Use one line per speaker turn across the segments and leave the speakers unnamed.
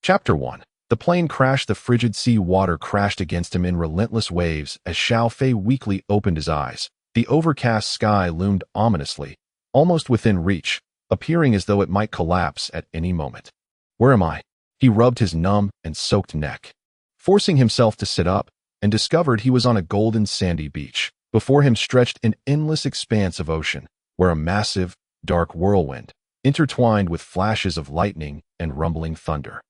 Chapter 1. The plane crashed. The frigid sea water crashed against him in relentless waves as Xiao Fei weakly opened his eyes. The overcast sky loomed ominously, almost within reach, appearing as though it might collapse at any moment. Where am I? He rubbed his numb and soaked neck, forcing himself to sit up, and discovered he was on a golden sandy beach. Before him stretched an endless expanse of ocean, where a massive, dark whirlwind, intertwined with flashes of lightning and rumbling thunder,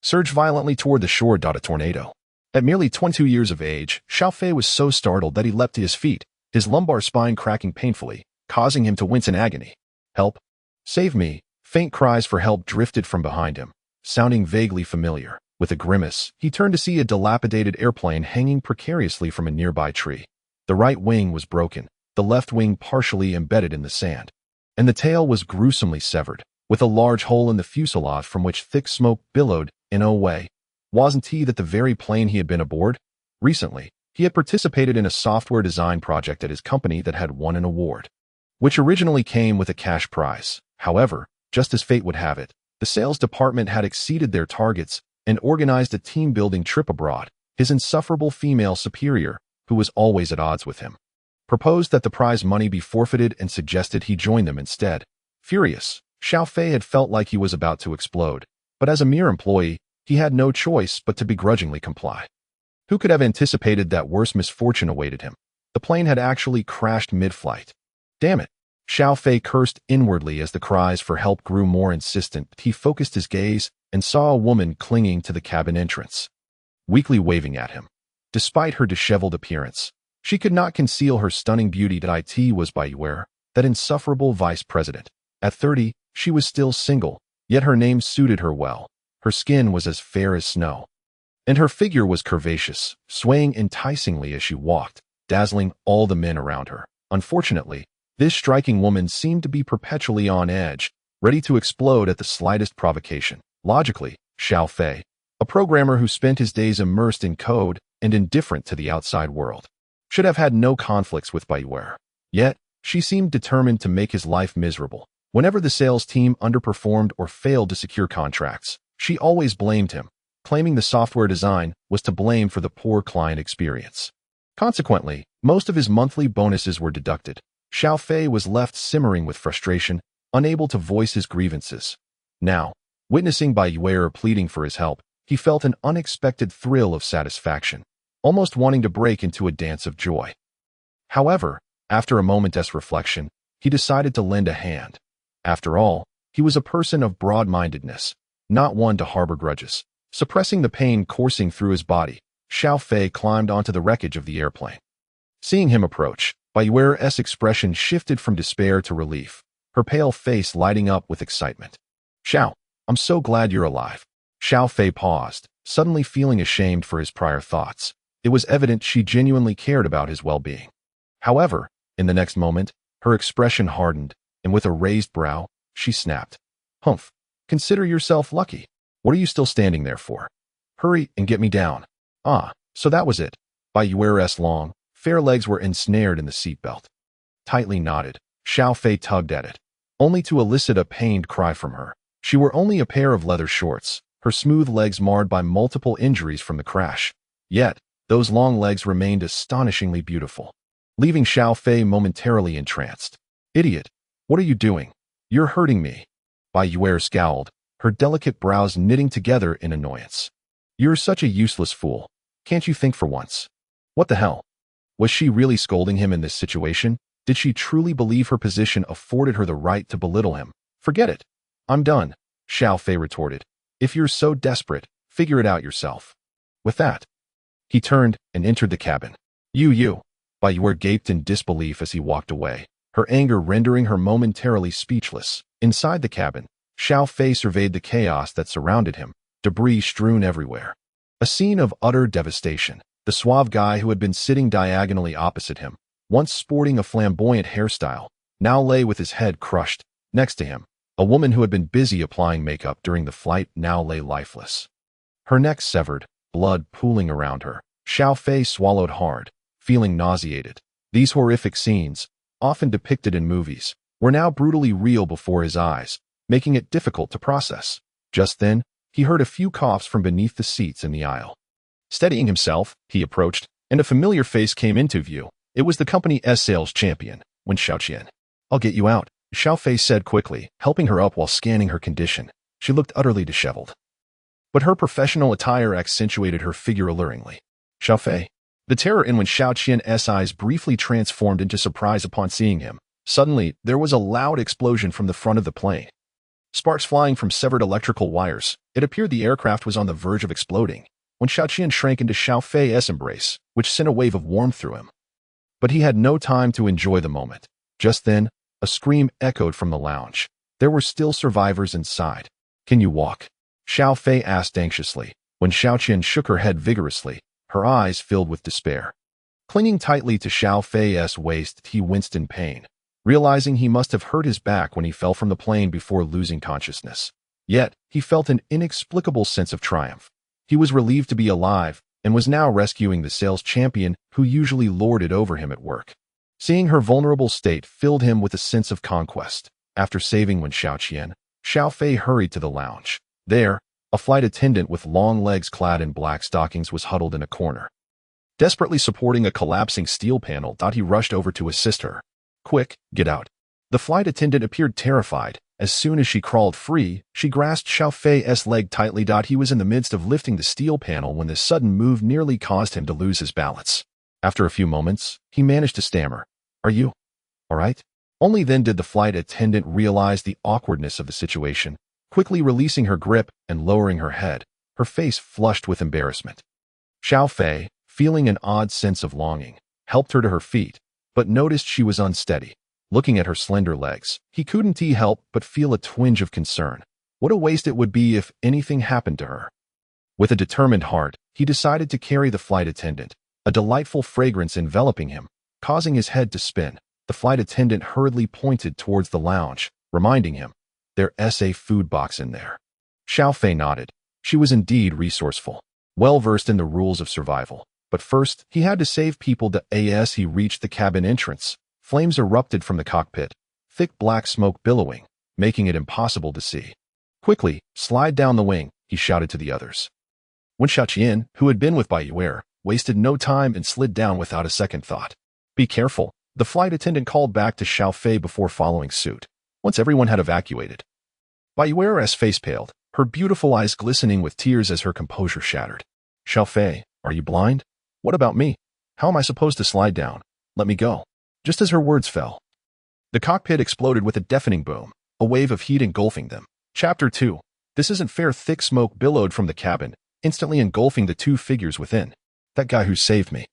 surged violently toward the shore. A tornado. At merely 22 years of age, Xiao Fei was so startled that he leapt to his feet, his lumbar spine cracking painfully, causing him to wince in agony. Help! Save me! Faint cries for help drifted from behind him, sounding vaguely familiar. With a grimace, he turned to see a dilapidated airplane hanging precariously from a nearby tree. The right wing was broken, the left wing partially embedded in the sand, and the tail was gruesomely severed, with a large hole in the fuselage from which thick smoke billowed. In a way, wasn't he that the very plane he had been aboard? Recently, he had participated in a software design project at his company that had won an award, which originally came with a cash prize. However, just as fate would have it, the sales department had exceeded their targets and organized a team-building trip abroad. His insufferable female superior, who was always at odds with him, proposed that the prize money be forfeited and suggested he join them instead. Furious, Xiao Fei had felt like he was about to explode, but as a mere employee, he had no choice but to begrudgingly comply. Who could have anticipated that worse misfortune awaited him? The plane had actually crashed mid-flight. Damn it! Xiao Fei cursed inwardly as the cries for help grew more insistent. He focused his gaze and saw a woman clinging to the cabin entrance, weakly waving at him. Despite her disheveled appearance, she could not conceal her stunning beauty. It was Bai Yue'er, that insufferable vice president. At 30, she was still single, yet her name suited her well. Her skin was as fair as snow, and her figure was curvaceous, swaying enticingly as she walked, dazzling all the men around her. Unfortunately, this striking woman seemed to be perpetually on edge, ready to explode at the slightest provocation. Logically, Xiao Fei, a programmer who spent his days immersed in code and indifferent to the outside world, should have had no conflicts with Bai Yue'er. Yet, she seemed determined to make his life miserable. Whenever the sales team underperformed or failed to secure contracts, she always blamed him, claiming the software design was to blame for the poor client experience. Consequently, most of his monthly bonuses were deducted. Xiao Fei was left simmering with frustration, unable to voice his grievances. Now, witnessing Bai Yue'er pleading for his help, he felt an unexpected thrill of satisfaction, almost wanting to break into a dance of joy. However, after a moment's reflection, he decided to lend a hand. After all, he was a person of broad-mindedness, not one to harbor grudges. Suppressing the pain coursing through his body, Xiao Fei climbed onto the wreckage of the airplane. Seeing him approach, Bai Yue'er's expression shifted from despair to relief, her pale face lighting up with excitement. "Xiao, I'm so glad you're alive." Xiao Fei paused, suddenly feeling ashamed for his prior thoughts. It was evident she genuinely cared about his well-being. However, in the next moment, her expression hardened, and with a raised brow, she snapped. "Humph, consider yourself lucky. What are you still standing there for? Hurry and get me down." Ah, so that was it. Bai Yue'er's long, fair legs were ensnared in the seatbelt. Tightly knotted, Xiao Fei tugged at it, only to elicit a pained cry from her. She wore only a pair of leather shorts, her smooth legs marred by multiple injuries from the crash. Yet, those long legs remained astonishingly beautiful, leaving Xiao Fei momentarily entranced. "Idiot! What are you doing? You're hurting me." Bai Yue'er scowled, her delicate brows knitting together in annoyance. "You're such a useless fool. Can't you think for once?" What the hell? Was she really scolding him in this situation? Did she truly believe her position afforded her the right to belittle him? "Forget it. I'm done," Xiao Fei retorted. "If you're so desperate, figure it out yourself." With that, he turned and entered the cabin. You. Bai Yue'er gaped in disbelief as he walked away, her anger rendering her momentarily speechless. Inside the cabin, Xiao Fei surveyed the chaos that surrounded him, debris strewn everywhere. A scene of utter devastation. The suave guy who had been sitting diagonally opposite him, once sporting a flamboyant hairstyle, now lay with his head crushed. Next to him, a woman who had been busy applying makeup during the flight now lay lifeless, her neck severed, blood pooling around her. Xiao Fei swallowed hard, feeling nauseated. These horrific scenes, often depicted in movies, were now brutally real before his eyes, making it difficult to process. Just then, he heard a few coughs from beneath the seats in the aisle. Steadying himself, he approached, and a familiar face came into view. It was the company's sales champion, Wen Xiaoqian. "I'll get you out," Xiao Fei said quickly, helping her up while scanning her condition. She looked utterly disheveled, but her professional attire accentuated her figure alluringly. "Xiao Fei." The terror in Wen Xiaoqian's eyes briefly transformed into surprise upon seeing him. Suddenly, there was a loud explosion from the front of the plane. Sparks flying from severed electrical wires. It appeared the aircraft was on the verge of exploding. Wen Xiaoqian shrank into Xiao Fei's embrace, which sent a wave of warmth through him. But he had no time to enjoy the moment. Just then, a scream echoed from the lounge. There were still survivors inside. "Can you walk?" Xiao Fei asked anxiously. When Xiaoqian shook her head vigorously, her eyes filled with despair. Clinging tightly to Xiao Fei's waist, he winced in pain, realizing he must have hurt his back when he fell from the plane before losing consciousness. Yet, he felt an inexplicable sense of triumph. He was relieved to be alive and was now rescuing the sales champion who usually lorded over him at work. Seeing her vulnerable state filled him with a sense of conquest. After saving Wen Xiaoqian, Xiao Fei hurried to the lounge. There, a flight attendant with long legs clad in black stockings was huddled in a corner. Desperately supporting a collapsing steel panel, he rushed over to assist her. "Quick, get out." The flight attendant appeared terrified. As soon as she crawled free, she grasped Xiao Fei's leg tightly. He was in the midst of lifting the steel panel when this sudden move nearly caused him to lose his balance. After a few moments, he managed to stammer, "Are you all right?" Only then did the flight attendant realize the awkwardness of the situation. Quickly releasing her grip and lowering her head, her face flushed with embarrassment. Xiao Fei, feeling an odd sense of longing, helped her to her feet, but noticed she was unsteady. Looking at her slender legs, he couldn't help but feel a twinge of concern. What a waste it would be if anything happened to her. With a determined heart, he decided to carry the flight attendant, a delightful fragrance enveloping him, causing his head to spin. The flight attendant hurriedly pointed towards the lounge, reminding him, "There's a food box in there." Xiao Fei nodded. She was indeed resourceful, well-versed in the rules of survival. But first, he had to save people. As he reached the cabin entrance, flames erupted from the cockpit, thick black smoke billowing, making it impossible to see. "Quickly, slide down the wing," he shouted to the others. Wen Xiaoqian, who had been with Bai Yue'er, wasted no time and slid down without a second thought. "Be careful," the flight attendant called back to Xiao Fei before following suit. Once everyone had evacuated, Bai Yue'er's face paled, her beautiful eyes glistening with tears as her composure shattered. "Xiao Fei, are you blind? What about me? How am I supposed to slide down? Let me go." Just as her words fell, the cockpit exploded with a deafening boom, a wave of heat engulfing them. Chapter 2. This isn't fair. Thick smoke billowed from the cabin, instantly engulfing the two figures within. "That guy who saved me.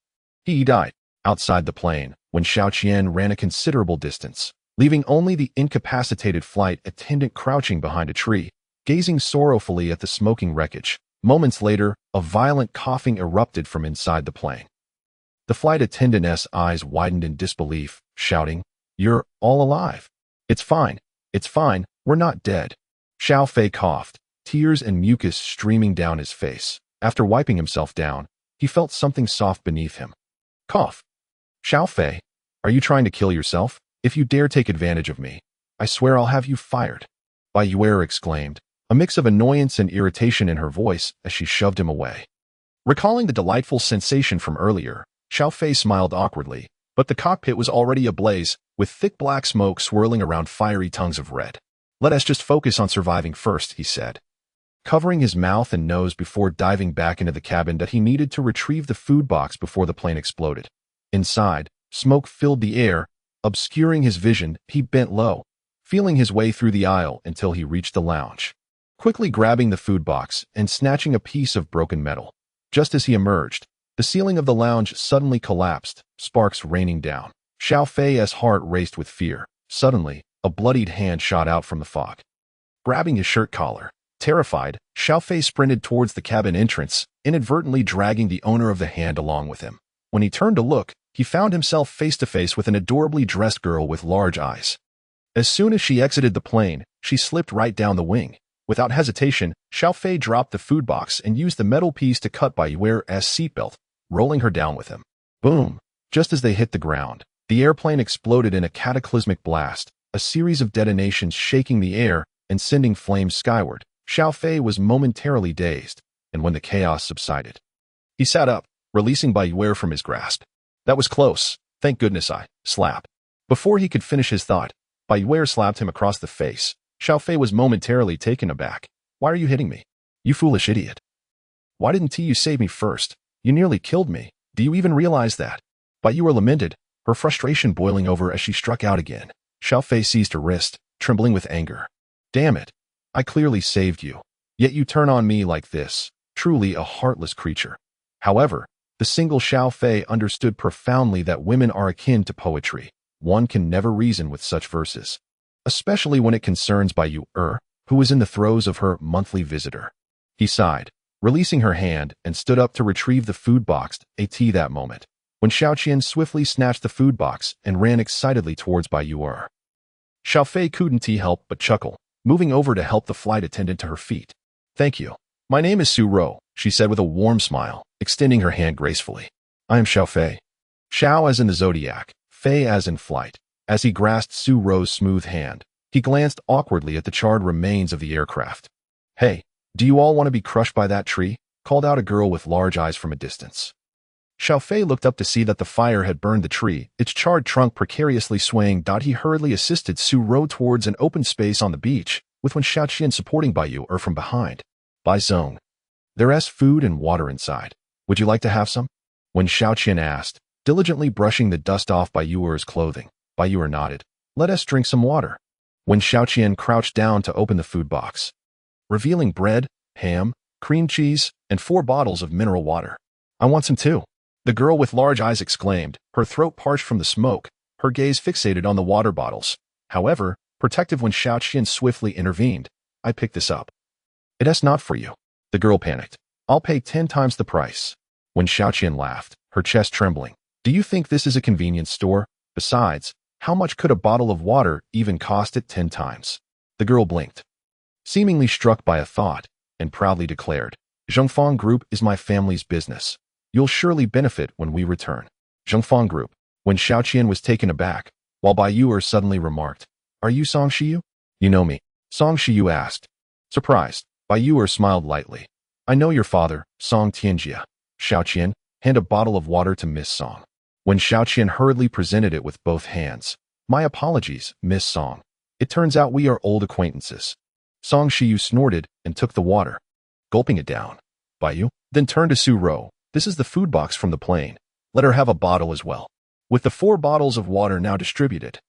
He died." Outside the plane, Wen Xiaoqian ran a considerable distance, leaving only the incapacitated flight attendant crouching behind a tree, gazing sorrowfully at the smoking wreckage. Moments later, a violent coughing erupted from inside the plane. The flight attendant's eyes widened in disbelief, shouting, "You're all alive. It's fine. It's fine. We're not dead." Xiao Fei coughed, tears and mucus streaming down his face. After wiping himself down, he felt something soft beneath him. "Cough. Xiao Fei, are you trying to kill yourself? If you dare take advantage of me, I swear I'll have you fired." Bai Yue'er exclaimed, a mix of annoyance and irritation in her voice as she shoved him away. Recalling the delightful sensation from earlier, Xiao Fei smiled awkwardly, but the cockpit was already ablaze, with thick black smoke swirling around fiery tongues of red. "Let us just focus on surviving first," he said, covering his mouth and nose before diving back into the cabin. He needed to retrieve the food box before the plane exploded. Inside, smoke filled the air, obscuring his vision. He bent low, feeling his way through the aisle until he reached the lounge, quickly grabbing the food box and snatching a piece of broken metal. Just as he emerged, the ceiling of the lounge suddenly collapsed, sparks raining down. Xiao Fei's heart raced with fear. Suddenly, a bloodied hand shot out from the fog, grabbing his shirt collar. Terrified, Xiao Fei sprinted towards the cabin entrance, inadvertently dragging the owner of the hand along with him. When he turned to look, he found himself face to face with an adorably dressed girl with large eyes. As soon as she exited the plane, she slipped right down the wing. Without hesitation, Xiao Fei dropped the food box and used the metal piece to cut Bai Yue'er's seatbelt, rolling her down with him. Boom! Just as they hit the ground, the airplane exploded in a cataclysmic blast, a series of detonations shaking the air and sending flames skyward. Xiao Fei was momentarily dazed, and when the chaos subsided, he sat up, releasing Bai Yue'er from his grasp. That was close. Thank goodness I slap. Before he could finish his thought, Bai Yue'er slapped him across the face. Xiao Fei was momentarily taken aback. Why are you hitting me? You foolish idiot. Why didn't you save me first? You nearly killed me. Do you even realize that? Bai Yue'er lamented, her frustration boiling over as she struck out again. Xiao Fei seized her wrist, trembling with anger. Damn it. I clearly saved you. Yet you turn on me like this. Truly a heartless creature. However, the single Xiao Fei understood profoundly that women are akin to poetry. One can never reason with such verses, especially when it concerns Bai Yue'er, who was in the throes of her monthly visitor. He sighed, releasing her hand, and stood up to retrieve the food box at that moment, when Xiaoqian swiftly snatched the food box and ran excitedly towards Bai Yue'er. Xiao Fei couldn't help but chuckle, moving over to help the flight attendant to her feet. Thank you. My name is Su Ro, she said with a warm smile, extending her hand gracefully. I am Xiao Fei. Xiao as in the zodiac, Fei as in flight. As he grasped Su Ro's smooth hand, he glanced awkwardly at the charred remains of the aircraft. Hey, do you all want to be crushed by that tree? Called out a girl with large eyes from a distance. Xiao Fei looked up to see that the fire had burned the tree, its charred trunk precariously swaying. He hurriedly assisted Su Ro towards an open space on the beach, with Xiaoqian supporting Bai Yue'er from behind. Bai Zong. There's food and water inside. Would you like to have some? When Xiaoqian asked, diligently brushing the dust off Bai Yue'er's clothing, Bai Yue'er nodded. Let us drink some water. When Xiaoqian crouched down to open the food box, revealing bread, ham, cream cheese, and 4 bottles of mineral water. I want some too. The girl with large eyes exclaimed, her throat parched from the smoke, her gaze fixated on the water bottles. However, protective when Xiaoqian swiftly intervened. I picked this up. It's not for you. The girl panicked. I'll pay 10 times the price. When Xiaoqian laughed, her chest trembling. Do you think this is a convenience store? Besides, how much could a bottle of water even cost at 10 times? The girl blinked, seemingly struck by a thought, and proudly declared, Zhongfang Group is my family's business. You'll surely benefit when we return. Zhongfang Group. When Xiaoqian was taken aback, while Bai Yue'er suddenly remarked, Are you Song Shiyu? You know me. Song Shiyu asked. Surprised, Bai Yue'er smiled lightly. I know your father, Song Tianjia. Xiaoqian, hand a bottle of water to Miss Song. When Xiaoqian hurriedly presented it with both hands. My apologies, Miss Song. It turns out we are old acquaintances. Song Shiyu snorted and took the water, gulping it down. Bai Yu then turned to Su Ro. This is the food box from the plane. Let her have a bottle as well. With the 4 bottles of water now distributed,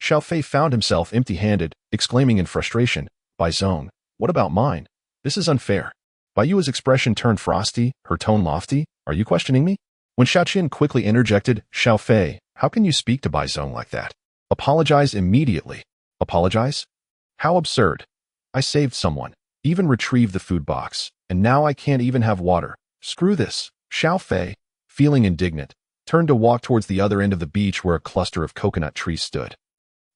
Xiao Fei found himself empty-handed, exclaiming in frustration, Bai Zong, what about mine? This is unfair. Bai Yu's expression turned frosty, her tone lofty. Are you questioning me? When Xiaoqian quickly interjected, Xiao Fei, how can you speak to Bai Zong like that? Apologize immediately. Apologize? How absurd. I saved someone, even retrieved the food box, and now I can't even have water. Screw this. Xiao Fei, feeling indignant, turned to walk towards the other end of the beach where a cluster of coconut trees stood,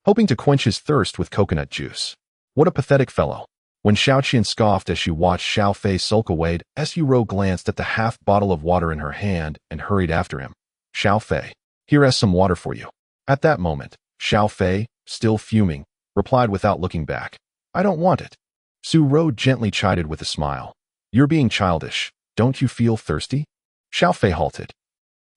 hoping to quench his thirst with coconut juice. What a pathetic fellow. When Xiaoqian scoffed as she watched Xiao Fei sulk away, Su Ro glanced at the half bottle of water in her hand and hurried after him. Xiao Fei, here is some water for you. At that moment, Xiao Fei, still fuming, replied without looking back. I don't want it. Su Ro gently chided with a smile. You're being childish. Don't you feel thirsty? Xiao Fei halted,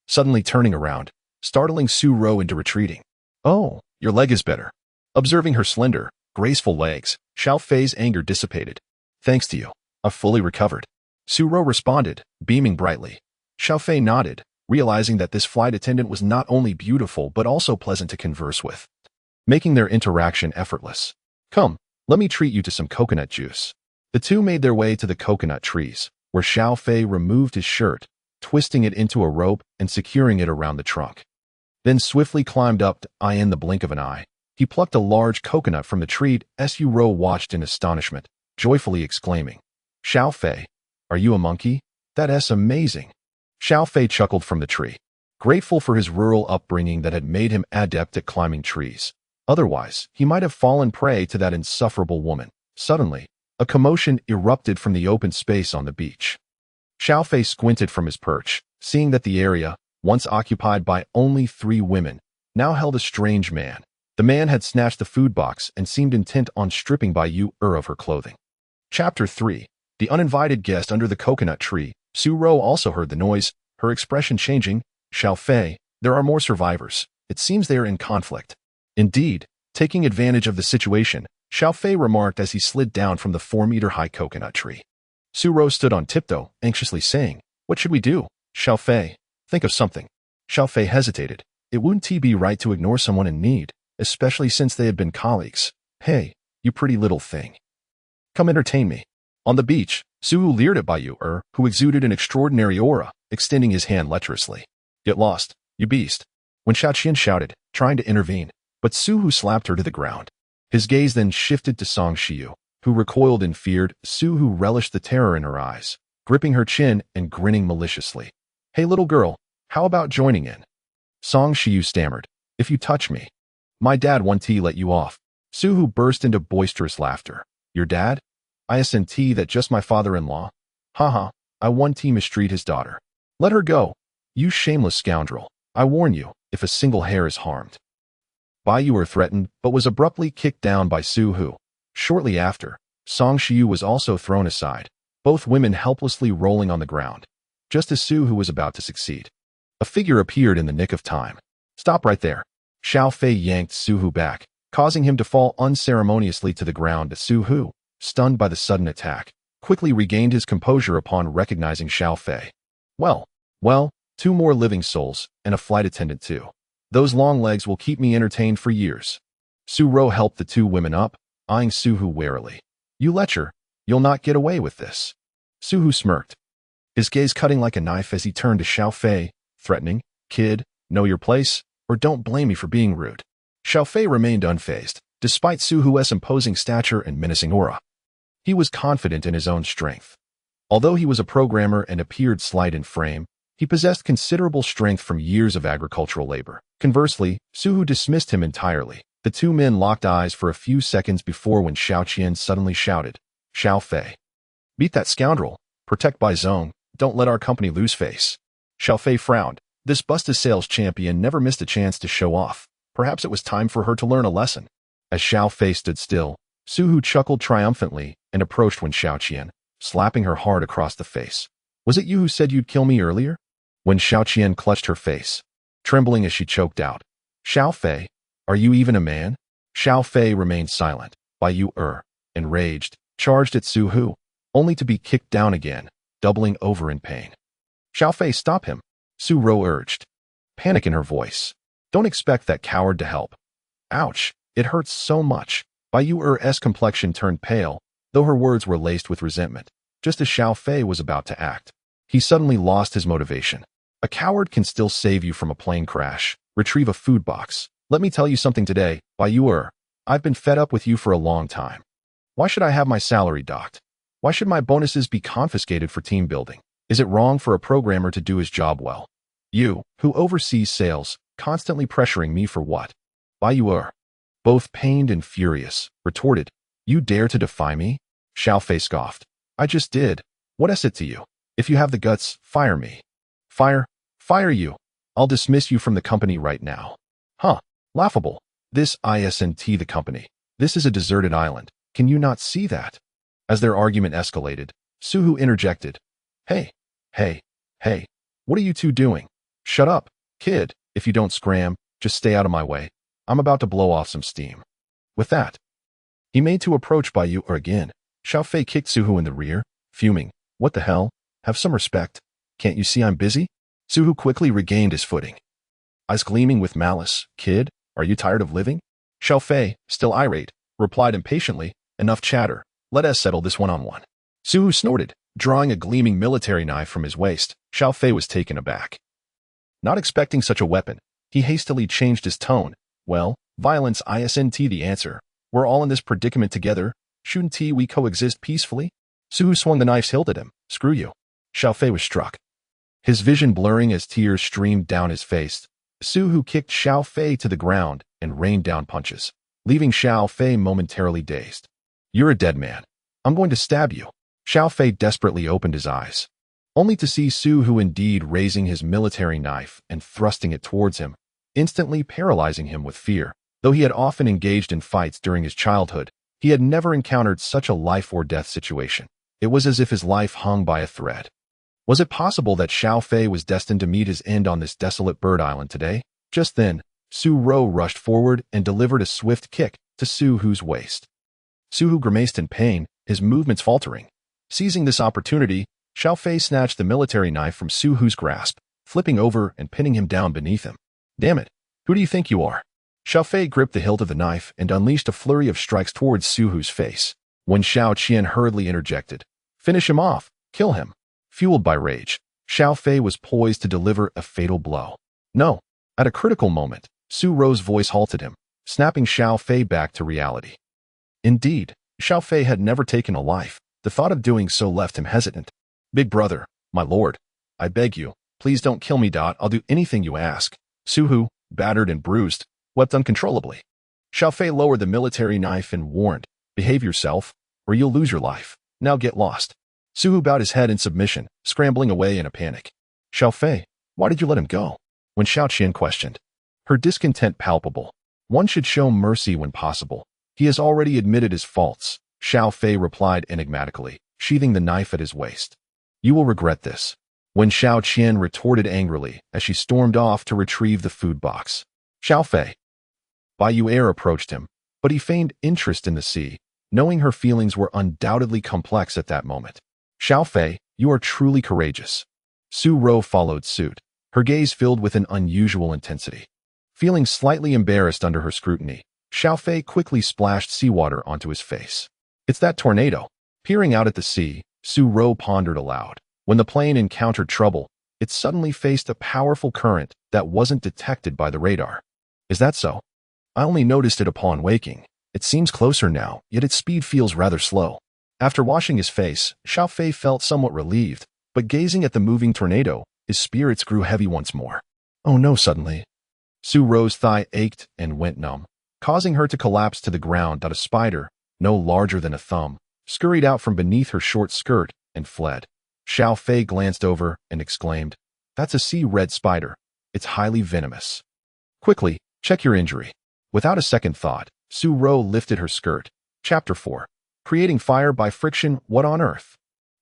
suddenly turning around, startling Su Ro into retreating. Oh, your leg is better. Observing her slender, graceful legs, Xiao Fei's anger dissipated. Thanks to you, I've fully recovered. Su Ro responded, beaming brightly. Xiao Fei nodded, realizing that this flight attendant was not only beautiful but also pleasant to converse with, making their interaction effortless. Come, let me treat you to some coconut juice. The two made their way to the coconut trees, where Xiao Fei removed his shirt, twisting it into a rope and securing it around the trunk. Then swiftly climbed up in the blink of an eye. He plucked a large coconut from the tree. Su Ro watched in astonishment, joyfully exclaiming, Xiao Fei, are you a monkey? That's amazing. Xiao Fei chuckled from the tree, grateful for his rural upbringing that had made him adept at climbing trees. Otherwise, he might have fallen prey to that insufferable woman. Suddenly, a commotion erupted from the open space on the beach. Xiao Fei squinted from his perch, seeing that the area, once occupied by only 3 women, now held a strange man. The man had snatched the food box and seemed intent on stripping Bai Yue'er of her clothing. Chapter 3. The uninvited guest under the coconut tree. Su Ro also heard the noise, her expression changing. Xiao Fei, there are more survivors. It seems they are in conflict. Indeed, taking advantage of the situation, Xiao Fei remarked as he slid down from the 4-meter-high coconut tree. Su Ro stood on tiptoe, anxiously saying, "What should we do? Xiao Fei, think of something." Xiao Fei hesitated. It wouldn't be right to ignore someone in need, especially since they had been colleagues. "Hey, you pretty little thing. Come entertain me." On the beach, Su Hu leered at Bai Yue'er, who exuded an extraordinary aura, extending his hand lecherously. "Get lost, you beast," when Xiaoqian shouted, trying to intervene, but Su Hu slapped her to the ground. His gaze then shifted to Song Shiyu, who recoiled in fear. Su Hu relished the terror in her eyes, gripping her chin and grinning maliciously. "Hey little girl, how about joining in?" Song Shiyu stammered, "If you touch me, my dad won't let you off." Su Hu burst into boisterous laughter. "Your dad? Isn't that just my father-in-law? Haha, I won't mistreat his daughter. Let her go, you shameless scoundrel. I warn you, if a single hair is harmed." Bai Yue'er threatened, but was abruptly kicked down by Su Hu. Shortly after, Song Shiyu was also thrown aside, both women helplessly rolling on the ground, just as Su Hu was about to succeed. A figure appeared in the nick of time. "Stop right there." Xiao Fei yanked Su Hu back, causing him to fall unceremoniously to the ground. Su Hu, stunned by the sudden attack, quickly regained his composure upon recognizing Xiao Fei. Well, 2 more living souls, and a flight attendant too. Those long legs will keep me entertained for years. Su Ro helped the 2 women up, eyeing Su Hu warily. "You lecher, you'll not get away with this." Su Hu smirked, his gaze cutting like a knife as he turned to Xiao Fei, threatening, "Kid, know your place, or don't blame me for being rude." Xiao Fei remained unfazed, despite Su Hu's imposing stature and menacing aura. He was confident in his own strength. Although he was a programmer and appeared slight in frame, he possessed considerable strength from years of agricultural labor. Conversely, Su Hu dismissed him entirely. The 2 men locked eyes for a few seconds before when Xiaoqian suddenly shouted, "Xiao Fei, beat that scoundrel, protect Bai Zong, don't let our company lose face." Xiao Fei frowned. This busted sales champion never missed a chance to show off. Perhaps it was time for her to learn a lesson. As Xiao Fei stood still, Su Hu chuckled triumphantly and approached Wen Xiaoqian, slapping her hard across the face. "Was it you who said you'd kill me earlier?" Wen Xiaoqian clutched her face, trembling as she choked out, "Xiao Fei, are you even a man?" Xiao Fei remained silent. Bai Yue'er, enraged, charged at Su Hu, only to be kicked down again, doubling over in pain. "Xiao Fei, stop him," Su Ro urged, panic in her voice. "Don't expect that coward to help." "Ouch, it hurts so much." Bai Yue'er's complexion turned pale, though her words were laced with resentment. Just as Xiao Fei was about to act, he suddenly lost his motivation. "A coward can still save you from a plane crash, retrieve a food box. Let me tell you something today, Bai Yue'er. I've been fed up with you for a long time. Why should I have my salary docked? Why should my bonuses be confiscated for team building? Is it wrong for a programmer to do his job well? You, who oversees sales, constantly pressuring me for what?" Bai Yue'er, both pained and furious, retorted, "You dare to defy me?" Xiao Fei scoffed. "I just did. What is it to you? If you have the guts, fire me." Fire you. I'll dismiss you from the company right now." "Huh, laughable. This isn't the company. This is a deserted island. Can you not see that?" As their argument escalated, Su Hu interjected, Hey, what are you 2 doing? Shut up, kid. If you don't scram, just stay out of my way. I'm about to blow off some steam." With that, he made to approach Bai Yue'er again. Xiao Fei kicked Su Hu in the rear, fuming. "What the hell? Have some respect. Can't you see I'm busy?" Su Hu quickly regained his footing, eyes gleaming with malice. "Kid, are you tired of living?" Xiao Fei, still irate, replied impatiently, "Enough chatter. Let us settle this one-on-one." Su Hu snorted, drawing a gleaming military knife from his waist. Xiao Fei was taken aback. Not expecting such a weapon, he hastily changed his tone. "Well, violence isn't the answer. We're all in this predicament together. Shouldn't we coexist peacefully?" Su Hu swung the knife's hilt at him. "Screw you." Xiao Fei was struck, his vision blurring as tears streamed down his face. Su Hu kicked Xiao Fei to the ground and rained down punches, leaving Xiao Fei momentarily dazed. "You're a dead man. I'm going to stab you." Xiao Fei desperately opened his eyes, only to see Su Hu indeed raising his military knife and thrusting it towards him, instantly paralyzing him with fear. Though he had often engaged in fights during his childhood, He had never encountered such a life-or-death situation. It was as if his life hung by a thread. Was it possible that Xiao Fei was destined to meet his end on this desolate bird island today? Just then, Su Ro rushed forward and delivered a swift kick to Su Hu's waist. Su Hu grimaced in pain, his movements faltering. Seizing this opportunity, Xiao Fei snatched the military knife from Su Hu's grasp, flipping over and pinning him down beneath him. Damn it! Who do you think you are? Xiao Fei gripped the hilt of the knife and unleashed a flurry of strikes towards Su Hu's face. When Xiao Qian hurriedly interjected, "Finish him off! Kill him!" Fueled by rage, Xiao Fei was poised to deliver a fatal blow. No! At a critical moment, Su Ro's voice halted him, snapping Xiao Fei back to reality. Indeed, Xiao Fei had never taken a life. The thought of doing so left him hesitant. "Big brother, my lord, I beg you, please don't kill me. I'll do anything you ask." Su Hu, battered and bruised, wept uncontrollably. Xiao Fei lowered the military knife and warned, "Behave yourself, or you'll lose your life. Now get lost." Su Hu bowed his head in submission, scrambling away in a panic. "Xiao Fei, why did you let him go?" When Xiao Qian questioned, her discontent palpable. "One should show mercy when possible. He has already admitted his faults," Xiao Fei replied enigmatically, sheathing the knife at his waist. "You will regret this." When Xiao Qian retorted angrily as she stormed off to retrieve the food box. "Xiao Fei." Bai Yue'er approached him, but he feigned interest in the sea, knowing her feelings were undoubtedly complex at that moment. "Xiao Fei, you are truly courageous." Su Ro followed suit, her gaze filled with an unusual intensity. Feeling slightly embarrassed under her scrutiny, Xiao Fei quickly splashed seawater onto his face. "It's that tornado." Peering out at the sea, Su Ro pondered aloud. When the plane encountered trouble, it suddenly faced a powerful current that wasn't detected by the radar. "Is that so? I only noticed it upon waking. It seems closer now, yet its speed feels rather slow." After washing his face, Xiao Fei felt somewhat relieved, but gazing at the moving tornado, his spirits grew heavy once more. "Oh no!" Suddenly, Su Ro's thigh ached and went numb, causing her to collapse to the ground. A spider, no larger than a thumb, scurried out from beneath her short skirt and fled. Xiao Fei glanced over and exclaimed, "That's a sea-red spider. It's highly venomous. Quickly, check your injury." Without a second thought, Su Ro lifted her skirt. Chapter 4. Creating fire by friction, what on earth?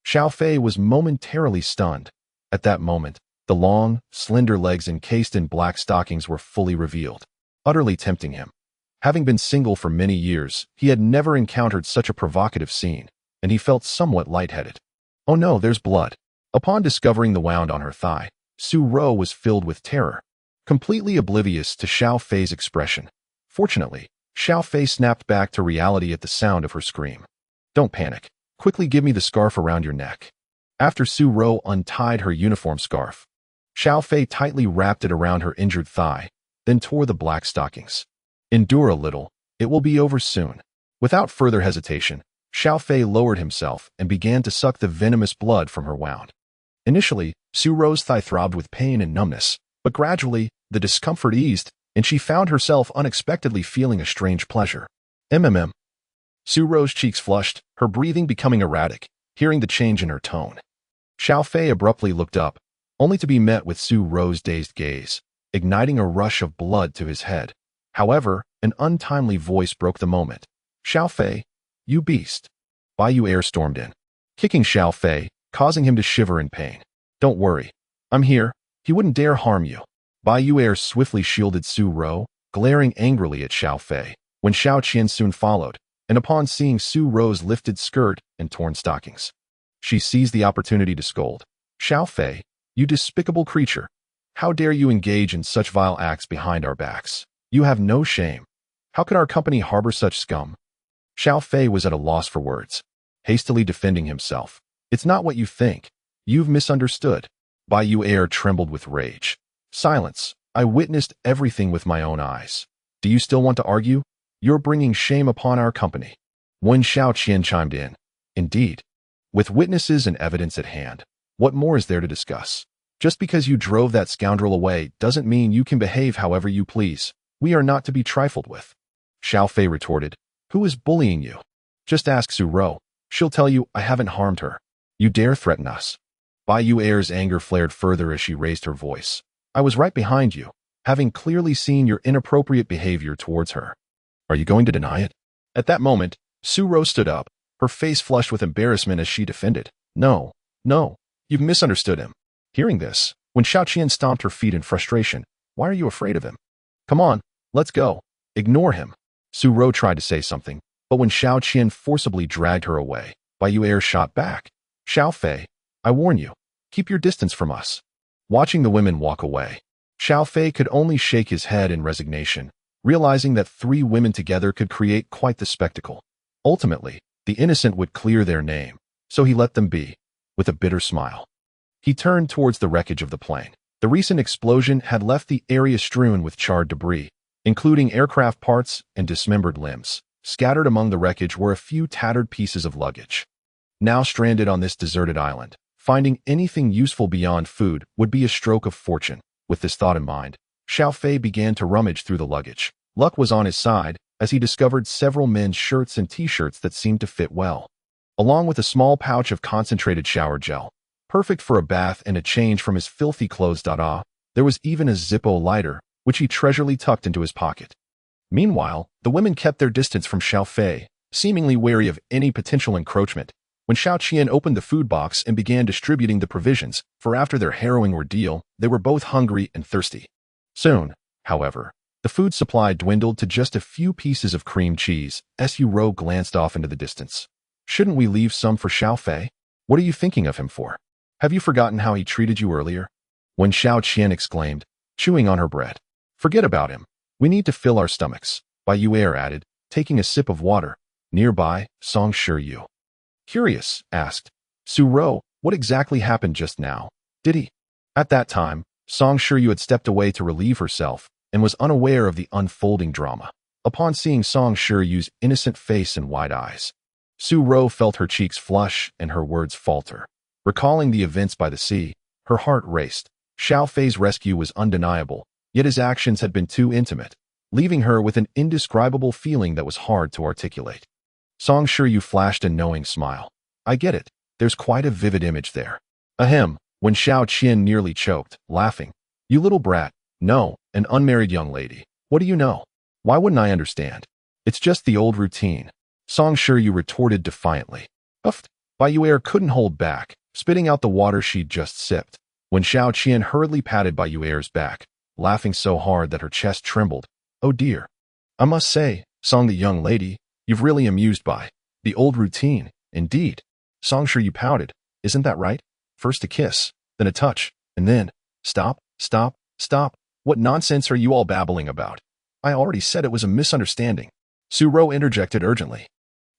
Xiao Fei was momentarily stunned. At that moment, the long, slender legs encased in black stockings were fully revealed, utterly tempting him. Having been single for many years, he had never encountered such a provocative scene, and he felt somewhat lightheaded. "Oh no, there's blood." Upon discovering the wound on her thigh, Su Ro was filled with terror, completely oblivious to Xiao Fei's expression. Fortunately, Xiao Fei snapped back to reality at the sound of her scream. "Don't panic. Quickly give me the scarf around your neck." After Su Ro untied her uniform scarf, Xiao Fei tightly wrapped it around her injured thigh, then tore the black stockings. "Endure a little. It will be over soon." Without further hesitation, Xiao Fei lowered himself and began to suck the venomous blood from her wound. Initially, Su Ro's thigh throbbed with pain and numbness, but gradually, the discomfort eased, and she found herself unexpectedly feeling a strange pleasure. Su Ro's cheeks flushed, her breathing becoming erratic, hearing the change in her tone. Xiao Fei abruptly looked up, only to be met with Su Ro's dazed gaze, igniting a rush of blood to his head. However, an untimely voice broke the moment. "Xiao Fei, you beast." Bai Yue'er stormed in, kicking Xiao Fei, causing him to shiver in pain. "Don't worry. I'm here. He wouldn't dare harm you." Bai Yue'er swiftly shielded Su Ro, glaring angrily at Xiao Fei, when Xiao Qian soon followed, and upon seeing Su Ro's lifted skirt and torn stockings, she seized the opportunity to scold. "Xiao Fei, you despicable creature. How dare you engage in such vile acts behind our backs? You have no shame. How could our company harbor such scum?" Xiao Fei was at a loss for words, hastily defending himself. "It's not what you think. You've misunderstood." Bai Yue'er trembled with rage. "Silence. I witnessed everything with my own eyes. Do you still want to argue? You're bringing shame upon our company." When Xiao Qian chimed in, "Indeed. With witnesses and evidence at hand, what more is there to discuss? Just because you drove that scoundrel away doesn't mean you can behave however you please. We are not to be trifled with." Xiao Fei retorted, "Who is bullying you? Just ask Su Ro. She'll tell you I haven't harmed her. You dare threaten us?" Bai Yue'er's anger flared further as she raised her voice. "I was right behind you, having clearly seen your inappropriate behavior towards her. Are you going to deny it?" At that moment, Su Ro stood up, her face flushed with embarrassment as she defended. No, no, you've misunderstood him. Hearing this, when Xiao Qian stomped her feet in frustration, why are you afraid of him? Come on, let's go. Ignore him. Su Ro tried to say something, but when Xiao Qian forcibly dragged her away, Bai Yue'er shot back. Xiao Fei, I warn you, keep your distance from us. Watching the women walk away, Xiao Fei could only shake his head in resignation, realizing that 3 women together could create quite the spectacle. Ultimately, the innocent would clear their name, so he let them be, with a bitter smile. He turned towards the wreckage of the plane. The recent explosion had left the area strewn with charred debris, including aircraft parts and dismembered limbs. Scattered among the wreckage were a few tattered pieces of luggage. Now stranded on this deserted island, finding anything useful beyond food would be a stroke of fortune. With this thought in mind, Xiao Fei began to rummage through the luggage. Luck was on his side, as he discovered several men's shirts and t-shirts that seemed to fit well, along with a small pouch of concentrated shower gel, perfect for a bath and a change from his filthy clothes. There was even a Zippo lighter, which he treasurely tucked into his pocket. Meanwhile, the women kept their distance from Xiao Fei, seemingly wary of any potential encroachment. When Xiao Qian opened the food box and began distributing the provisions, for after their harrowing ordeal, they were both hungry and thirsty. Soon, however, the food supply dwindled to just a few pieces of cream cheese. Su Ro glanced off into the distance. Shouldn't we leave some for Xiao Fei? What are you thinking of him for? Have you forgotten how he treated you earlier? When Xiao Qian exclaimed, chewing on her bread. Forget about him. We need to fill our stomachs, Bai Yue'er added, taking a sip of water. Nearby, Song Shiyu. Curious, asked. Su Ro, what exactly happened just now? Did he? At that time, Song Shiyu had stepped away to relieve herself and was unaware of the unfolding drama. Upon seeing Song Shiyu's innocent face and wide eyes, Su Ro felt her cheeks flush and her words falter. Recalling the events by the sea, her heart raced. Xiao Fei's rescue was undeniable, yet his actions had been too intimate, leaving her with an indescribable feeling that was hard to articulate. Song Shiyu flashed a knowing smile. I get it. There's quite a vivid image there. Ahem, when Xiao Qian nearly choked, laughing. You little brat. No, an unmarried young lady. What do you know? Why wouldn't I understand? It's just the old routine. Song Shiyu retorted defiantly. Uffed. Bai Yue'er couldn't hold back, spitting out the water she'd just sipped. When Xiao Qian hurriedly patted Bai Yue'er's back, laughing so hard that her chest trembled. Oh dear. I must say, Song the young lady, you've really amused by the old routine, indeed. Song Shiyu pouted. Isn't that right? First a kiss, then a touch, and then, stop, stop, stop. What nonsense are you all babbling about? I already said it was a misunderstanding. Su Ro interjected urgently.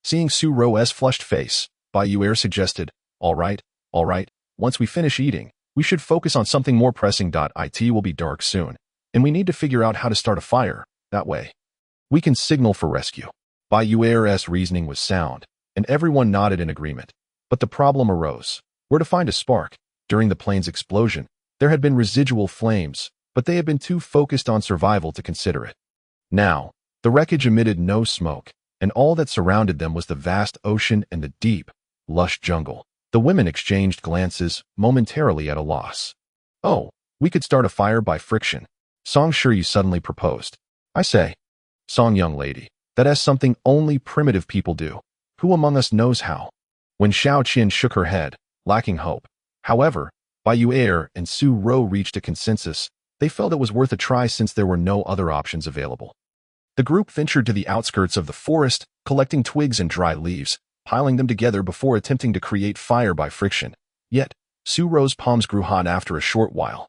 Seeing Su Ro's flushed face, Bai Yue'er suggested, all right, once we finish eating, we should focus on something more pressing. It will be dark soon, and we need to figure out how to start a fire. That way, we can signal for rescue. Bai Yue'er's reasoning was sound, and everyone nodded in agreement. But the problem arose. Where to find a spark? During the plane's explosion, there had been residual flames, but they had been too focused on survival to consider it. Now, the wreckage emitted no smoke, and all that surrounded them was the vast ocean and the deep, lush jungle. The women exchanged glances, momentarily at a loss. Oh, we could start a fire by friction. Song Shiyu suddenly proposed. I say, Song young lady, that is something only primitive people do. Who among us knows how? When Xiao Qian shook her head, lacking hope. However, Bai Yue'er and Su Ro reached a consensus. They felt it was worth a try since there were no other options available. The group ventured to the outskirts of the forest, collecting twigs and dry leaves, piling them together before attempting to create fire by friction. Yet, Su Ro's palms grew hot after a short while,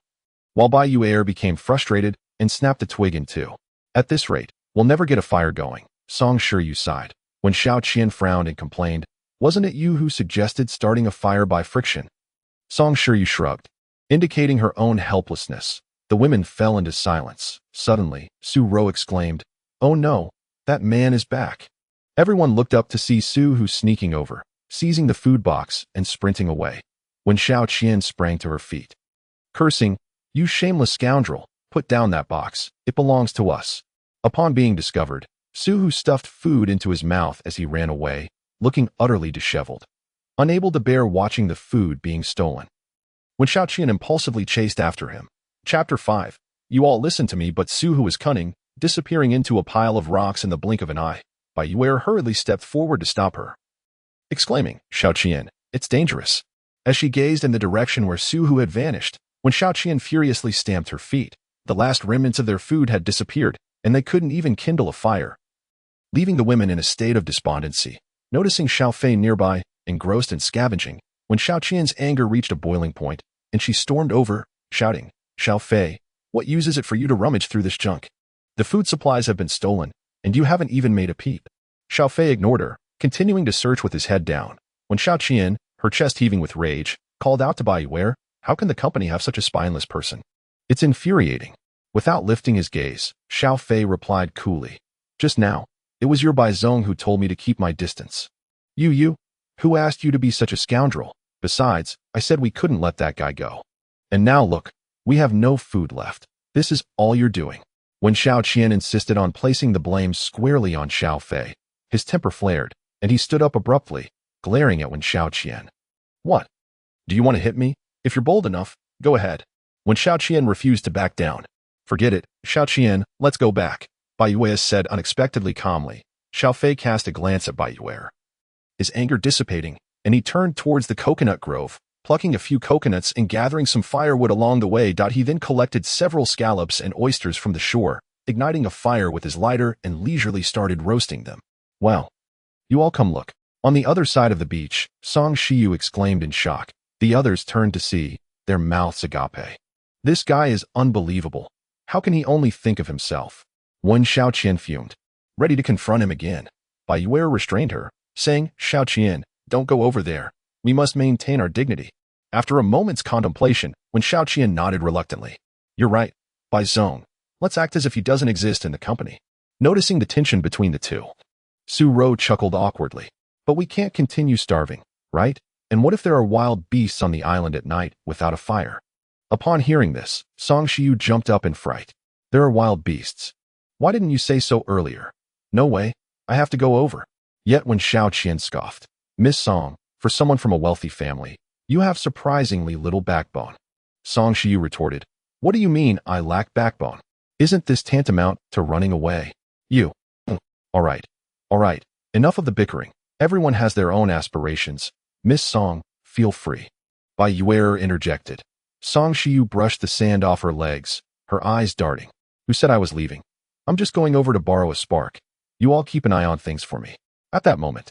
while Bai Yue'er became frustrated and snapped a twig in two. At this rate, we'll never get a fire going, Song Shiyu sighed. When Xiao Qian frowned and complained, wasn't it you who suggested starting a fire by friction? Song Shiyu shrugged, indicating her own helplessness. The women fell into silence. Suddenly, Su Ro exclaimed, Oh no, that man is back. Everyone looked up to see Su Hu sneaking over, seizing the food box and sprinting away. When Xiao Qian sprang to her feet, cursing, You shameless scoundrel, put down that box, it belongs to us. Upon being discovered, Su Hu stuffed food into his mouth as he ran away, looking utterly disheveled, unable to bear watching the food being stolen. When Xiao Qian impulsively chased after him. Chapter 5. You all listened to me, but Su Hu was cunning, disappearing into a pile of rocks in the blink of an eye. Bai Yue'er hurriedly stepped forward to stop her, exclaiming, "Xiao Qian, it's dangerous," as she gazed in the direction where Su Hu had vanished. When Xiao Qian furiously stamped her feet, the last remnants of their food had disappeared, and they couldn't even kindle a fire, leaving the women in a state of despondency. Noticing Xiao Fei nearby, engrossed in scavenging, when Xiao Qian's anger reached a boiling point, and she stormed over, shouting, "Xiao Fei, what use is it for you to rummage through this junk? The food supplies have been stolen, and you haven't even made a peep." Xiao Fei ignored her, continuing to search with his head down. When Xiao Qian, her chest heaving with rage, called out to Bai Yue'er, "How can the company have such a spineless person? It's infuriating." Without lifting his gaze, Xiao Fei replied coolly, "Just now, it was your Bai Zong who told me to keep my distance." You? Who asked you to be such a scoundrel? Besides, I said we couldn't let that guy go. And now look, we have no food left. This is all you're doing." When Xiao Qian insisted on placing the blame squarely on Xiao Fei, his temper flared, and he stood up abruptly, glaring at Xiao Qian. "What? Do you want to hit me? If you're bold enough, go ahead." When Xiao Qian refused to back down, "Forget it, Xiao Qian, let's go back," Bai Yue'er said unexpectedly calmly. Xiao Fei cast a glance at Bai Yue'er, his anger dissipating, and he turned towards the coconut grove, plucking a few coconuts and gathering some firewood along the way. He then collected several scallops and oysters from the shore, igniting a fire with his lighter and leisurely started roasting them. "Well, you all come look." On the other side of the beach, Song Shiyu exclaimed in shock. The others turned to see, their mouths agape. "This guy is unbelievable. How can he only think of himself?" When Xiao Qian fumed, ready to confront him again, Bai Yue'er restrained her, saying, "Xiao Qian, don't go over there. We must maintain our dignity." After a moment's contemplation, when Xiao Qian nodded reluctantly, "You're right, Bai Zong. Let's act as if he doesn't exist in the company." Noticing the tension between the two, Su Ro chuckled awkwardly. "But we can't continue starving, right? And what if there are wild beasts on the island at night without a fire?" Upon hearing this, Song Shiyu jumped up in fright. "There are wild beasts. Why didn't you say so earlier?" "No way. I have to go over." Yet when Xiao Qian scoffed, "Miss Song, for someone from a wealthy family, you have surprisingly little backbone." Song Shiyu retorted, "What do you mean I lack backbone? Isn't this tantamount to running away?" "You. All right. Enough of the bickering. Everyone has their own aspirations. Miss Song, feel free." Bai Yue'er interjected. Song Shiyu brushed the sand off her legs, her eyes darting. "Who said I was leaving? I'm just going over to borrow a spark. You all keep an eye on things for me." At that moment,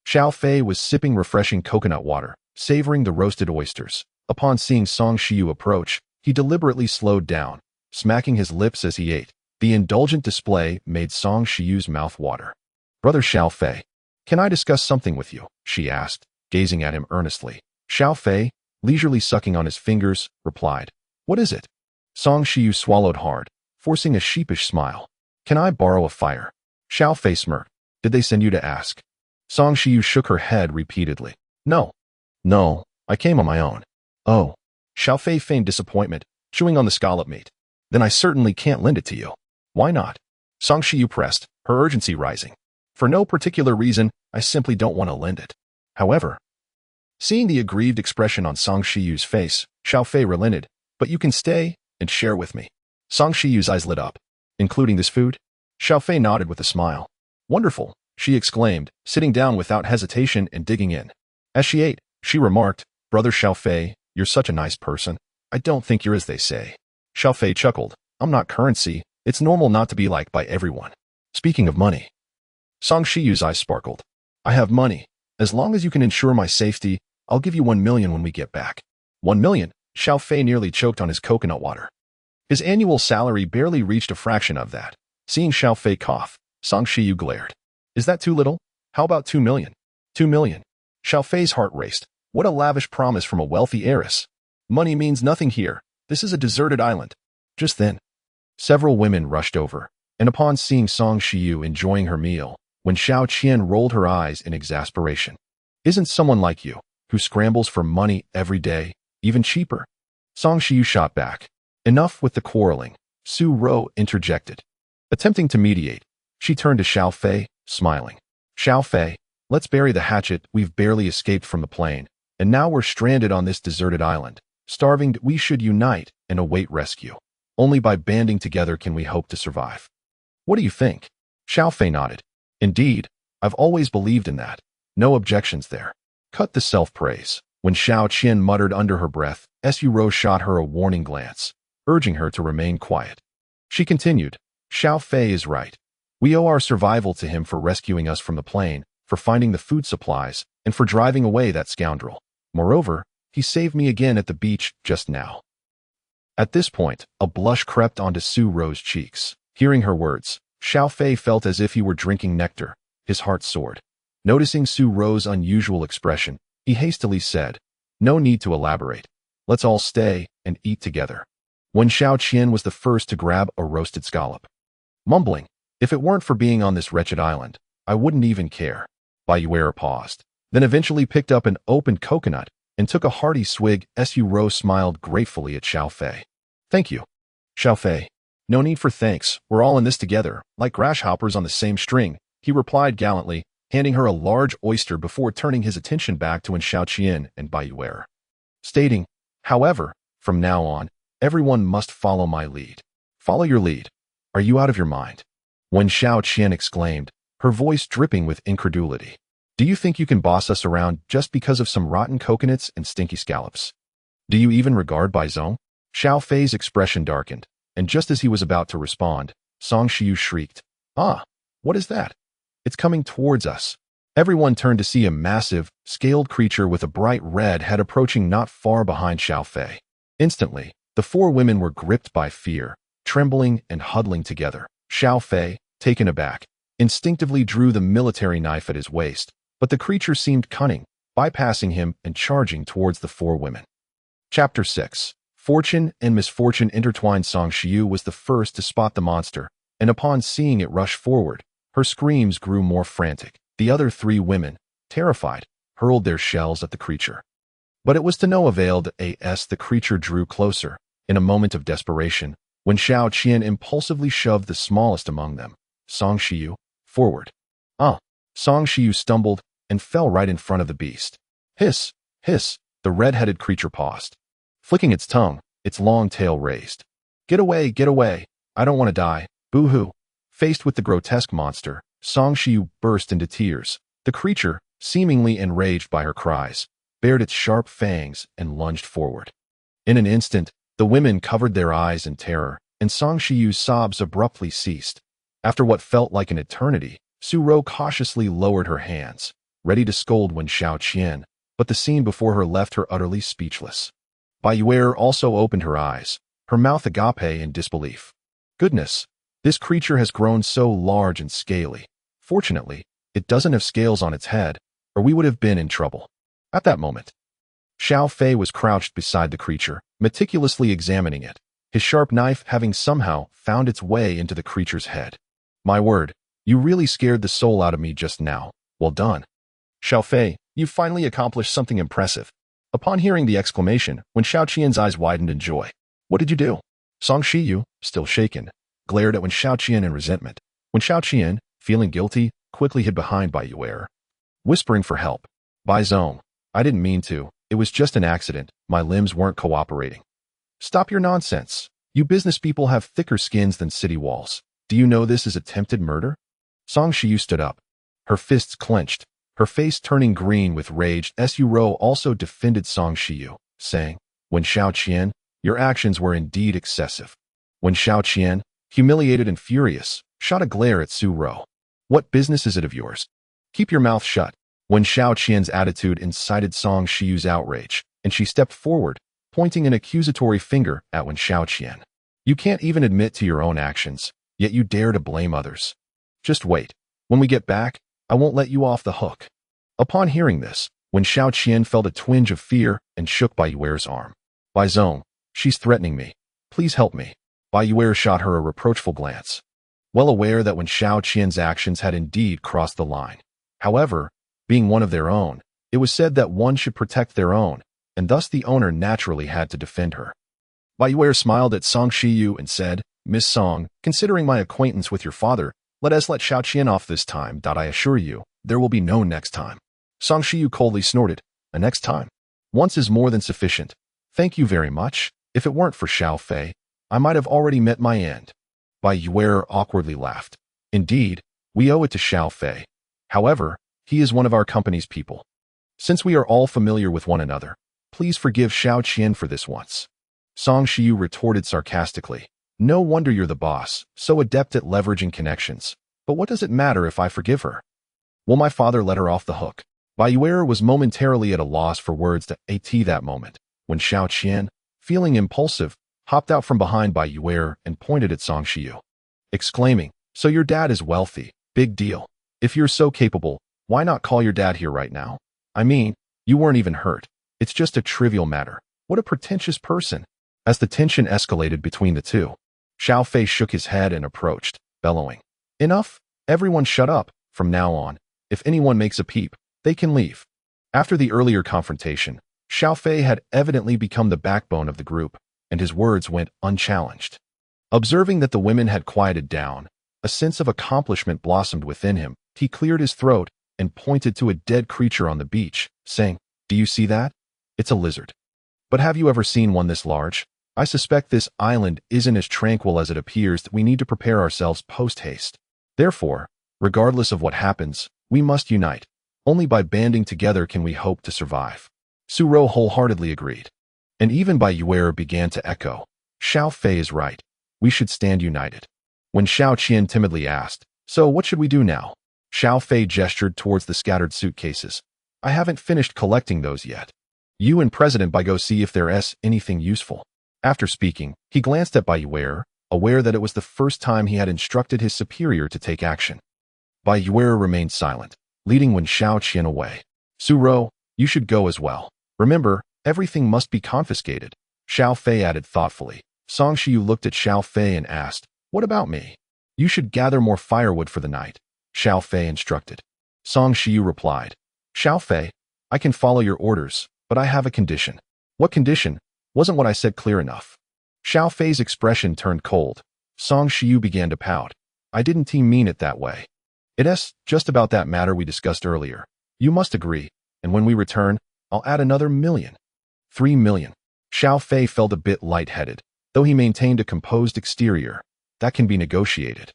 Xiao Fei was sipping refreshing coconut water, savoring the roasted oysters. Upon seeing Song Shiyu approach, he deliberately slowed down, smacking his lips as he ate. The indulgent display made Song Shiyu's mouth water. "Brother Xiao Fei, can I discuss something with you?" she asked, gazing at him earnestly. Xiao Fei, leisurely sucking on his fingers, replied, "What is it?" Song Shiyu swallowed hard, forcing a sheepish smile. "Can I borrow a fire?" Xiao Fei smirked. "Did they send you to ask?" Song Shiyu shook her head repeatedly. No, I came on my own." "Oh." Xiao Fei feigned disappointment, chewing on the scallop meat. "Then I certainly can't lend it to you." "Why not?" Song Shiyu pressed, her urgency rising. "For no particular reason, I simply don't want to lend it." However, seeing the aggrieved expression on Song Shiyu's face, Xiao Fei relented. "But you can stay and share with me." Song Shiyu's eyes lit up. "Including this food?" Xiao Fei nodded with a smile. "Wonderful," she exclaimed, sitting down without hesitation and digging in. As she ate, she remarked, "Brother Xiao Fei, you're such a nice person. I don't think you're as they say." Xiao Fei chuckled. "I'm not currency. It's normal not to be liked by everyone." "Speaking of money." Song Shiyu's eyes sparkled. "I have money. As long as you can ensure my safety, I'll give you 1 million when we get back." 1 million? Xiao Fei nearly choked on his coconut water. His annual salary barely reached a fraction of that. Seeing Xiao Fei cough, Song Shiyu glared. "Is that too little? How about 2 million? 2 million? Xiao Fei's heart raced. What a lavish promise from a wealthy heiress. Money means nothing here. This is a deserted island. Just then, several women rushed over, and upon seeing Song Shiyu enjoying her meal, when Xiao Qian rolled her eyes in exasperation. "Isn't someone like you, who scrambles for money every day, even cheaper?" Song Shiyu shot back. "Enough with the quarreling," Su Ro interjected. Attempting to mediate, she turned to Xiao Fei, smiling. "Xiao Fei, let's bury the hatchet. We've barely escaped from the plane, and now we're stranded on this deserted island. Starving, we should unite and await rescue. Only by banding together can we hope to survive. What do you think?" Xiao Fei nodded. Indeed, I've always believed in that. No objections there. Cut the self-praise. When Xiao Qian muttered under her breath, Su Rou shot her a warning glance, urging her to remain quiet. She continued, Xiao Fei is right. We owe our survival to him for rescuing us from the plane, for finding the food supplies, and for driving away that scoundrel. Moreover, he saved me again at the beach just now. At this point, a blush crept onto Su Rou's cheeks. Hearing her words, Xiao Fei felt as if he were drinking nectar. His heart soared. Noticing Su Rou's unusual expression, he hastily said, No need to elaborate. Let's all stay and eat together. Wen Xiaoqian was the first to grab a roasted scallop. Mumbling, if it weren't for being on this wretched island, I wouldn't even care. Bai Yue'er paused, then eventually picked up an opened coconut and took a hearty swig. Su Rou smiled gratefully at Xiao Fei. Thank you. Xiao Fei. No need for thanks, we're all in this together, like grasshoppers on the same string, he replied gallantly, handing her a large oyster before turning his attention back to Wen Xiaoqian and Bai Yue'er, stating, however, from now on, everyone must follow my lead. Follow your lead. Are you out of your mind? Wen Xiaoqian exclaimed, her voice dripping with incredulity. Do you think you can boss us around just because of some rotten coconuts and stinky scallops? Do you even regard Bai Zong? Xiao Fei's expression darkened, and just as he was about to respond, Song Shiyu shrieked, Ah, what is that? It's coming towards us. Everyone turned to see a massive, scaled creature with a bright red head approaching not far behind Xiao Fei. Instantly, the four women were gripped by fear, trembling and huddling together. Xiao Fei, taken aback, instinctively drew the military knife at his waist, but the creature seemed cunning, bypassing him and charging towards the four women. Chapter 6. Fortune and misfortune intertwined. Song Shiyu was the first to spot the monster, and upon seeing it rush forward, her screams grew more frantic. The other three women, terrified, hurled their shells at the creature. But it was to no avail. The creature drew closer. In a moment of desperation, when Xiao Qian impulsively shoved the smallest among them, Song Shiyu, forward. Song Shiyu stumbled and fell right in front of the beast. Hiss, hiss, the red-headed creature paused, flicking its tongue, its long tail raised. Get away, I don't want to die, boo-hoo. Faced with the grotesque monster, Song Shiyu burst into tears. The creature, seemingly enraged by her cries, bared its sharp fangs and lunged forward. In an instant, the women covered their eyes in terror, and Song Shiyu's sobs abruptly ceased. After what felt like an eternity, Su Rou cautiously lowered her hands, ready to scold Wen Xiaoqian, but the scene before her left her utterly speechless. Bai Yue'er also opened her eyes, her mouth agape in disbelief. Goodness, this creature has grown so large and scaly. Fortunately, it doesn't have scales on its head, or we would have been in trouble. At that moment, Xiao Fei was crouched beside the creature, meticulously examining it, his sharp knife having somehow found its way into the creature's head. My word, you really scared the soul out of me just now. Well done. Xiao Fei, you've finally accomplished something impressive. Upon hearing the exclamation, Wen Xiaoqian's eyes widened in joy. What did you do? Song Shiyu, still shaken, glared at Wen Xiaoqian in resentment. Wen Xiaoqian, feeling guilty, quickly hid behind Bai Yue'er, whispering for help. Bai Zong, I didn't mean to. It was just an accident. My limbs weren't cooperating. Stop your nonsense. You business people have thicker skins than city walls. Do you know this is attempted murder? Song Shiyu stood up, her fists clenched, her face turning green with rage. Su Rou also defended Song Shiyu, saying, Wen Xiaoqian, your actions were indeed excessive. Wen Xiaoqian, humiliated and furious, shot a glare at Su Rou. What business is it of yours? Keep your mouth shut. Wen Xiaoqian's attitude incited Song Shiyu's outrage, and she stepped forward, pointing an accusatory finger at Wen Xiaoqian. You can't even admit to your own actions, yet you dare to blame others. Just wait. When we get back, I won't let you off the hook. Upon hearing this, Wen Xiaoqian felt a twinge of fear and shook Bai Yue'er's arm. Bai Zong, she's threatening me. Please help me. Bai Yue'er shot her a reproachful glance, well aware that Wen Xiaoqian's actions had indeed crossed the line. However, being one of their own, it was said that one should protect their own, and thus the owner naturally had to defend her. Bai Yue'er smiled at Song Shiyu and said, Miss Song, considering my acquaintance with your father, let Xiaoqian off this time. I assure you, there will be no next time. Song Shiyu coldly snorted, a next time. Once is more than sufficient. Thank you very much. If it weren't for Xiao Fei, I might have already met my end. Bai Yue'er awkwardly laughed. Indeed, We owe it to Xiao Fei. However, he is one of our company's people. Since we are all familiar with one another, please forgive Xiao Qian for this once. Song Shiyu retorted sarcastically. No wonder you're the boss, so adept at leveraging connections. But what does it matter if I forgive her? Will my father let her off the hook? Bai Yue'er was momentarily at a loss for words to at that moment, when Xiao Qian, feeling impulsive, hopped out from behind Bai Yue'er and pointed at Song Shiyu, exclaiming, "So your dad is wealthy, big deal. If you're so capable, why not call your dad here right now? I mean, you weren't even hurt. It's just a trivial matter. What a pretentious person." As the tension escalated between the two, Xiao Fei shook his head and approached, bellowing, "Enough! Everyone shut up. From now on, if anyone makes a peep, they can leave." After the earlier confrontation, Xiao Fei had evidently become the backbone of the group, and his words went unchallenged. Observing that the women had quieted down, a sense of accomplishment blossomed within him. He cleared his throat and pointed to a dead creature on the beach, saying, "Do you see that? It's a lizard. But have you ever seen one this large? I suspect this island isn't as tranquil as it appears. That we need to prepare ourselves post-haste. Therefore, regardless of what happens, we must unite. Only by banding together can we hope to survive." Su Rou wholeheartedly agreed. And even Bai Yue'er began to echo, "Xiao Fei is right. We should stand united." When Xiao Qian timidly asked, "So what should we do now?" Xiao Fei gestured towards the scattered suitcases. "I haven't finished collecting those yet. You and President Bai go see if there's anything useful." After speaking, he glanced at Bai Yue'er, aware that it was the first time he had instructed his superior to take action. Bai Yue'er remained silent, leading Wen Xiao Qian away. "Su Rou, you should go as well. Remember, everything must be confiscated," Xiao Fei added thoughtfully. Song Shiyu looked at Xiao Fei and asked, "What about me?" "You should gather more firewood for the night," Xiao Fei instructed. Song Shiyu replied, "Xiao Fei, I can follow your orders, but I have a condition." "What condition? Wasn't what I said clear enough?" Xiao Fei's expression turned cold. Song Shiyu began to pout. "I didn't mean it that way. It's just about that matter we discussed earlier. You must agree, and when we return, I'll add another 1,000,000. 3,000,000. Xiao Fei felt a bit lightheaded, though he maintained a composed exterior. "That can be negotiated.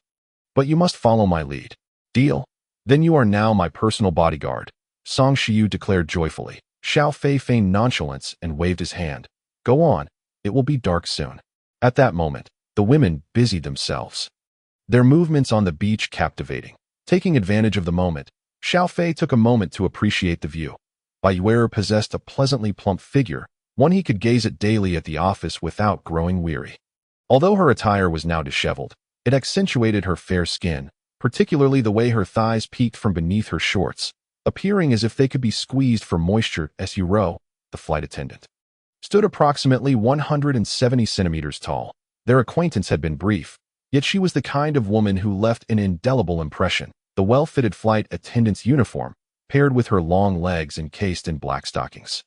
But you must follow my lead. Deal? Then you are now my personal bodyguard," Song Shiyu declared joyfully. Xiao Fei feigned nonchalance and waved his hand. "Go on. It will be dark soon." At that moment, the women busied themselves, their movements on the beach captivating. Taking advantage of the moment, Xiao Fei took a moment to appreciate the view. Bai Yue'er possessed a pleasantly plump figure, one he could gaze at daily at the office without growing weary. Although her attire was now disheveled, it accentuated her fair skin, particularly the way her thighs peeked from beneath her shorts, appearing as if they could be squeezed for moisture. Su Rou, the flight attendant, stood approximately 170 centimeters tall. Their acquaintance had been brief, yet she was the kind of woman who left an indelible impression. The well-fitted flight attendant's uniform, paired with her long legs encased in black stockings,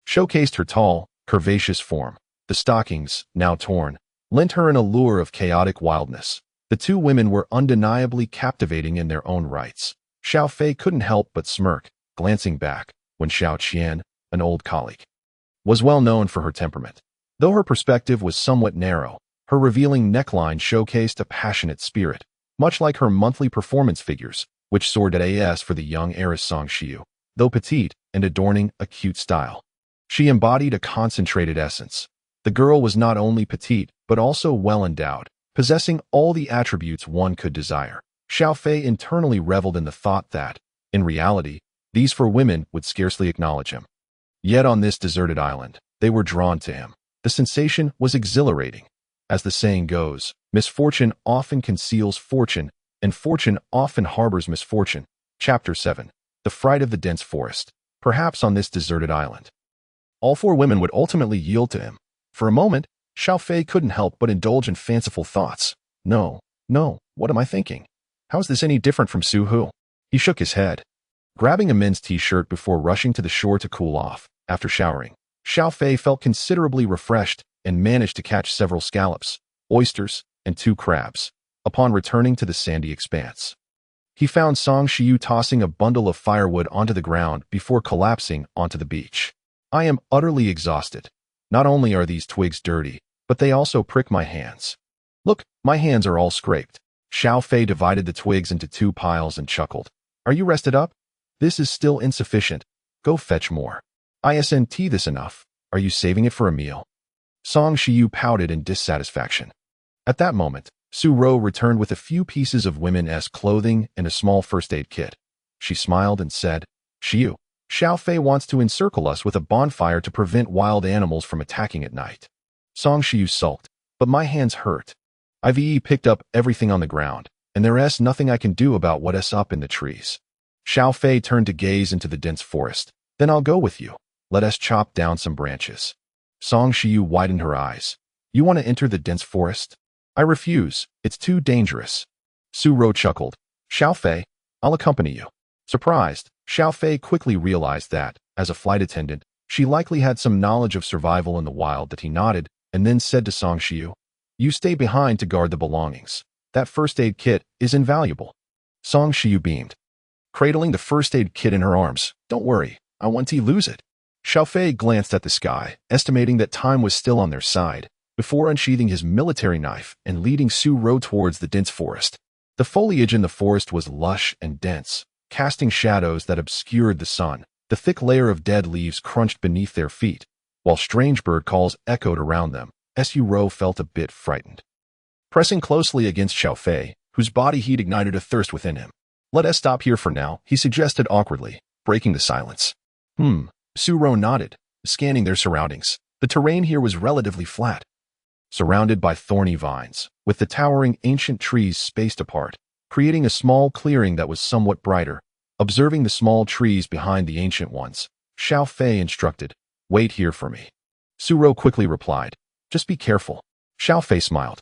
showcased her tall, curvaceous form. The stockings, now torn, lent her an allure of chaotic wildness. The two women were undeniably captivating in their own rights. Xiao Fei couldn't help but smirk, glancing back, when Xiao Qian, an old colleague, was well known for her temperament. Though her perspective was somewhat narrow, her revealing neckline showcased a passionate spirit, much like her monthly performance figures, which soared at AS for the young heiress Song Shiyu, though petite and adorning a cute style. She embodied a concentrated essence. The girl was not only petite, but also well-endowed, possessing all the attributes one could desire. Xiao Fei internally reveled in the thought that, in reality, these four women would scarcely acknowledge him. Yet on this deserted island, they were drawn to him. The sensation was exhilarating. As the saying goes, misfortune often conceals fortune, and fortune often harbors misfortune. Chapter 7. The Fright of the Dense Forest. Perhaps on this deserted island, all four women would ultimately yield to him. For a moment, Xiao Fei couldn't help but indulge in fanciful thoughts. No, what am I thinking? How is this any different from Su Hu? He shook his head, grabbing a men's t-shirt before rushing to the shore to cool off. After showering, Xiao Fei felt considerably refreshed and managed to catch several scallops, oysters, and 2 crabs. Upon returning to the sandy expanse, he found Song Shiyu tossing a bundle of firewood onto the ground before collapsing onto the beach. "I am utterly exhausted. Not only are these twigs dirty, but they also prick my hands. Look, my hands are all scraped." Xiao Fei divided the twigs into 2 piles and chuckled. Are you rested up? This is still insufficient. Go fetch more. Isn't this enough? Are you saving it for a meal? Song Shiyu pouted in dissatisfaction. At that moment, Su Ro returned with a few pieces of women's clothing and a small first aid kit. She smiled and said, Shiyu, Xiao Fei wants to encircle us with a bonfire to prevent wild animals from attacking at night. Song Shiyu sulked, but my hands hurt. I've picked up everything on the ground, and there's nothing I can do about what's up in the trees. Xiao Fei turned to gaze into the dense forest. Then I'll go with you. Let us chop down some branches. Song Shiyu widened her eyes. You want to enter the dense forest? I refuse. It's too dangerous. Su Ro chuckled. Xiao Fei, I'll accompany you. Surprised, Xiao Fei quickly realized that, as a flight attendant, she likely had some knowledge of survival in the wild. That he nodded, and then said to Song Shiyu, you stay behind to guard the belongings. That first aid kit is invaluable. Song Shiyu beamed, cradling the first aid kit in her arms. Don't worry, I won't lose it. Xiao Fei glanced at the sky, estimating that time was still on their side, before unsheathing his military knife and leading Su Ro towards the dense forest. The foliage in the forest was lush and dense, casting shadows that obscured the sun. The thick layer of dead leaves crunched beneath their feet, while strange bird calls echoed around them. Su Ro felt a bit frightened. Pressing closely against Xiao Fei, whose body heat ignited a thirst within him. Let us stop here for now, he suggested awkwardly, breaking the silence. Su Ro nodded, scanning their surroundings. The terrain here was relatively flat, surrounded by thorny vines, with the towering ancient trees spaced apart, creating a small clearing that was somewhat brighter. Observing the small trees behind the ancient ones, Xiao Fei instructed, wait here for me. Su Ro quickly replied, just be careful. Xiao Fei smiled,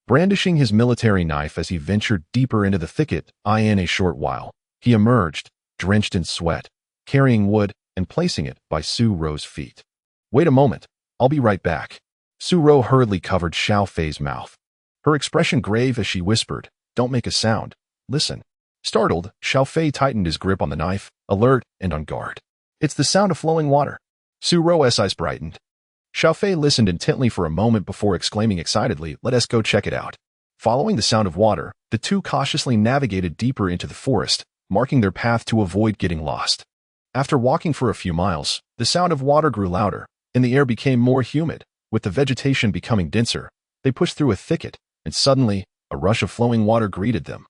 brandishing his military knife as he ventured deeper into the thicket. In a short while, he emerged, drenched in sweat, carrying wood and placing it by Su Ro's feet. Wait a moment, I'll be right back. Su Ro hurriedly covered Xiao Fei's mouth, her expression grave as she whispered, don't make a sound. Listen. Startled, Xiao Fei tightened his grip on the knife, alert and on guard. It's the sound of flowing water. Su Ro's eyes brightened. Xiao Fei listened intently for a moment before exclaiming excitedly, let us go check it out. Following the sound of water, the two cautiously navigated deeper into the forest, marking their path to avoid getting lost. After walking for a few miles, the sound of water grew louder, and the air became more humid. With the vegetation becoming denser, they pushed through a thicket, and suddenly, a rush of flowing water greeted them,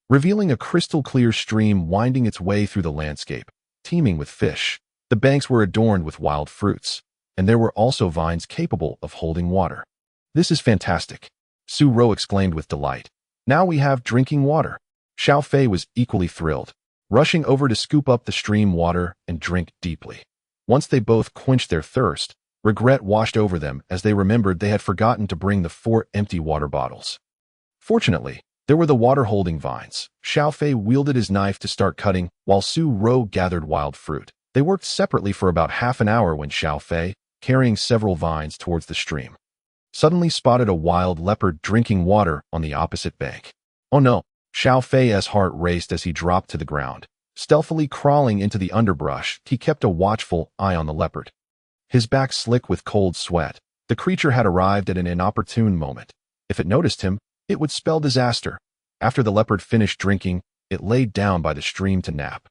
revealing a crystal-clear stream winding its way through the landscape, teeming with fish. The banks were adorned with wild fruits, and there were also vines capable of holding water. This is fantastic, Su Ro exclaimed with delight. Now we have drinking water. Xiao Fei was equally thrilled, rushing over to scoop up the stream water and drink deeply. Once they both quenched their thirst, regret washed over them as they remembered they had forgotten to bring the 4 empty water bottles. Fortunately, there were the water-holding vines. Xiao Fei wielded his knife to start cutting, while Su Ro gathered wild fruit. They worked separately for about half an hour when Xiao Fei, carrying several vines towards the stream, suddenly spotted a wild leopard drinking water on the opposite bank. Oh no! Xiao Fei's heart raced as he dropped to the ground. Stealthily crawling into the underbrush, he kept a watchful eye on the leopard. His back slick with cold sweat, the creature had arrived at an inopportune moment. If it noticed him, it would spell disaster. After the leopard finished drinking, it laid down by the stream to nap,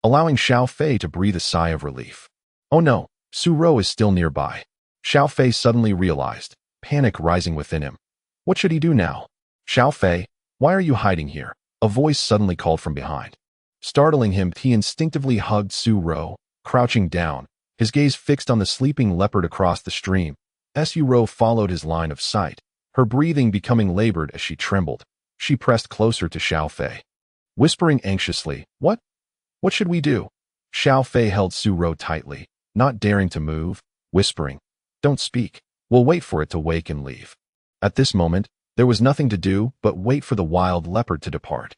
allowing Xiao Fei to breathe a sigh of relief. Oh no, Su Ro is still nearby. Xiao Fei suddenly realized, panic rising within him. What should he do now? Xiao Fei, why are you hiding here? A voice suddenly called from behind. Startling him, he instinctively hugged Su Ro, crouching down, his gaze fixed on the sleeping leopard across the stream. Su Ro followed his line of sight, her breathing becoming labored as she trembled. She pressed closer to Xiao Fei, whispering anxiously, What should we do? Xiao Fei held Su Ro tightly, not daring to move, whispering, Don't speak. We'll wait for it to wake and leave. At this moment, there was nothing to do but wait for the wild leopard to depart.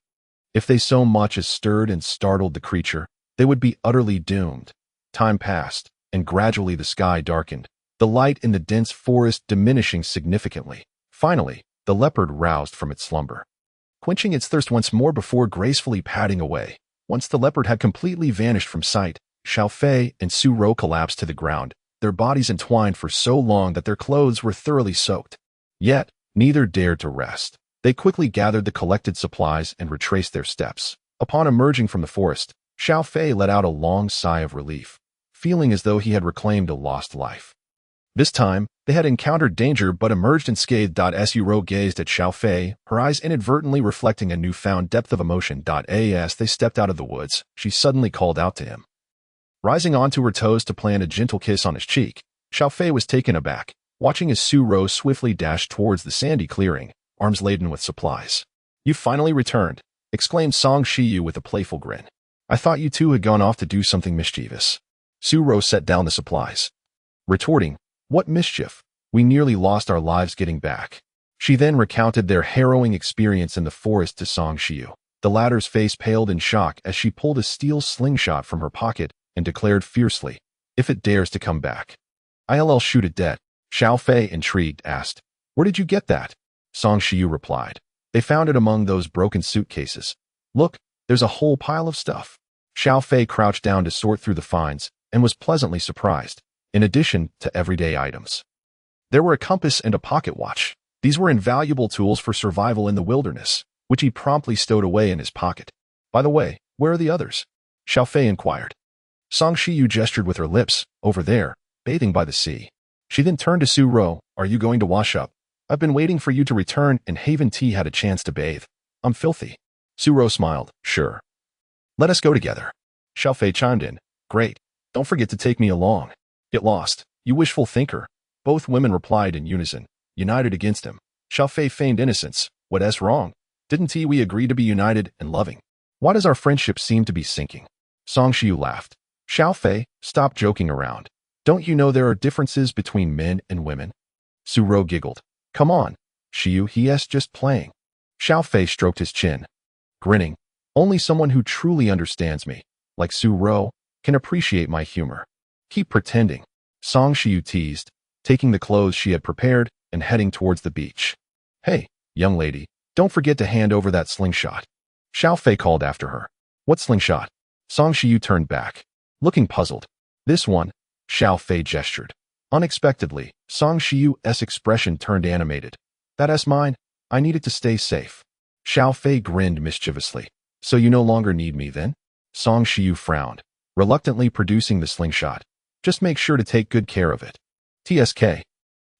If they so much as stirred and startled the creature, they would be utterly doomed. Time passed, and gradually the sky darkened, the light in the dense forest diminishing significantly. Finally, the leopard roused from its slumber, quenching its thirst once more before gracefully padding away. Once the leopard had completely vanished from sight, Xiao Fei and Su Ro collapsed to the ground, their bodies entwined for so long that their clothes were thoroughly soaked. Yet, neither dared to rest. They quickly gathered the collected supplies and retraced their steps. Upon emerging from the forest, Xiao Fei let out a long sigh of relief, feeling as though he had reclaimed a lost life. This time, they had encountered danger but emerged unscathed. Su Ro gazed at Xiao Fei, her eyes inadvertently reflecting a newfound depth of emotion. As they stepped out of the woods, she suddenly called out to him. Rising onto her toes to plant a gentle kiss on his cheek, Xiao Fei was taken aback, watching as Su Ro swiftly dashed towards the sandy clearing, arms laden with supplies. "You finally returned," exclaimed Song Shiyu with a playful grin. "I thought you two had gone off to do something mischievous." Su Ro set down the supplies, retorting, "What mischief? We nearly lost our lives getting back." She then recounted their harrowing experience in the forest to Song Shiyu. The latter's face paled in shock as she pulled a steel slingshot from her pocket and declared fiercely, "If it dares to come back, I'll shoot it dead." Xiao Fei, intrigued, asked, "Where did you get that?" Song Shiyu replied, "They found it among those broken suitcases. Look, there's a whole pile of stuff." Xiao Fei crouched down to sort through the finds and was pleasantly surprised. In addition to everyday items, there were a compass and a pocket watch. These were invaluable tools for survival in the wilderness, which he promptly stowed away in his pocket. "By the way, where are the others?" Xiao Fei inquired. Song Shiyu gestured with her lips, "Over there, bathing by the sea." She then turned to Su Ro, "Are you going to wash up? I've been waiting for you to return and haven't had a chance to bathe. I'm filthy." Su Ro smiled, "Sure. Let us go together." Xiao Fei chimed in, "Great. Don't forget to take me along." "Get lost, you wishful thinker," both women replied in unison, united against him. Xiao Fei feigned innocence. "What's wrong? Didn't we agree to be united and loving? Why does our friendship seem to be sinking?" Song Shiyu laughed. "Xiao Fei, stop joking around. Don't you know there are differences between men and women?" Su Ro giggled. "Come on, Shiyu, he's just playing." Xiao Fei stroked his chin, grinning. "Only someone who truly understands me, like Su Ro, can appreciate my humor. Keep pretending." Song Shiyu teased, taking the clothes she had prepared and heading towards the beach. "Hey, young lady, don't forget to hand over that slingshot." Xiao Fei called after her. "What slingshot?" Song Shiyu turned back, looking puzzled. "This one," Xiao Fei gestured. Unexpectedly, Song Shiyu's expression turned animated. "That's mine. I need it to stay safe." Xiao Fei grinned mischievously. "So you no longer need me then?" Song Shiyu frowned, reluctantly producing the slingshot. "Just make sure to take good care of it." TSK.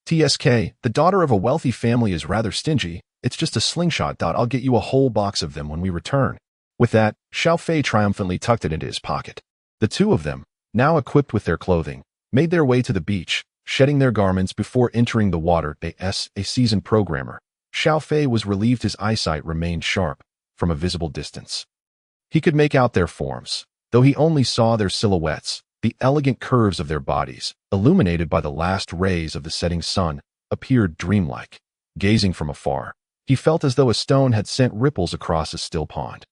The daughter of a wealthy family is rather stingy. It's just a slingshot. I'll get you a whole box of them when we return. With that, Xiao Fei triumphantly tucked it into his pocket. The two of them, now equipped with their clothing, made their way to the beach, shedding their garments before entering the water. As a seasoned programmer, Xiao Fei was relieved his eyesight remained sharp from a visible distance. He could make out their forms, though he only saw their silhouettes. The elegant curves of their bodies, illuminated by the last rays of the setting sun, appeared dreamlike. Gazing from afar, he felt as though a stone had sent ripples across a still pond,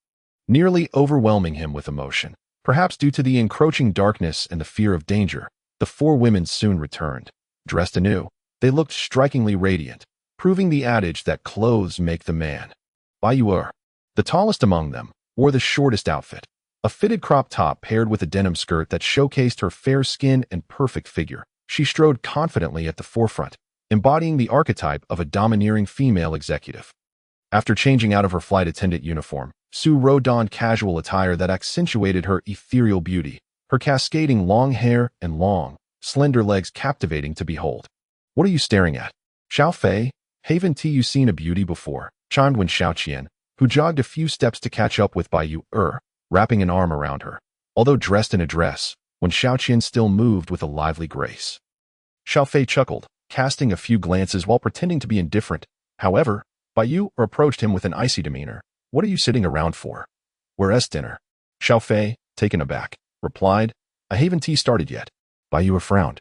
nearly overwhelming him with emotion. Perhaps due to the encroaching darkness and the fear of danger, the four women soon returned. Dressed anew, they looked strikingly radiant, proving the adage that clothes make the man. Bai Yue'er, the tallest among them, wore the shortest outfit. A fitted crop top paired with a denim skirt that showcased her fair skin and perfect figure. She strode confidently at the forefront, embodying the archetype of a domineering female executive. After changing out of her flight attendant uniform, Su Ro donned casual attire that accentuated her ethereal beauty, her cascading long hair and long, slender legs captivating to behold. "What are you staring at, Xiao Fei? Haven't you seen a beauty before?" chimed in Xiao Qian, who jogged a few steps to catch up with Bai Yue'er, wrapping an arm around her. Although dressed in a dress, Xiao Qian still moved with a lively grace. Xiao Fei chuckled, casting a few glances while pretending to be indifferent. However, Bai Yue'er approached him with an icy demeanor. "What are you sitting around for? Where's dinner?" Xiao Fei, taken aback, replied, "I haven't started yet." Bai Yue'er frowned,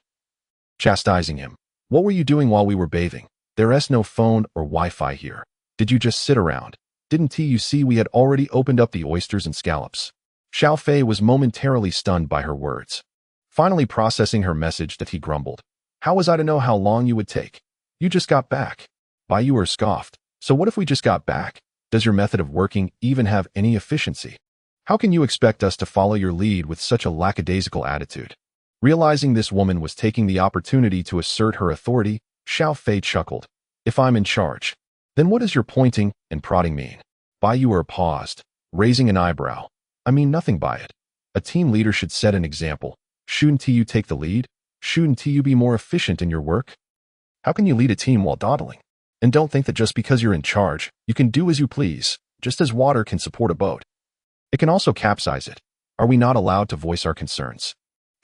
chastising him. "What were you doing while we were bathing? There's no phone or Wi-Fi here. Did you just sit around? Didn't you see we had already opened up the oysters and scallops?" Xiao Fei was momentarily stunned by her words. Finally processing her message, that he grumbled, "How was I to know how long you would take? You just got back." Bai Yue'er scoffed. "So what if we just got back? Does your method of working even have any efficiency? How can you expect us to follow your lead with such a lackadaisical attitude?" Realizing this woman was taking the opportunity to assert her authority, Xiao Fei chuckled. "If I'm in charge, Then what does your pointing and prodding mean? Bai Yue'er paused, raising an eyebrow. I mean nothing by it. A team leader should set an example. Shouldn't you take the lead? Shouldn't you be more efficient in your work? How can you lead a team while dawdling? And don't think that just because you're in charge, you can do as you please, just as water can support a boat. It can also capsize it. Are we not allowed to voice our concerns?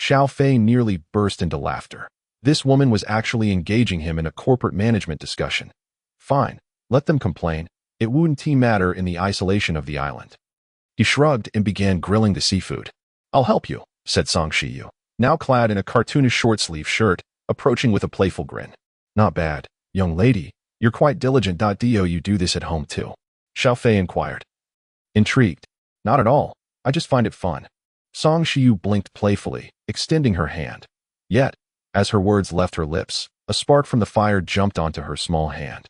Xiao Fei nearly burst into laughter. This woman was actually engaging him in a corporate management discussion. Fine, let them complain. It wouldn't matter in the isolation of the island. He shrugged and began grilling the seafood. I'll help you, said Song Shiyu, now clad in a cartoonish short-sleeve shirt, approaching with a playful grin. Not bad, young lady. You're quite diligent. Do you do this at home too? Xiao Fei inquired. Intrigued. Not at all. I just find it fun. Song Shiyu blinked playfully, extending her hand. Yet, as her words left her lips, a spark from the fire jumped onto her small hand.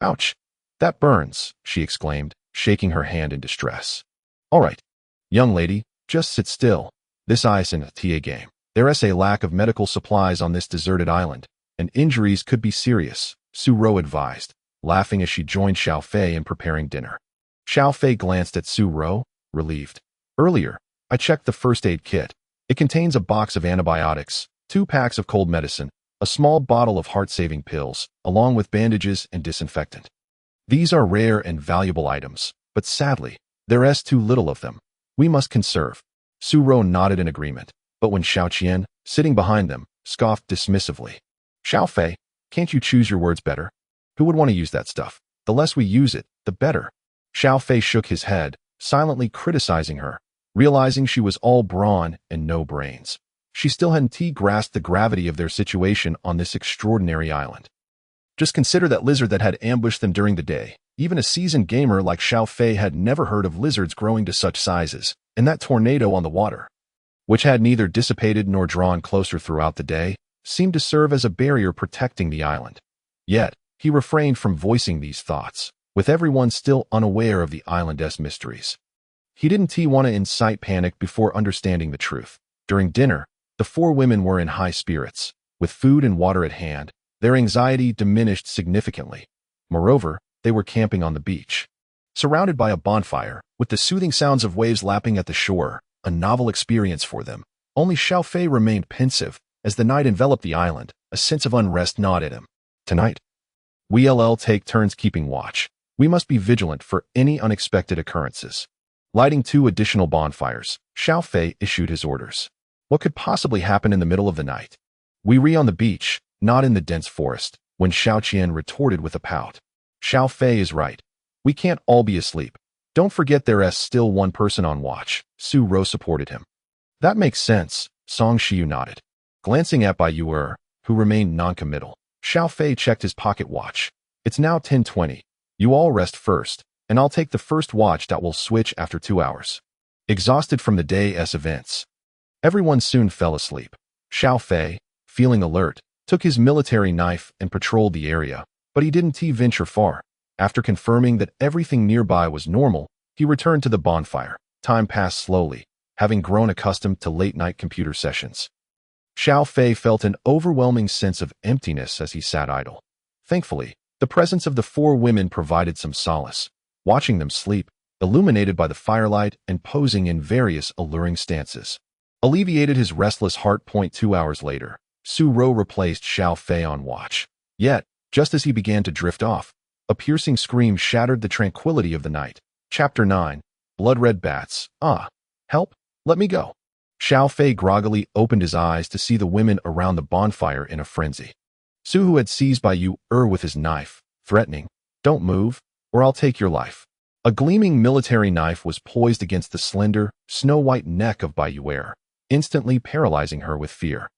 Ouch! That burns, she exclaimed, shaking her hand in distress. All right, young lady, just sit still. This isn't a TA game. There's a lack of medical supplies on this deserted island, and injuries could be serious, Su Ro advised, laughing as she joined Xiao Fei in preparing dinner. Xiao Fei glanced at Su Ro, relieved. Earlier, I checked the first aid kit. It contains a box of antibiotics, 2 packs of cold medicine, a small bottle of heart-saving pills, along with bandages and disinfectant. These are rare and valuable items, but sadly, there's too little of them. We must conserve. Su Ro nodded in agreement, but when Xiao Qian, sitting behind them, scoffed dismissively. Xiao Fei, can't you choose your words better? Who would want to use that stuff? The less we use it, the better. Xiao Fei shook his head, silently criticizing her, realizing she was all brawn and no brains. She still hadn't grasped the gravity of their situation on this extraordinary island. Just consider that lizard that had ambushed them during the day. Even a seasoned gamer like Xiao Fei had never heard of lizards growing to such sizes, and that tornado on the water, which had neither dissipated nor drawn closer throughout the day, seemed to serve as a barrier protecting the island. Yet, he refrained from voicing these thoughts, with everyone still unaware of the island's mysteries. He didn't want to incite panic before understanding the truth. During dinner, the 4 women were in high spirits. With food and water at hand, their anxiety diminished significantly. Moreover, they were camping on the beach, surrounded by a bonfire, with the soothing sounds of waves lapping at the shore, a novel experience for them. Only Xiao Fei remained pensive. As the night enveloped the island, a sense of unrest gnawed at him. Tonight, we'll take turns keeping watch. We must be vigilant for any unexpected occurrences. Lighting 2 additional bonfires, Xiao Fei issued his orders. What could possibly happen in the middle of the night? We on the beach, not in the dense forest, when Xiao Qian retorted with a pout. Xiao Fei is right. We can't all be asleep. Don't forget there's still one person on watch. Su Ro supported him. That makes sense, Song Shiyu nodded. Glancing at Bai Yue'er, who remained noncommittal, Xiao Fei checked his pocket watch. It's now 10:20. You all rest first, and I'll take the first watch that will switch after 2 hours. Exhausted from the day's events, everyone soon fell asleep. Xiao Fei, feeling alert, took his military knife and patrolled the area, but he didn't venture far. After confirming that everything nearby was normal, he returned to the bonfire. Time passed slowly, having grown accustomed to late-night computer sessions. Xiao Fei felt an overwhelming sense of emptiness as he sat idle. Thankfully, the presence of the 4 women provided some solace. Watching them sleep, illuminated by the firelight and posing in various alluring stances, alleviated his restless heart. 2 hours later, Su Ro replaced Xiao Fei on watch. Yet, just as he began to drift off, a piercing scream shattered the tranquility of the night. Chapter 9. Blood-red bats. Ah! Help! Let me go! Xiao Fei groggily opened his eyes to see the women around the bonfire in a frenzy. Su Hu had seized Bai Yue'er with his knife, threatening, "Don't move, or I'll take your life." A gleaming military knife was poised against the slender, snow-white neck of Bai Yue'er, instantly paralyzing her with fear.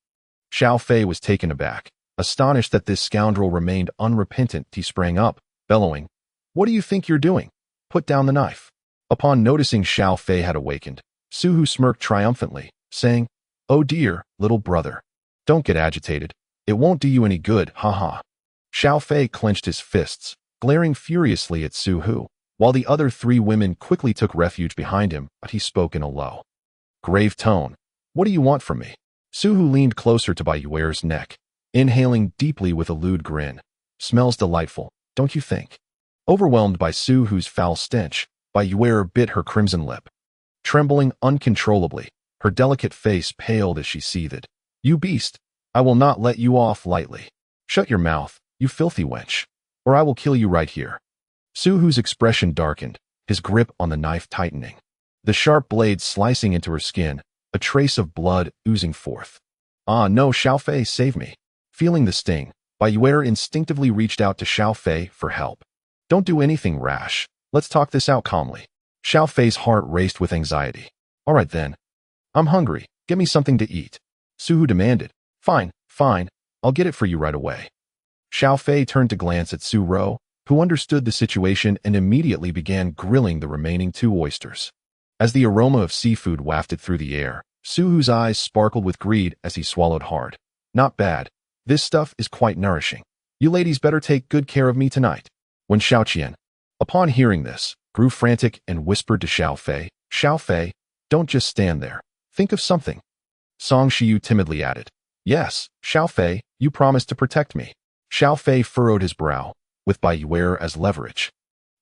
Xiao Fei was taken aback. Astonished that this scoundrel remained unrepentant, he sprang up, bellowing, "What do you think you're doing? Put down the knife." Upon noticing Xiao Fei had awakened, Su Hu smirked triumphantly, saying, "Oh dear, little brother. Don't get agitated. It won't do you any good, ha." Xiao Fei clenched his fists, glaring furiously at Su Hu, while the other 3 women quickly took refuge behind him, but he spoke in a low, grave tone. "What do you want from me?" Su Hu leaned closer to Bai Yue'er's neck, inhaling deeply with a lewd grin. "Smells delightful, don't you think?" Overwhelmed by Su Hu's foul stench, Bai Yue'er bit her crimson lip. Trembling uncontrollably, her delicate face paled as she seethed. "You beast! I will not let you off lightly. Shut your mouth, you filthy wench, or I will kill you right here." Su Hu's expression darkened, his grip on the knife tightening. The sharp blade slicing into her skin, a trace of blood oozing forth. "Ah no, Xiao Fei, save me." Feeling the sting, Bai Yue'er instinctively reached out to Xiao Fei for help. "Don't do anything rash. Let's talk this out calmly." Xiao Fei's heart raced with anxiety. "All right then. I'm hungry. Get me something to eat." Su Hu demanded. Fine, I'll get it for you right away." Xiao Fei turned to glance at Su Ro, who understood the situation and immediately began grilling the remaining 2 oysters. As the aroma of seafood wafted through the air, Su Hu's eyes sparkled with greed as he swallowed hard. "Not bad. This stuff is quite nourishing. You ladies better take good care of me tonight." When Xiaoqian, upon hearing this, grew frantic and whispered to Xiao Fei, "Don't just stand there. Think of something." Song Shiyu timidly added, "Yes, Xiao Fei, you promised to protect me." Xiao Fei furrowed his brow, with Bai Yue'er as leverage.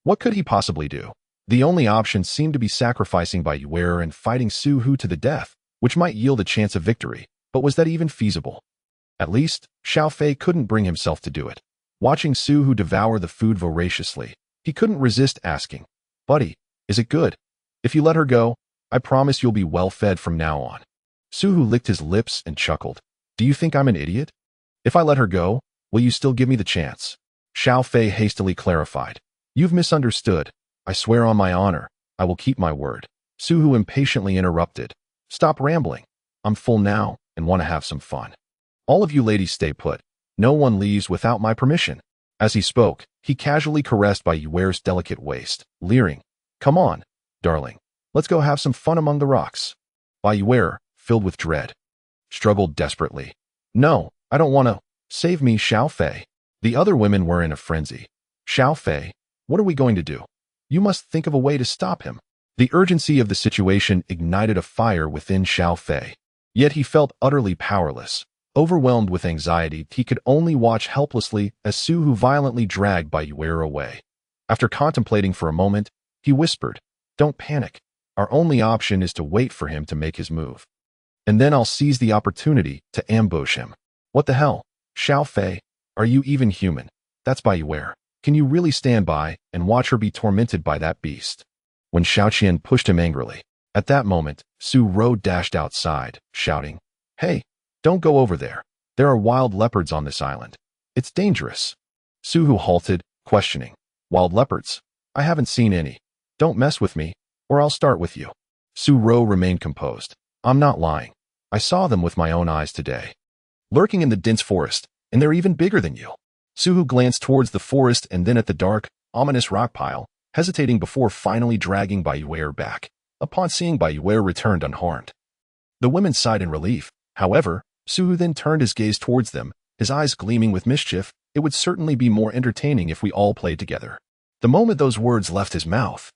What could he possibly do? The only option seemed to be sacrificing Bai Yue'er and fighting Su Hu to the death, which might yield a chance of victory, but was that even feasible? At least, Xiao Fei couldn't bring himself to do it. Watching Su Hu devour the food voraciously, he couldn't resist asking, "Buddy, is it good? If you let her go, I promise you'll be well fed from now on." Su Hu licked his lips and chuckled. "Do you think I'm an idiot? If I let her go, will you still give me the chance?" Xiao Fei hastily clarified. "You've misunderstood. I swear on my honor, I will keep my word." Su Hu impatiently interrupted. "Stop rambling. I'm full now and want to have some fun. All of you ladies stay put. No one leaves without my permission." As he spoke, he casually caressed Bai Yue'er's delicate waist, leering. "Come on, darling. Let's go have some fun among the rocks." Bai Yue'er, filled with dread, struggled desperately. "No, I don't want to. Save me, Xiao Fei." The other women were in a frenzy. "Xiao Fei, what are we going to do? You must think of a way to stop him." The urgency of the situation ignited a fire within Xiao Fei. Yet he felt utterly powerless. Overwhelmed with anxiety, he could only watch helplessly as Su Hu violently dragged Bai Yue'er away. After contemplating for a moment, he whispered, "Don't panic. Our only option is to wait for him to make his move. And then I'll seize the opportunity to ambush him." "What the hell? Xiao Fei, are you even human? That's Bai Yue'er. Can you really stand by and watch her be tormented by that beast?" When Xiaoqian pushed him angrily. At that moment, Su Ro dashed outside, shouting, "Hey, don't go over there. There are wild leopards on this island. It's dangerous." Su Hu halted, questioning. "Wild leopards? I haven't seen any. Don't mess with me, or I'll start with you." Su Ro remained composed. "I'm not lying. I saw them with my own eyes today. Lurking in the dense forest, and they're even bigger than you." Su Hu glanced towards the forest and then at the dark, ominous rock pile, hesitating before finally dragging Bai Yue'er back. Upon seeing Bai Yue'er returned unharmed, the women sighed in relief. However, Su Hu then turned his gaze towards them, his eyes gleaming with mischief. "It would certainly be more entertaining if we all played together." The moment those words left his mouth,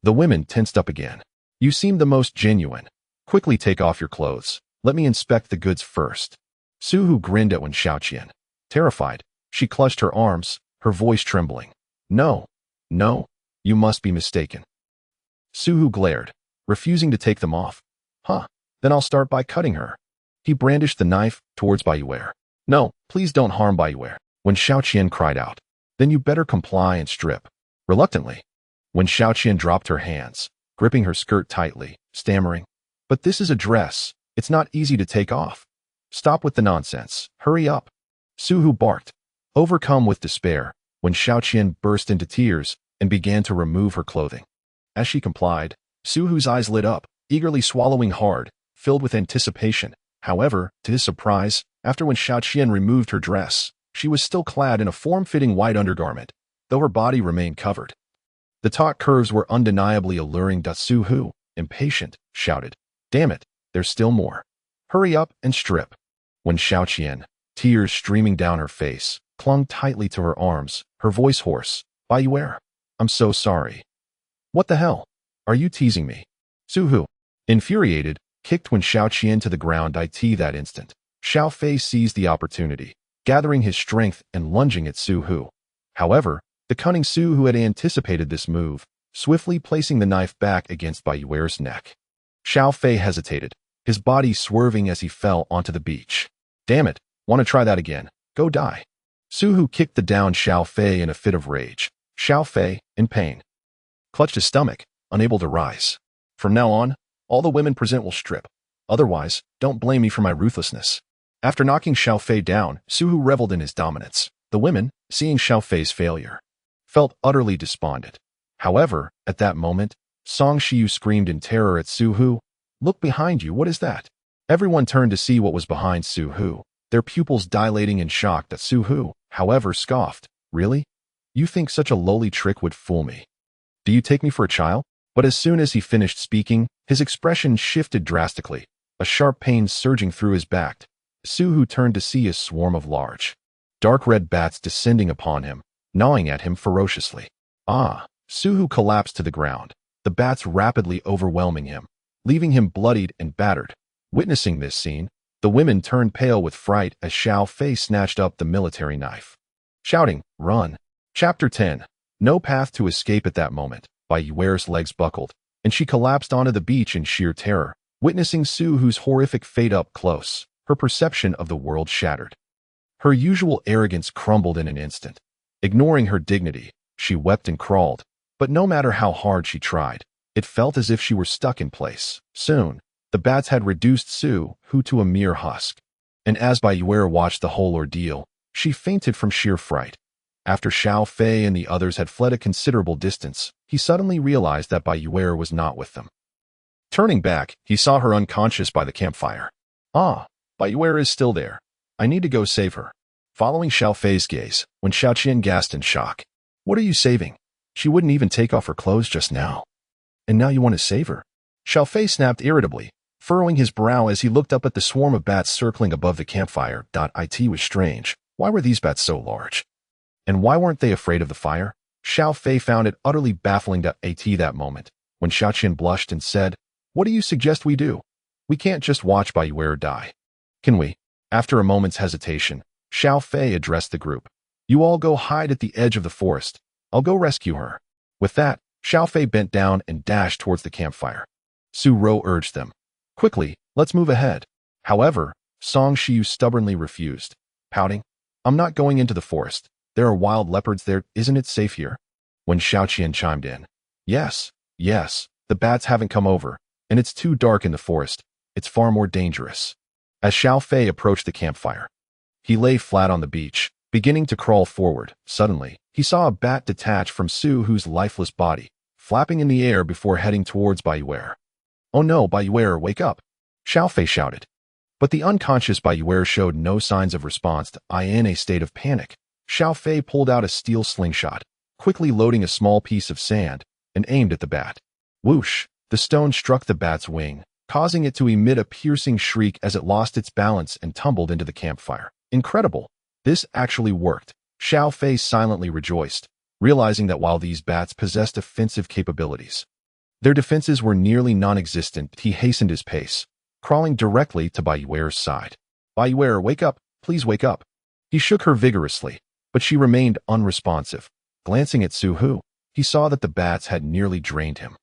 the women tensed up again. "You seem the most genuine. Quickly take off your clothes. Let me inspect the goods first." Su Hu grinned at Wen Xiaoqian. Terrified, she clutched her arms, her voice trembling. No, you must be mistaken." Su Hu glared, refusing to take them off. Then I'll start by cutting her." He brandished the knife towards Bai Yue'er. "No, please don't harm Bai Yue'er." When Xiaoqian cried out, "Then you better comply and strip." Reluctantly, when Xiaoqian dropped her hands, gripping her skirt tightly, stammering, "But this is a dress. It's not easy to take off." "Stop with the nonsense. Hurry up." Su Hu barked, overcome with despair, when Xiaoqian burst into tears and began to remove her clothing. As she complied, Su Hu's eyes lit up, eagerly swallowing hard, filled with anticipation. However, to his surprise, after when Xiaoqian removed her dress, she was still clad in a form-fitting white undergarment, though her body remained covered. The taut curves were undeniably alluring. Su Hu, impatient, shouted, "Damn it, there's still more. Hurry up and strip." When Xiaoqian, tears streaming down her face, clung tightly to her arms, her voice hoarse, "Bai Yue'er, I'm so sorry." "What the hell? Are you teasing me?" Su Hu, infuriated, kicked Wen Xiaoqian to the ground. That instant, Xiao Fei seized the opportunity, gathering his strength and lunging at Su Hu. However, The cunning Su, who had anticipated this move, swiftly placing the knife back against Bai Yue'er's neck. Xiao Fei hesitated, his body swerving as he fell onto the beach. Damn it, want to try that again? Go die. Su Hu kicked the downed Xiao Fei in a fit of rage. Xiao Fei, in pain, clutched his stomach, unable to rise. From now on, all the women present will strip. Otherwise, don't blame me for my ruthlessness. After knocking Xiao Fei down, Su Hu reveled in his dominance. The women, seeing Xiao Fei's failure, felt utterly despondent. However, at that moment, Song Shiyu screamed in terror at Su Hu. Look behind you, what is that? Everyone turned to see what was behind Su Hu, their pupils dilating in shock that Su Hu, however, scoffed. Really? You think such a lowly trick would fool me? Do you take me for a child? But as soon as he finished speaking, his expression shifted drastically, a sharp pain surging through his back. Su Hu turned to see a swarm of large, dark red bats descending upon him, gnawing at him ferociously. Su Hu collapsed to the ground, the bats rapidly overwhelming him, leaving him bloodied and battered. Witnessing this scene, the women turned pale with fright as Xiao Fei snatched up the military knife, shouting, "Run!" Chapter 10. No path to escape at that moment. Bai Yue'er's legs buckled, and she collapsed onto the beach in sheer terror. Witnessing Su Hu's horrific fate up close, her perception of the world shattered. Her usual arrogance crumbled in an instant. Ignoring her dignity, she wept and crawled, but no matter how hard she tried, it felt as if she were stuck in place. Soon, the bats had reduced Su Hu to a mere husk, and as Bai Yue'er watched the whole ordeal, she fainted from sheer fright. After Xiao Fei and the others had fled a considerable distance, he suddenly realized that Bai Yue'er was not with them. Turning back, he saw her unconscious by the campfire. Bai Yue'er is still there. I need to go save her. Following Xiao Fei's gaze, when Xiao Qian gasped in shock. What are you saving? She wouldn't even take off her clothes just now. And now you want to save her? Xiao Fei snapped irritably, furrowing his brow as he looked up at the swarm of bats circling above the campfire. It was strange. Why were these bats so large? And why weren't they afraid of the fire? Xiao Fei found it utterly baffling that moment, when Xiao Qian blushed and said, What do you suggest we do? We can't just watch Bai Yue'er die. Can we? After a moment's hesitation, Xiao Fei addressed the group. You all go hide at the edge of the forest. I'll go rescue her. With that, Xiao Fei bent down and dashed towards the campfire. Su Ro urged them. Quickly, let's move ahead. However, Song Shiyu stubbornly refused, pouting, I'm not going into the forest. There are wild leopards there, isn't it safe here? When Xiao Qian chimed in. Yes, the bats haven't come over, and it's too dark in the forest. It's far more dangerous. As Xiao Fei approached the campfire, he lay flat on the beach, beginning to crawl forward. Suddenly, he saw a bat detach from Su Hu's lifeless body, flapping in the air before heading towards Bai Yue'er. Oh no, Bai Yue'er, wake up! Xiao Fei shouted. But the unconscious Bai Yue'er showed no signs of response. In a state of panic, Xiao Fei pulled out a steel slingshot, quickly loading a small piece of sand, and aimed at the bat. Whoosh! The stone struck the bat's wing, causing it to emit a piercing shriek as it lost its balance and tumbled into the campfire. Incredible! This actually worked. Xiao Fei silently rejoiced, realizing that while these bats possessed offensive capabilities, their defenses were nearly non-existent. He hastened his pace, crawling directly to Bai Yue'er's side. Bai Yue'er, wake up! Please wake up! He shook her vigorously, but she remained unresponsive. Glancing at Su Hu, he saw that the bats had nearly drained him.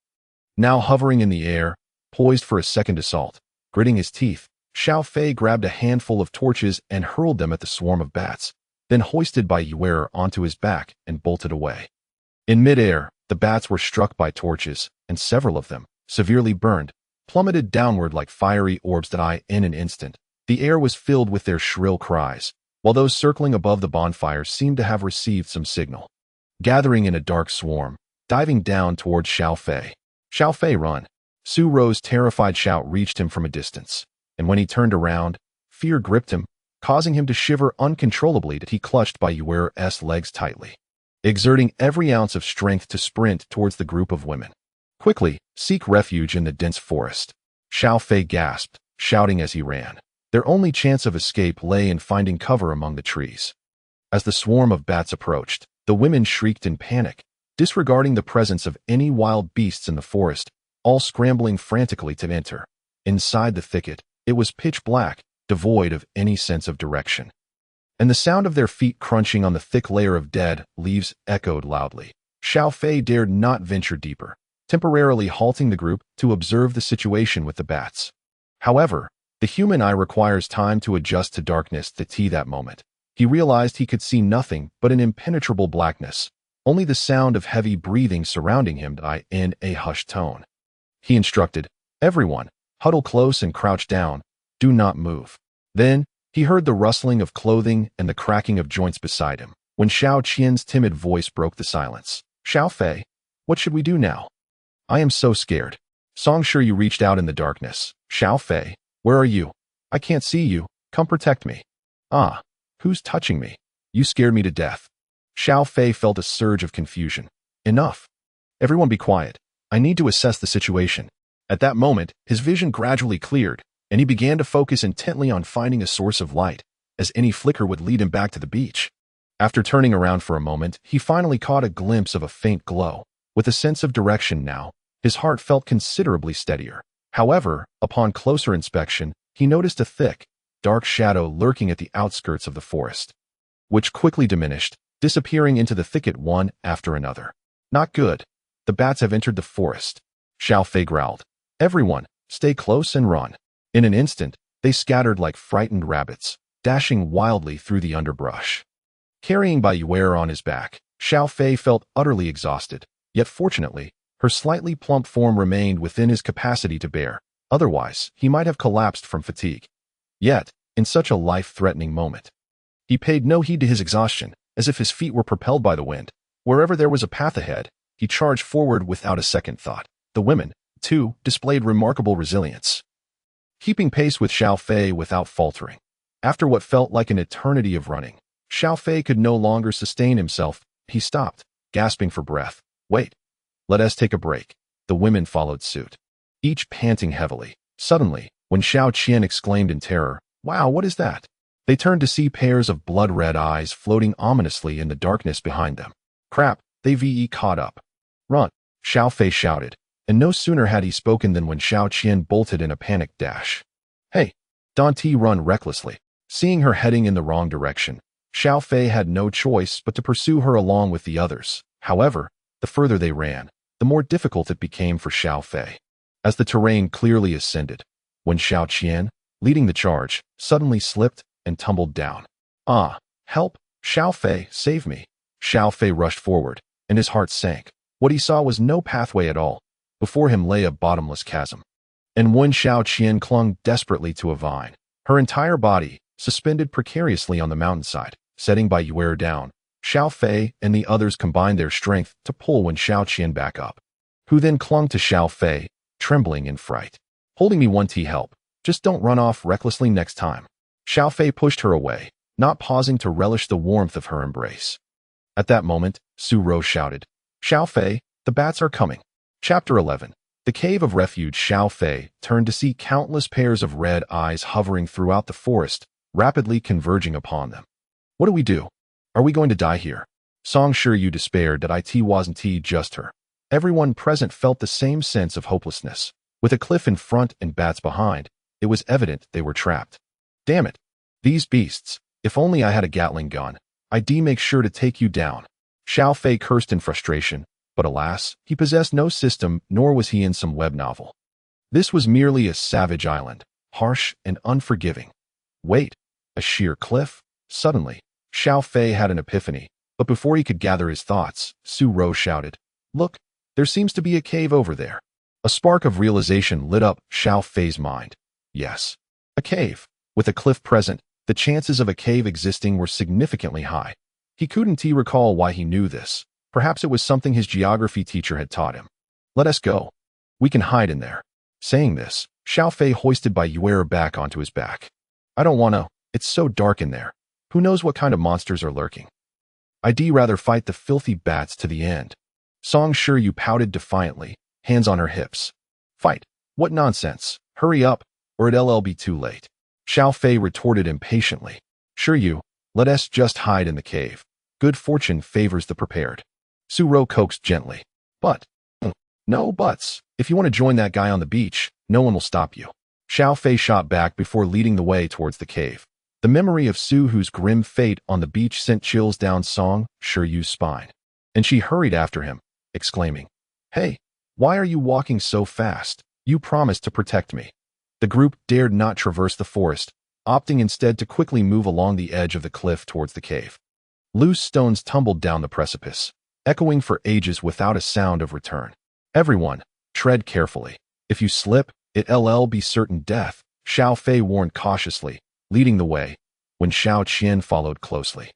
Now hovering in the air, poised for a second assault, gritting his teeth, Xiao Fei grabbed a handful of torches and hurled them at the swarm of bats, then hoisted Bai Yue'er onto his back and bolted away. In midair, the bats were struck by torches, and several of them, severely burned, plummeted downward like fiery orbs in an instant. The air was filled with their shrill cries, while those circling above the bonfire seemed to have received some signal. Gathering in a dark swarm, diving down towards Xiao Fei. Xiao Fei, run! Su Ro's terrified shout reached him from a distance, and when he turned around, fear gripped him, causing him to shiver uncontrollably. He clutched Bai Yue'er's legs tightly, exerting every ounce of strength to sprint towards the group of women. Quickly, seek refuge in the dense forest. Xiao Fei gasped, shouting as he ran. Their only chance of escape lay in finding cover among the trees. As the swarm of bats approached, the women shrieked in panic, disregarding the presence of any wild beasts in the forest, all scrambling frantically to enter. Inside the thicket, it was pitch black, devoid of any sense of direction. and the sound of their feet crunching on the thick layer of dead leaves echoed loudly. Xiao Fei dared not venture deeper, temporarily halting the group to observe the situation with the bats. However, the human eye requires time to adjust to darkness. That moment, he realized he could see nothing but an impenetrable blackness, only the sound of heavy breathing surrounding him died in a hushed tone. He instructed, "Everyone, huddle close and crouch down. Do not move." Then, he heard the rustling of clothing and the cracking of joints beside him, when Xiao Qian's timid voice broke the silence. "Xiao Fei, what should we do now? I am so scared." Song Shu reached out in the darkness. "Xiao Fei, where are you? I can't see you. Come protect me." "Ah, who's touching me? You scared me to death." Xiao Fei felt a surge of confusion. "Enough. Everyone be quiet. I need to assess the situation." At that moment, his vision gradually cleared, and he began to focus intently on finding a source of light, as any flicker would lead him back to the beach. After turning around for a moment, he finally caught a glimpse of a faint glow. With a sense of direction now, his heart felt considerably steadier. However, upon closer inspection, he noticed a thick, dark shadow lurking at the outskirts of the forest, which quickly diminished, disappearing into the thicket one after another. "Not good. The bats have entered the forest." Xiao Fei growled. "Everyone, stay close and run." In an instant, they scattered like frightened rabbits, dashing wildly through the underbrush. Carrying Bai Yue'er on his back, Xiao Fei felt utterly exhausted, yet fortunately, her slightly plump form remained within his capacity to bear. Otherwise, he might have collapsed from fatigue. Yet, in such a life-threatening moment, he paid no heed to his exhaustion, as if his feet were propelled by the wind. Wherever there was a path ahead, he charged forward without a second thought. The women, too, displayed remarkable resilience, keeping pace with Xiao Fei without faltering. After what felt like an eternity of running, Xiao Fei could no longer sustain himself. He stopped, gasping for breath. "Wait. Let us take a break." The women followed suit, each panting heavily. Suddenly, when Xiao Qian exclaimed in terror, "Wow, what is that?" they turned to see pairs of blood-red eyes floating ominously in the darkness behind them. "Crap, they've caught up. Run!" Xiao Fei shouted, and no sooner had he spoken than when Xiao Qian bolted in a panicked dash. "Hey, don't run recklessly." Seeing her heading in the wrong direction, Xiao Fei had no choice but to pursue her along with the others. However, the further they ran, the more difficult it became for Xiao Fei, as the terrain clearly ascended, when Xiao Qian, leading the charge, suddenly slipped and tumbled down. "Ah, help! Xiao Fei, save me!" Xiao Fei rushed forward, and his heart sank. What he saw was no pathway at all. Before him lay a bottomless chasm. And when Xiao Qian clung desperately to a vine, her entire body, suspended precariously on the mountainside, setting Bai Yue'er down, Xiao Fei and the others combined their strength to pull when Xiao Qian back up, who then clung to Xiao Fei, trembling in fright. "Holding me one help. Just don't run off recklessly next time." Xiao Fei pushed her away, not pausing to relish the warmth of her embrace. At that moment, Su Ro shouted, "Xiao Fei, the bats are coming." Chapter 11. The cave of refuge. Xiao Fei turned to see countless pairs of red eyes hovering throughout the forest, rapidly converging upon them. "What do we do? Are we going to die here?" Song Shu despaired that it wasn't just her. Everyone present felt the same sense of hopelessness. With a cliff in front and bats behind, it was evident they were trapped. "Damn it! These beasts! If only I had a Gatling gun, I'd make sure to take you down." Xiao Fei cursed in frustration, but alas, he possessed no system, nor was he in some web novel. This was merely a savage island, harsh and unforgiving. Wait, a sheer cliff? Suddenly, Xiao Fei had an epiphany, but before he could gather his thoughts, Su Ro shouted, "Look, there seems to be a cave over there." A spark of realization lit up Xiao Fei's mind. Yes, a cave. With a cliff present, the chances of a cave existing were significantly high. He couldn't recall why he knew this. Perhaps it was something his geography teacher had taught him. "Let us go. We can hide in there." Saying this, Xiao Fei hoisted Bai Yue'er back onto his back. "I don't want to. It's so dark in there. Who knows what kind of monsters are lurking? I'd rather fight the filthy bats to the end." Song Shu pouted defiantly, hands on her hips. "Fight? What nonsense. Hurry up, or it'll be too late." Xiao Fei retorted impatiently. "Shu, let us just hide in the cave. Good fortune favors the prepared." Su Ro coaxed gently. "But, no buts. If you want to join that guy on the beach, no one will stop you." Xiao Fei shot back before leading the way towards the cave. The memory of Su Hu's grim fate on the beach sent chills down Song Shiryu's spine, and she hurried after him, exclaiming, "Hey, why are you walking so fast? You promised to protect me." The group dared not traverse the forest, opting instead to quickly move along the edge of the cliff towards the cave. Loose stones tumbled down the precipice, echoing for ages without a sound of return. "Everyone, tread carefully. If you slip, it'll be certain death," Xiao Fei warned cautiously, leading the way, when Xiao Qian followed closely.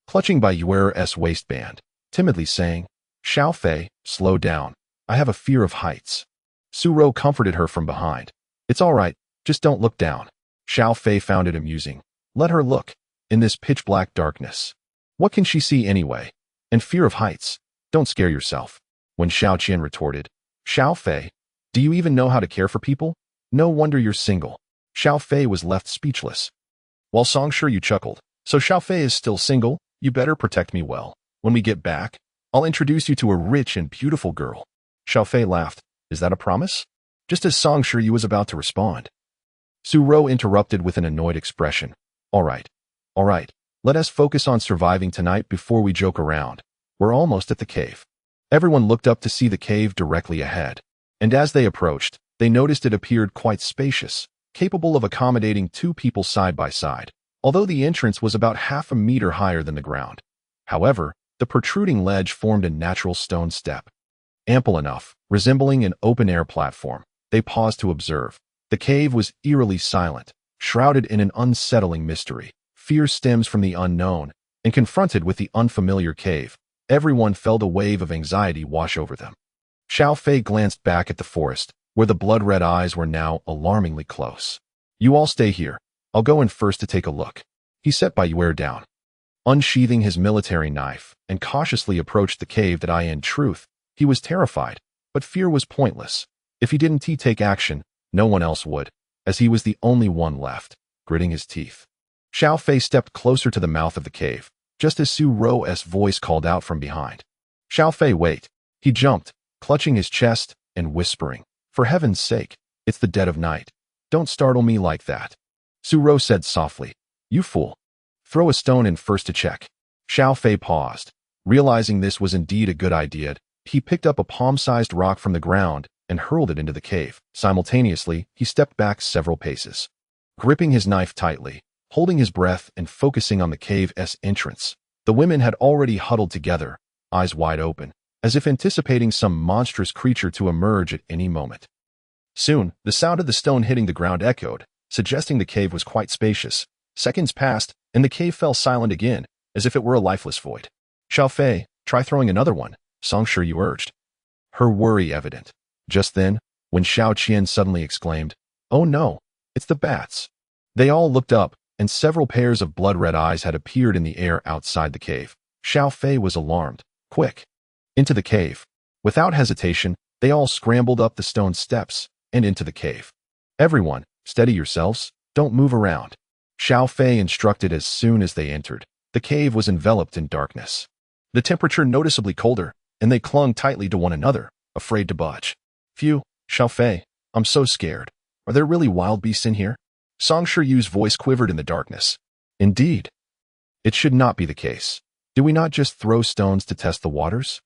Clutching Bai Yue'er's waistband, timidly saying, "Xiao Fei, slow down. I have a fear of heights." Su Rou comforted her from behind. "It's all right, just don't look down." Xiao Fei found it amusing. Let her look. In this pitch-black darkness. What can she see anyway? And fear of heights. Don't scare yourself. When Xiao Qian retorted, "Xiao Fei, do you even know how to care for people? No wonder you're single." Xiao Fei was left speechless. While Song Shiryu chuckled, "So Xiao Fei is still single? You better protect me well. When we get back, I'll introduce you to a rich and beautiful girl." Xiao Fei laughed. "Is that a promise?" Just as Song Shiryu was about to respond, Su Rou interrupted with an annoyed expression. All right. Let us focus on surviving tonight before we joke around. We're almost at the cave." Everyone looked up to see the cave directly ahead, and as they approached, they noticed it appeared quite spacious, capable of accommodating 2 people side by side, although the entrance was about half a meter higher than the ground. However, the protruding ledge formed a natural stone step. Ample enough, resembling an open-air platform, they paused to observe. The cave was eerily silent, shrouded in an unsettling mystery. Fear stems from the unknown, and confronted with the unfamiliar cave, everyone felt a wave of anxiety wash over them. Xiao Fei glanced back at the forest, where the blood-red eyes were now alarmingly close. "You all stay here. I'll go in first to take a look." He set Bai Yue'er down. Unsheathing his military knife, and cautiously approached the cave that in truth, he was terrified, but fear was pointless. If he didn't take action, no one else would, as he was the only one left, gritting his teeth. Xiao Fei stepped closer to the mouth of the cave, just as Su Rou's voice called out from behind. "Xiao Fei, wait." He jumped, clutching his chest and whispering, "For heaven's sake, it's the dead of night. Don't startle me like that." Su Rou said softly, "You fool. Throw a stone in first to check." Xiao Fei paused. Realizing this was indeed a good idea, he picked up a palm-sized rock from the ground and hurled it into the cave. Simultaneously, he stepped back several paces. Gripping his knife tightly, holding his breath and focusing on the cave's entrance, the women had already huddled together, eyes wide open, as if anticipating some monstrous creature to emerge at any moment. Soon, the sound of the stone hitting the ground echoed, suggesting the cave was quite spacious. Seconds passed, and the cave fell silent again, as if it were a lifeless void. "Xiao Fei, try throwing another one," Song Shiryu urged. Her worry evident. Just then, when Xiao Qian suddenly exclaimed, "Oh no, it's the bats." They all looked up, and several pairs of blood-red eyes had appeared in the air outside the cave. Xiao Fei was alarmed. "Quick!" Into the cave. Without hesitation, they all scrambled up the stone steps and into the cave. "Everyone, steady yourselves, don't move around," Xiao Fei instructed as soon as they entered. The cave was enveloped in darkness. The temperature noticeably colder, and they clung tightly to one another, afraid to budge. "Phew, Xiao Fei, I'm so scared. Are there really wild beasts in here?" Song Shiryu's voice quivered in the darkness. "Indeed. It should not be the case. Do we not just throw stones to test the waters?"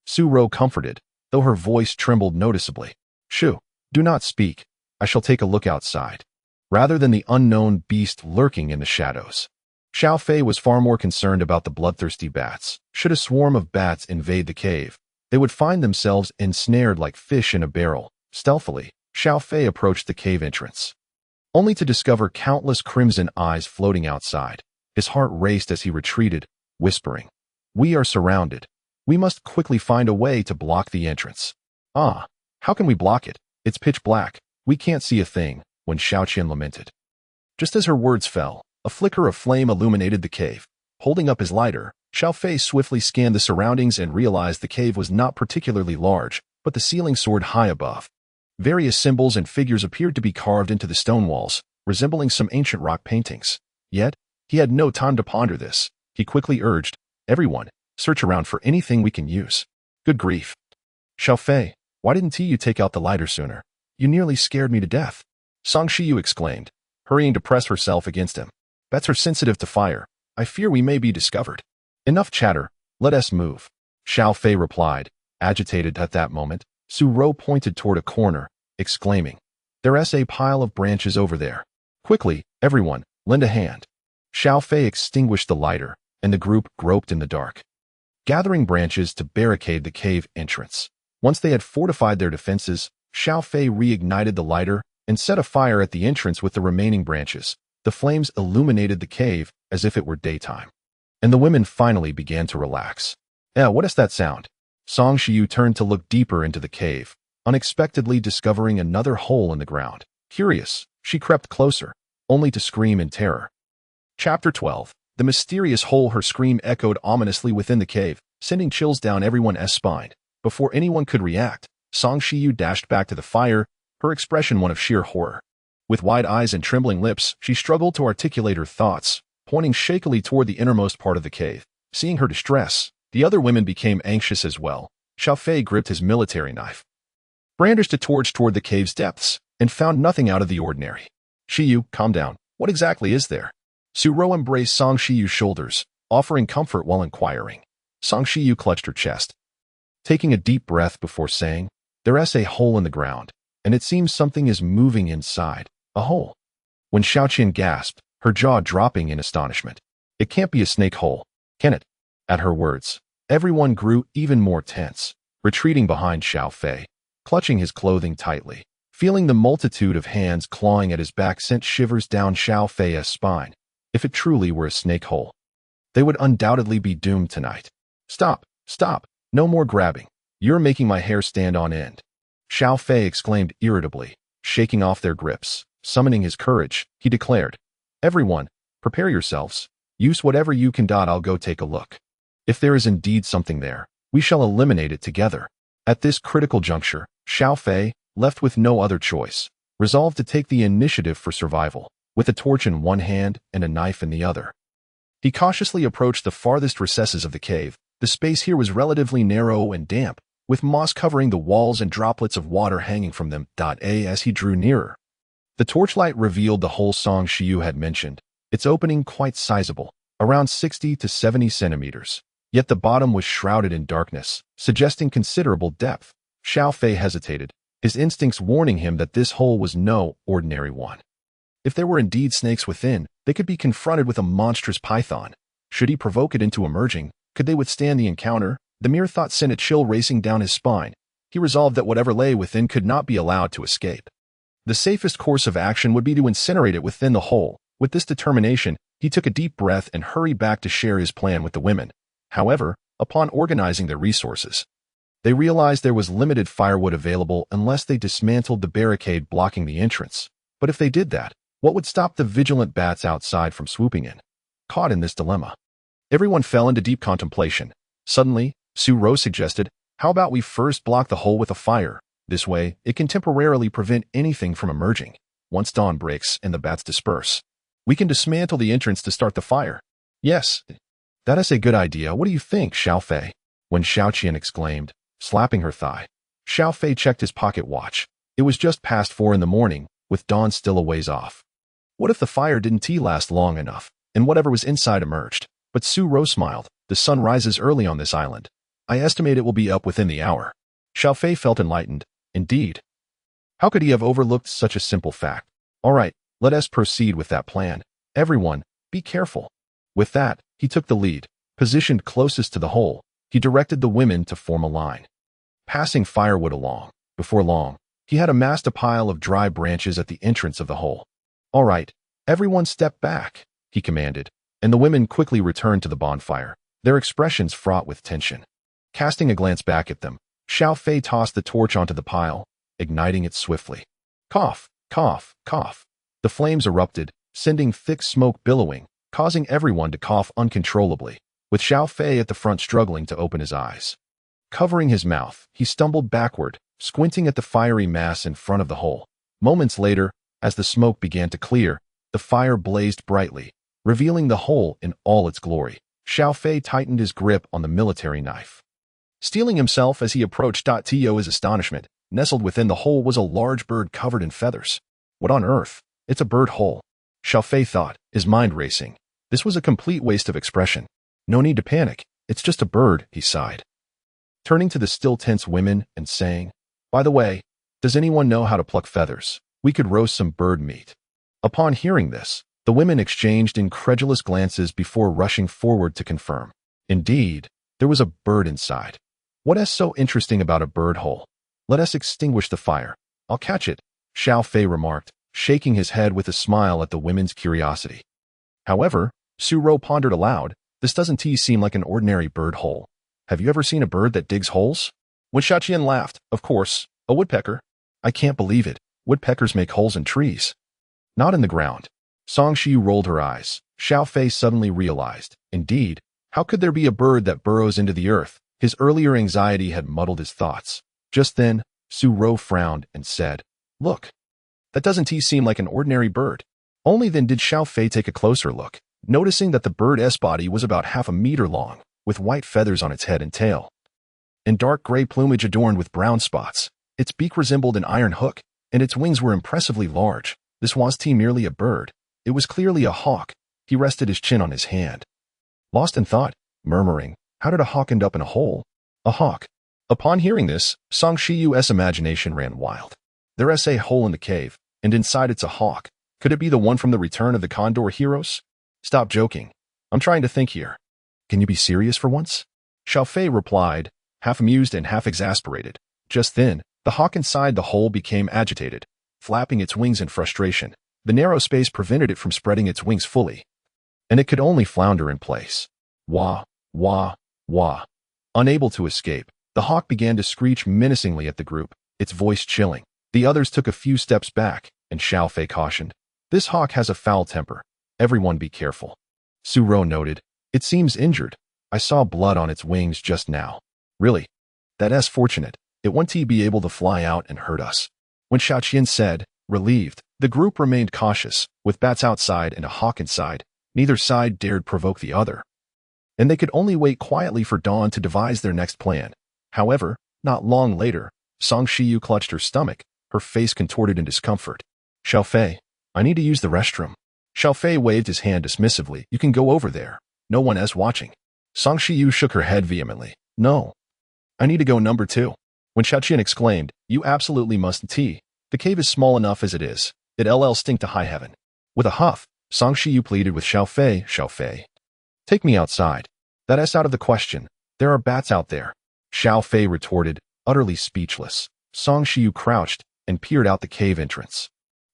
Su Rou comforted, though her voice trembled noticeably. "Shoo, do not speak. I shall take a look outside." Rather than the unknown beast lurking in the shadows, Xiao Fei was far more concerned about the bloodthirsty bats. Should a swarm of bats invade the cave, they would find themselves ensnared like fish in a barrel. Stealthily, Xiao Fei approached the cave entrance, only to discover countless crimson eyes floating outside. His heart raced as he retreated, whispering, "We are surrounded. We must quickly find a way to block the entrance." "Ah, how can we block it? It's pitch black. We can't see a thing," when Xiao Qian lamented. Just as her words fell, a flicker of flame illuminated the cave. Holding up his lighter, Xiao Fei swiftly scanned the surroundings and realized the cave was not particularly large, but the ceiling soared high above. Various symbols and figures appeared to be carved into the stone walls, resembling some ancient rock paintings. Yet, he had no time to ponder this. He quickly urged, "Everyone, search around for anything we can use." "Good grief. Xiao Fei, why didn't you take out the lighter sooner? You nearly scared me to death," Song Shiyu exclaimed, hurrying to press herself against him. Bats are sensitive to fire. I fear we may be discovered. Enough chatter. Let us move. Xiao Fei replied, agitated at that moment. Su Rou pointed toward a corner, exclaiming, "There's a pile of branches over there. Quickly, everyone, lend a hand." Xiao Fei extinguished the lighter, and the group groped in the dark, gathering branches to barricade the cave entrance. Once they had fortified their defenses, Xiao Fei reignited the lighter and set a fire at the entrance with the remaining branches. The flames illuminated the cave as if it were daytime, and the women finally began to relax. What is that sound? Song Shiyu turned to look deeper into the cave, unexpectedly discovering another hole in the ground. Curious, she crept closer, only to scream in terror. Chapter 12. The mysterious hole. Her scream echoed ominously within the cave, sending chills down everyone's spine. Before anyone could react, Song Shiyu dashed back to the fire, her expression one of sheer horror. With wide eyes and trembling lips, she struggled to articulate her thoughts, pointing shakily toward the innermost part of the cave. Seeing her distress, the other women became anxious as well. Xiao Fei gripped his military knife, brandished a torch toward the cave's depths, and found nothing out of the ordinary. "Shiyu, calm down. What exactly is there?" Su Rou embraced Song Shiyu's shoulders, offering comfort while inquiring. Song Shiyu clutched her chest, taking a deep breath before saying, "There's a hole in the ground, and it seems something is moving inside." "A hole?" When Xiaoqian gasped, her jaw dropping in astonishment. "It can't be a snake hole, can it?" At her words, everyone grew even more tense, retreating behind Xiao Fei, clutching his clothing tightly. Feeling the multitude of hands clawing at his back sent shivers down Xiao Fei's spine. If it truly were a snake hole, they would undoubtedly be doomed tonight. "Stop, stop, no more grabbing. You're making my hair stand on end." Xiao Fei exclaimed irritably, shaking off their grips. Summoning his courage, he declared, "Everyone, prepare yourselves. Use whatever you can. I'll go take a look. If there is indeed something there, we shall eliminate it together." At this critical juncture, Xiao Fei, left with no other choice, resolved to take the initiative for survival. With a torch in one hand and a knife in the other, he cautiously approached the farthest recesses of the cave. The space here was relatively narrow and damp, with moss covering the walls and droplets of water hanging from them. As he drew nearer, the torchlight revealed the hole Song Shiyu had mentioned, its opening quite sizable, around 60 to 70 centimeters. Yet the bottom was shrouded in darkness, suggesting considerable depth. Xiao Fei hesitated, his instincts warning him that this hole was no ordinary one. If there were indeed snakes within, they could be confronted with a monstrous python. Should he provoke it into emerging, could they withstand the encounter? The mere thought sent a chill racing down his spine. He resolved that whatever lay within could not be allowed to escape. The safest course of action would be to incinerate it within the hole. With this determination, he took a deep breath and hurried back to share his plan with the women. However, upon organizing their resources, they realized there was limited firewood available unless they dismantled the barricade blocking the entrance. But if they did that, what would stop the vigilant bats outside from swooping in? Caught in this dilemma, everyone fell into deep contemplation. Suddenly, Su Rou suggested, "How about we first block the hole with a fire? This way, it can temporarily prevent anything from emerging. Once dawn breaks and the bats disperse, we can dismantle the entrance to start the fire." "Yes, that is a good idea. What do you think, Xiao Fei?" When Xiaoqian exclaimed, slapping her thigh. Xiao Fei checked his pocket watch. It was just past 4 in the morning, with dawn still a ways off. What if the fire didn't last long enough, and whatever was inside emerged? But Su Rou smiled. "The sun rises early on this island. I estimate it will be up within the hour." Xiao Fei felt enlightened. Indeed. How could he have overlooked such a simple fact? "All right, let us proceed with that plan. Everyone, be careful." With that, he took the lead. Positioned closest to the hole, he directed the women to form a line, passing firewood along. Before long, he had amassed a pile of dry branches at the entrance of the hole. "All right, everyone step back," he commanded, and the women quickly returned to the bonfire, their expressions fraught with tension. Casting a glance back at them, Xiao Fei tossed the torch onto the pile, igniting it swiftly. Cough, cough, cough. The flames erupted, sending thick smoke billowing, causing everyone to cough uncontrollably, with Xiao Fei at the front struggling to open his eyes. Covering his mouth, he stumbled backward, squinting at the fiery mass in front of the hole. Moments later, as the smoke began to clear, the fire blazed brightly, revealing the hole in all its glory. Xiao Fei tightened his grip on the military knife, steeling himself as he approached. To his astonishment, nestled within the hole was a large bird covered in feathers. "What on earth? It's a bird hole." Xiao Fei thought, his mind racing. This was a complete waste of expression. No need to panic. It's just a bird, he sighed. Turning to the still tense women and saying, by the way, does anyone know how to pluck feathers? We could roast some bird meat. Upon hearing this, the women exchanged incredulous glances before rushing forward to confirm. Indeed, there was a bird inside. What is so interesting about a bird hole? Let us extinguish the fire. I'll catch it, Xiao Fei remarked, shaking his head with a smile at the women's curiosity. However, Su Rou pondered aloud, this doesn't seem like an ordinary bird hole. Have you ever seen a bird that digs holes? When Xiaqian laughed, of course, a woodpecker. I can't believe it. Woodpeckers make holes in trees. Not in the ground. Song Shiyu rolled her eyes. Xiao Fei suddenly realized, indeed, how could there be a bird that burrows into the earth? His earlier anxiety had muddled his thoughts. Just then, Su Rou frowned and said, look. That doesn't seem like an ordinary bird. Only then did Xiao Fei take a closer look, noticing that the bird's body was about half a meter long, with white feathers on its head and tail, and dark gray plumage adorned with brown spots. Its beak resembled an iron hook, and its wings were impressively large. This wasn't merely a bird. It was clearly a hawk. He rested his chin on his hand, lost in thought, murmuring, how did a hawk end up in a hole? A hawk. Upon hearing this, Song Shiyu's imagination ran wild. There's a hole in the cave, and inside it's a hawk. Could it be the one from the Return of the Condor Heroes? Stop joking. I'm trying to think here. Can you be serious for once? Xiao Fei replied, half amused and half exasperated. Just then, the hawk inside the hole became agitated, flapping its wings in frustration. The narrow space prevented it from spreading its wings fully, and it could only flounder in place. Wah, wah, wah. Unable to escape, the hawk began to screech menacingly at the group, its voice chilling. The others took a few steps back, and Xiao Fei cautioned, this hawk has a foul temper. Everyone be careful. Su Rou noted, it seems injured. I saw blood on its wings just now. Really? That's fortunate. It won't be able to fly out and hurt us. When Xiaoqian said, relieved, the group remained cautious. With bats outside and a hawk inside, neither side dared provoke the other, and they could only wait quietly for dawn to devise their next plan. However, not long later, Song Shiyu clutched her stomach, her face contorted in discomfort. Xiao Fei, I need to use the restroom. Xiao Fei waved his hand dismissively. You can go over there. No one is watching. Song Shiyu shook her head vehemently. No. I need to go number 2. When Xiaoqian exclaimed, you absolutely mustn't. The cave is small enough as it is. It'll stink to high heaven. With a huff, Song Shiyu pleaded with Xiao Fei, take me outside. That's out of the question. There are bats out there. Xiao Fei retorted, utterly speechless. Song Shiyu crouched and peered out the cave entrance.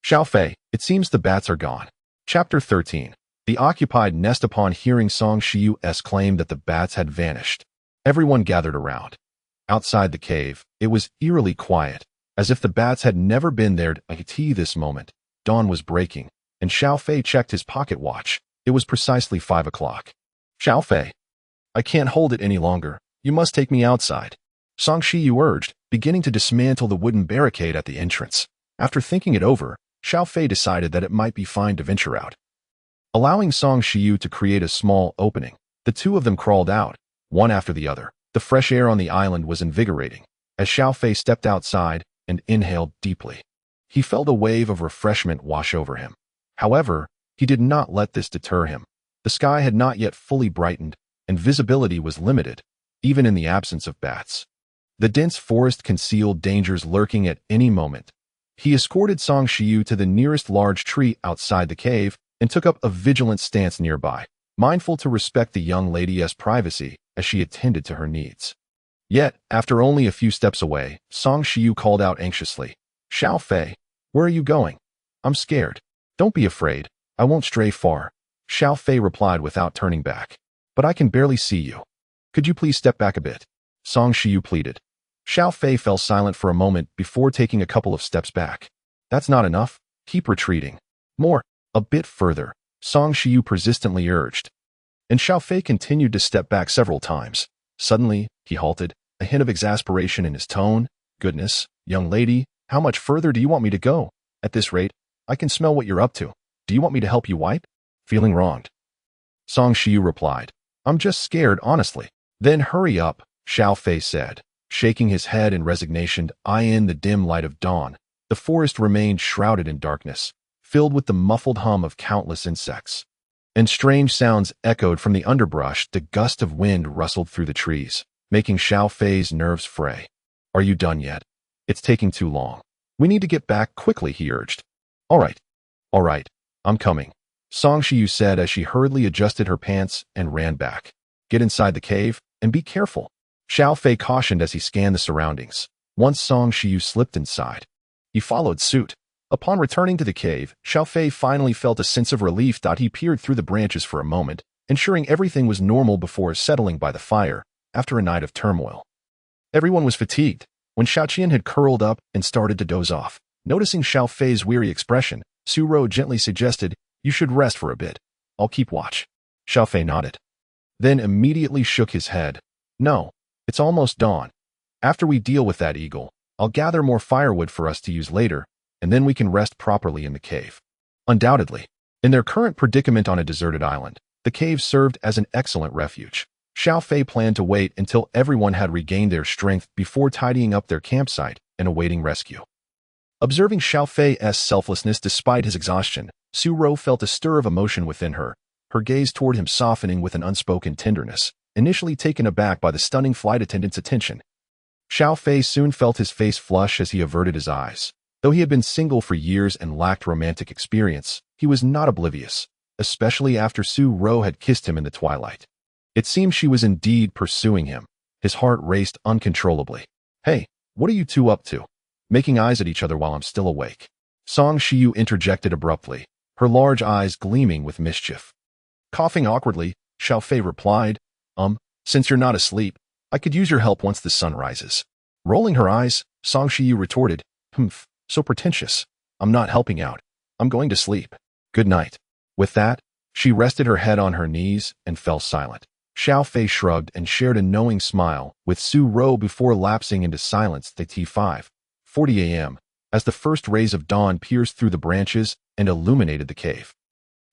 Xiao Fei, it seems the bats are gone. Chapter 13. The occupied nest. Upon hearing Song Shiyu's claim that the bats had vanished, everyone gathered around. Outside the cave, it was eerily quiet, as if the bats had never been there. This moment, dawn was breaking, and Xiao Fei checked his pocket watch. It was precisely 5 o'clock. Xiao Fei, I can't hold it any longer. You must take me outside. Song Shiyu urged, beginning to dismantle the wooden barricade at the entrance. After thinking it over, Xiao Fei decided that it might be fine to venture out. Allowing Song Shiyu to create a small opening, the two of them crawled out, one after the other. The fresh air on the island was invigorating. As Xiao Fei stepped outside and inhaled deeply, he felt a wave of refreshment wash over him. However, he did not let this deter him. The sky had not yet fully brightened, and visibility was limited, even in the absence of bats. The dense forest concealed dangers lurking at any moment. He escorted Song Shiyu to the nearest large tree outside the cave and took up a vigilant stance nearby, mindful to respect the young lady's privacy as she attended to her needs. Yet, after only a few steps away, Song Shiyu called out anxiously, Xiao Fei, where are you going? I'm scared. Don't be afraid. I won't stray far. Xiao Fei replied without turning back. But I can barely see you. Could you please step back a bit? Song Shiyu pleaded. Xiao Fei fell silent for a moment before taking a couple of steps back. That's not enough. Keep retreating. More. A bit further, Song Shiyu persistently urged. And Xiao Fei continued to step back several times. Suddenly, he halted, a hint of exasperation in his tone. Goodness, young lady, how much further do you want me to go? At this rate, I can smell what you're up to. Do you want me to help you wipe? Feeling wronged. Song Shiyu replied. I'm just scared, honestly. Then hurry up, Xiao Fei said, shaking his head in resignation. In the dim light of dawn, the forest remained shrouded in darkness, filled with the muffled hum of countless insects. And strange sounds echoed from the underbrush. The gust of wind rustled through the trees, making Xiao Fei's nerves fray. "Are you done yet? It's taking too long. We need to get back quickly," he urged. All right, I'm coming," Song Shiyu said as she hurriedly adjusted her pants and ran back. "Get inside the cave, and be careful," Xiao Fei cautioned as he scanned the surroundings. Once Song Shiyu slipped inside, he followed suit. Upon returning to the cave, Xiao Fei finally felt a sense of relief. He peered through the branches for a moment, ensuring everything was normal before settling by the fire after a night of turmoil. Everyone was fatigued. When Xiaoqian had curled up and started to doze off, noticing Xiao Fei's weary expression, Su Rou gently suggested, "You should rest for a bit. I'll keep watch." Xiao Fei nodded, then immediately shook his head. "No, it's almost dawn. After we deal with that eagle, I'll gather more firewood for us to use later, and then we can rest properly in the cave." Undoubtedly, in their current predicament on a deserted island, the cave served as an excellent refuge. Xiao Fei planned to wait until everyone had regained their strength before tidying up their campsite and awaiting rescue. Observing Xiao Fei's selflessness despite his exhaustion, Su Rou felt a stir of emotion within her, her gaze toward him softening with an unspoken tenderness, initially taken aback by the stunning flight attendant's attention. Xiao Fei soon felt his face flush as he averted his eyes. Though he had been single for years and lacked romantic experience, he was not oblivious, especially after Su Rou had kissed him in the twilight. It seemed she was indeed pursuing him. His heart raced uncontrollably. "Hey, what are you two up to? Making eyes at each other while I'm still awake?" Song Shiyu interjected abruptly, her large eyes gleaming with mischief. Coughing awkwardly, Xiao Fei replied, Since you're not asleep, I could use your help once the sun rises." Rolling her eyes, Song Shiyu retorted, So pretentious. I'm not helping out. I'm going to sleep. Good night." With that, she rested her head on her knees and fell silent. Xiao Fei shrugged and shared a knowing smile with Su Rou before lapsing into silence at 5:40 a.m. as the first rays of dawn pierced through the branches and illuminated the cave.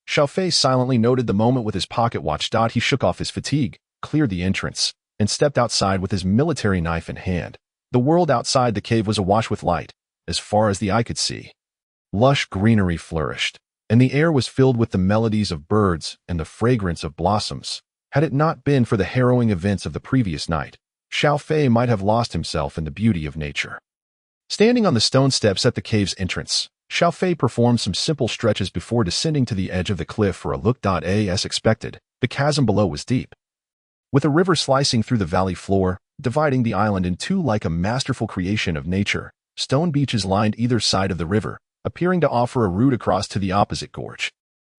Xiao Fei silently noted the moment with his pocket watch. He shook off his fatigue, cleared the entrance, and stepped outside with his military knife in hand. The world outside the cave was awash with light, as far as the eye could see. Lush greenery flourished, and the air was filled with the melodies of birds and the fragrance of blossoms. Had it not been for the harrowing events of the previous night, Xiao Fei might have lost himself in the beauty of nature. Standing on the stone steps at the cave's entrance, Xiao Fei performed some simple stretches before descending to the edge of the cliff for a look. As expected, the chasm below was deep, with a river slicing through the valley floor, dividing the island in two like a masterful creation of nature. Stone beaches lined either side of the river, appearing to offer a route across to the opposite gorge.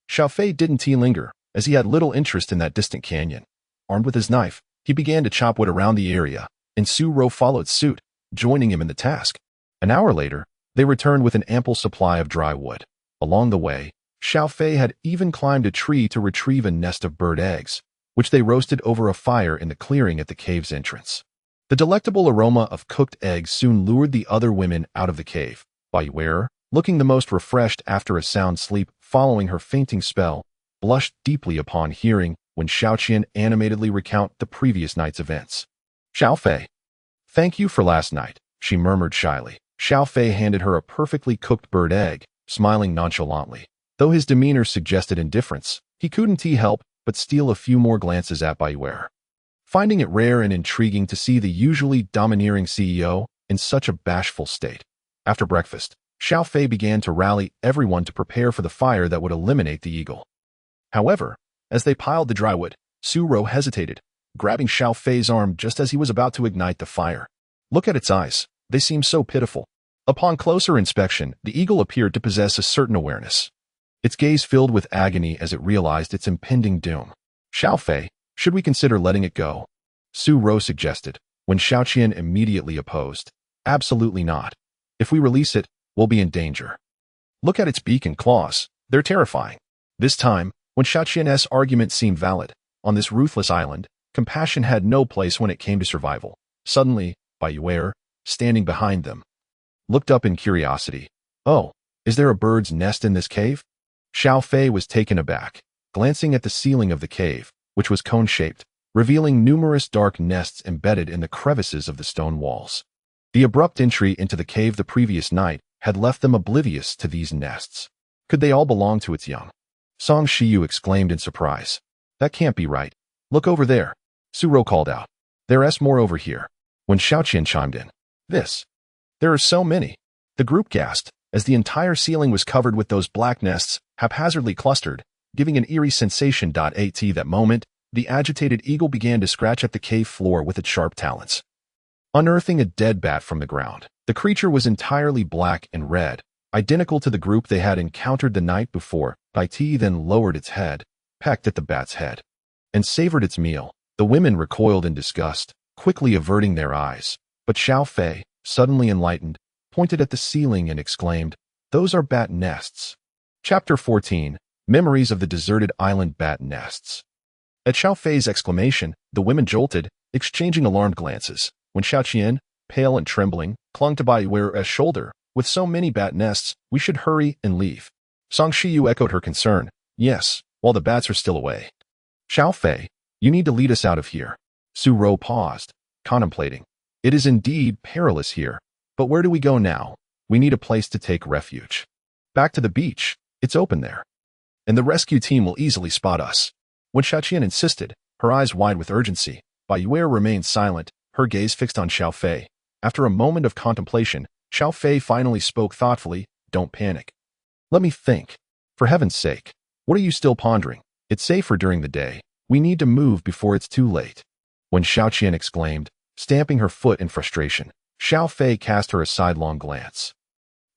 Xiao Fei didn't linger, as he had little interest in that distant canyon. Armed with his knife, he began to chop wood around the area, and Su Rou followed suit, joining him in the task. An hour later, they returned with an ample supply of dry wood. Along the way, Xiao Fei had even climbed a tree to retrieve a nest of bird eggs, which they roasted over a fire in the clearing at the cave's entrance. The delectable aroma of cooked eggs soon lured the other women out of the cave. Bai Yue'er, looking the most refreshed after a sound sleep following her fainting spell, blushed deeply upon hearing when Xiaoqian animatedly recount the previous night's events. "Xiao Fei, thank you for last night," she murmured shyly. Xiao Fei handed her a perfectly cooked bird egg, smiling nonchalantly. Though his demeanor suggested indifference, he couldn't help but steal a few more glances at Bai Yue'er. Finding it rare and intriguing to see the usually domineering CEO in such a bashful state. After breakfast, Xiao Fei began to rally everyone to prepare for the fire that would eliminate the eagle. However, as they piled the dry wood, Su Rou hesitated, grabbing Xiao Fei's arm just as he was about to ignite the fire. "Look at its eyes. They seem so pitiful." Upon closer inspection, the eagle appeared to possess a certain awareness. Its gaze filled with agony as it realized its impending doom. "Xiao Fei, should we consider letting it go?" Su Rou suggested, when Xiaoqian immediately opposed. "Absolutely not. If we release it, we'll be in danger. Look at its beak and claws. They're terrifying." This time, when Xiaoqian's argument seemed valid, on this ruthless island, compassion had no place when it came to survival. Suddenly, Bai Yue'er, standing behind them, looked up in curiosity. "Oh, is there a bird's nest in this cave?" Xiao Fei was taken aback, glancing at the ceiling of the cave, which was cone-shaped, revealing numerous dark nests embedded in the crevices of the stone walls. The abrupt entry into the cave the previous night had left them oblivious to these nests. Could they all belong to its young? Song Shiyu exclaimed in surprise. That can't be right. Look over there. Suro called out. There's more over here. When Xiaoqian chimed in. There are so many. The group gasped, as the entire ceiling was covered with those black nests, haphazardly clustered, giving an eerie sensation. At that moment, the agitated eagle began to scratch at the cave floor with its sharp talons, unearthing a dead bat from the ground. The creature was entirely black and red, identical to the group they had encountered the night before. Bai Yue'er then lowered its head, pecked at the bat's head, and savored its meal. The women recoiled in disgust, quickly averting their eyes. But Xiao Fei, suddenly enlightened, pointed at the ceiling and exclaimed, Those are bat nests. Chapter 14, Memories of the Deserted Island Bat Nests. At Xiao Fei's exclamation, the women jolted, exchanging alarmed glances. When Xiaoqian, pale and trembling, clung to Bai Yue'er's shoulder, with so many bat nests, we should hurry and leave. Song Shiyu echoed her concern. Yes, while the bats are still away. Xiao Fei, you need to lead us out of here. Su Ro paused, contemplating. It is indeed perilous here, but where do we go now? We need a place to take refuge. Back to the beach. It's open there. And the rescue team will easily spot us. When Xiaoqian insisted, her eyes wide with urgency, Bai Yue'er remained silent, her gaze fixed on Xiao Fei. After a moment of contemplation, Xiao Fei finally spoke thoughtfully, Don't panic. Let me think. For heaven's sake, what are you still pondering? It's safer during the day. We need to move before it's too late. When Xiaoqian exclaimed, stamping her foot in frustration, Xiao Fei cast her a sidelong glance,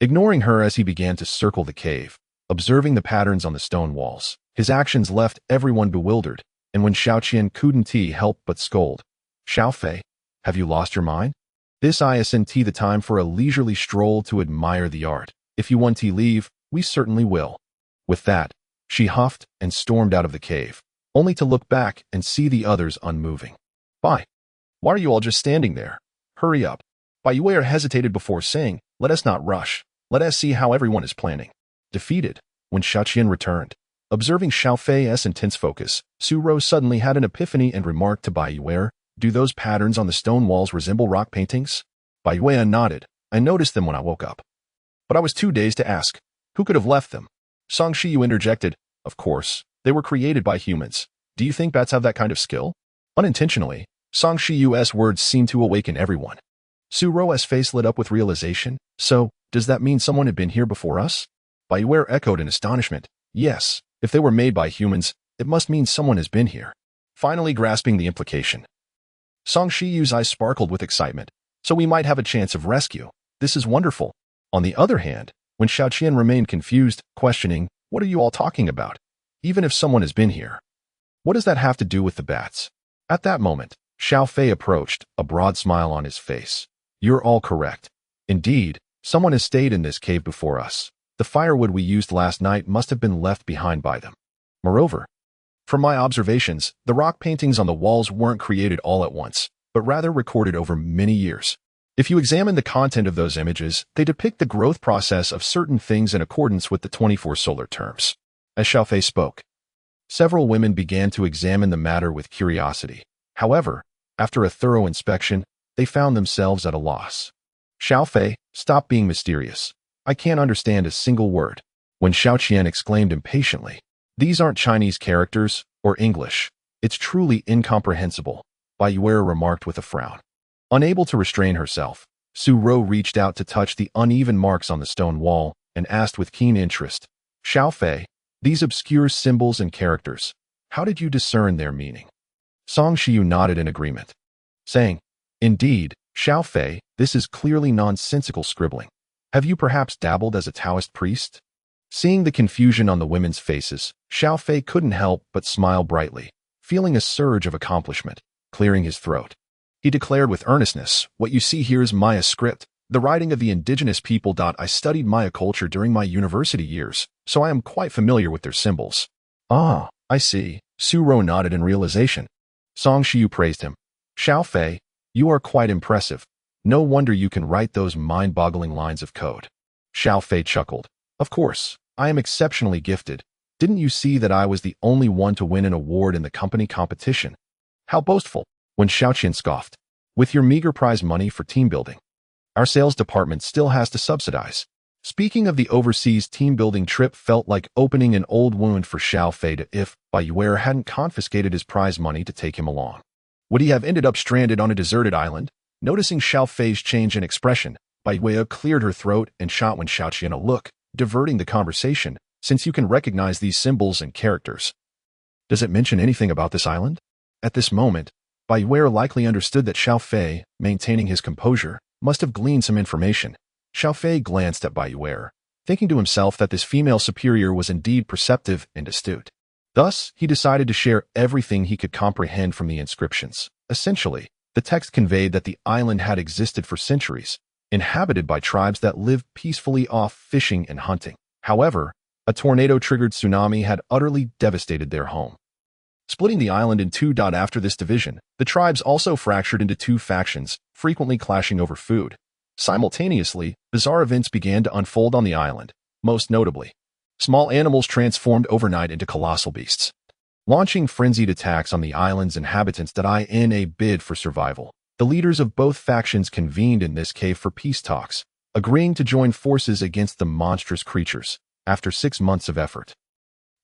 ignoring her as he began to circle the cave, observing the patterns on the stone walls. His actions left everyone bewildered, and when Xiaoqian couldn't help but scold, Xiao Fei, have you lost your mind? This isn't the time for a leisurely stroll to admire the art. If you want to leave, we certainly will. With that, she huffed and stormed out of the cave, only to look back and see the others unmoving. Why are you all just standing there? Hurry up. Bai Yue'er hesitated before saying, Let us not rush. Let us see how everyone is planning. Defeated, when Xiaoqian returned, observing Xiao Fei's intense focus, Su Ro suddenly had an epiphany and remarked to Bai Yue'er, Do those patterns on the stone walls resemble rock paintings? Bai Yue'er nodded. I noticed them when I woke up. But I was too dazed to ask. Who could have left them? Song Shiyu interjected. Of course, they were created by humans. Do you think bats have that kind of skill? Unintentionally, Song Shiyu's words seemed to awaken everyone. Su Ro's face lit up with realization. So, does that mean someone had been here before us? Bai Yue'er echoed in astonishment. Yes, if they were made by humans, it must mean someone has been here. Finally grasping the implication, Song Shiyu's eyes sparkled with excitement. So we might have a chance of rescue. This is wonderful. On the other hand, when Xiaoqian remained confused, questioning, What are you all talking about? Even if someone has been here, what does that have to do with the bats? At that moment, Xiao Fei approached, a broad smile on his face. You're all correct. Indeed, someone has stayed in this cave before us. The firewood we used last night must have been left behind by them. Moreover, from my observations, the rock paintings on the walls weren't created all at once, but rather recorded over many years. If you examine the content of those images, they depict the growth process of certain things in accordance with the 24 solar terms. As Xiao Fei spoke, several women began to examine the matter with curiosity. However, after a thorough inspection, they found themselves at a loss. Xiao Fei, stop being mysterious. I can't understand a single word. When Xiaoqian exclaimed impatiently, These aren't Chinese characters, or English. It's truly incomprehensible, Bai Yue'er remarked with a frown. Unable to restrain herself, Su Ro reached out to touch the uneven marks on the stone wall and asked with keen interest, Xiao Fei, these obscure symbols and characters, how did you discern their meaning? Song Shiyu nodded in agreement, saying, Indeed, Xiao Fei, this is clearly nonsensical scribbling. Have you perhaps dabbled as a Taoist priest? Seeing the confusion on the women's faces, Xiao Fei couldn't help but smile brightly, feeling a surge of accomplishment, clearing his throat. He declared with earnestness, What you see here is Maya script, the writing of the indigenous people. I studied Maya culture during my university years, so I am quite familiar with their symbols. Ah, I see. Su Ro nodded in realization. Song Shiyu praised him. Xiao Fei, you are quite impressive. No wonder you can write those mind-boggling lines of code. Xiao Fei chuckled. Of course, I am exceptionally gifted. Didn't you see that I was the only one to win an award in the company competition? How boastful. When Xiaoqian scoffed. With your meager prize money for team building, our sales department still has to subsidize. Speaking of the overseas team-building trip felt like opening an old wound for Xiao Fei if Bai Yue'er hadn't confiscated his prize money to take him along. Would he have ended up stranded on a deserted island? Noticing Xiao Fei's change in expression, Bai Yue'er cleared her throat and shot Xiaoqian a look, diverting the conversation, since you can recognize these symbols and characters. Does it mention anything about this island? At this moment, Bai Yue'er likely understood that Xiao Fei, maintaining his composure, must have gleaned some information. Xiao Fei glanced at Bai Yue'er, thinking to himself that this female superior was indeed perceptive and astute. Thus, he decided to share everything he could comprehend from the inscriptions. Essentially, the text conveyed that the island had existed for centuries, inhabited by tribes that lived peacefully off fishing and hunting. However, a tornado-triggered tsunami had utterly devastated their home, splitting the island in two. After this division, the tribes also fractured into two factions, frequently clashing over food. Simultaneously, bizarre events began to unfold on the island. Most notably, small animals transformed overnight into colossal beasts, launching frenzied attacks on the island's inhabitants. In a bid for survival, the leaders of both factions convened in this cave for peace talks, agreeing to join forces against the monstrous creatures. After 6 months of effort,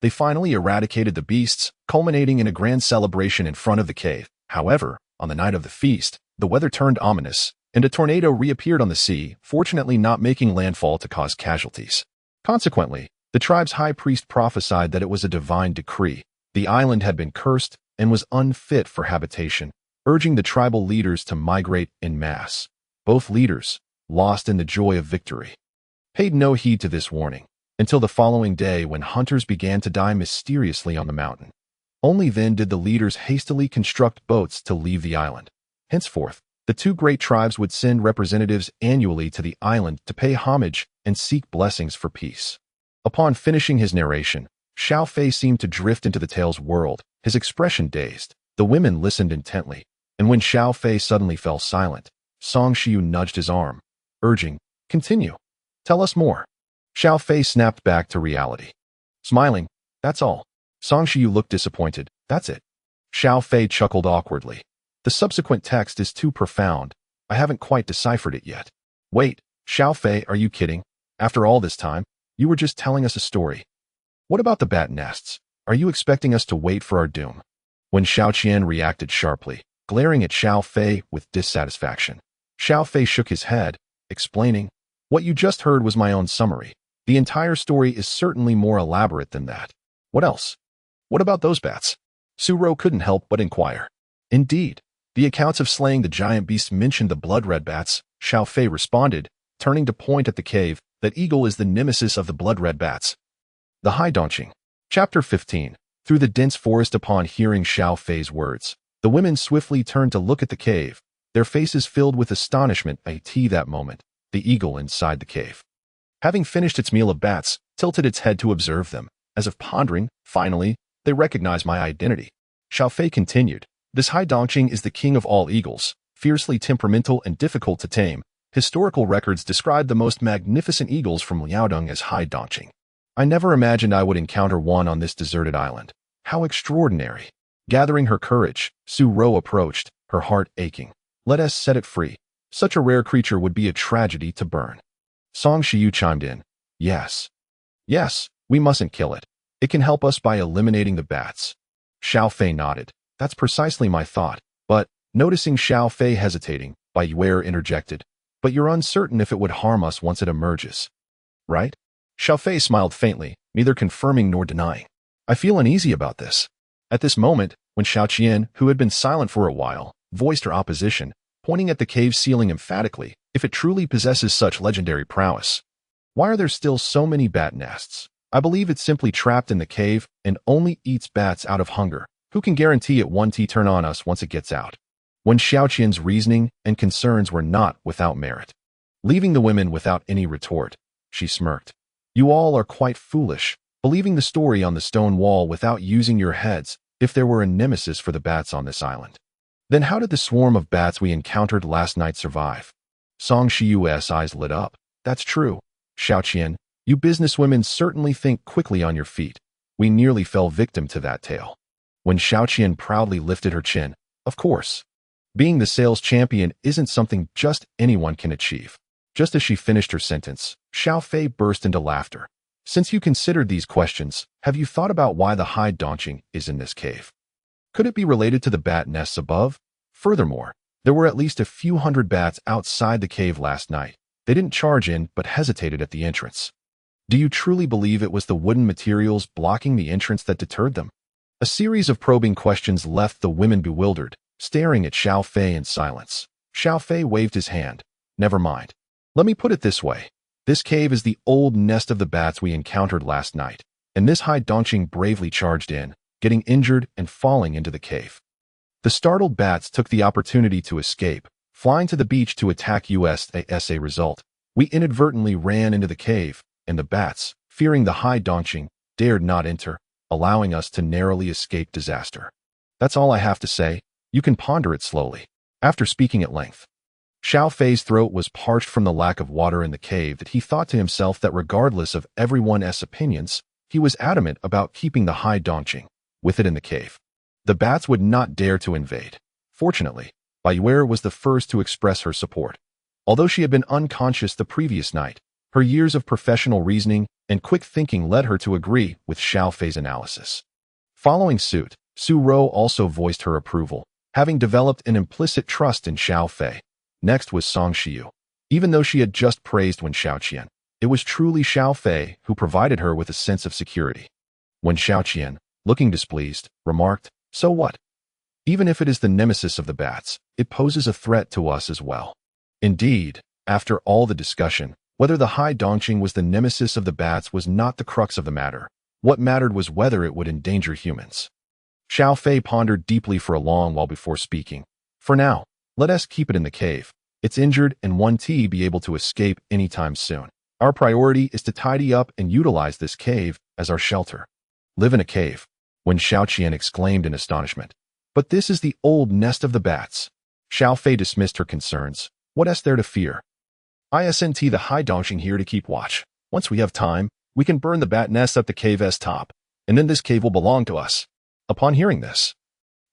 they finally eradicated the beasts, culminating in a grand celebration in front of the cave. However, on the night of the feast, the weather turned ominous, and a tornado reappeared on the sea, fortunately not making landfall to cause casualties. Consequently, the tribe's high priest prophesied that it was a divine decree. The island had been cursed and was unfit for habitation, urging the tribal leaders to migrate en masse. Both leaders, lost in the joy of victory, paid no heed to this warning, until the following day when hunters began to die mysteriously on the mountain. Only then did the leaders hastily construct boats to leave the island. Henceforth, the two great tribes would send representatives annually to the island to pay homage and seek blessings for peace. Upon finishing his narration, Xiao Fei seemed to drift into the tale's world, his expression dazed. The women listened intently, and when Xiao Fei suddenly fell silent, Song Shiyu nudged his arm, urging, "Continue. Tell us more." Xiao Fei snapped back to reality, smiling, "That's all." Song Shiyu looked disappointed. "That's it." Xiao Fei chuckled awkwardly. "The subsequent text is too profound. I haven't quite deciphered it yet." "Wait, Xiao Fei, are you kidding? After all this time, you were just telling us a story. What about the bat nests? Are you expecting us to wait for our doom?" When Xiaoqian reacted sharply, glaring at Xiao Fei with dissatisfaction. Xiao Fei shook his head, explaining, "What you just heard was my own summary. The entire story is certainly more elaborate than that." "What else? What about those bats?" Su Ro couldn't help but inquire. "Indeed, the accounts of slaying the giant beasts mentioned the blood-red bats," Xiao Fei responded, turning to point at the cave. "That eagle is the nemesis of the blood-red bats." The Hai Dongqing. Chapter 15. Through the dense forest. Upon hearing Xiao Fei's words, the women swiftly turned to look at the cave, their faces filled with astonishment. That moment, the eagle inside the cave, having finished its meal of bats, tilted its head to observe them, as if pondering. "Finally, they recognize my identity." Xiao Fei continued, "This Hai Dongqing is the king of all eagles, fiercely temperamental and difficult to tame. Historical records describe the most magnificent eagles from Liaodong as Hai Dongqing. I never imagined I would encounter one on this deserted island. How extraordinary." Gathering her courage, Su Ro approached, her heart aching. "Let us set it free. Such a rare creature would be a tragedy to burn." Song Shiyu chimed in, Yes, we mustn't kill it. It can help us by eliminating the bats." Xiao Fei nodded. "That's precisely my thought." But, noticing Xiao Fei hesitating, Bai Yue'er interjected, "But you're uncertain if it would harm us once it emerges, right?" Xiao Fei smiled faintly, neither confirming nor denying. "I feel uneasy about this." At this moment, when Xiaoqian, who had been silent for a while, voiced her opposition, pointing at the cave ceiling emphatically, "If it truly possesses such legendary prowess, why are there still so many bat nests? I believe it's simply trapped in the cave and only eats bats out of hunger. Who can guarantee it won't turn on us once it gets out?" When Xiaoqian's reasoning and concerns were not without merit, leaving the women without any retort, she smirked. "You all are quite foolish, believing the story on the stone wall without using your heads. If there were a nemesis for the bats on this island, then how did the swarm of bats we encountered last night survive?" Song Shiyu's eyes lit up. "That's true. Xiaoqian, you businesswomen certainly think quickly on your feet. We nearly fell victim to that tale." When Xiaoqian proudly lifted her chin, "Of course. Being the sales champion isn't something just anyone can achieve. Just as she finished her sentence, Xiao Fei burst into laughter. Since you considered these questions, have you thought about why the high donching is in this cave? Could it be related to the bat nests above? Furthermore, there were at least a few hundred bats outside the cave last night. They didn't charge in, but hesitated at the entrance. Do you truly believe it was the wooden materials blocking the entrance that deterred them? A series of probing questions left the women bewildered, staring at Xiao Fei in silence. Xiao Fei waved his hand. Never mind. Let me put it this way. This cave is the old nest of the bats we encountered last night, and this high donching bravely charged in, getting injured and falling into the cave. The startled bats took the opportunity to escape, flying to the beach to attack us. As a result, we inadvertently ran into the cave, and the bats, fearing the high donching, dared not enter, allowing us to narrowly escape disaster. That's all I have to say. You can ponder it slowly. After speaking at length, Xiao Fei's throat was parched from the lack of water in the cave that he thought to himself that regardless of everyone's opinions, he was adamant about keeping the high donching with it in the cave. The bats would not dare to invade. Fortunately, Bai Yue'er was the first to express her support. Although she had been unconscious the previous night, her years of professional reasoning and quick thinking led her to agree with Xiao Fei's analysis. Following suit, Su Rou also voiced her approval, having developed an implicit trust in Xiao Fei. Next was Song Shiyu. Even though she had just praised Wen Xiaoqian, it was truly Xiao Fei who provided her with a sense of security. Wen Xiaoqian, looking displeased, remarked, "So what? Even if it is the nemesis of the bats, it poses a threat to us as well." Indeed, after all the discussion, whether the high donching was the nemesis of the bats was not the crux of the matter. What mattered was whether it would endanger humans. Xiao Fei pondered deeply for a long while before speaking. For now, let us keep it in the cave. It's injured and won't be able to escape anytime soon. Our priority is to tidy up and utilize this cave as our shelter. Live in a cave, Wen Xiaoqian exclaimed in astonishment. But this is the old nest of the bats. Xiao Fei dismissed her concerns. What is there to fear? Isn't the high donching here to keep watch. Once we have time, we can burn the bat nest at the cave's top, and then this cave will belong to us. Upon hearing this,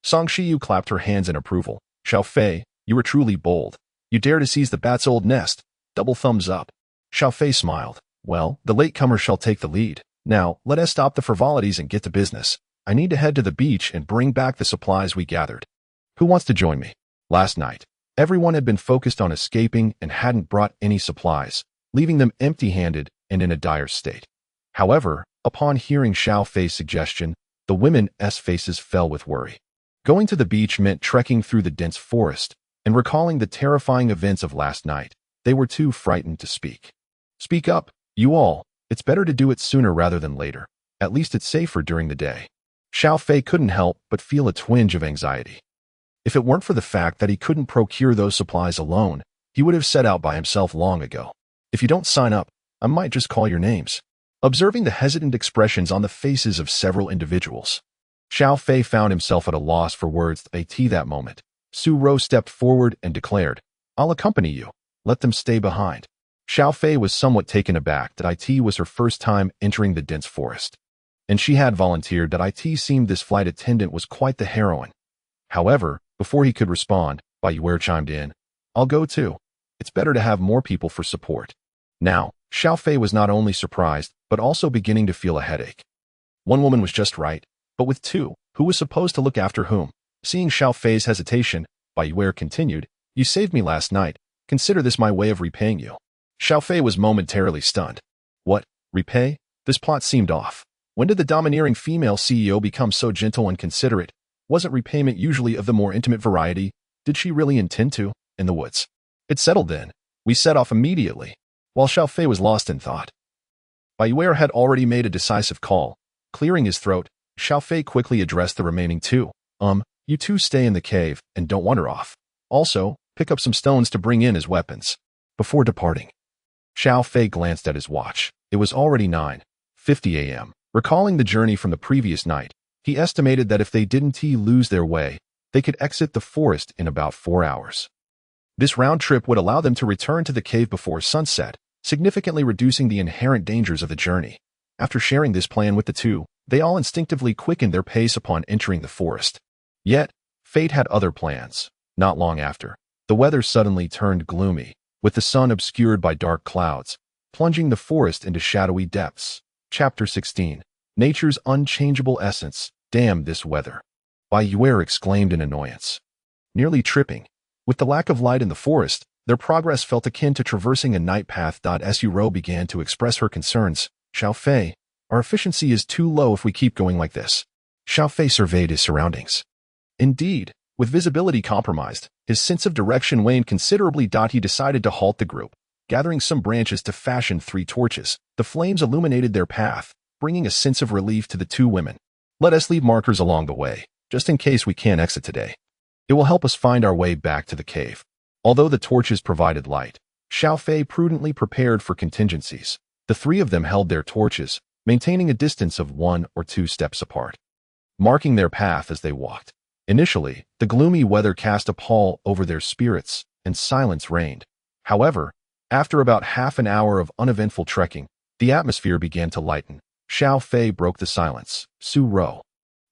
Song Shiyu clapped her hands in approval. Xiao Fei, you were truly bold. You dare to seize the bat's old nest. Double thumbs up. Xiao Fei smiled. Well, the latecomer shall take the lead. Now, let us stop the frivolities and get to business. I need to head to the beach and bring back the supplies we gathered. Who wants to join me? Last night, everyone had been focused on escaping and hadn't brought any supplies, leaving them empty-handed and in a dire state. However, upon hearing Xiao Fei's suggestion, the women's faces fell with worry. Going to the beach meant trekking through the dense forest, and recalling the terrifying events of last night, they were too frightened to speak. Speak up, you all. It's better to do it sooner rather than later. At least it's safer during the day. Xiao Fei couldn't help but feel a twinge of anxiety. If it weren't for the fact that he couldn't procure those supplies alone, he would have set out by himself long ago. If you don't sign up, I might just call your names. Observing the hesitant expressions on the faces of several individuals, Xiao Fei found himself at a loss for words. At that moment, Su Rou stepped forward and declared, I'll accompany you. Let them stay behind. Xiao Fei was somewhat taken aback that it was her first time entering the dense forest, and she had volunteered that it seemed this flight attendant was quite the heroine. However, before he could respond, Bai Yue'er chimed in, I'll go too. It's better to have more people for support. Now, Xiao Fei was not only surprised, but also beginning to feel a headache. One woman was just right, but with two, who was supposed to look after whom? Seeing Xiao Fei's hesitation, Bai Yue'er continued, You saved me last night. Consider this my way of repaying you. Xiao Fei was momentarily stunned. What? Repay? This plot seemed off. When did the domineering female CEO become so gentle and considerate? Wasn't repayment usually of the more intimate variety? Did she really intend to? In the woods. It settled then. We set off immediately. While Xiao Fei was lost in thought, Bai Yue'er had already made a decisive call. Clearing his throat, Xiao Fei quickly addressed the remaining two. You two stay in the cave and don't wander off. Also, pick up some stones to bring in as weapons. Before departing, Xiao Fei glanced at his watch. It was already 9:50 a.m. Recalling the journey from the previous night, he estimated that if they didn't lose their way, they could exit the forest in about 4 hours. This round trip would allow them to return to the cave before sunset, significantly reducing the inherent dangers of the journey. After sharing this plan with the two, they all instinctively quickened their pace upon entering the forest. Yet, fate had other plans. Not long after, the weather suddenly turned gloomy, with the sun obscured by dark clouds, plunging the forest into shadowy depths. Chapter 16. Nature's unchangeable essence. Damn this weather. Bai Yue'er exclaimed in annoyance, nearly tripping. With the lack of light in the forest, their progress felt akin to traversing a night path. Su Ro began to express her concerns. Xiao Fei, our efficiency is too low if we keep going like this. Xiao Fei surveyed his surroundings. Indeed, with visibility compromised, his sense of direction waned considerably. He decided to halt the group, gathering some branches to fashion 3 torches. The flames illuminated their path, bringing a sense of relief to the 2 women. Let us leave markers along the way, just in case we can't exit today. It will help us find our way back to the cave. Although the torches provided light, Xiao Fei prudently prepared for contingencies. The 3 of them held their torches, maintaining a distance of 1 or 2 steps apart, marking their path as they walked. Initially, the gloomy weather cast a pall over their spirits, and silence reigned. However, after about half an hour of uneventful trekking, the atmosphere began to lighten. Xiao Fei broke the silence. Su Ro,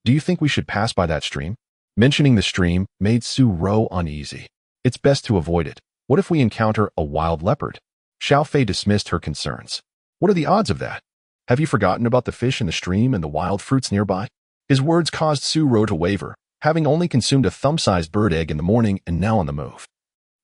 do you think we should pass by that stream? Mentioning the stream made Su Ro uneasy. It's best to avoid it. What if we encounter a wild leopard? Xiao Fei dismissed her concerns. What are the odds of that? Have you forgotten about the fish in the stream and the wild fruits nearby? His words caused Su Ro to waver, having only consumed a thumb-sized bird egg in the morning and now on the move.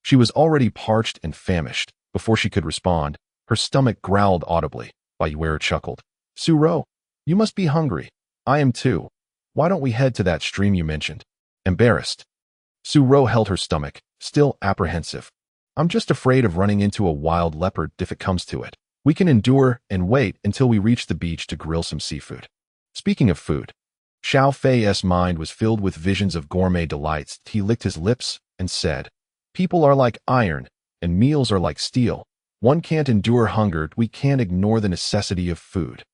She was already parched and famished. Before she could respond, her stomach growled audibly. Bai Yue'er chuckled. Su Ro, you must be hungry. I am too. Why don't we head to that stream you mentioned? Embarrassed, Su Ro held her stomach, still apprehensive. I'm just afraid of running into a wild leopard if it comes to it. We can endure and wait until we reach the beach to grill some seafood. Speaking of food, Xiao Fei's mind was filled with visions of gourmet delights. He licked his lips and said, people are like iron, and meals are like steel. One can't endure hunger. We can't ignore the necessity of food.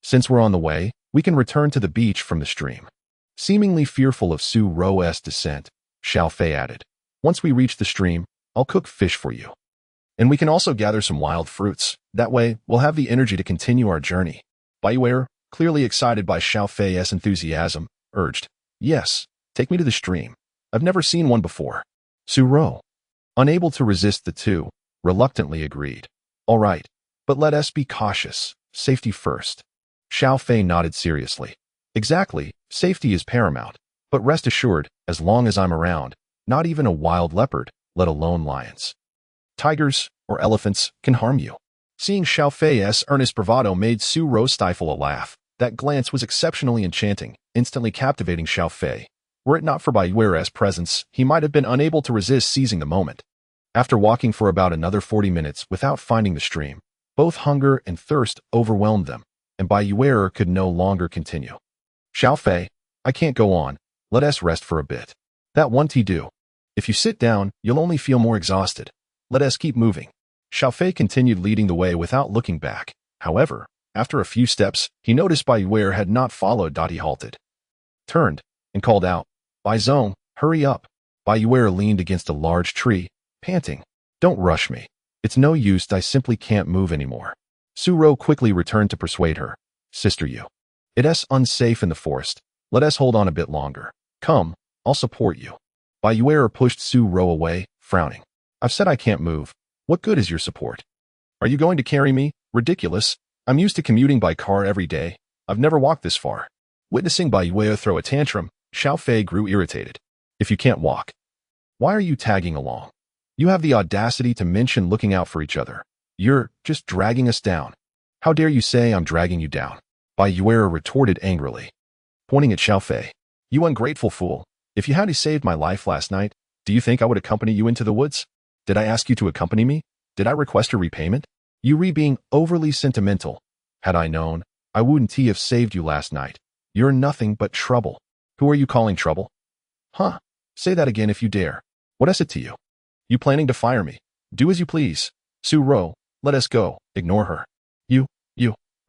Since we're on the way, we can return to the beach from the stream. Seemingly fearful of Su Ro's descent, Xiao Fei added, once we reach the stream, I'll cook fish for you. And we can also gather some wild fruits. That way, we'll have the energy to continue our journey. Bai Yue'er, clearly excited by Xiao Fei's enthusiasm, urged, yes, take me to the stream. I've never seen one before. Su Ro, unable to resist the two, reluctantly agreed. All right, but let us be cautious. Safety first. Xiao Fei nodded seriously. Exactly, safety is paramount. But rest assured, as long as I'm around, not even a wild leopard, let alone lions, tigers, or elephants, can harm you. Seeing Xiao Fei's earnest bravado made Su Ro stifle a laugh. That glance was exceptionally enchanting, instantly captivating Xiao Fei. Were it not for Bai Yue'er's presence, he might have been unable to resist seizing the moment. After walking for about another 40 minutes without finding the stream, both hunger and thirst overwhelmed them, and Bai Yue'er could no longer continue. Xiao Fei, I can't go on. Let us rest for a bit. That won't do. If you sit down, you'll only feel more exhausted. Let us keep moving. Xiao Fei continued leading the way without looking back. However, after a few steps, he noticed Bai Yue'er had not followed. He halted, turned, and called out, Bai Zong, hurry up. Bai Yue'er leaned against a large tree, panting. Don't rush me. It's no use, I simply can't move anymore. Su Ro quickly returned to persuade her. Sister Yu, it's unsafe in the forest. Let us hold on a bit longer. Come, I'll support you. Bai Yue'er pushed Su Ro away, frowning. I've said I can't move. What good is your support? Are you going to carry me? Ridiculous. I'm used to commuting by car every day. I've never walked this far. Witnessing Bai Yue'er throw a tantrum, Xiao Fei grew irritated. If you can't walk, why are you tagging along? You have the audacity to mention looking out for each other. You're just dragging us down. How dare you say I'm dragging you down? Bai Yue'er retorted angrily, pointing at Xiao Fei. You ungrateful fool. If you hadn't saved my life last night, do you think I would accompany you into the woods? Did I ask you to accompany me? Did I request a repayment? You being overly sentimental. Had I known, I wouldn't have saved you last night. You're nothing but trouble. Who are you calling trouble? Huh? Say that again if you dare. What is it to you? You planning to fire me? Do as you please. Su Ro, let us go. Ignore her. You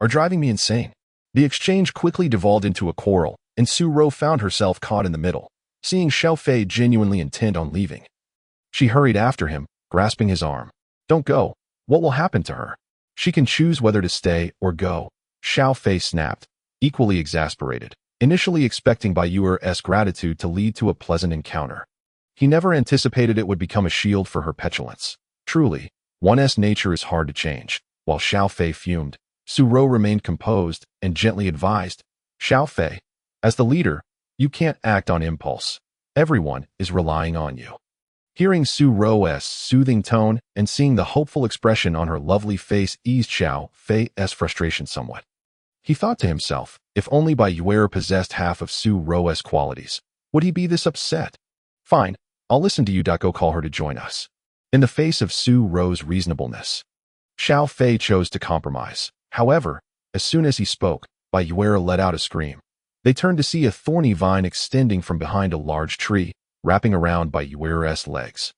are driving me insane. The exchange quickly devolved into a quarrel, and Su Ro found herself caught in the middle. Seeing Xiao Fei genuinely intent on leaving, she hurried after him, grasping his arm. Don't go. What will happen to her? She can choose whether to stay or go. Xiao Fei snapped, equally exasperated, initially expecting Bai Yue'er's gratitude to lead to a pleasant encounter. He never anticipated it would become a shield for her petulance. Truly, One's nature is hard to change. While Xiao Fei fumed, Su Rou remained composed and gently advised, Xiao Fei, as the leader, you can't act on impulse. Everyone is relying on you. Hearing Su Rou's soothing tone and seeing the hopeful expression on her lovely face eased Xiao Fei's frustration somewhat. He thought to himself, if only Bai Yue'er possessed half of Su Rou's qualities, would he be this upset? Fine, I'll listen to you. Go call her to join us. In the face of Su Rou's reasonableness, Xiao Fei chose to compromise. However, as soon as he spoke, Bai Yue'er let out a scream. They turned to see a thorny vine extending from behind a large tree, wrapping around Bai Yue'er's legs.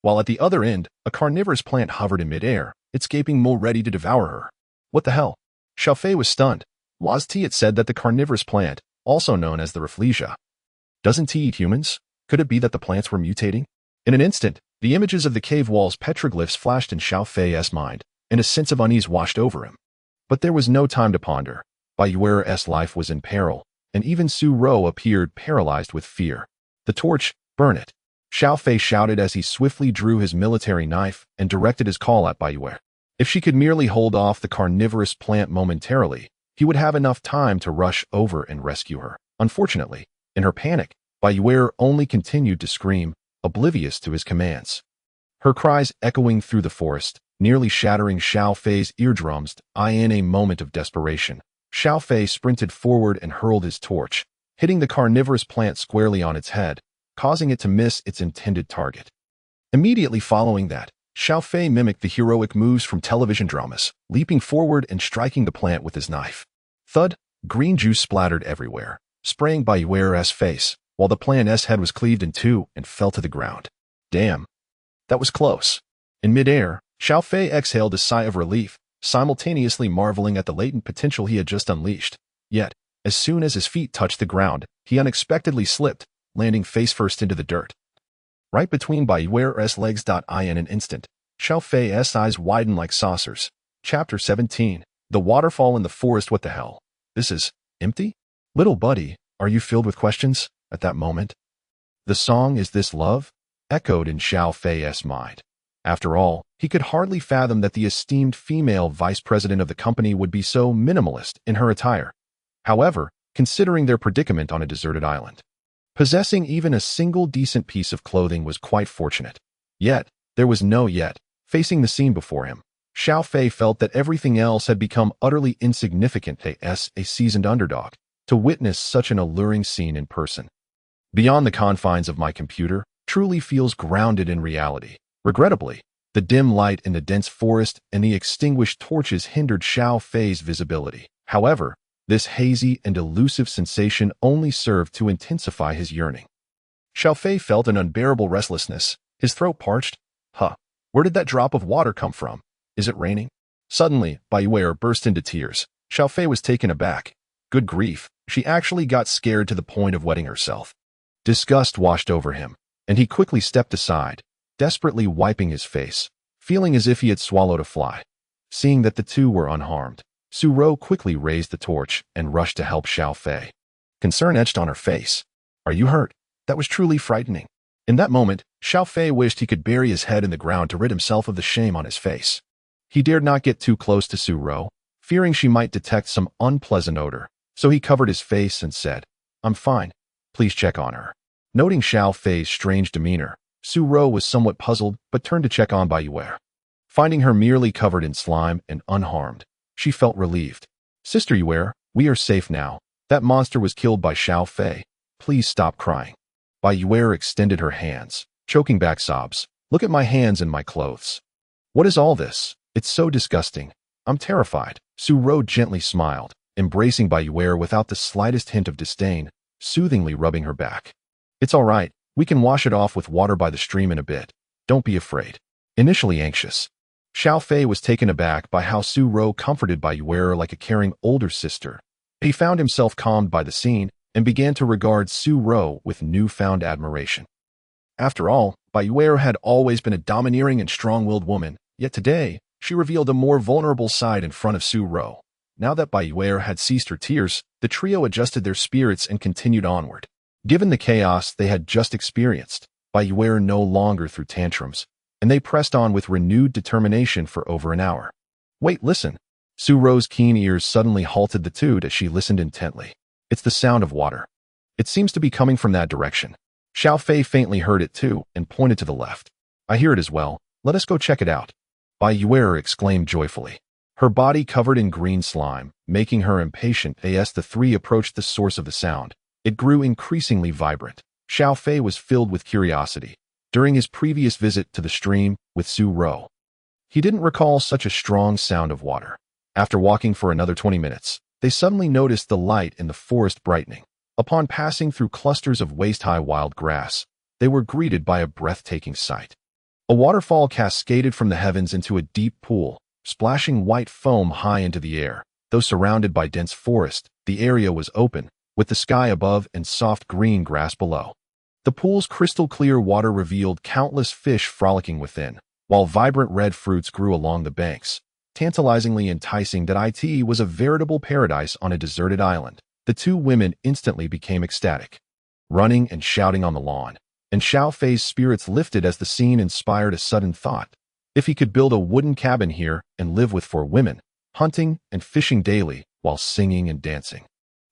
While at the other end, a carnivorous plant hovered in midair, its gaping maw ready to devour her. What the hell? Xiao Fei was stunned. Lazti had said that the carnivorous plant, also known as the Rafflesia, doesn't he eat humans? Could it be that the plants were mutating? In an instant, the images of the cave wall's petroglyphs flashed in Xiao Fei's mind, and a sense of unease washed over him. But there was no time to ponder. Bai Yue'er's life was in peril, and even Su Rou appeared paralyzed with fear. The torch, burn it. Xiao Fei shouted as he swiftly drew his military knife and directed his call at Bai Yue'er. If she could merely hold off the carnivorous plant momentarily, he would have enough time to rush over and rescue her. Unfortunately, in her panic, Bai Yue'er only continued to scream, oblivious to his commands. Her cries echoing through the forest, nearly shattering Xiao Fei's eardrums. In a moment of desperation, Xiao Fei sprinted forward and hurled his torch, hitting the carnivorous plant squarely on its head, causing it to miss its intended target. Immediately following that, Xiao Fei mimicked the heroic moves from television dramas, leaping forward and striking the plant with his knife. Thud, green juice splattered everywhere, spraying Bai Yue'er's face, while the plant's head was cleaved in two and fell to the ground. Damn. That was close. In midair, Xiao Fei exhaled a sigh of relief, simultaneously marveling at the latent potential he had just unleashed. Yet, as soon as his feet touched the ground, he unexpectedly slipped, landing face-first into the dirt. Right between Bai Yue'er's legs. In an instant, Xiao Fei's eyes widened like saucers. Chapter 17. The waterfall in the forest. What the hell? This is empty? Little buddy, are you filled with questions? At that moment, the song Is This Love? Echoed in Xiao Fei's mind. After all, he could hardly fathom that the esteemed female vice president of the company would be so minimalist in her attire. However, considering their predicament on a deserted island, possessing even a single decent piece of clothing was quite fortunate. Yet, there was no yet. Facing the scene before him, Xiao Fei felt that everything else had become utterly insignificant as a seasoned underdog to witness such an alluring scene in person. Beyond the confines of my computer, truly feels grounded in reality. Regrettably, the dim light in the dense forest and the extinguished torches hindered Xiao Fei's visibility. However, this hazy and elusive sensation only served to intensify his yearning. Xiao Fei felt an unbearable restlessness, his throat parched. Where did that drop of water come from? Is it raining? Suddenly, Bai Yue'er burst into tears. Xiao Fei was taken aback. Good grief, she actually got scared to the point of wetting herself. Disgust washed over him, and he quickly stepped aside, desperately wiping his face, feeling as if he had swallowed a fly. Seeing that the two were unharmed, Su Rou quickly raised the torch and rushed to help Xiao Fei. Concern etched on her face. Are you hurt? That was truly frightening. In that moment, Xiao Fei wished he could bury his head in the ground to rid himself of the shame on his face. He dared not get too close to Su Rou, fearing she might detect some unpleasant odor, so he covered his face and said, I'm fine. Please check on her. Noting Xiao Fei's strange demeanor, Su Rou was somewhat puzzled but turned to check on Bai Yue'er. Finding her merely covered in slime and unharmed, she felt relieved. Sister Yue'er, we are safe now. That monster was killed by Xiao Fei. Please stop crying. Bai Yue'er extended her hands, choking back sobs. Look at my hands and my clothes. What is all this? It's so disgusting. I'm terrified. Su Rou gently smiled, embracing Bai Yue'er without the slightest hint of disdain, soothingly rubbing her back. It's all right. We can wash it off with water by the stream in a bit. Don't be afraid. Initially anxious, Xiao Fei was taken aback by how Su Rou comforted Bai Yue'er like a caring older sister. He found himself calmed by the scene and began to regard Su Rou with newfound admiration. After all, Bai Yue'er had always been a domineering and strong-willed woman, yet today, she revealed a more vulnerable side in front of Su Rou. Now that Bai Yue'er had ceased her tears, the trio adjusted their spirits and continued onward. Given the chaos they had just experienced, Bai Yue'er no longer threw tantrums, and they pressed on with renewed determination for over an hour. Wait, listen. Su Ro's keen ears suddenly halted the two as she listened intently. It's the sound of water. It seems to be coming from that direction. Xiao Fei faintly heard it too and pointed to the left. I hear it as well. Let us go check it out. Bai Yue'er exclaimed joyfully. Her body covered in green slime, making her impatient as the three approached the source of the sound. It grew increasingly vibrant. Xiao Fei was filled with curiosity. During his previous visit to the stream with Su Ro, he didn't recall such a strong sound of water. After walking for another 20 minutes, they suddenly noticed the light in the forest brightening. Upon passing through clusters of waist-high wild grass, they were greeted by a breathtaking sight. A waterfall cascaded from the heavens into a deep pool, splashing white foam high into the air. Though surrounded by dense forest, the area was open, with the sky above and soft green grass below. The pool's crystal-clear water revealed countless fish frolicking within, while vibrant red fruits grew along the banks, tantalizingly enticing that it was a veritable paradise on a deserted island. The two women instantly became ecstatic, running and shouting on the lawn, and Xiao Fei's spirits lifted as the scene inspired a sudden thought. If he could build a wooden cabin here and live with 4 women, hunting and fishing daily while singing and dancing.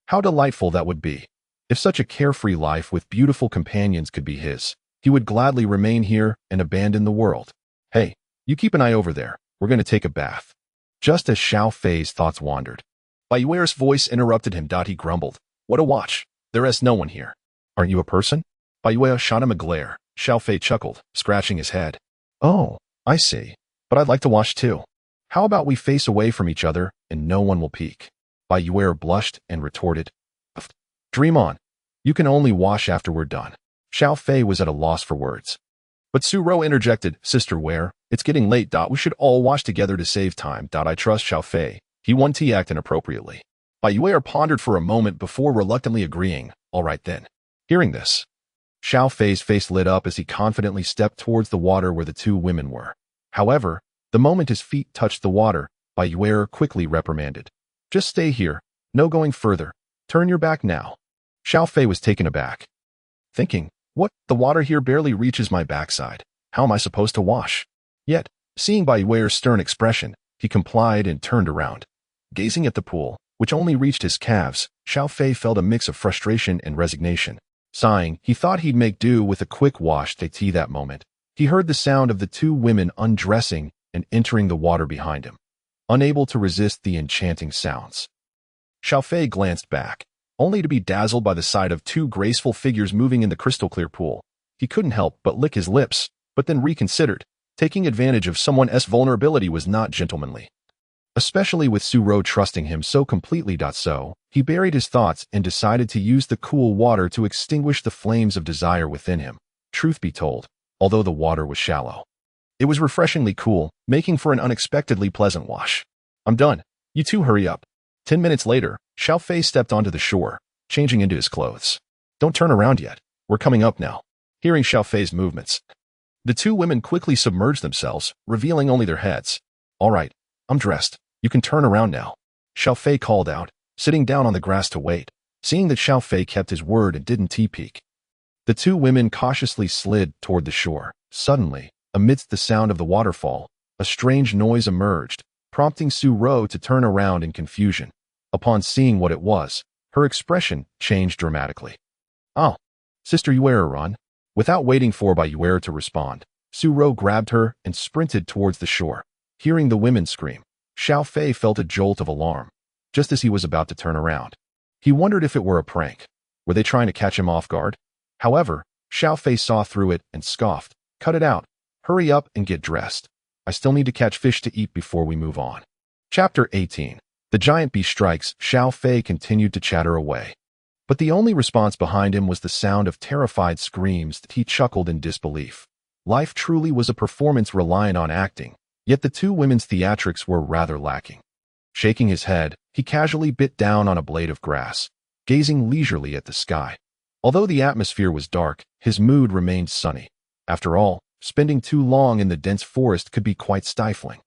How delightful that would be. If such a carefree life with beautiful companions could be his, he would gladly remain here and abandon the world. Hey, you keep an eye over there. We're going to take a bath. Just as Xiao Fei's thoughts wandered, Bai Yue'er's voice interrupted him. He grumbled. What a watch. There is no one here. Aren't you a person? Bai Yue'er shot him a glare. Xiao Fei chuckled, scratching his head. Oh, I see. But I'd like to wash too. How about we face away from each other and no one will peek? Bai Yue'er blushed and retorted. Dream on. You can only wash after we're done. Xiao Fei was at a loss for words. But Su Ro interjected, Sister Ware, it's getting late. We should all wash together to save time. I trust Xiao Fei. He won't act inappropriately. Bai Yue'er pondered for a moment before reluctantly agreeing. All right then. Hearing this, Xiao Fei's face lit up as he confidently stepped towards the water where the two women were. However, the moment his feet touched the water, Bai Yue'er quickly reprimanded. Just stay here. No going further. Turn your back now. Xiao Fei was taken aback, thinking, what? The water here barely reaches my backside. How am I supposed to wash? Yet, seeing Bai Yue'er's stern expression, he complied and turned around. Gazing at the pool, which only reached his calves, Xiao Fei felt a mix of frustration and resignation. Sighing, he thought he'd make do with a quick wash that moment. He heard the sound of the two women undressing and entering the water behind him, unable to resist the enchanting sounds. Xiao Fei glanced back, only to be dazzled by the sight of 2 graceful figures moving in the crystal-clear pool. He couldn't help but lick his lips, but then reconsidered. Taking advantage of someone's vulnerability was not gentlemanly, especially with Su Ro trusting him so completely. So, he buried his thoughts and decided to use the cool water to extinguish the flames of desire within him. Truth be told, although the water was shallow, it was refreshingly cool, making for an unexpectedly pleasant wash. I'm done. You two hurry up. 10 minutes later, Xiao Fei stepped onto the shore, changing into his clothes. Don't turn around yet. We're coming up now. Hearing Xiao Fei's movements, the two women quickly submerged themselves, revealing only their heads. All right, I'm dressed. You can turn around now. Xiao Fei called out, sitting down on the grass to wait. Seeing that Xiao Fei kept his word and didn't peek, the two women cautiously slid toward the shore. Suddenly, amidst the sound of the waterfall, a strange noise emerged, prompting Su Ro to turn around in confusion. Upon seeing what it was, her expression changed dramatically. Oh, Sister Yue'er, run. Without waiting for Bai Yue'er to respond, Su Ro grabbed her and sprinted towards the shore. Hearing the women scream, Xiao Fei felt a jolt of alarm, just as he was about to turn around. He wondered if it were a prank. Were they trying to catch him off guard? However, Xiao Fei saw through it and scoffed. Cut it out. Hurry up and get dressed. I still need to catch fish to eat before we move on. Chapter 18. The giant bee strikes. Xiao Fei continued to chatter away, but the only response behind him was the sound of terrified screams. He chuckled in disbelief. Life truly was a performance reliant on acting, yet the two women's theatrics were rather lacking. Shaking his head, he casually bit down on a blade of grass, gazing leisurely at the sky. Although the atmosphere was dark, his mood remained sunny. After all, spending too long in the dense forest could be quite stifling.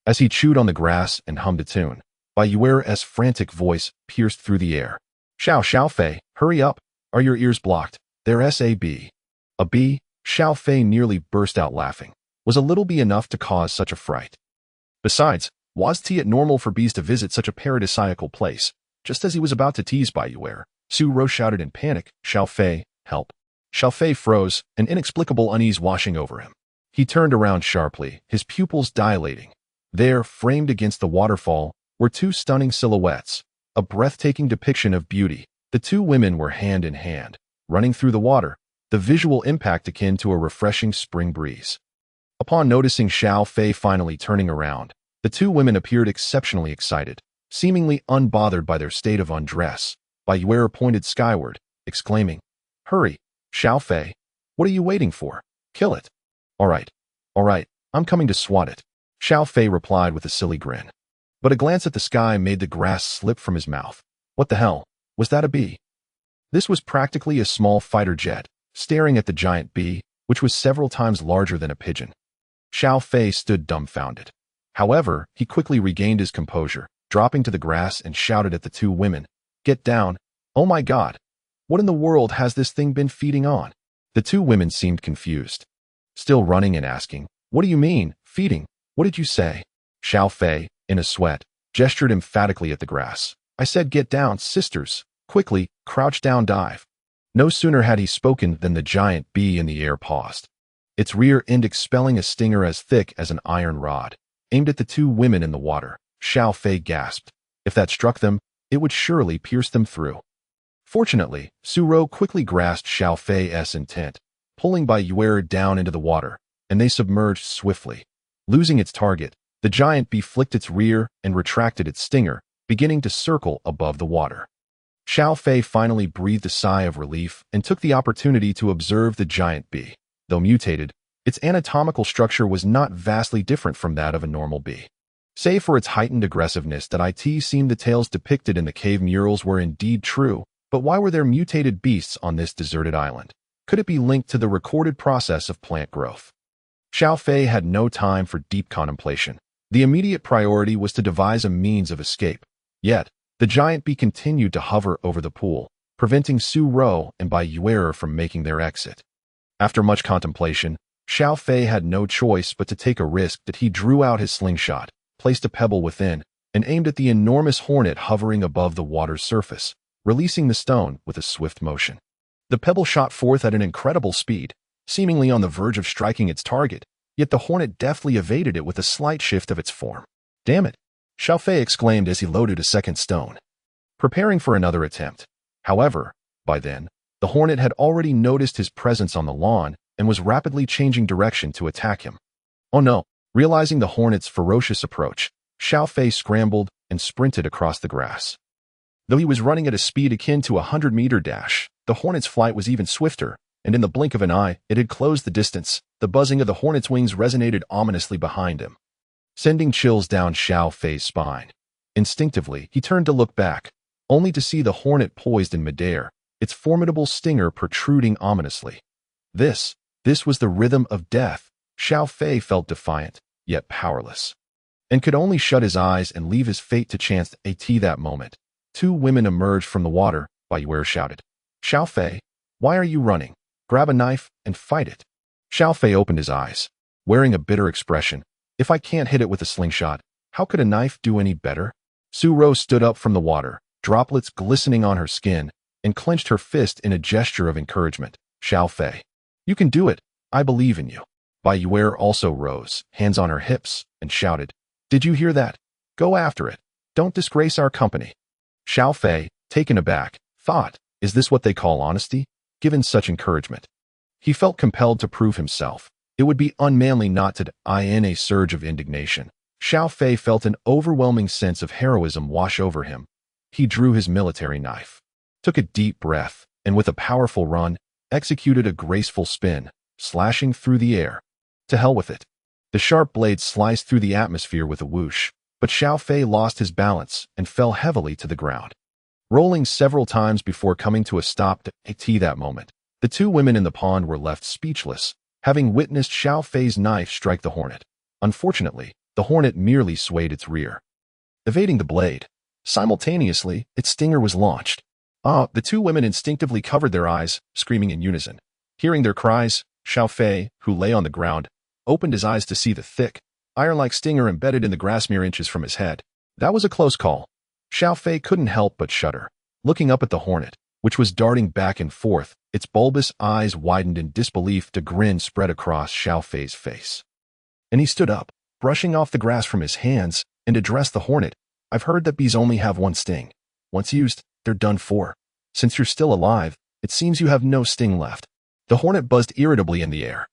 As he chewed on the grass and hummed a tune, Bai Yue'er's frantic voice pierced through the air. Xiao Fei, hurry up. Are your ears blocked? There's a bee. A bee? Xiao Fei nearly burst out laughing. Was a little bee enough to cause such a fright? Besides, was it normal for bees to visit such a paradisiacal place? Just as he was about to tease Bai Yue'er, Su-ro shouted in panic, "Xiao Fei, help." Xiao Fei froze, an inexplicable unease washing over him. He turned around sharply, his pupils dilating. There, framed against the waterfall, were two stunning silhouettes, a breathtaking depiction of beauty. The two women were hand in hand, running through the water, the visual impact akin to a refreshing spring breeze. Upon noticing Xiao Fei finally turning around, the two women appeared exceptionally excited, seemingly unbothered by their state of undress. Bai Yue'er pointed skyward, exclaiming, "Hurry, Xiao Fei, what are you waiting for? Kill it." All right, I'm coming to swat it," Xiao Fei replied with a silly grin. But a glance at the sky made the grass slip from his mouth. What the hell? Was that a bee? This was practically a small fighter jet, staring at the giant bee, which was several times larger than a pigeon. Xiao Fei stood dumbfounded. However, he quickly regained his composure, dropping to the grass and shouted at the two women, "Get down! Oh my God! What in the world has this thing been feeding on?" The two women seemed confused, still running and asking, "What do you mean, feeding? What did you say?" Xiao Fei, in a sweat, gestured emphatically at the grass. "I said get down, sisters. Quickly, crouch down, dive." No sooner had he spoken than the giant bee in the air paused, its rear end expelling a stinger as thick as an iron rod, aimed at the two women in the water. Xiao Fei gasped. If that struck them, it would surely pierce them through. Fortunately, Su-ro quickly grasped Xiao Fei's intent, pulling Bai Yue'er down into the water, and they submerged swiftly. Losing its target, the giant bee flicked its rear and retracted its stinger, beginning to circle above the water. Xiao Fei finally breathed a sigh of relief and took the opportunity to observe the giant bee. Though mutated, its anatomical structure was not vastly different from that of a normal bee. Save for its heightened aggressiveness that it seemed the tales depicted in the cave murals were indeed true. But why were there mutated beasts on this deserted island? Could it be linked to the recorded process of plant growth? Xiao Fei had no time for deep contemplation. The immediate priority was to devise a means of escape. Yet, the giant bee continued to hover over the pool, preventing Su-ro and Bai Yue'er from making their exit. After much contemplation, Xiao Fei had no choice but to take a risk that he drew out his slingshot, placed a pebble within, and aimed at the enormous hornet hovering above the water's surface, releasing the stone with a swift motion. The pebble shot forth at an incredible speed, seemingly on the verge of striking its target, yet the hornet deftly evaded it with a slight shift of its form. "Damn it!" Xiao Fei exclaimed as he loaded a second stone, preparing for another attempt. However, by then, the hornet had already noticed his presence on the lawn and was rapidly changing direction to attack him. Oh no! Realizing the hornet's ferocious approach, Xiao Fei scrambled and sprinted across the grass. Though he was running at a speed akin to a 100-meter dash, the hornet's flight was even swifter, and in the blink of an eye, it had closed the distance. The buzzing of the hornet's wings resonated ominously behind him, sending chills down Xiao Fei's spine. Instinctively, he turned to look back, only to see the hornet poised in midair, its formidable stinger protruding ominously. This was the rhythm of death. Xiao Fei felt defiant, yet powerless, and could only shut his eyes and leave his fate to chance. At that moment, two women emerged from the water. Bai Yue'er shouted, "Xiao Fei, why are you running? Grab a knife and fight it." Xiao Fei opened his eyes, wearing a bitter expression. "If I can't hit it with a slingshot, how could a knife do any better?" Su-ro stood up from the water, droplets glistening on her skin, and clenched her fist in a gesture of encouragement. "Xiao Fei, you can do it. I believe in you." Bai Yue'er also rose, hands on her hips, and shouted, "Did you hear that? Go after it. Don't disgrace our company." Xiao Fei, taken aback, thought, is this what they call honesty? Given such encouragement, he felt compelled to prove himself. It would be unmanly not to. In a surge of indignation, Xiao Fei felt an overwhelming sense of heroism wash over him. He drew his military knife, took a deep breath, and with a powerful run, executed a graceful spin, slashing through the air. To hell with it. The sharp blade sliced through the atmosphere with a whoosh, but Xiao Fei lost his balance and fell heavily to the ground, rolling several times before coming to a stop. At that moment, the two women in the pond were left speechless, having witnessed Xiao Fei's knife strike the hornet. Unfortunately, the hornet merely swayed its rear, evading the blade. Simultaneously, its stinger was launched. The two women instinctively covered their eyes, screaming in unison. Hearing their cries, Xiao Fei, who lay on the ground, opened his eyes to see the thick, iron-like stinger embedded in the grass mere inches from his head. That was a close call. Xiao Fei couldn't help but shudder, looking up at the hornet, which was darting back and forth. Its bulbous eyes widened in disbelief. A grin spread across Xiao Fei's face. And he stood up, brushing off the grass from his hands, and addressed the hornet. I've heard that bees only have one sting. Once used, they're done for. Since you're still alive, it seems you have no sting left. The hornet buzzed irritably in the air.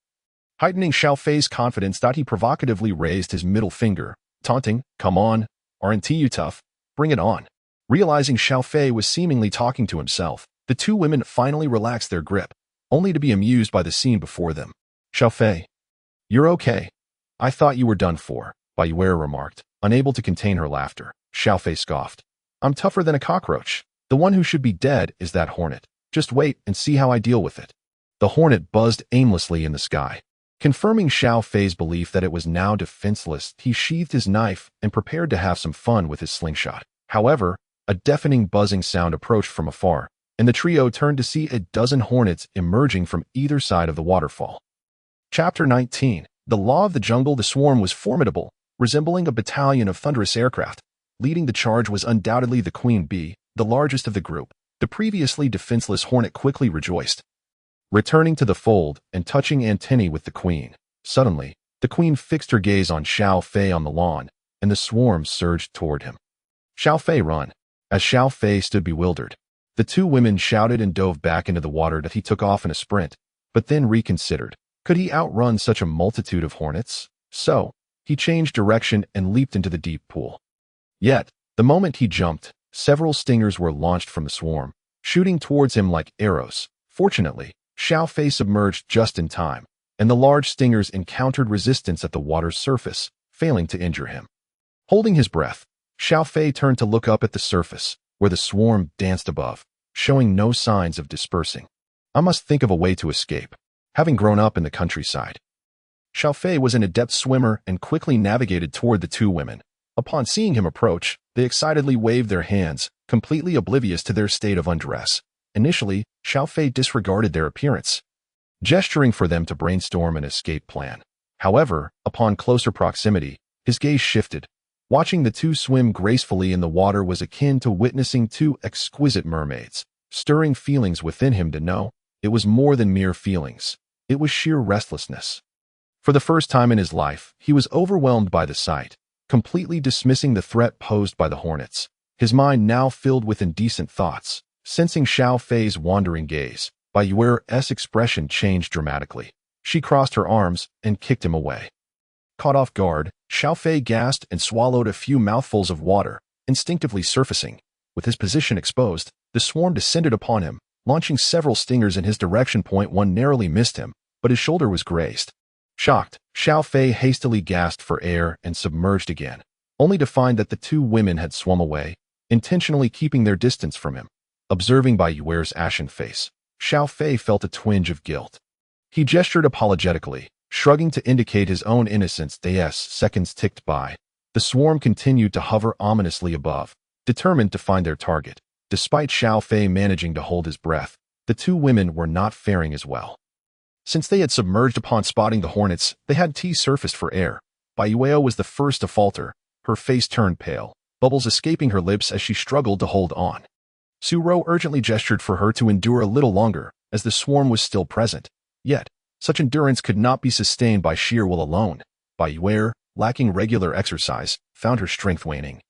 Heightening Xiao Fei's confidence, he provocatively raised his middle finger, taunting, "Come on, aren't you tough? Bring it on." Realizing Xiao Fei was seemingly talking to himself, the two women finally relaxed their grip, only to be amused by the scene before them. "Xiao Fei, you're okay. I thought you were done for," Bai Yue'er remarked, unable to contain her laughter. Xiao Fei scoffed. "I'm tougher than a cockroach. The one who should be dead is that hornet. Just wait and see how I deal with it." The hornet buzzed aimlessly in the sky. Confirming Xiao Fei's belief that it was now defenseless, he sheathed his knife and prepared to have some fun with his slingshot. However, a deafening buzzing sound approached from afar, and the trio turned to see a dozen hornets emerging from either side of the waterfall. Chapter 19. The Law of the Jungle. The swarm was formidable, resembling a battalion of thunderous aircraft. Leading the charge was undoubtedly the queen bee, the largest of the group. The previously defenseless hornet quickly rejoiced, returning to the fold and touching antennae with the queen. Suddenly, the queen fixed her gaze on Xiao Fei on the lawn, and the swarm surged toward him. "Xiao Fei, run!" As Xiao Fei stood bewildered, the two women shouted and dove back into the water. He took off in a sprint, but then reconsidered. Could he outrun such a multitude of hornets? So, he changed direction and leaped into the deep pool. Yet, the moment he jumped, several stingers were launched from the swarm, shooting towards him like arrows. Fortunately, Xiao Fei submerged just in time, and the large stingers encountered resistance at the water's surface, failing to injure him. Holding his breath, Xiao Fei turned to look up at the surface, where the swarm danced above, showing no signs of dispersing. I must think of a way to escape. Having grown up in the countryside, Xiao Fei was an adept swimmer and quickly navigated toward the two women. Upon seeing him approach, they excitedly waved their hands, completely oblivious to their state of undress. Initially, Xiao Fei disregarded their appearance, gesturing for them to brainstorm an escape plan. However, upon closer proximity, his gaze shifted. Watching the two swim gracefully in the water was akin to witnessing two exquisite mermaids, stirring feelings within him to know it was more than mere feelings. It was sheer restlessness. For the first time in his life, he was overwhelmed by the sight, completely dismissing the threat posed by the hornets. His mind now filled with indecent thoughts. Sensing Xiao Fei's wandering gaze, Bai Yue'er's expression changed dramatically. She crossed her arms and kicked him away. Caught off guard, Xiao Fei gasped and swallowed a few mouthfuls of water, instinctively surfacing. With his position exposed, the swarm descended upon him, launching several stingers in his direction. One narrowly missed him, but his shoulder was grazed. Shocked, Xiao Fei hastily gasped for air and submerged again, only to find that the two women had swum away, intentionally keeping their distance from him. Observing Bai Yue'er's ashen face, Xiao Fei felt a twinge of guilt. He gestured apologetically, shrugging to indicate his own innocence. Seconds ticked by. The swarm continued to hover ominously above, determined to find their target. Despite Xiao Fei managing to hold his breath, the two women were not faring as well. Since they had submerged upon spotting the hornets, they had surfaced for air. Bai Yue'er was the first to falter. Her face turned pale, bubbles escaping her lips as she struggled to hold on. Su Ro urgently gestured for her to endure a little longer, as the swarm was still present. Yet, such endurance could not be sustained by sheer will alone. Bai Yue'er, lacking regular exercise, found her strength waning,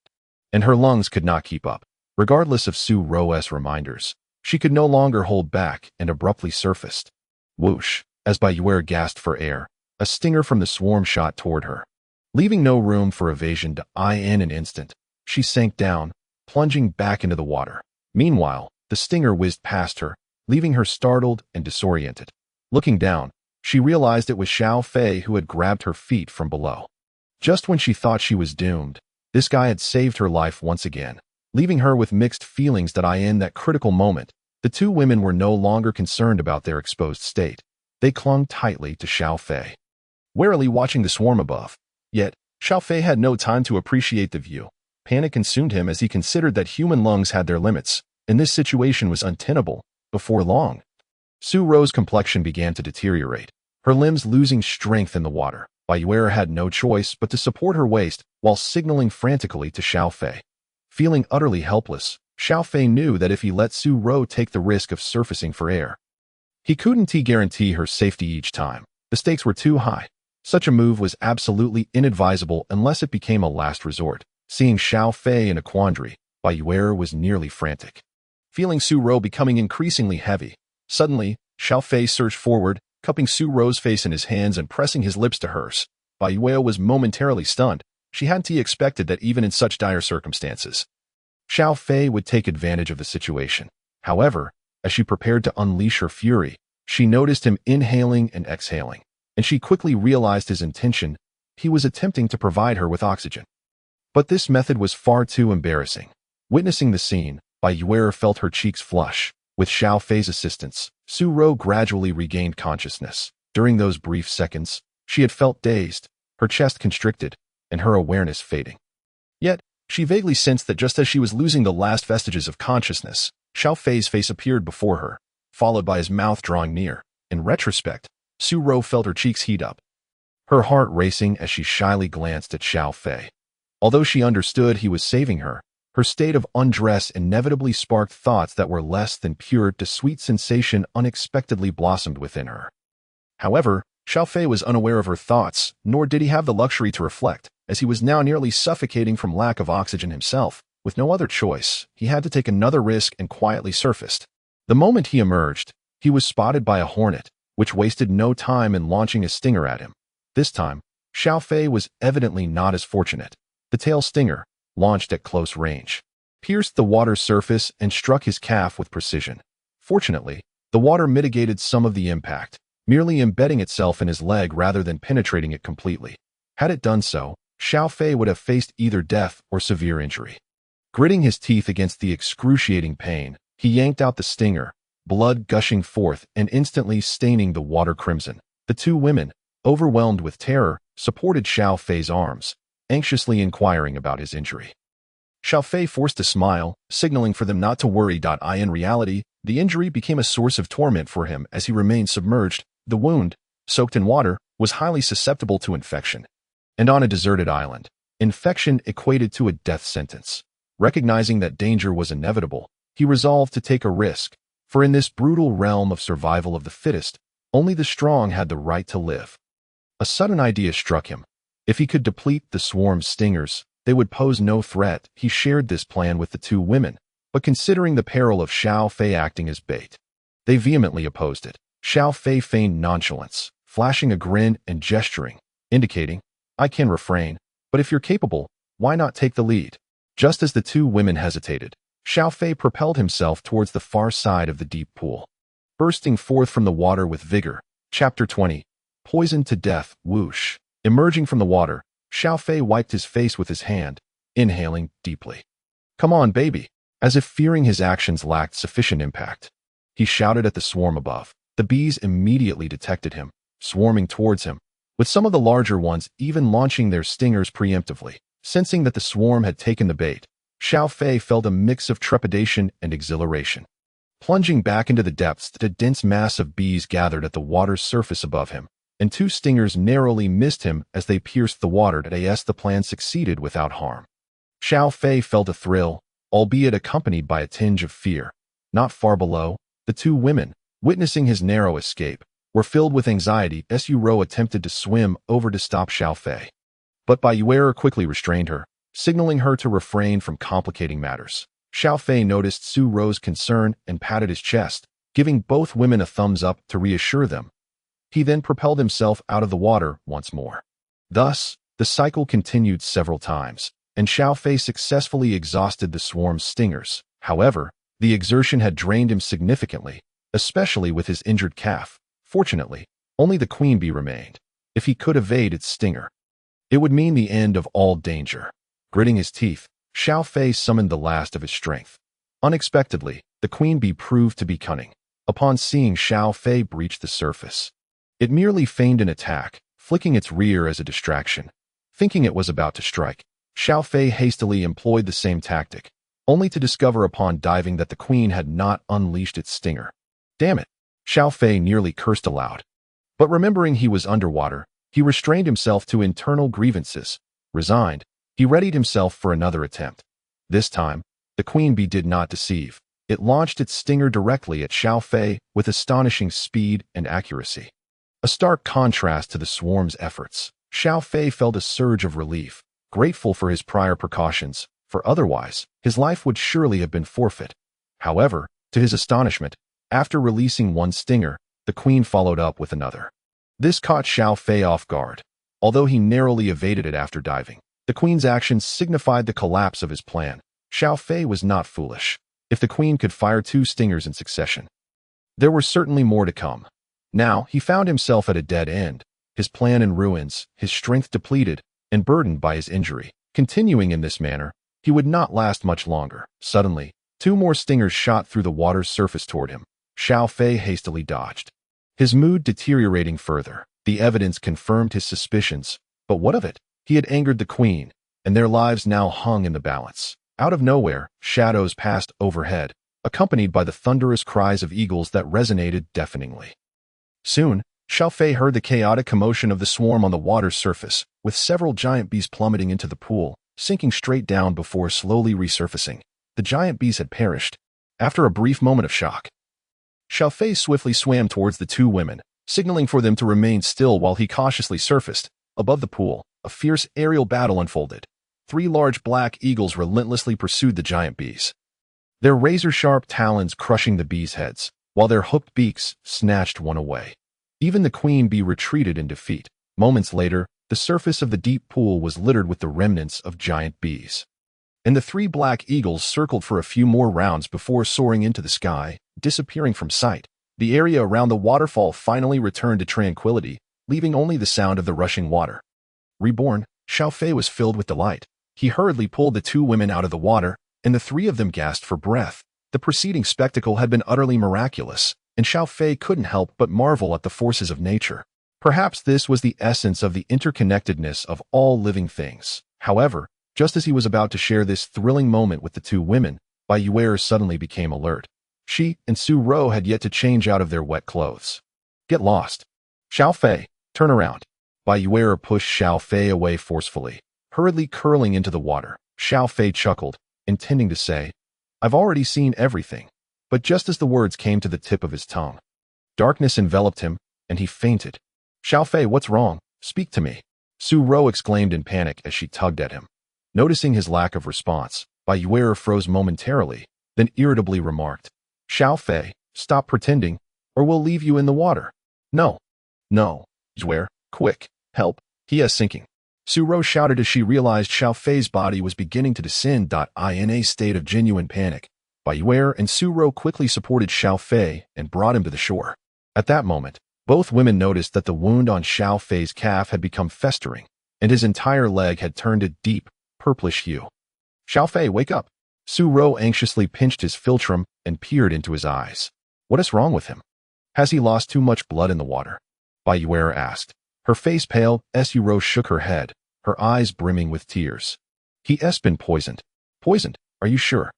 and her lungs could not keep up. Regardless of Su Ro's reminders, she could no longer hold back and abruptly surfaced. Whoosh! As Bai Yue'er gasped for air, a stinger from the swarm shot toward her. Leaving no room for evasion in an instant, she sank down, plunging back into the water. Meanwhile, the stinger whizzed past her, leaving her startled and disoriented. Looking down, she realized it was Xiao Fei who had grabbed her feet from below. Just when she thought she was doomed, this guy had saved her life once again, leaving her with mixed feelings in that critical moment. The two women were no longer concerned about their exposed state. They clung tightly to Xiao Fei, warily watching the swarm above. Yet, Xiao Fei had no time to appreciate the view. Panic consumed him as he considered that human lungs had their limits, and this situation was untenable. Before long, Su Ro's complexion began to deteriorate, her limbs losing strength in the water. Bai Yue'er had no choice but to support her waist while signaling frantically to Xiao Fei. Feeling utterly helpless, Xiao Fei knew that if he let Su Ro take the risk of surfacing for air, he couldn't guarantee her safety each time. The stakes were too high. Such a move was absolutely inadvisable unless it became a last resort. Seeing Xiao Fei in a quandary, Bai Yue'er was nearly frantic. Feeling Su Ro becoming increasingly heavy, suddenly, Xiao Fei surged forward, cupping Su Ro's face in his hands and pressing his lips to hers. Bai Yue'er was momentarily stunned. She hadn't expected that even in such dire circumstances, Xiao Fei would take advantage of the situation. However, as she prepared to unleash her fury, she noticed him inhaling and exhaling, and she quickly realized his intention. He was attempting to provide her with oxygen. But this method was far too embarrassing. Witnessing the scene, Bai Yue'er felt her cheeks flush. With Xiao Fei's assistance, Su Ro gradually regained consciousness. During those brief seconds, she had felt dazed, her chest constricted, and her awareness fading. Yet, she vaguely sensed that just as she was losing the last vestiges of consciousness, Xiao Fei's face appeared before her, followed by his mouth drawing near. In retrospect, Su Ro felt her cheeks heat up, her heart racing as she shyly glanced at Xiao Fei. Although she understood he was saving her, her state of undress inevitably sparked thoughts that were less than pure. A sweet sensation unexpectedly blossomed within her. However, Xiao Fei was unaware of her thoughts, nor did he have the luxury to reflect, as he was now nearly suffocating from lack of oxygen himself. With no other choice, he had to take another risk and quietly surfaced. The moment he emerged, he was spotted by a hornet, which wasted no time in launching a stinger at him. This time, Xiao Fei was evidently not as fortunate. The tail stinger, launched at close range, pierced the water's surface and struck his calf with precision. Fortunately, the water mitigated some of the impact, merely embedding itself in his leg rather than penetrating it completely. Had it done so, Xiao Fei would have faced either death or severe injury. Gritting his teeth against the excruciating pain, he yanked out the stinger, blood gushing forth and instantly staining the water crimson. The two women, overwhelmed with terror, supported Xiao Fei's arms, anxiously inquiring about his injury. Xiao Fei forced a smile, signaling for them not to worry. In reality, the injury became a source of torment for him as he remained submerged. The wound, soaked in water, was highly susceptible to infection. And on a deserted island, infection equated to a death sentence. Recognizing that danger was inevitable, he resolved to take a risk, for in this brutal realm of survival of the fittest, only the strong had the right to live. A sudden idea struck him. If he could deplete the swarm's stingers, they would pose no threat. He shared this plan with the two women, but considering the peril of Xiao Fei acting as bait, they vehemently opposed it. Xiao Fei feigned nonchalance, flashing a grin and gesturing, indicating, "I can refrain, but if you're capable, why not take the lead?" Just as the two women hesitated, Xiao Fei propelled himself towards the far side of the deep pool. Bursting forth from the water with vigor. Chapter 20. Poisoned to death. Whoosh. Emerging from the water, Xiao Fei wiped his face with his hand, inhaling deeply. "Come on, baby." As if fearing his actions lacked sufficient impact, he shouted at the swarm above. The bees immediately detected him, swarming towards him, with some of the larger ones even launching their stingers preemptively. Sensing that the swarm had taken the bait, Xiao Fei felt a mix of trepidation and exhilaration. Plunging back into the depths, a dense mass of bees gathered at the water's surface above him, and two stingers narrowly missed him as they pierced the water. As the plan succeeded without harm, Xiao Fei felt a thrill, albeit accompanied by a tinge of fear. Not far below, the two women, witnessing his narrow escape, were filled with anxiety. Su Ro attempted to swim over to stop Xiao Fei, but Bai Yue'er quickly restrained her, signaling her to refrain from complicating matters. Xiao Fei noticed Su Ro's concern and patted his chest, giving both women a thumbs up to reassure them. He then propelled himself out of the water once more. Thus, the cycle continued several times, and Xiao Fei successfully exhausted the swarm's stingers. However, the exertion had drained him significantly, especially with his injured calf. Fortunately, only the queen bee remained. If he could evade its stinger, it would mean the end of all danger. Gritting his teeth, Xiao Fei summoned the last of his strength. Unexpectedly, the queen bee proved to be cunning. Upon seeing Xiao Fei breach the surface, it merely feigned an attack, flicking its rear as a distraction. Thinking it was about to strike, Xiao Fei hastily employed the same tactic, only to discover upon diving that the queen had not unleashed its stinger. Damn it! Xiao Fei nearly cursed aloud. But remembering he was underwater, He restrained himself to internal grievances. Resigned, he readied himself for another attempt. This time, the queen bee did not deceive. It launched its stinger directly at Xiao Fei with astonishing speed and accuracy. A stark contrast to the swarm's efforts. Xiao Fei felt a surge of relief, grateful for his prior precautions, for otherwise, his life would surely have been forfeit. However, to his astonishment, after releasing one stinger, the queen followed up with another. This caught Xiao Fei off guard. Although he narrowly evaded it after diving, the queen's actions signified the collapse of his plan. Xiao Fei was not foolish. If the queen could fire 2 stingers in succession, there were certainly more to come. Now, he found himself at a dead end, his plan in ruins, his strength depleted, and burdened by his injury. Continuing in this manner, he would not last much longer. Suddenly, 2 more stingers shot through the water's surface toward him. Xiao Fei hastily dodged, his mood deteriorating further. The evidence confirmed his suspicions, but what of it? He had angered the queen, and their lives now hung in the balance. Out of nowhere, shadows passed overhead, accompanied by the thunderous cries of eagles that resonated deafeningly. Soon, Xiao Fei heard the chaotic commotion of the swarm on the water's surface, with several giant bees plummeting into the pool, sinking straight down before slowly resurfacing. The giant bees had perished. After a brief moment of shock, Xiao Fei swiftly swam towards the 2 women, signaling for them to remain still while he cautiously surfaced. Above the pool, a fierce aerial battle unfolded. 3 large black eagles relentlessly pursued the giant bees, their razor-sharp talons crushing the bees' heads, while their hooked beaks snatched one away. Even the queen bee retreated in defeat. Moments later, the surface of the deep pool was littered with the remnants of giant bees, and the 3 black eagles circled for a few more rounds before soaring into the sky, disappearing from sight. The area around the waterfall finally returned to tranquility, leaving only the sound of the rushing water. Reborn, Xiao Fei was filled with delight. He hurriedly pulled the 2 women out of the water, and the 3 of them gasped for breath. The preceding spectacle had been utterly miraculous, and Xiao Fei couldn't help but marvel at the forces of nature. Perhaps this was the essence of the interconnectedness of all living things. However, just as he was about to share this thrilling moment with the 2 women, Bai Yue'er suddenly became alert. She and Su Ro had yet to change out of their wet clothes. Get lost. Xiao Fei, turn around. Bai Yue'er pushed Xiao Fei away forcefully, hurriedly curling into the water. Xiao Fei chuckled, intending to say, I've already seen everything. But just as the words came to the tip of his tongue, darkness enveloped him, and he fainted. Xiao Fei, what's wrong? Speak to me. Su Ro exclaimed in panic as she tugged at him. Noticing his lack of response, Bai Yue'er froze momentarily, then irritably remarked, Xiao Fei, stop pretending, or we'll leave you in the water. No. No. Yue'er, quick, help, he is sinking. Su Ro shouted as she realized Xiao Fei's body was beginning to descend. In a state of genuine panic, Bai Yue'er and Su Ro quickly supported Xiao Fei and brought him to the shore. At that moment, both women noticed that the wound on Xiao Fei's calf had become festering, and his entire leg had turned a deep, purplish hue. Xiao Fei, wake up. Su Ro anxiously pinched his philtrum and peered into his eyes. What is wrong with him? Has he lost too much blood in the water? Bai Yue'er asked. Her face pale, Su Ro shook her head, her eyes brimming with tears. He has been poisoned. Poisoned? Are you sure?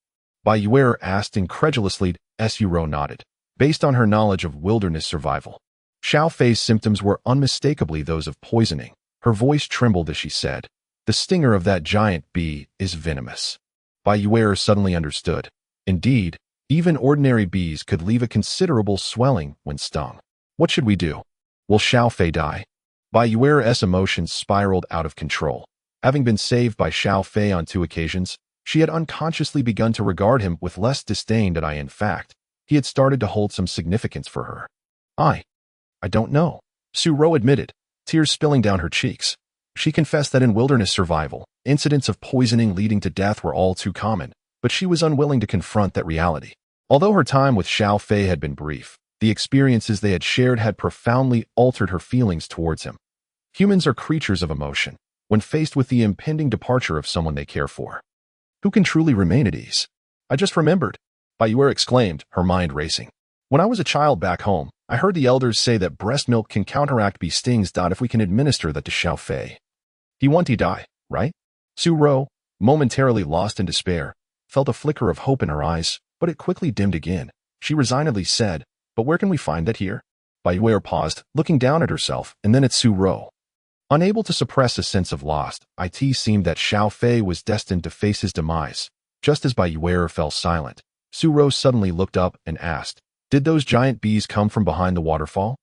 Bai Yue'er asked incredulously. Su Ro nodded. Based on her knowledge of wilderness survival, Xiao Fei's symptoms were unmistakably those of poisoning. Her voice trembled as she said, the stinger of that giant bee is venomous. Bai Yue'er suddenly understood. Indeed, even ordinary bees could leave a considerable swelling when stung. What should we do? Will Xiao Fei die? Bai Yue'er's emotions spiraled out of control. Having been saved by Xiao Fei on 2 occasions, she had unconsciously begun to regard him with less disdain than in fact, he had started to hold some significance for her. I don't know, Su Ro admitted, tears spilling down her cheeks. She confessed that in wilderness survival, incidents of poisoning leading to death were all too common, but she was unwilling to confront that reality. Although her time with Xiao Fei had been brief, the experiences they had shared had profoundly altered her feelings towards him. Humans are creatures of emotion. When faced with the impending departure of someone they care for, who can truly remain at ease? I just remembered, Bai Yue'er exclaimed, her mind racing. When I was a child back home, I heard the elders say that breast milk can counteract bee stings. If we can administer that to Xiao Fei, he won't die, right? Su Ro, momentarily lost in despair, felt a flicker of hope in her eyes, but it quickly dimmed again. She resignedly said, but where can we find that here? Bai Yue'er paused, looking down at herself and then at Su Ro. Unable to suppress a sense of loss, it seemed that Xiao Fei was destined to face his demise. Just as Bai Yue'er fell silent, Su Rou suddenly looked up and asked, "Did those giant bees come from behind the waterfall?"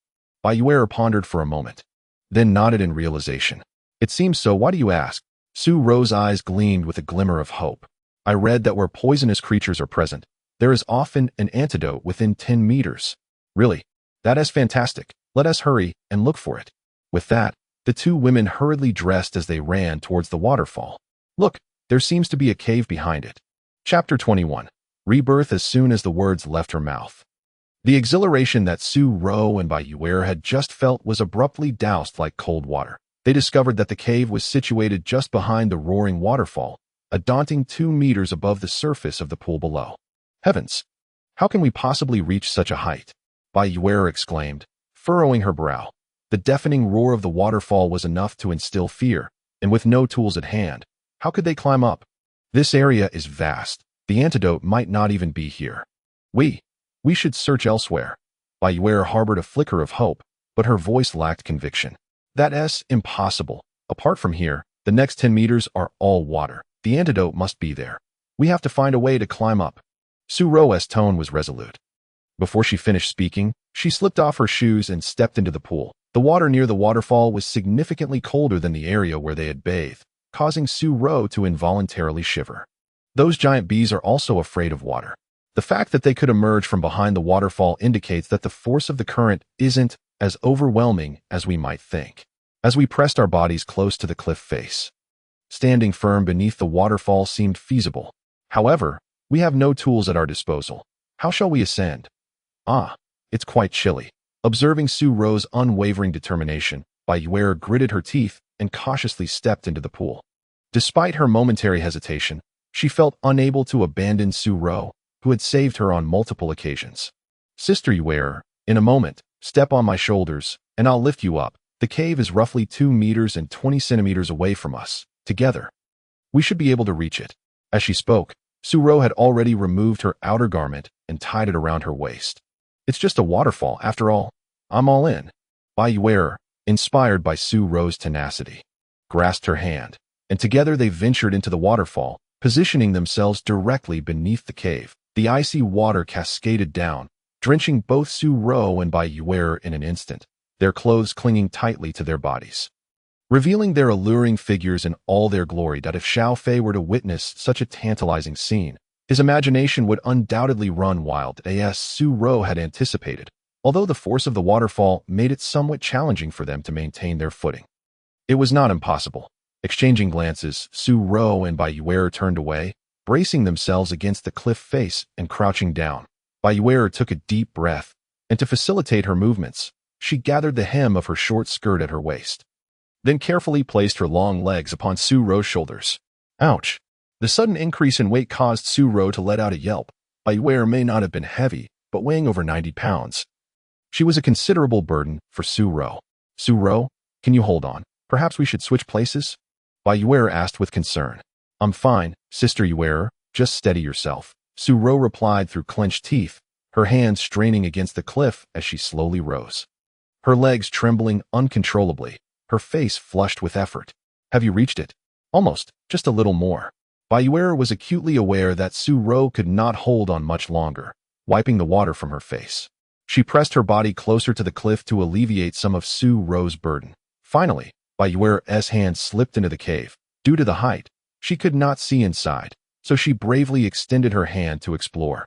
Bai Yue'er pondered for a moment, then nodded in realization. "It seems so. Why do you ask?" Su Rou's eyes gleamed with a glimmer of hope. "I read that where poisonous creatures are present, there is often an antidote within 10 meters. Really? That is fantastic. Let us hurry and look for it." With that, the two women hurriedly dressed as they ran towards the waterfall. "Look, there seems to be a cave behind it." Chapter 21. Rebirth. As soon as the words left her mouth, the exhilaration that Su Rou and Bai Yue'er had just felt was abruptly doused like cold water. They discovered that the cave was situated just behind the roaring waterfall, a daunting 2 meters above the surface of the pool below. "Heavens! How can we possibly reach such a height?" Bai Yue'er exclaimed, furrowing her brow. The deafening roar of the waterfall was enough to instill fear, and with no tools at hand, how could they climb up? "This area is vast. The antidote might not even be here. We should search elsewhere." Bai Yue'er harbored a flicker of hope, but her voice lacked conviction. "That's impossible. Apart from here, the next 10 meters are all water. The antidote must be there. We have to find a way to climb up." Su Rou's tone was resolute. Before she finished speaking, she slipped off her shoes and stepped into the pool. The water near the waterfall was significantly colder than the area where they had bathed, causing Su Rou to involuntarily shiver. Those giant bees are also afraid of water. The fact that they could emerge from behind the waterfall indicates that the force of the current isn't as overwhelming as we might think. As we pressed our bodies close to the cliff face, standing firm beneath the waterfall seemed feasible. However, we have no tools at our disposal. How shall we ascend? It's quite chilly. Observing Su Rou's unwavering determination, Bai Yue'er gritted her teeth and cautiously stepped into the pool. Despite her momentary hesitation, she felt unable to abandon Su Rou, who had saved her on multiple occasions. "Sister Yue'er, in a moment, step on my shoulders, and I'll lift you up. The cave is roughly 2 meters and 20 centimeters away from us. Together, we should be able to reach it." As she spoke, Su Rou had already removed her outer garment and tied it around her waist. "It's just a waterfall, after all. I'm all in." Bai Yue'er, inspired by Su Rou's tenacity, grasped her hand, and together they ventured into the waterfall, positioning themselves directly beneath the cave. The icy water cascaded down, drenching both Su Rou and Bai Yue'er in an instant, their clothes clinging tightly to their bodies, revealing their alluring figures in all their glory. That if Xiao Fei were to witness such a tantalizing scene, his imagination would undoubtedly run wild, as Su Rou had anticipated, although the force of the waterfall made it somewhat challenging for them to maintain their footing. It was not impossible. Exchanging glances, Su Rou and Bai Yue'er turned away, bracing themselves against the cliff face and crouching down. Bai Yue'er took a deep breath, and to facilitate her movements, she gathered the hem of her short skirt at her waist, then carefully placed her long legs upon Su Rou's shoulders. Ouch! The sudden increase in weight caused Su Rou to let out a yelp. Bai Yue'er may not have been heavy, but weighing over 90 pounds. She was a considerable burden for Su Rou. "Su Rou, can you hold on? Perhaps we should switch places?" Bai Yue'er asked with concern. "I'm fine, Sister Yue'er, just steady yourself," Su Rou replied through clenched teeth, her hands straining against the cliff as she slowly rose. Her legs trembling uncontrollably, her face flushed with effort. "Have you reached it?" "Almost, just a little more." Bai Yue'er was acutely aware that Su Rou could not hold on much longer, wiping the water from her face. She pressed her body closer to the cliff to alleviate some of Su Rou's burden. Finally, Bai Yue'er's hand slipped into the cave. Due to the height, she could not see inside, so she bravely extended her hand to explore,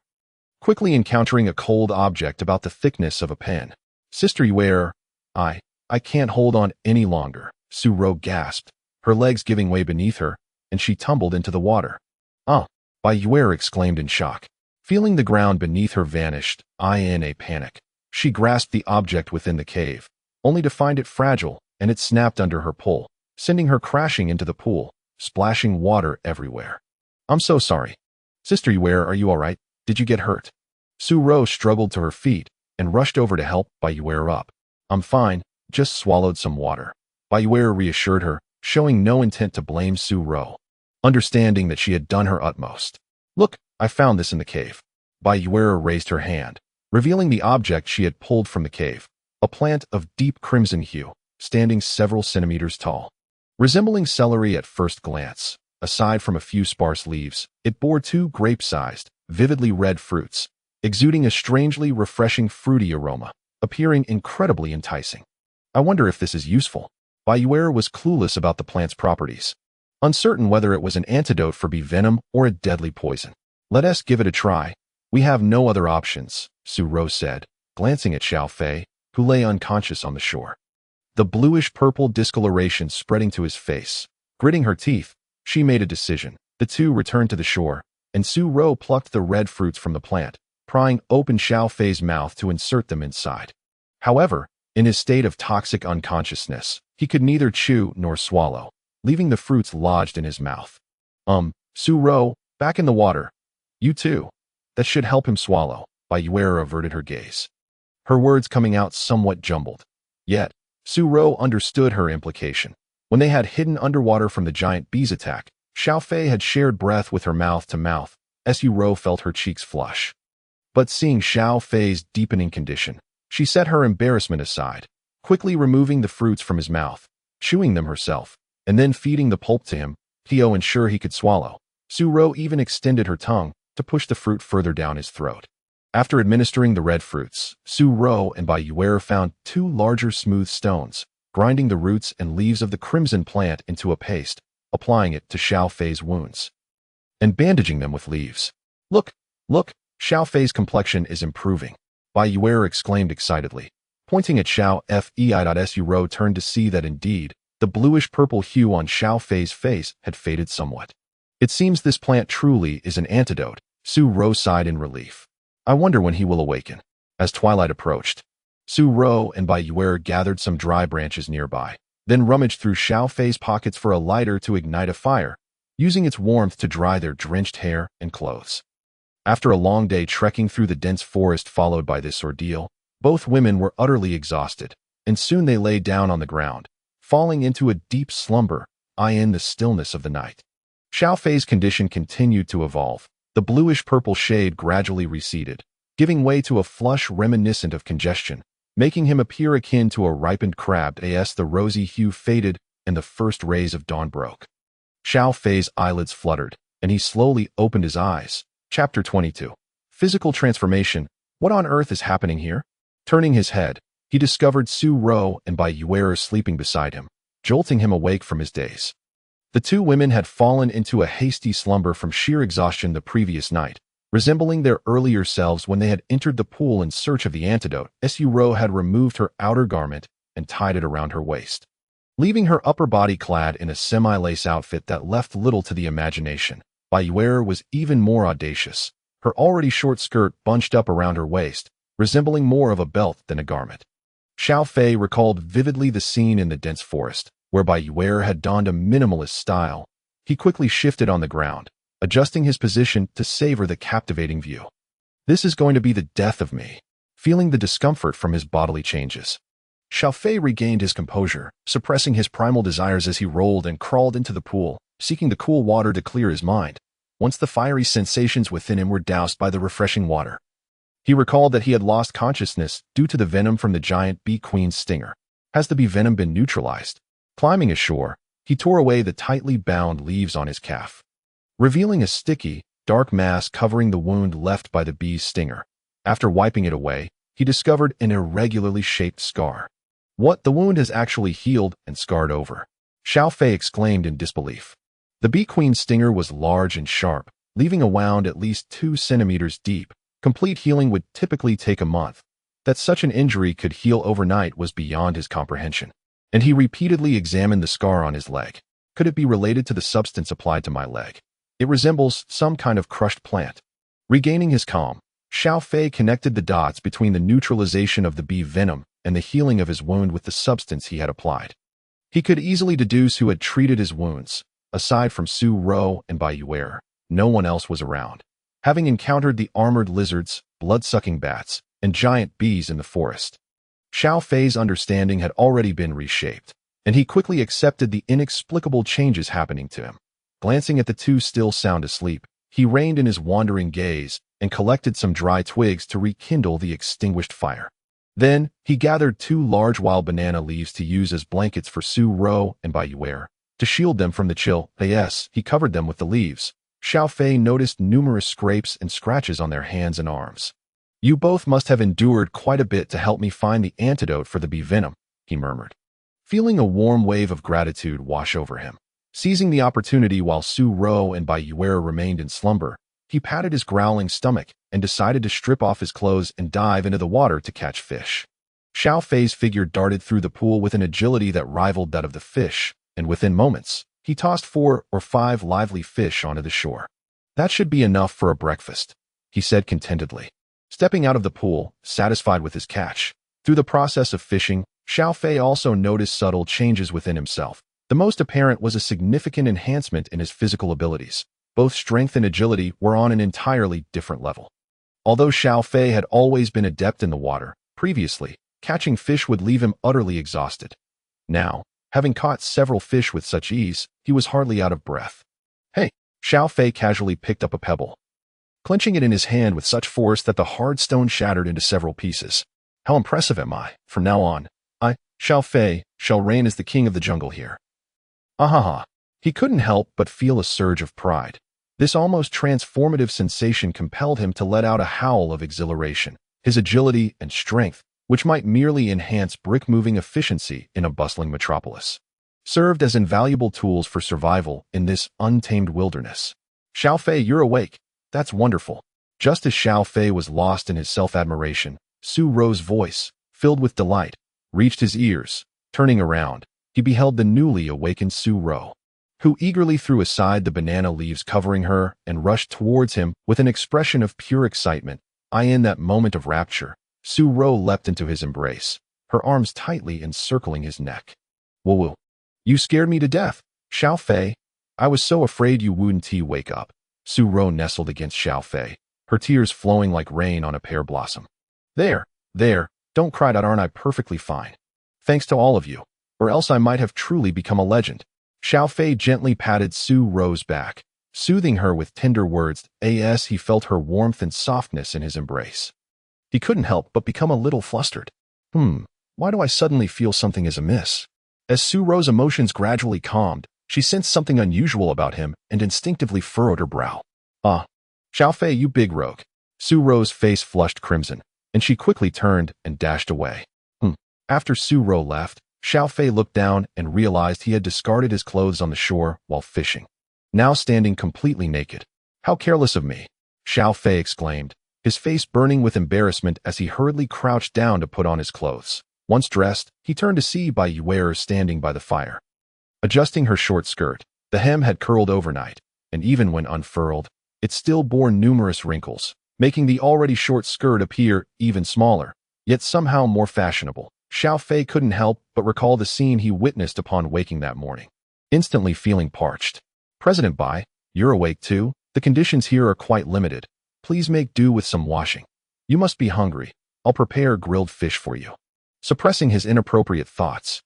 quickly encountering a cold object about the thickness of a pen. "Sister Yue'er, I can't hold on any longer," Su Rou gasped, her legs giving way beneath her, and she tumbled into the water. Bai Yue'er exclaimed in shock. Feeling the ground beneath her vanished, in a panic. She grasped the object within the cave, only to find it fragile, and it snapped under her pull, sending her crashing into the pool, splashing water everywhere. "I'm so sorry. Sister Yue'er, are you all right? Did you get hurt?" Su Rou struggled to her feet and rushed over to help Bai Yue'er up. "I'm fine, just swallowed some water." Bai Yue'er reassured her, showing no intent to blame Su Rou, understanding that she had done her utmost. "Look, I found this in the cave." Bai Yue'er raised her hand, revealing the object she had pulled from the cave, a plant of deep crimson hue. standing several centimeters tall. Resembling celery at first glance, aside from a few sparse leaves, it bore two grape-sized, vividly red fruits, exuding a strangely refreshing fruity aroma, appearing incredibly enticing. I wonder if this is useful. Bai Yue'er was clueless about the plant's properties, uncertain whether it was an antidote for bee venom or a deadly poison. Let us give it a try. We have no other options, Su Rou said, glancing at Xiao Fei, who lay unconscious on the shore. The bluish-purple discoloration spreading to his face. Gritting her teeth, she made a decision. The two returned to the shore, and Su Rou plucked the red fruits from the plant, prying open Xiao Fei's mouth to insert them inside. However, in his state of toxic unconsciousness, he could neither chew nor swallow, leaving the fruits lodged in his mouth. Su Rou, back in the water. You too. That should help him swallow. Bai Yue'er averted her gaze, her words coming out somewhat jumbled. Yet, Su Rou understood her implication. When they had hidden underwater from the giant bee's attack, Xiao Fei had shared breath with her mouth to mouth. Su Rou felt her cheeks flush. But seeing Xiao Fei's deepening condition, she set her embarrassment aside, quickly removing the fruits from his mouth, chewing them herself, and then feeding the pulp to him, to ensure he could swallow. Su Rou even extended her tongue to push the fruit further down his throat. After administering the red fruits, Su Rou and Bai Yue'er found two larger smooth stones, grinding the roots and leaves of the crimson plant into a paste, applying it to Xiao Fei's wounds, and bandaging them with leaves. Look, Xiao Fei's complexion is improving, Bai Yue'er exclaimed excitedly. Pointing at Xiao Fei, Su Rou turned to see that indeed, the bluish-purple hue on Xiao Fei's face had faded somewhat. It seems this plant truly is an antidote, Su Rou sighed in relief. I wonder when he will awaken. As twilight approached, Su Rou and Bai Yue'er gathered some dry branches nearby, then rummaged through Xiao Fei's pockets for a lighter to ignite a fire, using its warmth to dry their drenched hair and clothes. After a long day trekking through the dense forest followed by this ordeal, both women were utterly exhausted, and soon they lay down on the ground, falling into a deep slumber, in the stillness of the night. Xiao Fei's condition continued to evolve. The bluish-purple shade gradually receded, giving way to a flush reminiscent of congestion, making him appear akin to a ripened crab as the rosy hue faded and the first rays of dawn broke. Xiao Fei's eyelids fluttered, and he slowly opened his eyes. Chapter 22. Physical transformation. What on earth is happening here? Turning his head, he discovered Su Rou and Bai Yue'er sleeping beside him, jolting him awake from his daze. The two women had fallen into a hasty slumber from sheer exhaustion the previous night, resembling their earlier selves when they had entered the pool in search of the antidote. Su Rou had removed her outer garment and tied it around her waist, leaving her upper body clad in a semi-lace outfit that left little to the imagination. Bai Yue'er was even more audacious, her already short skirt bunched up around her waist, resembling more of a belt than a garment. Xiao Fei recalled vividly the scene in the dense forest, where Bai Yue'er had donned a minimalist style. He quickly shifted on the ground, adjusting his position to savor the captivating view. This is going to be the death of me, feeling the discomfort from his bodily changes. Xiao Fei regained his composure, suppressing his primal desires as he rolled and crawled into the pool, seeking the cool water to clear his mind. Once the fiery sensations within him were doused by the refreshing water, he recalled that he had lost consciousness due to the venom from the giant bee queen's stinger. Has the bee venom been neutralized? Climbing ashore, he tore away the tightly bound leaves on his calf, revealing a sticky, dark mass covering the wound left by the bee's stinger. After wiping it away, he discovered an irregularly shaped scar. What? The wound has actually healed and scarred over, Xiao Fei exclaimed in disbelief. The bee queen's stinger was large and sharp, leaving a wound at least 2 centimeters deep. Complete healing would typically take a month. That such an injury could heal overnight was beyond his comprehension, and he repeatedly examined the scar on his leg. Could it be related to the substance applied to my leg? It resembles some kind of crushed plant. Regaining his calm, Xiao Fei connected the dots between the neutralization of the bee venom and the healing of his wound with the substance he had applied. He could easily deduce who had treated his wounds. Aside from Su Rou and Bai Yue'er, no one else was around, having encountered the armored lizards, blood-sucking bats, and giant bees in the forest. Xiao Fei's understanding had already been reshaped, and he quickly accepted the inexplicable changes happening to him. Glancing at the two still sound asleep, he reined in his wandering gaze and collected some dry twigs to rekindle the extinguished fire. Then, he gathered 2 large wild banana leaves to use as blankets for Su Ro and Bai Yue'er. To shield them from the chill, he covered them with the leaves. Xiao Fei noticed numerous scrapes and scratches on their hands and arms. "You both must have endured quite a bit to help me find the antidote for the bee venom," he murmured, feeling a warm wave of gratitude wash over him. Seizing the opportunity while Su Ro and Bai Yue'er remained in slumber, he patted his growling stomach and decided to strip off his clothes and dive into the water to catch fish. Xiao Fei's figure darted through the pool with an agility that rivaled that of the fish, and within moments, he tossed 4 or 5 lively fish onto the shore. "That should be enough for a breakfast," he said contentedly, stepping out of the pool, satisfied with his catch. Through the process of fishing, Xiao Fei also noticed subtle changes within himself. The most apparent was a significant enhancement in his physical abilities. Both strength and agility were on an entirely different level. Although Xiao Fei had always been adept in the water, previously, catching fish would leave him utterly exhausted. Now, having caught several fish with such ease, he was hardly out of breath. "Hey!" Xiao Fei casually picked up a pebble, clenching it in his hand with such force that the hard stone shattered into several pieces. "How impressive am I? From now on, I, Xiao Fei, shall reign as the king of the jungle here." Ahaha! He couldn't help but feel a surge of pride. This almost transformative sensation compelled him to let out a howl of exhilaration. His agility and strength, which might merely enhance brick-moving efficiency in a bustling metropolis, served as invaluable tools for survival in this untamed wilderness. "Xiao Fei, you're awake. That's wonderful." Just as Xiao Fei was lost in his self-admiration, Su Ro's voice, filled with delight, reached his ears. Turning around, he beheld the newly awakened Su Ro, who eagerly threw aside the banana leaves covering her and rushed towards him with an expression of pure excitement. In that moment of rapture, Su Ro leapt into his embrace, her arms tightly encircling his neck. "Woo-woo. You scared me to death, Xiao Fei. I was so afraid you wouldn't wake up." Su Ro nestled against Xiao Fei, her tears flowing like rain on a pear blossom. There, don't cry, aren't I perfectly fine? Thanks to all of you, or else I might have truly become a legend." Xiao Fei gently patted Su Ro's back, soothing her with tender words as he felt her warmth and softness in his embrace. He couldn't help but become a little flustered. Why do I suddenly feel something is amiss? As Su Ro's emotions gradually calmed, she sensed something unusual about him and instinctively furrowed her brow. Xiao Fei, you big rogue." Su Ro's face flushed crimson, and she quickly turned and dashed away. After Su Ro left, Xiao Fei looked down and realized he had discarded his clothes on the shore while fishing, now standing completely naked. "How careless of me!" Xiao Fei exclaimed, his face burning with embarrassment as he hurriedly crouched down to put on his clothes. Once dressed, he turned to see Bai Yue'er standing by the fire. Adjusting her short skirt, the hem had curled overnight, and even when unfurled, it still bore numerous wrinkles, making the already short skirt appear even smaller, yet somehow more fashionable. Xiao Fei couldn't help but recall the scene he witnessed upon waking that morning, instantly feeling parched. "President Bai, you're awake too? The conditions here are quite limited. Please make do with some washing. You must be hungry. I'll prepare grilled fish for you." Suppressing his inappropriate thoughts,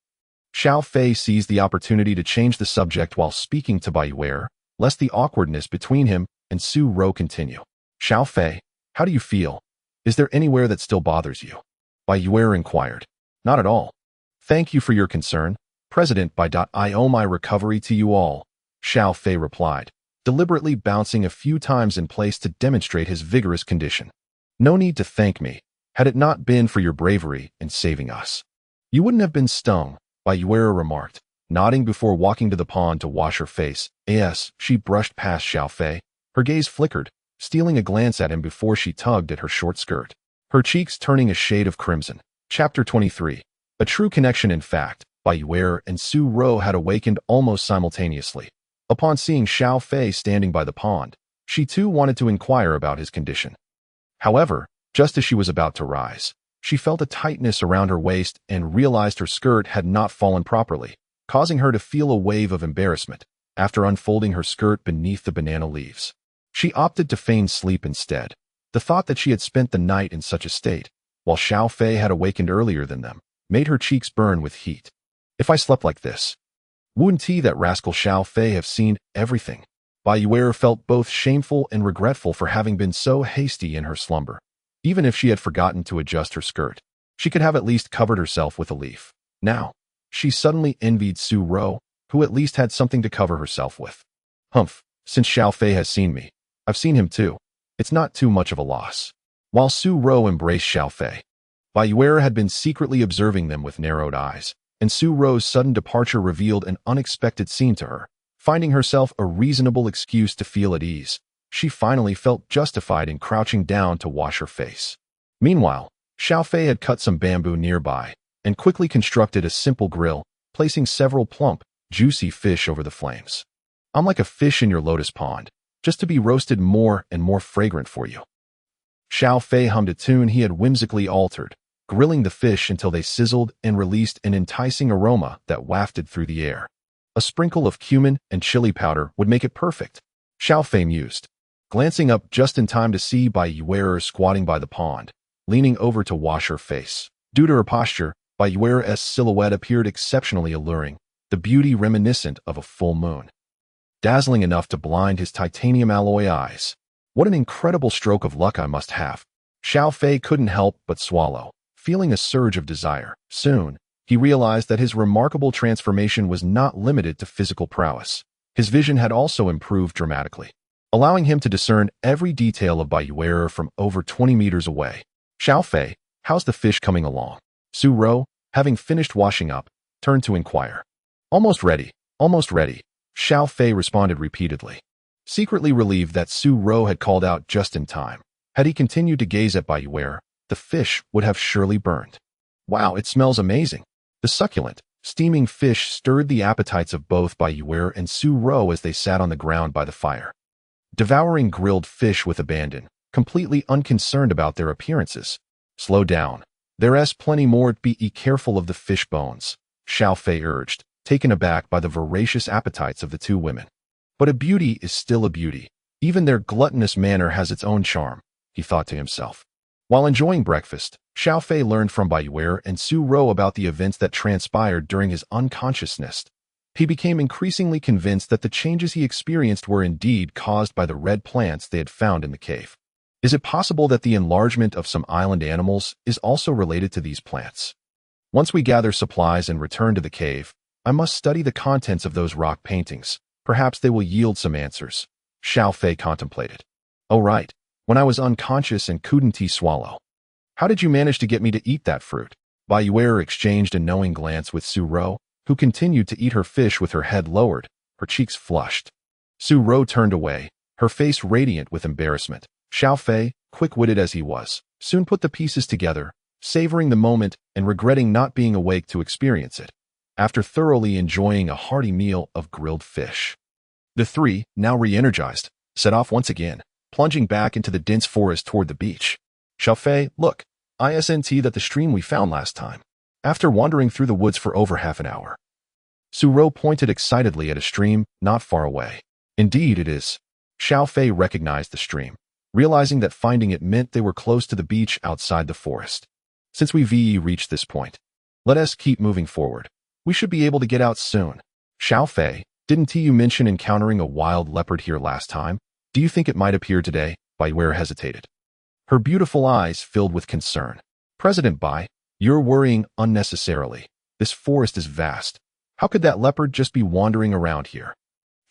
Xiao Fei seized the opportunity to change the subject while speaking to Bai Yue'er, lest the awkwardness between him and Su Ro continue. "Xiao Fei, how do you feel? Is there anywhere that still bothers you?" Bai Yue'er inquired. "Not at all. Thank you for your concern, President Bai. I owe my recovery to you all," Xiao Fei replied, deliberately bouncing a few times in place to demonstrate his vigorous condition. "No need to thank me. Had it not been for your bravery in saving us, you wouldn't have been stung," Bai Yue'er remarked, nodding before walking to the pond to wash her face. As she brushed past Xiao Fei, her gaze flickered, stealing a glance at him before she tugged at her short skirt, her cheeks turning a shade of crimson. Chapter 23. A true connection. In fact, Bai Yue'er and Su Ro had awakened almost simultaneously. Upon seeing Xiao Fei standing by the pond, she too wanted to inquire about his condition. However, just as she was about to rise, she felt a tightness around her waist and realized her skirt had not fallen properly, causing her to feel a wave of embarrassment. After unfolding her skirt beneath the banana leaves, she opted to feign sleep instead. The thought that she had spent the night in such a state, while Xiao Fei had awakened earlier than them, made her cheeks burn with heat. If I slept like this, wouldn't that rascal Xiao Fei have seen everything? Bai Yue'er felt both shameful and regretful for having been so hasty in her slumber. Even if she had forgotten to adjust her skirt, She could have at least covered herself with a leaf. Now, she suddenly envied Su Ro, who at least had something to cover herself with. Humph, since Xiao Fei has seen me, I've seen him too. It's not too much of a loss. While Su Ro embraced Xiao Fei, Bai Yue'er had been secretly observing them with narrowed eyes, and Su Ro's sudden departure revealed an unexpected scene to her. Finding herself a reasonable excuse to feel at ease, she finally felt justified in crouching down to wash her face. Meanwhile, Xiao Fei had cut some bamboo nearby and quickly constructed a simple grill, placing several plump, juicy fish over the flames. I'm like a fish in your lotus pond, just to be roasted more and more fragrant for you. Xiao Fei hummed a tune he had whimsically altered, grilling the fish until they sizzled and released an enticing aroma that wafted through the air. A sprinkle of cumin and chili powder would make it perfect, Xiao Fei mused, glancing up just in time to see Bai Yue'er squatting by the pond, leaning over to wash her face. Due to her posture, Bai Yue'er's silhouette appeared exceptionally alluring, the beauty reminiscent of a full moon, dazzling enough to blind his titanium alloy eyes. What an incredible stroke of luck I must have. Xiao Fei couldn't help but swallow, feeling a surge of desire. Soon, he realized that his remarkable transformation was not limited to physical prowess. His vision had also improved dramatically, allowing him to discern every detail of Bai Yue'er from over 20 meters away. Xiao Fei, how's the fish coming along? Su Ro, having finished washing up, turned to inquire. Almost ready, Xiao Fei responded repeatedly, secretly relieved that Su Ro had called out just in time. Had he continued to gaze at Bai Yue'er, the fish would have surely burned. Wow, it smells amazing. The succulent, steaming fish stirred the appetites of both Bai Yue'er and Su Ro as they sat on the ground by the fire, devouring grilled fish with abandon, completely unconcerned about their appearances. Slow down. There's plenty more. Be careful of the fish bones, Xiao Fei urged, taken aback by the voracious appetites of the two women. But a beauty is still a beauty. Even their gluttonous manner has its own charm, he thought to himself. While enjoying breakfast, Xiao Fei learned from Bai Yue'er and Su Ro about the events that transpired during his unconsciousness. He became increasingly convinced that the changes he experienced were indeed caused by the red plants they had found in the cave. Is it possible that the enlargement of some island animals is also related to these plants? Once we gather supplies and return to the cave, I must study the contents of those rock paintings. Perhaps they will yield some answers, Xiao Fei contemplated. Oh right, when I was unconscious and couldn't swallow. How did you manage to get me to eat that fruit? Bai Yue'er exchanged a knowing glance with Su Ro, who continued to eat her fish with her head lowered, her cheeks flushed. Su Ro turned away, her face radiant with embarrassment. Xiao Fei, quick-witted as he was, soon put the pieces together, savoring the moment and regretting not being awake to experience it, after thoroughly enjoying a hearty meal of grilled fish. The three, now re-energized, set off once again, plunging back into the dense forest toward the beach. Xiao Fei, look, isn't that the stream we found last time? After wandering through the woods for over half an hour. Su Ro pointed excitedly at a stream not far away. Indeed it is. Xiao Fei recognized the stream, realizing that finding it meant they were close to the beach outside the forest. Since we've reached this point, let us keep moving forward. We should be able to get out soon. Xiao Fei, didn't you mention encountering a wild leopard here last time? Do you think it might appear today? Bai Yue'er hesitated, her beautiful eyes filled with concern. President Bai, you're worrying unnecessarily. This forest is vast. How could that leopard just be wandering around here?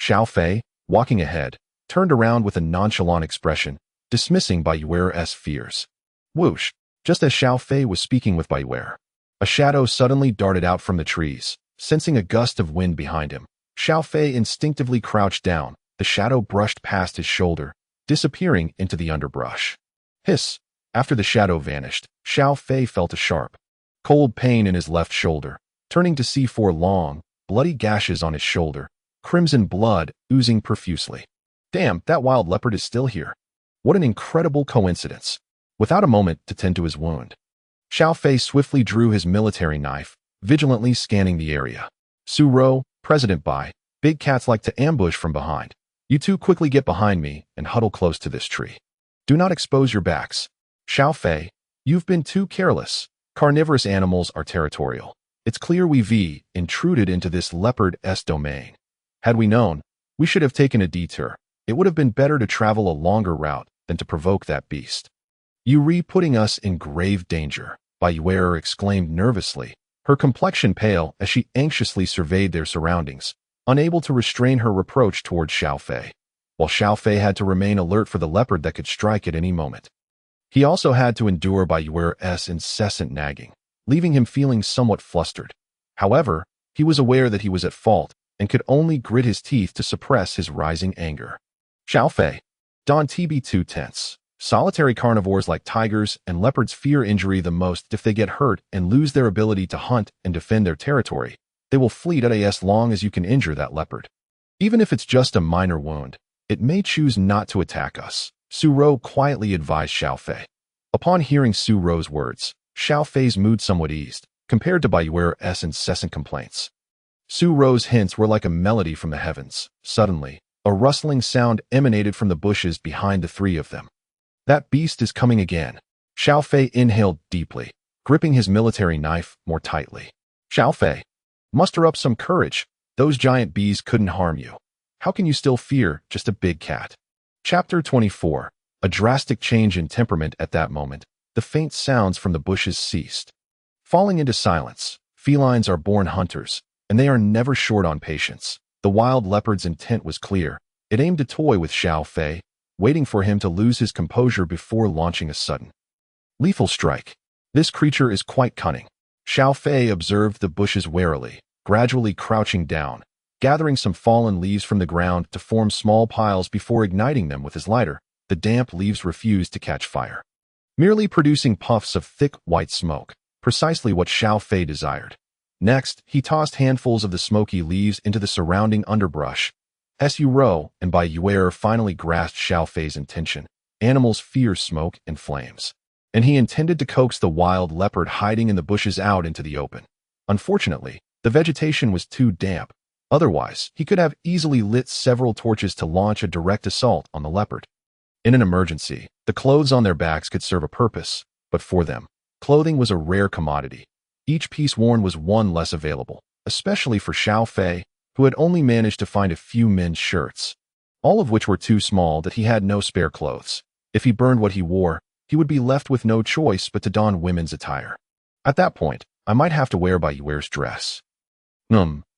Xiao Fei, walking ahead, turned around with a nonchalant expression, dismissing Bai Yue'er's fears. Whoosh! Just as Xiao Fei was speaking with Bai Yue'er, a shadow suddenly darted out from the trees. Sensing a gust of wind behind him, Xiao Fei instinctively crouched down. The shadow brushed past his shoulder, disappearing into the underbrush. Hiss! After the shadow vanished, Xiao Fei felt a sharp, cold pain in his left shoulder, turning to see four long, bloody gashes on his shoulder, crimson blood oozing profusely. Damn, that wild leopard is still here. What an incredible coincidence. Without a moment to tend to his wound, Xiao Fei swiftly drew his military knife, vigilantly scanning the area. Su Ro, President Bai, big cats like to ambush from behind. You two quickly get behind me and huddle close to this tree. Do not expose your backs. Xiao Fei, you've been too careless. Carnivorous animals are territorial. It's clear we've intruded into this leopard's domain. Had we known, we should have taken a detour. It would have been better to travel a longer route than to provoke that beast. You're putting us in grave danger. Bai Yue'er exclaimed nervously, her complexion pale as she anxiously surveyed their surroundings, unable to restrain her reproach toward Xiao Fei, while Xiao Fei had to remain alert for the leopard that could strike at any moment. He also had to endure Bai Yue'er's incessant nagging, leaving him feeling somewhat flustered. However, he was aware that he was at fault and could only grit his teeth to suppress his rising anger. Xiao Fei. Don TB too tense. Solitary carnivores like tigers and leopards fear injury the most. If they get hurt and lose their ability to hunt and defend their territory, they will flee as long as you can injure that leopard. Even if it's just a minor wound, it may choose not to attack us, Su Rou quietly advised Xiao Fei. Upon hearing Su Rou's words, Xiao Fei's mood somewhat eased, compared to Bai Yue'er's incessant complaints. Su Rou's hints were like a melody from the heavens. Suddenly, a rustling sound emanated from the bushes behind the three of them. That beast is coming again. Xiao Fei inhaled deeply, gripping his military knife more tightly. Xiao Fei, muster up some courage. Those giant bees couldn't harm you. How can you still fear just a big cat? Chapter 24. A drastic change in temperament at that moment. The faint sounds from the bushes ceased. Falling into silence, felines are born hunters, and they are never short on patience. The wild leopard's intent was clear. It aimed to toy with Xiao Fei, waiting for him to lose his composure before launching a sudden, lethal strike. This creature is quite cunning. Xiao Fei observed the bushes warily, gradually crouching down, gathering some fallen leaves from the ground to form small piles before igniting them with his lighter. The damp leaves refused to catch fire, merely producing puffs of thick white smoke, precisely what Xiao Fei desired. Next, he tossed handfuls of the smoky leaves into the surrounding underbrush. Su Rou and Bai Yue'er finally grasped Xiao Fei's intention. Animals fear smoke and flames, and he intended to coax the wild leopard hiding in the bushes out into the open. Unfortunately, the vegetation was too damp. Otherwise, he could have easily lit several torches to launch a direct assault on the leopard. In an emergency, the clothes on their backs could serve a purpose, but for them, clothing was a rare commodity. Each piece worn was one less available, especially for Xiao Fei, who had only managed to find a few men's shirts, all of which were too small that he had no spare clothes. If he burned what he wore, he would be left with no choice but to don women's attire. At that point, I might have to wear Bai Yue'er's dress.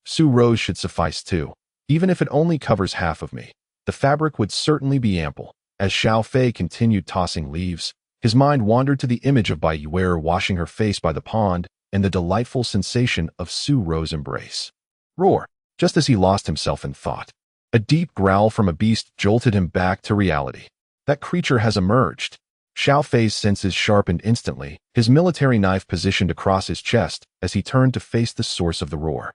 Su Rou's should suffice too. Even if it only covers half of me, the fabric would certainly be ample. As Xiao Fei continued tossing leaves, his mind wandered to the image of Bai Yue'er washing her face by the pond and the delightful sensation of Su Rou's embrace. Roar! Just as he lost himself in thought, a deep growl from a beast jolted him back to reality. That creature has emerged. Xiao Fei's senses sharpened instantly, his military knife positioned across his chest as he turned to face the source of the roar.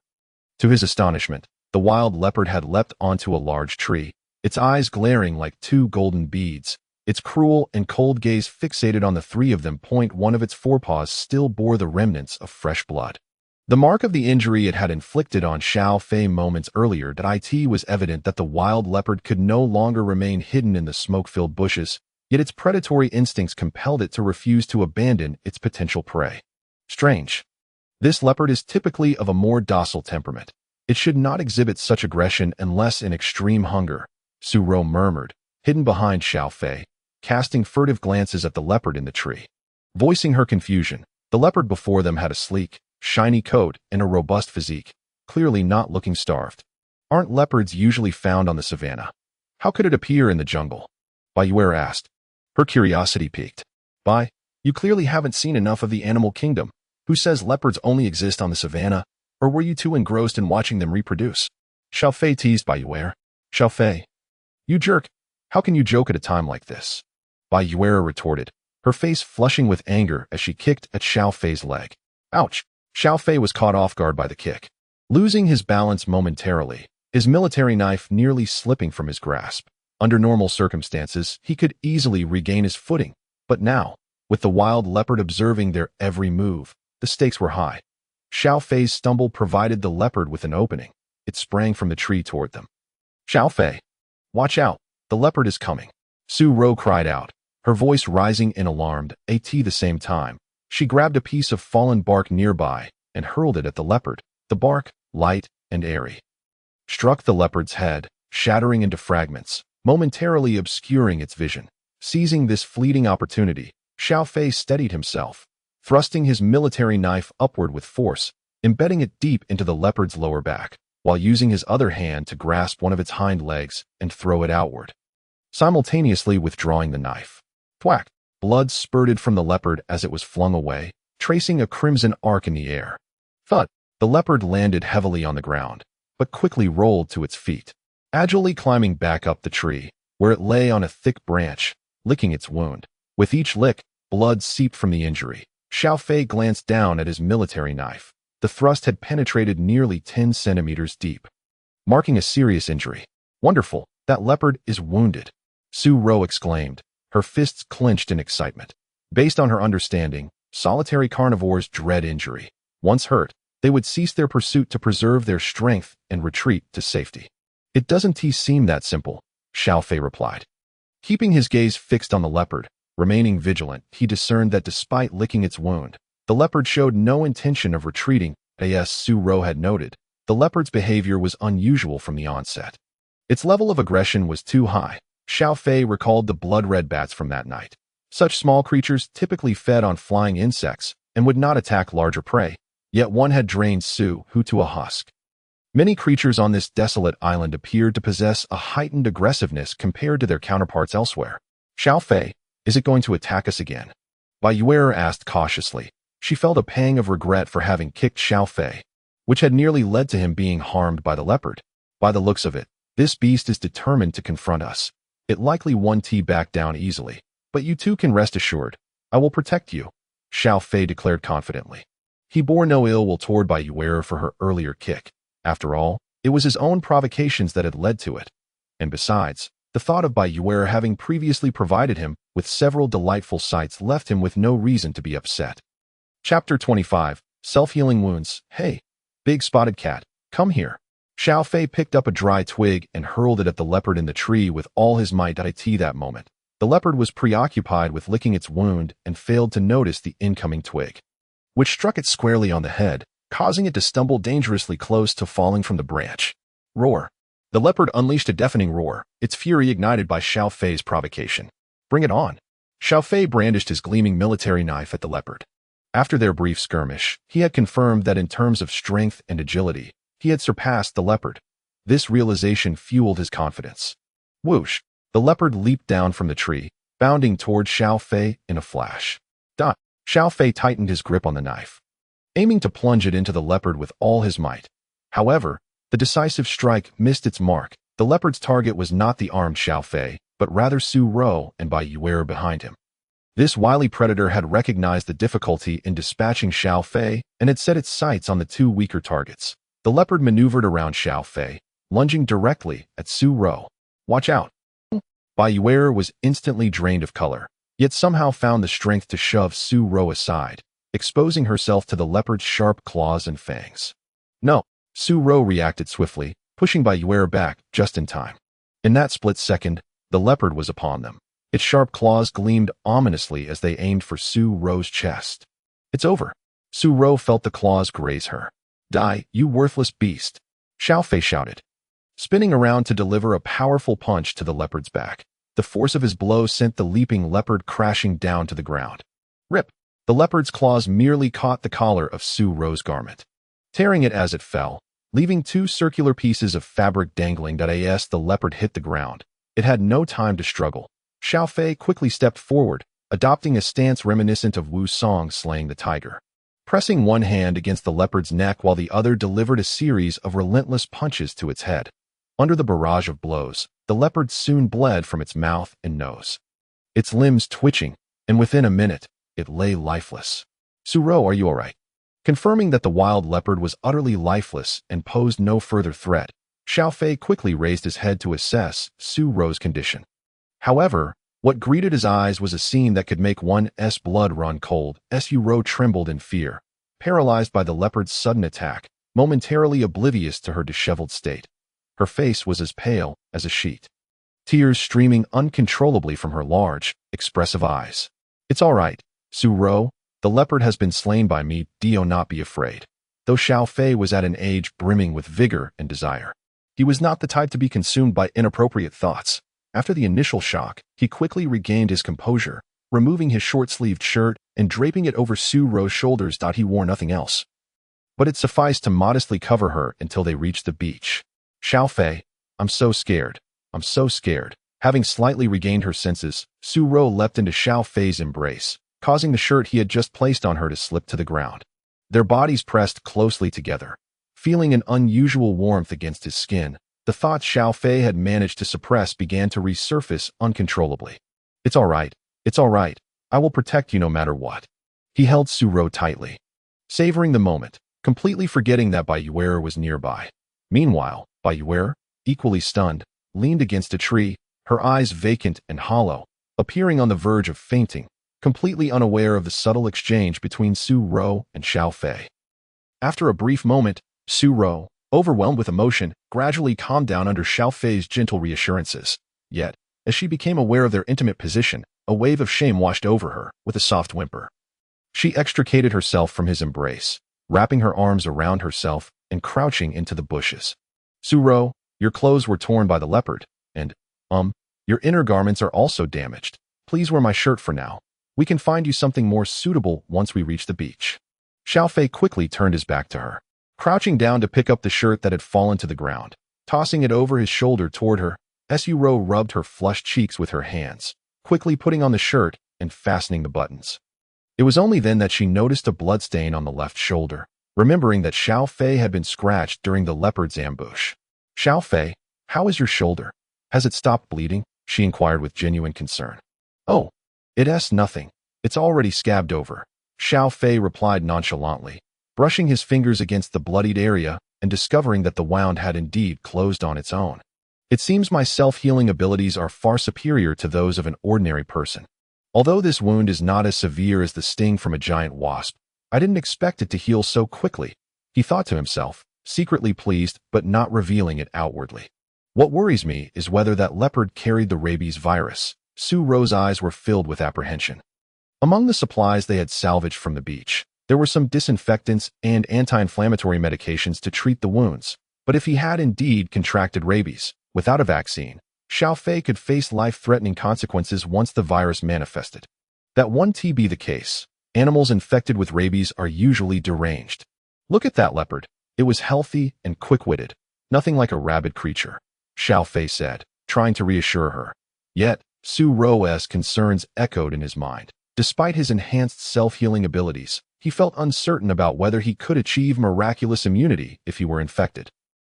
To his astonishment, the wild leopard had leapt onto a large tree, its eyes glaring like two golden beads. Its cruel and cold gaze fixated on the three of them. One of its forepaws still bore the remnants of fresh blood. The mark of the injury it had inflicted on Xiao Fei moments earlier. It was evident that the wild leopard could no longer remain hidden in the smoke-filled bushes, yet its predatory instincts compelled it to refuse to abandon its potential prey. Strange. This leopard is typically of a more docile temperament. It should not exhibit such aggression unless in extreme hunger, Su Rou murmured, hidden behind Xiao Fei, casting furtive glances at the leopard in the tree. Voicing her confusion, the leopard before them had a sleek, shiny coat and a robust physique, clearly not looking starved. Aren't leopards usually found on the savannah? How could it appear in the jungle? Bai Yue'er asked. Her curiosity piqued. Bai, you clearly haven't seen enough of the animal kingdom. Who says leopards only exist on the savannah? Or were you too engrossed in watching them reproduce? Xiao Fei teased Bai Yue'er. Xiao Fei, you jerk. How can you joke at a time like this? Bai Yue'er retorted, her face flushing with anger as she kicked at Xiao Fei's leg. Ouch! Xiao Fei was caught off guard by the kick. Losing his balance momentarily, his military knife nearly slipping from his grasp. Under normal circumstances, he could easily regain his footing. But now, with the wild leopard observing their every move, the stakes were high. Xiao Fei's stumble provided the leopard with an opening. It sprang from the tree toward them. Xiao Fei, watch out, the leopard is coming. Su Rou cried out, her voice rising in alarm. At the same time, she grabbed a piece of fallen bark nearby and hurled it at the leopard. The bark, light and airy, struck the leopard's head, shattering into fragments, momentarily obscuring its vision. Seizing this fleeting opportunity, Xiao Fei steadied himself, thrusting his military knife upward with force, embedding it deep into the leopard's lower back, while using his other hand to grasp one of its hind legs and throw it outward, simultaneously withdrawing the knife. Thwack! Blood spurted from the leopard as it was flung away, tracing a crimson arc in the air. Thud! The leopard landed heavily on the ground, but quickly rolled to its feet, agilely climbing back up the tree, where it lay on a thick branch, licking its wound. With each lick, blood seeped from the injury. Xiao Fei glanced down at his military knife. The thrust had penetrated nearly 10 centimeters deep, marking a serious injury. Wonderful, that leopard is wounded, Su Ro exclaimed, her fists clenched in excitement. Based on her understanding, solitary carnivores dread injury. Once hurt, they would cease their pursuit to preserve their strength and retreat to safety. It doesn't seem that simple, Xiao Fei replied. Keeping his gaze fixed on the leopard, remaining vigilant, he discerned that despite licking its wound, the leopard showed no intention of retreating. As Su Ro had noted, the leopard's behavior was unusual from the onset. Its level of aggression was too high. Xiao Fei recalled the blood-red bats from that night. Such small creatures typically fed on flying insects and would not attack larger prey, yet one had drained Su Hu to a husk. Many creatures on this desolate island appeared to possess a heightened aggressiveness compared to their counterparts elsewhere. Xiao Fei, is it going to attack us again? Bai Yue'er asked cautiously. She felt a pang of regret for having kicked Xiao Fei, which had nearly led to him being harmed by the leopard. By the looks of it, this beast is determined to confront us. It likely won't back down easily, but you two can rest assured. I will protect you, Xiao Fei declared confidently. He bore no ill will toward Bai Yue'er for her earlier kick. After all, it was his own provocations that had led to it. And besides, the thought of Bai Yue'er having previously provided him with several delightful sights left him with no reason to be upset. Chapter 25, Self-Healing Wounds. Hey, big spotted cat, come here. Xiao Fei picked up a dry twig and hurled it at the leopard in the tree with all his might. That moment, the leopard was preoccupied with licking its wound and failed to notice the incoming twig, which struck it squarely on the head, causing it to stumble dangerously close to falling from the branch. Roar! The leopard unleashed a deafening roar, its fury ignited by Xiao Fei's provocation. Bring it on! Xiao Fei brandished his gleaming military knife at the leopard. After their brief skirmish, he had confirmed that in terms of strength and agility, he had surpassed the leopard. This realization fueled his confidence. Whoosh! The leopard leaped down from the tree, bounding toward Xiao Fei in a flash. Xiao Fei tightened his grip on the knife, aiming to plunge it into the leopard with all his might. However, the decisive strike missed its mark. The leopard's target was not the armed Xiao Fei, but rather Su Ro and Bai Yue'er behind him. This wily predator had recognized the difficulty in dispatching Xiao Fei and had set its sights on the two weaker targets. The leopard maneuvered around Xiao Fei, lunging directly at Su Ro. Watch out! Bai Yue'er was instantly drained of color, yet somehow found the strength to shove Su Ro aside, exposing herself to the leopard's sharp claws and fangs. No! Su Ro reacted swiftly, pushing Bai Yue'er back just in time. In that split second, the leopard was upon them. Its sharp claws gleamed ominously as they aimed for Su Ro's chest. It's over. Su Ro felt the claws graze her. Die, you worthless beast! Xiao Fei shouted, spinning around to deliver a powerful punch to the leopard's back. The force of his blow sent the leaping leopard crashing down to the ground. Rip! The leopard's claws merely caught the collar of Su Ro's garment, tearing it as it fell, leaving two circular pieces of fabric dangling. As the leopard hit the ground, it had no time to struggle. Xiao Fei quickly stepped forward, adopting a stance reminiscent of Wu Song slaying the tiger, pressing one hand against the leopard's neck while the other delivered a series of relentless punches to its head. Under the barrage of blows, the leopard soon bled from its mouth and nose, its limbs twitching, and within a minute, it lay lifeless. Su Ro, are you all right? Confirming that the wild leopard was utterly lifeless and posed no further threat, Xiao Fei quickly raised his head to assess Su Ro's condition. However, what greeted his eyes was a scene that could make one's blood run cold. Su Ro trembled in fear, paralyzed by the leopard's sudden attack, momentarily oblivious to her disheveled state. Her face was as pale as a sheet, tears streaming uncontrollably from her large, expressive eyes. It's all right, Su Ro. The leopard has been slain by me. Do not be afraid. Though Xiao Fei was at an age brimming with vigor and desire, he was not the type to be consumed by inappropriate thoughts. After the initial shock, he quickly regained his composure, removing his short-sleeved shirt and draping it over Su Ro's shoulders. He wore nothing else. But it sufficed to modestly cover her until they reached the beach. Xiao Fei, I'm so scared. I'm so scared. Having slightly regained her senses, Su Ro leapt into Xiao Fei's embrace, causing the shirt he had just placed on her to slip to the ground. Their bodies pressed closely together. Feeling an unusual warmth against his skin, the thoughts Xiao Fei had managed to suppress began to resurface uncontrollably. It's all right. It's all right. I will protect you no matter what. He held Su Ro tightly, savoring the moment, completely forgetting that Bai Yue'er was nearby. Meanwhile, Bai Yue'er, equally stunned, leaned against a tree, her eyes vacant and hollow, appearing on the verge of fainting, completely unaware of the subtle exchange between Su Ro and Xiao Fei. After a brief moment, Su Ro, overwhelmed with emotion, gradually calmed down under Xiao Fei's gentle reassurances. Yet, as she became aware of their intimate position, a wave of shame washed over her, with a soft whimper. She extricated herself from his embrace, wrapping her arms around herself and crouching into the bushes. Su Ro, your clothes were torn by the leopard, and, your inner garments are also damaged. Please wear my shirt for now. We can find you something more suitable once we reach the beach. Xiao Fei quickly turned his back to her, crouching down to pick up the shirt that had fallen to the ground. Tossing it over his shoulder toward her, Su Ro rubbed her flushed cheeks with her hands, quickly putting on the shirt and fastening the buttons. It was only then that she noticed a bloodstain on the left shoulder, remembering that Xiao Fei had been scratched during the leopard's ambush. Xiao Fei, how is your shoulder? Has it stopped bleeding? She inquired with genuine concern. Oh, it's nothing. It's already scabbed over, Xiao Fei replied nonchalantly, brushing his fingers against the bloodied area and discovering that the wound had indeed closed on its own. It seems my self-healing abilities are far superior to those of an ordinary person. Although this wound is not as severe as the sting from a giant wasp, I didn't expect it to heal so quickly, he thought to himself, secretly pleased but not revealing it outwardly. What worries me is whether that leopard carried the rabies virus. Su Ro's eyes were filled with apprehension. Among the supplies they had salvaged from the beach, there were some disinfectants and anti-inflammatory medications to treat the wounds. But if he had indeed contracted rabies, without a vaccine, Xiao Fei could face life-threatening consequences once the virus manifested. That wouldn't be the case. Animals infected with rabies are usually deranged. Look at that leopard. It was healthy and quick-witted, nothing like a rabid creature, Xiao Fei said, trying to reassure her. Yet, Su Ro's concerns echoed in his mind. Despite his enhanced self-healing abilities, he felt uncertain about whether he could achieve miraculous immunity if he were infected.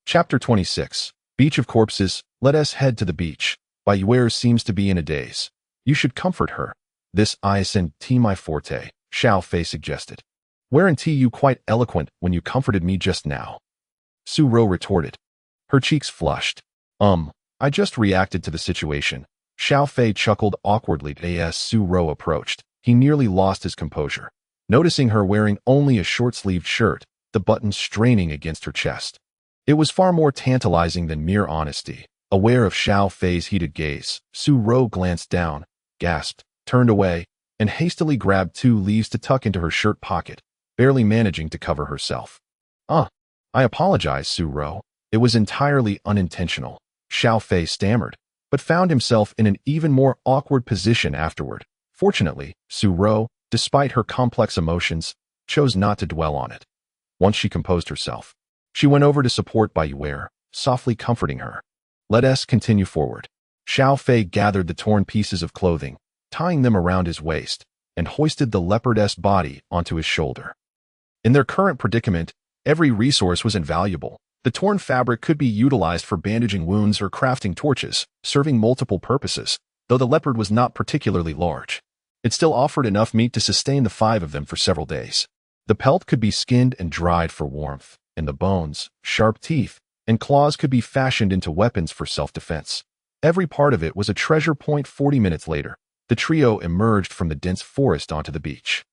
Chapter 26. Beach of Corpses. Let us head to the beach. Bai Yue'er seems to be in a daze. You should comfort her. This isn't my forte, Xiao Fei suggested. Weren't you quite eloquent when you comforted me just now? Su Ro retorted. Her cheeks flushed. I just reacted to the situation. Xiao Fei chuckled awkwardly as Su Ro approached. He nearly lost his composure, noticing her wearing only a short-sleeved shirt, the buttons straining against her chest. It was far more tantalizing than mere honesty. Aware of Xiao Fei's heated gaze, Su Ro glanced down, gasped, turned away, and hastily grabbed 2 leaves to tuck into her shirt pocket, barely managing to cover herself. I apologize, Su Ro. It was entirely unintentional, Xiao Fei stammered, but found himself in an even more awkward position afterward. Fortunately, Su Ro, despite her complex emotions, chose not to dwell on it. Once she composed herself, she went over to support Bai Yue'er, softly comforting her. Let us continue forward. Xiao Fei gathered the torn pieces of clothing, tying them around his waist, and hoisted the leopardess body onto his shoulder. In their current predicament, every resource was invaluable. The torn fabric could be utilized for bandaging wounds or crafting torches, serving multiple purposes, though the leopard was not particularly large. It still offered enough meat to sustain the 5 of them for several days. The pelt could be skinned and dried for warmth, and the bones, sharp teeth, and claws could be fashioned into weapons for self-defense. Every part of it was a treasure point. 40 minutes later, the trio emerged from the dense forest onto the beach.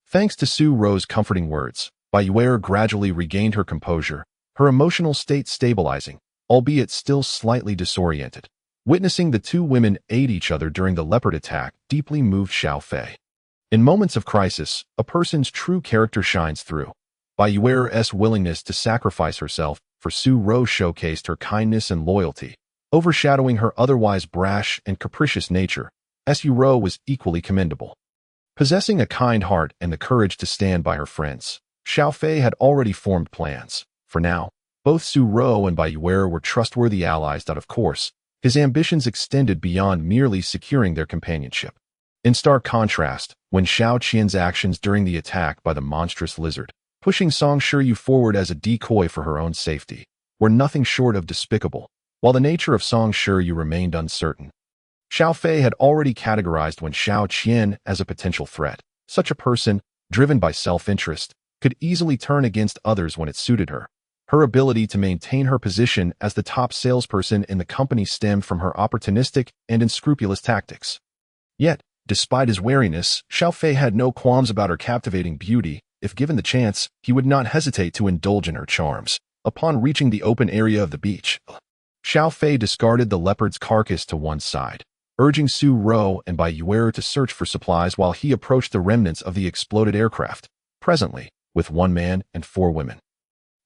Thanks to Su Ro's comforting words, Bai Yue'er gradually regained her composure, her emotional state stabilizing, albeit still slightly disoriented. Witnessing the 2 women aid each other during the leopard attack deeply moved Xiao Fei. In moments of crisis, a person's true character shines through. Bai Yue'er's willingness to sacrifice herself for Su Ro showcased her kindness and loyalty, overshadowing her otherwise brash and capricious nature. Su was equally commendable. Possessing a kind heart and the courage to stand by her friends, Xiao Fei had already formed plans. For now, both Su Ro and Bai Yue'er were trustworthy allies that, of course, his ambitions extended beyond merely securing their companionship. In stark contrast, when Xiao Qian's actions during the attack by the monstrous lizard, pushing Song Shiyu forward as a decoy for her own safety, were nothing short of despicable, while the nature of Song Shiyu remained uncertain. Xiao Fei had already categorized Wen Xiaoqian as a potential threat. Such a person, driven by self-interest, could easily turn against others when it suited her. Her ability to maintain her position as the top salesperson in the company stemmed from her opportunistic and unscrupulous tactics. Yet, despite his wariness, Xiao Fei had no qualms about her captivating beauty. If given the chance, he would not hesitate to indulge in her charms. Upon reaching the open area of the beach, Xiao Fei discarded the leopard's carcass to one side, urging Su Ro and Bai Yue'er to search for supplies while he approached the remnants of the exploded aircraft, presently, with 1 man and 4 women.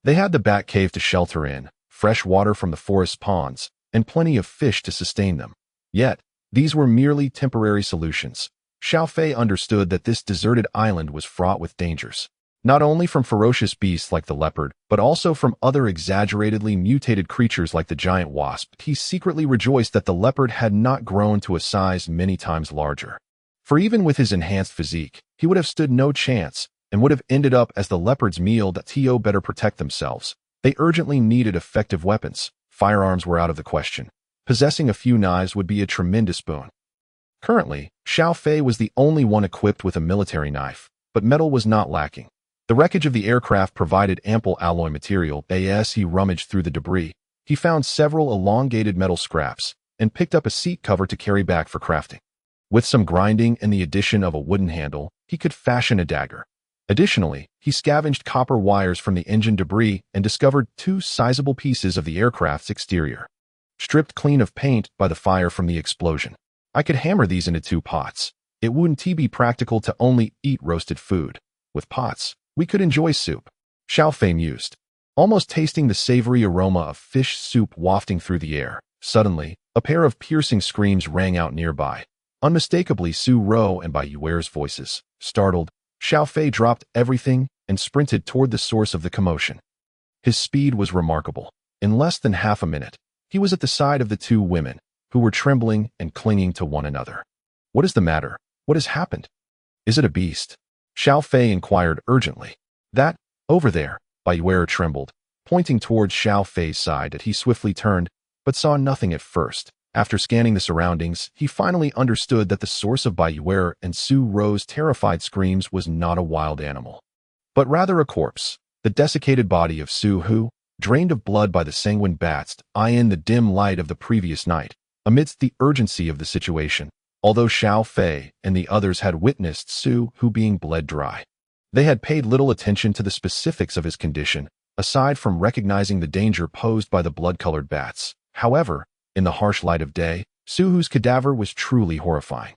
They had the bat cave to shelter in, fresh water from the forest ponds, and plenty of fish to sustain them. Yet, these were merely temporary solutions. Xiao Fei understood that this deserted island was fraught with dangers, not only from ferocious beasts like the leopard, but also from other exaggeratedly mutated creatures like the giant wasp. He secretly rejoiced that the leopard had not grown to a size many times larger. For even with his enhanced physique, he would have stood no chance, and would have ended up as the leopard's meal. To better protect themselves, they urgently needed effective weapons. Firearms were out of the question. Possessing a few knives would be a tremendous boon. Currently, Xiao Fei was the only one equipped with a military knife, but metal was not lacking. The wreckage of the aircraft provided ample alloy material. As he rummaged through the debris, he found several elongated metal scraps, and picked up a seat cover to carry back for crafting. With some grinding and the addition of a wooden handle, he could fashion a dagger. Additionally, he scavenged copper wires from the engine debris and discovered 2 sizable pieces of the aircraft's exterior, stripped clean of paint by the fire from the explosion. I could hammer these into 2 pots. It wouldn't be practical to only eat roasted food. With pots, we could enjoy soup. Xiao Fei mused, almost tasting the savory aroma of fish soup wafting through the air. Suddenly, a pair of piercing screams rang out nearby. Unmistakably Su Ro and Bai Yue'er's voices. Startled, Xiao Fei dropped everything and sprinted toward the source of the commotion. His speed was remarkable. In less than half a minute, he was at the side of the 2 women, who were trembling and clinging to one another. What is the matter? What has happened? Is it a beast? Xiao Fei inquired urgently. That, over there, Bai Yue'er trembled, pointing towards Xiao Fei's side. That he swiftly turned, but saw nothing at first. After scanning the surroundings, he finally understood that the source of Bai Yue'er and Su Ro's terrified screams was not a wild animal, but rather a corpse. The desiccated body of Su Hu, drained of blood by the sanguine bats, in the dim light of the previous night. Amidst the urgency of the situation, although Xiao Fei and the others had witnessed Su Hu being bled dry, they had paid little attention to the specifics of his condition, aside from recognizing the danger posed by the blood-colored bats. However, in the harsh light of day, Su Hu's cadaver was truly horrifying.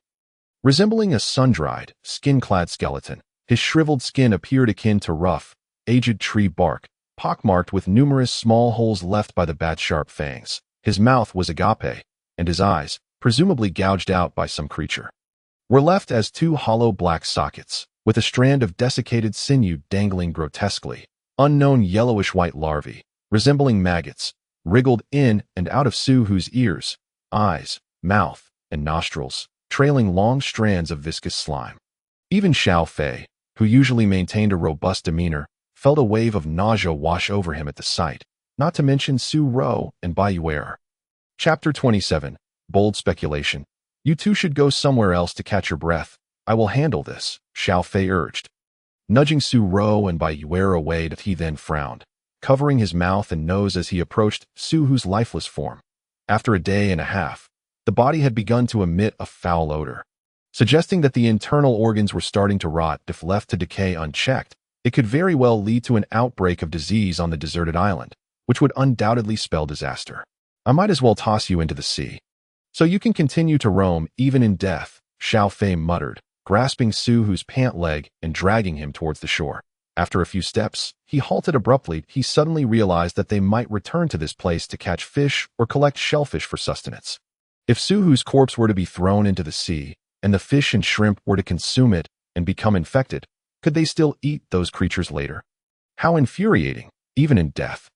Resembling a sun-dried, skin-clad skeleton, his shriveled skin appeared akin to rough, aged tree bark, pockmarked with numerous small holes left by the bat's sharp fangs. His mouth was agape, and his eyes, presumably gouged out by some creature, were left as 2 hollow black sockets, with a strand of desiccated sinew dangling grotesquely. Unknown yellowish-white larvae, resembling maggots, wriggled in and out of Su Hu's ears, eyes, mouth, and nostrils, trailing long strands of viscous slime. Even Xiao Fei, who usually maintained a robust demeanor, felt a wave of nausea wash over him at the sight, not to mention Su Ro and Bai Yue'er. Chapter 27. Bold Speculation. You 2 should go somewhere else to catch your breath. I will handle this, Xiao Fei urged, nudging Su Ro and Bai Yue'er away. That he then frowned, covering his mouth and nose as he approached Su Hu's lifeless form. After a day and a half, the body had begun to emit a foul odor, suggesting that the internal organs were starting to rot. If left to decay unchecked, it could very well lead to an outbreak of disease on the deserted island, which would undoubtedly spell disaster. I might as well toss you into the sea, so you can continue to roam even in death, Xiao Fei muttered, grasping Su Hu's pant leg and dragging him towards the shore. After a few steps, he halted abruptly. He suddenly realized that they might return to this place to catch fish or collect shellfish for sustenance. If Su Hu's corpse were to be thrown into the sea, and the fish and shrimp were to consume it and become infected, could they still eat those creatures later? How infuriating, even in death.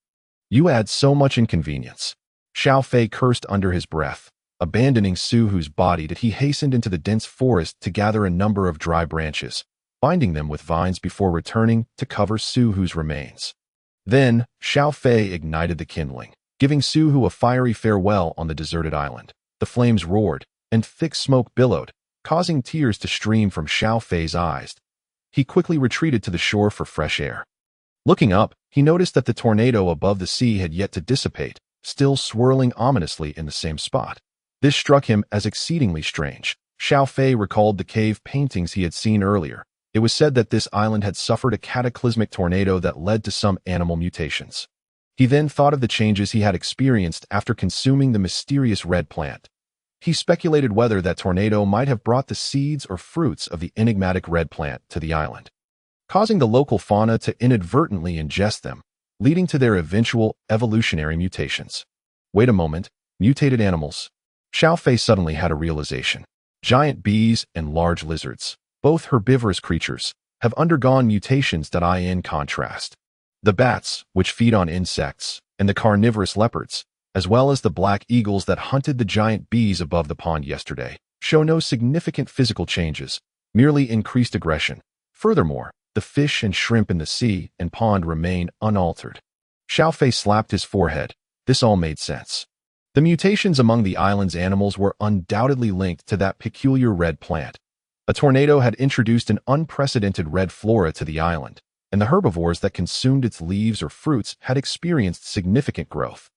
You add so much inconvenience. Xiao Fei cursed under his breath. Abandoning Su Hu's body, he hastened into the dense forest to gather a number of dry branches, binding them with vines before returning to cover Su Hu's remains. Then, Xiao Fei ignited the kindling, giving Su Hu a fiery farewell on the deserted island. The flames roared, and thick smoke billowed, causing tears to stream from Xiao Fei's eyes. He quickly retreated to the shore for fresh air. Looking up, he noticed that the tornado above the sea had yet to dissipate, still swirling ominously in the same spot. This struck him as exceedingly strange. Xiao Fei recalled the cave paintings he had seen earlier. It was said that this island had suffered a cataclysmic tornado that led to some animal mutations. He then thought of the changes he had experienced after consuming the mysterious red plant. He speculated whether that tornado might have brought the seeds or fruits of the enigmatic red plant to the island, causing the local fauna to inadvertently ingest them, leading to their eventual evolutionary mutations. Wait a moment, mutated animals. Xiao Fei suddenly had a realization. Giant bees and large lizards, both herbivorous creatures, have undergone mutations that eye in contrast. The bats, which feed on insects, and the carnivorous leopards, as well as the black eagles that hunted the giant bees above the pond yesterday, show no significant physical changes, merely increased aggression. Furthermore, the fish and shrimp in the sea and pond remain unaltered. Xiao Fei slapped his forehead. This all made sense. The mutations among the island's animals were undoubtedly linked to that peculiar red plant. A tornado had introduced an unprecedented red flora to the island, and the herbivores that consumed its leaves or fruits had experienced significant growth.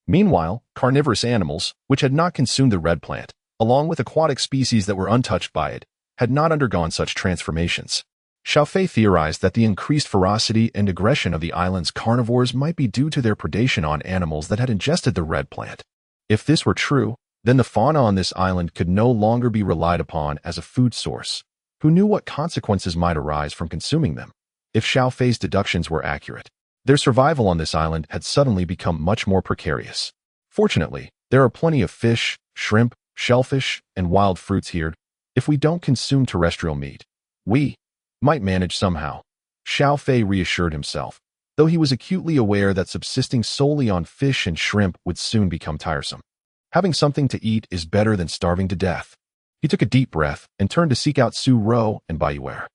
Meanwhile, carnivorous animals, which had not consumed the red plant, along with aquatic species that were untouched by it, had not undergone such transformations. Xiao Fei theorized that the increased ferocity and aggression of the island's carnivores might be due to their predation on animals that had ingested the red plant. If this were true, then the fauna on this island could no longer be relied upon as a food source. Who knew what consequences might arise from consuming them? If Xiao Fei's deductions were accurate, their survival on this island had suddenly become much more precarious. Fortunately, there are plenty of fish, shrimp, shellfish, and wild fruits here. If we don't consume terrestrial meat, we might manage somehow. Xiao Fei reassured himself, though he was acutely aware that subsisting solely on fish and shrimp would soon become tiresome. Having something to eat is better than starving to death. He took a deep breath and turned to seek out Su Ro and Bai Yue'er.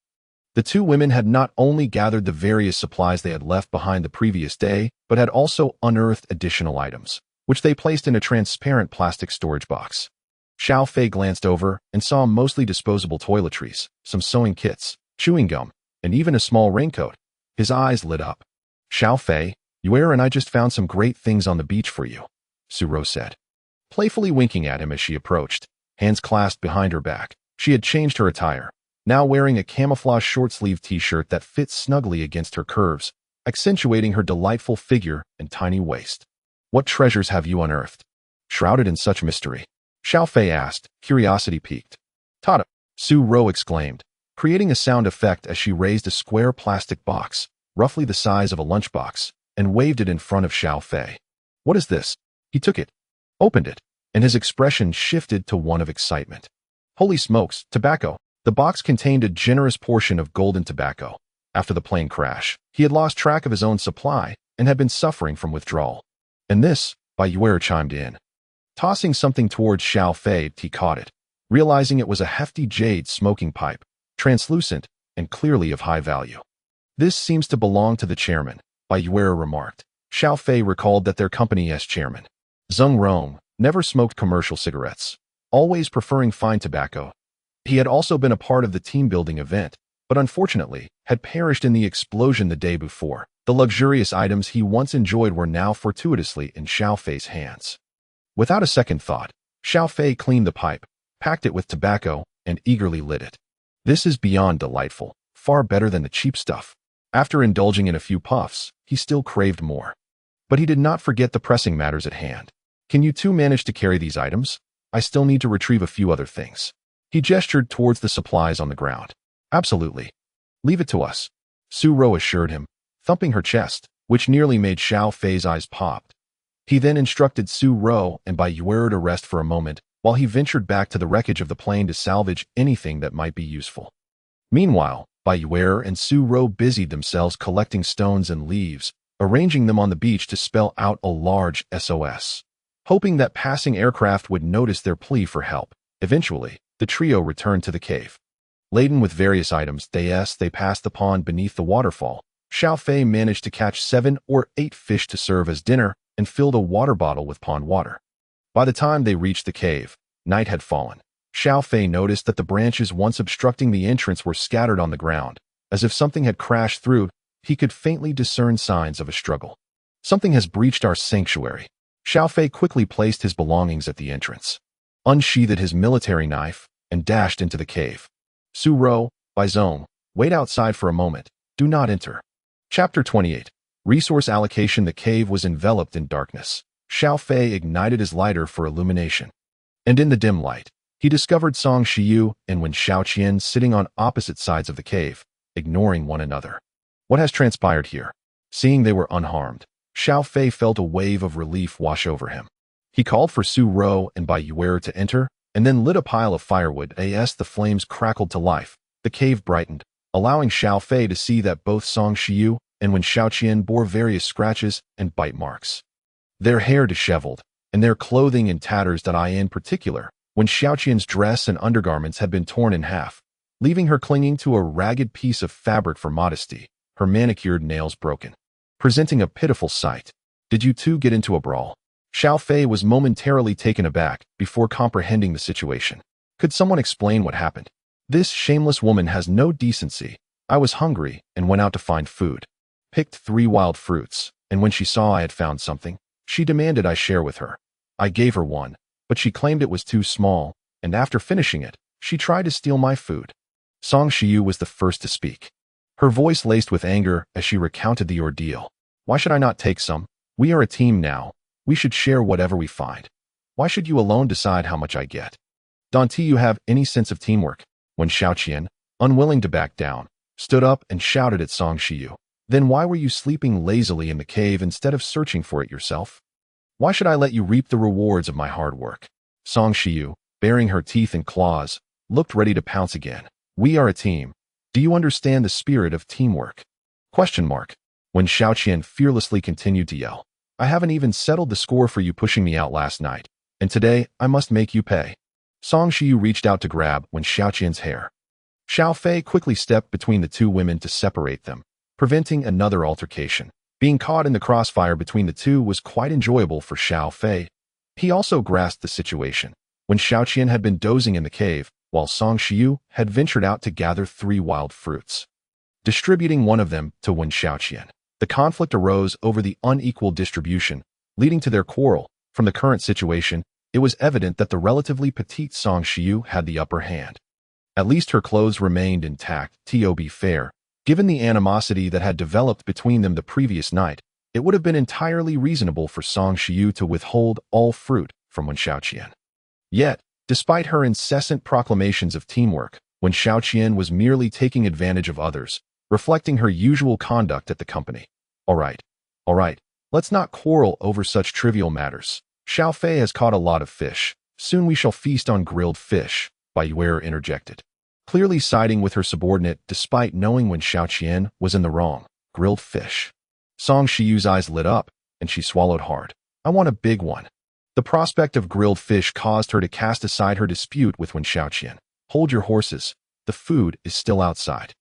The two women had not only gathered the various supplies they had left behind the previous day, but had also unearthed additional items, which they placed in a transparent plastic storage box. Xiao Fei glanced over and saw mostly disposable toiletries, some sewing kits, chewing gum, and even a small raincoat. His eyes lit up. Xiao Fei, Yue'er and I just found some great things on the beach for you, Su Ro said, playfully winking at him as she approached, hands clasped behind her back. She had changed her attire, now wearing a camouflage short-sleeved t-shirt that fit snugly against her curves, accentuating her delightful figure and tiny waist. What treasures have you unearthed, shrouded in such mystery? Xiao Fei asked, curiosity piqued. Tada! Su Ro exclaimed, creating a sound effect as she raised a square plastic box, roughly the size of a lunchbox, and waved it in front of Xiao Fei. What is this? He took it, opened it, and his expression shifted to one of excitement. Holy smokes, tobacco! The box contained a generous portion of golden tobacco. After the plane crash, he had lost track of his own supply and had been suffering from withdrawal. And this, Bai Yue'er chimed in. Tossing something towards Xiao Fei, he caught it, realizing it was a hefty jade smoking pipe, translucent and clearly of high value. This seems to belong to the chairman, Bai Yue'er remarked. Xiao Fei recalled that their company's chairman, Zheng Rong, never smoked commercial cigarettes, always preferring fine tobacco. He had also been a part of the team-building event, but unfortunately had perished in the explosion the day before. The luxurious items he once enjoyed were now fortuitously in Xiao Fei's hands. Without a second thought, Xiao Fei cleaned the pipe, packed it with tobacco, and eagerly lit it. This is beyond delightful, far better than the cheap stuff. After indulging in a few puffs, he still craved more. But he did not forget the pressing matters at hand. Can you two manage to carry these items? I still need to retrieve a few other things. He gestured towards the supplies on the ground. Absolutely. Leave it to us, Su Ro assured him, thumping her chest, which nearly made Xiao Fei's eyes pop. He then instructed Su Ro and Bai Yue'er to rest for a moment while he ventured back to the wreckage of the plane to salvage anything that might be useful. Meanwhile, Bai Yue'er and Su Ro busied themselves collecting stones and leaves, arranging them on the beach to spell out a large SOS. Hoping that passing aircraft would notice their plea for help, eventually, the trio returned to the cave. Laden with various items, they passed the pond beneath the waterfall. Xiao Fei managed to catch 7 or 8 fish to serve as dinner and filled a water bottle with pond water. By the time they reached the cave, night had fallen. Xiao Fei noticed that the branches once obstructing the entrance were scattered on the ground. As if something had crashed through, he could faintly discern signs of a struggle. Something has breached our sanctuary. Xiao Fei quickly placed his belongings at the entrance, unsheathed his military knife, and dashed into the cave. Su Ro, Bai Zong, wait outside for a moment. Do not enter. Chapter 28. Resource allocation. The cave was enveloped in darkness. Xiao Fei ignited his lighter for illumination. And in the dim light, he discovered Song Shiyu and Wen Shaoqian sitting on opposite sides of the cave, ignoring one another. What has transpired here? Seeing they were unharmed, Xiao Fei felt a wave of relief wash over him. He called for Su Ro and Bai Yue'er to enter, and then lit a pile of firewood. As the flames crackled to life, the cave brightened, allowing Xiao Fei to see that both Song Shiyu and Wen Shaoqian bore various scratches and bite marks. Their hair disheveled, and their clothing in tatters. In particular, Wen Shaoqian's dress and undergarments had been torn in half, leaving her clinging to a ragged piece of fabric for modesty, her manicured nails broken, presenting a pitiful sight. Did you two get into a brawl? Xiao Fei was momentarily taken aback before comprehending the situation. Could someone explain what happened? This shameless woman has no decency. I was hungry and went out to find food. Picked 3 wild fruits, and when she saw I had found something, she demanded I share with her. I gave her one, but she claimed it was too small, and after finishing it, she tried to steal my food. Song Shiyu was the first to speak, her voice laced with anger as she recounted the ordeal. Why should I not take some? We are a team now. We should share whatever we find. Why should you alone decide how much I get? Don't you have any sense of teamwork? When Shaoqian, unwilling to back down, stood up and shouted at Song Shiyu. Then why were you sleeping lazily in the cave instead of searching for it yourself? Why should I let you reap the rewards of my hard work? Song Shiyu, baring her teeth and claws, looked ready to pounce again. We are a team. Do you understand the spirit of teamwork? When Shaoqian fearlessly continued to yell. I haven't even settled the score for you pushing me out last night, and today I must make you pay. Song Shiyu reached out to grab Wen Shaoqian's hair. Xiao Fei quickly stepped between the two women to separate them, preventing another altercation. Being caught in the crossfire between the two was quite enjoyable for Xiao Fei. He also grasped the situation. When Shaoqian had been dozing in the cave, while Song Shiyu had ventured out to gather 3 wild fruits, distributing one of them to Wen Shaoqian. The conflict arose over the unequal distribution, leading to their quarrel. From the current situation, it was evident that the relatively petite Song Shiyu had the upper hand. At least her clothes remained intact. To be fair, given the animosity that had developed between them the previous night, it would have been entirely reasonable for Song Shiyu to withhold all fruit from Wen Shaoqian. Yet, despite her incessant proclamations of teamwork, Wen Shaoqian was merely taking advantage of others, reflecting her usual conduct at the company. All right, let's not quarrel over such trivial matters. Xiao Fei has caught a lot of fish. Soon we shall feast on grilled fish, Bai Yue'er interjected, clearly siding with her subordinate despite knowing Wen Shaoqian was in the wrong. Grilled fish. Song Shiyu's eyes lit up, and she swallowed hard. I want a big one. The prospect of grilled fish caused her to cast aside her dispute with Wen Shaoqian. Hold your horses. The food is still outside.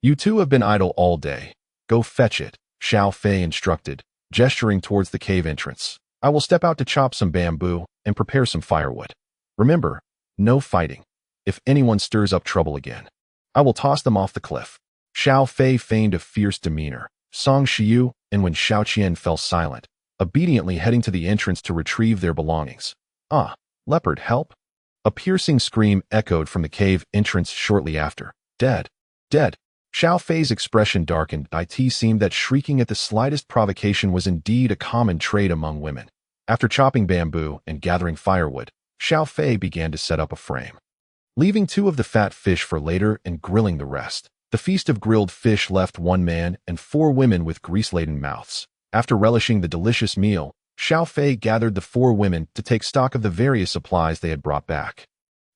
You two have been idle all day. Go fetch it, Xiao Fei instructed, gesturing towards the cave entrance. I will step out to chop some bamboo and prepare some firewood. Remember, no fighting. If anyone stirs up trouble again, I will toss them off the cliff. Xiao Fei feigned a fierce demeanor. Song Shiyu and Wen Shaoqian fell silent, obediently heading to the entrance to retrieve their belongings. Ah, leopard, help! A piercing scream echoed from the cave entrance shortly after. Dead. Dead. Xiao Fei's expression darkened. It seemed that shrieking at the slightest provocation was indeed a common trait among women. After chopping bamboo and gathering firewood, Xiao Fei began to set up a frame, leaving 2 of the fat fish for later and grilling the rest. The feast of grilled fish left 1 man and 4 women with grease-laden mouths. After relishing the delicious meal, Xiao Fei gathered the four women to take stock of the various supplies they had brought back.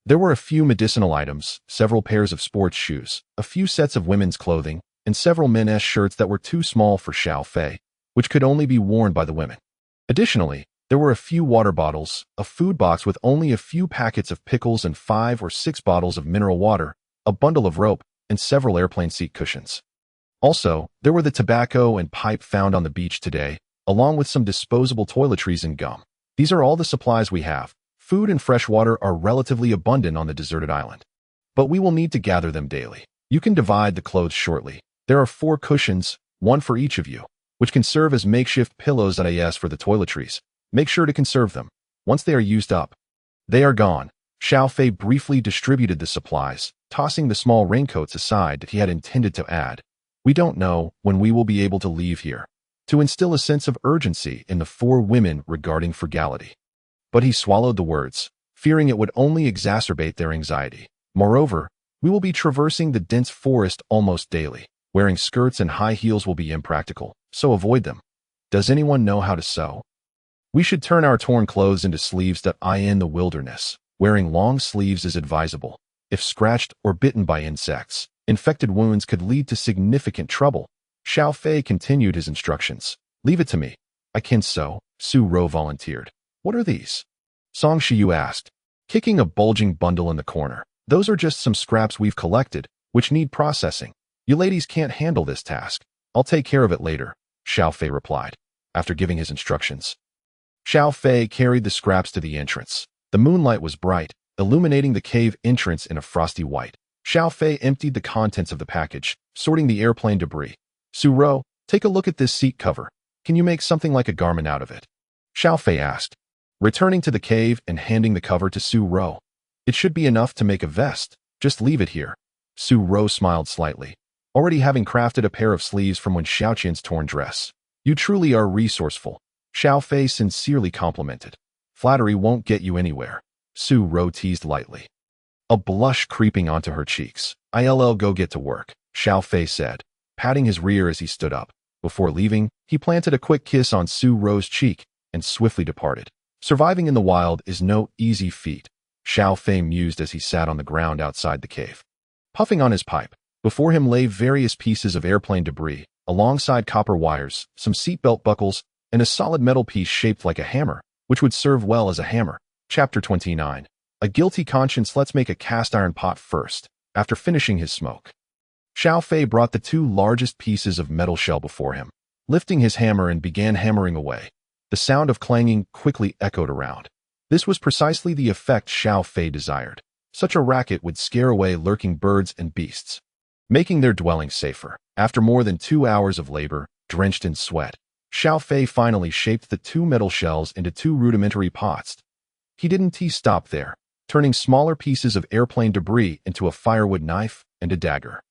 There were a few medicinal items, several pairs of sports shoes, a few sets of women's clothing, and several men's shirts that were too small for Xiao Fei, which could only be worn by the women. Additionally, there were a few water bottles, a food box with only a few packets of pickles and 5 or 6 bottles of mineral water, a bundle of rope, and several airplane seat cushions. Also, there were the tobacco and pipe found on the beach today, along with some disposable toiletries and gum. These are all the supplies we have. Food and fresh water are relatively abundant on the deserted island, but we will need to gather them daily. You can divide the clothes shortly. There are 4 cushions, 1 for each of you, which can serve as makeshift pillows for the toiletries. Make sure to conserve them. Once they are used up, they are gone. Xiao Fei briefly distributed the supplies, tossing the small raincoats aside that he had intended to add. We don't know when we will be able to leave here, to instill a sense of urgency in the 4 women regarding frugality. But he swallowed the words, fearing it would only exacerbate their anxiety. Moreover, we will be traversing the dense forest almost daily. Wearing skirts and high heels will be impractical, so avoid them. Does anyone know how to sew? We should turn our torn clothes into sleeves in the wilderness. Wearing long sleeves is advisable. If scratched or bitten by insects, infected wounds could lead to significant trouble. Xiao Fei continued his instructions. Leave it to me. I can sew, Su Ro volunteered. What are these? Song Shiyu asked, kicking a bulging bundle in the corner. Those are just some scraps we've collected, which need processing. You ladies can't handle this task. I'll take care of it later, Xiao Fei replied, after giving his instructions. Xiao Fei carried the scraps to the entrance. The moonlight was bright, illuminating the cave entrance in a frosty white. Xiao Fei emptied the contents of the package, sorting the airplane debris. Su Ro, take a look at this seat cover. Can you make something like a garment out of it? Xiao Fei asked, returning to the cave and handing the cover to Su Ro. It should be enough to make a vest. Just leave it here. Su Ro smiled slightly, already having crafted a pair of sleeves from when Xiaoqian's torn dress. You truly are resourceful, Xiao Fei sincerely complimented. Flattery won't get you anywhere, Su Ro teased lightly, a blush creeping onto her cheeks. I'll go get to work, Xiao Fei said, patting his rear as he stood up. Before leaving, he planted a quick kiss on Su Ro's cheek and swiftly departed. Surviving in the wild is no easy feat, Xiao Fei mused as he sat on the ground outside the cave. Puffing on his pipe, before him lay various pieces of airplane debris, alongside copper wires, some seatbelt buckles, and a solid metal piece shaped like a hammer, which would serve well as a hammer. Chapter 29. A guilty conscience. Let's make a cast iron pot first. After finishing his smoke, Xiao Fei brought the 2 largest pieces of metal shell before him, lifting his hammer and began hammering away. The sound of clanging quickly echoed around. This was precisely the effect Xiao Fei desired. Such a racket would scare away lurking birds and beasts, making their dwelling safer. After more than 2 hours of labor, drenched in sweat, Xiao Fei finally shaped the 2 metal shells into 2 rudimentary pots. He didn't stop there, turning smaller pieces of airplane debris into a firewood knife and a dagger,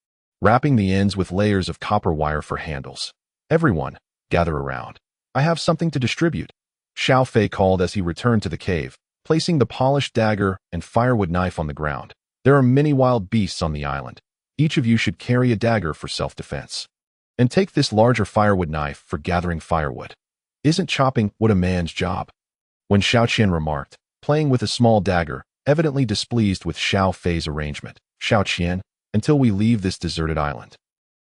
wrapping the ends with layers of copper wire for handles. Everyone, gather around. I have something to distribute, Xiao Fei called as he returned to the cave, placing the polished dagger and firewood knife on the ground. There are many wild beasts on the island. Each of you should carry a dagger for self-defense. And take this larger firewood knife for gathering firewood. Isn't chopping wood a man's job? When Xiaoqian remarked, playing with a small dagger, evidently displeased with Xiao Fei's arrangement. Xiaoqian, until we leave this deserted island,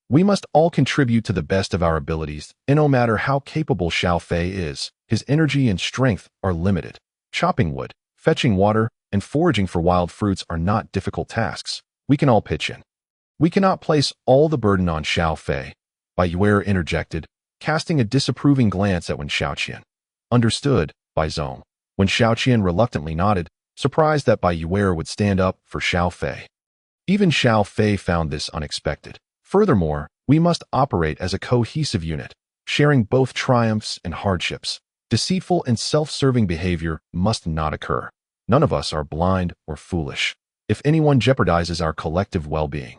we must all contribute to the best of our abilities, and no matter how capable Xiao Fei is, his energy and strength are limited. Chopping wood, fetching water, and foraging for wild fruits are not difficult tasks. We can all pitch in. We cannot place all the burden on Xiao Fei, Bai Yue'er interjected, casting a disapproving glance at Wen Xiaoqian. Understood, Bai Zong. When Xiaoqian reluctantly nodded, surprised that Bai Yue'er would stand up for Xiao Fei. Even Xiao Fei found this unexpected. Furthermore, we must operate as a cohesive unit, sharing both triumphs and hardships. Deceitful and self-serving behavior must not occur. None of us are blind or foolish. If anyone jeopardizes our collective well-being,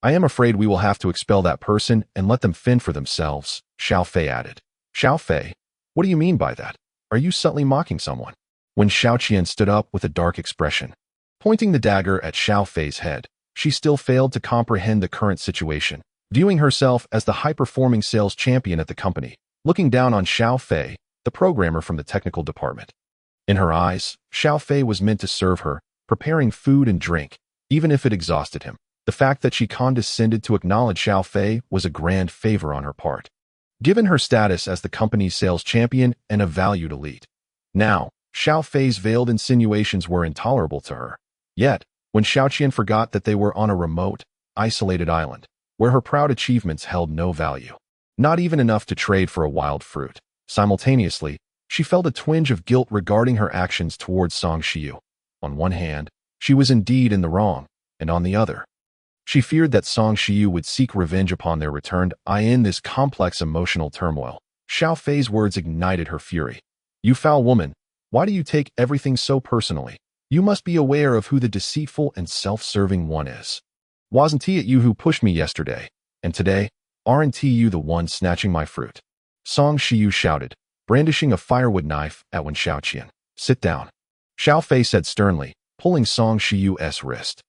I am afraid we will have to expel that person and let them fend for themselves, Xiao Fei added. Xiao Fei, what do you mean by that? Are you subtly mocking someone? When Xiaoqian stood up with a dark expression, pointing the dagger at Xiao Fei's head, she still failed to comprehend the current situation. Viewing herself as the high-performing sales champion at the company, looking down on Xiao Fei, the programmer from the technical department. In her eyes, Xiao Fei was meant to serve her, preparing food and drink, even if it exhausted him. The fact that she condescended to acknowledge Xiao Fei was a grand favor on her part, given her status as the company's sales champion and a valued elite. Now, Xiao Fei's veiled insinuations were intolerable to her. Yet, when Xiaoqian forgot that they were on a remote, isolated island, where her proud achievements held no value, not even enough to trade for a wild fruit, simultaneously, she felt a twinge of guilt regarding her actions towards Song Shiyu. On one hand, she was indeed in the wrong, and on the other, she feared that Song Shiyu would seek revenge upon their return. In this complex emotional turmoil, Xiao Fei's words ignited her fury. "You foul woman, why do you take everything so personally? You must be aware of who the deceitful and self-serving one is. Wasn't it you who pushed me yesterday? And today, aren't you the one snatching my fruit?" Song Shiyu shouted, brandishing a firewood knife at Wen Xiaoqian. "Sit down," Xiao Fei said sternly, pulling Song Shiyu's wrist.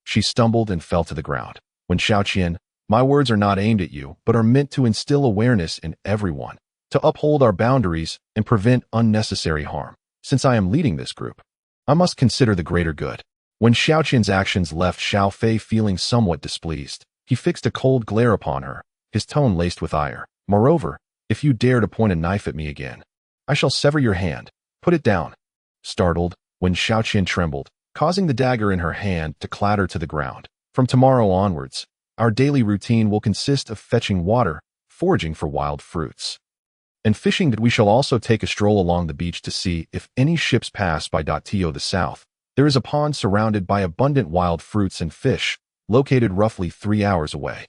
She stumbled and fell to the ground. "Wen Xiaoqian, my words are not aimed at you, but are meant to instill awareness in everyone, to uphold our boundaries and prevent unnecessary harm. Since I am leading this group, I must consider the greater good." When Xiaoqian's actions left Xiao Fei feeling somewhat displeased, he fixed a cold glare upon her, his tone laced with ire. "Moreover, if you dare to point a knife at me again, I shall sever your hand. Put it down." Startled, Wen Xiaoqian trembled, causing the dagger in her hand to clatter to the ground. "From tomorrow onwards, our daily routine will consist of fetching water, foraging for wild fruits, and fishing. That we shall also take a stroll along the beach to see if any ships pass by. To the south, there is a pond surrounded by abundant wild fruits and fish, located roughly 3 hours away.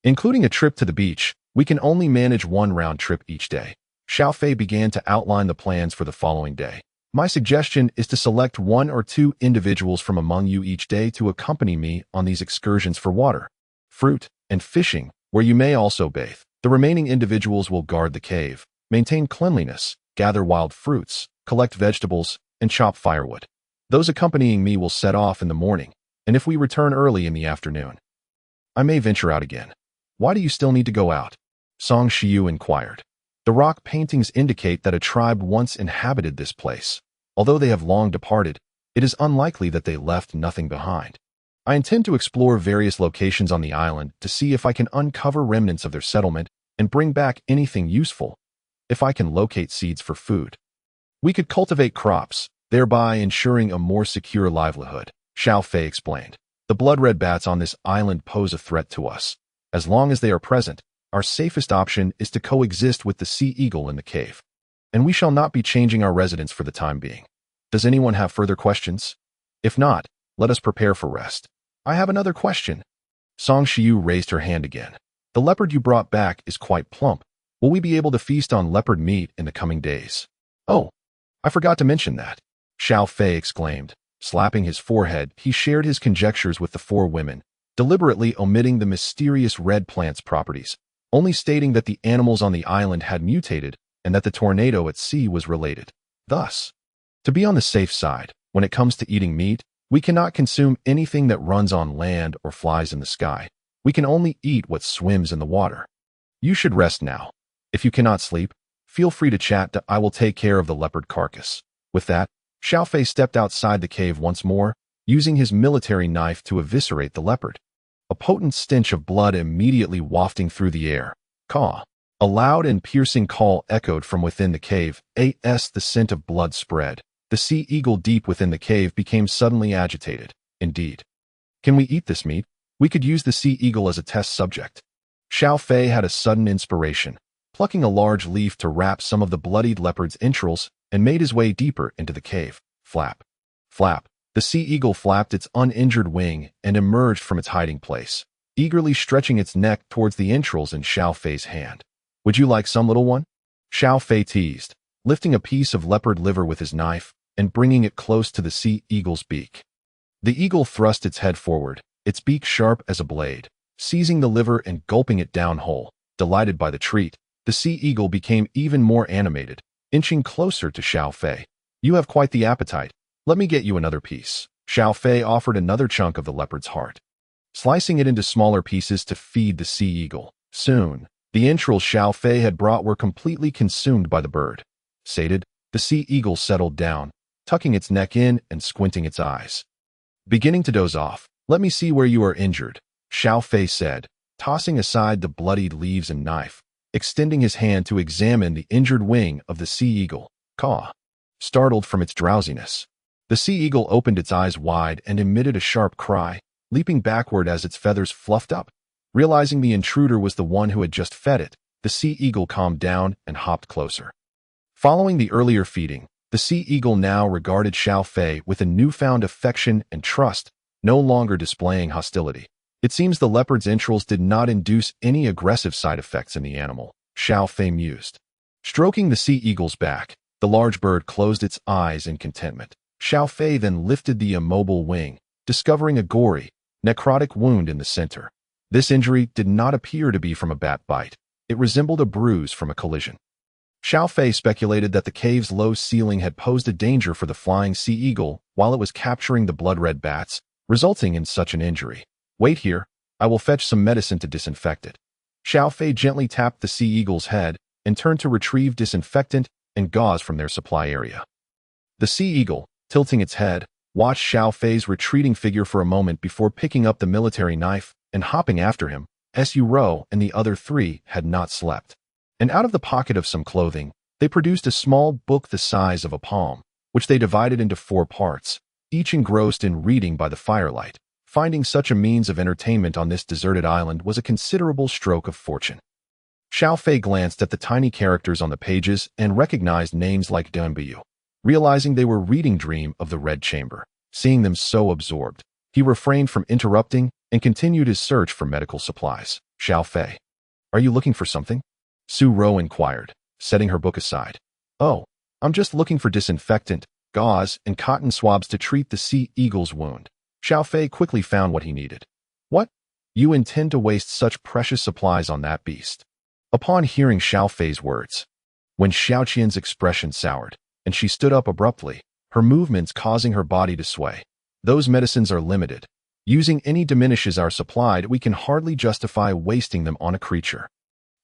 Including a trip to the beach, we can only manage one round trip each day." Xiao Fei began to outline the plans for the following day. "My suggestion is to select 1 or 2 individuals from among you each day to accompany me on these excursions for water, fruit, and fishing, where you may also bathe. The remaining individuals will guard the cave, maintain cleanliness, gather wild fruits, collect vegetables, and chop firewood. Those accompanying me will set off in the morning, and if we return early in the afternoon, I may venture out again." "Why do you still need to go out?" Song Shiyu inquired. "The rock paintings indicate that a tribe once inhabited this place. Although they have long departed, it is unlikely that they left nothing behind. I intend to explore various locations on the island to see if I can uncover remnants of their settlement and bring back anything useful. If I can locate seeds for food, we could cultivate crops, thereby ensuring a more secure livelihood," Xiao Fei explained. "The blood-red bats on this island pose a threat to us. As long as they are present, our safest option is to coexist with the sea eagle in the cave. And we shall not be changing our residence for the time being. Does anyone have further questions? If not, let us prepare for rest." "I have another question." Song Shiyu raised her hand again. "The leopard you brought back is quite plump. Will we be able to feast on leopard meat in the coming days?" "Oh, I forgot to mention that," Xiao Fei exclaimed. Slapping his forehead, he shared his conjectures with the 4 women, deliberately omitting the mysterious red plant's properties, only stating that the animals on the island had mutated and that the tornado at sea was related. Thus, to be on the safe side, when it comes to eating meat, we cannot consume anything that runs on land or flies in the sky. We can only eat what swims in the water. You should rest now. If you cannot sleep, feel free to chat. I will take care of the leopard carcass." With that, Xiao Fei stepped outside the cave once more, using his military knife to eviscerate the leopard. A potent stench of blood immediately wafting through the air. Caw! A loud and piercing call echoed from within the cave. The scent of blood spread. The sea eagle deep within the cave became suddenly agitated. "Indeed. Can we eat this meat? We could use the sea eagle as a test subject." Xiao Fei had a sudden inspiration, plucking a large leaf to wrap some of the bloodied leopard's entrails, and made his way deeper into the cave. Flap! Flap! The sea eagle flapped its uninjured wing and emerged from its hiding place, eagerly stretching its neck towards the entrails in Xiao Fei's hand. "Would you like some, little one?" Xiao Fei teased, lifting a piece of leopard liver with his knife and bringing it close to the sea eagle's beak. The eagle thrust its head forward, its beak sharp as a blade, seizing the liver and gulping it down whole. Delighted by the treat, the sea eagle became even more animated, inching closer to Xiao Fei. "You have quite the appetite. Let me get you another piece." Xiao Fei offered another chunk of the leopard's heart, slicing it into smaller pieces to feed the sea eagle. Soon, the entrails Xiao Fei had brought were completely consumed by the bird. Sated, the sea eagle settled down, tucking its neck in and squinting its eyes. Beginning to doze off. Let me see where you are injured, Xiao Fei said, tossing aside the bloodied leaves and knife, extending his hand to examine the injured wing of the sea eagle. Caw. Startled from its drowsiness, the sea eagle opened its eyes wide and emitted a sharp cry, leaping backward as its feathers fluffed up. Realizing the intruder was the one who had just fed it, the sea eagle calmed down and hopped closer. Following the earlier feeding, the sea eagle now regarded Xiao Fei with a newfound affection and trust, no longer displaying hostility. It seems the leopard's entrails did not induce any aggressive side effects in the animal, Xiao Fei mused. Stroking the sea eagle's back, the large bird closed its eyes in contentment. Xiao Fei then lifted the immobile wing, discovering a gory, necrotic wound in the center. This injury did not appear to be from a bat bite. It resembled a bruise from a collision. Xiao Fei speculated that the cave's low ceiling had posed a danger for the flying sea eagle while it was capturing the blood-red bats, resulting in such an injury. Wait here, I will fetch some medicine to disinfect it. Xiao Fei gently tapped the sea eagle's head and turned to retrieve disinfectant and gauze from their supply area. The sea eagle, tilting its head, watched Xiao Fei's retreating figure for a moment before picking up the military knife and hopping after him. Su Ro and the other three had not slept. And out of the pocket of some clothing, they produced a small book the size of a palm, which they divided into 4 parts, each engrossed in reading by the firelight. Finding such a means of entertainment on this deserted island was a considerable stroke of fortune. Xiao Fei glanced at the tiny characters on the pages and recognized names like Dunbiu. Realizing they were reading Dream of the Red Chamber, seeing them so absorbed, he refrained from interrupting and continued his search for medical supplies. Xiao Fei, are you looking for something? Su Ro inquired, setting her book aside. Oh, I'm just looking for disinfectant, gauze, and cotton swabs to treat the sea eagle's wound. Xiao Fei quickly found what he needed. What? You intend to waste such precious supplies on that beast? Upon hearing Xiao Fei's words, when Xiao Qian's expression soured, and she stood up abruptly, her movements causing her body to sway. Those medicines are limited. Using any diminishes our supply. We can hardly justify wasting them on a creature.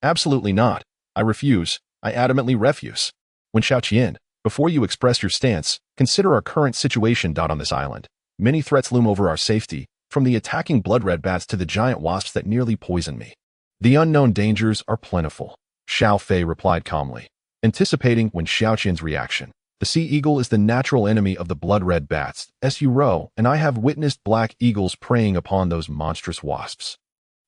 Absolutely not. I refuse. I adamantly refuse. When Xiao Qian, before you express your stance, consider our current situation. On this island, many threats loom over our safety, from the attacking blood-red bats to the giant wasps that nearly poison me. The unknown dangers are plentiful, Xiao Fei replied calmly, anticipating when Xiao Qian's reaction. The sea eagle is the natural enemy of the blood-red bats, Su Ro, and I have witnessed black eagles preying upon those monstrous wasps.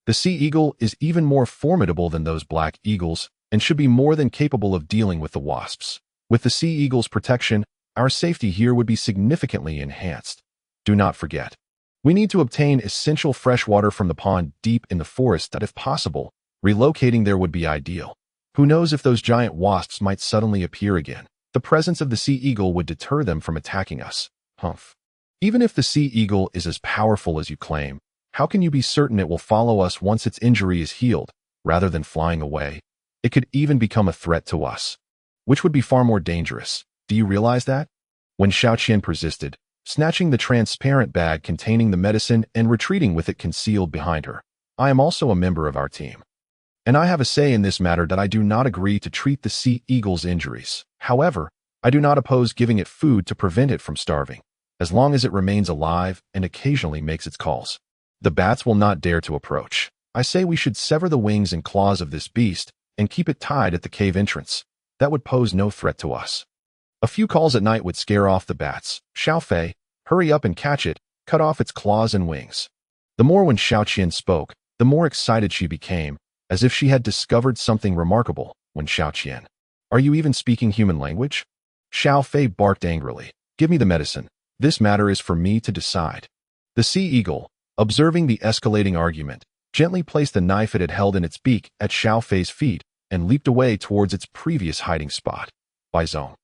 The sea eagle is even more formidable than those black eagles and should be more than capable of dealing with the wasps. With the sea eagle's protection, our safety here would be significantly enhanced. Do not forget, we need to obtain essential fresh water from the pond deep in the forest that, if possible, relocating there would be ideal. Who knows if those giant wasps might suddenly appear again? The presence of the sea eagle would deter them from attacking us. Humph. Even if the sea eagle is as powerful as you claim, how can you be certain it will follow us once its injury is healed, rather than flying away? It could even become a threat to us, which would be far more dangerous. Do you realize that? When Xiao Qian persisted, snatching the transparent bag containing the medicine and retreating with it concealed behind her. I am also a member of our team, and I have a say in this matter that I do not agree to treat the sea eagle's injuries. However, I do not oppose giving it food to prevent it from starving, as long as it remains alive and occasionally makes its calls. The bats will not dare to approach. I say we should sever the wings and claws of this beast and keep it tied at the cave entrance. That would pose no threat to us. A few calls at night would scare off the bats. Xiao Fei, hurry up and catch it, cut off its claws and wings. The more when Xiao Qian spoke, the more excited she became, as if she had discovered something remarkable. When Xiao Qian, are you even speaking human language? Xiao Fei barked angrily. Give me the medicine. This matter is for me to decide. The sea eagle, observing the escalating argument, gently placed the knife it had held in its beak at Xiao Fei's feet and leaped away towards its previous hiding spot. Bai Zong,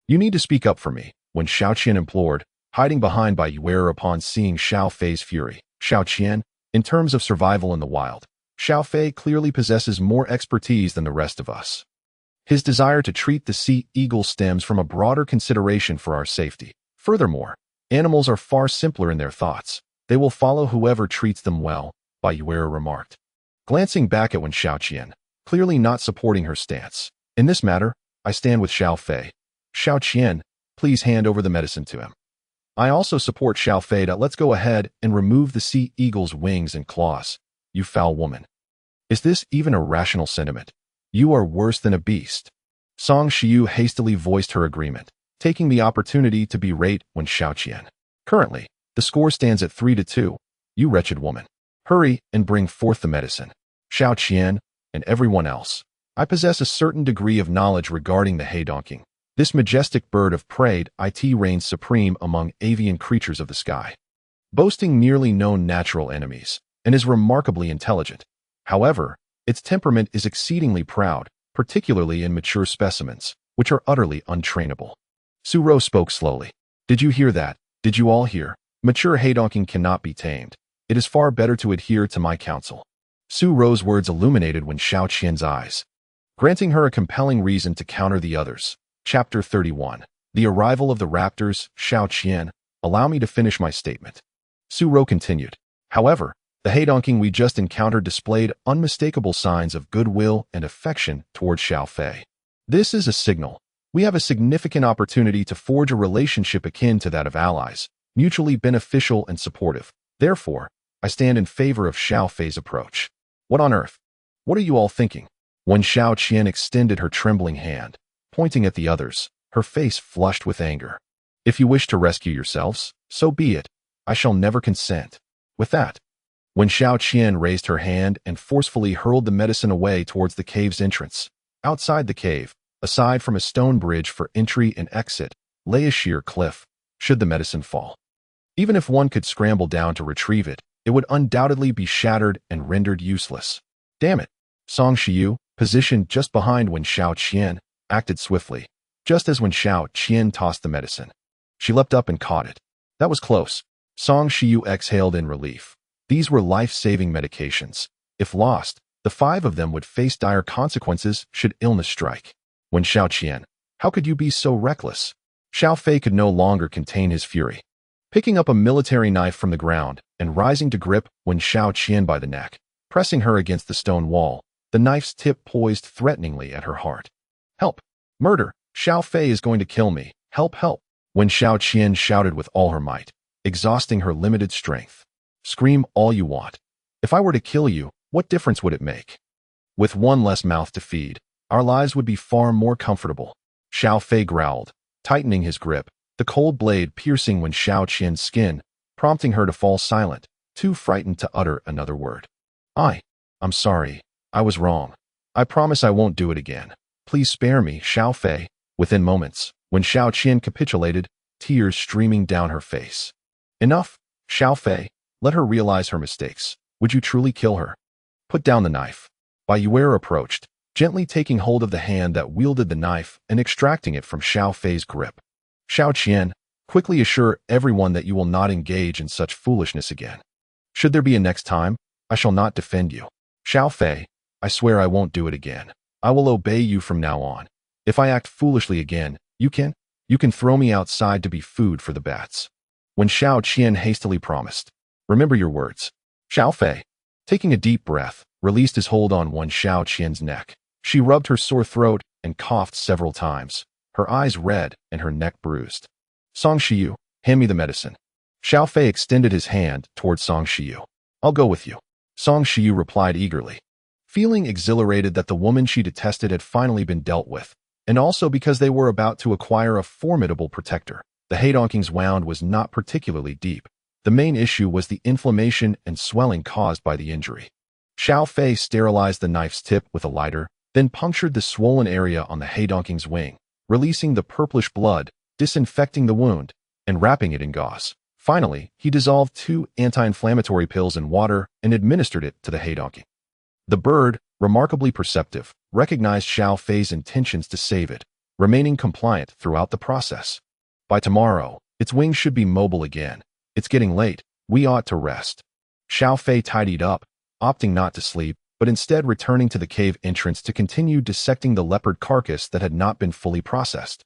you need to speak up for me, when Xiao Qian implored, hiding behind Bai Yue'er upon seeing Xiao Fei's fury. Xiao Qian, in terms of survival in the wild, Xiao Fei clearly possesses more expertise than the rest of us. His desire to treat the sea eagle stems from a broader consideration for our safety. Furthermore, animals are far simpler in their thoughts. They will follow whoever treats them well, Bai Yue'er remarked, glancing back at Wen Xiao Qian, clearly not supporting her stance. In this matter, I stand with Xiao Fei, Xiao Qian, please hand over the medicine to him. I also support Xiao Fei. Let's go ahead and remove the sea eagle's wings and claws. You foul woman. Is this even a rational sentiment? You are worse than a beast. Song Shiyu hastily voiced her agreement, taking the opportunity to berate when Xiao Qian. Currently, the score stands at 3-2. You wretched woman. Hurry and bring forth the medicine. Xiao Qian, and everyone else. I possess a certain degree of knowledge regarding the heidonking. This majestic bird of prey, it reigns supreme among avian creatures of the sky, boasting nearly no natural enemies, and is remarkably intelligent. However, its temperament is exceedingly proud, particularly in mature specimens, which are utterly untrainable. Su Rou spoke slowly. Did you hear that? Did you all hear? Mature heidonking cannot be tamed. It is far better to adhere to my counsel. Su Rou's words illuminated when Xiao Qian's eyes, granting her a compelling reason to counter the others. Chapter 31. The Arrival of the Raptors. Xiao Qian, allow me to finish my statement. Su Rou continued. However, the heidonking we just encountered displayed unmistakable signs of goodwill and affection towards Xiao Fei. This is a signal. We have a significant opportunity to forge a relationship akin to that of allies, mutually beneficial and supportive. Therefore, I stand in favor of Xiao Fei's approach. What on earth? What are you all thinking? When Xiao Qian extended her trembling hand, pointing at the others, her face flushed with anger. If you wish to rescue yourselves, so be it. I shall never consent. With that, when Xiao Qian raised her hand and forcefully hurled the medicine away towards the cave's entrance, outside the cave, aside from a stone bridge for entry and exit, lay a sheer cliff, should the medicine fall. Even if one could scramble down to retrieve it, it would undoubtedly be shattered and rendered useless. Damn it! Song Shiyu, positioned just behind when Xiao Qian, acted swiftly, just as when Xiao Qian tossed the medicine. She leapt up and caught it. That was close. Song Shiyu exhaled in relief. These were life-saving medications. If lost, the 5 of them would face dire consequences should illness strike. When Xiao Qian, how could you be so reckless? Xiao Fei could no longer contain his fury. Picking up a military knife from the ground and rising to grip when Xiao Qian by the neck, pressing her against the stone wall, the knife's tip poised threateningly at her heart. Help! Murder! Xiao Fei is going to kill me. Help, help! When Xiao Qian shouted with all her might, exhausting her limited strength. Scream all you want. If I were to kill you, what difference would it make? With one less mouth to feed, our lives would be far more comfortable. Xiao Fei growled, tightening his grip, the cold blade piercing when Xiao Qian's skin, prompting her to fall silent, too frightened to utter another word. I'm sorry. I was wrong. I promise I won't do it again. Please spare me, Xiao Fei. Within moments, when Xiao Qian capitulated, tears streaming down her face. Enough, Xiao Fei. Let her realize her mistakes. Would you truly kill her? Put down the knife. Bai Yue'er approached, gently taking hold of the hand that wielded the knife and extracting it from Xiao Fei's grip. Xiao Qian, quickly assure everyone that you will not engage in such foolishness again. Should there be a next time, I shall not defend you. Xiao Fei, I swear I won't do it again. I will obey you from now on. If I act foolishly again, you can throw me outside to be food for the bats. When Xiao Qian hastily promised, remember your words. Xiao Fei, taking a deep breath, released his hold on Xiao Qian's neck. She rubbed her sore throat and coughed several times, her eyes red and her neck bruised. Song Shiyu, hand me the medicine. Xiao Fei extended his hand toward Song Shiyu. I'll go with you. Song Shiyu replied eagerly, feeling exhilarated that the woman she detested had finally been dealt with, and also because they were about to acquire a formidable protector. The heidonking's wound was not particularly deep. The main issue was the inflammation and swelling caused by the injury. Xiao Fei sterilized the knife's tip with a lighter, then punctured the swollen area on the heidonking's wing, releasing the purplish blood, disinfecting the wound, and wrapping it in gauze. Finally, he dissolved 2 anti-inflammatory pills in water and administered it to the heidonking. The bird, remarkably perceptive, recognized Xiao Fei's intentions to save it, remaining compliant throughout the process. By tomorrow, its wings should be mobile again. It's getting late. We ought to rest. Xiao Fei tidied up, opting not to sleep, but instead returning to the cave entrance to continue dissecting the leopard carcass that had not been fully processed.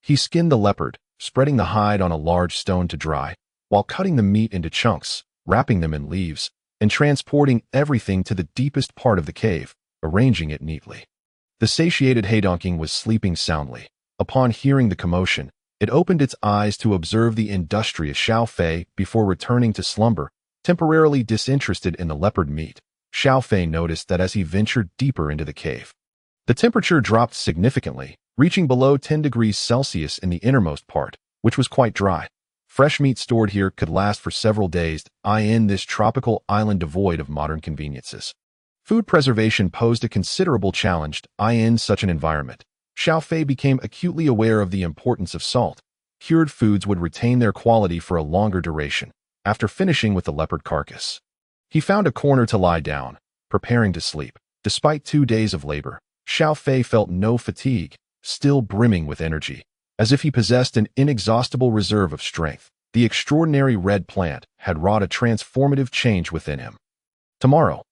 He skinned the leopard, spreading the hide on a large stone to dry, while cutting the meat into chunks, wrapping them in leaves, and transporting everything to the deepest part of the cave, arranging it neatly. The satiated heidonking was sleeping soundly, Upon hearing the commotion, it opened its eyes to observe the industrious Xiao Fei before returning to slumber, temporarily disinterested in the leopard meat. Xiao Fei noticed that as he ventured deeper into the cave, the temperature dropped significantly, reaching below 10 degrees Celsius in the innermost part, which was quite dry. Fresh meat stored here could last for several days in this tropical island devoid of modern conveniences. Food preservation posed a considerable challenge in such an environment. Xiao Fei became acutely aware of the importance of salt. Cured foods would retain their quality for a longer duration. After finishing with the leopard carcass, he found a corner to lie down, preparing to sleep. Despite 2 days of labor, Xiao Fei felt no fatigue, still brimming with energy, as if he possessed an inexhaustible reserve of strength. The extraordinary red plant had wrought a transformative change within him. Tomorrow,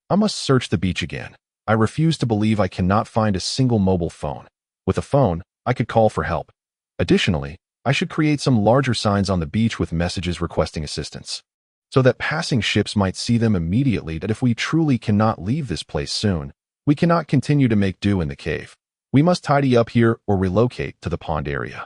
I must search the beach again. I refuse to believe I cannot find a single mobile phone. With a phone, I could call for help. Additionally, I should create some larger signs on the beach with messages requesting assistance, so that passing ships might see them immediately. That if we truly cannot leave this place soon, we cannot continue to make do in the cave. We must tidy up here or relocate to the pond area.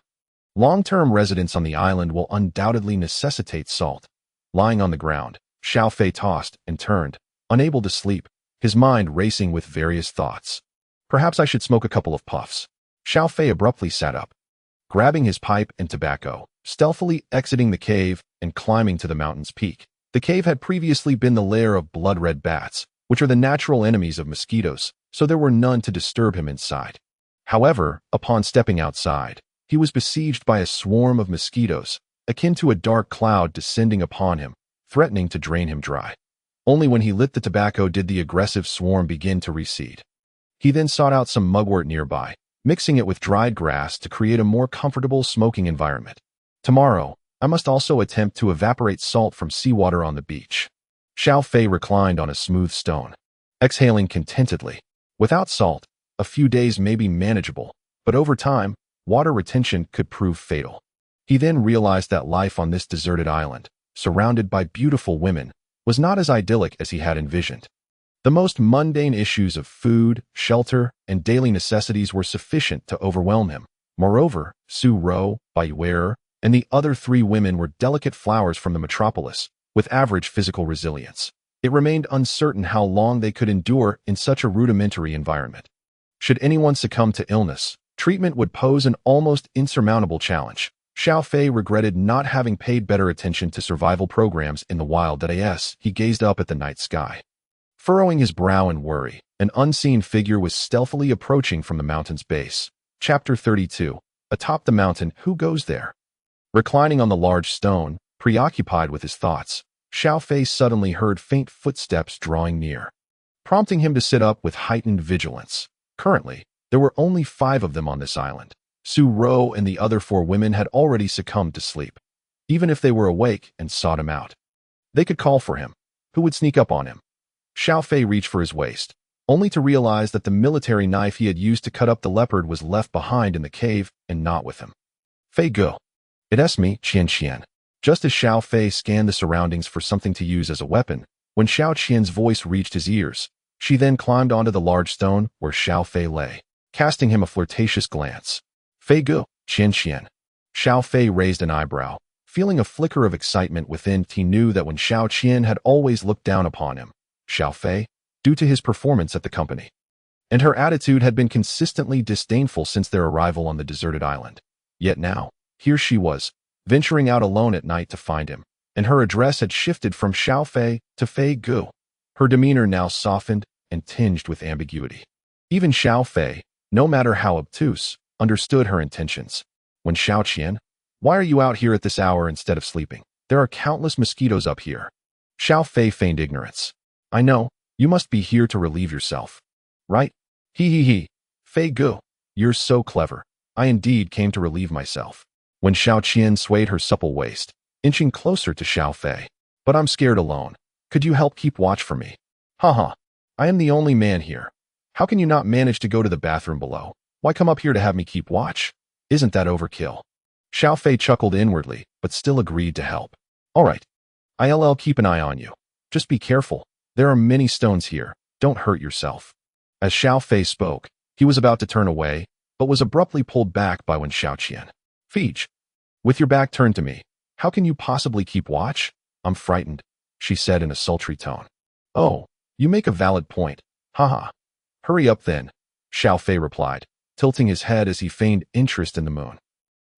Long-term residence on the island will undoubtedly necessitate salt. Lying on the ground, Xiao Fei tossed and turned, unable to sleep, his mind racing with various thoughts. Perhaps I should smoke a couple of puffs. Xiao Fei abruptly sat up, grabbing his pipe and tobacco, stealthily exiting the cave and climbing to the mountain's peak. The cave had previously been the lair of blood-red bats, which are the natural enemies of mosquitoes, so there were none to disturb him inside. However, upon stepping outside, he was besieged by a swarm of mosquitoes, akin to a dark cloud descending upon him, threatening to drain him dry. Only when he lit the tobacco did the aggressive swarm begin to recede. He then sought out some mugwort nearby, mixing it with dried grass to create a more comfortable smoking environment. Tomorrow, I must also attempt to evaporate salt from seawater on the beach. Xiao Fei reclined on a smooth stone, exhaling contentedly. Without salt, a few days may be manageable, but over time, water retention could prove fatal. He then realized that life on this deserted island, surrounded by beautiful women, was not as idyllic as he had envisioned. The most mundane issues of food, shelter, and daily necessities were sufficient to overwhelm him. Moreover, Su Ro, Bai Yue'er, and the other 3 women were delicate flowers from the metropolis, with average physical resilience. It remained uncertain how long they could endure in such a rudimentary environment. Should anyone succumb to illness, treatment would pose an almost insurmountable challenge. Xiao Fei regretted not having paid better attention to survival programs in the wild. As he gazed up at the night sky, furrowing his brow in worry, an unseen figure was stealthily approaching from the mountain's base. Chapter 32. Atop the mountain, who goes there? Reclining on the large stone, preoccupied with his thoughts, Xiao Fei suddenly heard faint footsteps drawing near, prompting him to sit up with heightened vigilance. Currently, there were only 5 of them on this island. Su Ro and the other 4 women had already succumbed to sleep. Even if they were awake and sought him out, they could call for him. Who would sneak up on him? Xiao Fei reached for his waist, only to realize that the military knife he had used to cut up the leopard was left behind in the cave and not with him. Fei go. It's me, Qian. Just as Xiao Fei scanned the surroundings for something to use as a weapon, when Xiao Qian's voice reached his ears, she then climbed onto the large stone where Xiao Fei lay, casting him a flirtatious glance. Fei go, Qian. Xiao Fei raised an eyebrow, feeling a flicker of excitement within. He knew that when Xiao Qian had always looked down upon him, Xiao Fei, due to his performance at the company, and her attitude had been consistently disdainful since their arrival on the deserted island. Yet now, here she was, venturing out alone at night to find him, and her address had shifted from Xiao Fei to Fei Gu. Her demeanor now softened and tinged with ambiguity. Even Xiao Fei, no matter how obtuse, understood her intentions. When Xiao Qian, why are you out here at this hour instead of sleeping? There are countless mosquitoes up here. Xiao Fei feigned ignorance. I know, you must be here to relieve yourself. Right? He. Fei Gu, you're so clever. I indeed came to relieve myself. When Xiao Qian swayed her supple waist, inching closer to Xiao Fei. But I'm scared alone. Could you help keep watch for me? Haha. I am the only man here. How can you not manage to go to the bathroom below? Why come up here to have me keep watch? Isn't that overkill? Xiao Fei chuckled inwardly, but still agreed to help. All right. I'll keep an eye on you. Just be careful. There are many stones here. Don't hurt yourself. As Xiao Fei spoke, he was about to turn away, but was abruptly pulled back by Wen Xiaoqian. Feej, with your back turned to me, how can you possibly keep watch? I'm frightened, she said in a sultry tone. Oh, you make a valid point. Haha. Hurry up then, Xiao Fei replied, tilting his head as he feigned interest in the moon.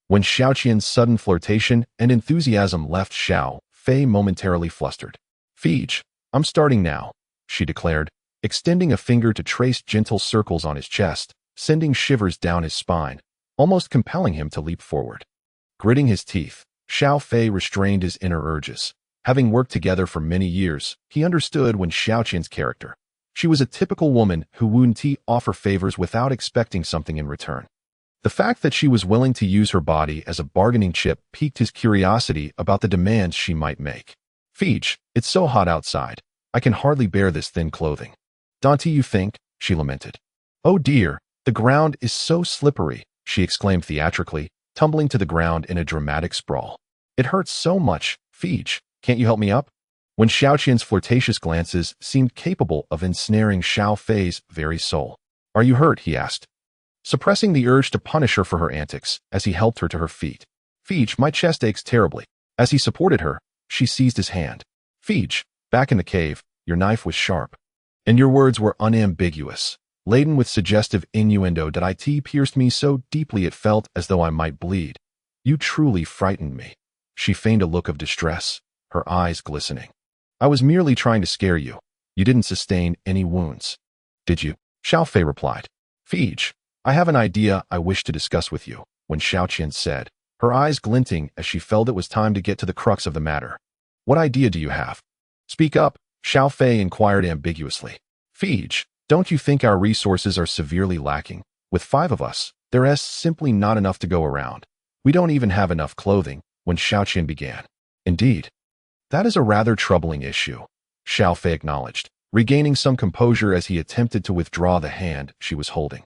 When Xiaoqian's sudden flirtation and enthusiasm left Xiao Fei momentarily flustered. Feej, I'm starting now, she declared, extending a finger to trace gentle circles on his chest, sending shivers down his spine, almost compelling him to leap forward. Gritting his teeth, Xiao Fei restrained his inner urges. Having worked together for many years, he understood Wen Xiaoqian's character. She was a typical woman who wouldn't offer favors without expecting something in return. The fact that she was willing to use her body as a bargaining chip piqued his curiosity about the demands she might make. Feej, it's so hot outside. I can hardly bear this thin clothing. Don't you think? She lamented. Oh dear, the ground is so slippery, she exclaimed theatrically, tumbling to the ground in a dramatic sprawl. It hurts so much. Feej, can't you help me up? When Xiaoqian's flirtatious glances seemed capable of ensnaring Xiao Fei's very soul. Are you hurt? He asked, suppressing the urge to punish her for her antics as he helped her to her feet. Feej, my chest aches terribly. As he supported her, she seized his hand. Feej, back in the cave, your knife was sharp. And your words were unambiguous, laden with suggestive innuendo that it pierced me so deeply it felt as though I might bleed. You truly frightened me. She feigned a look of distress, her eyes glistening. I was merely trying to scare you. You didn't sustain any wounds. Did you? Xiao Fei replied. Feej, I have an idea I wish to discuss with you, Wen Xiaoqian said, her eyes glinting as she felt it was time to get to the crux of the matter. What idea do you have? Speak up, Xiao Fei inquired ambiguously. Feej, don't you think our resources are severely lacking? With 5 of us, there's simply not enough to go around. We don't even have enough clothing, Wen Xiaoqian began. Indeed. That is a rather troubling issue, Xiao Fei acknowledged, regaining some composure as he attempted to withdraw the hand she was holding.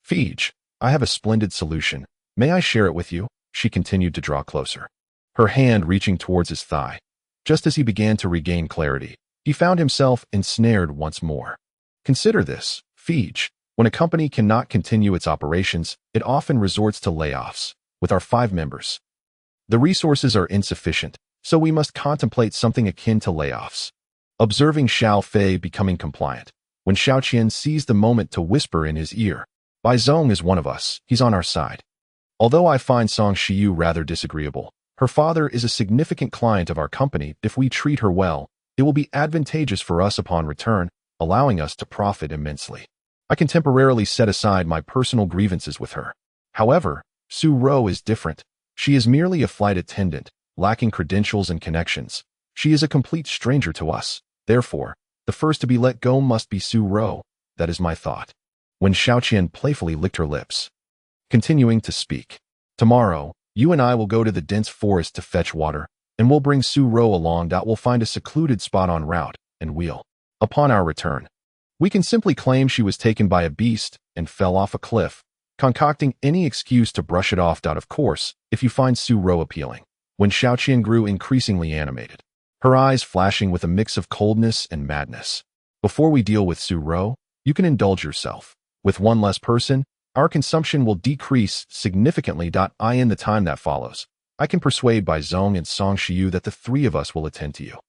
Feej, I have a splendid solution. May I share it with you? She continued to draw closer, her hand reaching towards his thigh. Just as he began to regain clarity, he found himself ensnared once more. Consider this, Feej. When a company cannot continue its operations, it often resorts to layoffs. With our 5 members, the resources are insufficient, so we must contemplate something akin to layoffs. Observing Xiao Fei becoming compliant, Wen Xiaoqian seized the moment to whisper in his ear, Bai Zong is one of us, he's on our side. Although I find Song Shiyu rather disagreeable, her father is a significant client of our company. If we treat her well, it will be advantageous for us upon return, allowing us to profit immensely. I can temporarily set aside my personal grievances with her. However, Su Ro is different. She is merely a flight attendant, lacking credentials and connections. She is a complete stranger to us. Therefore, the first to be let go must be Su Ro. That is my thought. Wen Xiaoqian playfully licked her lips, continuing to speak. Tomorrow, you and I will go to the dense forest to fetch water, and we'll bring Su Ro along. We'll find a secluded spot en route, and we'll, upon our return, we can simply claim she was taken by a beast and fell off a cliff, concocting any excuse to brush it off. Of course, if you find Su Ro appealing. When Xiaoqian grew increasingly animated, her eyes flashing with a mix of coldness and madness. Before we deal with Su Ro, you can indulge yourself. With 1 less person, our consumption will decrease significantly. In the time that follows, I can persuade Bai Zong and Song Shiyu that the 3 of us will attend to you.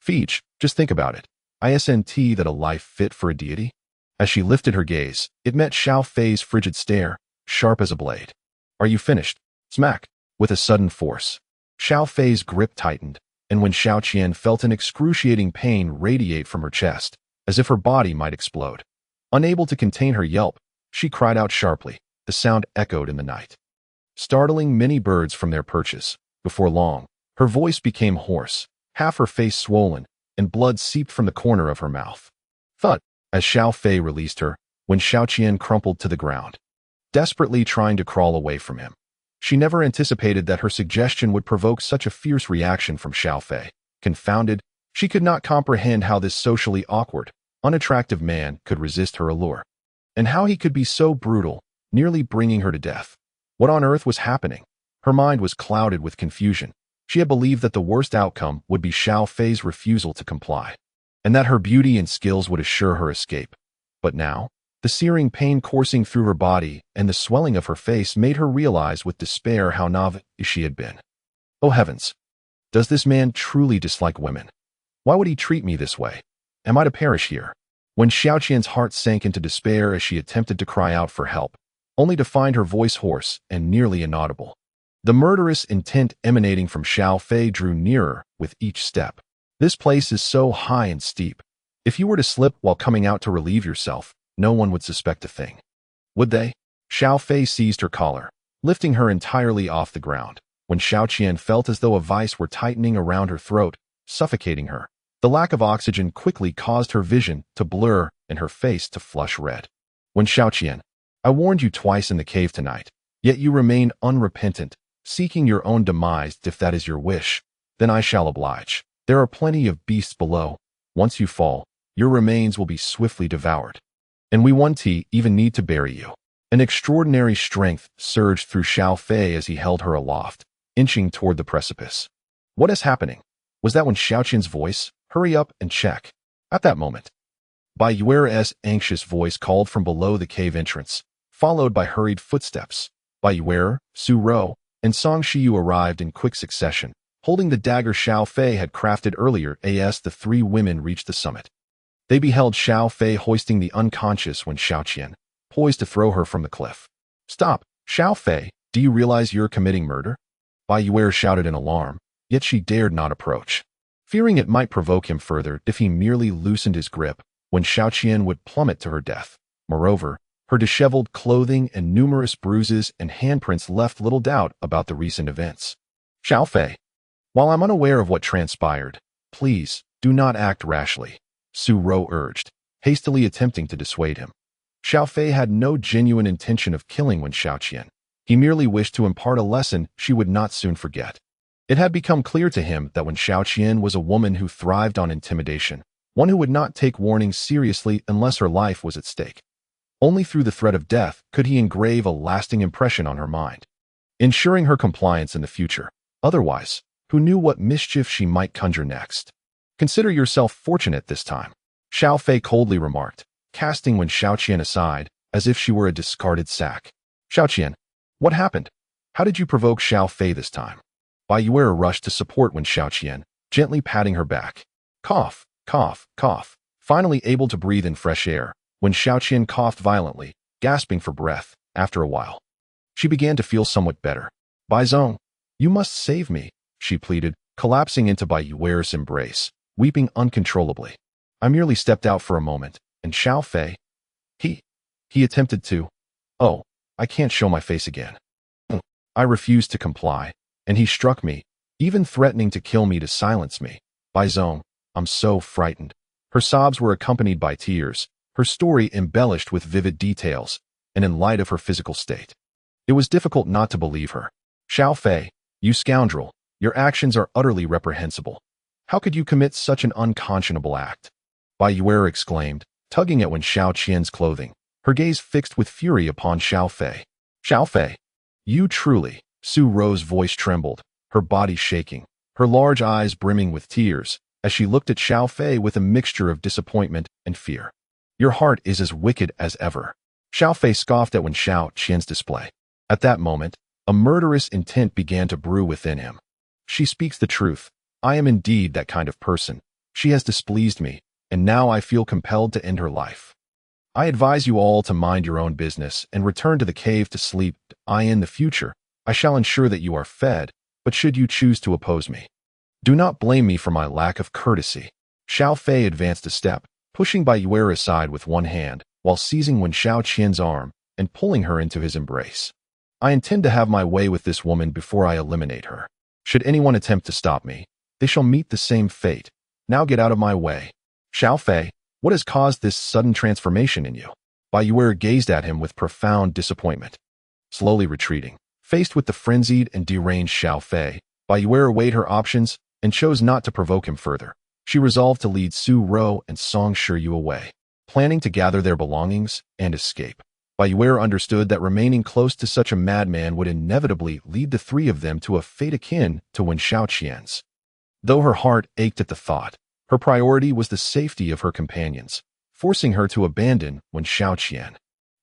Feej, just think about it. Isn't that a life fit for a deity? As she lifted her gaze, it met Xiao Fei's frigid stare, sharp as a blade. Are you finished? Smack. With a sudden force, Xiao Fei's grip tightened, and when Xiaoqian felt an excruciating pain radiate from her chest, as if her body might explode. Unable to contain her yelp, she cried out sharply. The sound echoed in the night, startling many birds from their perches. Before long, her voice became hoarse, half her face swollen, and blood seeped from the corner of her mouth. Thud! As Xiao Fei released her, when Xiaoqian crumpled to the ground, desperately trying to crawl away from him. She never anticipated that her suggestion would provoke such a fierce reaction from Xiao Fei. Confounded, she could not comprehend how this socially awkward, unattractive man could resist her allure, and how he could be so brutal, nearly bringing her to death. What on earth was happening? Her mind was clouded with confusion. She had believed that the worst outcome would be Xiao Fei's refusal to comply, and that her beauty and skills would assure her escape. But now, the The searing pain coursing through her body and the swelling of her face made her realize with despair how naive she had been. Oh heavens! Does this man truly dislike women? Why would he treat me this way? Am I to perish here? When Xiaoqian's heart sank into despair as she attempted to cry out for help, only to find her voice hoarse and nearly inaudible. The murderous intent emanating from Xiao Fei drew nearer with each step. This place is so high and steep. If you were to slip while coming out to relieve yourself, no one would suspect a thing. Would they? Xiao Fei seized her collar, lifting her entirely off the ground. When Xiaoqian felt as though a vice were tightening around her throat, suffocating her, the lack of oxygen quickly caused her vision to blur and her face to flush red. When Xiaoqian, I warned you twice in the cave tonight, yet you remain unrepentant, seeking your own demise. If that is your wish, then I shall oblige. There are plenty of beasts below. Once you fall, your remains will be swiftly devoured. And we won't even need to bury you. An extraordinary strength surged through Xiao Fei as he held her aloft, inching toward the precipice. What is happening? Was that when Xiaoqian's voice? Hurry up and check. At that moment, Bai Yue'er's anxious voice called from below the cave entrance, followed by hurried footsteps. Bai Yue'er, Su Rou, and Song Shiyu arrived in quick succession, holding the dagger Xiao Fei had crafted earlier. As the three women reached the summit, they beheld Xiao Fei hoisting the unconscious when Xiaoqian, poised to throw her from the cliff. Stop, Xiao Fei, do you realize you're committing murder? Bai Yue'er shouted in alarm, yet she dared not approach, fearing it might provoke him further if he merely loosened his grip, when Xiaoqian would plummet to her death. Moreover, her disheveled clothing and numerous bruises and handprints left little doubt about the recent events. Xiao Fei, while I'm unaware of what transpired, please, do not act rashly, Su Rou urged, hastily attempting to dissuade him. Xiao Fei had no genuine intention of killing Wen Xiaoqian. He merely wished to impart a lesson she would not soon forget. It had become clear to him that Wen Xiaoqian was a woman who thrived on intimidation, one who would not take warnings seriously unless her life was at stake. Only through the threat of death could he engrave a lasting impression on her mind, ensuring her compliance in the future. Otherwise, who knew what mischief she might conjure next? Consider yourself fortunate this time, Xiao Fei coldly remarked, casting Wen Xiaoqian aside as if she were a discarded sack. Xiaoqian, what happened? How did you provoke Xiao Fei this time? Bai Yue'er rushed to support Wen Xiaoqian, gently patting her back. Cough, cough, cough. Finally able to breathe in fresh air, Wen Xiaoqian coughed violently, gasping for breath. After a while, she began to feel somewhat better. Bai Zong, you must save me, she pleaded, collapsing into Bai Yue'er's embrace, weeping uncontrollably. I merely stepped out for a moment, and Xiao Fei, he attempted to. Oh, I can't show my face again. I refused to comply, and he struck me, even threatening to kill me to silence me. Bai Zong, I'm so frightened. Her sobs were accompanied by tears, her story embellished with vivid details, and in light of her physical state, it was difficult not to believe her. Xiao Fei, you scoundrel, your actions are utterly reprehensible. How could you commit such an unconscionable act? Bai Yue'er exclaimed, tugging at Wen Xiaoqian's clothing, her gaze fixed with fury upon Xiao Fei. Xiao Fei, you truly, Su Rou's voice trembled, her body shaking, her large eyes brimming with tears, as she looked at Xiao Fei with a mixture of disappointment and fear. Your heart is as wicked as ever. Xiao Fei scoffed at Wen Xiaoqian's display. At that moment, a murderous intent began to brew within him. She speaks the truth. I am indeed that kind of person. She has displeased me, and now I feel compelled to end her life. I advise you all to mind your own business and return to the cave to sleep. In the future, I shall ensure that you are fed, but should you choose to oppose me, do not blame me for my lack of courtesy. Xiao Fei advanced a step, pushing Bai Yue'er aside with one hand, while seizing Wen Xiaoqian's arm and pulling her into his embrace. I intend to have my way with this woman before I eliminate her. Should anyone attempt to stop me, they shall meet the same fate. Now get out of my way. Xiao Fei, what has caused this sudden transformation in you? Bai Yue'er gazed at him with profound disappointment. Slowly retreating, faced with the frenzied and deranged Xiao Fei, Bai Yue'er weighed her options and chose not to provoke him further. She resolved to lead Su Rou and Song Shiyu away, planning to gather their belongings and escape. Bai Yue'er understood that remaining close to such a madman would inevitably lead the three of them to a fate akin to Wen Xiaoqian's. Though her heart ached at the thought, her priority was the safety of her companions. forcing her to abandon Wen Xiaoqian.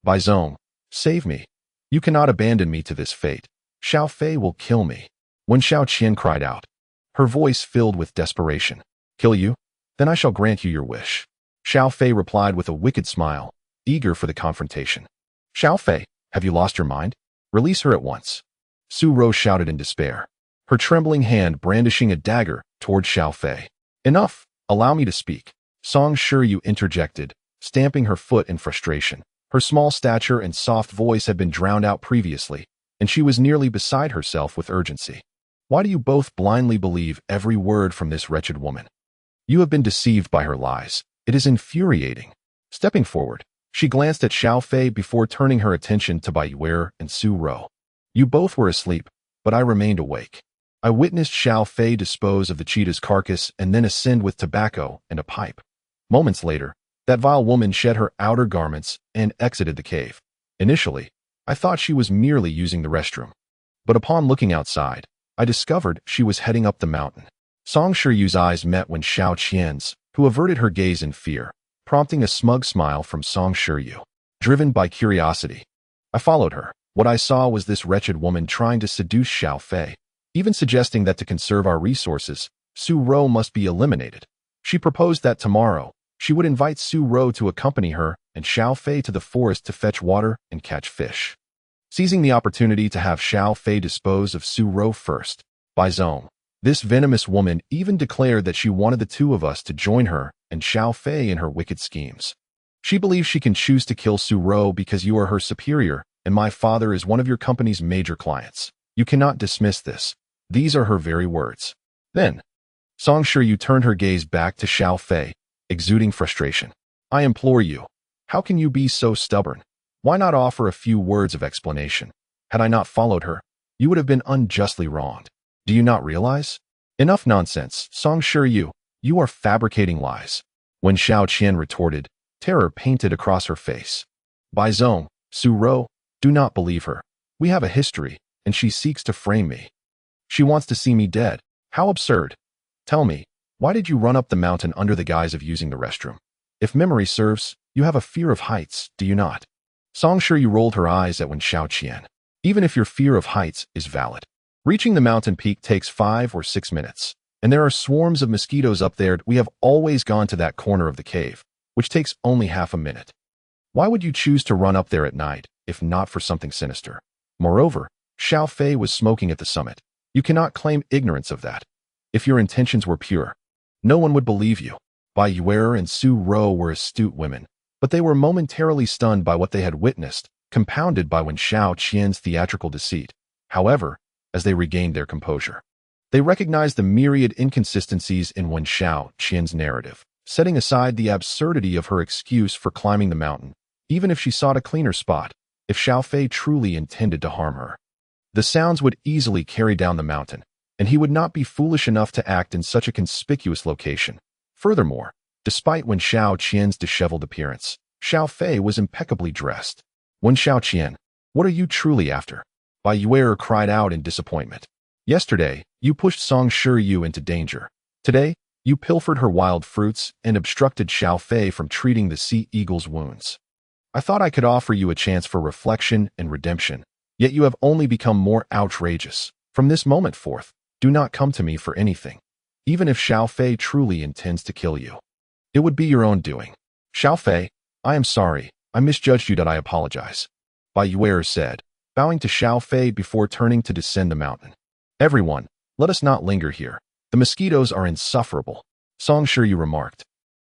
Bai Zong, save me. You cannot abandon me to this fate. Xiao Fei will kill me. Wen Xiaoqian cried out, her voice filled with desperation. Kill you? Then I shall grant you your wish. Xiao Fei replied with a wicked smile, eager for the confrontation. Xiao Fei, have you lost your mind? Release her at once. Su Rou shouted in despair, her trembling hand brandishing a dagger toward Xiao Fei. Enough, allow me to speak. Song Shiyu interjected, stamping her foot in frustration. Her small stature and soft voice had been drowned out previously, and she was nearly beside herself with urgency. Why do you both blindly believe every word from this wretched woman? You have been deceived by her lies. It is infuriating. Stepping forward, she glanced at Xiao Fei before turning her attention to Bai Yue'er and Su Rou. You both were asleep, but I remained awake. I witnessed Xiao Fei dispose of the cheetah's carcass and then ascend with tobacco and a pipe. Moments later, that vile woman shed her outer garments and exited the cave. Initially, I thought she was merely using the restroom. But upon looking outside, I discovered she was heading up the mountain. Song Shiyu's eyes met Wen Xiaoqian's, who averted her gaze in fear, prompting a smug smile from Song Shiyu. Driven by curiosity, I followed her. What I saw was this wretched woman trying to seduce Xiao Fei, even suggesting that to conserve our resources, Su Rou must be eliminated. She proposed that tomorrow, she would invite Su Rou to accompany her and Xiao Fei to the forest to fetch water and catch fish. Seizing the opportunity to have Xiao Fei dispose of Su Rou first, Bai Zong, this venomous woman even declared that she wanted the two of us to join her and Xiao Fei in her wicked schemes. She believes she can choose to kill Su Rou because you are her superior and my father is one of your company's major clients. You cannot dismiss this. These are her very words. Then, Song Shiyu turned her gaze back to Xiao Fei, exuding frustration. I implore you, how can you be so stubborn? Why not offer a few words of explanation? Had I not followed her, you would have been unjustly wronged. Do you not realize? Enough nonsense, Song Shiyu, you are fabricating lies. When Xiao Qian retorted, terror painted across her face. Bai Zong, Su Rou, do not believe her. We have a history, and she seeks to frame me. She wants to see me dead. How absurd. Tell me, why did you run up the mountain under the guise of using the restroom? If memory serves, you have a fear of heights, do you not? Song Shiyu rolled her eyes at Wen Xiaoqian. Even if your fear of heights is valid, reaching the mountain peak takes 5 or 6 minutes, and there are swarms of mosquitoes up there. We have always gone to that corner of the cave, which takes only half a minute. Why would you choose to run up there at night, if not for something sinister? Moreover, Xiao Fei was smoking at the summit. You cannot claim ignorance of that. If your intentions were pure, no one would believe you. Bai Yue'er and Su Rou were astute women, but they were momentarily stunned by what they had witnessed, compounded by Wen Xiaoqian's theatrical deceit. However, as they regained their composure, they recognized the myriad inconsistencies in Wen Xiaoqian's narrative, setting aside the absurdity of her excuse for climbing the mountain, even if she sought a cleaner spot. If Xiao Fei truly intended to harm her, the sounds would easily carry down the mountain, and he would not be foolish enough to act in such a conspicuous location. Furthermore, despite Wen Xiaoqian's disheveled appearance, Xiao Fei was impeccably dressed. Wen Xiaoqian, what are you truly after? Bai Yue'er cried out in disappointment. Yesterday, you pushed Song Shiyu into danger. Today, you pilfered her wild fruits and obstructed Xiao Fei from treating the sea eagle's wounds. I thought I could offer you a chance for reflection and redemption, yet you have only become more outrageous. From this moment forth, do not come to me for anything. Even if Xiao Fei truly intends to kill you, it would be your own doing. Xiao Fei, I am sorry. I misjudged you. I apologize. Bai Yue'er said, bowing to Xiao Fei before turning to descend the mountain. Everyone, let us not linger here. The mosquitoes are insufferable, Song Shiyu remarked,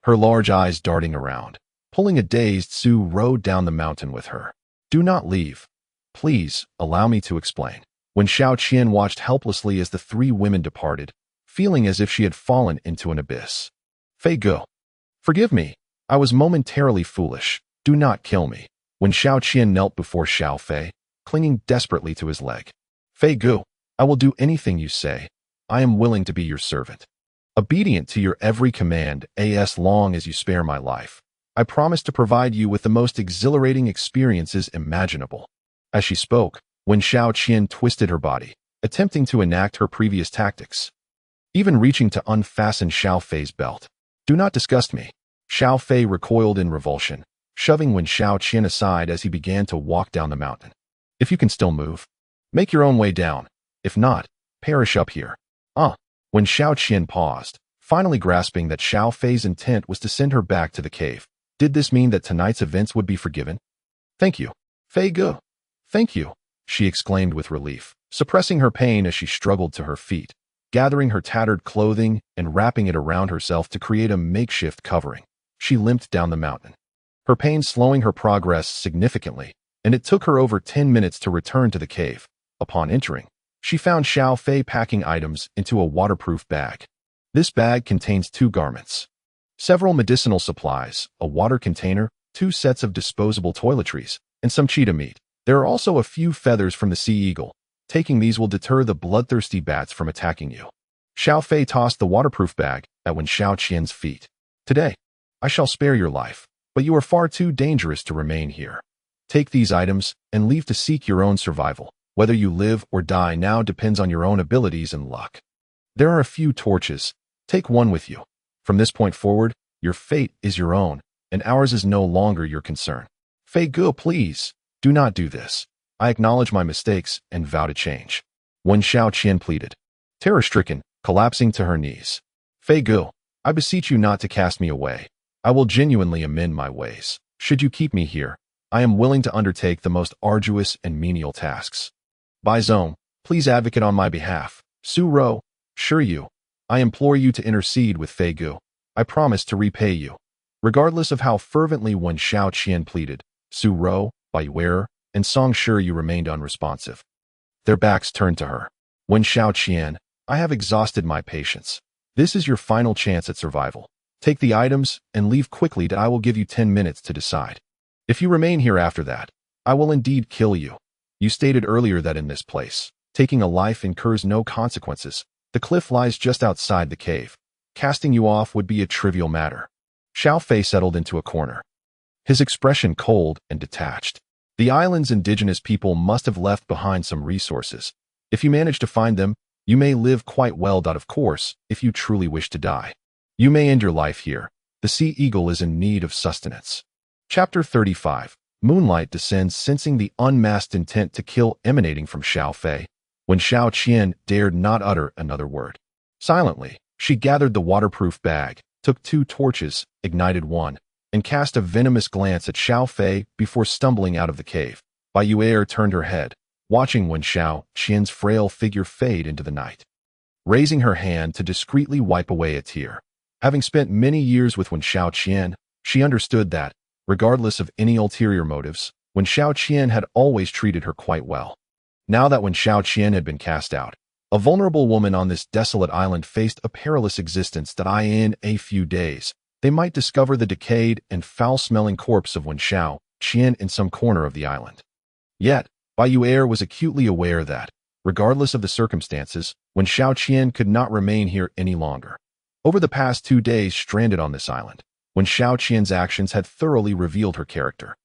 her large eyes darting around, pulling a dazed Su Rou down the mountain with her. Do not leave. Please, allow me to explain. When Xiaoqian watched helplessly as the 3 women departed, feeling as if she had fallen into an abyss. Fei Gu. Forgive me. I was momentarily foolish. Do not kill me. When Xiaoqian knelt before Xiao Fei, clinging desperately to his leg. Fei Gu, I will do anything you say. I am willing to be your servant. Obedient to your every command, as long as you spare my life. I promise to provide you with the most exhilarating experiences imaginable. As she spoke, Wen Xiaoqian twisted her body, attempting to enact her previous tactics, even reaching to unfasten Xiao Fei's belt. Do not disgust me. Xiao Fei recoiled in revulsion, shoving Wen Xiaoqian aside as he began to walk down the mountain. If you can still move, make your own way down. If not, perish up here. When Xiaoqian paused, finally grasping that Xiao Fei's intent was to send her back to the cave. Did this mean that tonight's events would be forgiven? Thank you, Fei Gu. Thank you, she exclaimed with relief, suppressing her pain as she struggled to her feet, gathering her tattered clothing and wrapping it around herself to create a makeshift covering. She limped down the mountain, her pain slowing her progress significantly, and it took her over 10 minutes to return to the cave. Upon entering, she found Xiao Fei packing items into a waterproof bag. This bag contains 2 garments, several medicinal supplies, a water container, 2 sets of disposable toiletries, and some cheetah meat. There are also a few feathers from the sea eagle. Taking these will deter the bloodthirsty bats from attacking you. Xiao Fei tossed the waterproof bag at Wen Xiaoqian's feet. Today, I shall spare your life, but you are far too dangerous to remain here. Take these items and leave to seek your own survival. Whether you live or die now depends on your own abilities and luck. There are a few torches. Take one with you. From this point forward, your fate is your own, and ours is no longer your concern. Fei Gu, please, do not do this. I acknowledge my mistakes and vow to change. Wen Xiaoqian pleaded, terror-stricken, collapsing to her knees. Fei Gu, I beseech you not to cast me away. I will genuinely amend my ways. Should you keep me here, I am willing to undertake the most arduous and menial tasks. Bai Zong, please advocate on my behalf. Su Ro, sure you. I implore you to intercede with Fei Gu. I promise to repay you. Regardless of how fervently Wen Xiaoqian pleaded, Su Ro, Bai Yue'er, and Song Shiryu remained unresponsive. Their backs turned to her. Wen Xiaoqian, I have exhausted my patience. This is your final chance at survival. Take the items and leave quickly. I will give you 10 minutes to decide. If you remain here after that, I will indeed kill you. You stated earlier that in this place, taking a life incurs no consequences. The cliff lies just outside the cave. Casting you off would be a trivial matter. Xiao Fei settled into a corner, his expression cold and detached. The island's indigenous people must have left behind some resources. If you manage to find them, you may live quite well. Of course, if you truly wish to die, you may end your life here. The sea eagle is in need of sustenance. Chapter 35. Moonlight descends, sensing the unmasked intent to kill emanating from Xiao Fei. When Xiaoqian dared not utter another word. Silently, she gathered the waterproof bag, took 2 torches, ignited one, and cast a venomous glance at Xiao Fei before stumbling out of the cave. Bai Yue'er turned her head, watching Wen Xiaoqian's frail figure fade into the night, raising her hand to discreetly wipe away a tear. Having spent many years with Wen Xiaoqian, she understood that, regardless of any ulterior motives, Wen Xiaoqian had always treated her quite well. Now that Wen Xiaoqian had been cast out, a vulnerable woman on this desolate island faced a perilous existence that in a few days, they might discover the decayed and foul-smelling corpse of Wen Xiaoqian in some corner of the island. Yet, Bai Yue'er was acutely aware that, regardless of the circumstances, Wen Xiaoqian could not remain here any longer. Over the past 2 days stranded on this island, Wen Xiaoqian's actions had thoroughly revealed her character.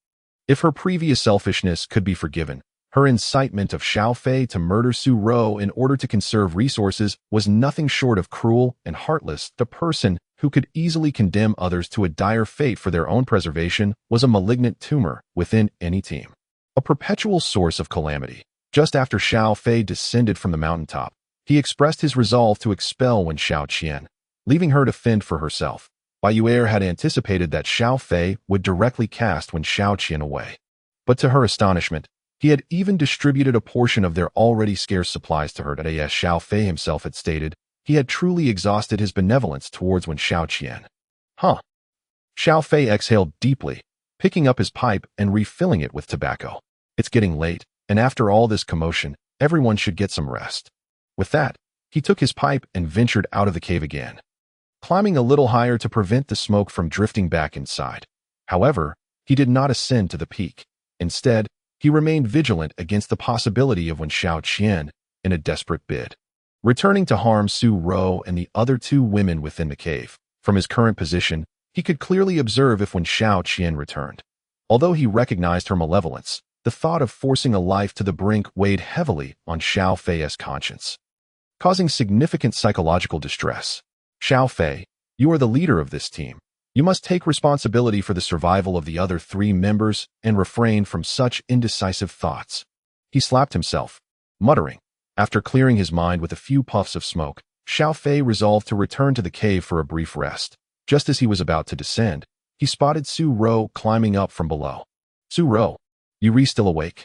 If her previous selfishness could be forgiven, her incitement of Xiao Fei to murder Su Ro in order to conserve resources was nothing short of cruel and heartless. The person who could easily condemn others to a dire fate for their own preservation was a malignant tumor within any team, a perpetual source of calamity. Just after Xiao Fei descended from the mountaintop, he expressed his resolve to expel Wen Xiaoqian, leaving her to fend for herself. Bai Yue'er had anticipated that Xiao Fei would directly cast Wen Xiaoqian away. But to her astonishment, he had even distributed a portion of their already scarce supplies to her. As Xiao Fei himself had stated, he had truly exhausted his benevolence towards Wen Xiaoqian. Xiao Fei exhaled deeply, picking up his pipe and refilling it with tobacco. It's getting late, and after all this commotion, everyone should get some rest. With that, he took his pipe and ventured out of the cave again, climbing a little higher to prevent the smoke from drifting back inside. However, he did not ascend to the peak. Instead, he remained vigilant against the possibility of Wen Xiaoqian in a desperate bid, returning to harm Su Ro and the other 2 women within the cave. From his current position, he could clearly observe if Wen Xiaoqian returned. Although he recognized her malevolence, the thought of forcing a life to the brink weighed heavily on Xiao Fei's conscience, causing significant psychological distress. Xiao Fei, you are the leader of this team. You must take responsibility for the survival of the other 3 members and refrain from such indecisive thoughts. He slapped himself, muttering. After clearing his mind with a few puffs of smoke, Xiao Fei resolved to return to the cave for a brief rest. Just as he was about to descend, he spotted Su Ro climbing up from below. Su Ro, you still awake?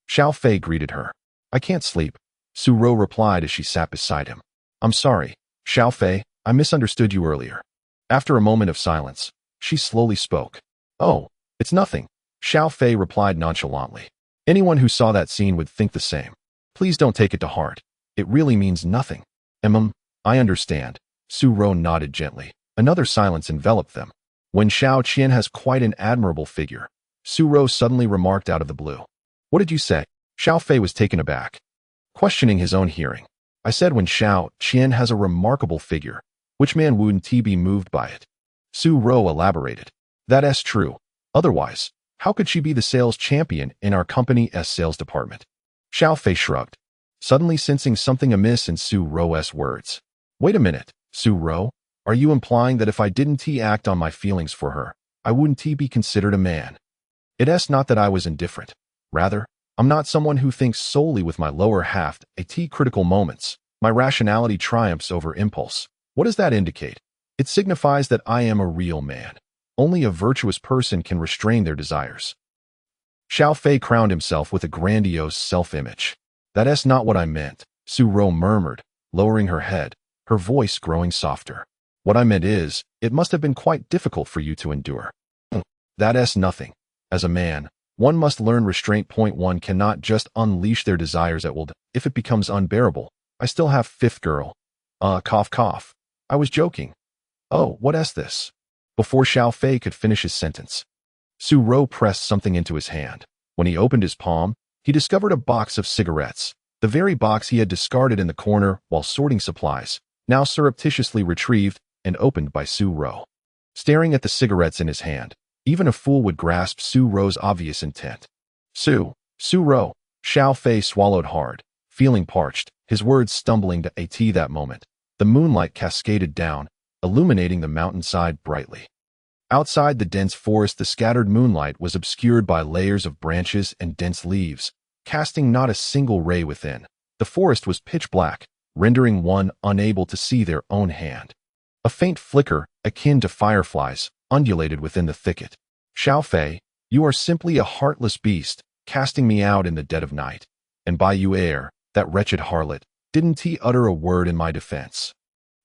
Xiao Fei greeted her. I can't sleep, Su Ro replied as she sat beside him. I'm sorry, Xiao Fei, I misunderstood you earlier. After a moment of silence, she slowly spoke. Oh, it's nothing, Xiao Fei replied nonchalantly. Anyone who saw that scene would think the same. Please don't take it to heart. It really means nothing. I understand. Su Ro nodded gently. Another silence enveloped them. When Xiao Qian has quite an admirable figure, Su Ro suddenly remarked out of the blue. What did you say? Xiao Fei was taken aback, questioning his own hearing. I said when Xiao Qian has a remarkable figure. Which man wouldn't he be moved by it? Su Ro elaborated. That's true. Otherwise, how could she be the sales champion in our company's sales department? Xiao Fei shrugged, suddenly sensing something amiss in Su Ro's words. Wait a minute, Su Ro, are you implying that if I didn't act on my feelings for her, I wouldn't be considered a man? It's not that I was indifferent. Rather, I'm not someone who thinks solely with my lower half at critical moments. My rationality triumphs over impulse. What does that indicate? It signifies that I am a real man. Only a virtuous person can restrain their desires. Xiao Fei crowned himself with a grandiose self-image. That's not what I meant, Su Ro murmured, lowering her head, her voice growing softer. What I meant is, it must have been quite difficult for you to endure. That's nothing. As a man, one must learn restraint. One cannot just unleash their desires at will. If it becomes unbearable, I still have 5th girl. Cough cough. I was joking. Oh, what's this? Before Xiao Fei could finish his sentence, Su Ro pressed something into his hand. When he opened his palm, he discovered a box of cigarettes, the very box he had discarded in the corner while sorting supplies, now surreptitiously retrieved and opened by Su Ro. Staring at the cigarettes in his hand, even a fool would grasp Su Ro's obvious intent. Su Ro, Xiao Fei swallowed hard, feeling parched, his words stumbling to at that moment. The moonlight cascaded down, illuminating the mountainside brightly. Outside the dense forest, the scattered moonlight was obscured by layers of branches and dense leaves, casting not a single ray within. The forest was pitch black, rendering one unable to see their own hand. A faint flicker, akin to fireflies, undulated within the thicket. Xiao Fei, you are simply a heartless beast, casting me out in the dead of night. And Bai Yue'er, that wretched harlot, didn't he utter a word in my defense?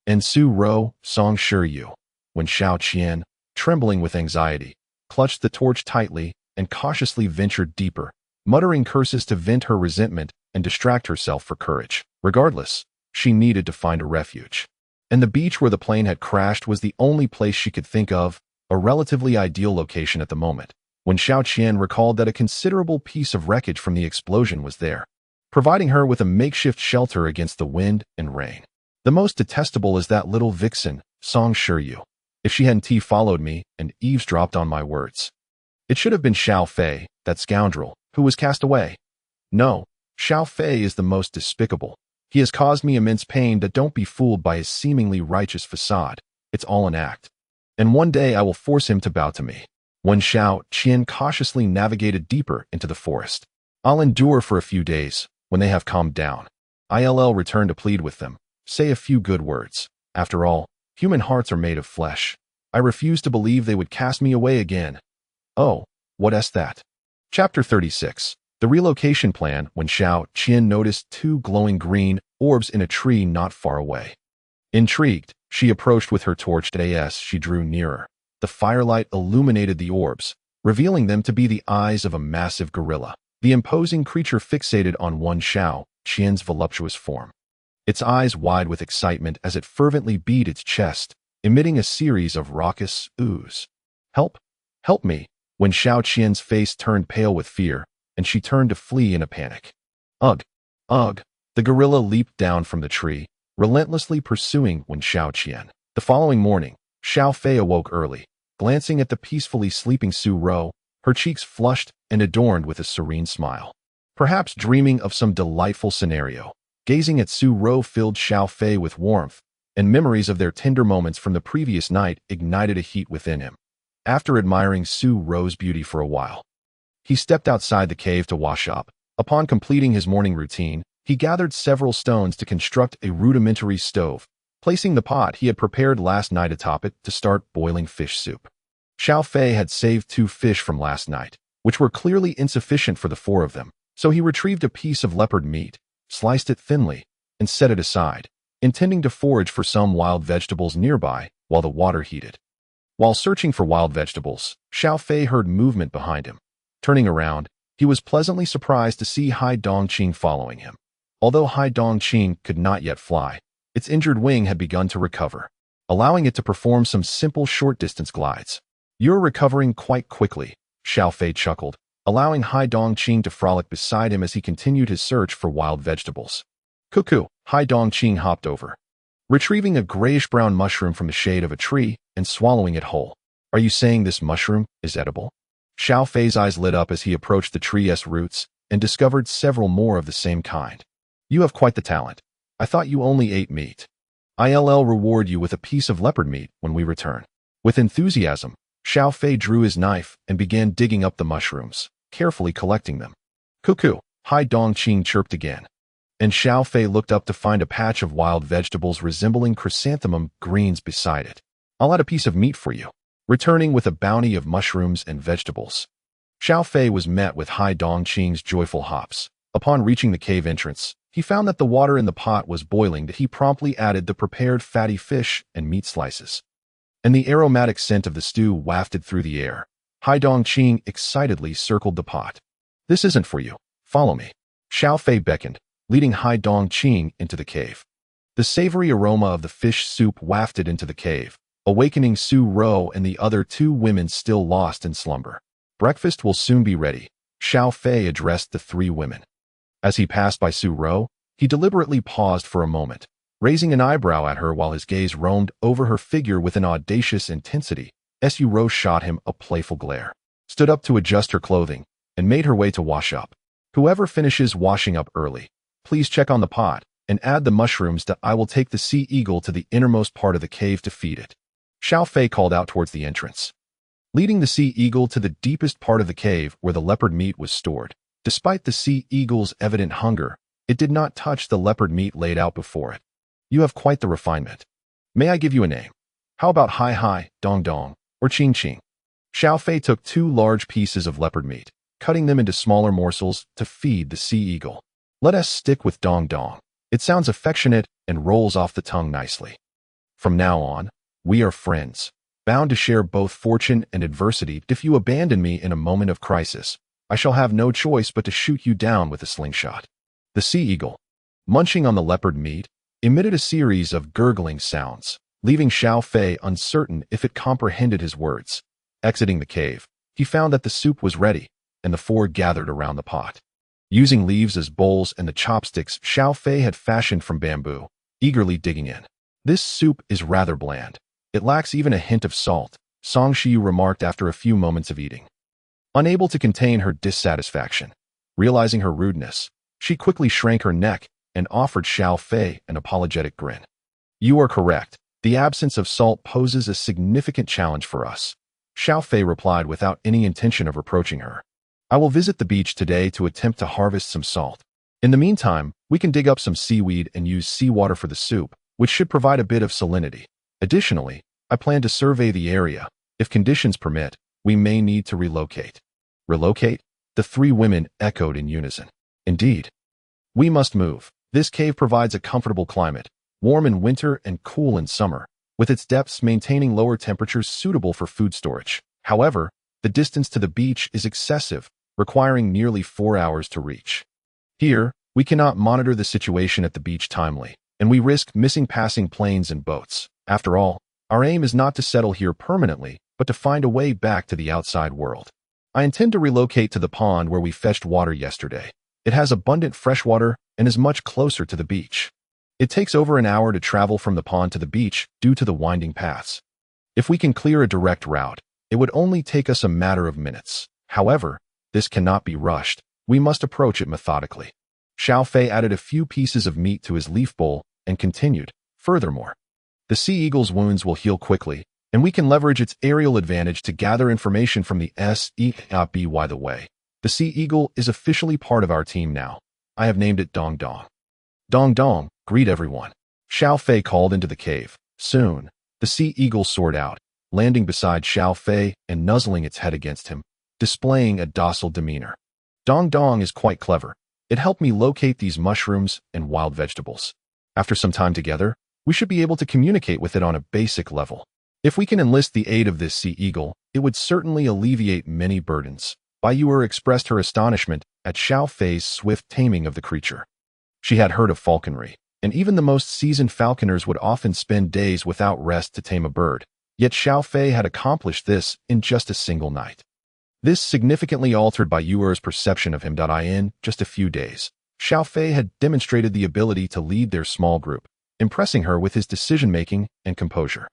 And Su Ro, Song Shi Yu. When Xiao Qian, trembling with anxiety, clutched the torch tightly and cautiously ventured deeper, muttering curses to vent her resentment and distract herself for courage. Regardless, she needed to find a refuge. And the beach where the plane had crashed was the only place she could think of, a relatively ideal location at the moment. When Xiao Qian recalled that a considerable piece of wreckage from the explosion was there, providing her with a makeshift shelter against the wind and rain. The most detestable is that little vixen, Song Shi Yu. If she hadn't followed me and eavesdropped on my words. It should have been Xiao Fei, that scoundrel, who was cast away. No, Xiao Fei is the most despicable. He has caused me immense pain, but don't be fooled by his seemingly righteous facade. It's all an act. And one day I will force him to bow to me. When Xiao Qian cautiously navigated deeper into the forest. I'll endure for a few days. When they have calmed down, I'll return to plead with them, say a few good words. After all, human hearts are made of flesh. I refuse to believe they would cast me away again. Oh, what's that? Chapter 36. The relocation plan. When Xiao Qian noticed 2 glowing green orbs in a tree not far away. Intrigued, she approached with her torch. As she drew nearer, the firelight illuminated the orbs, revealing them to be the eyes of a massive gorilla. The imposing creature fixated on one Xiao Qian's voluptuous form. Its eyes wide with excitement as it fervently beat its chest, emitting a series of raucous oohs. Help! Help me! When Xiao Qian's face turned pale with fear, and she turned to flee in a panic. Ugh! Ugh! The gorilla leaped down from the tree, relentlessly pursuing Wen Xiao Qian. The following morning, Xiao Fei awoke early, glancing at the peacefully sleeping Su Ro, her cheeks flushed and adorned with a serene smile. Perhaps dreaming of some delightful scenario, gazing at Su Ro filled Xiao Fei with warmth, and memories of their tender moments from the previous night ignited a heat within him. After admiring Su Ro's beauty for a while, he stepped outside the cave to wash up. Upon completing his morning routine, he gathered several stones to construct a rudimentary stove, placing the pot he had prepared last night atop it to start boiling fish soup. Xiao Fei had saved 2 fish from last night, which were clearly insufficient for the 4 of them, so he retrieved a piece of leopard meat, sliced it thinly, and set it aside, intending to forage for some wild vegetables nearby while the water heated. While searching for wild vegetables, Xiao Fei heard movement behind him. Turning around, he was pleasantly surprised to see Hai Dongqing following him. Although Hai Dongqing could not yet fly, its injured wing had begun to recover, allowing it to perform some simple short-distance glides. "You're recovering quite quickly," Xiao Fei chuckled, allowing Hai Dongqing to frolic beside him as he continued his search for wild vegetables. "Cuckoo," Hai Dongqing hopped over, retrieving a grayish-brown mushroom from the shade of a tree and swallowing it whole. "Are you saying this mushroom is edible?" Xiao Fei's eyes lit up as he approached the tree's roots and discovered several more of the same kind. "You have quite the talent. I thought you only ate meat. I'll reward you with a piece of leopard meat when we return." With enthusiasm, Xiao Fei drew his knife and began digging up the mushrooms, carefully collecting them. "Cuckoo," Hai Dongqing chirped again, and Xiao Fei looked up to find a patch of wild vegetables resembling chrysanthemum greens beside it. "I'll add a piece of meat for you," returning with a bounty of mushrooms and vegetables. Xiao Fei was met with Hai Dongqing's joyful hops. Upon reaching the cave entrance, he found that the water in the pot was boiling. That he promptly added the prepared fatty fish and meat slices, and the aromatic scent of the stew wafted through the air. Hai Dongqing excitedly circled the pot. "This isn't for you. Follow me." Xiao Fei beckoned, leading Hai Dongqing into the cave. The savory aroma of the fish soup wafted into the cave, awakening Su Ro and the other 2 women still lost in slumber. "Breakfast will soon be ready," Xiao Fei addressed the 3 women. As he passed by Su Ro, he deliberately paused for a moment, raising an eyebrow at her while his gaze roamed over her figure with an audacious intensity. Su Ro shot him a playful glare, stood up to adjust her clothing, and made her way to wash up. "Whoever finishes washing up early, please check on the pot and add the mushrooms that I will take the sea eagle to the innermost part of the cave to feed it." Xiao Fei called out towards the entrance, leading the sea eagle to the deepest part of the cave where the leopard meat was stored. Despite the sea eagle's evident hunger, it did not touch the leopard meat laid out before it. "You have quite the refinement. May I give you a name? How about Hai Hai, Dong Dong, or Ching Ching?" Xiao Fei took 2 large pieces of leopard meat, cutting them into smaller morsels to feed the sea eagle. "Let us stick with Dong Dong. It sounds affectionate and rolls off the tongue nicely. From now on, we are friends, bound to share both fortune and adversity. If you abandon me in a moment of crisis, I shall have no choice but to shoot you down with a slingshot." The sea eagle, munching on the leopard meat, emitted a series of gurgling sounds, leaving Xiao Fei uncertain if it comprehended his words. Exiting the cave, he found that the soup was ready, and the 4 gathered around the pot. Using leaves as bowls and the chopsticks Xiao Fei had fashioned from bamboo, eagerly digging in. "This soup is rather bland. It lacks even a hint of salt," Song Shiyu remarked after a few moments of eating. Unable to contain her dissatisfaction, realizing her rudeness, she quickly shrank her neck and offered Xiao Fei an apologetic grin. "You are correct. The absence of salt poses a significant challenge for us," Xiao Fei replied without any intention of reproaching her. "I will visit the beach today to attempt to harvest some salt. In the meantime, we can dig up some seaweed and use seawater for the soup, which should provide a bit of salinity. Additionally, I plan to survey the area. If conditions permit, we may need to relocate." "Relocate?" The 3 women echoed in unison. "Indeed. We must move. This cave provides a comfortable climate, warm in winter and cool in summer, with its depths maintaining lower temperatures suitable for food storage. However, the distance to the beach is excessive, requiring nearly 4 hours to reach. Here, we cannot monitor the situation at the beach timely, and we risk missing passing planes and boats. After all, our aim is not to settle here permanently, but to find a way back to the outside world. I intend to relocate to the pond where we fetched water yesterday. It has abundant fresh water and is much closer to the beach. It takes over an hour to travel from the pond to the beach due to the winding paths. If we can clear a direct route, it would only take us a matter of minutes. However, this cannot be rushed. We must approach it methodically." Xiao Fei added a few pieces of meat to his leaf bowl and continued, "Furthermore, The sea eagle's wounds will heal quickly, and we can leverage its aerial advantage to gather information from the SEAB. By the way, the sea eagle is officially part of our team now. I have named it Dong Dong. Dong Dong, greet everyone. Xiao Fei called into the cave. Soon, the sea eagle soared out, landing beside Xiao Fei and nuzzling its head against him, displaying a docile demeanor. Dong Dong is quite clever. It helped me locate these mushrooms and wild vegetables. After some time together, we should be able to communicate with it on a basic level. If we can enlist the aid of this sea eagle, it would certainly alleviate many burdens. Bai Yue'er expressed her astonishment at Xiao Fei's swift taming of the creature. She had heard of falconry, and even the most seasoned falconers would often spend days without rest to tame a bird. Yet Xiao Fei had accomplished this in just a single night. This significantly altered Bai Yue'er's perception of him. In just a few days, Xiao Fei had demonstrated the ability to lead their small group, impressing her with his decision-making and composure.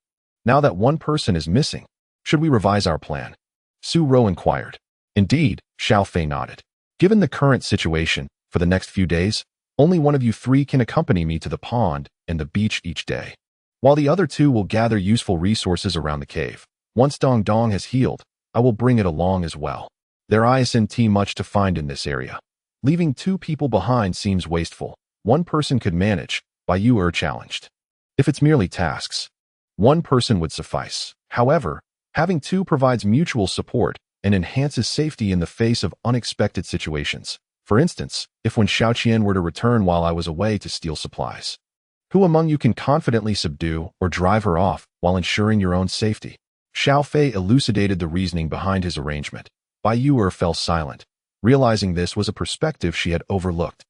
Now that one person is missing, should we revise our plan? Su Ro inquired. Indeed, Xiao Fei nodded. Given the current situation, for the next few days, only one of you three can accompany me to the pond and the beach each day, while the other two will gather useful resources around the cave. Once Dong Dong has healed, I will bring it along as well. There isn't much to find in this area. Leaving two people behind seems wasteful. One person could manage, Bai Yue'er challenged. If it's merely tasks, one person would suffice. However, having two provides mutual support and enhances safety in the face of unexpected situations. For instance, if when Xiaoqian were to return while I was away to steal supplies, who among you can confidently subdue or drive her off while ensuring your own safety? Xiao Fei elucidated the reasoning behind his arrangement. Bai Yue'er fell silent, realizing this was a perspective she had overlooked.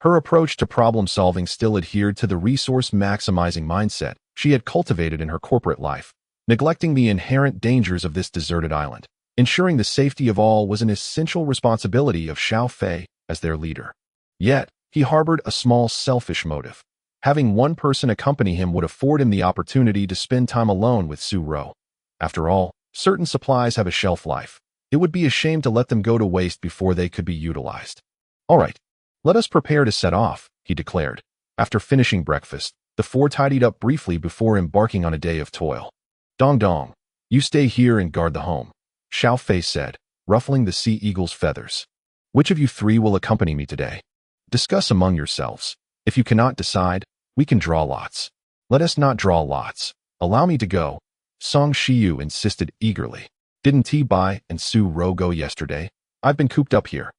Her approach to problem-solving still adhered to the resource-maximizing mindset she had cultivated in her corporate life, neglecting the inherent dangers of this deserted island. Ensuring the safety of all was an essential responsibility of Xiao Fei as their leader. Yet, he harbored a small selfish motive. Having one person accompany him would afford him the opportunity to spend time alone with Su Ro. After all, certain supplies have a shelf life. It would be a shame to let them go to waste before they could be utilized. All right, let us prepare to set off, he declared. After finishing breakfast, the four tidied up briefly before embarking on a day of toil. Dong Dong, you stay here and guard the home, Xiao Fei said, ruffling the sea eagle's feathers. Which of you three will accompany me today? Discuss among yourselves. If you cannot decide, we can draw lots. Let us not draw lots. Allow me to go, Song Shiyu insisted eagerly. Didn't Bai and Su Ro go yesterday? I've been cooped up here,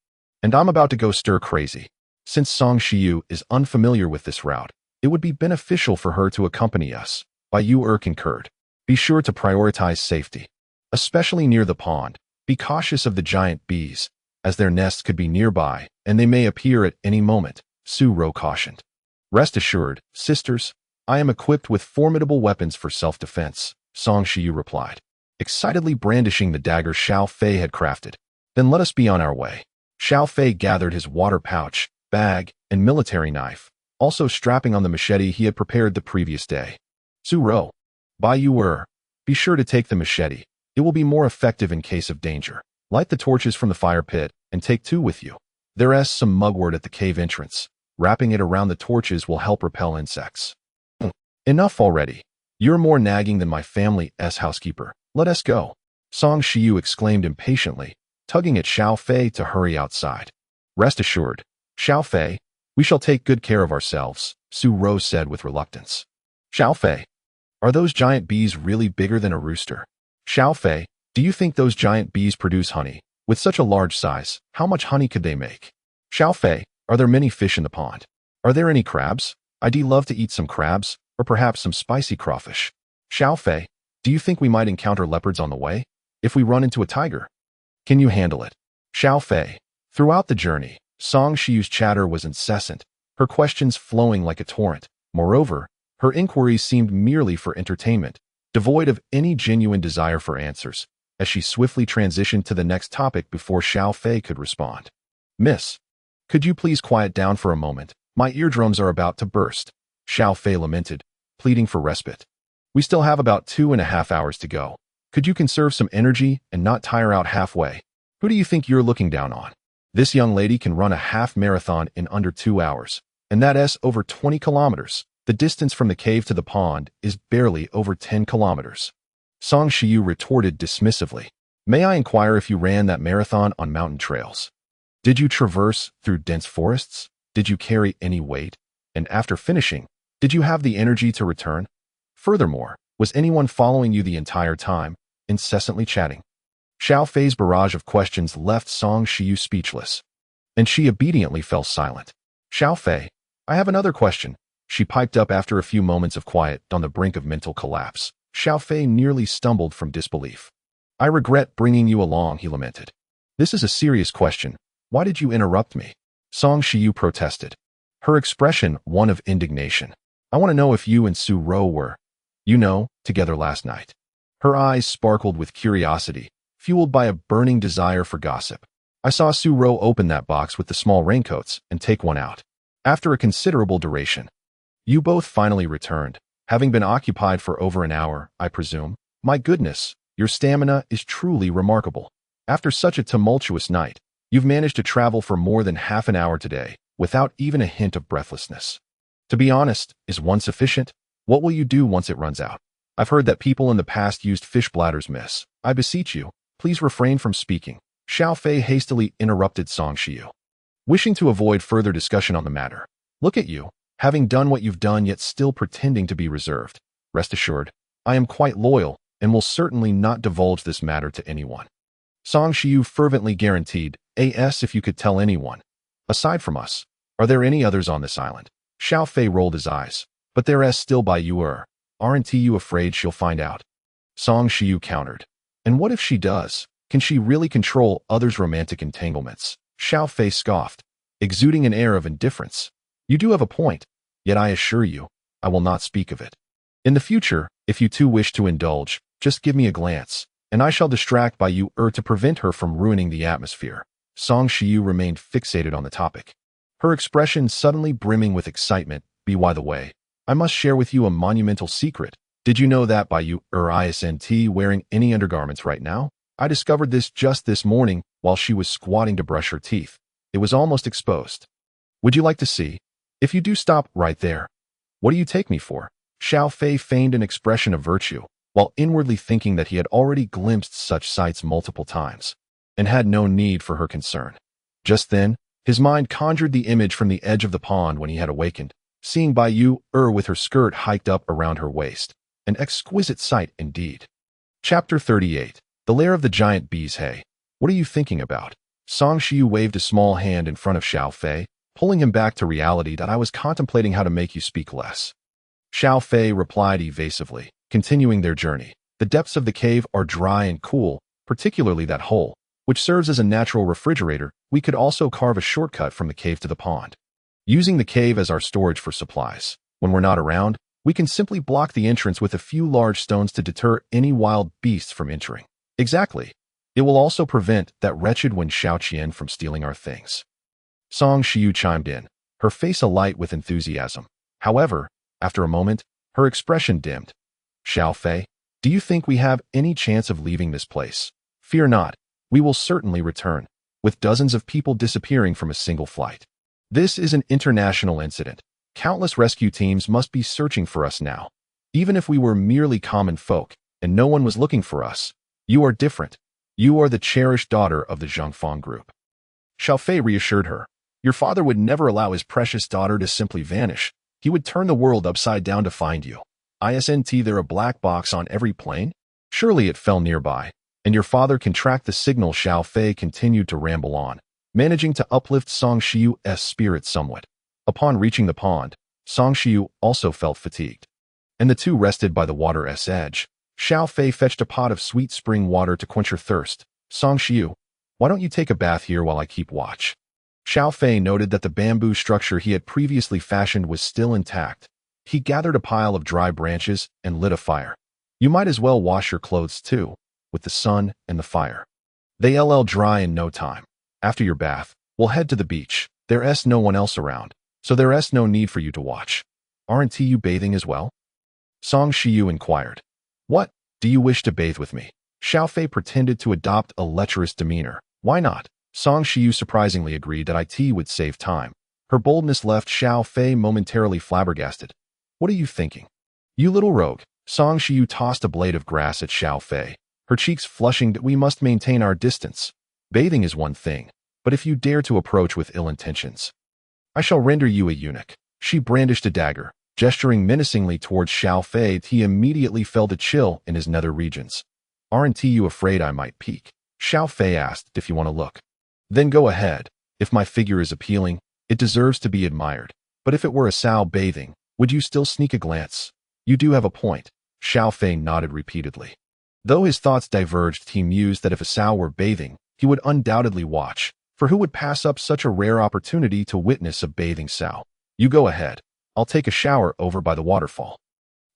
and I'm about to go stir crazy. Since Song Shiyu is unfamiliar with this route, it would be beneficial for her to accompany us. Bai Yue'er concurred. Be sure to prioritize safety, especially near the pond. Be cautious of the giant bees, as their nests could be nearby, and they may appear at any moment, Su Ro cautioned. Rest assured, sisters, I am equipped with formidable weapons for self-defense, Song Shiyu replied, excitedly brandishing the dagger Xiao Fei had crafted. Then let us be on our way. Xiao Fei gathered his water pouch, bag, and military knife, also strapping on the machete he had prepared the previous day. Su Ro, Bai Yue'er, be sure to take the machete. It will be more effective in case of danger. Light the torches from the fire pit and take two with you. There's some mugwort at the cave entrance. Wrapping it around the torches will help repel insects. Enough already. You're more nagging than my family's housekeeper. Let us go, Song Shiyu exclaimed impatiently, tugging at Xiao Fei to hurry outside. Rest assured, Xiao Fei, we shall take good care of ourselves, Su Ro said with reluctance. Xiao Fei, are those giant bees really bigger than a rooster? Xiao Fei, do you think those giant bees produce honey? With such a large size, how much honey could they make? Xiao Fei, are there many fish in the pond? Are there any crabs? I'd love to eat some crabs, or perhaps some spicy crawfish. Xiao Fei, do you think we might encounter leopards on the way? If we run into a tiger? Can you handle it? Xiao Fei. Throughout the journey, Song Shiyu's chatter was incessant, her questions flowing like a torrent. Moreover, her inquiries seemed merely for entertainment, devoid of any genuine desire for answers, as she swiftly transitioned to the next topic before Xiao Fei could respond. Miss, could you please quiet down for a moment? My eardrums are about to burst, Xiao Fei lamented, pleading for respite. We still have about 2.5 hours to go. Could you conserve some energy and not tire out halfway? Who do you think you're looking down on? This young lady can run a half marathon in under 2 hours, and that's over 20 kilometers. The distance from the cave to the pond is barely over 10 kilometers. Song Shiyu retorted dismissively. May I inquire if you ran that marathon on mountain trails? Did you traverse through dense forests? Did you carry any weight? And after finishing, did you have the energy to return? Furthermore, was anyone following you the entire time, incessantly chatting? Xiao Fei's barrage of questions left Song Shiyu speechless, and she obediently fell silent. Xiao Fei, I have another question, she piped up after a few moments of quiet on the brink of mental collapse. Xiao Fei nearly stumbled from disbelief. I regret bringing you along, he lamented. This is a serious question. Why did you interrupt me? Song Shiyu protested, her expression one of indignation. I want to know if you and Su Ro were, together last night. Her eyes sparkled with curiosity, fueled by a burning desire for gossip. I saw Su Ro open that box with the small raincoats and take one out. After a considerable duration, you both finally returned, having been occupied for over an hour, I presume. My goodness, your stamina is truly remarkable. After such a tumultuous night, you've managed to travel for more than half an hour today, without even a hint of breathlessness. To be honest, is one sufficient? What will you do once it runs out? I've heard that people in the past used fish bladders, miss. I beseech you, please refrain from speaking. Xiao Fei hastily interrupted Song Shiyu, wishing to avoid further discussion on the matter. Look at you, having done what you've done yet still pretending to be reserved. Rest assured, I am quite loyal and will certainly not divulge this matter to anyone. Song Shiyu fervently guaranteed, if you could tell anyone. Aside from us, are there any others on this island? Xiao Fei rolled his eyes. But there's still Bai Yue'er. Aren't you afraid she'll find out? Song Shiyu countered. And what if she does? Can she really control others' romantic entanglements? Xiao Fei scoffed, exuding an air of indifference. You do have a point, yet I assure you, I will not speak of it. In the future, if you two wish to indulge, just give me a glance, and I shall distract Bai Yue'er to prevent her from ruining the atmosphere. Song Shiyu remained fixated on the topic, her expression suddenly brimming with excitement. By the way, I must share with you a monumental secret. Did you know that Bai Yue'er isn't wearing any undergarments right now? I discovered this just this morning while she was squatting to brush her teeth. It was almost exposed. Would you like to see? If you do stop right there. What do you take me for? Xiao Fei feigned an expression of virtue, while inwardly thinking that he had already glimpsed such sights multiple times, and had no need for her concern. Just then, his mind conjured the image from the edge of the pond when he had awakened, seeing Bai Yue'er with her skirt hiked up around her waist. An exquisite sight indeed. Chapter 38. The Lair of the Giant Bees. Hey, what are you thinking about? Song Shiyu waved a small hand in front of Xiao Fei, pulling him back to reality. That I was contemplating how to make you speak less. Xiao Fei replied evasively, continuing their journey. The depths of the cave are dry and cool, particularly that hole, which serves as a natural refrigerator. We could also carve a shortcut from the cave to the pond, using the cave as our storage for supplies. When we're not around, we can simply block the entrance with a few large stones to deter any wild beasts from entering. Exactly. It will also prevent that wretched Wen Xiaoqian from stealing our things. Song Shiyu chimed in, her face alight with enthusiasm. However, after a moment, her expression dimmed. Xiao Fei, do you think we have any chance of leaving this place? Fear not, we will certainly return, with dozens of people disappearing from a single flight. This is an international incident. Countless rescue teams must be searching for us now. Even if we were merely common folk, and no one was looking for us, you are different. You are the cherished daughter of the Zhangfang group. Xiao Fei reassured her. Your father would never allow his precious daughter to simply vanish. He would turn the world upside down to find you. Isn't there a black box on every plane? Surely it fell nearby, and your father can track the signal. Xiao Fei continued to ramble on, managing to uplift Song Shiyu's spirit somewhat. Upon reaching the pond, Song Shiyu also felt fatigued, and the two rested by the water's edge. Xiao Fei fetched a pot of sweet spring water to quench her thirst. Song Shiyu, why don't you take a bath here while I keep watch? Xiao Fei noted that the bamboo structure he had previously fashioned was still intact. He gathered a pile of dry branches and lit a fire. You might as well wash your clothes too, with the sun and the fire. They'll dry in no time. After your bath, we'll head to the beach. There's no one else around, so there's no need for you to watch. Aren't you bathing as well? Song Shiyu inquired. What? Do you wish to bathe with me? Xiao Fei pretended to adopt a lecherous demeanor. Why not? Song Shiyu surprisingly agreed that it would save time. Her boldness left Xiao Fei momentarily flabbergasted. What are you thinking? You little rogue. Song Shiyu tossed a blade of grass at Xiao Fei, her cheeks flushing. We must maintain our distance. Bathing is one thing, but if you dare to approach with ill intentions, I shall render you a eunuch. She brandished a dagger, gesturing menacingly towards Xiao Fei. He immediately felt a chill in his nether regions. Aren't you afraid I might peek? Xiao Fei asked. If you want to look, then go ahead. If my figure is appealing, it deserves to be admired. But if it were a sow bathing, would you still sneak a glance? You do have a point. Xiao Fei nodded repeatedly. Though his thoughts diverged, he mused that if a sow were bathing, he would undoubtedly watch, for who would pass up such a rare opportunity to witness a bathing sow? You go ahead. I'll take a shower over by the waterfall.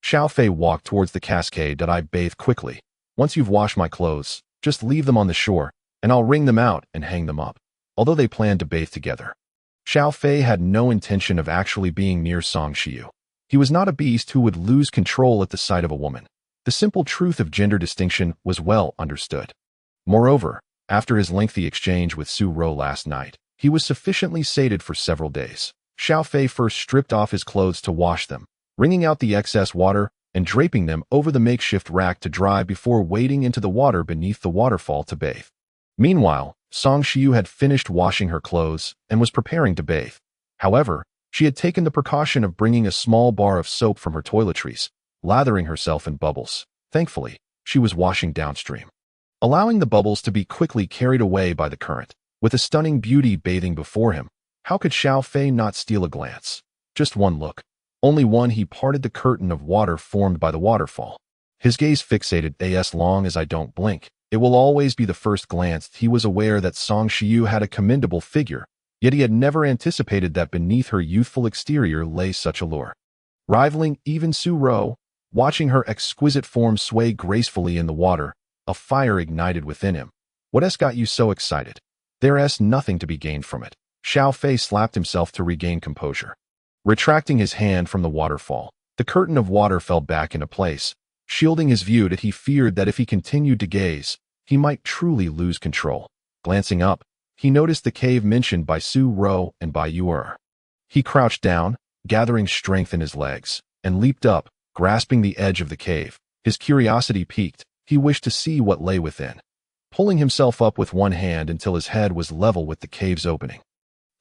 Xiao Fei walked towards the cascade. I bathe quickly. Once you've washed my clothes, just leave them on the shore, and I'll wring them out and hang them up. Although they planned to bathe together, Xiao Fei had no intention of actually being near Song Shiyu. He was not a beast who would lose control at the sight of a woman. The simple truth of gender distinction was well understood. Moreover, after his lengthy exchange with Su Ro last night, he was sufficiently sated for several days. Xiao Fei first stripped off his clothes to wash them, wringing out the excess water and draping them over the makeshift rack to dry before wading into the water beneath the waterfall to bathe. Meanwhile, Song Shiyu had finished washing her clothes and was preparing to bathe. However, she had taken the precaution of bringing a small bar of soap from her toiletries, lathering herself in bubbles. Thankfully, she was washing downstream, allowing the bubbles to be quickly carried away by the current. With a stunning beauty bathing before him, how could Xiao Fei not steal a glance? Just one look. Only one. He parted the curtain of water formed by the waterfall. His gaze fixated. As long as I don't blink, it will always be the first glance. He was aware that Song Shiyu had a commendable figure, yet he had never anticipated that beneath her youthful exterior lay such allure. Rivaling even Su Ro, watching her exquisite form sway gracefully in the water, a fire ignited within him. What's got you so excited? There's nothing to be gained from it. Xiao Fei slapped himself to regain composure. Retracting his hand from the waterfall, the curtain of water fell back into place, shielding his view. That he feared that if he continued to gaze, he might truly lose control. Glancing up, he noticed the cave mentioned by Su Ro and Bai Yue'er. He crouched down, gathering strength in his legs, and leaped up, grasping the edge of the cave. His curiosity piqued. He wished to see what lay within. Pulling himself up with one hand until his head was level with the cave's opening,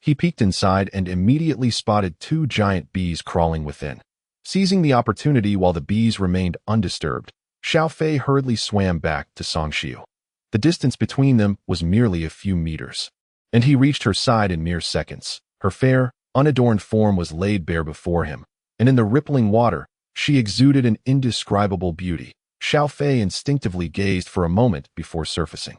he peeked inside and immediately spotted two giant bees crawling within. Seizing the opportunity while the bees remained undisturbed, Xiao Fei hurriedly swam back to Song Shiyu. The distance between them was merely a few meters, and he reached her side in mere seconds. Her fair, unadorned form was laid bare before him, and in the rippling water, she exuded an indescribable beauty. Xiao Fei instinctively gazed for a moment before surfacing.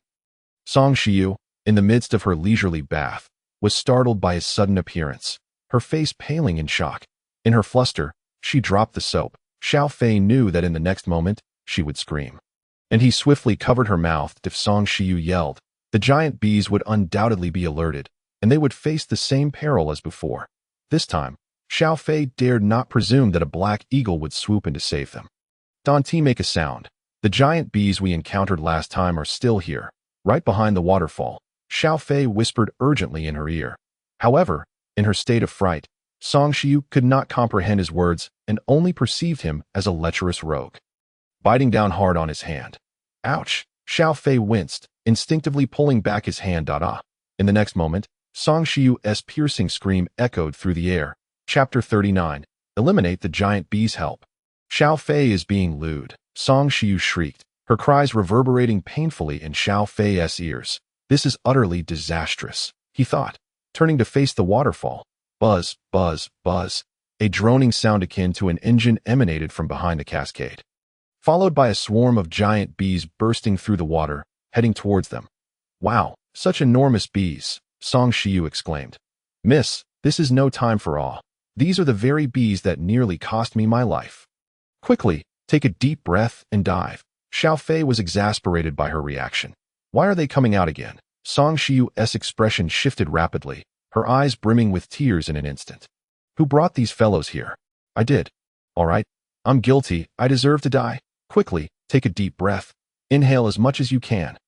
Song Shiyu, in the midst of her leisurely bath, was startled by his sudden appearance, her face paling in shock. In her fluster, she dropped the soap. Xiao Fei knew that in the next moment, she would scream, and he swiftly covered her mouth. If Song Shiyu yelled, the giant bees would undoubtedly be alerted, and they would face the same peril as before. This time, Xiao Fei dared not presume that a black eagle would swoop in to save them. Don't make a sound. The giant bees we encountered last time are still here, right behind the waterfall, Xiao Fei whispered urgently in her ear. However, in her state of fright, Song Shiyu could not comprehend his words and only perceived him as a lecherous rogue. Biting down hard on his hand. Ouch! Xiao Fei winced, instinctively pulling back his hand. In the next moment, Song Shiyu's piercing scream echoed through the air. Chapter 39. Eliminate the giant bees. Help! Xiao Fei is being lewd, Song Shiyu shrieked, her cries reverberating painfully in Xiao Fei's ears. This is utterly disastrous, he thought, turning to face the waterfall. Buzz, buzz, buzz. A droning sound akin to an engine emanated from behind the cascade, followed by a swarm of giant bees bursting through the water, heading towards them. Wow, such enormous bees, Song Shiyu exclaimed. Miss, this is no time for awe. These are the very bees that nearly cost me my life. Quickly, take a deep breath and dive. Xiao Fei was exasperated by her reaction. Why are they coming out again? Song Shiyu's expression shifted rapidly, her eyes brimming with tears in an instant. Who brought these fellows here? I did. All right, I'm guilty. I deserve to die. Quickly, take a deep breath. Inhale as much as you can.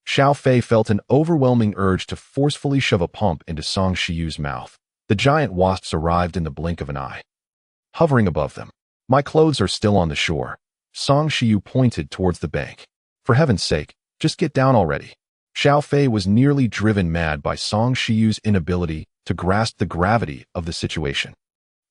Xiao Fei felt an overwhelming urge to forcefully shove a pump into Song Shiyu's mouth. The giant wasps arrived in the blink of an eye. Hovering above them, My clothes are still on the shore. Song Shiyu pointed towards the bank. For heaven's sake, just get down already. Xiao Fei was nearly driven mad by Song Shiyu's inability to grasp the gravity of the situation.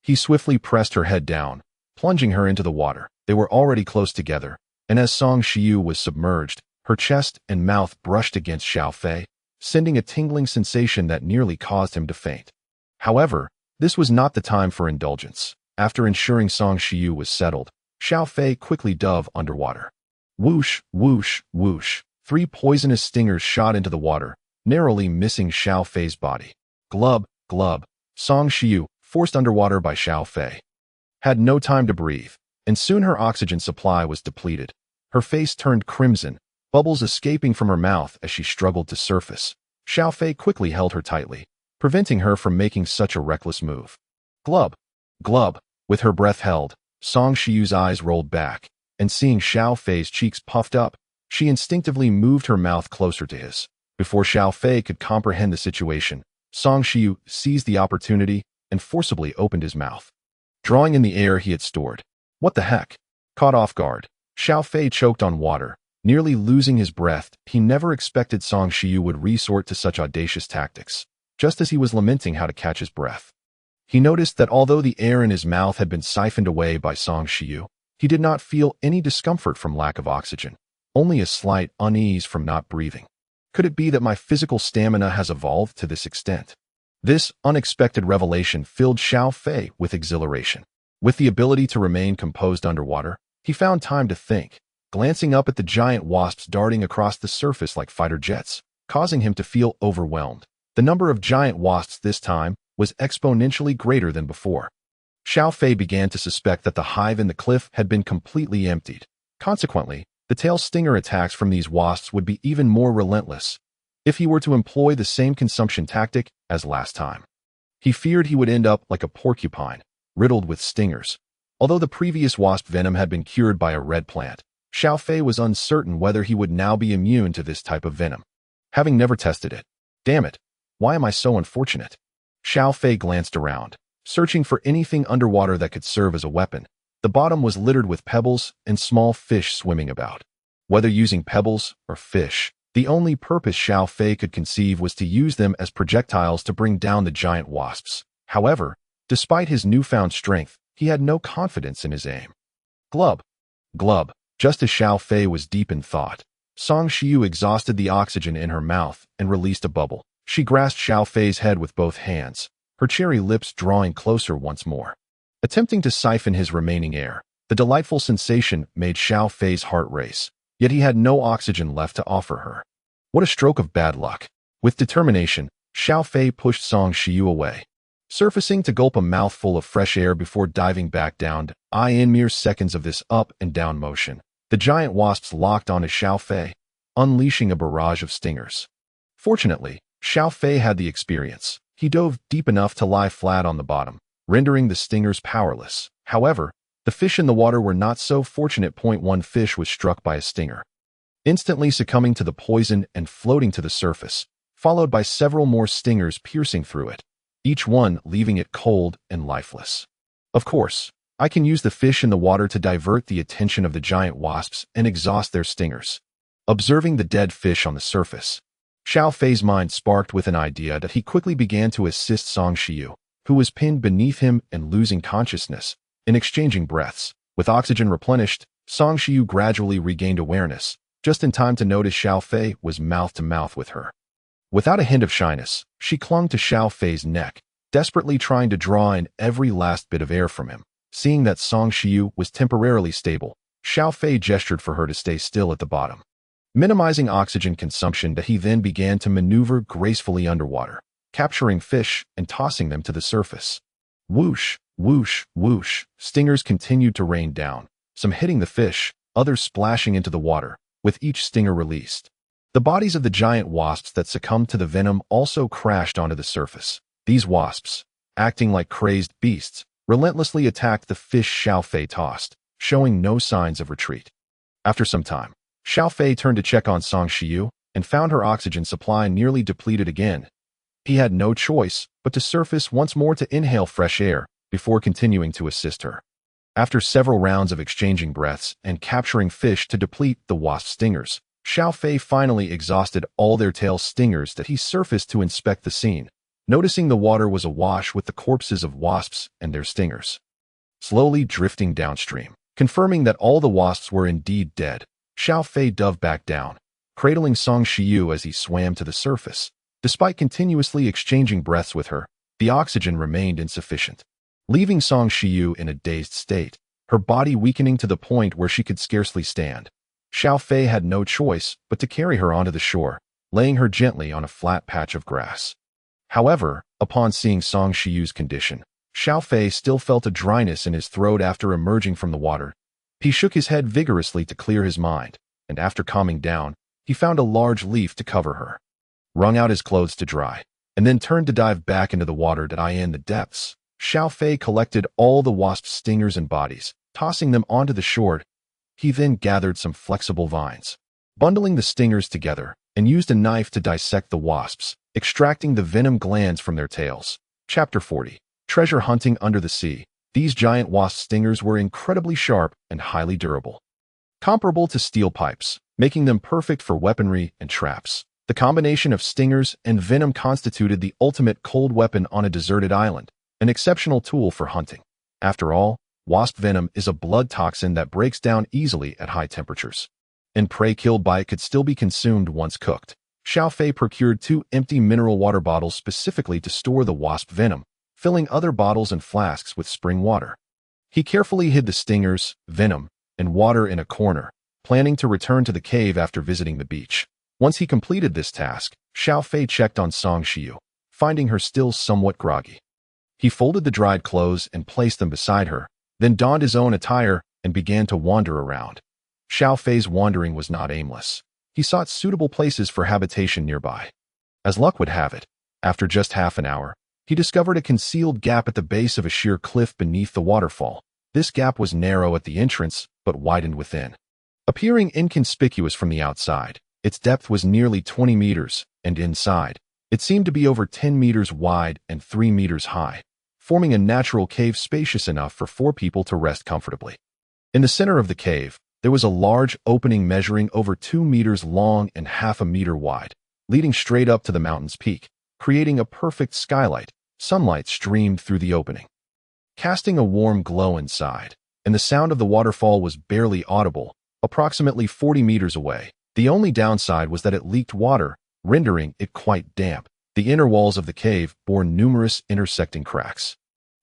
He swiftly pressed her head down, plunging her into the water. They were already close together, and as Song Shiyu was submerged, her chest and mouth brushed against Xiao Fei, sending a tingling sensation that nearly caused him to faint. However, this was not the time for indulgence. After ensuring Song Shiyu was settled, Xiao Fei quickly dove underwater. Whoosh, whoosh, whoosh. 3 poisonous stingers shot into the water, narrowly missing Xiao Fei's body. Glub, glub. Song Shiyu, forced underwater by Xiao Fei, had no time to breathe, and soon her oxygen supply was depleted. Her face turned crimson, bubbles escaping from her mouth as she struggled to surface. Xiao Fei quickly held her tightly, preventing her from making such a reckless move. Glub, glub. With her breath held, Song Shiyu's eyes rolled back, and seeing Xiao Fei's cheeks puffed up, she instinctively moved her mouth closer to his. Before Xiao Fei could comprehend the situation, Song Shiyu seized the opportunity and forcibly opened his mouth, drawing in the air he had stored. What the heck? Caught off guard, Xiao Fei choked on water, nearly losing his breath. He never expected Song Shiyu would resort to such audacious tactics. Just as he was lamenting how to catch his breath, he noticed that although the air in his mouth had been siphoned away by Song Shiyu, he did not feel any discomfort from lack of oxygen, only a slight unease from not breathing. Could it be that my physical stamina has evolved to this extent? This unexpected revelation filled Xiao Fei with exhilaration. With the ability to remain composed underwater, he found time to think, glancing up at the giant wasps darting across the surface like fighter jets, causing him to feel overwhelmed. The number of giant wasps this time was exponentially greater than before. Xiao Fei began to suspect that the hive in the cliff had been completely emptied. Consequently, the tail stinger attacks from these wasps would be even more relentless if he were to employ the same consumption tactic as last time. He feared he would end up like a porcupine, riddled with stingers. Although the previous wasp venom had been cured by a red plant, Xiao Fei was uncertain whether he would now be immune to this type of venom, having never tested it. Damn it, why am I so unfortunate? Xiao Fei glanced around, searching for anything underwater that could serve as a weapon. The bottom was littered with pebbles and small fish swimming about. Whether using pebbles or fish, the only purpose Xiao Fei could conceive was to use them as projectiles to bring down the giant wasps. However, despite his newfound strength, he had no confidence in his aim. Glub, glub. Just as Xiao Fei was deep in thought, Song Shiyu exhausted the oxygen in her mouth and released a bubble. She grasped Xiao Fei's head with both hands, her cherry lips drawing closer once more. Attempting to siphon his remaining air, the delightful sensation made Xiao Fei's heart race, yet he had no oxygen left to offer her. What a stroke of bad luck. With determination, Xiao Fei pushed Song Shiyu away, surfacing to gulp a mouthful of fresh air before diving back down. In mere seconds of this up and down motion, the giant wasps locked onto Xiao Fei, unleashing a barrage of stingers. Fortunately, Xiao Fei had the experience. He dove deep enough to lie flat on the bottom, rendering the stingers powerless. However, the fish in the water were not so fortunate. One fish was struck by a stinger, instantly succumbing to the poison and floating to the surface, followed by several more stingers piercing through it, each one leaving it cold and lifeless. Of course, I can use the fish in the water to divert the attention of the giant wasps and exhaust their stingers. Observing the dead fish on the surface, Xiao Fei's mind sparked with an idea that he quickly began to assist Song Shiyu, who was pinned beneath him and losing consciousness, in exchanging breaths. With oxygen replenished, Song Shiyu gradually regained awareness, just in time to notice Xiao Fei was mouth to mouth with her. Without a hint of shyness, she clung to Xiao Fei's neck, desperately trying to draw in every last bit of air from him. Seeing that Song Shiyu was temporarily stable, Xiao Fei gestured for her to stay still at the bottom, minimizing oxygen consumption. That he then began to maneuver gracefully underwater, capturing fish and tossing them to the surface. Whoosh, whoosh, whoosh. Stingers continued to rain down, some hitting the fish, others splashing into the water, with each stinger released. The bodies of the giant wasps that succumbed to the venom also crashed onto the surface. These wasps, acting like crazed beasts, relentlessly attacked the fish Xiao Fei tossed, showing no signs of retreat. After some time, Xiao Fei turned to check on Song Shiyu and found her oxygen supply nearly depleted again. He had no choice but to surface once more to inhale fresh air before continuing to assist her. After several rounds of exchanging breaths and capturing fish to deplete the wasp stingers, Xiao Fei finally exhausted all their tail stingers that he surfaced to inspect the scene, noticing the water was awash with the corpses of wasps and their stingers. Slowly drifting downstream, confirming that all the wasps were indeed dead, Xiao Fei dove back down, cradling Song Shiyu as he swam to the surface. Despite continuously exchanging breaths with her, the oxygen remained insufficient, leaving Song Shiyu in a dazed state, her body weakening to the point where she could scarcely stand. Xiao Fei had no choice but to carry her onto the shore, laying her gently on a flat patch of grass. However, upon seeing Song Shiyu's condition, Xiao Fei still felt a dryness in his throat after emerging from the water. He shook his head vigorously to clear his mind, and after calming down, he found a large leaf to cover her, wrung out his clothes to dry, and then turned to dive back into the water to eye in the depths. Xiao Fei collected all the wasp stingers and bodies, tossing them onto the shore. He then gathered some flexible vines, bundling the stingers together, and used a knife to dissect the wasps, extracting the venom glands from their tails. Chapter 40. Treasure Hunting Under the Sea. These giant wasp stingers were incredibly sharp and highly durable, comparable to steel pipes, making them perfect for weaponry and traps. The combination of stingers and venom constituted the ultimate cold weapon on a deserted island, an exceptional tool for hunting. After all, wasp venom is a blood toxin that breaks down easily at high temperatures, and prey killed by it could still be consumed once cooked. Xiao Fei procured 2 empty mineral water bottles specifically to store the wasp venom, filling other bottles and flasks with spring water. He carefully hid the stingers, venom, and water in a corner, planning to return to the cave after visiting the beach. Once he completed this task, Xiao Fei checked on Song Shiyu, finding her still somewhat groggy. He folded the dried clothes and placed them beside her, then donned his own attire and began to wander around. Xiao Fei's wandering was not aimless. He sought suitable places for habitation nearby. As luck would have it, after just half an hour, he discovered a concealed gap at the base of a sheer cliff beneath the waterfall. This gap was narrow at the entrance, but widened within. Appearing inconspicuous from the outside, its depth was nearly 20 meters, and inside, it seemed to be over 10 meters wide and 3 meters high, forming a natural cave spacious enough for 4 people to rest comfortably. In the center of the cave, there was a large opening measuring over 2 meters long and half a meter wide, leading straight up to the mountain's peak, creating a perfect skylight. Sunlight streamed through the opening, casting a warm glow inside, and the sound of the waterfall was barely audible, approximately 40 meters away. The only downside was that it leaked water, rendering it quite damp. The inner walls of the cave bore numerous intersecting cracks,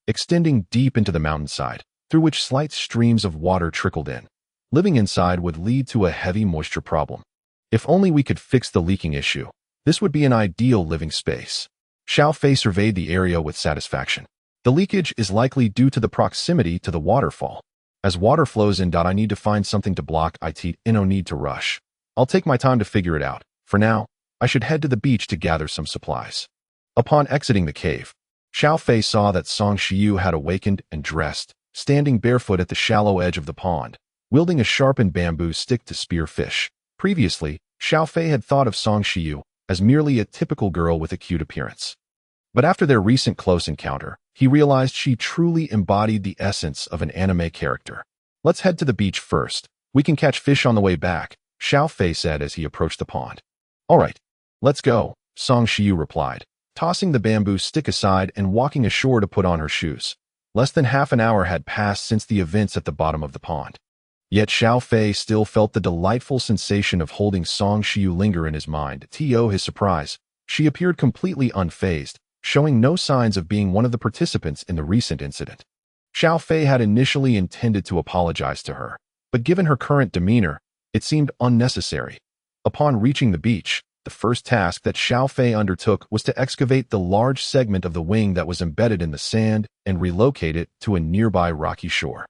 extending deep into the mountainside, through which slight streams of water trickled in. Living inside would lead to a heavy moisture problem. If only we could fix the leaking issue, this would be an ideal living space. Xiao Fei surveyed the area with satisfaction. The leakage is likely due to the proximity to the waterfall. As water flows in, I need to find something to block it. No need to rush. I'll take my time to figure it out. For now, I should head to the beach to gather some supplies. Upon exiting the cave, Xiao Fei saw that Song Shiyu had awakened and dressed, standing barefoot at the shallow edge of the pond, wielding a sharpened bamboo stick to spear fish. Previously, Xiao Fei had thought of Song Shiyu as merely a typical girl with a cute appearance. But after their recent close encounter, he realized she truly embodied the essence of an anime character. Let's head to the beach first. We can catch fish on the way back, Xiao Fei said as he approached the pond. All right, let's go, Song Shiyu replied, tossing the bamboo stick aside and walking ashore to put on her shoes. Less than half an hour had passed since the events at the bottom of the pond. Yet Xiao Fei still felt the delightful sensation of holding Song Shiyu linger in his mind. To his surprise, she appeared completely unfazed, showing no signs of being one of the participants in the recent incident. Xiao Fei had initially intended to apologize to her, but given her current demeanor, it seemed unnecessary. Upon reaching the beach, the first task that Xiao Fei undertook was to excavate the large segment of the wing that was embedded in the sand and relocate it to a nearby rocky shore,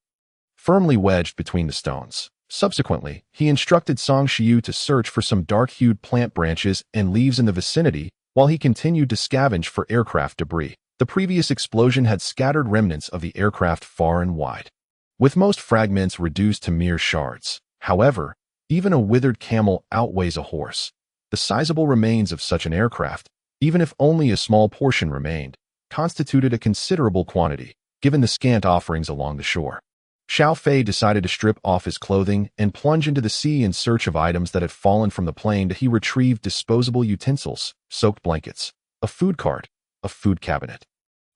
firmly wedged between the stones. Subsequently, he instructed Song Shiyu to search for some dark-hued plant branches and leaves in the vicinity while he continued to scavenge for aircraft debris. The previous explosion had scattered remnants of the aircraft far and wide, with most fragments reduced to mere shards. However, even a withered camel outweighs a horse. The sizable remains of such an aircraft, even if only a small portion remained, constituted a considerable quantity, given the scant offerings along the shore. Xiao Fei decided to strip off his clothing and plunge into the sea in search of items that had fallen from the plane. He retrieved disposable utensils, soaked blankets, a food cart, a food cabinet,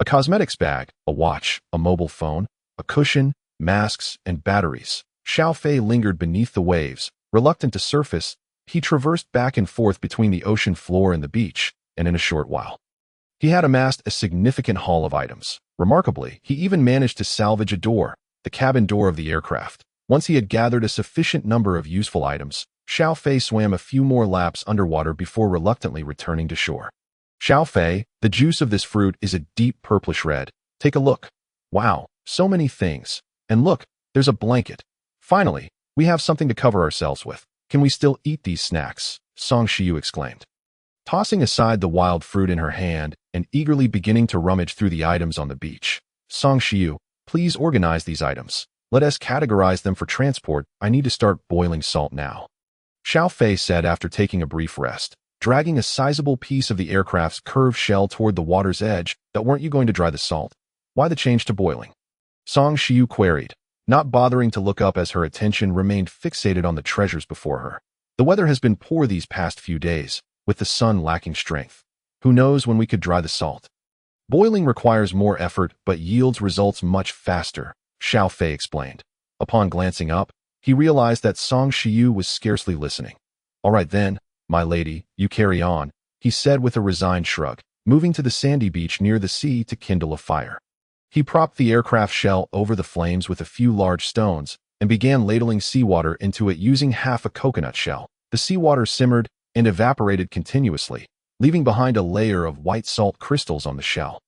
a cosmetics bag, a watch, a mobile phone, a cushion, masks, and batteries. Xiao Fei lingered beneath the waves, reluctant to surface. He traversed back and forth between the ocean floor and the beach, and in a short while, he had amassed a significant haul of items. Remarkably, he even managed to salvage a door, the cabin door of the aircraft. Once he had gathered a sufficient number of useful items, Xiao Fei swam a few more laps underwater before reluctantly returning to shore. Xiao Fei, the juice of this fruit is a deep purplish red. Take a look. Wow, so many things. And look, there's a blanket. Finally, we have something to cover ourselves with. Can we still eat these snacks? Song Shiyu exclaimed. Tossing aside the wild fruit in her hand and eagerly beginning to rummage through the items on the beach. Song Shiyu, please organize these items. Let us categorize them for transport. I need to start boiling salt now. Xiao Fei said after taking a brief rest, dragging a sizable piece of the aircraft's curved shell toward the water's edge. That weren't you going to dry the salt? Why the change to boiling? Song Shiyu queried, not bothering to look up as her attention remained fixated on the treasures before her. The weather has been poor these past few days, with the sun lacking strength. Who knows when we could dry the salt? Boiling requires more effort but yields results much faster, Xiao Fei explained. Upon glancing up, he realized that Song Shiyu was scarcely listening. All right then, my lady, you carry on, he said with a resigned shrug, moving to the sandy beach near the sea to kindle a fire. He propped the aircraft shell over the flames with a few large stones and began ladling seawater into it using half a coconut shell. The seawater simmered and evaporated continuously, leaving behind a layer of white salt crystals on the shell.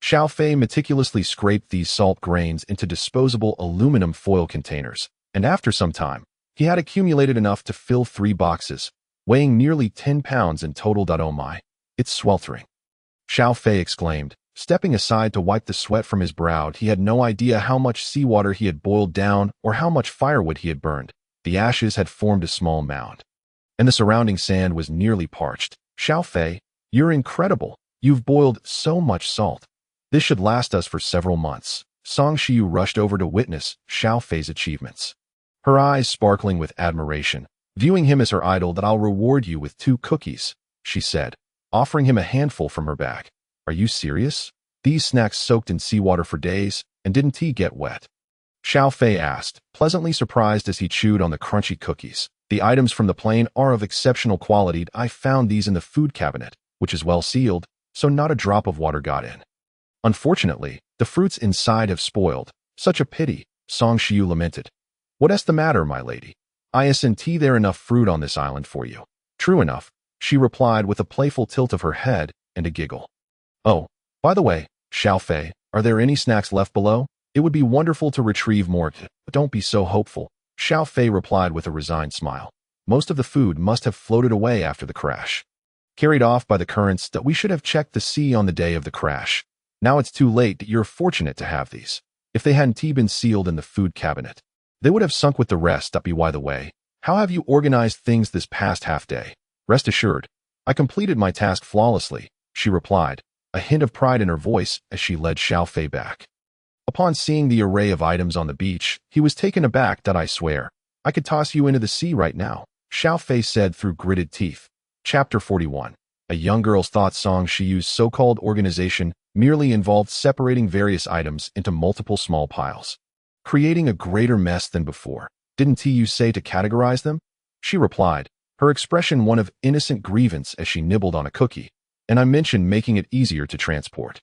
Xiao Fei meticulously scraped these salt grains into disposable aluminum foil containers, and after some time, he had accumulated enough to fill 3 boxes, weighing nearly 10 pounds in total. Oh my, it's sweltering. Xiao Fei exclaimed, stepping aside to wipe the sweat from his brow. He had no idea how much seawater he had boiled down or how much firewood he had burned. The ashes had formed a small mound, and the surrounding sand was nearly parched. Xiao Fei, you're incredible. You've boiled so much salt. This should last us for several months. Song Shiyu rushed over to witness Xiao Fei's achievements, her eyes sparkling with admiration. Viewing him as her idol, that I'll reward you with 2 cookies, she said, offering him a handful from her bag. Are you serious? These snacks soaked in seawater for days, and didn't tea get wet? Xiao Fei asked, pleasantly surprised as he chewed on the crunchy cookies. The items from the plane are of exceptional quality. I found these in the food cabinet, which is well sealed, so not a drop of water got in. Unfortunately, the fruits inside have spoiled. Such a pity, Song Shiyu lamented. What's the matter, my lady? Isn't there enough fruit on this island for you? True enough, she replied with a playful tilt of her head and a giggle. Oh, by the way, Xiao Fei, are there any snacks left below? It would be wonderful to retrieve more, but don't be so hopeful, Xiao Fei replied with a resigned smile. Most of the food must have floated away after the crash, carried off by the currents. That we should have checked the sea on the day of the crash. Now it's too late. You're fortunate to have these. If they hadn't been sealed in the food cabinet, they would have sunk with the rest. By the way, how have you organized things this past half day? Rest assured, I completed my task flawlessly, she replied, a hint of pride in her voice as she led Xiao Fei back. Upon seeing the array of items on the beach, he was taken aback. I swear, I could toss you into the sea right now, Xiao Fei said through gritted teeth. Chapter 41. A young girl's thoughts. Song Shiyu's so-called organization merely involved separating various items into multiple small piles, creating a greater mess than before. Didn't you say to categorize them? She replied, her expression one of innocent grievance as she nibbled on a cookie. And I mentioned making it easier to transport.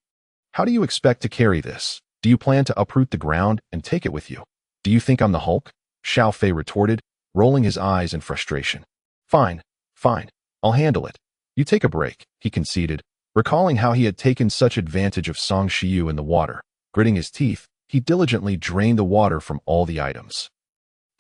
How do you expect to carry this? Do you plan to uproot the ground and take it with you? Do you think I'm the Hulk? Xiao Fei retorted, rolling his eyes in frustration. Fine, I'll handle it. You take a break, he conceded, recalling how he had taken such advantage of Song Shiyu in the water. Gritting his teeth, he diligently drained the water from all the items,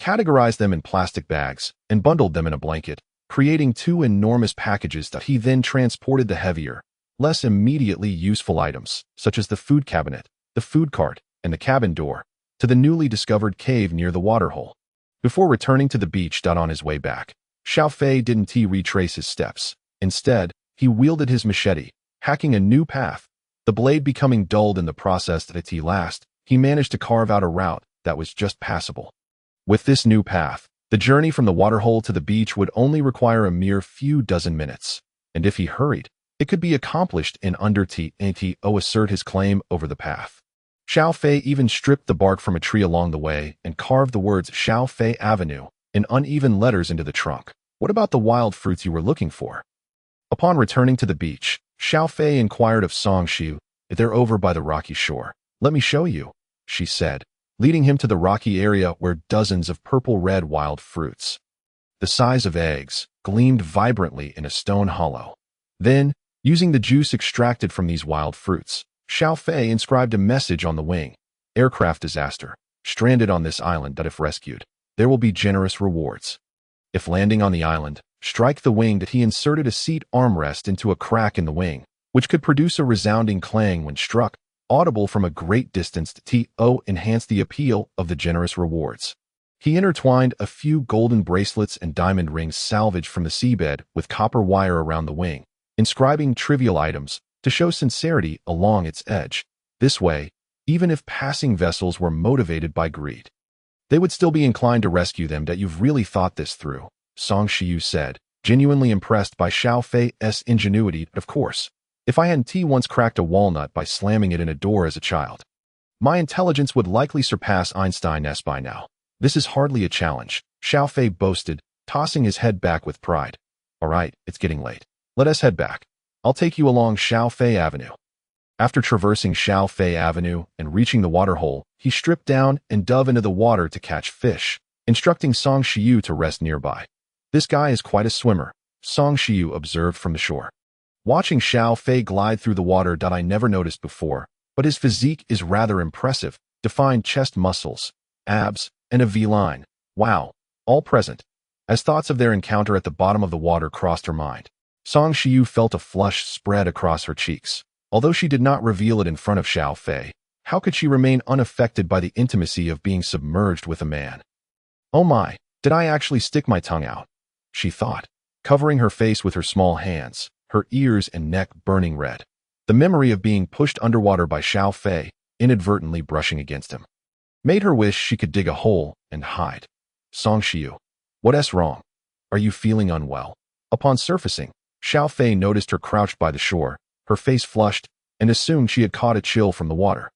categorized them in plastic bags, and bundled them in a blanket, creating 2 enormous packages. That he then transported the heavier, less immediately useful items, such as the food cabinet, the food cart, and the cabin door, to the newly discovered cave near the waterhole. Before returning to the beach. On his way back, Xiao Fei didn't retrace his steps. Instead, he wielded his machete, hacking a new path, the blade becoming dulled in the process. At last, he managed to carve out a route that was just passable. With this new path, the journey from the waterhole to the beach would only require a mere few dozen minutes, and if he hurried, it could be accomplished in under to assert his claim over the path. Xiao Fei even stripped the bark from a tree along the way and carved the words Xiao Fei Avenue in uneven letters into the trunk. What about the wild fruits you were looking for? Upon returning to the beach, Xiao Fei inquired of Song Xiu. They're over by the rocky shore. Let me show you, she said, leading him to the rocky area where dozens of purple-red wild fruits, the size of eggs, gleamed vibrantly in a stone hollow. Then, using the juice extracted from these wild fruits, Xiao Fei inscribed a message on the wing. Aircraft disaster. Stranded on this island that if rescued, there will be generous rewards. If landing on the island, strike the wing that he inserted a seat armrest into a crack in the wing, which could produce a resounding clang when struck, audible from a great distance to enhance the appeal of the generous rewards. He intertwined a few golden bracelets and diamond rings salvaged from the seabed with copper wire around the wing, inscribing trivial items to show sincerity along its edge. This way, even if passing vessels were motivated by greed, they would still be inclined to rescue them. That you've really thought this through, Song Xiu said, genuinely impressed by Xiao Fei's ingenuity. Of course, if I hadn't once cracked a walnut by slamming it in a door as a child, my intelligence would likely surpass Einstein's by now. This is hardly a challenge, Xiao Fei boasted, tossing his head back with pride. All right, it's getting late. Let us head back. I'll take you along Xiao Fei Avenue. After traversing Xiao Fei Avenue and reaching the waterhole, he stripped down and dove into the water to catch fish, instructing Song Xiu to rest nearby. This guy is quite a swimmer, Song Xiu observed from the shore. Watching Xiao Fei glide through the water that I never noticed before, but his physique is rather impressive, defined chest muscles, abs, and a V-line. Wow, all present. As thoughts of their encounter at the bottom of the water crossed her mind, Song Xiu felt a flush spread across her cheeks. Although she did not reveal it in front of Xiao Fei, how could she remain unaffected by the intimacy of being submerged with a man? Oh my, did I actually stick my tongue out? She thought, covering her face with her small hands, her ears and neck burning red. The memory of being pushed underwater by Xiao Fei, inadvertently brushing against him, made her wish she could dig a hole and hide. Song Xiu, what's wrong? Are you feeling unwell? Upon surfacing, Xiao Fei noticed her crouched by the shore, her face flushed, and assumed she had caught a chill from the water.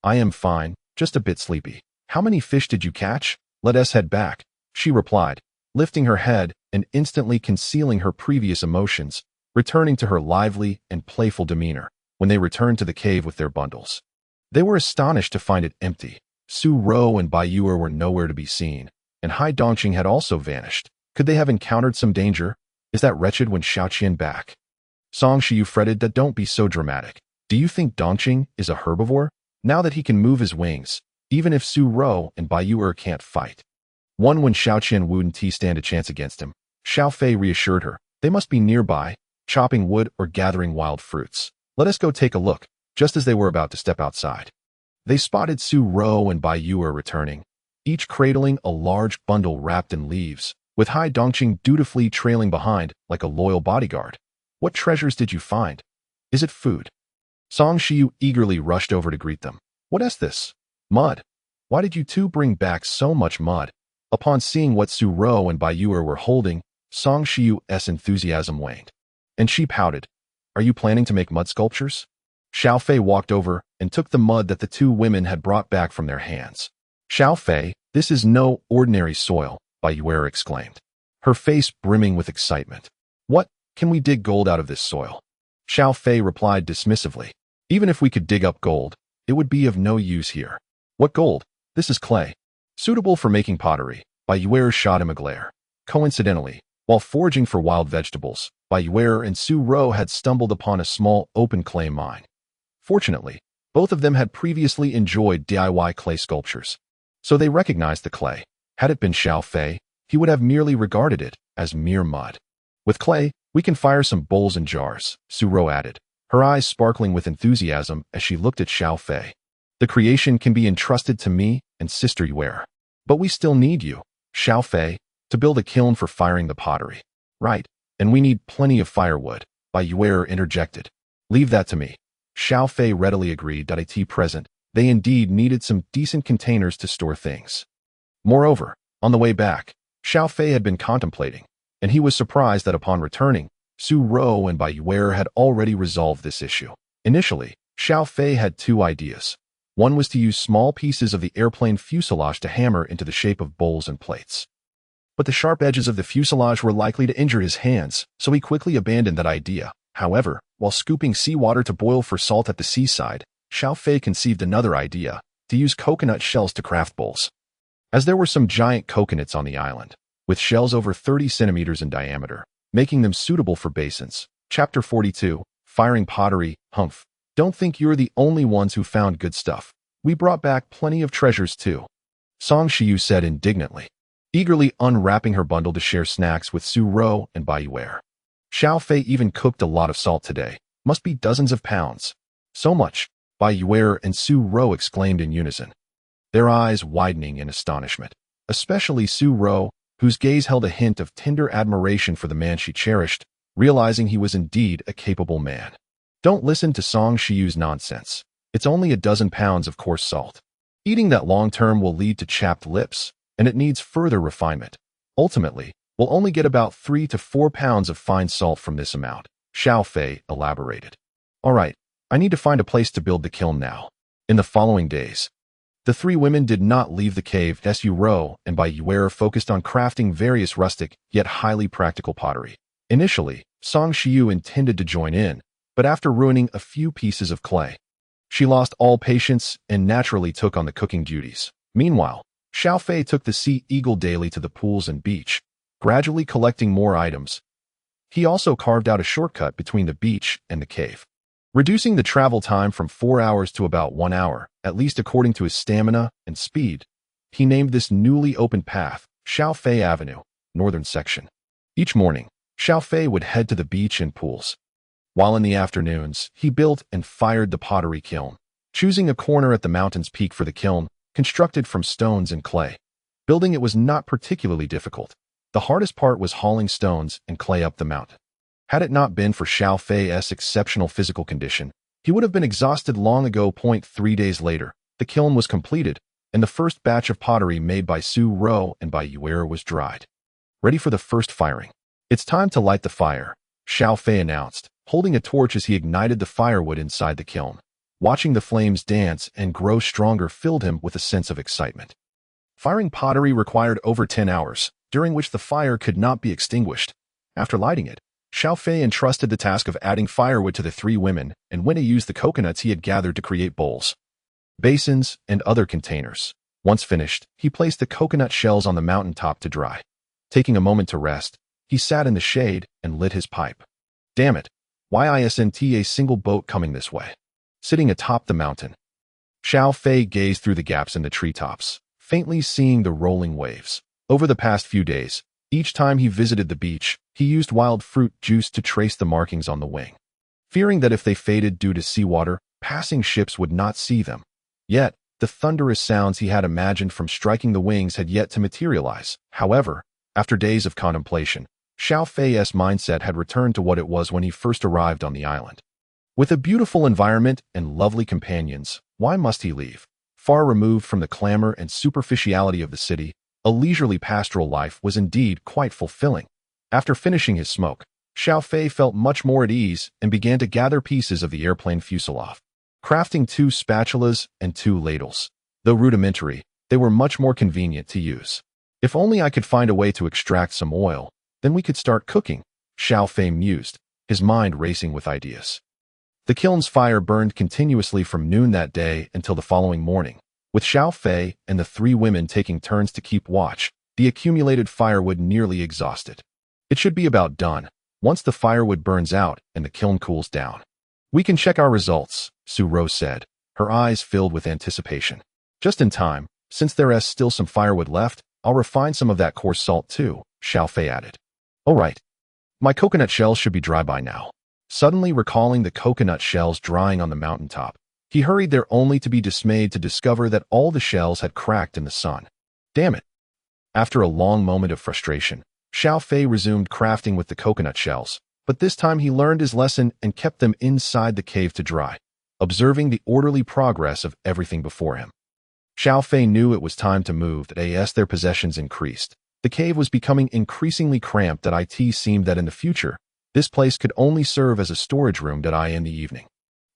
I am fine, just a bit sleepy. How many fish did you catch? Let us head back, she replied, lifting her head and instantly concealing her previous emotions, returning to her lively and playful demeanor when they returned to the cave with their bundles. They were astonished to find it empty. Su Ro and Bai Yue'er were nowhere to be seen, and Hai Dongqing had also vanished. Could they have encountered some danger? Is that wretched when Xiaoqian back? Song Xiu fretted that don't be so dramatic. Do you think Dongqing is a herbivore? Now that he can move his wings, even if Su Ro and Bai Yue'er can't fight. One when Xiaoqian wouldn't stand a chance against him. Xiao Fei reassured her. They must be nearby, chopping wood or gathering wild fruits. Let us go take a look. Just as they were about to step outside, they spotted Su Ro and Bai Yue'er returning, each cradling a large bundle wrapped in leaves, with Hai Dongqing dutifully trailing behind like a loyal bodyguard. What treasures did you find? Is it food? Song Xiu eagerly rushed over to greet them. What is this? Mud. Why did you two bring back so much mud? Upon seeing what Su Ro and Bai Yue'er were holding, Song Xiu's enthusiasm waned, and she pouted. Are you planning to make mud sculptures? Xiao Fei walked over and took the mud that the two women had brought back from their hands. Xiao Fei, this is no ordinary soil, Bai Yue'er exclaimed, her face brimming with excitement. What? Can we dig gold out of this soil? Xiao Fei replied dismissively. Even if we could dig up gold, it would be of no use here. What gold? This is clay. Suitable for making pottery. Bai Yue'er shot him a glare. Coincidentally, while foraging for wild vegetables, Bai Yue'er and Su Ro had stumbled upon a small open clay mine. Fortunately, both of them had previously enjoyed DIY clay sculptures, so they recognized the clay. Had it been Xiao Fei, he would have merely regarded it as mere mud. With clay, we can fire some bowls and jars, Su Ro added, her eyes sparkling with enthusiasm as she looked at Xiao Fei. The creation can be entrusted to me and Sister Yue'er. But we still need you, Xiao Fei, to build a kiln for firing the pottery. Right, and we need plenty of firewood, Bai Yue'er interjected. Leave that to me. Xiao Fei readily agreed. Present, They indeed needed some decent containers to store things. Moreover, on the way back, Xiao Fei had been contemplating, and he was surprised that upon returning, Su Rou and Bai Yue'er had already resolved this issue. Initially, Xiao Fei had two ideas. One was to use small pieces of the airplane fuselage to hammer into the shape of bowls and plates. But the sharp edges of the fuselage were likely to injure his hands, so he quickly abandoned that idea. However, while scooping seawater to boil for salt at the seaside, Xiao Fei conceived another idea, to use coconut shells to craft bowls. As there were some giant coconuts on the island, with shells over 30 centimeters in diameter, making them suitable for basins. Chapter 42, Firing Pottery, Humph. Don't think you're the only ones who found good stuff. We brought back plenty of treasures too, Song Shiyu said indignantly, eagerly unwrapping her bundle to share snacks with Su Rou and Bai Yue'er. Xiao Fei even cooked a lot of salt today. Must be dozens of pounds. So much, Bai Yue'er and Su Rou exclaimed in unison, their eyes widening in astonishment, especially Su Rou, whose gaze held a hint of tender admiration for the man she cherished, realizing he was indeed a capable man. Don't listen to Song Shiyu's nonsense. It's only a dozen pounds of coarse salt. Eating that long-term will lead to chapped lips, and it needs further refinement. Ultimately, we'll only get about 3 to 4 pounds of fine salt from this amount, Xiao Fei elaborated. All right, I need to find a place to build the kiln now. In the following days, the three women did not leave the cave. Su Rou and Bai Yue'er focused on crafting various rustic, yet highly practical pottery. Initially, Song Shiyu intended to join in, but after ruining a few pieces of clay, she lost all patience and naturally took on the cooking duties. Meanwhile, Xiao Fei took the Sea Eagle daily to the pools and beach, gradually collecting more items. He also carved out a shortcut between the beach and the cave, reducing the travel time from 4 hours to about 1 hour, at least according to his stamina and speed. He named this newly opened path Xiao Fei Avenue, northern section. Each morning, Xiao Fei would head to the beach and pools, while in the afternoons, he built and fired the pottery kiln, choosing a corner at the mountain's peak for the kiln, constructed from stones and clay. Building it was not particularly difficult. The hardest part was hauling stones and clay up the mountain. Had it not been for Xiao Fei's exceptional physical condition, he would have been exhausted long ago. 3 days later, the kiln was completed, and the first batch of pottery made by Su Rou and Bai Yue'er was dried. Ready for the first firing. It's time to light the fire, Xiao Fei announced, holding a torch as he ignited the firewood inside the kiln. Watching the flames dance and grow stronger filled him with a sense of excitement. Firing pottery required over 10 hours, during which the fire could not be extinguished. After lighting it, Xiao Fei entrusted the task of adding firewood to the three women and went to use the coconuts he had gathered to create bowls, basins, and other containers. Once finished, he placed the coconut shells on the mountaintop to dry. Taking a moment to rest, he sat in the shade and lit his pipe. Damn it, why isn't a single boat coming this way? Sitting atop the mountain, Xiao Fei gazed through the gaps in the treetops, faintly seeing the rolling waves. Over the past few days, each time he visited the beach, he used wild fruit juice to trace the markings on the wing, fearing that if they faded due to seawater, passing ships would not see them. Yet, the thunderous sounds he had imagined from striking the wings had yet to materialize. However, after days of contemplation, Xiao Fei's mindset had returned to what it was when he first arrived on the island. With a beautiful environment and lovely companions, why must he leave? Far removed from the clamor and superficiality of the city, a leisurely pastoral life was indeed quite fulfilling. After finishing his smoke, Xiao Fei felt much more at ease and began to gather pieces of the airplane fuselage, crafting 2 spatulas and 2 ladles. Though rudimentary, they were much more convenient to use. If only I could find a way to extract some oil, then we could start cooking, Xiao Fei mused, his mind racing with ideas. The kiln's fire burned continuously from noon that day until the following morning, with Xiao Fei and the 3 women taking turns to keep watch, the accumulated firewood nearly exhausted. It should be about done, once the firewood burns out and the kiln cools down. We can check our results, Su Rou said, her eyes filled with anticipation. Just in time, since there is still some firewood left, I'll refine some of that coarse salt too, Xiao Fei added. All right. My coconut shells should be dry by now. Suddenly recalling the coconut shells drying on the mountaintop, he hurried there only to be dismayed to discover that all the shells had cracked in the sun. Damn it. After a long moment of frustration, Xiao Fei resumed crafting with the coconut shells, but this time he learned his lesson and kept them inside the cave to dry. observing the orderly progress of everything before him. Xiao Fei knew it was time to move as their possessions increased. The cave was becoming increasingly cramped it seemed that in the future, this place could only serve as a storage room in the evening.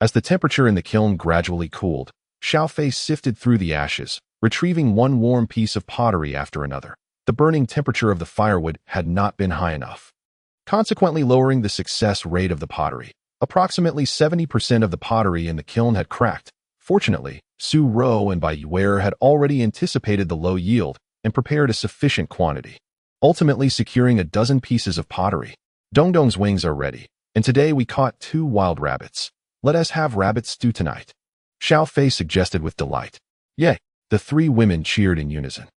As the temperature in the kiln gradually cooled, Xiao Fei sifted through the ashes, retrieving one warm piece of pottery after another. The burning temperature of the firewood had not been high enough, consequently lowering the success rate of the pottery. Approximately 70% of the pottery in the kiln had cracked. Fortunately, Su Rou and Bai Yue'er had already anticipated the low yield and prepared a sufficient quantity, ultimately securing a dozen pieces of pottery. Dongdong's wings are ready, and today we caught 2 wild rabbits. Let us have rabbit stew tonight, Xiao Fei suggested with delight. Yay! The 3 women cheered in unison.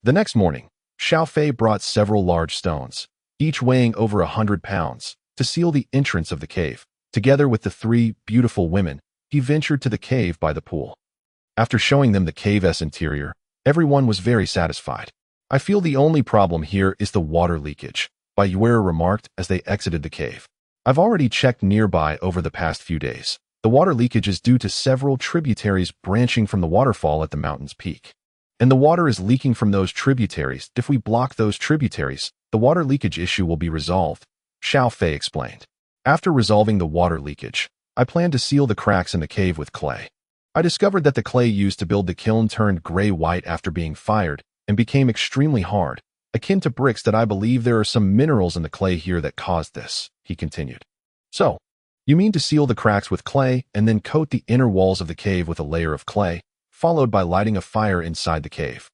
The next morning, Xiao Fei brought several large stones, each weighing over 100 pounds, to seal the entrance of the cave. Together with the 3 beautiful women, he ventured to the cave by the pool. After showing them the cave's interior, everyone was very satisfied. I feel the only problem here is the water leakage, Bai Yue'er remarked as they exited the cave. I've already checked nearby over the past few days. The water leakage is due to several tributaries branching from the waterfall at the mountain's peak. And the water is leaking from those tributaries. If we block those tributaries, the water leakage issue will be resolved, Xiao Fei explained. After resolving the water leakage, I plan to seal the cracks in the cave with clay. I discovered that the clay used to build the kiln turned gray-white after being fired and became extremely hard, akin to bricks. That I believe there are some minerals in the clay here that caused this, he continued. So, you mean to seal the cracks with clay and then coat the inner walls of the cave with a layer of clay, followed by lighting a fire inside the cave?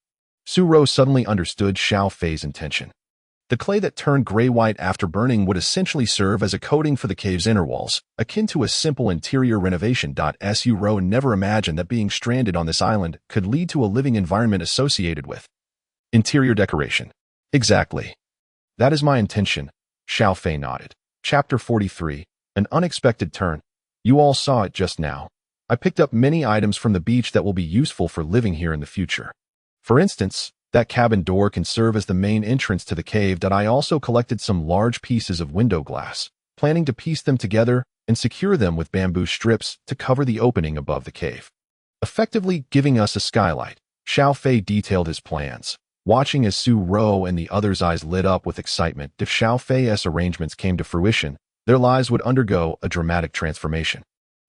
Su Rou suddenly understood Xiao Fei's intention. The clay that turned gray-white after burning would essentially serve as a coating for the cave's inner walls, akin to a simple interior renovation. Su Rou never imagined that being stranded on this island could lead to a living environment associated with interior decoration. Exactly. That is my intention, Xiao Fei nodded. Chapter 43, An Unexpected Turn. You all saw it just now. I picked up many items from the beach that will be useful for living here in the future. For instance, that cabin door can serve as the main entrance to the cave. I also collected some large pieces of window glass, planning to piece them together and secure them with bamboo strips to cover the opening above the cave, effectively giving us a skylight. Xiao Fei detailed his plans, watching as Su Rou and the others' eyes lit up with excitement. If Xiao Fei's arrangements came to fruition, their lives would undergo a dramatic transformation,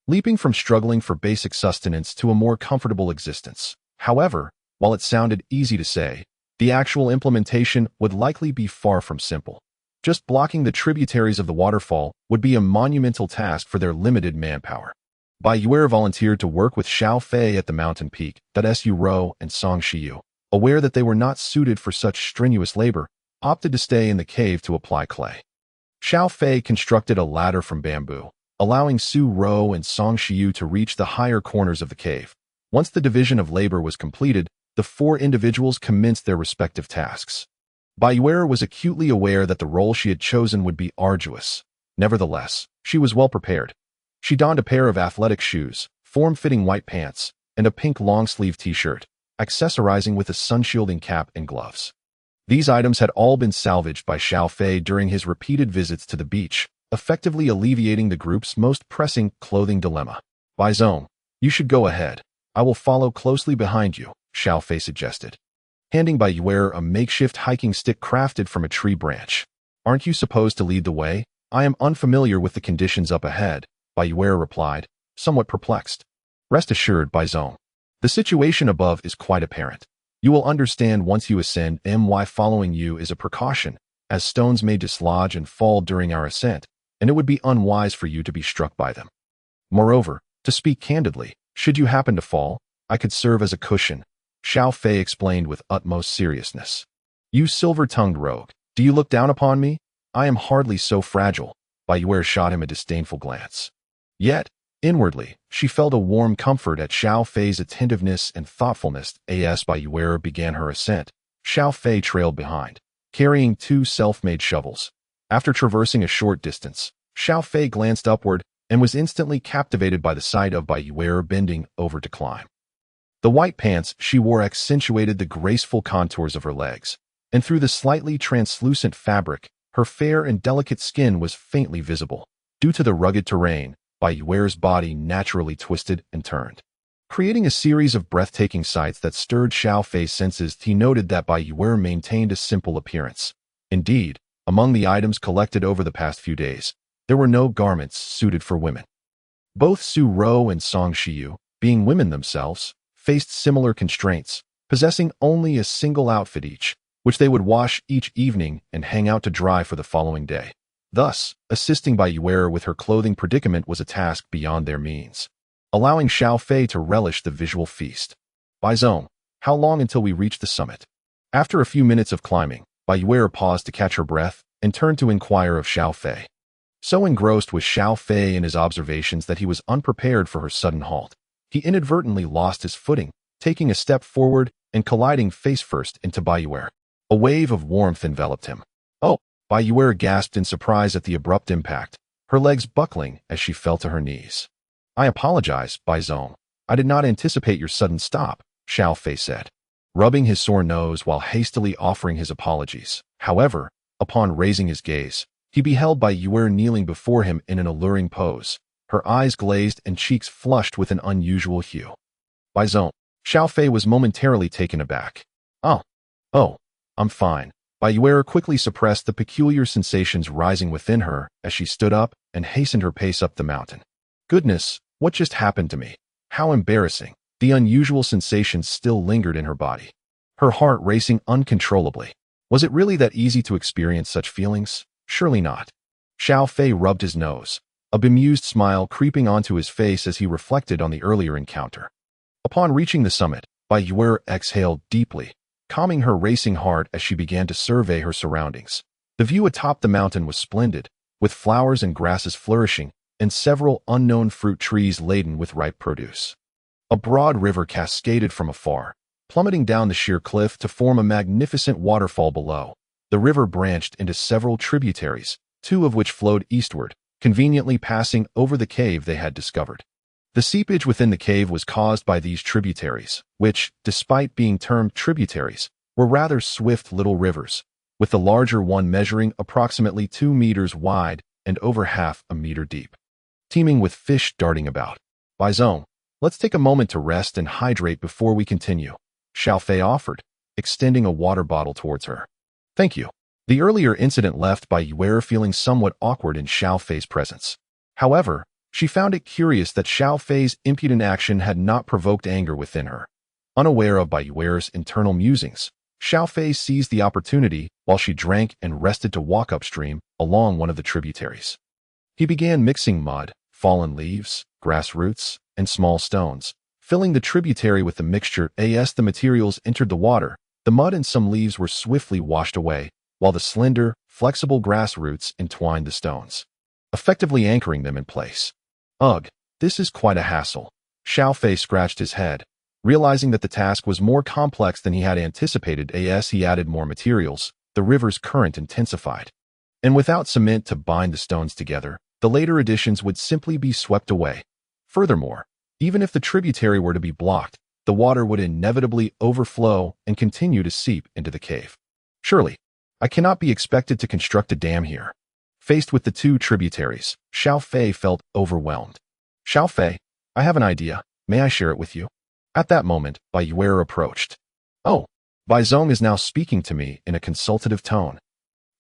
leaping from struggling for basic sustenance to a more comfortable existence. However, while it sounded easy to say, the actual implementation would likely be far from simple. Just blocking the tributaries of the waterfall would be a monumental task for their limited manpower. Bai Yue'er volunteered to work with Xiao Fei at the mountain peak. Su Rou and Song Shiyu, aware that they were not suited for such strenuous labor, opted to stay in the cave to apply clay. Xiao Fei constructed a ladder from bamboo, allowing Su Rou and Song Shiyu to reach the higher corners of the cave. Once the division of labor was completed, the 4 individuals commenced their respective tasks. Bai Yue'er was acutely aware that the role she had chosen would be arduous. Nevertheless, she was well prepared. She donned a pair of athletic shoes, form-fitting white pants, and a pink long-sleeve t-shirt, accessorizing with a sun-shielding cap and gloves. These items had all been salvaged by Xiao Fei during his repeated visits to the beach, effectively alleviating the group's most pressing clothing dilemma. Bai Zong, you should go ahead. I will follow closely behind you, Xiao Fei suggested, handing Bai Yue'er a makeshift hiking stick crafted from a tree branch. Aren't you supposed to lead the way? I am unfamiliar with the conditions up ahead, Bai Yue'er replied, somewhat perplexed. Rest assured, Bai Zong. The situation above is quite apparent. You will understand once you ascend. Why following you is a precaution, as stones may dislodge and fall during our ascent, and it would be unwise for you to be struck by them. Moreover, to speak candidly, should you happen to fall, I could serve as a cushion, Xiao Fei explained with utmost seriousness. You silver-tongued rogue, do you look down upon me? I am hardly so fragile. Bai Yue'er shot him a disdainful glance. Yet, inwardly, she felt a warm comfort at Xiao Fei's attentiveness and thoughtfulness. As Bai Yue'er began her ascent, Xiao Fei trailed behind, carrying 2 self-made shovels. After traversing a short distance, Xiao Fei glanced upward and was instantly captivated by the sight of Bai Yue'er bending over to climb. The white pants she wore accentuated the graceful contours of her legs, and through the slightly translucent fabric, her fair and delicate skin was faintly visible. Due to the rugged terrain, Bai Yue'er's body naturally twisted and turned, creating a series of breathtaking sights that stirred Xiao Fei's senses. He noted that Bai Yue'er maintained a simple appearance. Indeed, among the items collected over the past few days, there were no garments suited for women. Both Su Rou and Song Shiyu, being women themselves, faced similar constraints, possessing only a single outfit each, which they would wash each evening and hang out to dry for the following day. Thus, assisting Bai Yue'er with her clothing predicament was a task beyond their means, allowing Xiao Fei to relish the visual feast. Bai Zong, how long until we reach the summit? After a few minutes of climbing, Bai Yue'er paused to catch her breath and turned to inquire of Xiao Fei. So engrossed was Xiao Fei in his observations that he was unprepared for her sudden halt. He inadvertently lost his footing, taking a step forward and colliding face-first into Bai Yue'er. A wave of warmth enveloped him. "Oh!" Bai Yue'er gasped in surprise at the abrupt impact, her legs buckling as she fell to her knees. "I apologize, Bai Zong. I did not anticipate your sudden stop," Xiao Fei said, rubbing his sore nose while hastily offering his apologies. However, upon raising his gaze, he beheld Bai Yue'er kneeling before him in an alluring pose, her eyes glazed and cheeks flushed with an unusual hue. "Bai Zong." Xiao Fei was momentarily taken aback. Oh, I'm fine." Bai Yue'er quickly suppressed the peculiar sensations rising within her as she stood up and hastened her pace up the mountain. Goodness, what just happened to me? How embarrassing. The unusual sensations still lingered in her body, her heart racing uncontrollably. Was it really that easy to experience such feelings? Surely not. Xiao Fei rubbed his nose, a bemused smile creeping onto his face as he reflected on the earlier encounter. Upon reaching the summit, Bai Yue'er exhaled deeply, calming her racing heart as she began to survey her surroundings. The view atop the mountain was splendid, with flowers and grasses flourishing, and several unknown fruit trees laden with ripe produce. A broad river cascaded from afar, plummeting down the sheer cliff to form a magnificent waterfall below. The river branched into several tributaries, two of which flowed eastward, conveniently passing over the cave they had discovered. The seepage within the cave was caused by these tributaries, which, despite being termed tributaries, were rather swift little rivers, with the larger one measuring approximately 2 meters wide and over half a meter deep, teeming with fish darting about. "Bai Zong, let's take a moment to rest and hydrate before we continue," Xiao Fei offered, extending a water bottle towards her. "Thank you." The earlier incident left Bai Yue'er feeling somewhat awkward in Xiao Fei's presence. However, she found it curious that Xiao Fei's impudent action had not provoked anger within her. Unaware of Bai Yue'er's internal musings, Xiao Fei seized the opportunity while she drank and rested to walk upstream along one of the tributaries. He began mixing mud, fallen leaves, grass roots, and small stones, filling the tributary with the mixture. As the materials entered the water, the mud and some leaves were swiftly washed away, while the slender, flexible grass roots entwined the stones, effectively anchoring them in place. "Ugh, this is quite a hassle." Xiao Fei scratched his head, realizing that the task was more complex than he had anticipated. As he added more materials, the river's current intensified. And without cement to bind the stones together, the later additions would simply be swept away. Furthermore, even if the tributary were to be blocked, the water would inevitably overflow and continue to seep into the cave. "Surely, I cannot be expected to construct a dam here." Faced with the two tributaries, Xiao Fei felt overwhelmed. "Xiao Fei, I have an idea. May I share it with you?" At that moment, Bai Yue'er approached. "Oh, Bai Zong is now speaking to me in a consultative tone."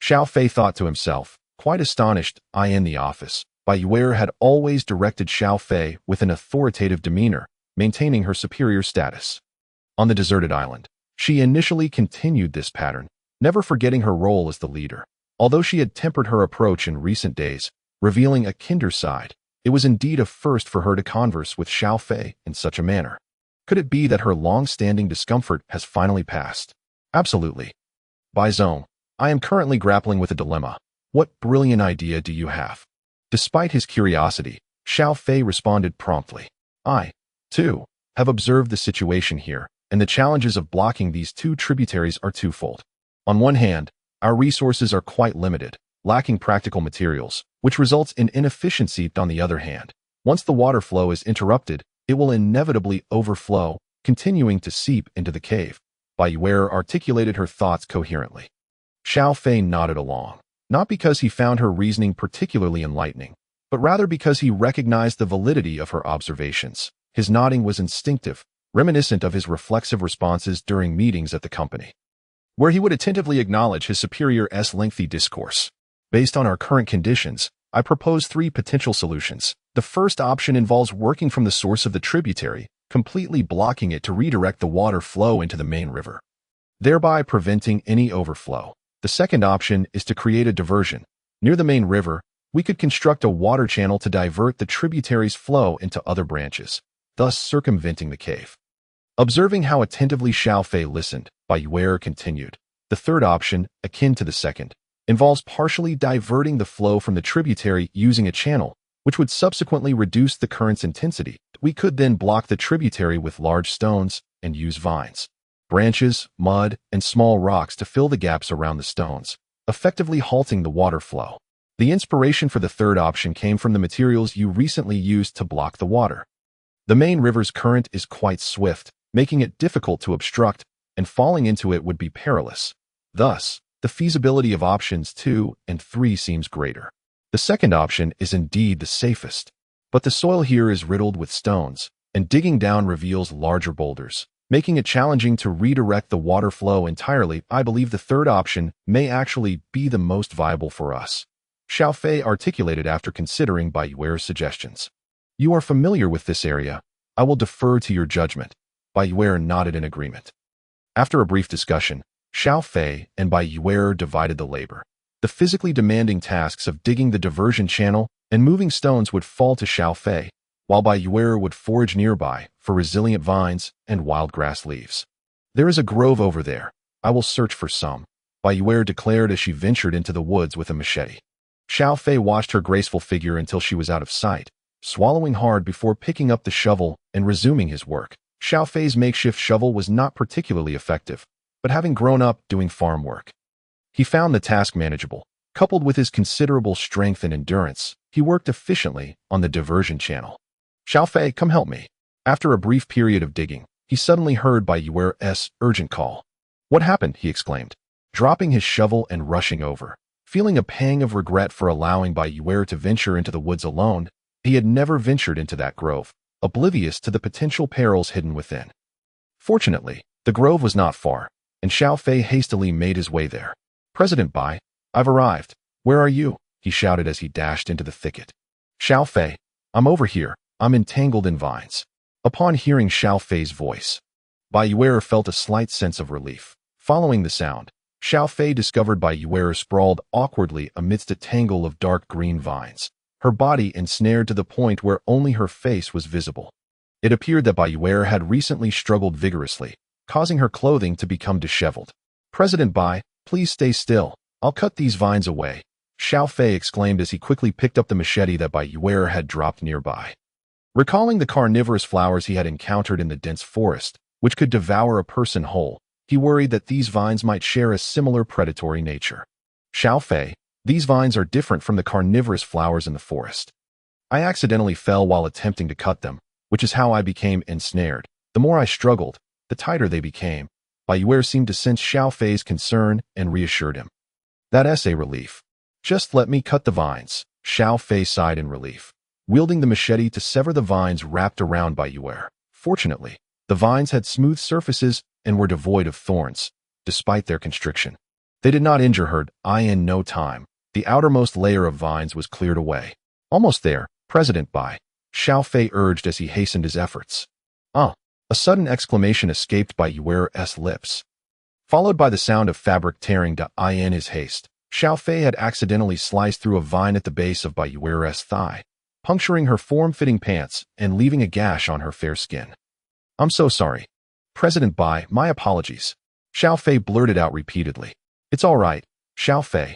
Xiao Fei thought to himself, quite astonished. In the office, Bai Yue'er had always directed Xiao Fei with an authoritative demeanor, maintaining her superior status. On the deserted island, she initially continued this pattern, never forgetting her role as the leader. Although she had tempered her approach in recent days, revealing a kinder side, it was indeed a first for her to converse with Xiao Fei in such a manner. Could it be that her long-standing discomfort has finally passed? Absolutely. "Bai Zong, I am currently grappling with a dilemma. What brilliant idea do you have?" Despite his curiosity, Xiao Fei responded promptly. "I, too, have observed the situation here, and the challenges of blocking these two tributaries are twofold. On one hand, our resources are quite limited, lacking practical materials, which results in inefficiency. On the other hand, once the water flow is interrupted, it will inevitably overflow, continuing to seep into the cave." Bai Yue'er articulated her thoughts coherently. Xiao Fei nodded along, not because he found her reasoning particularly enlightening, but rather because he recognized the validity of her observations. His nodding was instinctive, reminiscent of his reflexive responses during meetings at the company, where he would attentively acknowledge his superior's lengthy discourse. Based on our current conditions, I propose 3 potential solutions. The first option involves working from the source of the tributary, completely blocking it to redirect the water flow into the main river, thereby preventing any overflow. The second option is to create a diversion. Near the main river, we could construct a water channel to divert the tributary's flow into other branches, thus circumventing the cave. Observing how attentively Xiao Fei listened, Bai Yue'er continued. The third option, akin to the second, involves partially diverting the flow from the tributary using a channel, which would subsequently reduce the current's intensity. We could then block the tributary with large stones and use vines, branches, mud, and small rocks to fill the gaps around the stones, effectively halting the water flow. The inspiration for the third option came from the materials you recently used to block the water. The main river's current is quite swift, making it difficult to obstruct, and falling into it would be perilous. Thus, the feasibility of options 2 and 3 seems greater. The second option is indeed the safest, but the soil here is riddled with stones, and digging down reveals larger boulders, making it challenging to redirect the water flow entirely. I believe the third option may actually be the most viable for us, Xiao Fei articulated after considering Bai Yue'er's suggestions. You are familiar with this area. I will defer to your judgment. Bai Yue'er nodded in agreement. After a brief discussion, Xiao Fei and Bai Yue'er divided the labor. The physically demanding tasks of digging the diversion channel and moving stones would fall to Xiao Fei, while Bai Yue'er would forage nearby for resilient vines and wild grass leaves. There is a grove over there. I will search for some, Bai Yue'er declared as she ventured into the woods with a machete. Xiao Fei watched her graceful figure until she was out of sight, swallowing hard before picking up the shovel and resuming his work. Xiao Fei's makeshift shovel was not particularly effective, but having grown up doing farm work, he found the task manageable. Coupled with his considerable strength and endurance, he worked efficiently on the diversion channel. Xiao Fei, come help me. After a brief period of digging, he suddenly heard Bai Yue'er's urgent call. What happened? He exclaimed, dropping his shovel and rushing over. Feeling a pang of regret for allowing Bai Yue'er to venture into the woods alone, he had never ventured into that grove, oblivious to the potential perils hidden within. Fortunately, the grove was not far, and Xiao Fei hastily made his way there. President Bai, I've arrived. Where are you? He shouted as he dashed into the thicket. Xiao Fei, I'm over here. I'm entangled in vines. Upon hearing Xiao Fei's voice, Bai Yue'er felt a slight sense of relief. Following the sound, Xiao Fei discovered Bai Yue'er sprawled awkwardly amidst a tangle of dark green vines, her body ensnared to the point where only her face was visible. It appeared that Bai Yue'er had recently struggled vigorously, causing her clothing to become disheveled. President Bai, please stay still. I'll cut these vines away, Xiao Fei exclaimed as he quickly picked up the machete that Bai Yue'er had dropped nearby. Recalling the carnivorous flowers he had encountered in the dense forest, which could devour a person whole, he worried that these vines might share a similar predatory nature. Xiao Fei, these vines are different from the carnivorous flowers in the forest. I accidentally fell while attempting to cut them, which is how I became ensnared. The more I struggled, the tighter they became. Bai Yue'er seemed to sense Xiao Fei's concern and reassured him. That's a relief. Just let me cut the vines, Xiao Fei sighed in relief, wielding the machete to sever the vines wrapped around Bai Yue'er. Fortunately, the vines had smooth surfaces and were devoid of thorns, despite their constriction. They did not injure her. In no time, the outermost layer of vines was cleared away. Almost there, President Bai, Xiao Fei urged as he hastened his efforts. A sudden exclamation escaped Bai Yue'er's lips, followed by the sound of fabric tearing. In his haste, Xiao Fei had accidentally sliced through a vine at the base of Bai Yue'er's thigh, puncturing her form-fitting pants and leaving a gash on her fair skin. I'm so sorry. President Bai, my apologies, Xiao Fei blurted out repeatedly. It's all right, Xiao Fei.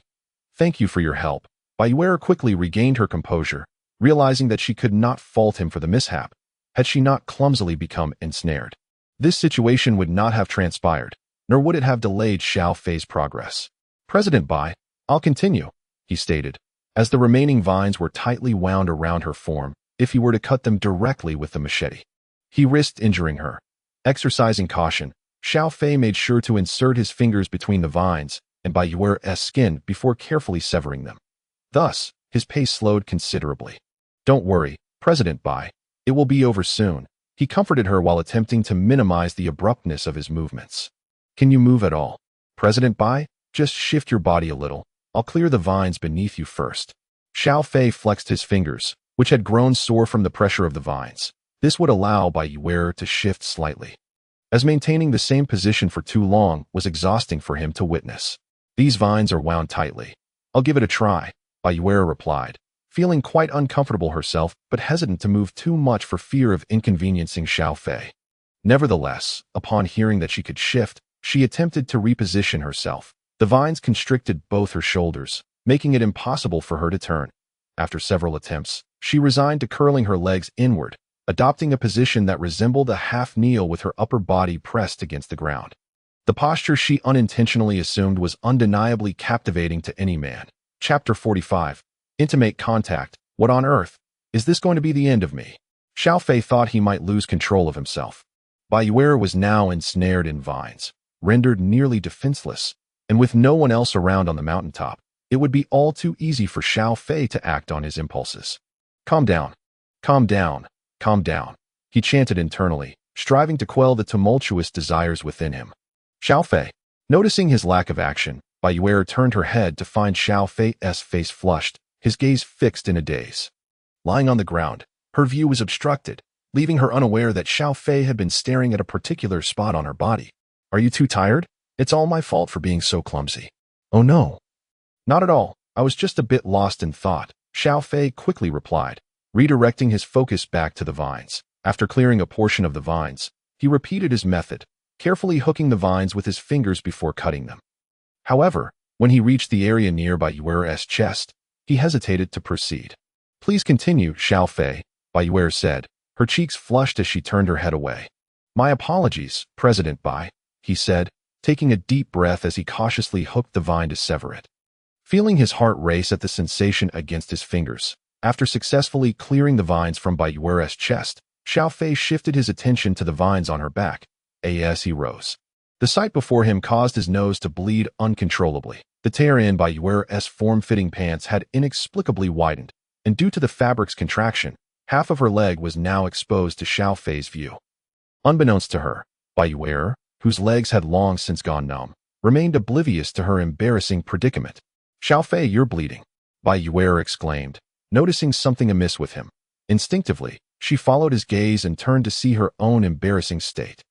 Thank you for your help. Bai Yue'er quickly regained her composure, realizing that she could not fault him for the mishap, had she not clumsily become ensnared. This situation would not have transpired, nor would it have delayed Xiao Fei's progress. President Bai, I'll continue, he stated, as the remaining vines were tightly wound around her form. If he were to cut them directly with the machete, he risked injuring her. Exercising caution, Xiao Fei made sure to insert his fingers between the vines and Bai Yue'er's skin before carefully severing them. Thus, his pace slowed considerably. Don't worry, President Bai. It will be over soon. He comforted her while attempting to minimize the abruptness of his movements. Can you move at all? President Bai, just shift your body a little. I'll clear the vines beneath you first. Xiao Fei flexed his fingers, which had grown sore from the pressure of the vines. This would allow Bai Yue'er to shift slightly, as maintaining the same position for too long was exhausting for him to witness. These vines are wound tightly. I'll give it a try, Bai Yue'er replied, feeling quite uncomfortable herself but hesitant to move too much for fear of inconveniencing Xiao Fei. Nevertheless, upon hearing that she could shift, she attempted to reposition herself. The vines constricted both her shoulders, making it impossible for her to turn. After several attempts, she resigned to curling her legs inward, adopting a position that resembled a half-kneel with her upper body pressed against the ground. The posture she unintentionally assumed was undeniably captivating to any man. Chapter 45. Intimate contact. What on earth? Is this going to be the end of me? Xiao Fei thought he might lose control of himself. Bai Yue'er was now ensnared in vines, rendered nearly defenseless, and with no one else around on the mountaintop, it would be all too easy for Xiao Fei to act on his impulses. Calm down. Calm down. Calm down, he chanted internally, striving to quell the tumultuous desires within him. Xiao Fei. Noticing his lack of action, Bai Yue'er turned her head to find Xiao Fei's face flushed, his gaze fixed in a daze. Lying on the ground, her view was obstructed, leaving her unaware that Xiao Fei had been staring at a particular spot on her body. Are you too tired? It's all my fault for being so clumsy. Oh no. Not at all, I was just a bit lost in thought, Xiao Fei quickly replied, redirecting his focus back to the vines. After clearing a portion of the vines, he repeated his method, carefully hooking the vines with his fingers before cutting them. However, when he reached the area near Bai Yue'er's chest, he hesitated to proceed. Please continue, Xiao Fei, Bai Yue'er said, her cheeks flushed as she turned her head away. My apologies, President Bai, he said, taking a deep breath as he cautiously hooked the vine to sever it. Feeling his heart race at the sensation against his fingers, after successfully clearing the vines from Bai Yue'er's chest, Xiao Fei shifted his attention to the vines on her back, as he rose. The sight before him caused his nose to bleed uncontrollably. The tear in Bai Yue'er's form-fitting pants had inexplicably widened, and due to the fabric's contraction, half of her leg was now exposed to Xiao Fei's view. Unbeknownst to her, Bai Yue'er, whose legs had long since gone numb, remained oblivious to her embarrassing predicament. Xiao Fei, you're bleeding, Bai Yue'er exclaimed, noticing something amiss with him. Instinctively, she followed his gaze and turned to see her own embarrassing state.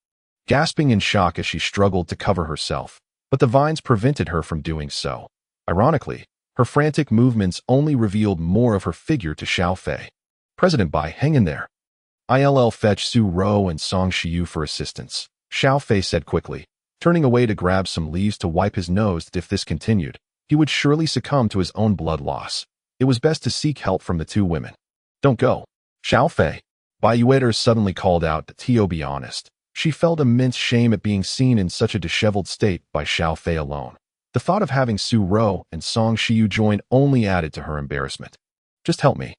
Gasping in shock as she struggled to cover herself, but the vines prevented her from doing so. Ironically, her frantic movements only revealed more of her figure to Xiao Fei. President Bai, hang in there. I'll fetch Su Ro and Song Shiyu for assistance, Xiao Fei said quickly, turning away to grab some leaves to wipe his nose. If this continued, he would surely succumb to his own blood loss. It was best to seek help from the two women. Don't go, Xiao Fei, Bai Yue'er suddenly called out. To be honest, she felt immense shame at being seen in such a disheveled state by Xiao Fei alone. The thought of having Su Ro and Song Shiyu join only added to her embarrassment. Just help me.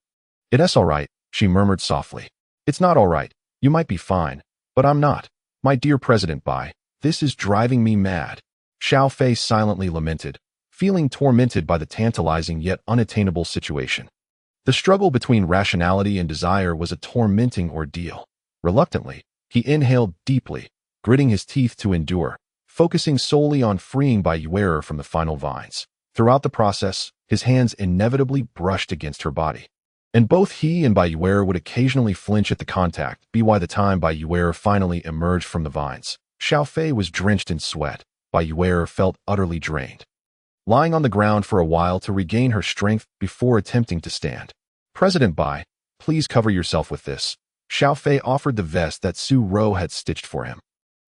It's all right, she murmured softly. It's not all right. You might be fine, but I'm not. My dear President Bai, this is driving me mad. Xiao Fei silently lamented, feeling tormented by the tantalizing yet unattainable situation. The struggle between rationality and desire was a tormenting ordeal. Reluctantly, he inhaled deeply, gritting his teeth to endure, focusing solely on freeing Bai Yue'er from the final vines. Throughout the process, his hands inevitably brushed against her body. And both he and Bai Yue'er would occasionally flinch at the contact. By the time Bai Yue'er finally emerged from the vines, Xiao Fei was drenched in sweat. Bai Yue'er felt utterly drained, lying on the ground for a while to regain her strength before attempting to stand. President Bai, please cover yourself with this. Xiao Fei offered the vest that Su Ro had stitched for him.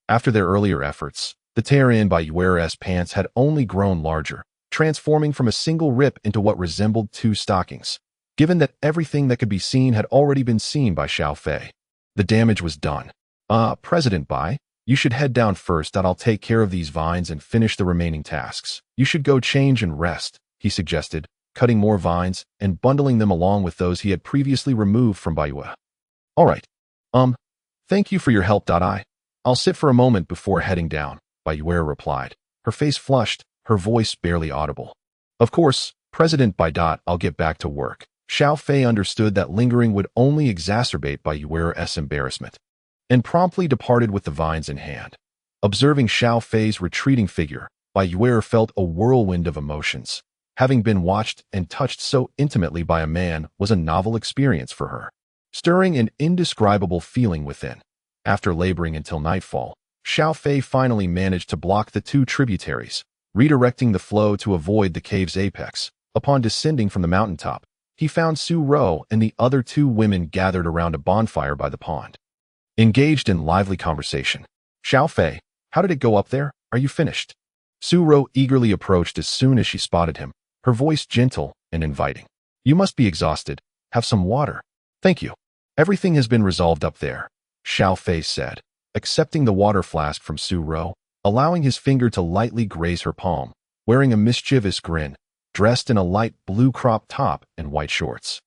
After their earlier efforts, the tear in Bai Yue'er's pants had only grown larger, transforming from a single rip into what resembled two stockings. Given that everything that could be seen had already been seen by Xiao Fei, the damage was done. President Bai, you should head down first. I'll take care of these vines and finish the remaining tasks. You should go change and rest, he suggested, cutting more vines and bundling them along with those he had previously removed from Bai Yue'er. All right. Thank you for your help. I'll sit for a moment before heading down, Bai Yue'er replied, her face flushed, her voice barely audible. Of course, President Bai. I'll get back to work, Xiao Fei understood that lingering would only exacerbate Bai Yue'er's embarrassment, and promptly departed with the vines in hand. Observing Xiao Fei's retreating figure, Bai Yue'er felt a whirlwind of emotions. Having been watched and touched so intimately by a man was a novel experience for her, stirring an indescribable feeling within. After laboring until nightfall, Xiao Fei finally managed to block the two tributaries, redirecting the flow to avoid the cave's apex. Upon descending from the mountaintop, he found Su Ro and the other two women gathered around a bonfire by the pond, engaged in lively conversation. "Xiao Fei, how did it go up there? Are you finished?" Su Ro eagerly approached as soon as she spotted him, her voice gentle and inviting. "You must be exhausted. Have some water." "Thank you. Everything has been resolved up there," Xiao Fei said, accepting the water flask from Su Ro, allowing his finger to lightly graze her palm. Wearing a mischievous grin, dressed in a light blue crop top and white shorts,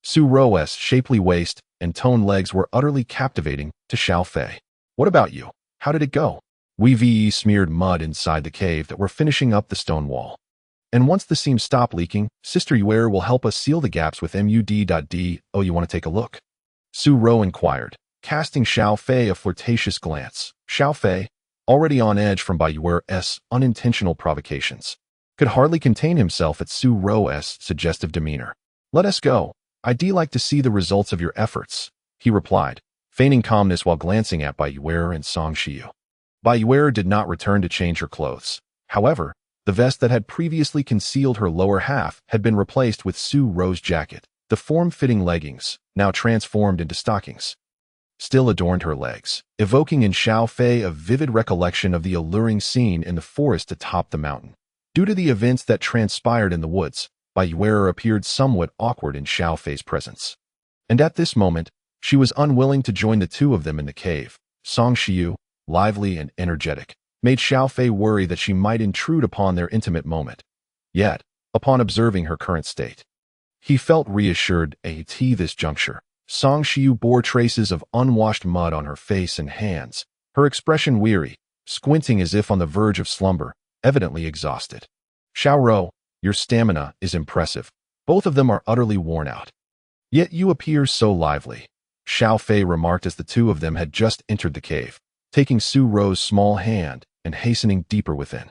Su Ro's shapely waist and toned legs were utterly captivating to Xiao Fei. "What about you? How did it go?" "We smeared mud inside the cave that we're finishing up the stone wall. And once the seams stop leaking, Sister Yue'er will help us seal the gaps with mud.d. Oh, you want to take a look?" Su Ro inquired, casting Xiao Fei a flirtatious glance. Xiao Fei, already on edge from Bai Yue'er's unintentional provocations, could hardly contain himself at Su Ro's suggestive demeanor. "Let us go. I'd like to see the results of your efforts," he replied, feigning calmness while glancing at Bai Yue'er and Song Shiyu. Bai Yue'er did not return to change her clothes. However, the vest that had previously concealed her lower half had been replaced with Su Ro's jacket. The form-fitting leggings, now transformed into stockings, still adorned her legs, evoking in Xiao Fei a vivid recollection of the alluring scene in the forest atop the mountain. Due to the events that transpired in the woods, Bai Yue'er appeared somewhat awkward in Xiao Fei's presence. And at this moment, she was unwilling to join the two of them in the cave. Song Shiyu, lively and energetic, made Xiao Fei worry that she might intrude upon their intimate moment. Yet, upon observing her current state, he felt reassured. At this juncture, Song Shiyu bore traces of unwashed mud on her face and hands, her expression weary, squinting as if on the verge of slumber, evidently exhausted. "Xiao Ro, your stamina is impressive. Both of them are utterly worn out. Yet you appear so lively," Xiao Fei remarked as the two of them had just entered the cave, taking Su Ro's small hand and hastening deeper within.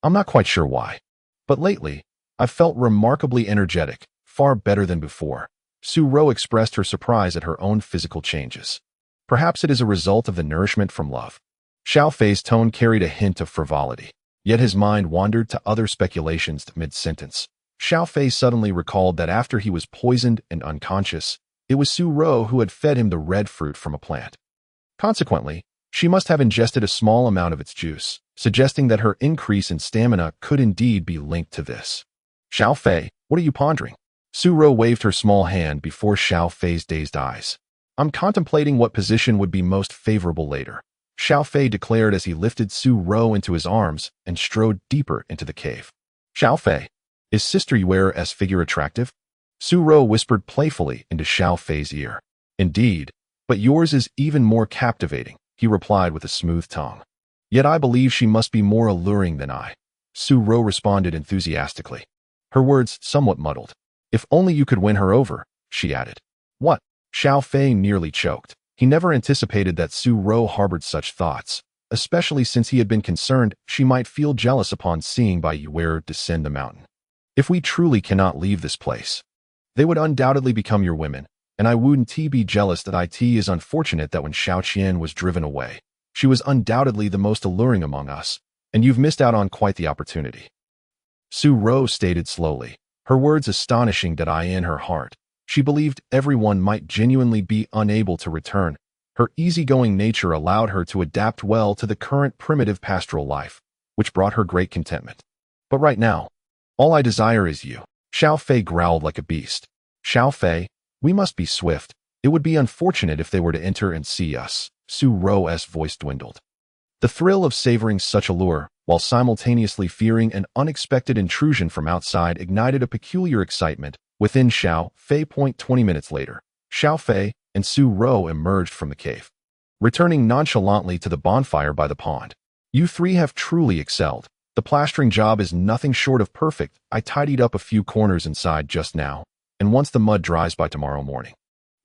"I'm not quite sure why, but lately, I've felt remarkably energetic, far better than before." Su Ro expressed her surprise at her own physical changes. Perhaps it is a result of the nourishment from love. Xiao Fei's tone carried a hint of frivolity, yet his mind wandered to other speculations mid-sentence. Xiao Fei suddenly recalled that after he was poisoned and unconscious, it was Su Ro who had fed him the red fruit from a plant. Consequently, she must have ingested a small amount of its juice, suggesting that her increase in stamina could indeed be linked to this. "Xiao Fei, what are you pondering?" Su Ro waved her small hand before Xiao Fei's dazed eyes. "I'm contemplating what position would be most favorable later," Xiao Fei declared as he lifted Su Ro into his arms and strode deeper into the cave. "Xiao Fei, is Sister Yue'er's figure attractive?" Su Ro whispered playfully into Xiao Fei's ear. "Indeed, but yours is even more captivating," he replied with a smooth tongue. "Yet I believe she must be more alluring than I," Su Ro responded enthusiastically, her words somewhat muddled. "If only you could win her over," she added. "What?" Xiao Fei nearly choked. He never anticipated that Su Ro harbored such thoughts, especially since he had been concerned she might feel jealous upon seeing Bai Yue'er descend the mountain. "If we truly cannot leave this place, they would undoubtedly become your women, and I wouldn't be jealous that it is unfortunate that when Xiao Qian was driven away, she was undoubtedly the most alluring among us, and you've missed out on quite the opportunity," Su Ro stated slowly, her words astonishing that in her heart. She believed everyone might genuinely be unable to return. Her easygoing nature allowed her to adapt well to the current primitive pastoral life, which brought her great contentment. "But right now, all I desire is you," Xiao Fei growled like a beast. "Xiao Fei, we must be swift. It would be unfortunate if they were to enter and see us." Su Ro's voice dwindled. The thrill of savoring such allure, while simultaneously fearing an unexpected intrusion from outside, ignited a peculiar excitement within Xiao Fei. 20 minutes later, Xiao Fei and Su Ro emerged from the cave, returning nonchalantly to the bonfire by the pond. "You three have truly excelled. The plastering job is nothing short of perfect. I tidied up a few corners inside just now, and once the mud dries by tomorrow morning,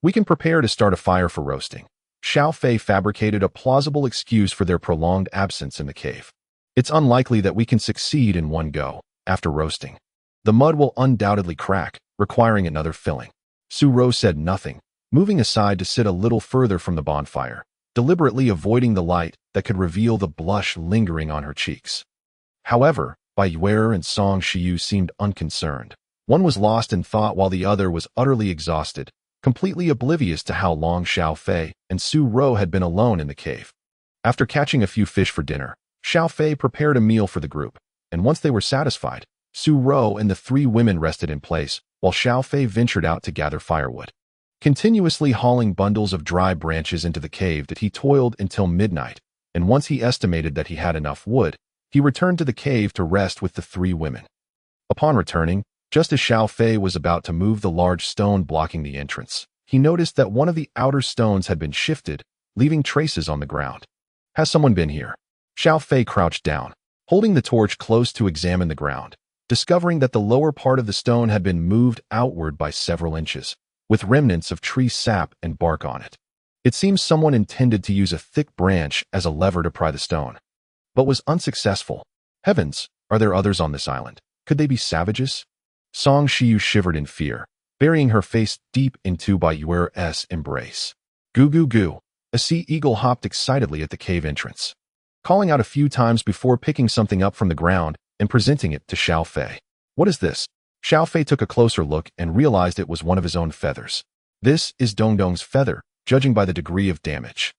we can prepare to start a fire for roasting. Xiao Fei fabricated a plausible excuse for their prolonged absence in the cave. It's unlikely that we can succeed in one go. After roasting, the mud will undoubtedly crack, requiring another filling. Su Rou said nothing, moving aside to sit a little further from the bonfire, deliberately avoiding the light that could reveal the blush lingering on her cheeks. However, Bai Yue'er and Song Shiyu seemed unconcerned. One was lost in thought while the other was utterly exhausted, completely oblivious to how long Xiao Fei and Su Rou had been alone in the cave. After catching a few fish for dinner, Xiao Fei prepared a meal for the group, and once they were satisfied, Su Rou and the three women rested in place, while Xiao Fei ventured out to gather firewood. Continuously hauling bundles of dry branches into the cave that he toiled until midnight, and once he estimated that he had enough wood, he returned to the cave to rest with the three women. Upon returning, just as Xiao Fei was about to move the large stone blocking the entrance, he noticed that one of the outer stones had been shifted, leaving traces on the ground. Has someone been here? Xiao Fei crouched down, holding the torch close to examine the ground, discovering that the lower part of the stone had been moved outward by several inches, with remnants of tree sap and bark on it. It seems someone intended to use a thick branch as a lever to pry the stone, but was unsuccessful. Heavens, are there others on this island? Could they be savages? Song Shiyu shivered in fear, burying her face deep into Bai Yue'er's embrace. Goo goo goo. A sea eagle hopped excitedly at the cave entrance, calling out a few times before picking something up from the ground and presenting it to Xiao Fei. What is this? Xiao Fei took a closer look and realized it was one of his own feathers. This is Dongdong's feather, judging by the degree of damage.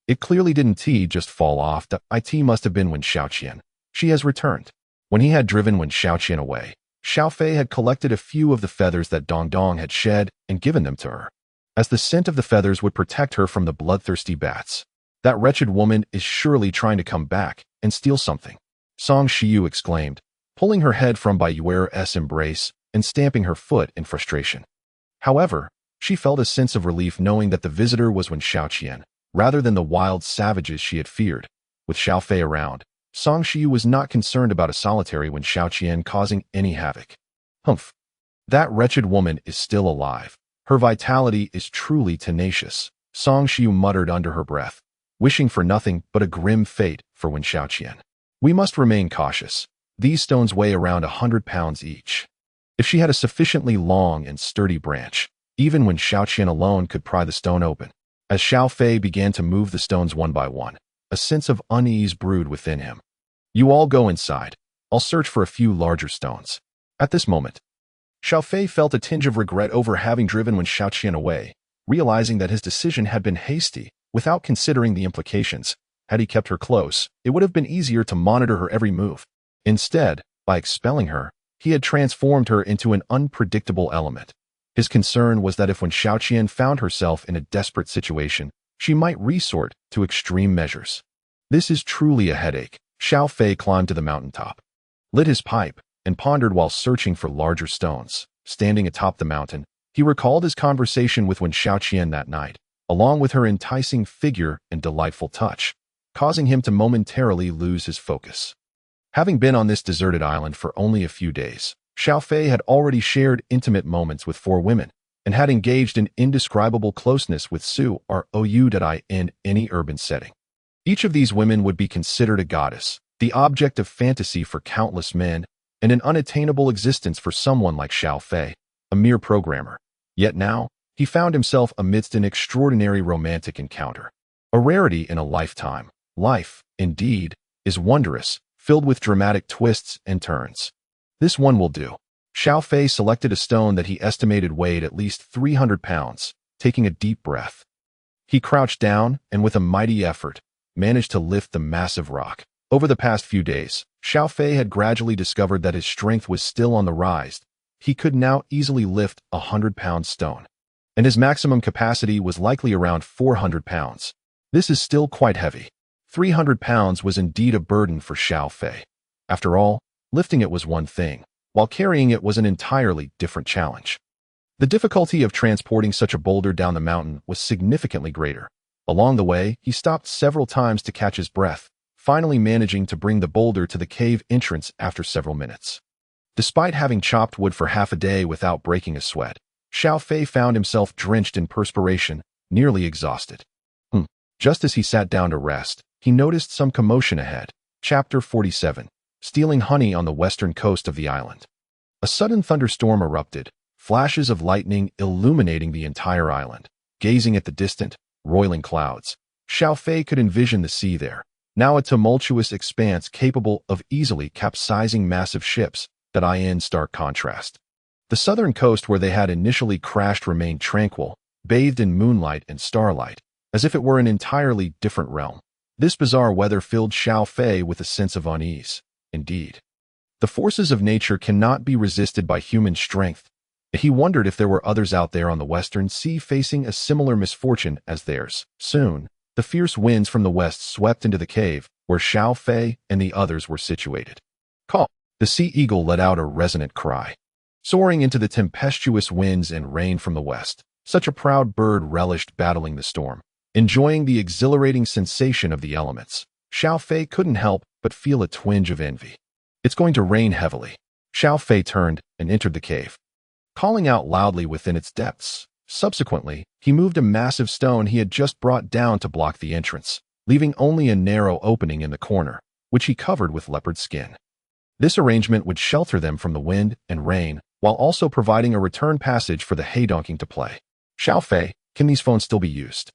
It clearly didn't just fall off. The it must have been when Xiaoqian. She has returned. When he had driven Xiaoqian away, Xiao Fei had collected a few of the feathers that Dongdong had shed and given them to her, as the scent of the feathers would protect her from the bloodthirsty bats. That wretched woman is surely trying to come back and steal something, Song Shiyu exclaimed, pulling her head from Bai Yue'er's embrace and stamping her foot in frustration. However, she felt a sense of relief knowing that the visitor was Xiaoqian, rather than the wild savages she had feared. With Xiao Fei around, Song Shiyu was not concerned about a solitary Xiaoqian causing any havoc. Humph. That wretched woman is still alive. Her vitality is truly tenacious, Song Shiyu muttered under her breath, wishing for nothing but a grim fate for Xiaoqian. We must remain cautious. These stones weigh around 100 pounds each. If she had a sufficiently long and sturdy branch, even Xiaoqian alone could pry the stone open. As Xiao Fei began to move the stones one by one, a sense of unease brewed within him. You all go inside. I'll search for a few larger stones. At this moment, Xiao Fei felt a tinge of regret over having driven Xiaoqian away, realizing that his decision had been hasty, without considering the implications. Had he kept her close, it would have been easier to monitor her every move. Instead, by expelling her, he had transformed her into an unpredictable element. His concern was that if Xiaoqian found herself in a desperate situation, she might resort to extreme measures. This is truly a headache. Xiao Fei climbed to the mountaintop, lit his pipe, and pondered while searching for larger stones. Standing atop the mountain, he recalled his conversation with Xiaoqian that night, along with her enticing figure and delightful touch, causing him to momentarily lose his focus. Having been on this deserted island for only a few days, Xiao Fei had already shared intimate moments with 4 women, and had engaged in indescribable closeness with Su Rou in any urban setting. Each of these women would be considered a goddess, the object of fantasy for countless men, and an unattainable existence for someone like Xiao Fei, a mere programmer. Yet now, he found himself amidst an extraordinary romantic encounter, a rarity in a lifetime. Life, indeed, is wondrous, filled with dramatic twists and turns. This one will do. Xiao Fei selected a stone that he estimated weighed at least 300 pounds, taking a deep breath. He crouched down and with a mighty effort, managed to lift the massive rock. Over the past few days, Xiao Fei had gradually discovered that his strength was still on the rise. He could now easily lift a 100-pound stone, and his maximum capacity was likely around 400 pounds. This is still quite heavy. 300 pounds was indeed a burden for Xiao Fei. After all, lifting it was one thing, while carrying it was an entirely different challenge. The difficulty of transporting such a boulder down the mountain was significantly greater. Along the way, he stopped several times to catch his breath, finally managing to bring the boulder to the cave entrance after several minutes. Despite having chopped wood for half a day without breaking a sweat, Xiao Fei found himself drenched in perspiration, nearly exhausted. Just as he sat down to rest, he noticed some commotion ahead. Chapter 47. Stealing honey on the western coast of the island. A sudden thunderstorm erupted, flashes of lightning illuminating the entire island. Gazing at the distant, roiling clouds, Xiao Fei could envision the sea there, now a tumultuous expanse capable of easily capsizing massive ships, that in stark contrast. The southern coast where they had initially crashed remained tranquil, bathed in moonlight and starlight, as if it were an entirely different realm. This bizarre weather filled Xiao Fei with a sense of unease. Indeed, the forces of nature cannot be resisted by human strength. He wondered if there were others out there on the western sea facing a similar misfortune as theirs. Soon, the fierce winds from the west swept into the cave where Xiao Fei and the others were situated. Caw! The sea eagle let out a resonant cry. Soaring into the tempestuous winds and rain from the west, such a proud bird relished battling the storm. Enjoying the exhilarating sensation of the elements, Xiao Fei couldn't help but feel a twinge of envy. It's going to rain heavily. Xiao Fei turned and entered the cave, calling out loudly within its depths. Subsequently, he moved a massive stone he had just brought down to block the entrance, leaving only a narrow opening in the corner, which he covered with leopard skin. This arrangement would shelter them from the wind and rain, while also providing a return passage for the haydonking to play. Xiao Fei, can these phones still be used?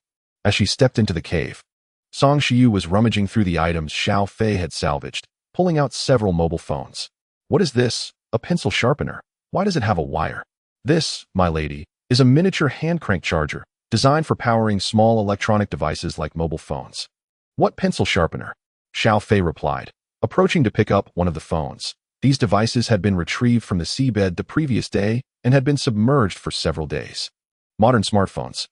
As she stepped into the cave, Song Shiyu was rummaging through the items Xiao Fei had salvaged, pulling out several mobile phones. What is this? A pencil sharpener. Why does it have a wire? This, my lady, is a miniature hand-crank charger, designed for powering small electronic devices like mobile phones. What pencil sharpener? Xiao Fei replied, approaching to pick up one of the phones. These devices had been retrieved from the seabed the previous day and had been submerged for several days. Modern smartphones,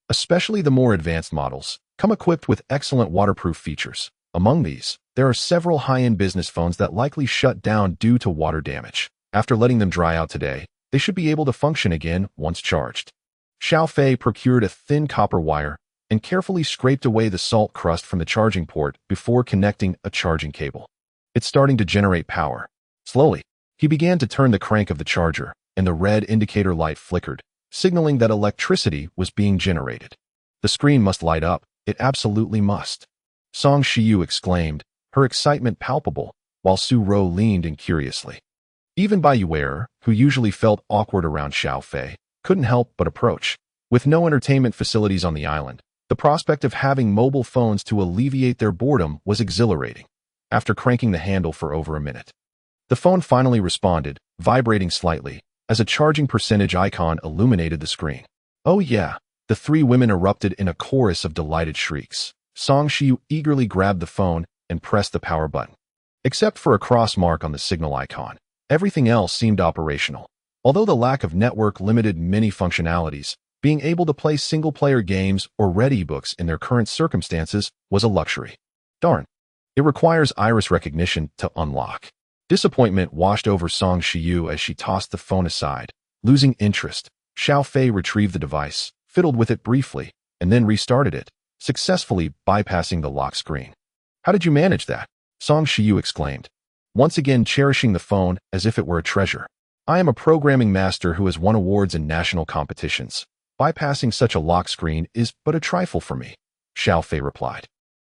especially the more advanced models, come equipped with excellent waterproof features. Among these, there are several high-end business phones that likely shut down due to water damage. After letting them dry out today, they should be able to function again once charged. Xiao Fei procured a thin copper wire and carefully scraped away the salt crust from the charging port before connecting a charging cable. It's starting to generate power. Slowly, he began to turn the crank of the charger, and the red indicator light flickered, signaling that electricity was being generated. The screen must light up. It absolutely must. Song Shiyu exclaimed, her excitement palpable, while Su Ro leaned in curiously. Even Bai Yue'er, who usually felt awkward around Xiao Fei, couldn't help but approach. With no entertainment facilities on the island, the prospect of having mobile phones to alleviate their boredom was exhilarating. After cranking the handle for over a minute, the phone finally responded, vibrating slightly, as a charging percentage icon illuminated the screen. Oh yeah! The three women erupted in a chorus of delighted shrieks. Song Shiyu eagerly grabbed the phone and pressed the power button. Except for a cross mark on the signal icon, everything else seemed operational. Although the lack of network limited many functionalities, being able to play single-player games or read ebooks in their current circumstances was a luxury. Darn. It requires iris recognition to unlock. Disappointment washed over Song Shiyu as she tossed the phone aside. Losing interest, Xiao Fei retrieved the device, fiddled with it briefly, and then restarted it, successfully bypassing the lock screen. How did you manage that? Song Shiyu exclaimed, once again cherishing the phone as if it were a treasure. I am a programming master who has won awards in national competitions. Bypassing such a lock screen is but a trifle for me, Xiao Fei replied,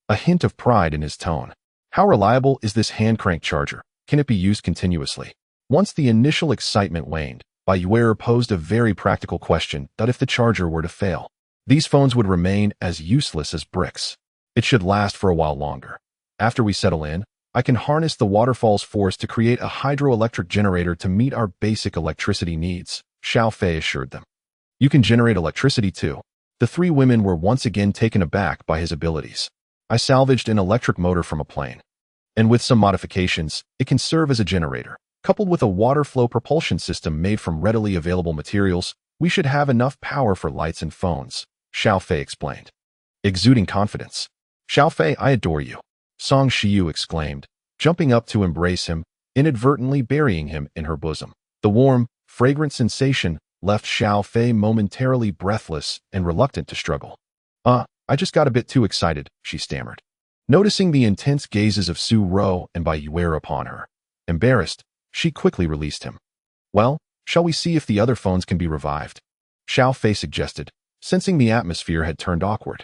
a hint of pride in his tone. How reliable is this hand-crank charger? Can it be used continuously? Once the initial excitement waned, Bai Yue'er posed a very practical question that if the charger were to fail, these phones would remain as useless as bricks. It should last for a while longer. After we settle in, I can harness the waterfall's force to create a hydroelectric generator to meet our basic electricity needs, Xiao Fei assured them. You can generate electricity too. The three women were once again taken aback by his abilities. I salvaged an electric motor from a plane, and with some modifications, it can serve as a generator. Coupled with a water flow propulsion system made from readily available materials, we should have enough power for lights and phones, Xiao Fei explained, exuding confidence. Xiao Fei, I adore you, Song Shiyu exclaimed, jumping up to embrace him, inadvertently burying him in her bosom. The warm, fragrant sensation left Xiao Fei momentarily breathless and reluctant to struggle. I just got a bit too excited, she stammered, noticing the intense gazes of Su Ro and Bai Yue'er upon her. Embarrassed, she quickly released him. Well, shall we see if the other phones can be revived? Xiao Fei suggested, sensing the atmosphere had turned awkward.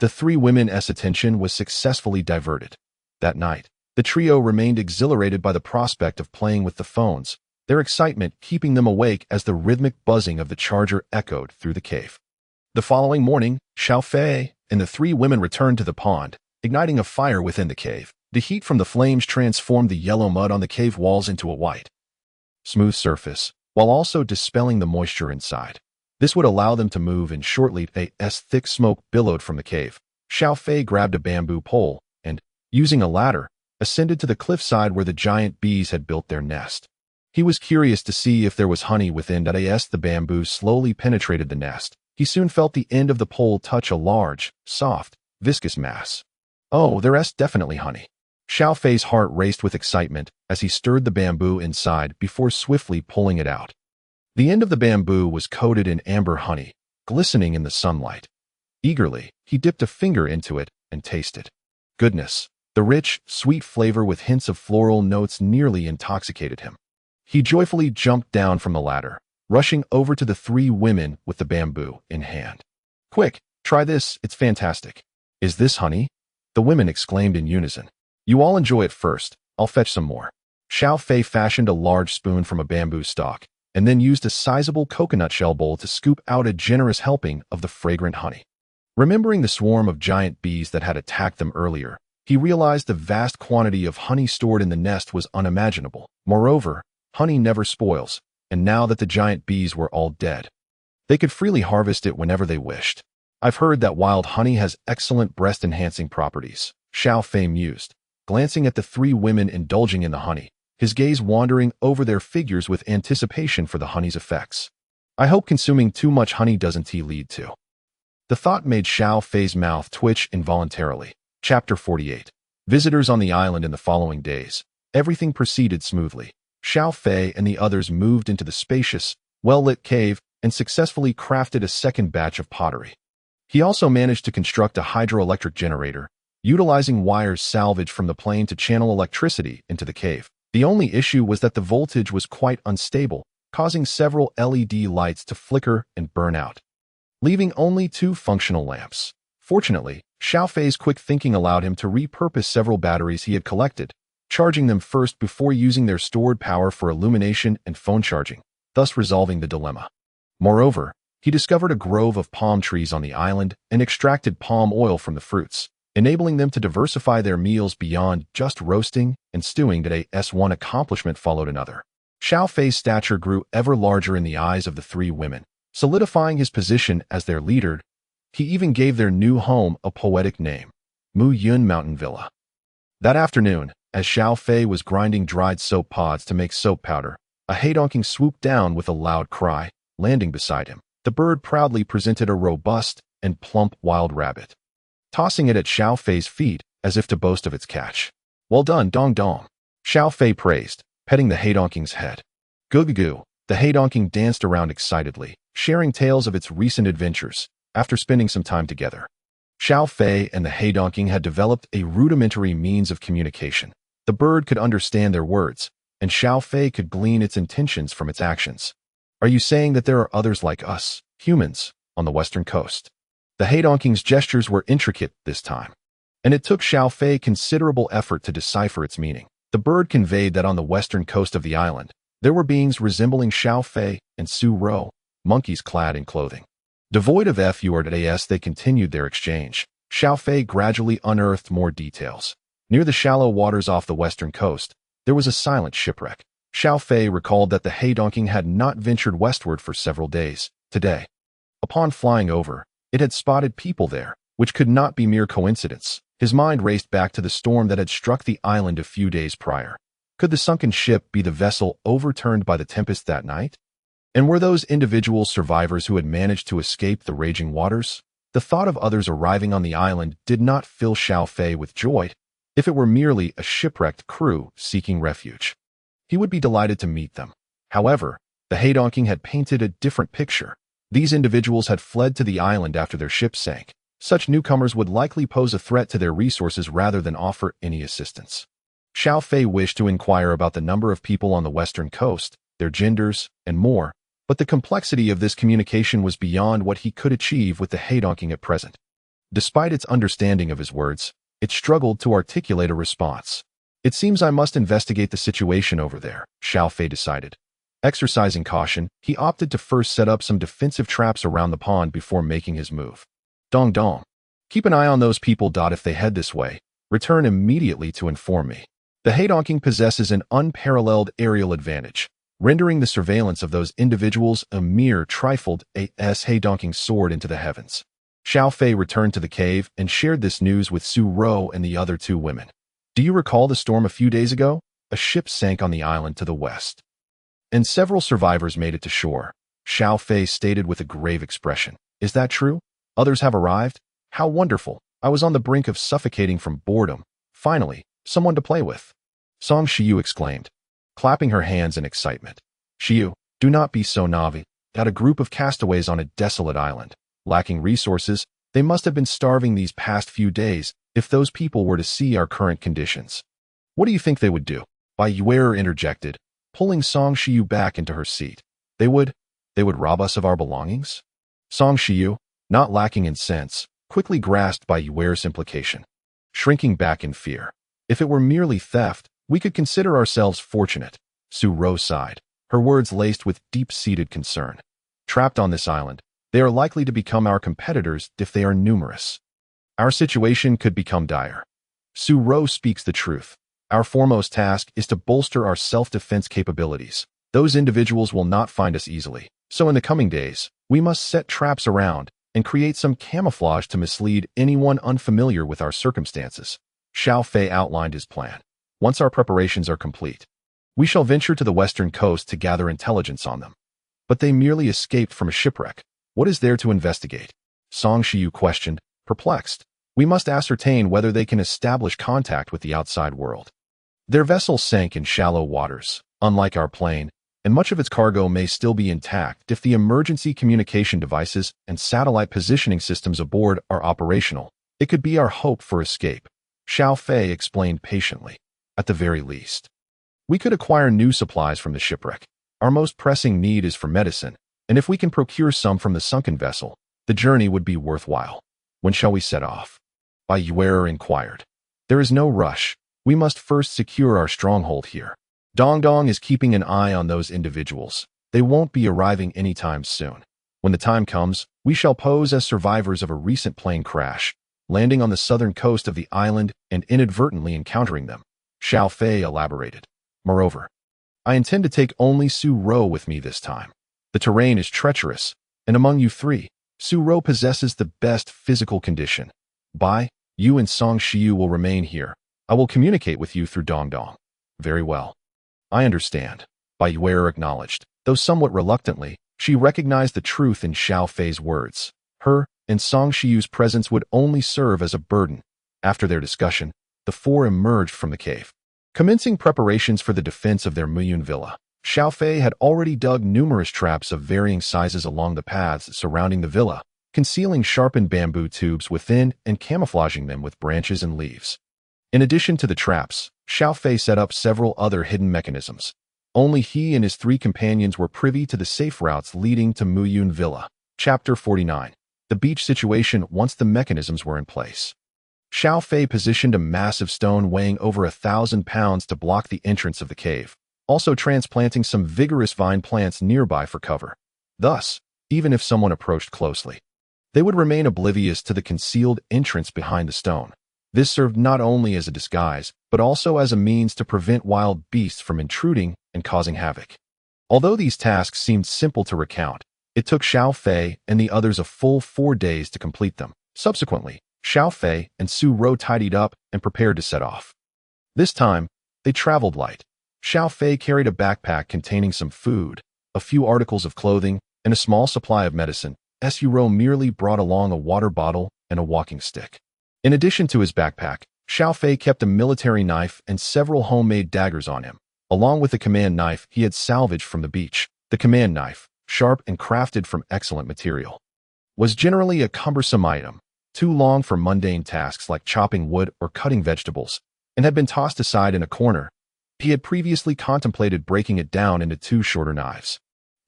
The three women's attention was successfully diverted. That night, the trio remained exhilarated by the prospect of playing with the phones, their excitement keeping them awake as the rhythmic buzzing of the charger echoed through the cave. The following morning, Xiao Fei and the three women returned to the pond, igniting a fire within the cave. The heat from the flames transformed the yellow mud on the cave walls into a white, smooth surface, while also dispelling the moisture inside. This would allow them to move, and shortly as thick smoke billowed from the cave. Xiao Fei grabbed a bamboo pole and, using a ladder, ascended to the cliffside where the giant bees had built their nest. He was curious to see if there was honey within. As the bamboo slowly penetrated the nest, he soon felt the end of the pole touch a large, soft, viscous mass. Oh, there's definitely honey. Xiao Fei's heart raced with excitement as he stirred the bamboo inside before swiftly pulling it out. The end of the bamboo was coated in amber honey, glistening in the sunlight. Eagerly, he dipped a finger into it and tasted. Goodness, the rich, sweet flavor with hints of floral notes nearly intoxicated him. He joyfully jumped down from the ladder, rushing over to the three women with the bamboo in hand. Quick, try this, it's fantastic. Is this honey? The women exclaimed in unison. You all enjoy it first, I'll fetch some more. Xiao Fei fashioned a large spoon from a bamboo stalk, and then used a sizable coconut shell bowl to scoop out a generous helping of the fragrant honey. Remembering the swarm of giant bees that had attacked them earlier, he realized the vast quantity of honey stored in the nest was unimaginable. Moreover, honey never spoils, and now that the giant bees were all dead, they could freely harvest it whenever they wished. I've heard that wild honey has excellent breast-enhancing properties, Xiao Fei mused, glancing at the three women indulging in the honey, his gaze wandering over their figures with anticipation for the honey's effects. I hope consuming too much honey doesn't lead to. The thought made Xiao Fei's mouth twitch involuntarily. Chapter 48. Visitors on the island in the following days. Everything proceeded smoothly. Xiao Fei and the others moved into the spacious, well-lit cave and successfully crafted a second batch of pottery. He also managed to construct a hydroelectric generator, utilizing wires salvaged from the plane to channel electricity into the cave. The only issue was that the voltage was quite unstable, causing several LED lights to flicker and burn out, leaving only 2 functional lamps. Fortunately, Xiao Fei's quick thinking allowed him to repurpose several batteries he had collected, charging them first before using their stored power for illumination and phone charging, thus resolving the dilemma. Moreover, he discovered a grove of palm trees on the island and extracted palm oil from the fruits, enabling them to diversify their meals beyond just roasting and stewing. One accomplishment followed another. Xiao Fei's stature grew ever larger in the eyes of the three women, solidifying his position as their leader. He even gave their new home a poetic name, Mu Yun Mountain Villa. That afternoon, as Xiao Fei was grinding dried soap pods to make soap powder, a heydonking swooped down with a loud cry, landing beside him. The bird proudly presented a robust and plump wild rabbit, tossing it at Xiao Fei's feet as if to boast of its catch. Well done, Dong Dong, Xiao Fei praised, petting the heydonking's head. Goo-goo-goo, the heydonking danced around excitedly, sharing tales of its recent adventures. After spending some time together, Xiao Fei and the heydonking had developed a rudimentary means of communication. The bird could understand their words, and Xiao Fei could glean its intentions from its actions. Are you saying that there are others like us, humans, on the western coast? The heydonking's gestures were intricate this time, and it took Xiao Fei considerable effort to decipher its meaning. The bird conveyed that on the western coast of the island, there were beings resembling Xiao Fei and Su Ro, monkeys clad in clothing. Devoid of Fuers, they continued their exchange. Xiao Fei gradually unearthed more details. Near the shallow waters off the western coast, there was a silent shipwreck. Xiao Fei recalled that the heydonking had not ventured westward for several days. Today, upon flying over, it had spotted people there, which could not be mere coincidence. His mind raced back to the storm that had struck the island a few days prior. Could the sunken ship be the vessel overturned by the tempest that night? And were those individuals survivors who had managed to escape the raging waters? The thought of others arriving on the island did not fill Xiao Fei with joy. If it were merely a shipwrecked crew seeking refuge, he would be delighted to meet them. However, the heydonking had painted a different picture. These individuals had fled to the island after their ship sank. Such newcomers would likely pose a threat to their resources rather than offer any assistance. Xiao Fei wished to inquire about the number of people on the western coast, their genders, and more, But the complexity of this communication was beyond what he could achieve with the heidonking at present. Despite its understanding of his words, it struggled to articulate a response. It seems I must investigate the situation over there, Xiao Fei decided. Exercising caution, he opted to first set up some defensive traps around the pond before making his move. Dong dong. Keep an eye on those people. If they head this way, return immediately to inform me. The heidonking possesses an unparalleled aerial advantage, rendering the surveillance of those individuals a mere trifled as heidonking soared into the heavens. Xiao Fei returned to the cave and shared this news with Su Ro and the other two women. Do you recall the storm a few days ago? A ship sank on the island to the west, and several survivors made it to shore. Xiao Fei stated with a grave expression. Is that true? Others have arrived? How wonderful. I was on the brink of suffocating from boredom. Finally, someone to play with. Song Shiyu exclaimed, clapping her hands in excitement. Shiyu, do not be so naive. Got a group of castaways on a desolate island. Lacking resources, they must have been starving these past few days if those people were to see our current conditions. What do you think they would do? Bai Yue'er interjected, pulling Song Shiyu back into her seat. They would rob us of our belongings? Song Shiyu, not lacking in sense, quickly grasped Bai Yue'er's implication, shrinking back in fear. If it were merely theft, we could consider ourselves fortunate. Su Ro sighed, her words laced with deep-seated concern. Trapped on this island, they are likely to become our competitors if they are numerous. Our situation could become dire. Su Ro speaks the truth. Our foremost task is to bolster our self-defense capabilities. Those individuals will not find us easily. So in the coming days, we must set traps around and create some camouflage to mislead anyone unfamiliar with our circumstances. Xiao Fei outlined his plan. Once our preparations are complete, we shall venture to the western coast to gather intelligence on them. But they merely escaped from a shipwreck. What is there to investigate? Song Shiyu questioned, perplexed. We must ascertain whether they can establish contact with the outside world. Their vessel sank in shallow waters, unlike our plane, and much of its cargo may still be intact if the emergency communication devices and satellite positioning systems aboard are operational. It could be our hope for escape. Xiao Fei explained patiently. At the very least, we could acquire new supplies from the shipwreck. Our most pressing need is for medicine, and if we can procure some from the sunken vessel, the journey would be worthwhile. When shall we set off? Bai Yue'er inquired. There is no rush. We must first secure our stronghold here. Dong Dong is keeping an eye on those individuals. They won't be arriving anytime soon. When the time comes, we shall pose as survivors of a recent plane crash, landing on the southern coast of the island and inadvertently encountering them. Xiao Fei elaborated. Moreover, I intend to take only Su Ro with me this time. The terrain is treacherous, and among you three, Su Ro possesses the best physical condition. Bai, you and Song Shiyu will remain here. I will communicate with you through Dong Dong. Very well. I understand, Bai Yue'er acknowledged. Though somewhat reluctantly, she recognized the truth in Xiao Fei's words. Her and Song Shiyu's presence would only serve as a burden. After their discussion, the four emerged from the cave, commencing preparations for the defense of their Muyun villa. Xiao Fei had already dug numerous traps of varying sizes along the paths surrounding the villa, concealing sharpened bamboo tubes within and camouflaging them with branches and leaves. In addition to the traps, Xiao Fei set up several other hidden mechanisms. Only he and his three companions were privy to the safe routes leading to Muyun Villa. Chapter 49. The beach situation once the mechanisms were in place. Xiao Fei positioned a massive stone weighing over 1,000 pounds to block the entrance of the cave, also transplanting some vigorous vine plants nearby for cover. Thus, even if someone approached closely, they would remain oblivious to the concealed entrance behind the stone. This served not only as a disguise, but also as a means to prevent wild beasts from intruding and causing havoc. Although these tasks seemed simple to recount, it took Xiao Fei and the others a full 4 days to complete them. Subsequently, Xiao Fei and Su Ro tidied up and prepared to set off. This time, they traveled light. Xiao Fei carried a backpack containing some food, a few articles of clothing, and a small supply of medicine. Su Ro merely brought along a water bottle and a walking stick. In addition to his backpack, Xiao Fei kept a military knife and several homemade daggers on him, along with the command knife he had salvaged from the beach. The command knife, sharp and crafted from excellent material, was generally a cumbersome item, too long for mundane tasks like chopping wood or cutting vegetables, and had been tossed aside in a corner. He had previously contemplated breaking it down into 2 shorter knives,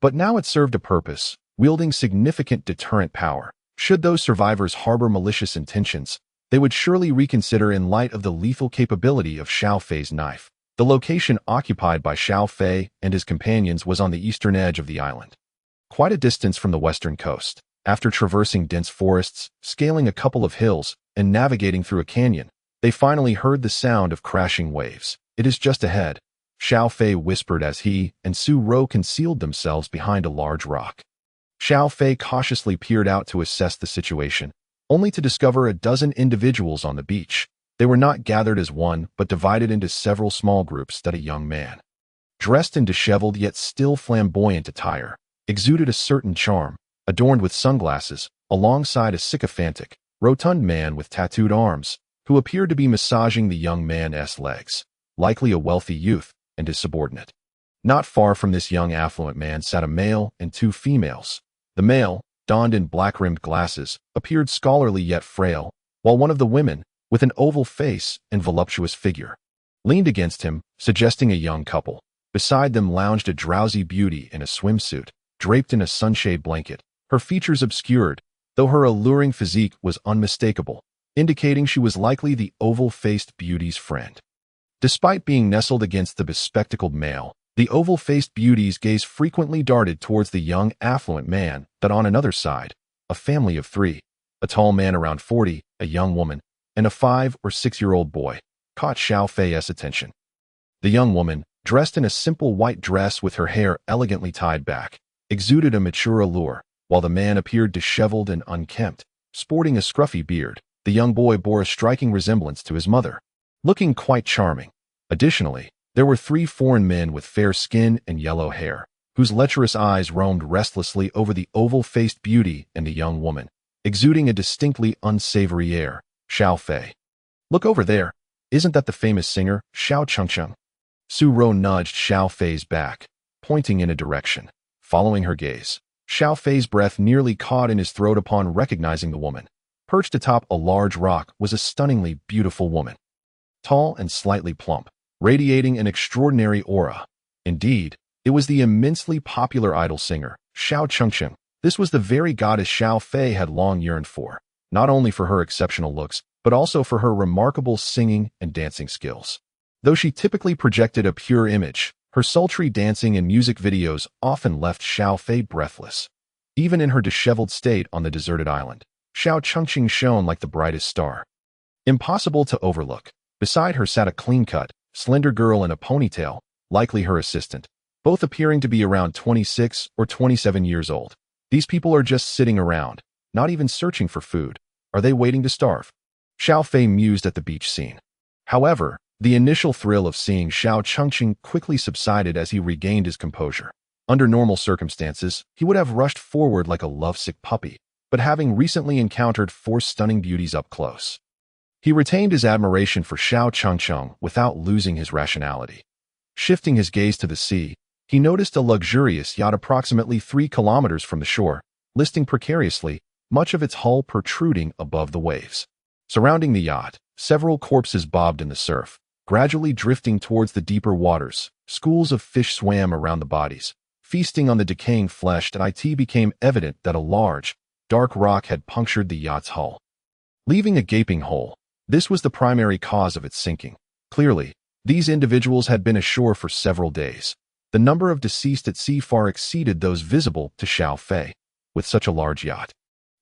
But now it served a purpose, wielding significant deterrent power. Should those survivors harbor malicious intentions, they would surely reconsider in light of the lethal capability of Xiao Fei's knife. The location occupied by Xiao Fei and his companions was on the eastern edge of the island, quite a distance from the western coast. After traversing dense forests, scaling a couple of hills, and navigating through a canyon, they finally heard the sound of crashing waves. "It is just ahead," Xiao Fei whispered as he and Su Ro concealed themselves behind a large rock. Xiao Fei cautiously peered out to assess the situation, only to discover a dozen individuals on the beach. They were not gathered as one, but divided into several small groups. That a young man, dressed in disheveled yet still flamboyant attire, exuded a certain charm, adorned with sunglasses, alongside a sycophantic, rotund man with tattooed arms, who appeared to be massaging the young man's legs, likely a wealthy youth and his subordinate. Not far from this young affluent man sat a male and two females. The male, donned in black-rimmed glasses, appeared scholarly yet frail, while one of the women, with an oval face and voluptuous figure, leaned against him, suggesting a young couple. Beside them lounged a drowsy beauty in a swimsuit, draped in a sunshade blanket, her features obscured, though her alluring physique was unmistakable, indicating she was likely the oval-faced beauty's friend. Despite being nestled against the bespectacled male, the oval-faced beauty's gaze frequently darted towards the young affluent man that on another side, a family of three, a tall man around 40, a young woman, and a 5 or 6-year-old boy, caught Xiao Fei's attention. The young woman, dressed in a simple white dress with her hair elegantly tied back, exuded a mature allure, while the man appeared disheveled and unkempt, sporting a scruffy beard. The young boy bore a striking resemblance to his mother, looking quite charming. Additionally, there were 3 foreign men with fair skin and yellow hair, whose lecherous eyes roamed restlessly over the oval-faced beauty and the young woman, exuding a distinctly unsavory air. "Xiao Fei. Look over there. Isn't that the famous singer, Xiao Chengcheng?" Su Ro nudged Xiao Fei's back, pointing in a direction. Following her gaze, Xiao Fei's breath nearly caught in his throat upon recognizing the woman. Perched atop a large rock was a stunningly beautiful woman, tall and slightly plump, radiating an extraordinary aura. Indeed, it was the immensely popular idol singer, Xiao Chengcheng. This was the very goddess Xiao Fei had long yearned for, not only for her exceptional looks, but also for her remarkable singing and dancing skills. Though she typically projected a pure image, her sultry dancing and music videos often left Xiao Fei breathless. Even in her disheveled state on the deserted island, Xiao Chengqing shone like the brightest star, impossible to overlook. Beside her sat a clean-cut, slender girl in a ponytail, likely her assistant, both appearing to be around 26 or 27 years old. These people are just sitting around, not even searching for food. Are they waiting to starve? Xiao Fei mused at the beach scene. However, the initial thrill of seeing Xiao Chengqing quickly subsided as he regained his composure. Under normal circumstances, he would have rushed forward like a lovesick puppy, but having recently encountered 4 stunning beauties up close, he retained his admiration for Xiao Chengcheng without losing his rationality. Shifting his gaze to the sea, he noticed a luxurious yacht approximately 3 kilometers from the shore, listing precariously, much of its hull protruding above the waves. Surrounding the yacht, several corpses bobbed in the surf, gradually drifting towards the deeper waters. Schools of fish swam around the bodies, feasting on the decaying flesh. It became evident that a large, dark rock had punctured the yacht's hull, leaving a gaping hole. This was the primary cause of its sinking. Clearly, these individuals had been ashore for several days. The number of deceased at sea far exceeded those visible to Xiao Fei. With such a large yacht,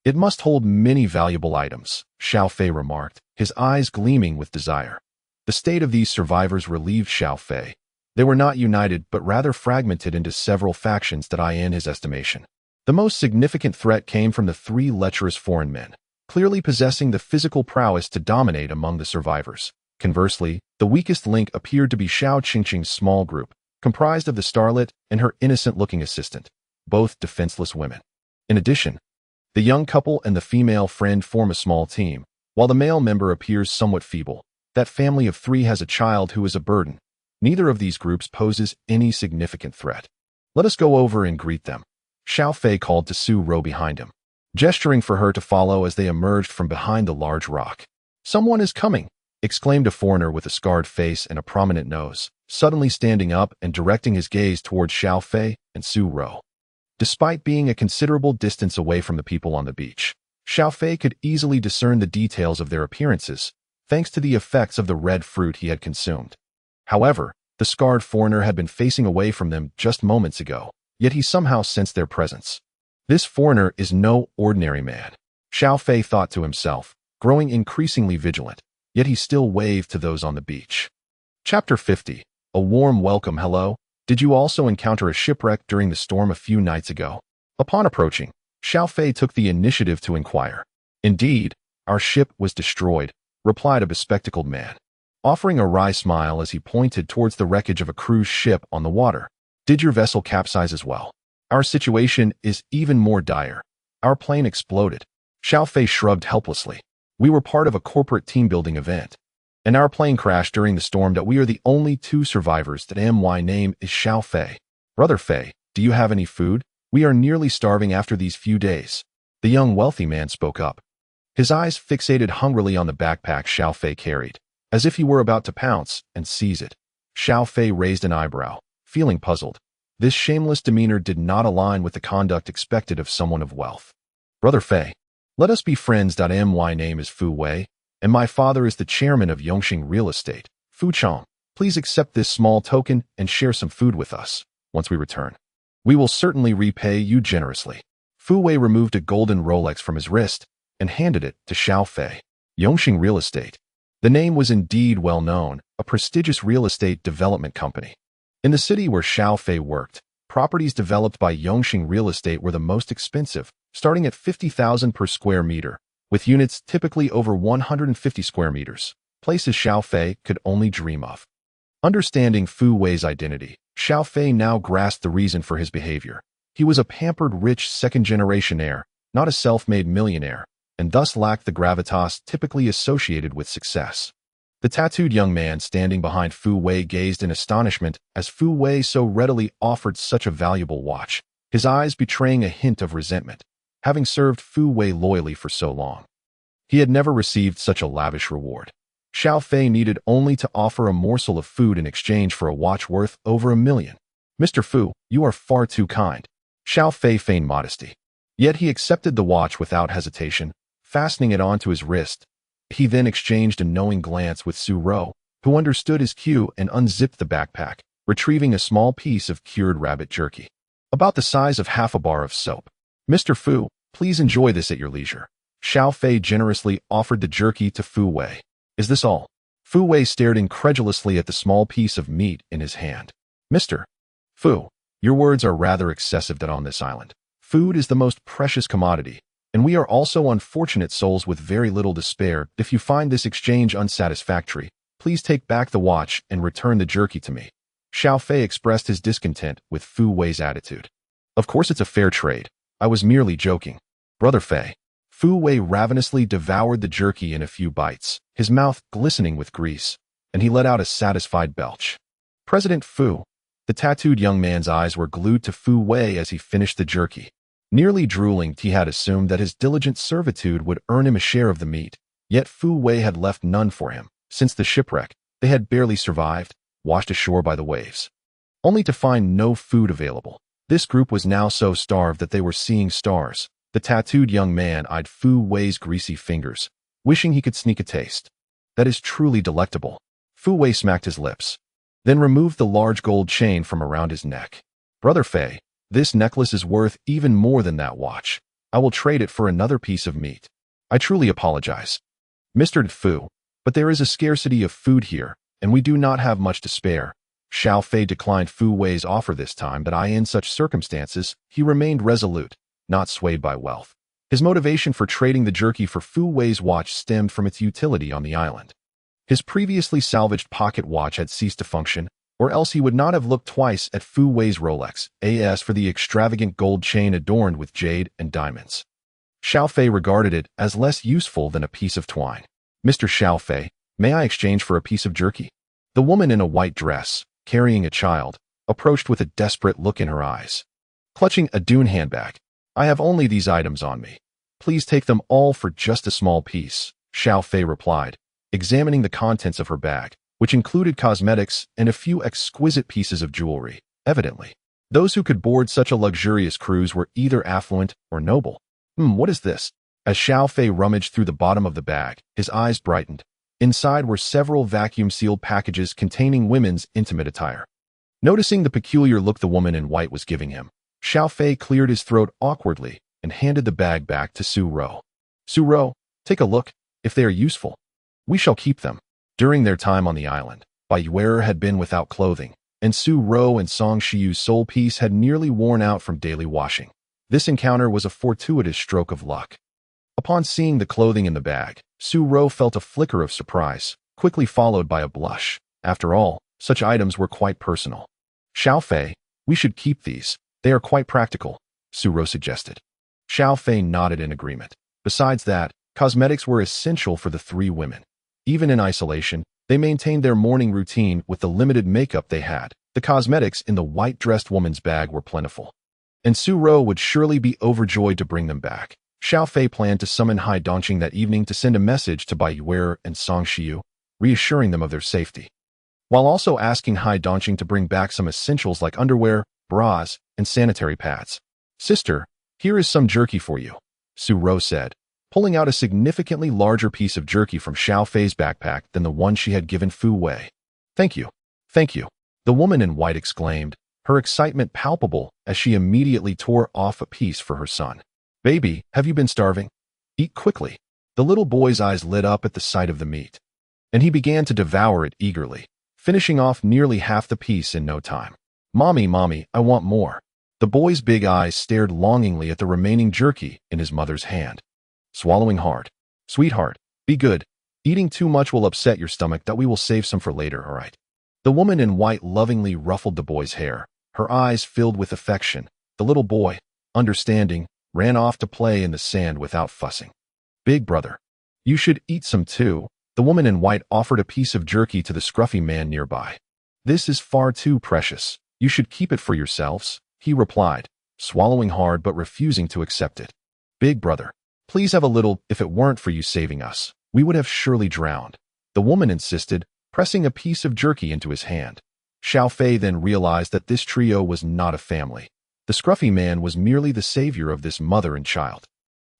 it must hold many valuable items, Xiao Fei remarked, his eyes gleaming with desire. The state of these survivors relieved Xiao Fei. They were not united but rather fragmented into several factions. In his estimation, the most significant threat came from the 3 lecherous foreign men, clearly possessing the physical prowess to dominate among the survivors. Conversely, the weakest link appeared to be Xiao Qingqing's small group, comprised of the starlet and her innocent-looking assistant, both defenseless women. In addition, the young couple and the female friend form a small team, while the male member appears somewhat feeble. That family of 3 has a child who is a burden. Neither of these groups poses any significant threat. Let us go over and greet them, Xiao Fei called to Su Ro behind him, gesturing for her to follow as they emerged from behind the large rock. "Someone is coming," exclaimed a foreigner with a scarred face and a prominent nose, suddenly standing up and directing his gaze towards Xiao Fei and Su Ro. Despite being a considerable distance away from the people on the beach, Xiao Fei could easily discern the details of their appearances, thanks to the effects of the red fruit he had consumed. However, the scarred foreigner had been facing away from them just moments ago, yet he somehow sensed their presence. This foreigner is no ordinary man, Xiao Fei thought to himself, growing increasingly vigilant, yet he still waved to those on the beach. Chapter 50. A warm welcome. Hello. Did you also encounter a shipwreck during the storm a few nights ago? Upon approaching, Xiao Fei took the initiative to inquire. Indeed, our ship was destroyed, replied a bespectacled man, offering a wry smile as he pointed towards the wreckage of a cruise ship on the water. Did your vessel capsize as well? Our situation is even more dire. Our plane exploded. Xiao Fei shrugged helplessly. We were part of a corporate team-building event, and our plane crashed during the storm. That we are the only two survivors. That my name is Xiao Fei. Brother Fei, do you have any food? We are nearly starving after these few days. The young wealthy man spoke up, his eyes fixated hungrily on the backpack Xiao Fei carried, as if he were about to pounce and seize it. Xiao Fei raised an eyebrow, feeling puzzled. This shameless demeanor did not align with the conduct expected of someone of wealth. Brother Fei, let us be friends. My name is Fu Wei, and my father is the chairman of Yongxing Real Estate. Fu Chong, please accept this small token and share some food with us. Once we return, we will certainly repay you generously. Fu Wei removed a golden Rolex from his wrist and handed it to Xiao Fei. Yongxing Real Estate. The name was indeed well known, a prestigious real estate development company. In the city where Xiao Fei worked, properties developed by Yongxing Real Estate were the most expensive, starting at 50,000 per square meter, with units typically over 150 square meters, places Xiao Fei could only dream of. Understanding Fu Wei's identity, Xiao Fei now grasped the reason for his behavior. He was a pampered rich second-generation heir, not a self-made millionaire, and thus lacked the gravitas typically associated with success. The tattooed young man standing behind Fu Wei gazed in astonishment as Fu Wei so readily offered such a valuable watch, his eyes betraying a hint of resentment, having served Fu Wei loyally for so long. He had never received such a lavish reward. Xiao Fei needed only to offer a morsel of food in exchange for a watch worth over $1 million. Mr. Fu, you are far too kind. Xiao Fei feigned modesty. Yet he accepted the watch without hesitation, fastening it onto his wrist. He then exchanged a knowing glance with Su Ro, who understood his cue and unzipped the backpack, retrieving a small piece of cured rabbit jerky, about the size of half a bar of soap. Mr. Fu, please enjoy this at your leisure. Xiao Fei generously offered the jerky to Fu Wei. Is this all? Fu Wei stared incredulously at the small piece of meat in his hand. Mr. Fu, your words are rather excessive. That on this island, food is the most precious commodity, and we are also unfortunate souls with very little to spare. If you find this exchange unsatisfactory, please take back the watch and return the jerky to me. Xiao Fei expressed his discontent with Fu Wei's attitude. Of course it's a fair trade. I was merely joking. Brother Fei. Fu Wei ravenously devoured the jerky in a few bites, his mouth glistening with grease, and he let out a satisfied belch. President Fu. The tattooed young man's eyes were glued to Fu Wei as he finished the jerky. Nearly drooling, he had assumed that his diligent servitude would earn him a share of the meat, yet Fu Wei had left none for him. Since the shipwreck, they had barely survived, washed ashore by the waves, only to find no food available. This group was now so starved that they were seeing stars. The tattooed young man eyed Fu Wei's greasy fingers, wishing he could sneak a taste. That is truly delectable. Fu Wei smacked his lips, then removed the large gold chain from around his neck. Brother Fei, this necklace is worth even more than that watch. I will trade it for another piece of meat. I truly apologize, Mr. Fu, but there is a scarcity of food here, and we do not have much to spare. Xiao Fei declined Fu Wei's offer this time, but in such circumstances, he remained resolute, not swayed by wealth. His motivation for trading the jerky for Fu Wei's watch stemmed from its utility on the island. His previously salvaged pocket watch had ceased to function, or else he would not have looked twice at Fu Wei's Rolex, as for the extravagant gold chain adorned with jade and diamonds. Xiao Fei regarded it as less useful than a piece of twine. Mr. Xiao Fei, may I exchange for a piece of jerky? The woman in a white dress, carrying a child, approached with a desperate look in her eyes. Clutching a dune handbag, I have only these items on me. Please take them all for just a small piece, Xiao Fei replied, examining the contents of her bag, which included cosmetics and a few exquisite pieces of jewelry. Evidently, Those who could board such a luxurious cruise were either affluent or noble. What is this? As Xiao Fei rummaged through the bottom of the bag, his eyes brightened. Inside were several vacuum-sealed packages containing women's intimate attire. Noticing the peculiar look the woman in white was giving him, Xiao Fei cleared his throat awkwardly and handed the bag back to Su Ro. Su Ro, take a look. If they are useful, we shall keep them. During their time on the island, Bai Yue'er had been without clothing, and Su Ro and Song Shiyu's soul piece had nearly worn out from daily washing. This encounter was a fortuitous stroke of luck. Upon seeing the clothing in the bag, Su Ro felt a flicker of surprise, quickly followed by a blush. After all, such items were quite personal. Xiao Fei, we should keep these. They are quite practical, Su Ro suggested. Xiao Fei nodded in agreement. Besides that, cosmetics were essential for the three women. Even in isolation, they maintained their morning routine with the limited makeup they had. The cosmetics in the white-dressed woman's bag were plentiful, and Su Ro would surely be overjoyed to bring them back. Xiao Fei planned to summon Hai Dongqing that evening to send a message to Bai Yue'er and Song Shiyu, reassuring them of their safety, while also asking Hai Dongqing to bring back some essentials like underwear, bras, and sanitary pads. Sister, here is some jerky for you, Su Ro said, pulling out a significantly larger piece of jerky from Xiao Fei's backpack than the one she had given Fu Wei. Thank you. Thank you, the woman in white exclaimed, her excitement palpable as she immediately tore off a piece for her son. Baby, have you been starving? Eat quickly. The little boy's eyes lit up at the sight of the meat, and he began to devour it eagerly, finishing off nearly half the piece in no time. Mommy, mommy, I want more. The boy's big eyes stared longingly at the remaining jerky in his mother's hand. Swallowing hard. Sweetheart, be good. Eating too much will upset your stomach. That we will save some for later, all right? The woman in white lovingly ruffled the boy's hair, her eyes filled with affection. The little boy, understanding, ran off to play in the sand without fussing. Big brother, you should eat some too. The woman in white offered a piece of jerky to the scruffy man nearby. This is far too precious. You should keep it for yourselves, he replied, swallowing hard but refusing to accept it. Big brother, please have a little. If it weren't for you saving us, we would have surely drowned, the woman insisted, pressing a piece of jerky into his hand. Xiao Fei then realized that this trio was not a family. The scruffy man was merely the savior of this mother and child.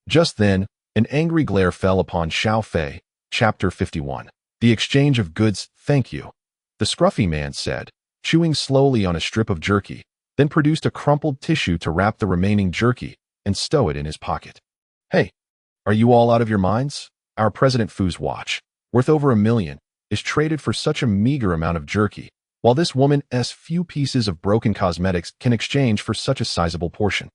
Just then, an angry glare fell upon Xiao Fei. Chapter 51. The exchange of goods. Thank you, the scruffy man said, chewing slowly on a strip of jerky, then produced a crumpled tissue to wrap the remaining jerky and stow it in his pocket. Hey, are you all out of your minds? Our President Fu's watch, worth over $1 million, is traded for such a meager amount of jerky, while this woman's few pieces of broken cosmetics can exchange for such a sizable portion.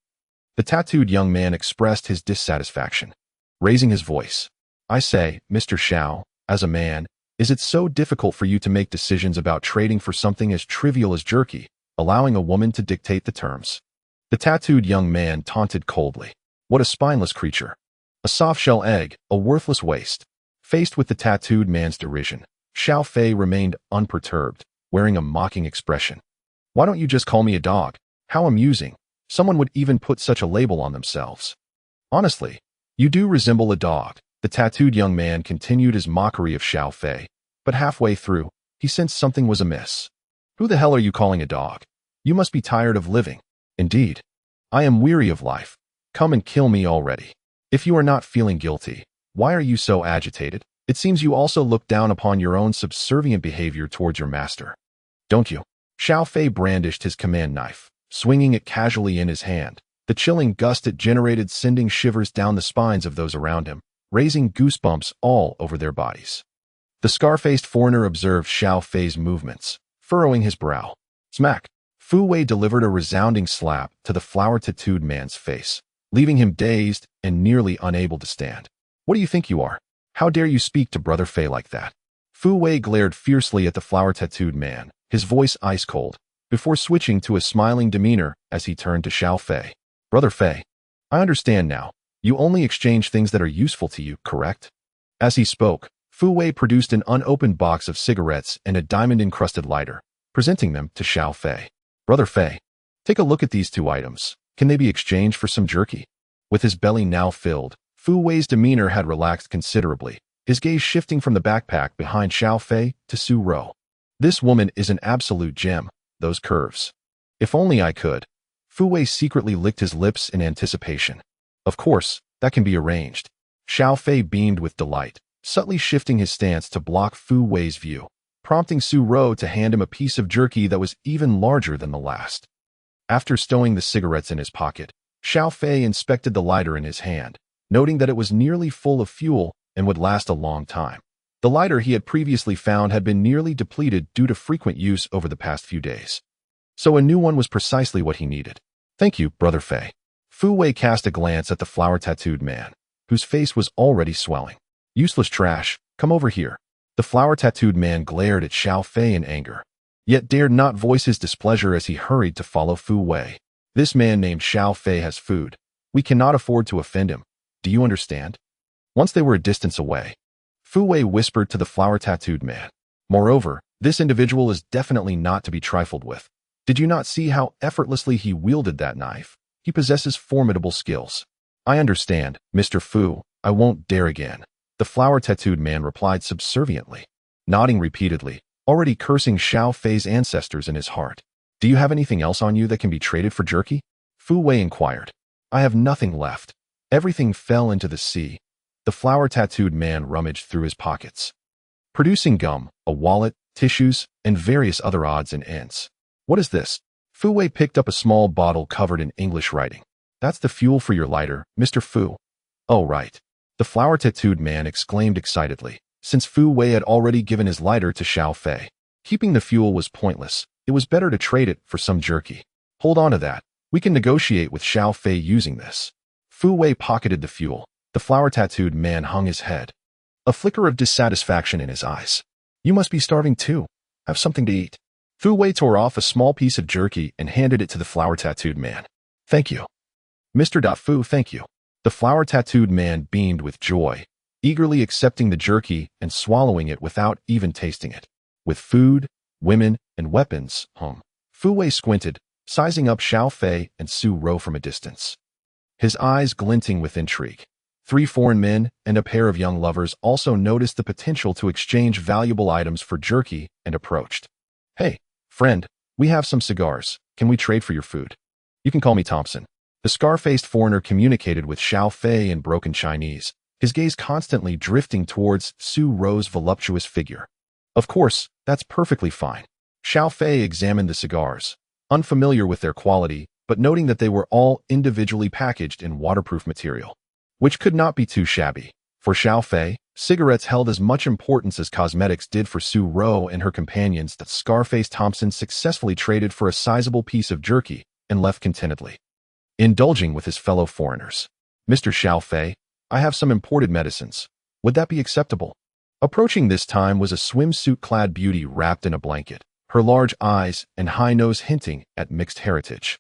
The tattooed young man expressed his dissatisfaction, raising his voice. I say, Mr. Xiao, as a man, is it so difficult for you to make decisions about trading for something as trivial as jerky, allowing a woman to dictate the terms? The tattooed young man taunted coldly. What a spineless creature. A soft-shell egg, a worthless waste. Faced with the tattooed man's derision, Xiao Fei remained unperturbed, wearing a mocking expression. Why don't you just call me a dog? How amusing. Someone would even put such a label on themselves. Honestly, you do resemble a dog. The tattooed young man continued his mockery of Xiao Fei, but halfway through, he sensed something was amiss. Who the hell are you calling a dog? You must be tired of living. Indeed. I am weary of life. Come and kill me already. If you are not feeling guilty, why are you so agitated? It seems you also look down upon your own subservient behavior towards your master. Don't you? Xiao Fei brandished his command knife, swinging it casually in his hand. The chilling gust it generated sending shivers down the spines of those around him, raising goosebumps all over their bodies. The scar-faced foreigner observed Xiao Fei's movements, furrowing his brow. Smack! Fu Wei delivered a resounding slap to the flower-tattooed man's face, leaving him dazed and nearly unable to stand. What do you think you are? How dare you speak to Brother Fei like that? Fu Wei glared fiercely at the flower-tattooed man, his voice ice-cold, before switching to a smiling demeanor as he turned to Xiao Fei. Brother Fei, I understand now. You only exchange things that are useful to you, correct? As he spoke, Fu Wei produced an unopened box of cigarettes and a diamond-encrusted lighter, presenting them to Xiao Fei. Brother Fei, take a look at these two items. Can they be exchanged for some jerky? With his belly now filled, Fu Wei's demeanor had relaxed considerably, his gaze shifting from the backpack behind Xiao Fei to Su Ro. This woman is an absolute gem, those curves. If only I could. Fu Wei secretly licked his lips in anticipation. Of course, that can be arranged. Xiao Fei beamed with delight, subtly shifting his stance to block Fu Wei's view, prompting Su Rou to hand him a piece of jerky that was even larger than the last. After stowing the cigarettes in his pocket, Xiao Fei inspected the lighter in his hand, noting that it was nearly full of fuel and would last a long time. The lighter he had previously found had been nearly depleted due to frequent use over the past few days. So a new one was precisely what he needed. Thank you, Brother Fei. Fu Wei cast a glance at the flower-tattooed man, whose face was already swelling. Useless trash, come over here. The flower-tattooed man glared at Xiao Fei in anger, yet dared not voice his displeasure as he hurried to follow Fu Wei. This man named Xiao Fei has food. We cannot afford to offend him. Do you understand? Once they were a distance away, Fu Wei whispered to the flower-tattooed man. Moreover, this individual is definitely not to be trifled with. Did you not see how effortlessly he wielded that knife? He possesses formidable skills. I understand, Mr. Fu. I won't dare again. The flower-tattooed man replied subserviently, nodding repeatedly, already cursing Xiao Fei's ancestors in his heart. Do you have anything else on you that can be traded for jerky? Fu Wei inquired. I have nothing left. Everything fell into the sea. The flower-tattooed man rummaged through his pockets, producing gum, a wallet, tissues, and various other odds and ends. What is this? Fu Wei picked up a small bottle covered in English writing. That's the fuel for your lighter, Mr. Fu. Oh, right. The flower-tattooed man exclaimed excitedly, since Fu Wei had already given his lighter to Xiao Fei. Keeping the fuel was pointless. It was better to trade it for some jerky. Hold on to that. We can negotiate with Xiao Fei using this. Fu Wei pocketed the fuel. The flower-tattooed man hung his head, a flicker of dissatisfaction in his eyes. You must be starving too. Have something to eat. Fu Wei tore off a small piece of jerky and handed it to the flower-tattooed man. Thank you. Mr. Fu, thank you. The flower-tattooed man beamed with joy, eagerly accepting the jerky and swallowing it without even tasting it. With food, women, and weapons, Fu Wei squinted, sizing up Xiao Fei and Su Rou from a distance, his eyes glinting with intrigue. 3 foreign men and a pair of young lovers also noticed the potential to exchange valuable items for jerky and approached. Hey, friend, we have some cigars. Can we trade for your food? You can call me Thompson. The scar-faced foreigner communicated with Xiao Fei in broken Chinese, his gaze constantly drifting towards Su Rou's voluptuous figure. Of course, that's perfectly fine. Xiao Fei examined the cigars, unfamiliar with their quality, but noting that they were all individually packaged in waterproof material, which could not be too shabby. For Xiao Fei, cigarettes held as much importance as cosmetics did for Su Rou and her companions. That Scarface Thompson successfully traded for a sizable piece of jerky and left contentedly, indulging with his fellow foreigners. Mr. Xiao Fei, I have some imported medicines. Would that be acceptable? Approaching this time was a swimsuit-clad beauty wrapped in a blanket, her large eyes and high nose hinting at mixed heritage.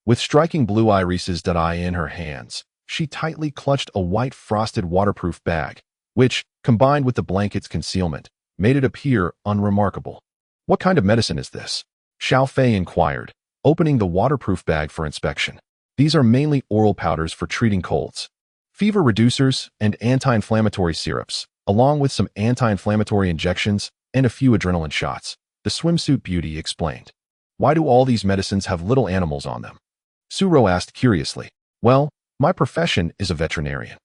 With striking blue irises in her hands, she tightly clutched a white frosted waterproof bag, which, combined with the blanket's concealment, made it appear unremarkable. What kind of medicine is this? Xiao Fei inquired, opening the waterproof bag for inspection. These are mainly oral powders for treating colds, fever reducers, and anti-inflammatory syrups, along with some anti-inflammatory injections and a few adrenaline shots, the swimsuit beauty explained. Why do all these medicines have little animals on them? Su Rou asked curiously. Well, my profession is a veterinarian.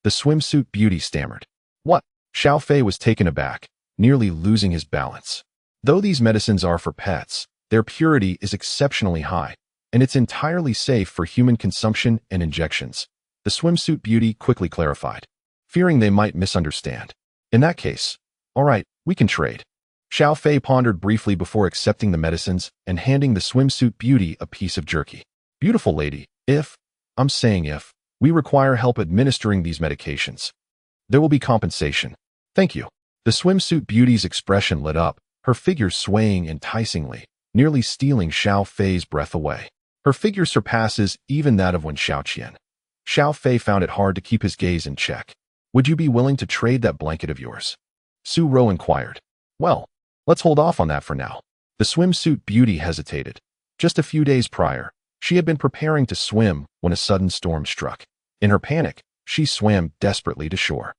The swimsuit beauty stammered. What? Xiao Fei was taken aback, nearly losing his balance. Though these medicines are for pets, their purity is exceptionally high, and it's entirely safe for human consumption and injections, the swimsuit beauty quickly clarified, fearing they might misunderstand. In that case, all right, we can trade. Xiao Fei pondered briefly before accepting the medicines and handing the swimsuit beauty a piece of jerky. Beautiful lady, if we require help administering these medications, there will be compensation. Thank you. The swimsuit beauty's expression lit up, her figure swaying enticingly, nearly stealing Xiao Fei's breath away. Her figure surpasses even that of Wen Xiaoqian. Xiao Fei found it hard to keep his gaze in check. Would you be willing to trade that blanket of yours? Su Rou inquired. Well, let's hold off on that for now. The swimsuit beauty hesitated. Just a few days prior, she had been preparing to swim when a sudden storm struck. In her panic, she swam desperately to shore,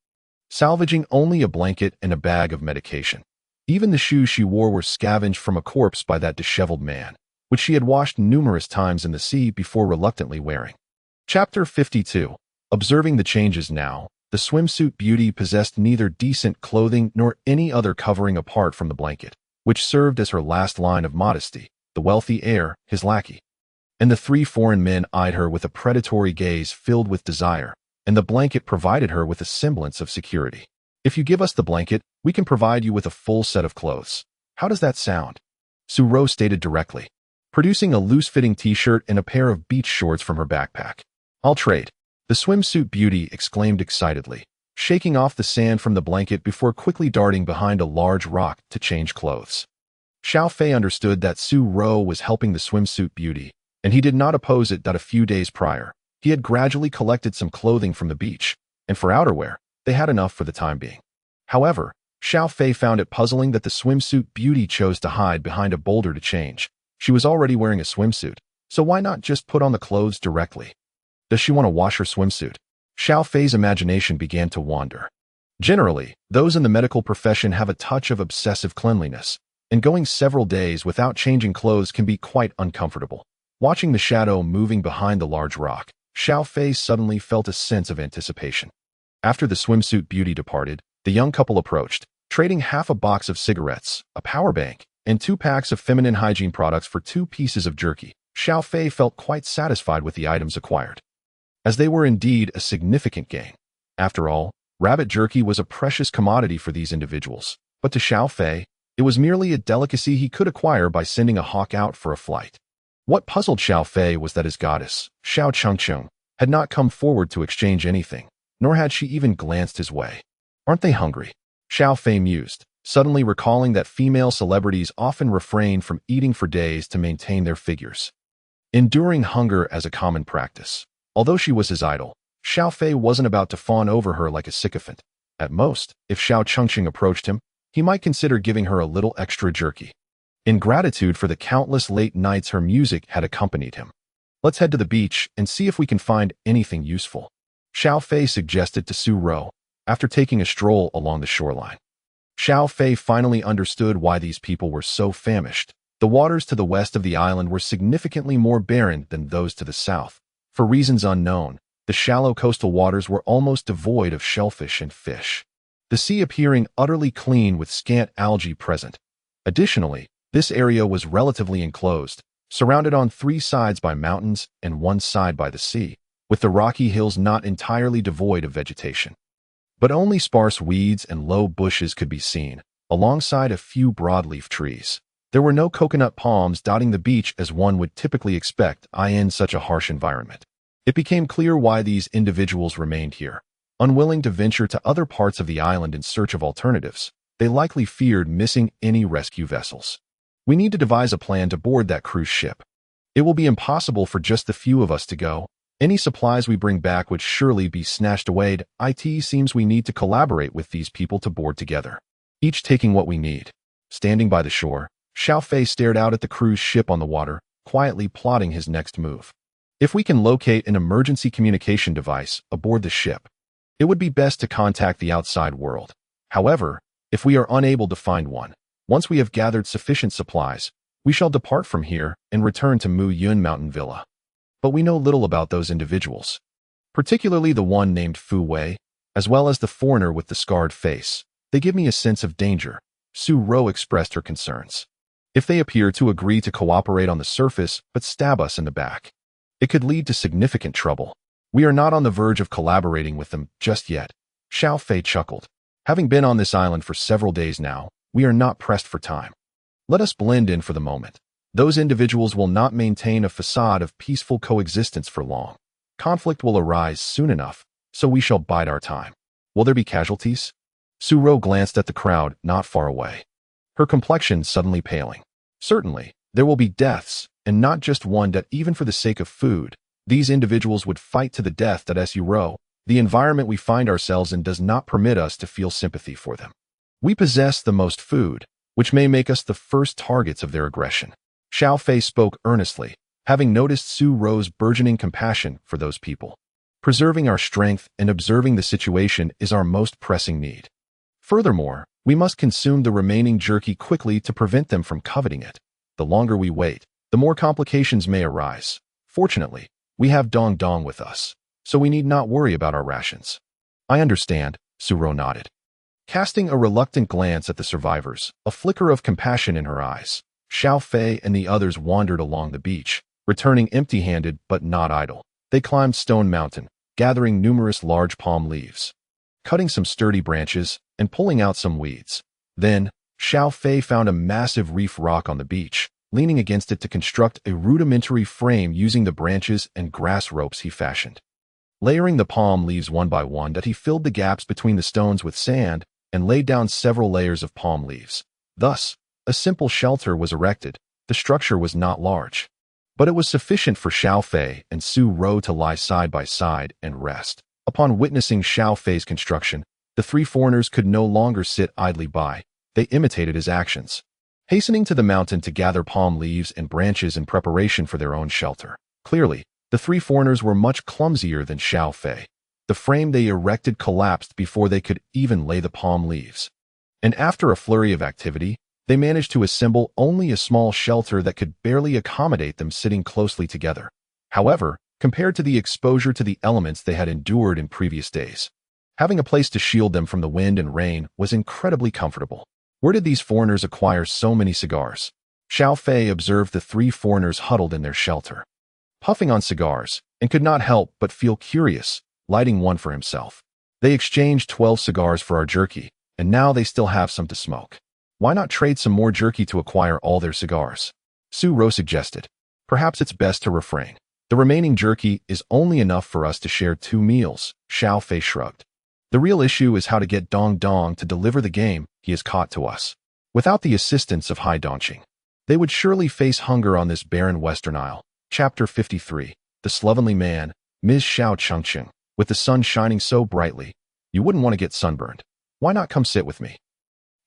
salvaging only a blanket and a bag of medication. Even the shoes she wore were scavenged from a corpse by that disheveled man. which she had washed numerous times in the sea before reluctantly wearing. Chapter 52. Observing the changes now, the swimsuit beauty possessed neither decent clothing nor any other covering apart from the blanket, which served as her last line of modesty. The wealthy heir, his lackey, and the 3 foreign men eyed her with a predatory gaze filled with desire, and the blanket provided her with a semblance of security. If you give us the blanket, we can provide you with a full set of clothes. How does that sound? Su-ro stated directly, producing a loose-fitting t-shirt and a pair of beach shorts from her backpack. I'll trade. The swimsuit beauty exclaimed excitedly, shaking off the sand from the blanket before quickly darting behind a large rock to change clothes. Xiao Fei understood that Su-ro was helping the swimsuit beauty, and he did not oppose it that a few days prior, he had gradually collected some clothing from the beach, and for outerwear, they had enough for the time being. However, Xiao Fei found it puzzling that the swimsuit beauty chose to hide behind a boulder to change. She was already wearing a swimsuit, so why not just put on the clothes directly? Does she want to wash her swimsuit? Xiao Fei's imagination began to wander. Generally, those in the medical profession have a touch of obsessive cleanliness, and going several days without changing clothes can be quite uncomfortable. Watching the shadow moving behind the large rock, Xiao Fei suddenly felt a sense of anticipation. After the swimsuit beauty departed, the young couple approached, trading half a box of cigarettes, a power bank, and 2 packs of feminine hygiene products for 2 pieces of jerky. Xiao Fei felt quite satisfied with the items acquired, as they were indeed a significant gain. After all, rabbit jerky was a precious commodity for these individuals, but to Xiao Fei, it was merely a delicacy he could acquire by sending a hawk out for a flight. What puzzled Xiao Fei was that his goddess, Xiao Chengcheng, had not come forward to exchange anything, nor had she even glanced his way. Aren't they hungry? Xiao Fei mused, suddenly recalling that female celebrities often refrain from eating for days to maintain their figures, enduring hunger as a common practice. Although she was his idol, Xiao Fei wasn't about to fawn over her like a sycophant. At most, if Xiao Chengcheng approached him, he might consider giving her a little extra jerky, in gratitude for the countless late nights her music had accompanied him. Let's head to the beach and see if we can find anything useful, Xiao Fei suggested to Su-ro, after taking a stroll along the shoreline. Xiao Fei finally understood why these people were so famished. The waters to the west of the island were significantly more barren than those to the south. For reasons unknown, the shallow coastal waters were almost devoid of shellfish and fish, the sea appearing utterly clean with scant algae present. Additionally, this area was relatively enclosed, surrounded on 3 sides by mountains and 1 side by the sea, with the rocky hills not entirely devoid of vegetation. But only sparse weeds and low bushes could be seen, alongside a few broadleaf trees. There were no coconut palms dotting the beach as one would typically expect in such a harsh environment. It became clear why these individuals remained here. Unwilling to venture to other parts of the island in search of alternatives, they likely feared missing any rescue vessels. We need to devise a plan to board that cruise ship. It will be impossible for just the few of us to go. Any supplies we bring back would surely be snatched away. It seems we need to collaborate with these people to board together, each taking what we need. Standing by the shore, Xiao Fei stared out at the cruise ship on the water, quietly plotting his next move. If we can locate an emergency communication device aboard the ship, it would be best to contact the outside world. However, if we are unable to find one, once we have gathered sufficient supplies, we shall depart from here and return to Mu Yun Mountain Villa. But we know little about those individuals, particularly the one named Fu Wei, as well as the foreigner with the scarred face. They give me a sense of danger. Su-ro expressed her concerns. If they appear to agree to cooperate on the surface but stab us in the back, it could lead to significant trouble. We are not on the verge of collaborating with them just yet. Xiao Fei chuckled. Having been on this island for several days now, we are not pressed for time. Let us blend in for the moment. Those individuals will not maintain a facade of peaceful coexistence for long. Conflict will arise soon enough, so we shall bide our time. Will there be casualties? Su-ro glanced at the crowd not far away, her complexion suddenly paling. Certainly, there will be deaths, and not just one that even for the sake of food, these individuals would fight to the death that Su-ro. The environment we find ourselves in does not permit us to feel sympathy for them. We possess the most food, which may make us the first targets of their aggression. Xiao Fei spoke earnestly, having noticed Su-ro's burgeoning compassion for those people. Preserving our strength and observing the situation is our most pressing need. Furthermore, we must consume the remaining jerky quickly to prevent them from coveting it. The longer we wait, the more complications may arise. Fortunately, we have Dong Dong with us, so we need not worry about our rations. I understand, Su-ro nodded. Casting a reluctant glance at the survivors, a flicker of compassion in her eyes, Xiao Fei and the others wandered along the beach, returning empty-handed but not idle. They climbed Stone Mountain, gathering numerous large palm leaves, cutting some sturdy branches, and pulling out some weeds. Then, Xiao Fei found a massive reef rock on the beach, leaning against it to construct a rudimentary frame using the branches and grass ropes he fashioned. Layering the palm leaves one by one, he filled the gaps between the stones with sand and laid down several layers of palm leaves. Thus, a simple shelter was erected. The structure was not large, but it was sufficient for Xiao Fei and Su-ro to lie side by side and rest. Upon witnessing Xiao Fei's construction, the three foreigners could no longer sit idly by. They imitated his actions, hastening to the mountain to gather palm leaves and branches in preparation for their own shelter. Clearly, the three foreigners were much clumsier than Xiao Fei. The frame they erected collapsed before they could even lay the palm leaves. And after a flurry of activity, they managed to assemble only a small shelter that could barely accommodate them sitting closely together. However, compared to the exposure to the elements they had endured in previous days, having a place to shield them from the wind and rain was incredibly comfortable. Where did these foreigners acquire so many cigars? Xiao Fei observed the three foreigners huddled in their shelter, puffing on cigars, and could not help but feel curious, lighting one for himself. They exchanged 12 cigars for our jerky, and now they still have some to smoke. Why not trade some more jerky to acquire all their cigars? Su-ro suggested. Perhaps it's best to refrain. The remaining jerky is only enough for us to share 2 meals, Xiao Fei shrugged. The real issue is how to get Dong Dong to deliver the game he has caught to us. Without the assistance of Hai Dongqing, they would surely face hunger on this barren Western Isle. Chapter 53. The Slovenly Man, Ms. Xiao Chengqing. With the sun shining so brightly, you wouldn't want to get sunburned. Why not come sit with me?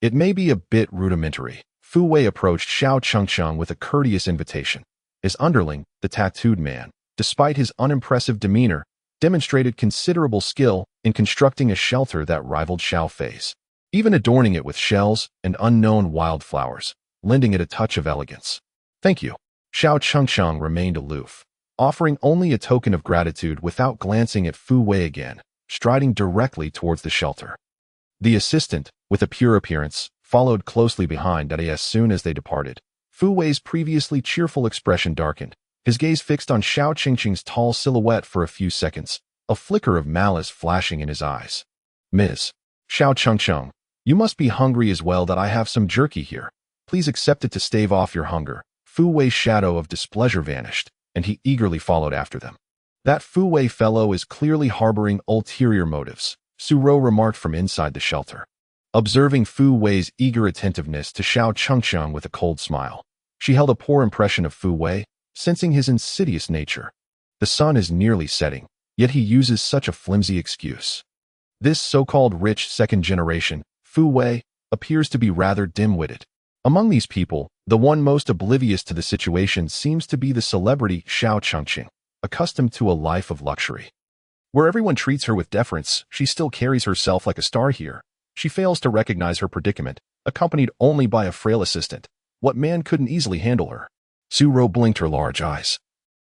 It may be a bit rudimentary. Fu Wei approached Xiao Chengqing with a courteous invitation. His underling, the tattooed man, despite his unimpressive demeanor, demonstrated considerable skill in constructing a shelter that rivaled Xiao Fei's, even adorning it with shells and unknown wildflowers, lending it a touch of elegance. Thank you. Xiao Chengqing remained aloof, offering only a token of gratitude without glancing at Fu Wei again, striding directly towards the shelter. The assistant, with a pure appearance, followed closely behind as soon as they departed. Fu Wei's previously cheerful expression darkened, his gaze fixed on Xiao Chengqing's tall silhouette for a few seconds, a flicker of malice flashing in his eyes. Ms. Xiao Chengqing, you must be hungry as well. That I have some jerky here. Please accept it to stave off your hunger. Fu Wei's shadow of displeasure vanished, and he eagerly followed after them. That Fu Wei fellow is clearly harboring ulterior motives, Su-ro remarked from inside the shelter, observing Fu Wei's eager attentiveness to Xiao Chengqing with a cold smile. She held a poor impression of Fu Wei, sensing his insidious nature. The sun is nearly setting, yet he uses such a flimsy excuse. This so-called rich second generation, Fu Wei, appears to be rather dim-witted. Among these people, the one most oblivious to the situation seems to be the celebrity Xiao Chengqing, accustomed to a life of luxury. Where everyone treats her with deference, she still carries herself like a star here. She fails to recognize her predicament, accompanied only by a frail assistant. What man couldn't easily handle her? Su-ro blinked her large eyes,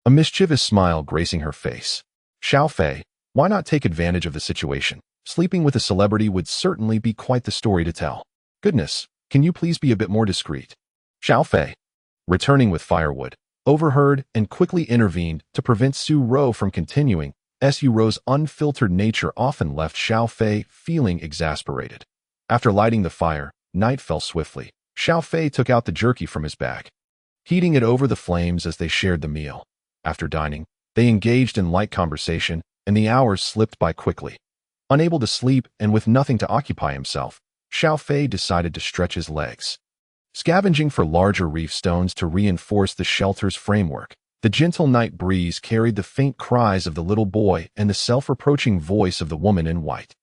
a mischievous smile gracing her face. Xiao Fei, why not take advantage of the situation? Sleeping with a celebrity would certainly be quite the story to tell. Goodness, can you please be a bit more discreet? Xiao Fei, returning with firewood, overheard and quickly intervened to prevent Su-ro from continuing. Su-ro's unfiltered nature often left Xiao Fei feeling exasperated. After lighting the fire, night fell swiftly. Xiao Fei took out the jerky from his bag, heating it over the flames as they shared the meal. After dining, they engaged in light conversation, and the hours slipped by quickly. Unable to sleep and with nothing to occupy himself, Xiao Fei decided to stretch his legs. Scavenging for larger reef stones to reinforce the shelter's framework, the gentle night breeze carried the faint cries of the little boy and the self-reproaching voice of the woman in white.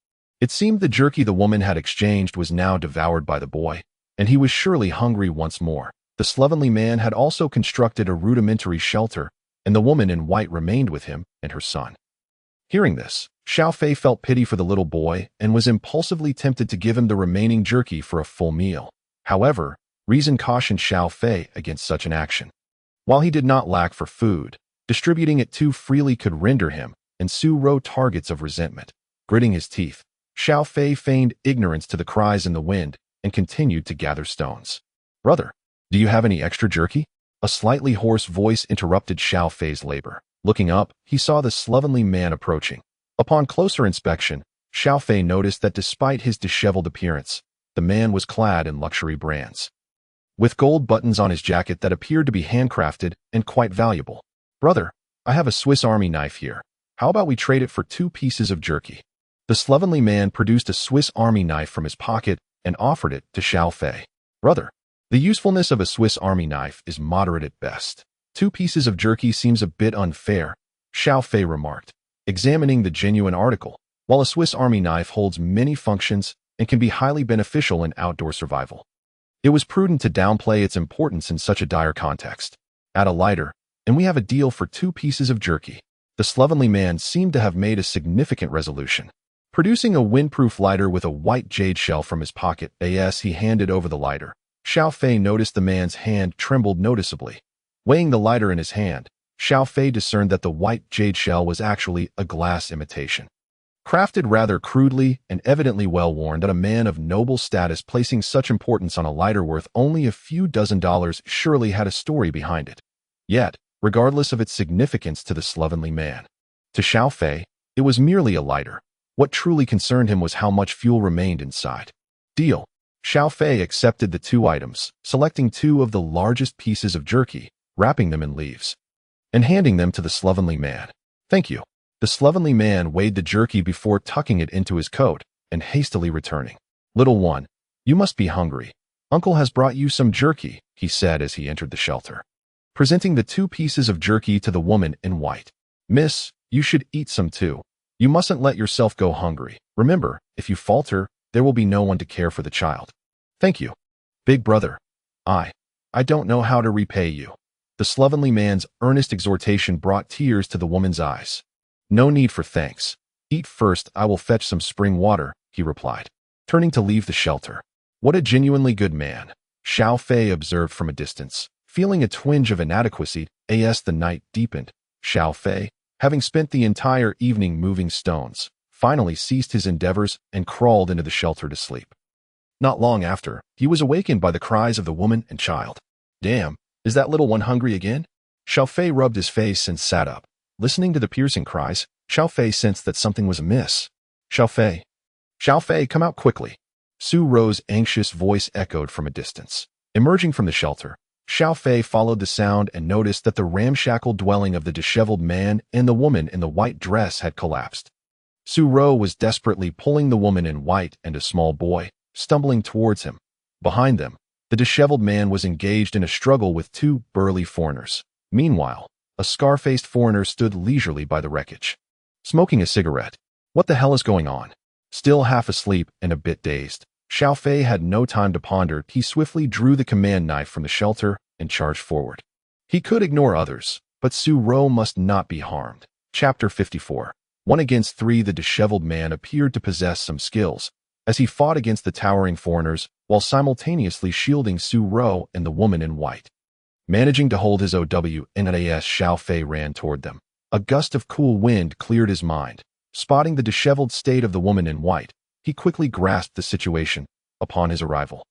It seemed the jerky the woman had exchanged was now devoured by the boy, and he was surely hungry once more. The slovenly man had also constructed a rudimentary shelter, and the woman in white remained with him and her son. Hearing this, Xiao Fei felt pity for the little boy and was impulsively tempted to give him the remaining jerky for a full meal. However, reason cautioned Xiao Fei against such an action. While he did not lack for food, distributing it too freely could render him and Su Ro targets of resentment. Gritting his teeth, Xiao Fei feigned ignorance to the cries in the wind and continued to gather stones. "Brother, do you have any extra jerky?" A slightly hoarse voice interrupted Xiao Fei's labor. Looking up, he saw the slovenly man approaching. Upon closer inspection, Xiao Fei noticed that despite his disheveled appearance, the man was clad in luxury brands, with gold buttons on his jacket that appeared to be handcrafted and quite valuable. "Brother, I have a Swiss Army knife here. How about we trade it for 2 pieces of jerky?" The slovenly man produced a Swiss Army knife from his pocket and offered it to Xiao Fei. "Brother, the usefulness of a Swiss Army knife is moderate at best. 2 pieces of jerky seems a bit unfair," Xiao Fei remarked, examining the genuine article. While a Swiss Army knife holds many functions and can be highly beneficial in outdoor survival, it was prudent to downplay its importance in such a dire context. "Add a lighter, and we have a deal for 2 pieces of jerky." The slovenly man seemed to have made a significant resolution. Producing a windproof lighter with a white jade shell from his pocket, as he handed over the lighter, Xiao Fei noticed the man's hand trembled noticeably. Weighing the lighter in his hand, Xiao Fei discerned that the white jade shell was actually a glass imitation, crafted rather crudely and evidently well-worn. That a man of noble status placing such importance on a lighter worth only a few dozen dollars surely had a story behind it. Yet, regardless of its significance to the slovenly man, to Xiao Fei, it was merely a lighter. What truly concerned him was how much fuel remained inside. "Deal." Xiao Fei accepted the 2 items, selecting 2 of the largest pieces of jerky, wrapping them in leaves, and handing them to the slovenly man. "Thank you." The slovenly man weighed the jerky before tucking it into his coat and hastily returning. "Little one, you must be hungry. Uncle has brought you some jerky," he said as he entered the shelter, presenting the 2 pieces of jerky to the woman in white. "Miss, you should eat some too. You mustn't let yourself go hungry. Remember, if you falter, there will be no one to care for the child." "Thank you, big brother. I don't know how to repay you." The slovenly man's earnest exhortation brought tears to the woman's eyes. "No need for thanks. Eat first, I will fetch some spring water," he replied, turning to leave the shelter. "What a genuinely good man," Xiao Fei observed from a distance, feeling a twinge of inadequacy as the night deepened. Xiao Fei, having spent the entire evening moving stones, finally ceased his endeavors and crawled into the shelter to sleep. Not long after, he was awakened by the cries of the woman and child. "Damn, is that little one hungry again?" Xiao Fei rubbed his face and sat up. Listening to the piercing cries, Xiao Fei sensed that something was amiss. "Xiao Fei! Xiao Fei, come out quickly!" Su Ro's anxious voice echoed from a distance. Emerging from the shelter, Xiao Fei followed the sound and noticed that the ramshackle dwelling of the disheveled man and the woman in the white dress had collapsed. Su Ro was desperately pulling the woman in white and a small boy, stumbling towards him. Behind them, the disheveled man was engaged in a struggle with 2 burly foreigners. Meanwhile, a scar-faced foreigner stood leisurely by the wreckage, smoking a cigarette. What the hell is going on? Still half asleep and a bit dazed, Xiao Fei had no time to ponder. He swiftly drew the command knife from the shelter and charged forward. He could ignore others, but Su Ro must not be harmed. Chapter 54. 1 against 3. The disheveled man appeared to possess some skills, as he fought against the towering foreigners while simultaneously shielding Su Ro and the woman in white. Managing to hold his OW and as Xiao Fei ran toward them, a gust of cool wind cleared his mind. Spotting the disheveled state of the woman in white, he quickly grasped the situation. Upon his arrival,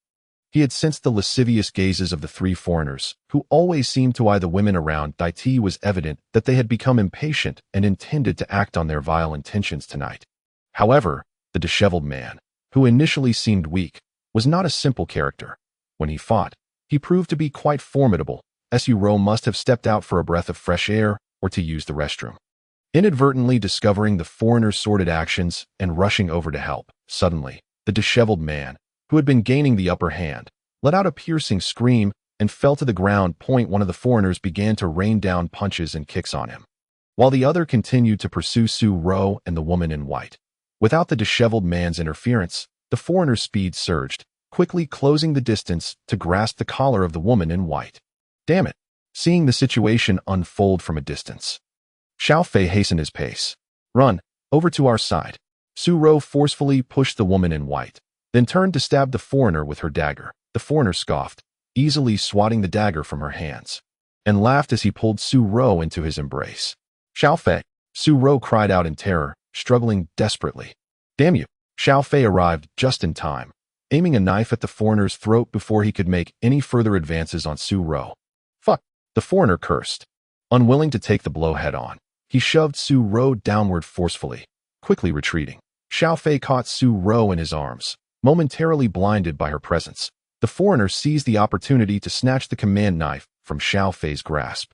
he had sensed the lascivious gazes of the 3 foreigners, who always seemed to eye the women around. It was evident that they had become impatient and intended to act on their vile intentions tonight. However, the disheveled man, who initially seemed weak, was not a simple character. When he fought, he proved to be quite formidable. Su Ro must have stepped out for a breath of fresh air or to use the restroom, inadvertently discovering the foreigner's sordid actions and rushing over to help. Suddenly, the disheveled man, who had been gaining the upper hand, let out a piercing scream and fell to the ground. One of the foreigners began to rain down punches and kicks on him, while the other continued to pursue Su Ro and the woman in white. Without the disheveled man's interference, the foreigner's speed surged, quickly closing the distance to grasp the collar of the woman in white. "Damn it!" Seeing the situation unfold from a distance, Xiao Fei hastened his pace. "Run, over to our side." Su Ro forcefully pushed the woman in white, then turned to stab the foreigner with her dagger. The foreigner scoffed, easily swatting the dagger from her hands. and laughed as he pulled Su Ro into his embrace. Xiao Fei, Su Ro cried out in terror, struggling desperately. Damn you! Xiao Fei arrived just in time, aiming a knife at the foreigner's throat before he could make any further advances on Su Ro. Fuck! The foreigner cursed. Unwilling to take the blow head-on, he shoved Su Ro downward forcefully, quickly retreating. Xiao Fei caught Su Ro in his arms, momentarily blinded by her presence. The foreigner seized the opportunity to snatch the command knife from Xiao Fei's grasp,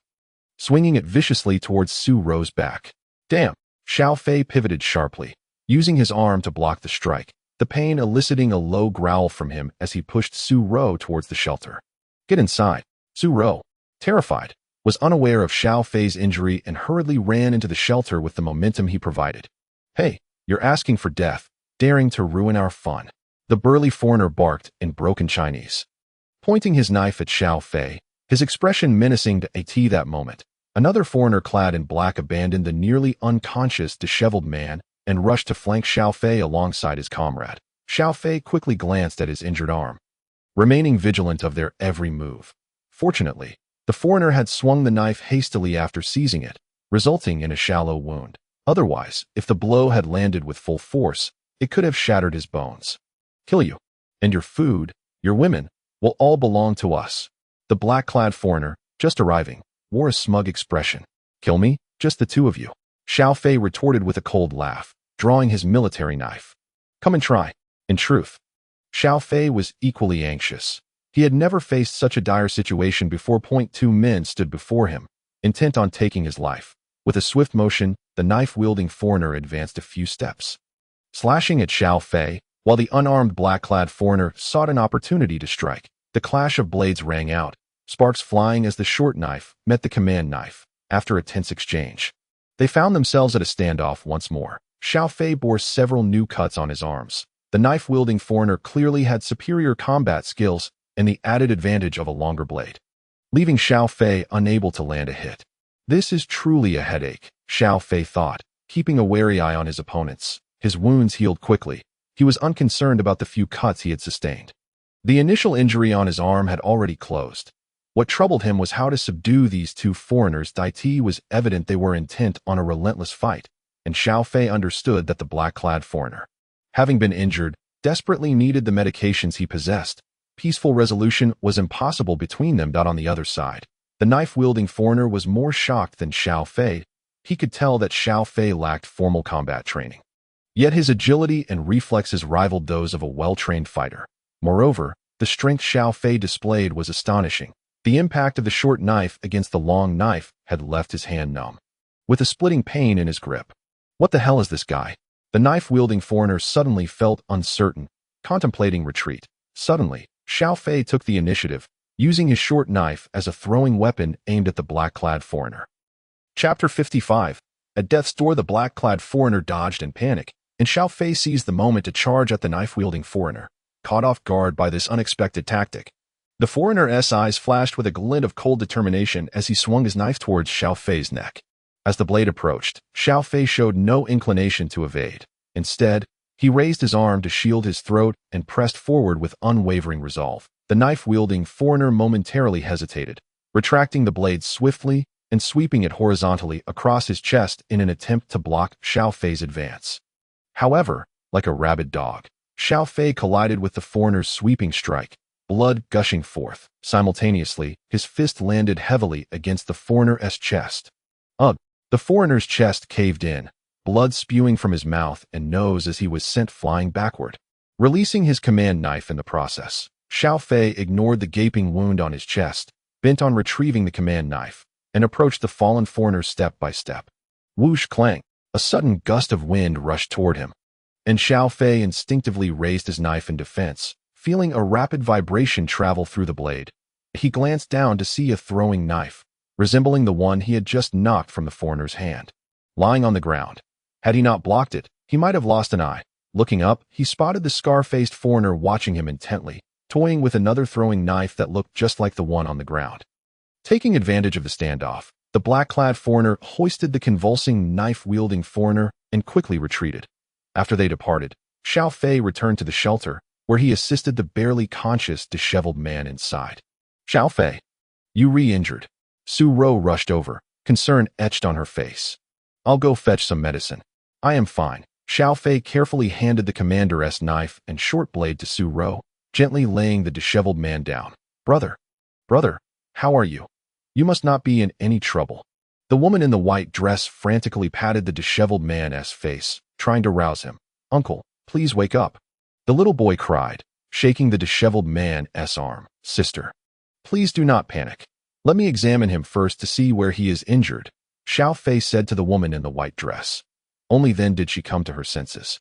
swinging it viciously towards Su Ro's back. Damn! Xiao Fei pivoted sharply, using his arm to block the strike, the pain eliciting a low growl from him as he pushed Su Ro towards the shelter. Get inside. Su Ro, terrified, was unaware of Xiao Fei's injury and hurriedly ran into the shelter with the momentum he provided. Hey, you're asking for death, daring to ruin our fun. The burly foreigner barked in broken Chinese, pointing his knife at Xiao Fei, his expression menacing to AT that moment. Another foreigner clad in black abandoned the nearly unconscious, disheveled man and rushed to flank Xiao Fei alongside his comrade. Xiao Fei quickly glanced at his injured arm, remaining vigilant of their every move. Fortunately, the foreigner had swung the knife hastily after seizing it, resulting in a shallow wound. Otherwise, if the blow had landed with full force, it could have shattered his bones. Kill you. And your food, your women, will all belong to us. The black-clad foreigner, just arriving, wore a smug expression. Kill me? Just the two of you. Xiao Fei retorted with a cold laugh, drawing his military knife. Come and try. In truth, Xiao Fei was equally anxious. He had never faced such a dire situation before. Two men stood before him, intent on taking his life. With a swift motion, the knife-wielding foreigner advanced a few steps, slashing at Xiao Fei, while the unarmed black-clad foreigner sought an opportunity to strike. The clash of blades rang out, sparks flying as the short knife met the command knife. After a tense exchange, they found themselves at a standoff once more. Xiao Fei bore several new cuts on his arms. The knife-wielding foreigner clearly had superior combat skills and the added advantage of a longer blade, leaving Xiao Fei unable to land a hit. This is truly a headache, Xiao Fei thought, keeping a wary eye on his opponents. His wounds healed quickly. He was unconcerned about the few cuts he had sustained. The initial injury on his arm had already closed. What troubled him was how to subdue these two foreigners. It was evident they were intent on a relentless fight, and Xiao Fei understood that the black-clad foreigner, having been injured, desperately needed the medications he possessed. Peaceful resolution was impossible between them. On the other side, the knife-wielding foreigner was more shocked than Xiao Fei. He could tell that Xiao Fei lacked formal combat training, yet his agility and reflexes rivaled those of a well-trained fighter. Moreover, the strength Xiao Fei displayed was astonishing. The impact of the short knife against the long knife had left his hand numb, with a splitting pain in his grip. What the hell is this guy? The knife-wielding foreigner suddenly felt uncertain, contemplating retreat. Suddenly, Xiao Fei took the initiative, using his short knife as a throwing weapon aimed at the black-clad foreigner. Chapter 55. At death's door, the black-clad foreigner dodged in panic, and Xiao Fei seized the moment to charge at the knife-wielding foreigner. Caught off guard by this unexpected tactic, the foreigner's eyes flashed with a glint of cold determination as he swung his knife towards Xiao Fei's neck. As the blade approached, Xiao Fei showed no inclination to evade. Instead, he raised his arm to shield his throat and pressed forward with unwavering resolve. The knife-wielding foreigner momentarily hesitated, retracting the blade swiftly and sweeping it horizontally across his chest in an attempt to block Xiao Fei's advance. However, like a rabid dog, Xiao Fei collided with the foreigner's sweeping strike, blood gushing forth. Simultaneously, his fist landed heavily against the foreigner's chest. Ugh! The foreigner's chest caved in, blood spewing from his mouth and nose as he was sent flying backward, releasing his command knife in the process. Xiao Fei ignored the gaping wound on his chest, bent on retrieving the command knife, and approached the fallen foreigner step by step. Whoosh clang! A sudden gust of wind rushed toward him, and Xiao Fei instinctively raised his knife in defense, feeling a rapid vibration travel through the blade. He glanced down to see a throwing knife, resembling the one he had just knocked from the foreigner's hand, lying on the ground. Had he not blocked it, he might have lost an eye. Looking up, he spotted the scar-faced foreigner watching him intently, toying with another throwing knife that looked just like the one on the ground. Taking advantage of the standoff, the black-clad foreigner hoisted the convulsing knife-wielding foreigner and quickly retreated. After they departed, Xiao Fei returned to the shelter, where he assisted the barely conscious, disheveled man inside. Xiao Fei, you re-injured. Su Ro rushed over, concern etched on her face. I'll go fetch some medicine. I am fine. Xiao Fei carefully handed the commander's knife and short blade to Su Ro, gently laying the disheveled man down. Brother, how are you? You must not be in any trouble. The woman in the white dress frantically patted the disheveled man's face, trying to rouse him. Uncle, please wake up. The little boy cried, shaking the disheveled man's arm. Sister, please do not panic. Let me examine him first to see where he is injured, Xiao Fei said to the woman in the white dress. Only then did she come to her senses.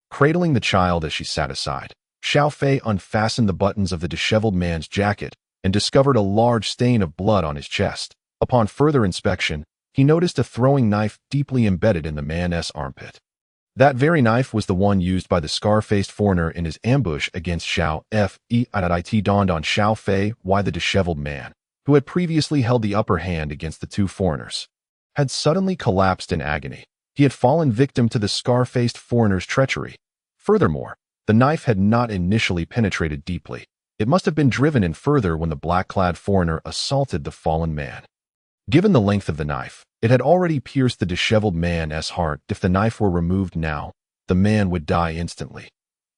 Cradling the child as she sat aside, Xiao Fei unfastened the buttons of the disheveled man's jacket and discovered a large stain of blood on his chest. Upon further inspection, he noticed a throwing knife deeply embedded in the man's armpit. That very knife was the one used by the scar-faced foreigner in his ambush against Xiao Fe. It dawned on Xiao Fei why the disheveled man, who had previously held the upper hand against the two foreigners, had suddenly collapsed in agony. He had fallen victim to the scar-faced foreigner's treachery. Furthermore, the knife had not initially penetrated deeply. It must have been driven in further when the black-clad foreigner assaulted the fallen man. Given the length of the knife, it had already pierced the disheveled man's heart. If the knife were removed now, the man would die instantly.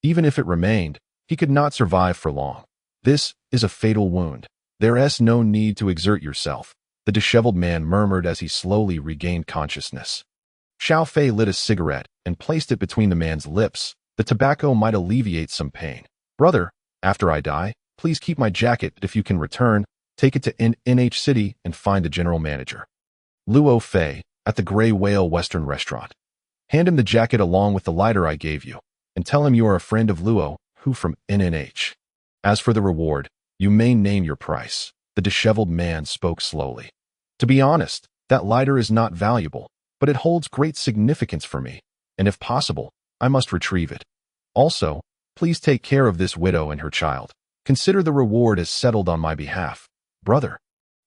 Even if it remained, he could not survive for long. This is a fatal wound. There's no need to exert yourself, the disheveled man murmured as he slowly regained consciousness. Xiao Fei lit a cigarette and placed it between the man's lips. The tobacco might alleviate some pain. Brother, after I die, please keep my jacket. If you can return, take it to NH City and find the general manager, Luo Fei, at the Gray Whale Western Restaurant. Hand him the jacket along with the lighter I gave you, and tell him you are a friend of Luo, who from NH. As for the reward, you may name your price. The disheveled man spoke slowly. To be honest, that lighter is not valuable, but it holds great significance for me, and if possible, I must retrieve it. Also, please take care of this widow and her child. Consider the reward as settled on my behalf. Brother,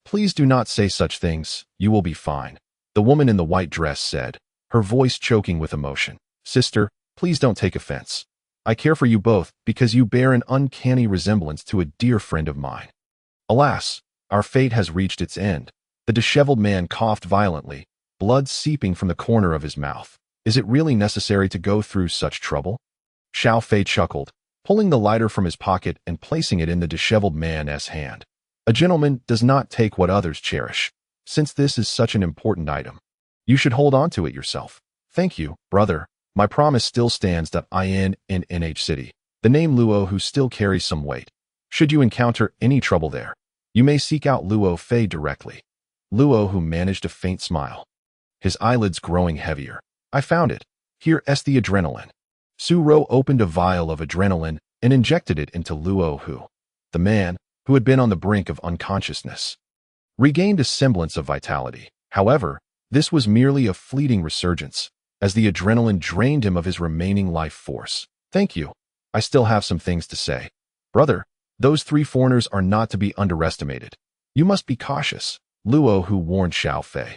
please do not say such things. You will be fine, the woman in the white dress said, her voice choking with emotion. Sister, please don't take offense. I care for you both because you bear an uncanny resemblance to a dear friend of mine. Alas, our fate has reached its end. The disheveled man coughed violently, blood seeping from the corner of his mouth. Is it really necessary to go through such trouble? Xiao Fei chuckled, pulling the lighter from his pocket and placing it in the disheveled man's hand. A gentleman does not take what others cherish. Since this is such an important item, you should hold on to it yourself. Thank you, brother. My promise still stands that I am in NH City, the name Luo who still carries some weight. Should you encounter any trouble there, you may seek out Luo Fei directly. Luo who managed a faint smile, his eyelids growing heavier. I found it. Here's the adrenaline. Su Ro opened a vial of adrenaline and injected it into Luo who, the man, who had been on the brink of unconsciousness, regained a semblance of vitality. However, this was merely a fleeting resurgence, as the adrenaline drained him of his remaining life force. Thank you. I still have some things to say. Brother, those three foreigners are not to be underestimated. You must be cautious, Luo who warned Xiao Fei.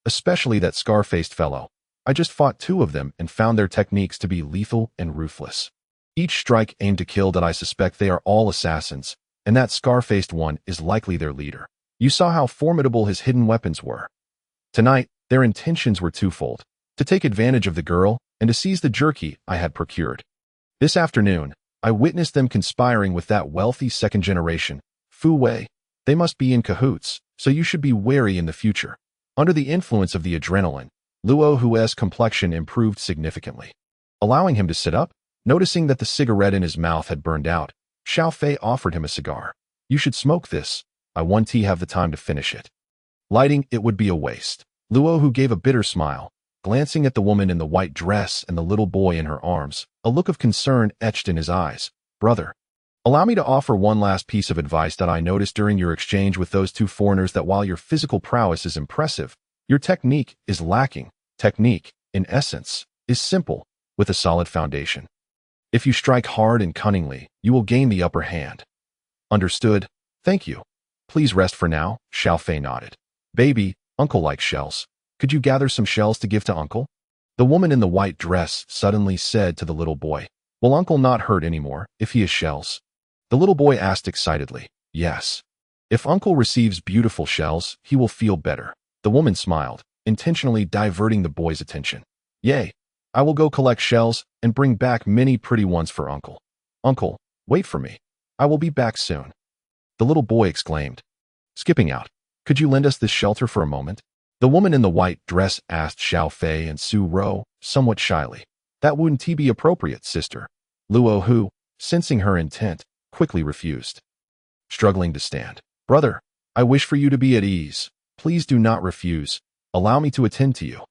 Especially that scar-faced fellow. I just fought two of them and found their techniques to be lethal and ruthless. Each strike aimed to kill that I suspect they are all assassins, and that scar-faced one is likely their leader. You saw how formidable his hidden weapons were. Tonight, their intentions were twofold: to take advantage of the girl and to seize the jerky I had procured. This afternoon, I witnessed them conspiring with that wealthy second generation, Fu Wei. They must be in cahoots, so you should be wary in the future. Under the influence of the adrenaline, Luo Hu's complexion improved significantly. Allowing him to sit up, noticing that the cigarette in his mouth had burned out, Xiao Fei offered him a cigar. You should smoke this. I won't have the time to finish it. Lighting it would be a waste. Luo Hu gave a bitter smile, glancing at the woman in the white dress and the little boy in her arms, a look of concern etched in his eyes. Brother, allow me to offer one last piece of advice that I noticed during your exchange with those two foreigners, that while your physical prowess is impressive, your technique is lacking. Technique, in essence, is simple, with a solid foundation. If you strike hard and cunningly, you will gain the upper hand. Understood? Thank you. Please rest for now, Xiao Fei nodded. Baby, Uncle likes shells. Could you gather some shells to give to Uncle? The woman in the white dress suddenly said to the little boy. Will Uncle not hurt anymore if he has shells? The little boy asked excitedly. Yes. If Uncle receives beautiful shells, he will feel better. The woman smiled, intentionally diverting the boy's attention. Yay! I will go collect shells and bring back many pretty ones for Uncle. Uncle, wait for me. I will be back soon. The little boy exclaimed, skipping out. Could you lend us this shelter for a moment? The woman in the white dress asked Xiao Fei and Su Ro, somewhat shyly. That wouldn't be appropriate, sister. Luo Hu, sensing her intent, quickly refused. Struggling to stand. Brother, I wish for you to be at ease. Please do not refuse. Allow me to attend to you.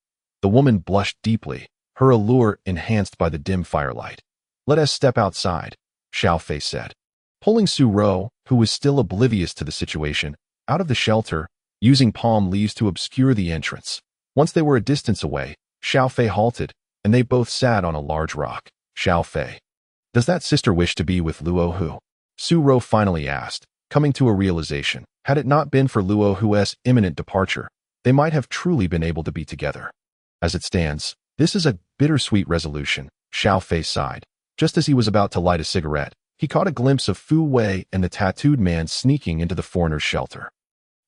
The woman blushed deeply, her allure enhanced by the dim firelight. Let us step outside, Xiao Fei said. Pulling Su Ro, who was still oblivious to the situation, out of the shelter, using palm leaves to obscure the entrance. Once they were a distance away, Xiao Fei halted, and they both sat on a large rock. Xiao Fei. Does that sister wish to be with Luo Hu? Su Ro finally asked, coming to a realization. Had it not been for Luo Hu's imminent departure, they might have truly been able to be together. As it stands, this is a bittersweet resolution, Xiao Fei sighed. Just as he was about to light a cigarette, he caught a glimpse of Fu Wei and the tattooed man sneaking into the foreigner's shelter.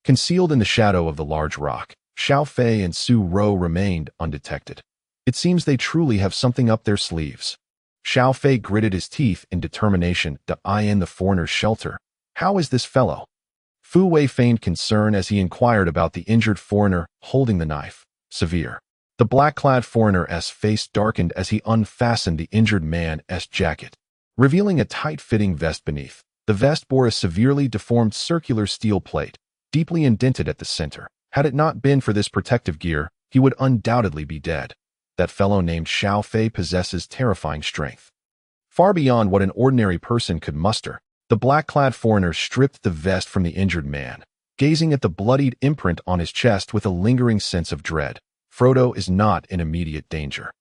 Concealed in the shadow of the large rock, Xiao Fei and Su Ro remained undetected. It seems they truly have something up their sleeves. Xiao Fei gritted his teeth in determination to eye in the foreigner's shelter. How is this fellow? Fu Wei feigned concern as he inquired about the injured foreigner holding the knife. Severe. The black-clad foreigner's face darkened as he unfastened the injured man's jacket, revealing a tight-fitting vest beneath. The vest bore a severely deformed circular steel plate, deeply indented at the center. Had it not been for this protective gear, he would undoubtedly be dead. That fellow named Xiao Fei possesses terrifying strength. Far beyond what an ordinary person could muster, the black-clad foreigner stripped the vest from the injured man, gazing at the bloodied imprint on his chest with a lingering sense of dread. Frodo is not in immediate danger,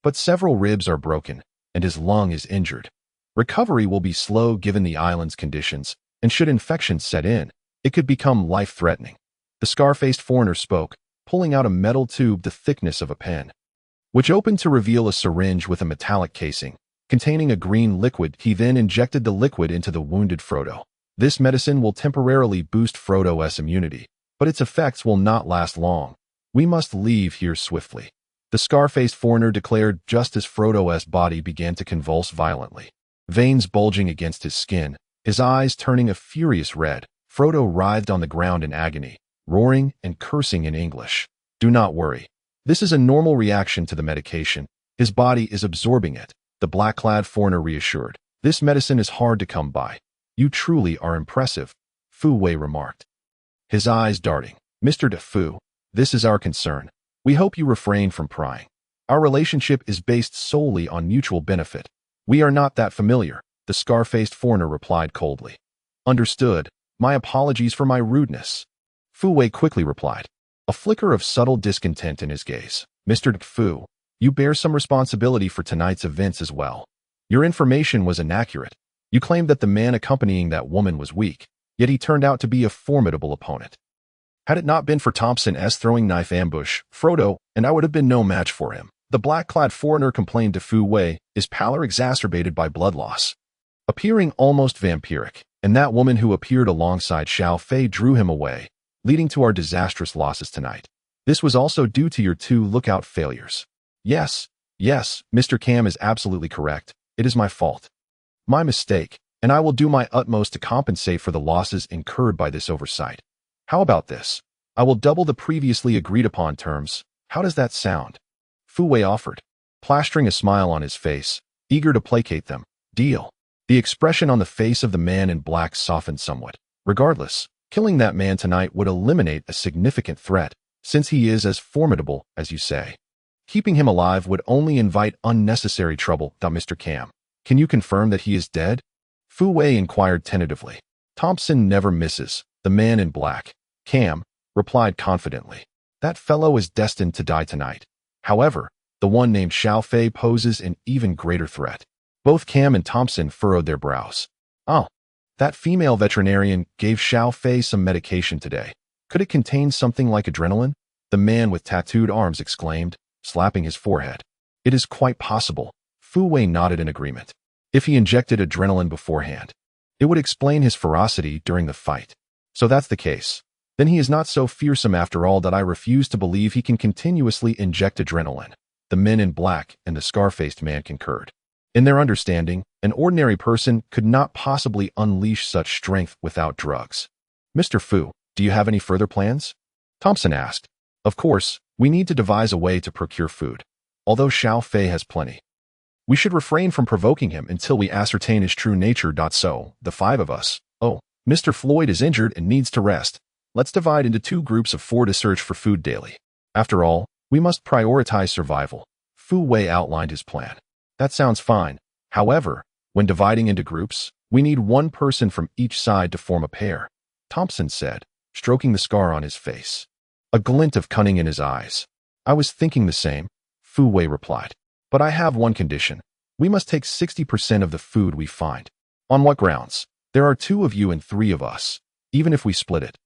but several ribs are broken, and his lung is injured. Recovery will be slow given the island's conditions, and should infection set in, it could become life-threatening. The scar-faced foreigner spoke, pulling out a metal tube the thickness of a pen, which opened to reveal a syringe with a metallic casing, containing a green liquid. He then injected the liquid into the wounded Frodo. This medicine will temporarily boost Frodo's immunity, but its effects will not last long. We must leave here swiftly. The scar-faced foreigner declared just as Frodo's body began to convulse violently. Veins bulging against his skin, his eyes turning a furious red, Frodo writhed on the ground in agony, roaring and cursing in English. Do not worry. This is a normal reaction to the medication. His body is absorbing it, the black-clad foreigner reassured. This medicine is hard to come by. You truly are impressive, Fu Wei remarked, his eyes darting. Mr. De Fu, this is our concern. We hope you refrain from prying. Our relationship is based solely on mutual benefit. We are not that familiar, the scar-faced foreigner replied coldly. Understood. My apologies for my rudeness, Fu Wei quickly replied, a flicker of subtle discontent in his gaze. Mr. De Fu, you bear some responsibility for tonight's events as well. Your information was inaccurate. You claimed that the man accompanying that woman was weak, yet he turned out to be a formidable opponent. Had it not been for Thompson's throwing knife ambush, Frodo and I would have been no match for him. The black-clad foreigner complained to Fu Wei, his pallor exacerbated by blood loss, appearing almost vampiric, and that woman who appeared alongside Xiao Fei drew him away, leading to our disastrous losses tonight. This was also due to your 2 lookout failures. Yes, Mr. Cam is absolutely correct. It is my fault. My mistake, and I will do my utmost to compensate for the losses incurred by this oversight. How about this? I will double the previously agreed upon terms. How does that sound? Fu Wei offered, plastering a smile on his face, eager to placate them. Deal. The expression on the face of the man in black softened somewhat. Regardless, killing that man tonight would eliminate a significant threat, since he is as formidable as you say. Keeping him alive would only invite unnecessary trouble. Mr. Cam, can you confirm that he is dead? Fu Wei inquired tentatively. Thompson never misses, the man in black. Cam replied confidently. That fellow is destined to die tonight. However, the one named Xiao Fei poses an even greater threat. Both Cam and Thompson furrowed their brows. Oh, that female veterinarian gave Xiao Fei some medication today. Could it contain something like adrenaline? The man with tattooed arms exclaimed, slapping his forehead. It is quite possible. Fu Wei nodded in agreement. If he injected adrenaline beforehand, it would explain his ferocity during the fight. So that's the case. Then he is not so fearsome after all that I refuse to believe he can continuously inject adrenaline. The men in black and the scar-faced man concurred. In their understanding, an ordinary person could not possibly unleash such strength without drugs. Mr. Fu, do you have any further plans? Thompson asked. Of course, we need to devise a way to procure food, although Xiao Fei has plenty. We should refrain from provoking him until we ascertain his true nature. So, the 5 of us. Oh, Mr. Floyd is injured and needs to rest. Let's divide into 2 groups of 4 to search for food daily. After all, we must prioritize survival. Fu Wei outlined his plan. That sounds fine. However, when dividing into groups, we need 1 person from each side to form a pair, Thompson said, stroking the scar on his face. A glint of cunning in his eyes. I was thinking the same, Fu Wei replied. But I have one condition. We must take 60% of the food we find. On what grounds? There are 2 of you and 3 of us, even if we split it.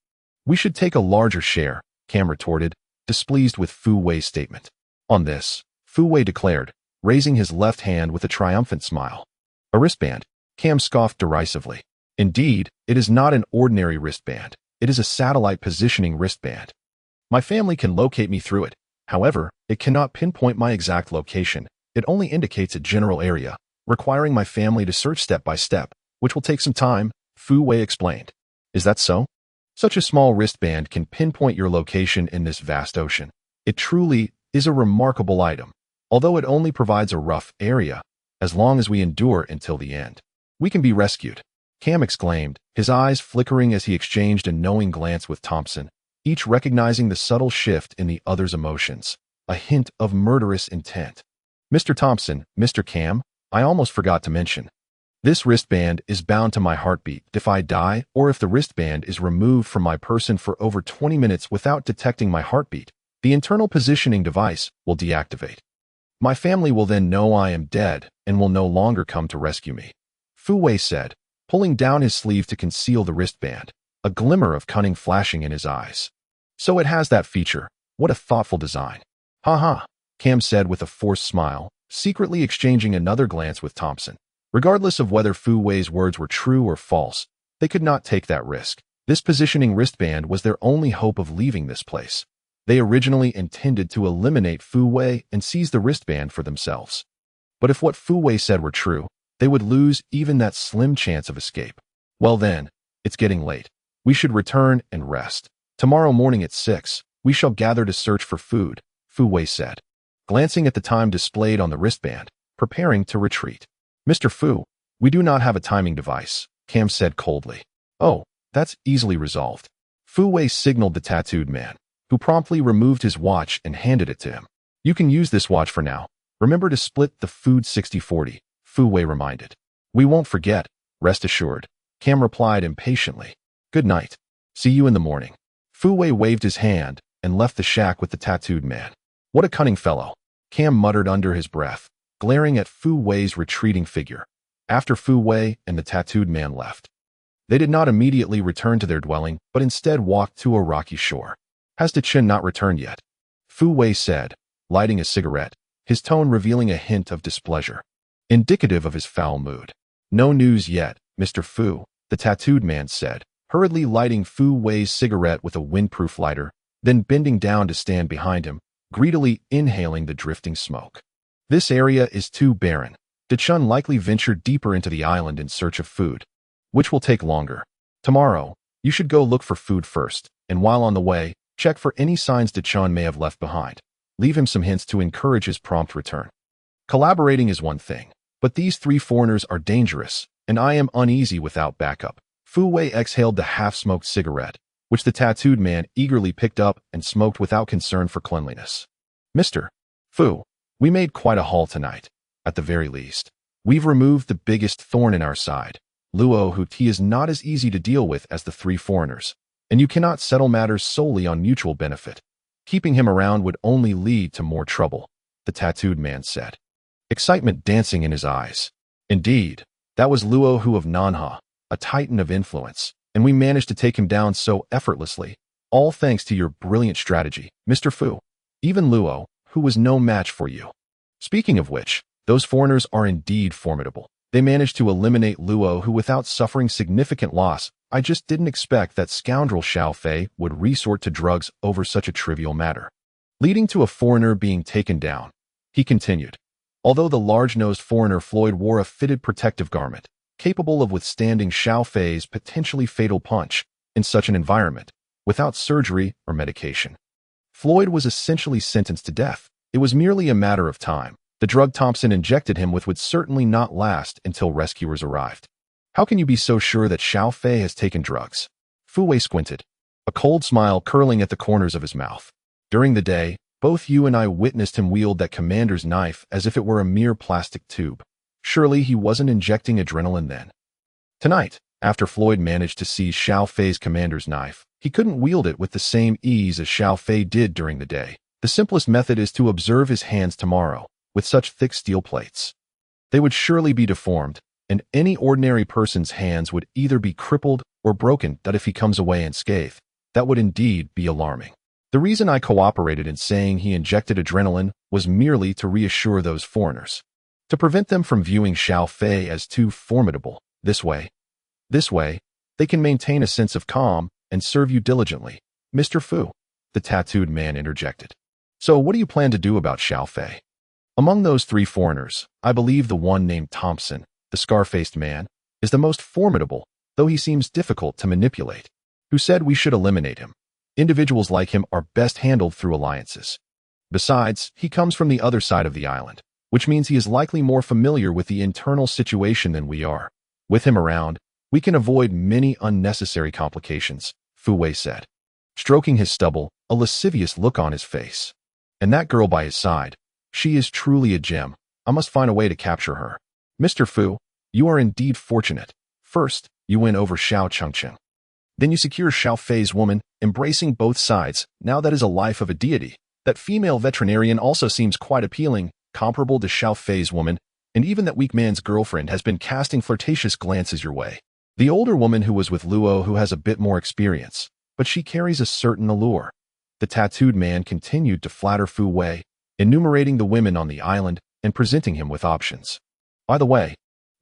We should take a larger share, Cam retorted, displeased with Fu Wei's statement. On this, Fu Wei declared, raising his left hand with a triumphant smile. A wristband, Cam scoffed derisively. Indeed, it is not an ordinary wristband. It is a satellite positioning wristband. My family can locate me through it. However, it cannot pinpoint my exact location. It only indicates a general area, requiring my family to search step by step, which will take some time, Fu Wei explained. Is that so? Such a small wristband can pinpoint your location in this vast ocean. It truly is a remarkable item, although it only provides a rough area. As long as we endure until the end, we can be rescued, Cam exclaimed, his eyes flickering as he exchanged a knowing glance with Thompson, each recognizing the subtle shift in the other's emotions, a hint of murderous intent. Mr. Thompson, Mr. Cam, I almost forgot to mention. This wristband is bound to my heartbeat. If I die or if the wristband is removed from my person for over 20 minutes without detecting my heartbeat, the internal positioning device will deactivate. My family will then know I am dead and will no longer come to rescue me, Fu Wei said, pulling down his sleeve to conceal the wristband, a glimmer of cunning flashing in his eyes. So it has that feature. What a thoughtful design. Ha ha, Cam said with a forced smile, secretly exchanging another glance with Thompson. Regardless of whether Fu Wei's words were true or false, they could not take that risk. This positioning wristband was their only hope of leaving this place. They originally intended to eliminate Fu Wei and seize the wristband for themselves. But if what Fu Wei said were true, they would lose even that slim chance of escape. Well then, it's getting late. We should return and rest. Tomorrow morning at 6, we shall gather to search for food, Fu Wei said, glancing at the time displayed on the wristband, preparing to retreat. Mr. Fu, we do not have a timing device, Cam said coldly. Oh, that's easily resolved. Fu Wei signaled the tattooed man, who promptly removed his watch and handed it to him. You can use this watch for now. Remember to split the food 60-40, Fu Wei reminded. We won't forget, rest assured, Cam replied impatiently. Good night. See you in the morning. Fu Wei waved his hand and left the shack with the tattooed man. What a cunning fellow, Cam muttered under his breath, glaring at Fu Wei's retreating figure. After Fu Wei and the tattooed man left, they did not immediately return to their dwelling, but instead walked to a rocky shore. Has Chen not returned yet? Fu Wei said, lighting a cigarette, his tone revealing a hint of displeasure, indicative of his foul mood. No news yet, Mr. Fu, the tattooed man said, hurriedly lighting Fu Wei's cigarette with a windproof lighter, then bending down to stand behind him, greedily inhaling the drifting smoke. This area is too barren. Chen likely ventured deeper into the island in search of food, which will take longer. Tomorrow, you should go look for food first, and while on the way, check for any signs Chen may have left behind. Leave him some hints to encourage his prompt return. Collaborating is one thing, but these 3 foreigners are dangerous, and I am uneasy without backup. Fu Wei exhaled the half-smoked cigarette, which the tattooed man eagerly picked up and smoked without concern for cleanliness. Mr. Fu, we made quite a haul tonight. At the very least, we've removed the biggest thorn in our side. Luo Huti is not as easy to deal with as the 3 foreigners, and you cannot settle matters solely on mutual benefit. Keeping him around would only lead to more trouble, the tattooed man said, excitement dancing in his eyes. Indeed, that was Luo Hu of Nanha, a titan of influence, and we managed to take him down so effortlessly, all thanks to your brilliant strategy, Mr. Fu. Even Luo, who was no match for you. Speaking of which, those foreigners are indeed formidable. They managed to eliminate Luo Hu without suffering significant loss I just didn't expect that scoundrel Xiao Fei would resort to drugs over such a trivial matter, leading to a foreigner being taken down. He continued. Although the large-nosed foreigner Floyd wore a fitted protective garment, capable of withstanding Xiao Fei's potentially fatal punch in such an environment, without surgery or medication. Floyd was essentially sentenced to death. It was merely a matter of time. The drug Thompson injected him with would certainly not last until rescuers arrived. How can you be so sure that Xiao Fei has taken drugs? Fu Wei squinted, a cold smile curling at the corners of his mouth. During the day, both you and I witnessed him wield that commander's knife as if it were a mere plastic tube. Surely he wasn't injecting adrenaline then. Tonight, after Floyd managed to seize Xiao Fei's commander's knife, he couldn't wield it with the same ease as Xiao Fei did during the day. The simplest method is to observe his hands tomorrow, with such thick steel plates. They would surely be deformed, and any ordinary person's hands would either be crippled or broken. That if he comes away unscathed, that would indeed be alarming. The reason I cooperated in saying he injected adrenaline was merely to reassure those foreigners, to prevent them from viewing Xiao Fei as too formidable. This way, they can maintain a sense of calm and serve you diligently. Mr. Fu, the tattooed man interjected. So what do you plan to do about Xiao Fei? Among those three foreigners, I believe the one named Thompson, the scar-faced man, is the most formidable, though he seems difficult to manipulate. Who said we should eliminate him? Individuals like him are best handled through alliances. Besides, he comes from the other side of the island, which means he is likely more familiar with the internal situation than we are. With him around, we can avoid many unnecessary complications, Fu Wei said, stroking his stubble, a lascivious look on his face. And that girl by his side, she is truly a gem. I must find a way to capture her. Mr. Fu, you are indeed fortunate. First, you win over Xiao Chengcheng. Then you secure Xiao Fei's woman, embracing both sides. Now that is a life of a deity. That female veterinarian also seems quite appealing, comparable to Xiao Fei's woman, and even that weak man's girlfriend has been casting flirtatious glances your way. The older woman who was with Luo who has a bit more experience, but she carries a certain allure. The tattooed man continued to flatter Fu Wei, enumerating the women on the island and presenting him with options. By the way,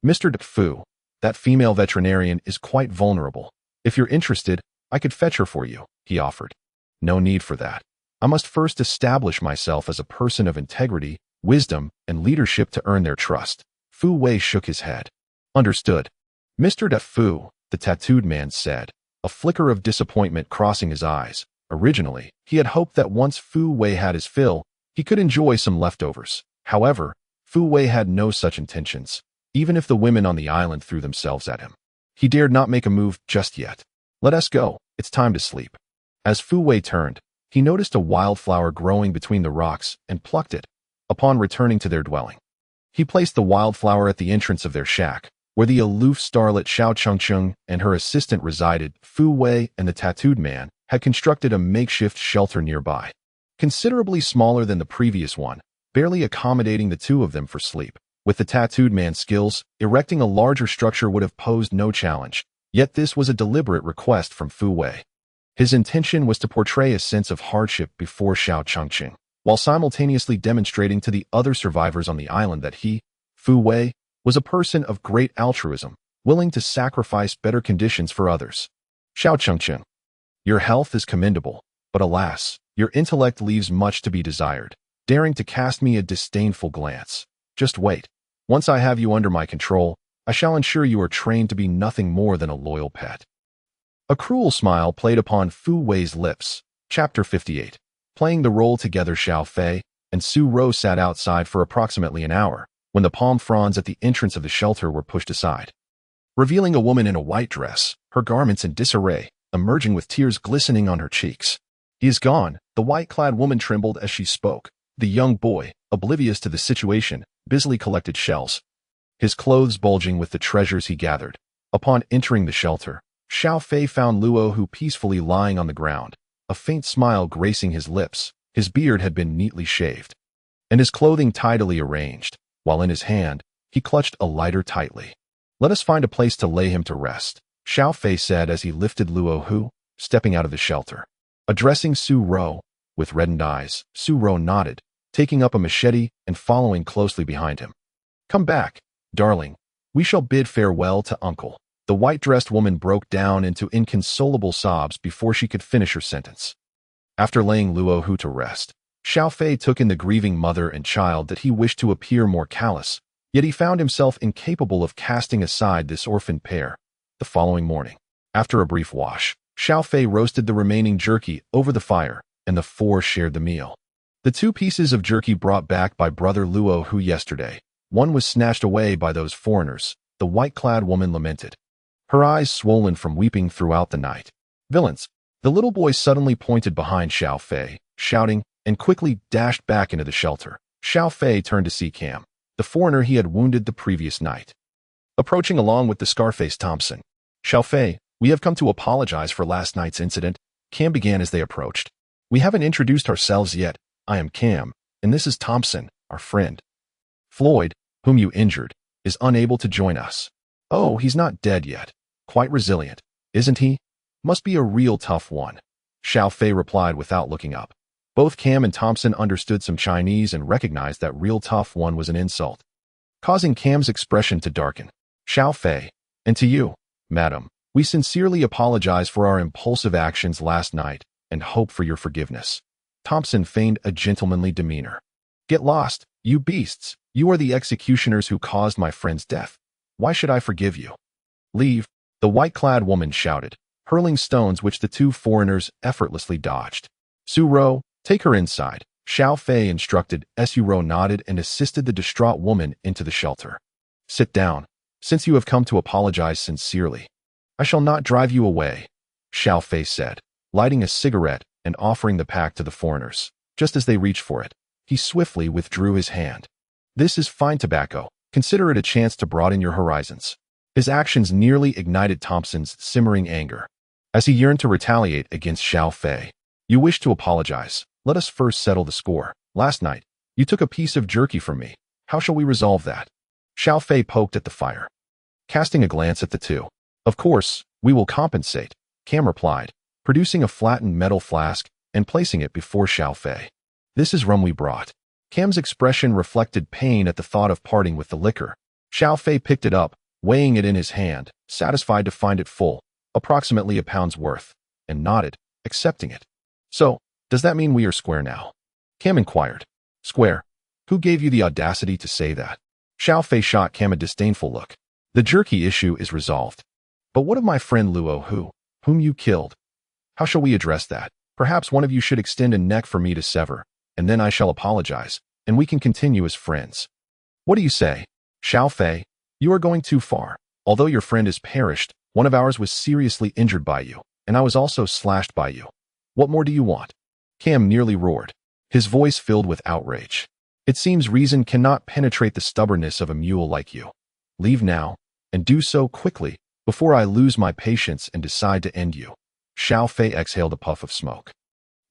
Mr. Fu, that female veterinarian is quite vulnerable. If you're interested, I could fetch her for you, he offered. No need for that. I must first establish myself as a person of integrity, wisdom, and leadership to earn their trust. Fu Wei shook his head. Understood. Mr. Fu, the tattooed man said, a flicker of disappointment crossing his eyes. Originally, he had hoped that once Fu Wei had his fill, he could enjoy some leftovers. However, Fu Wei had no such intentions, even if the women on the island threw themselves at him. He dared not make a move just yet. Let us go. It's time to sleep. As Fu Wei turned, he noticed a wildflower growing between the rocks and plucked it. Upon returning to their dwelling, he placed the wildflower at the entrance of their shack, where the aloof starlet Xiao Chengcheng and her assistant resided. Fu Wei and the tattooed man had constructed a makeshift shelter nearby, considerably smaller than the previous one, barely accommodating the two of them for sleep. With the tattooed man's skills, erecting a larger structure would have posed no challenge, yet this was a deliberate request from Fu Wei. His intention was to portray a sense of hardship before Xiao Chengcheng, while simultaneously demonstrating to the other survivors on the island that he, Fu Wei, was a person of great altruism, willing to sacrifice better conditions for others. Xiao Chengcheng, your health is commendable, but alas, your intellect leaves much to be desired, daring to cast me a disdainful glance. Just wait. Once I have you under my control, I shall ensure you are trained to be nothing more than a loyal pet. A cruel smile played upon Fu Wei's lips. Chapter 58. Playing the role together, Xiao Fei and Su Ro sat outside for approximately an hour, when the palm fronds at the entrance of the shelter were pushed aside, revealing a woman in a white dress, her garments in disarray, emerging with tears glistening on her cheeks. He is gone, the white-clad woman trembled as she spoke. The young boy, oblivious to the situation, busily collected shells, his clothes bulging with the treasures he gathered. Upon entering the shelter, Xiao Fei found Luo Hu peacefully lying on the ground, a faint smile gracing his lips. His beard had been neatly shaved, and his clothing tidily arranged, while in his hand, he clutched a lighter tightly. Let us find a place to lay him to rest, Xiao Fei said as he lifted Luo Hu, stepping out of the shelter. Addressing Su Ro, with reddened eyes, Su Ro nodded, taking up a machete and following closely behind him. Come back, darling. We shall bid farewell to Uncle. The white-dressed woman broke down into inconsolable sobs before she could finish her sentence. After laying Luo Hu to rest, Xiao Fei took in the grieving mother and child that he wished to appear more callous, yet he found himself incapable of casting aside this orphaned pair. The following morning, after a brief wash, Xiao Fei roasted the remaining jerky over the fire, and the four shared the meal. The 2 pieces of jerky brought back by brother Luo Hu yesterday, one was snatched away by those foreigners, the white-clad woman lamented, her eyes swollen from weeping throughout the night. Villains! The little boy suddenly pointed behind Xiao Fei, shouting, and quickly dashed back into the shelter. Xiao Fei turned to see Cam, the foreigner he had wounded the previous night, approaching along with the scar-faced Thompson. Xiao Fei, we have come to apologize for last night's incident, Cam began as they approached. We haven't introduced ourselves yet. I am Cam, and this is Thompson, our friend. Floyd, whom you injured, is unable to join us. Oh, he's not dead yet. Quite resilient, isn't he? Must be a real tough one. Xiao Fei replied without looking up. Both Cam and Thompson understood some Chinese and recognized that real tough one was an insult, causing Cam's expression to darken. Xiao Fei, and to you, madam, we sincerely apologize for our impulsive actions last night and hope for your forgiveness. Thompson feigned a gentlemanly demeanor. Get lost, you beasts. You are the executioners who caused my friend's death. Why should I forgive you? Leave, the white-clad woman shouted, hurling stones which the 2 foreigners effortlessly dodged. Su Ro, take her inside, Xiao Fei instructed. Su Ro nodded and assisted the distraught woman into the shelter. Sit down, since you have come to apologize sincerely. I shall not drive you away, Xiao Fei said, lighting a cigarette and offering the pack to the foreigners. Just as they reached for it, he swiftly withdrew his hand. This is fine tobacco. Consider it a chance to broaden your horizons. His actions nearly ignited Thompson's simmering anger, as he yearned to retaliate against Xiao Fei. You wish to apologize. Let us first settle the score. Last night, you took a piece of jerky from me. How shall we resolve that? Xiao Fei poked at the fire, casting a glance at the 2. Of course, we will compensate, Cam replied, producing a flattened metal flask and placing it before Xiao Fei. This is rum we brought. Cam's expression reflected pain at the thought of parting with the liquor. Xiao Fei picked it up, weighing it in his hand, satisfied to find it full, approximately a pound's worth, and nodded, accepting it. So, does that mean we are square now? Cam inquired. Square? Who gave you the audacity to say that? Xiao Fei shot Cam a disdainful look. The jerky issue is resolved. But what of my friend Luo Hu, whom you killed? How shall we address that? Perhaps one of you should extend a neck for me to sever, and then I shall apologize, and we can continue as friends. What do you say? Xiao Fei, you are going too far. Although your friend is perished, one of ours was seriously injured by you, and I was also slashed by you. What more do you want? Cam nearly roared, his voice filled with outrage. It seems reason cannot penetrate the stubbornness of a mule like you. Leave now, and do so quickly, before I lose my patience and decide to end you. Xiao Fei exhaled a puff of smoke,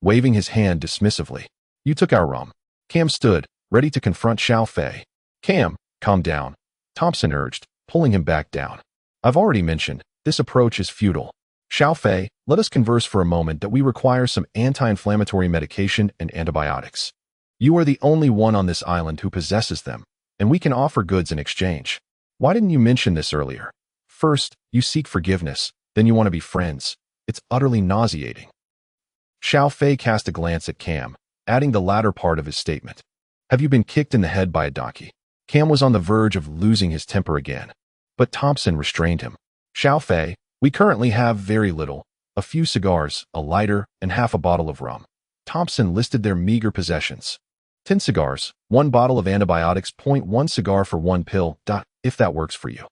waving his hand dismissively. You took our rum. Cam stood, ready to confront Xiao Fei. Cam, calm down, Thompson urged, pulling him back down. I've already mentioned, this approach is futile. Xiao Fei, let us converse for a moment that we require some anti-inflammatory medication and antibiotics. You are the only one on this island who possesses them, and we can offer goods in exchange. Why didn't you mention this earlier? First, you seek forgiveness, then you want to be friends. It's utterly nauseating. Xiao Fei cast a glance at Cam, adding the latter part of his statement. Have you been kicked in the head by a donkey? Cam was on the verge of losing his temper again, but Thompson restrained him. Xiao Fei, we currently have very little, a few cigars, a lighter, and half a bottle of rum. Thompson listed their meager possessions. 10 cigars, 1 bottle of antibiotics, 1 cigar for 1 pill, if that works for you.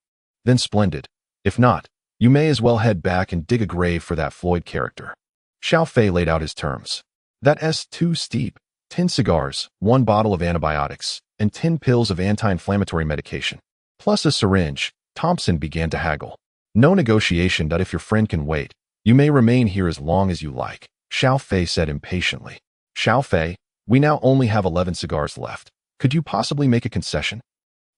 Then splendid. If not, you may as well head back and dig a grave for that Floyd character. Xiao Fei laid out his terms. That's too steep. 10 cigars, 1 bottle of antibiotics, and 10 pills of anti-inflammatory medication, plus a syringe. Thompson began to haggle. No negotiation. If your friend can wait, you may remain here as long as you like, Xiao Fei said impatiently. Xiao Fei, we now only have 11 cigars left. Could you possibly make a concession?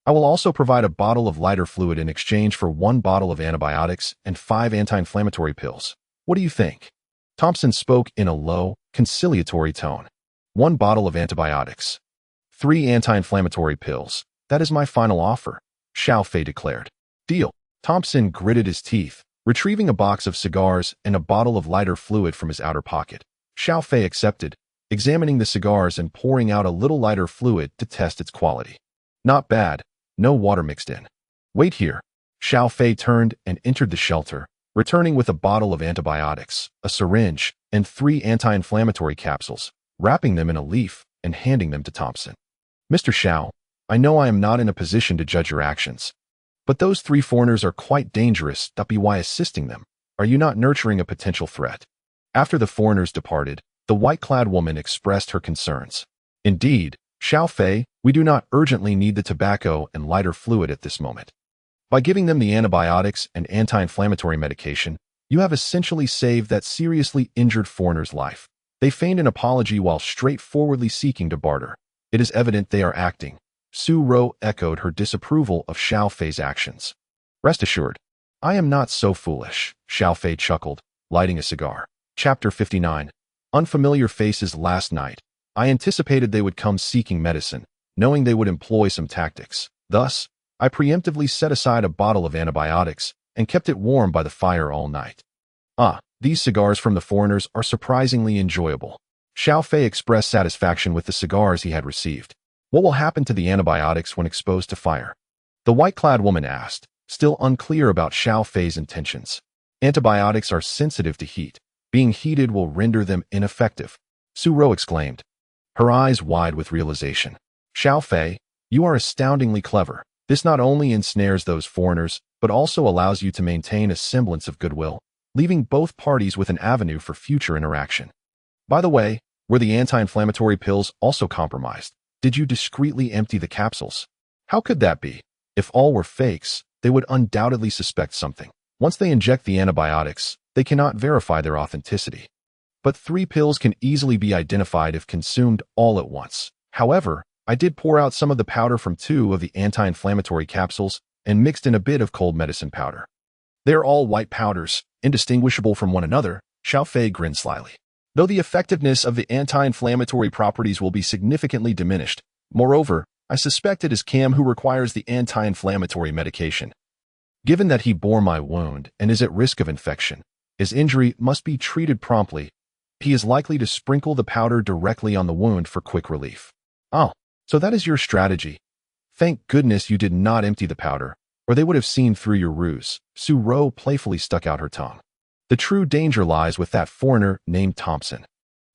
I will also provide a bottle of lighter fluid in exchange for 1 bottle of antibiotics and 5 anti-inflammatory pills. What do you think? Thompson spoke in a low, conciliatory tone. 1 bottle of antibiotics, 3 anti-inflammatory pills. That is my final offer, Xiao Fei declared. Deal. Thompson gritted his teeth, retrieving a box of cigars and a bottle of lighter fluid from his outer pocket. Xiao Fei accepted, examining the cigars and pouring out a little lighter fluid to test its quality. Not bad, no water mixed in. Wait here. Xiao Fei turned and entered the shelter, returning with a bottle of antibiotics, a syringe, and 3 anti-inflammatory capsules, wrapping them in a leaf and handing them to Thompson. Mr. Xiao, I know I am not in a position to judge your actions, but those 3 foreigners are quite dangerous. Be why assisting them. Are you not nurturing a potential threat? After the foreigners departed, the white-clad woman expressed her concerns. Indeed, Xiao Fei, we do not urgently need the tobacco and lighter fluid at this moment. By giving them the antibiotics and anti-inflammatory medication, you have essentially saved that seriously injured foreigner's life. They feigned an apology while straightforwardly seeking to barter. It is evident they are acting. Su Ro echoed her disapproval of Xiao Fei's actions. Rest assured, I am not so foolish, Xiao Fei chuckled, lighting a cigar. Chapter 59. Unfamiliar faces. Last night, I anticipated they would come seeking medicine, knowing they would employ some tactics. Thus, I preemptively set aside a bottle of antibiotics and kept it warm by the fire all night. These cigars from the foreigners are surprisingly enjoyable. Xiao Fei expressed satisfaction with the cigars he had received. What will happen to the antibiotics when exposed to fire? The white-clad woman asked, still unclear about Xiao Fei's intentions. Antibiotics are sensitive to heat. Being heated will render them ineffective, Su Ro exclaimed, her eyes wide with realization. Xiao Fei, you are astoundingly clever. This not only ensnares those foreigners, but also allows you to maintain a semblance of goodwill, leaving both parties with an avenue for future interaction. By the way, were the anti-inflammatory pills also compromised? Did you discreetly empty the capsules? How could that be? If all were fakes, they would undoubtedly suspect something. Once they inject the antibiotics, they cannot verify their authenticity. But 3 pills can easily be identified if consumed all at once. However, I did pour out some of the powder from 2 of the anti-inflammatory capsules and mixed in a bit of cold medicine powder. They're all white powders, indistinguishable from one another, Xiao Fei grinned slyly. Though the effectiveness of the anti-inflammatory properties will be significantly diminished. Moreover, I suspect it is Cam who requires the anti-inflammatory medication. Given that he bore my wound and is at risk of infection, his injury must be treated promptly. He is likely to sprinkle the powder directly on the wound for quick relief. Oh, so that is your strategy. Thank goodness you did not empty the powder, or they would have seen through your ruse. Su Ro playfully stuck out her tongue. The true danger lies with that foreigner named Thompson,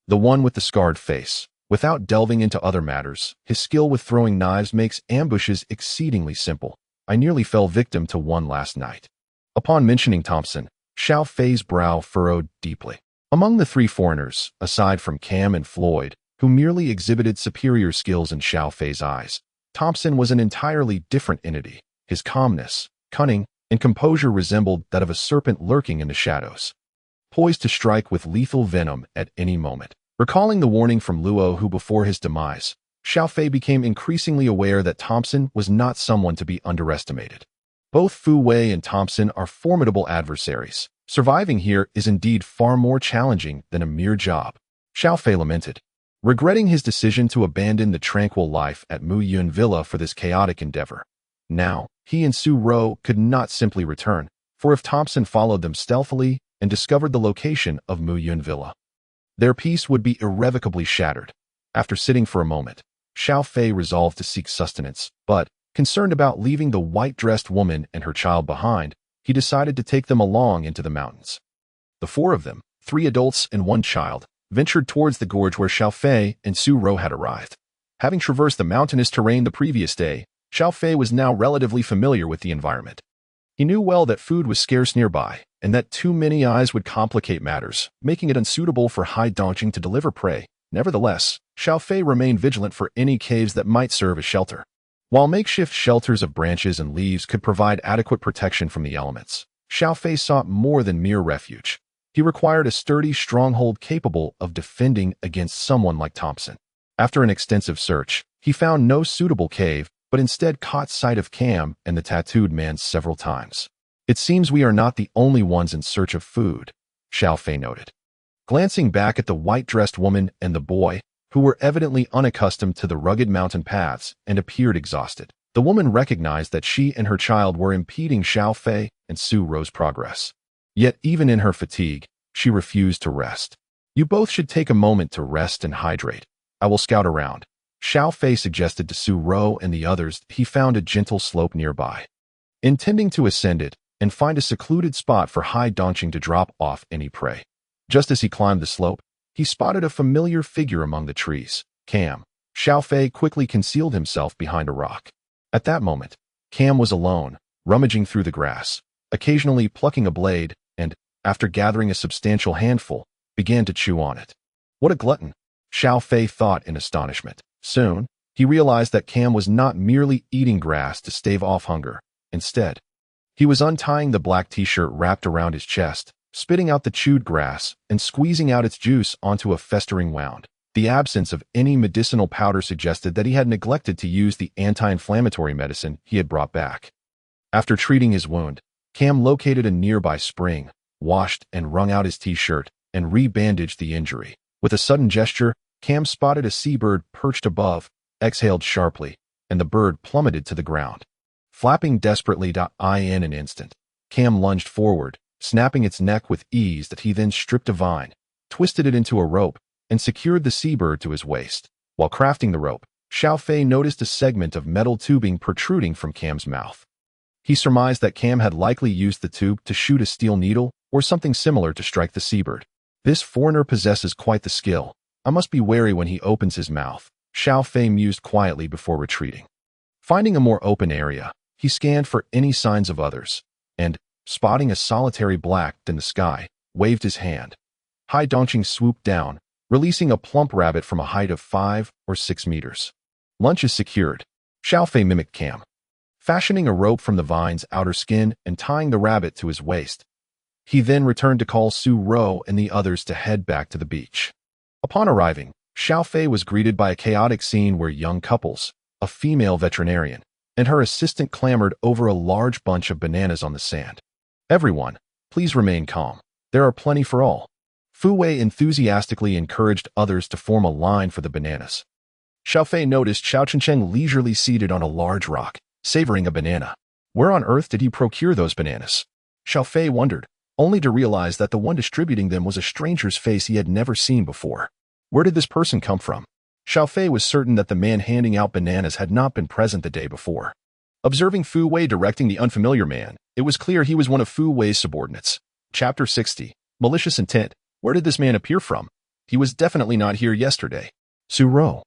the one with the scarred face. Without delving into other matters, his skill with throwing knives makes ambushes exceedingly simple. I nearly fell victim to one last night. Upon mentioning Thompson, Xiao Fei's brow furrowed deeply. Among the 3 foreigners, aside from Cam and Floyd, who merely exhibited superior skills in Xiao Fei's eyes, Thompson was an entirely different entity. His calmness, cunning, and composure resembled that of a serpent lurking in the shadows, poised to strike with lethal venom at any moment. Recalling the warning from Luo who before his demise, Xiao Fei became increasingly aware that Thompson was not someone to be underestimated. Both Fu Wei and Thompson are formidable adversaries. Surviving here is indeed far more challenging than a mere job. Xiao Fei lamented, regretting his decision to abandon the tranquil life at Mu Yun Villa for this chaotic endeavor. Now, he and Su Ro could not simply return, for if Thompson followed them stealthily and discovered the location of Mu Yun Villa, their peace would be irrevocably shattered. After sitting for a moment, Xiao Fei resolved to seek sustenance, but, concerned about leaving the white-dressed woman and her child behind, he decided to take them along into the mountains. The 4 of them, 3 adults and 1 child, ventured towards the gorge where Xiao Fei and Su Ro had arrived. Having traversed the mountainous terrain the previous day, Xiao Fei was now relatively familiar with the environment. He knew well that food was scarce nearby, and that too many eyes would complicate matters, making it unsuitable for Hai Dongqing to deliver prey. Nevertheless, Xiao Fei remained vigilant for any caves that might serve as shelter. While makeshift shelters of branches and leaves could provide adequate protection from the elements, Xiao Fei sought more than mere refuge. He required a sturdy stronghold capable of defending against someone like Thompson. After an extensive search, he found no suitable cave, but instead caught sight of Cam and the tattooed man several times. It seems we are not the only ones in search of food, Xiao Fei noted, glancing back at the white-dressed woman and the boy, who were evidently unaccustomed to the rugged mountain paths and appeared exhausted. The woman recognized that she and her child were impeding Xiao Fei and Su Ro's progress. Yet even in her fatigue, she refused to rest. You both should take a moment to rest and hydrate. I will scout around. Xiao Fei suggested to Su Ro and the others he found a gentle slope nearby. Intending to ascend it and find a secluded spot for Hai Dongqing to drop off any prey. Just as he climbed the slope, he spotted a familiar figure among the trees. Cam. Xiao Fei quickly concealed himself behind a rock. At that moment, Cam was alone, rummaging through the grass, occasionally plucking a blade, and, after gathering a substantial handful, began to chew on it. What a glutton, Xiao Fei thought in astonishment. Soon, he realized that Cam was not merely eating grass to stave off hunger. Instead, he was untying the black t-shirt wrapped around his chest, spitting out the chewed grass, and squeezing out its juice onto a festering wound. The absence of any medicinal powder suggested that he had neglected to use the anti-inflammatory medicine he had brought back. After treating his wound, Cam located a nearby spring, washed and wrung out his t-shirt, and re-bandaged the injury. With a sudden gesture, Cam spotted a seabird perched above, exhaled sharply, and the bird plummeted to the ground. Flapping desperately in an instant, Cam lunged forward, snapping its neck with ease that he then stripped a vine, twisted it into a rope, and secured the seabird to his waist. While crafting the rope, Xiao Fei noticed a segment of metal tubing protruding from Cam's mouth. He surmised that Cam had likely used the tube to shoot a steel needle or something similar to strike the seabird. This foreigner possesses quite the skill. I must be wary when he opens his mouth, Xiao Fei mused quietly before retreating. Finding a more open area, he scanned for any signs of others, and, spotting a solitary black in the sky, waved his hand. Hai Dongqing swooped down, releasing a plump rabbit from a height of 5 or 6 meters. Lunch is secured. Xiao Fei mimicked Cam, fashioning a rope from the vine's outer skin and tying the rabbit to his waist. He then returned to call Su Ro and the others to head back to the beach. Upon arriving, Xiao Fei was greeted by a chaotic scene where young couples, a female veterinarian, and her assistant clamored over a large bunch of bananas on the sand. Everyone, please remain calm. There are plenty for all. Fu Wei enthusiastically encouraged others to form a line for the bananas. Xiao Fei noticed Xiao Chencheng leisurely seated on a large rock, savoring a banana. Where on earth did he procure those bananas? Xiao Fei wondered, only to realize that the one distributing them was a stranger's face he had never seen before. Where did this person come from? Xiao Fei was certain that the man handing out bananas had not been present the day before. Observing Fu Wei directing the unfamiliar man, it was clear he was one of Fu Wei's subordinates. Chapter 60. Malicious Intent. Where did this man appear from? He was definitely not here yesterday. Su Ro,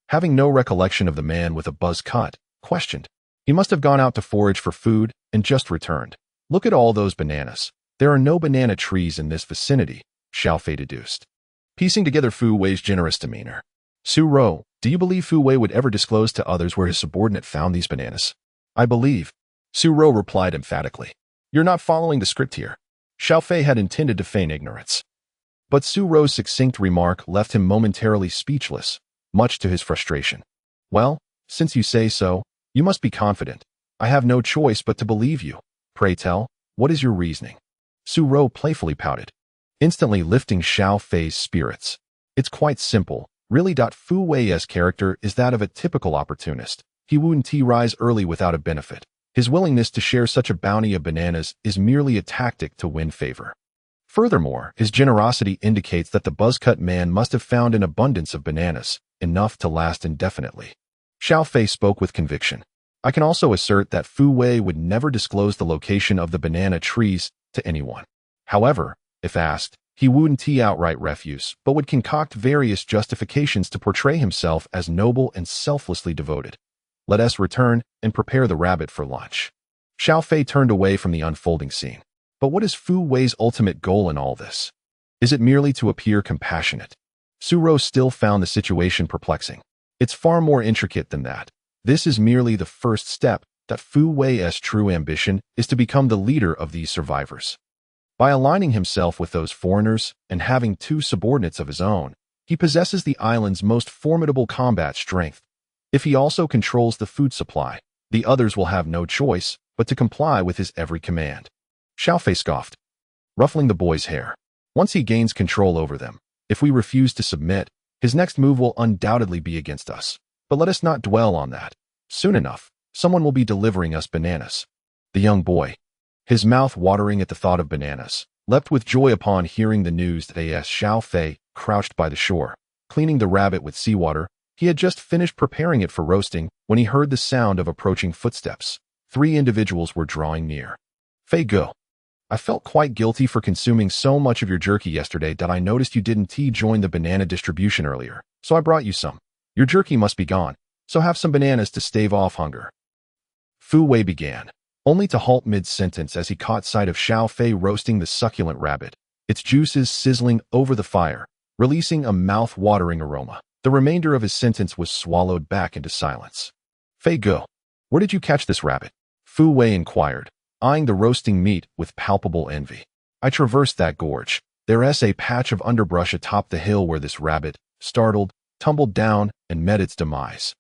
having no recollection of the man with a buzz cut, questioned. He must have gone out to forage for food and just returned. Look at all those bananas. There are no banana trees in this vicinity, Xiao Fei deduced, piecing together Fu Wei's generous demeanor. Su Ro, do you believe Fu Wei would ever disclose to others where his subordinate found these bananas? I believe. Su Ro replied emphatically. You're not following the script here. Xiao Fei had intended to feign ignorance. But Su Ro's succinct remark left him momentarily speechless, much to his frustration. Well, since you say so, you must be confident. I have no choice but to believe you. Pray tell, what is your reasoning? Su Ro playfully pouted, instantly lifting Xiao Fei's spirits. It's quite simple, really. Fu Wei's character is that of a typical opportunist. He wouldn't rise early without a benefit. His willingness to share such a bounty of bananas is merely a tactic to win favor. Furthermore, his generosity indicates that the buzzcut man must have found an abundance of bananas, enough to last indefinitely. Xiao Fei spoke with conviction. I can also assert that Fu Wei would never disclose the location of the banana trees to anyone. However, if asked, he wouldn't outright refuse, but would concoct various justifications to portray himself as noble and selflessly devoted. Let us return and prepare the rabbit for lunch. Xiao Fei turned away from the unfolding scene. But what is Fu Wei's ultimate goal in all this? Is it merely to appear compassionate? Su Ro still found the situation perplexing. It's far more intricate than that. This is merely the first step. That Fu Wei's true ambition is to become the leader of these survivors. By aligning himself with those foreigners and having 2 subordinates of his own, he possesses the island's most formidable combat strength. If he also controls the food supply, the others will have no choice but to comply with his every command. Xiao Fei scoffed, ruffling the boy's hair. Once he gains control over them, if we refuse to submit, his next move will undoubtedly be against us. But let us not dwell on that. Soon enough, Someone will be delivering us bananas. The young boy, his mouth watering at the thought of bananas, leapt with joy upon hearing the news that as Xiao Fei crouched by the shore, cleaning the rabbit with seawater. He had just finished preparing it for roasting when he heard the sound of approaching footsteps. 3 individuals were drawing near. Fei Go. I felt quite guilty for consuming so much of your jerky yesterday that I noticed you didn't join the banana distribution earlier, so I brought you some. Your jerky must be gone, so have some bananas to stave off hunger. Fu Wei began, only to halt mid-sentence as he caught sight of Xiao Fei roasting the succulent rabbit, its juices sizzling over the fire, releasing a mouth-watering aroma. The remainder of his sentence was swallowed back into silence. Fei Go, where did you catch this rabbit? Fu Wei inquired, eyeing the roasting meat with palpable envy. I traversed that gorge. There's a patch of underbrush atop the hill where this rabbit, startled, tumbled down and met its demise.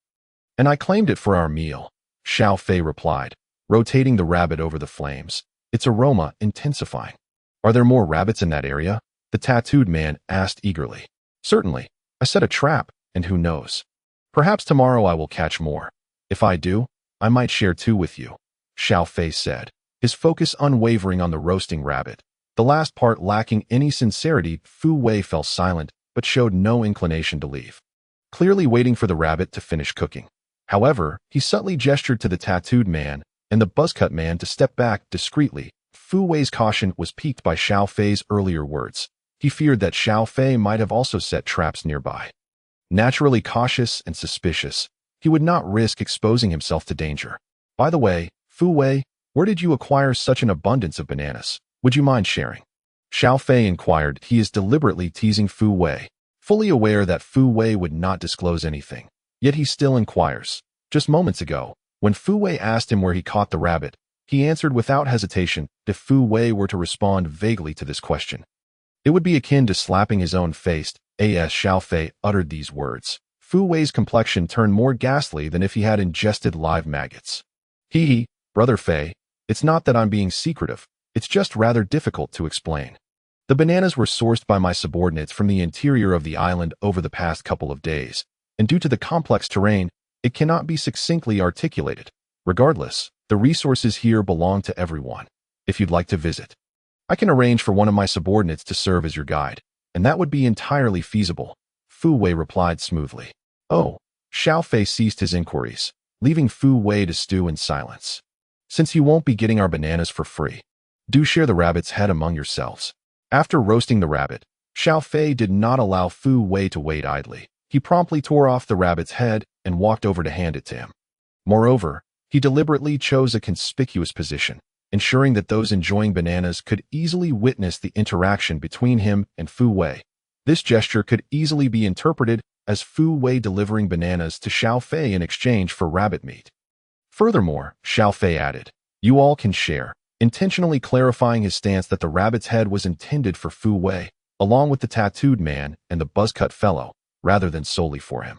And I claimed it for our meal, Xiao Fei replied, rotating the rabbit over the flames, its aroma intensifying. Are there more rabbits in that area? The tattooed man asked eagerly. Certainly. I set a trap, and who knows? Perhaps tomorrow I will catch more. If I do, I might share 2 with you, Xiao Fei said, his focus unwavering on the roasting rabbit. The last part lacking any sincerity. Fu Wei fell silent, but showed no inclination to leave, clearly waiting for the rabbit to finish cooking. However, he subtly gestured to the tattooed man and the buzzcut man to step back discreetly. Fu Wei's caution was piqued by Xiao Fei's earlier words. He feared that Xiao Fei might have also set traps nearby. Naturally cautious and suspicious, he would not risk exposing himself to danger. By the way, Fu Wei, where did you acquire such an abundance of bananas? Would you mind sharing? Xiao Fei inquired. He is deliberately teasing Fu Wei, fully aware that Fu Wei would not disclose anything. Yet he still inquires. Just moments ago, when Fu Wei asked him where he caught the rabbit, he answered without hesitation. If Fu Wei were to respond vaguely to this question, it would be akin to slapping his own face. As Xiao Fei uttered these words, Fu Wei's complexion turned more ghastly than if he had ingested live maggots. Hee, Brother Fei, it's not that I'm being secretive, it's just rather difficult to explain. The bananas were sourced by my subordinates from the interior of the island over the past couple of days, and due to the complex terrain, it cannot be succinctly articulated. Regardless, the resources here belong to everyone. If you'd like to visit, I can arrange for one of my subordinates to serve as your guide, and that would be entirely feasible, Fu Wei replied smoothly. Oh, Xiao Fei ceased his inquiries, leaving Fu Wei to stew in silence. Since you won't be getting our bananas for free, do share the rabbit's head among yourselves. After roasting the rabbit, Xiao Fei did not allow Fu Wei to wait idly. He promptly tore off the rabbit's head and walked over to hand it to him. Moreover, he deliberately chose a conspicuous position, ensuring that those enjoying bananas could easily witness the interaction between him and Fu Wei. This gesture could easily be interpreted as Fu Wei delivering bananas to Xiao Fei in exchange for rabbit meat. Furthermore, Xiao Fei added, you all can share, intentionally clarifying his stance that the rabbit's head was intended for Fu Wei, along with the tattooed man and the buzzcut fellow, rather than solely for him.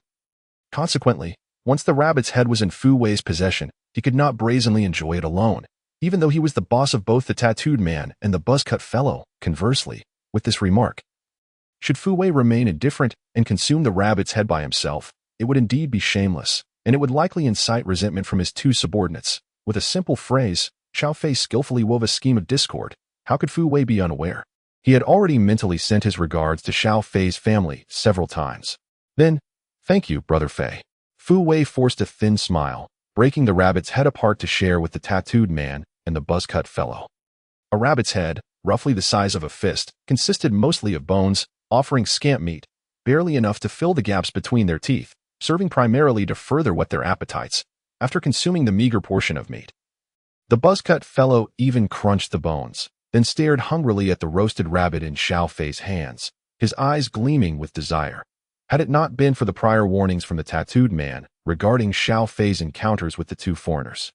Consequently, once the rabbit's head was in Fu Wei's possession, he could not brazenly enjoy it alone, even though he was the boss of both the tattooed man and the buzzcut fellow. Conversely, with this remark, should Fu Wei remain indifferent and consume the rabbit's head by himself, it would indeed be shameless, and it would likely incite resentment from his 2 subordinates. With a simple phrase, Xiao Fei skillfully wove a scheme of discord. How could Fu Wei be unaware? He had already mentally sent his regards to Xiao Fei's family several times. Then, thank you, Brother Fei. Fu Wei forced a thin smile, breaking the rabbit's head apart to share with the tattooed man and the buzzcut fellow. A rabbit's head, roughly the size of a fist, consisted mostly of bones, offering scant meat, barely enough to fill the gaps between their teeth, serving primarily to further whet their appetites, after consuming the meager portion of meat. The buzzcut fellow even crunched the bones, then stared hungrily at the roasted rabbit in Xiao Fei's hands, his eyes gleaming with desire. Had it not been for the prior warnings from the tattooed man regarding Xiao Fei's encounters with the 2 foreigners,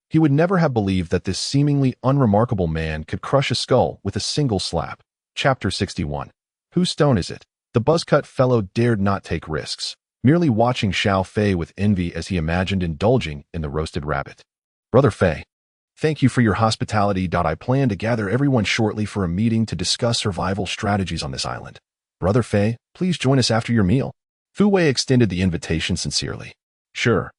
he would never have believed that this seemingly unremarkable man could crush a skull with a single slap. Chapter 61. Whose stone is it? The buzzcut fellow dared not take risks, merely watching Xiao Fei with envy as he imagined indulging in the roasted rabbit. Brother Fei, thank you for your hospitality. I plan to gather everyone shortly for a meeting to discuss survival strategies on this island. Brother Fei, please join us after your meal. Fu Wei extended the invitation sincerely. Sure.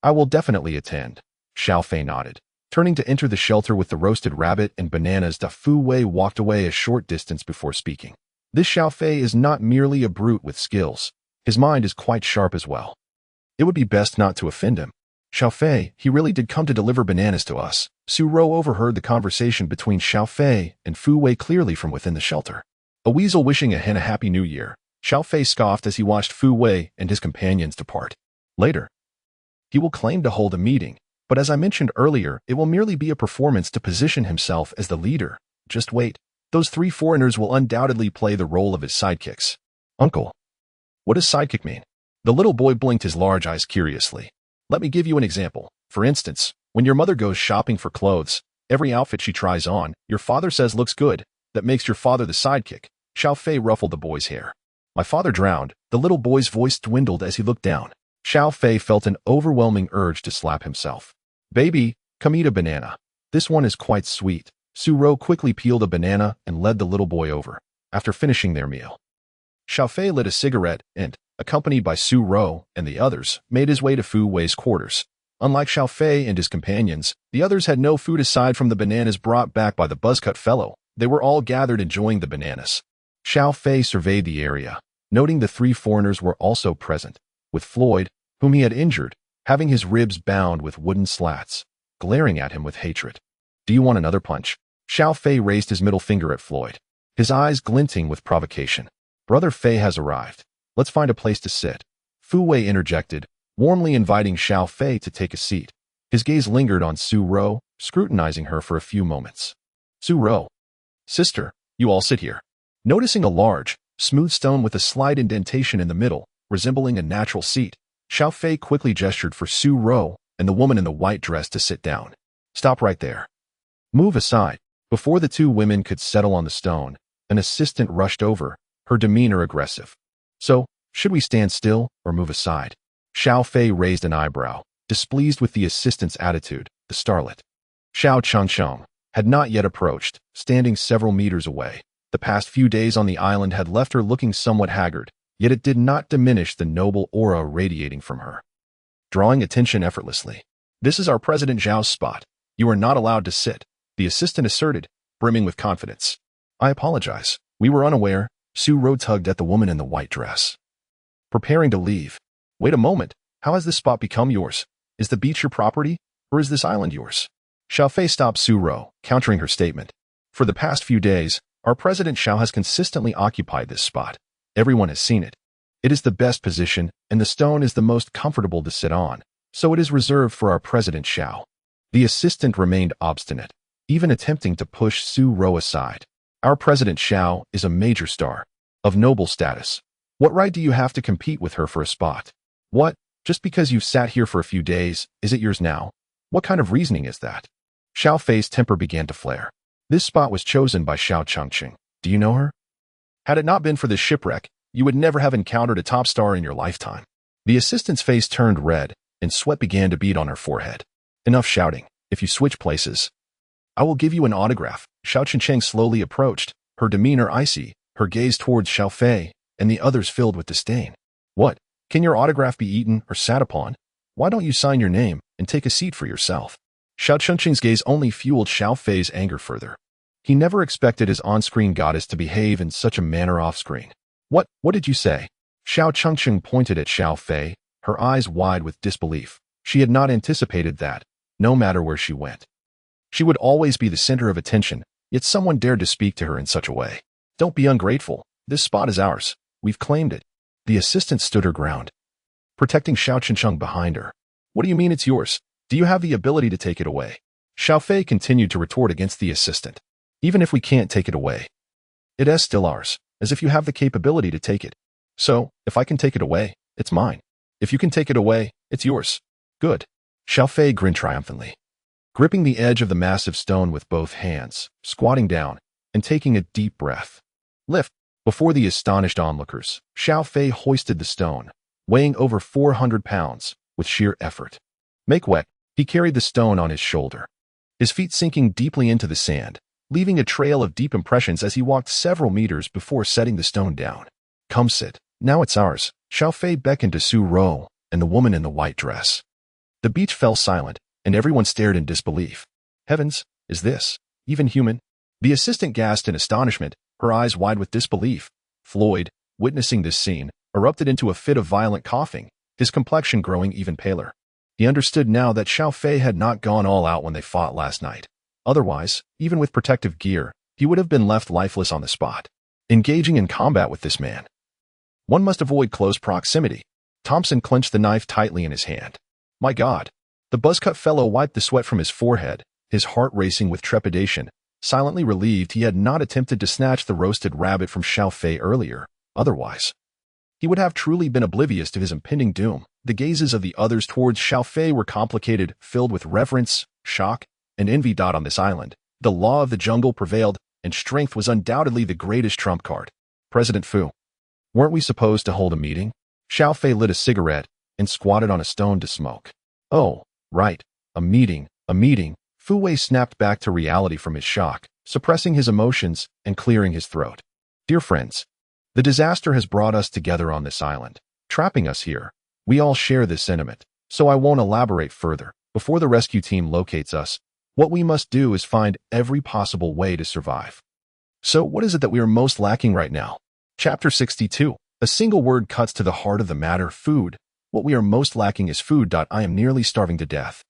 I will definitely attend. Xiao Fei nodded. Turning to enter the shelter with the roasted rabbit and bananas, Fu Wei walked away a short distance before speaking. This Xiao Fei is not merely a brute with skills. His mind is quite sharp as well. It would be best not to offend him. Xiao Fei, he really did come to deliver bananas to us. Su Rou overheard the conversation between Xiao Fei and Fu Wei clearly from within the shelter. A weasel wishing a hen a happy new year. Xiao Fei scoffed as he watched Fu Wei and his companions depart. Later, he will claim to hold a meeting, but as I mentioned earlier, it will merely be a performance to position himself as the leader. Just wait. Those 3 foreigners will undoubtedly play the role of his sidekicks. Uncle, what does sidekick mean? The little boy blinked his large eyes curiously. Let me give you an example. For instance, when your mother goes shopping for clothes, every outfit she tries on, your father says looks good. That makes your father the sidekick. Xiao Fei ruffled the boy's hair. My father drowned. The little boy's voice dwindled as he looked down. Xiao Fei felt an overwhelming urge to slap himself. Baby, come eat a banana. This one is quite sweet. Su Rou quickly peeled a banana and led the little boy over. After finishing their meal, Xiao Fei lit a cigarette and, accompanied by Su Rou and the others, made his way to Fu Wei's quarters. Unlike Xiao Fei and his companions, the others had no food aside from the bananas brought back by the buzzcut fellow. They were all gathered enjoying the bananas. Xiao Fei surveyed the area, noting the 3 foreigners were also present, with Floyd, whom he had injured, having his ribs bound with wooden slats, glaring at him with hatred. Do you want another punch? Xiao Fei raised his middle finger at Floyd, his eyes glinting with provocation. Brother Fei has arrived. Let's find a place to sit. Fu Wei interjected, warmly inviting Xiao Fei to take a seat. His gaze lingered on Su Rou, scrutinizing her for a few moments. Su Rou. Sister, you all sit here. Noticing a large, smooth stone with a slight indentation in the middle, resembling a natural seat, Xiao Fei quickly gestured for Su Rou and the woman in the white dress to sit down. Stop right there. Move aside. Before the 2 women could settle on the stone, an assistant rushed over, her demeanor aggressive. So, should we stand still or move aside? Xiao Fei raised an eyebrow, displeased with the assistant's attitude. The starlet, Xiao Changcheng, had not yet approached, standing several meters away. The past few days on the island had left her looking somewhat haggard, yet it did not diminish the noble aura radiating from her. Drawing attention effortlessly. This is our President Zhao's spot. You are not allowed to sit, the assistant asserted, brimming with confidence. I apologize. We were unaware. Su Rou tugged at the woman in the white dress, preparing to leave. Wait a moment. How has this spot become yours? Is the beach your property, or is this island yours? Xiao Fei stopped Su Rou, countering her statement. For the past few days, our President Xiao has consistently occupied this spot. Everyone has seen it. It is the best position, and the stone is the most comfortable to sit on, so it is reserved for our President Xiao. The assistant remained obstinate, even attempting to push Su Rou aside. Our President Xiao is a major star, of noble status. What right do you have to compete with her for a spot? What? Just because you've sat here for a few days, is it yours now? What kind of reasoning is that? Xiao Fei's temper began to flare. This spot was chosen by Xiao Changqing. Do you know her? Had it not been for this shipwreck, you would never have encountered a top star in your lifetime. The assistant's face turned red, and sweat began to bead on her forehead. Enough shouting. If you switch places, I will give you an autograph. Xiao Changcheng slowly approached, her demeanor icy, her gaze towards Xiao Fei, and the others filled with disdain. What? Can your autograph be eaten or sat upon? Why don't you sign your name and take a seat for yourself? Xiao Changcheng's gaze only fueled Xiao Fei's anger further. He never expected his on-screen goddess to behave in such a manner off-screen. What did you say? Xiao Changcheng pointed at Xiao Fei, her eyes wide with disbelief. She had not anticipated that, no matter where she went, she would always be the center of attention, yet someone dared to speak to her in such a way. Don't be ungrateful. This spot is ours. We've claimed it. The assistant stood her ground, protecting Xiao Changcheng behind her. What do you mean it's yours? Do you have the ability to take it away? Xiao Fei continued to retort against the assistant. Even if we can't take it away, it is still ours, as if you have the capability to take it. So, if I can take it away, it's mine. If you can take it away, it's yours. Good. Xiao Fei grinned triumphantly, gripping the edge of the massive stone with both hands, squatting down, and taking a deep breath. Lift. Before the astonished onlookers, Xiao Fei hoisted the stone, weighing over 400 pounds, with sheer effort. Make wet. He carried the stone on his shoulder, his feet sinking deeply into the sand, leaving a trail of deep impressions as he walked several meters before setting the stone down. Come sit. Now it's ours. Xiao Fei beckoned to Su Rou and the woman in the white dress. The beach fell silent, and everyone stared in disbelief. Heavens, is this even human? The assistant gasped in astonishment, her eyes wide with disbelief. Floyd, witnessing this scene, erupted into a fit of violent coughing, his complexion growing even paler. He understood now that Xiao Fei had not gone all out when they fought last night. Otherwise, even with protective gear, he would have been left lifeless on the spot. Engaging in combat with this man, one must avoid close proximity. Thompson clenched the knife tightly in his hand. My God! The buzzcut fellow wiped the sweat from his forehead, his heart racing with trepidation, silently relieved he had not attempted to snatch the roasted rabbit from Xiao Fei earlier. Otherwise, he would have truly been oblivious to his impending doom. The gazes of the others towards Xiao Fei were complicated, filled with reverence, shock, and envy. On this island, the law of the jungle prevailed, and strength was undoubtedly the greatest trump card. President Fu, weren't we supposed to hold a meeting? Xiao Fei lit a cigarette and squatted on a stone to smoke. Oh, right, a meeting, a meeting. Fu Wei snapped back to reality from his shock, suppressing his emotions and clearing his throat. Dear friends, the disaster has brought us together on this island, trapping us here. We all share this sentiment, so I won't elaborate further. Before the rescue team locates us, what we must do is find every possible way to survive. So what is it that we are most lacking right now? Chapter 62. A single word cuts to the heart of the matter: food. What we are most lacking is food. I am nearly starving to death.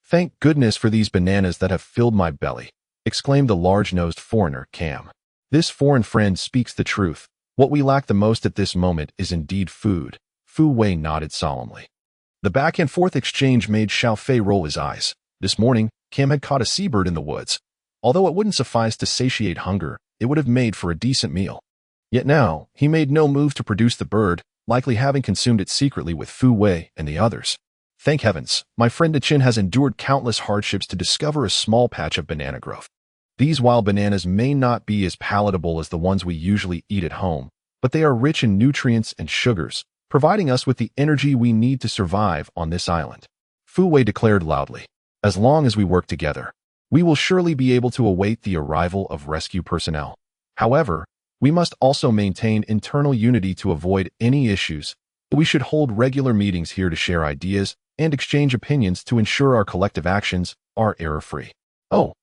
Thank goodness for these bananas that have filled my belly, exclaimed the large-nosed foreigner, Cam. This foreign friend speaks the truth. What we lack the most at this moment is indeed food. Fu Wei nodded solemnly. The back-and-forth exchange made Xiao Fei roll his eyes. This morning, Cam had caught a seabird in the woods. Although it wouldn't suffice to satiate hunger, it would have made for a decent meal. Yet now, he made no move to produce the bird, likely having consumed it secretly with Fu Wei and the others. Thank heavens, my friend Chin has endured countless hardships to discover a small patch of banana growth. These wild bananas may not be as palatable as the ones we usually eat at home, but they are rich in nutrients and sugars, providing us with the energy we need to survive on this island. Fu Wei declared loudly. As long as we work together, we will surely be able to await the arrival of rescue personnel. However, we must also maintain internal unity to avoid any issues. We should hold regular meetings here to share ideas and exchange opinions to ensure our collective actions are error-free. Oh,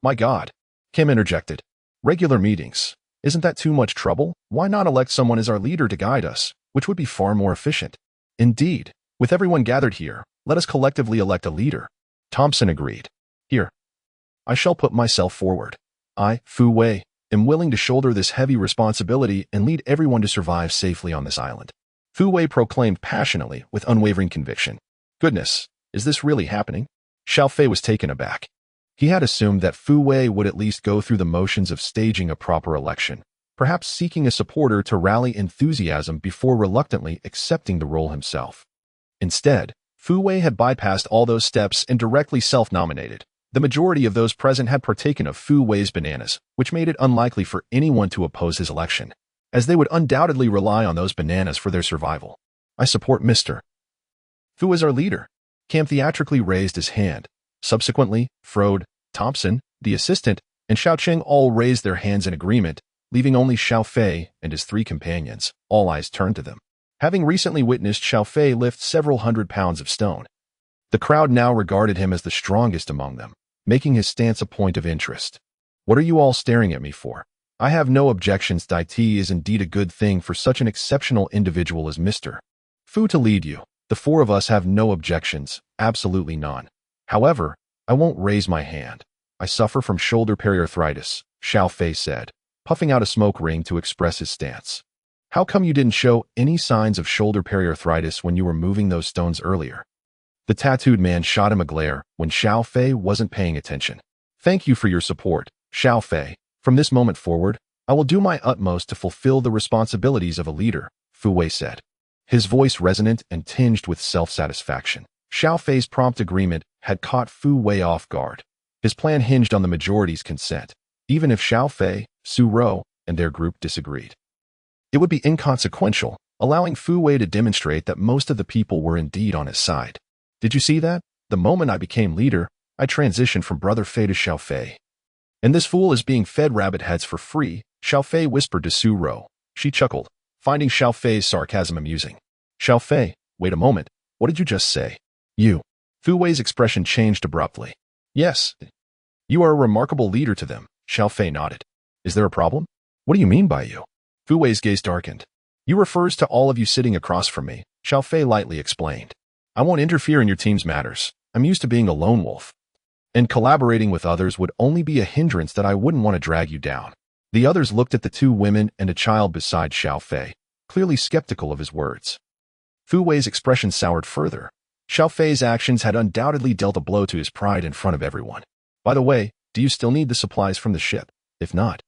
my God, Kim interjected. Regular meetings. Isn't that too much trouble? Why not elect someone as our leader to guide us, which would be far more efficient? Indeed, with everyone gathered here, let us collectively elect a leader. Thompson agreed. Here, I shall put myself forward. I, Fu Wei, am willing to shoulder this heavy responsibility and lead everyone to survive safely on this island. Fu Wei proclaimed passionately with unwavering conviction. Goodness, is this really happening? Xiao Fei was taken aback. He had assumed that Fu Wei would at least go through the motions of staging a proper election, perhaps seeking a supporter to rally enthusiasm before reluctantly accepting the role himself. Instead, Fu Wei had bypassed all those steps and directly self-nominated. The majority of those present had partaken of Fu Wei's bananas, which made it unlikely for anyone to oppose his election, as they would undoubtedly rely on those bananas for their survival. I support Mr. Fu as our leader. Cam theatrically raised his hand. Subsequently, Frode, Thompson, the assistant, and Xiao Cheng all raised their hands in agreement, leaving only Xiao Fei and his three companions. All eyes turned to them. Having recently witnessed Xiao Fei lift several hundred pounds of stone, the crowd now regarded him as the strongest among them, making his stance a point of interest. What are you all staring at me for? I have no objections. Tea is indeed a good thing for such an exceptional individual as Mr. Fu to lead you. The four of us have no objections, absolutely none. However, I won't raise my hand. I suffer from shoulder periarthritis, Xiao Fei said, puffing out a smoke ring to express his stance. How come you didn't show any signs of shoulder periarthritis when you were moving those stones earlier? The tattooed man shot him a glare when Xiao Fei wasn't paying attention. Thank you for your support, Xiao Fei. From this moment forward, I will do my utmost to fulfill the responsibilities of a leader, Fu Wei said, his voice resonant and tinged with self-satisfaction. Xiao Fei's prompt agreement had caught Fu Wei off guard. His plan hinged on the majority's consent, even if Xiao Fei, Su Rou, and their group disagreed. It would be inconsequential, allowing Fu Wei to demonstrate that most of the people were indeed on his side. Did you see that? The moment I became leader, I transitioned from Brother Fei to Xiao Fei. And this fool is being fed rabbit heads for free, Xiao Fei whispered to Su Rou. She chuckled, finding Xiao Fei's sarcasm amusing. Xiao Fei, wait a moment, what did you just say? You. Fu Wei's expression changed abruptly. Yes. You are a remarkable leader to them, Xiao Fei nodded. Is there a problem? What do you mean by you? Fu Wei's gaze darkened. You refers to all of you sitting across from me, Xiao Fei lightly explained. I won't interfere in your team's matters. I'm used to being a lone wolf. And collaborating with others would only be a hindrance that I wouldn't want to drag you down. The others looked at the two women and a child beside Xiao Fei, clearly skeptical of his words. Fu Wei's expression soured further. Xiao Fei's actions had undoubtedly dealt a blow to his pride in front of everyone. By the way, do you still need the supplies from the ship? If not,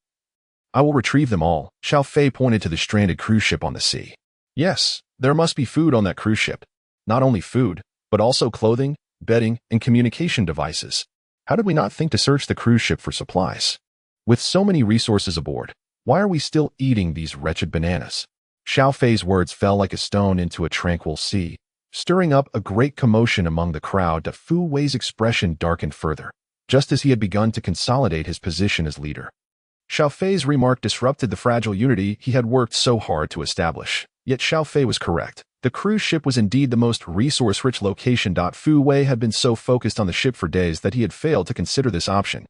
I will retrieve them all. Xiao Fei pointed to the stranded cruise ship on the sea. Yes, there must be food on that cruise ship. Not only food, but also clothing, bedding, and communication devices. How did we not think to search the cruise ship for supplies? With so many resources aboard, why are we still eating these wretched bananas? Xiao Fei's words fell like a stone into a tranquil sea, stirring up a great commotion among the crowd. That Fu Wei's expression darkened further, just as he had begun to consolidate his position as leader. Xiao Fei's remark disrupted the fragile unity he had worked so hard to establish. Yet Xiao Fei was correct. The cruise ship was indeed the most resource-rich location. Fu Wei had been so focused on the ship for days that he had failed to consider this option.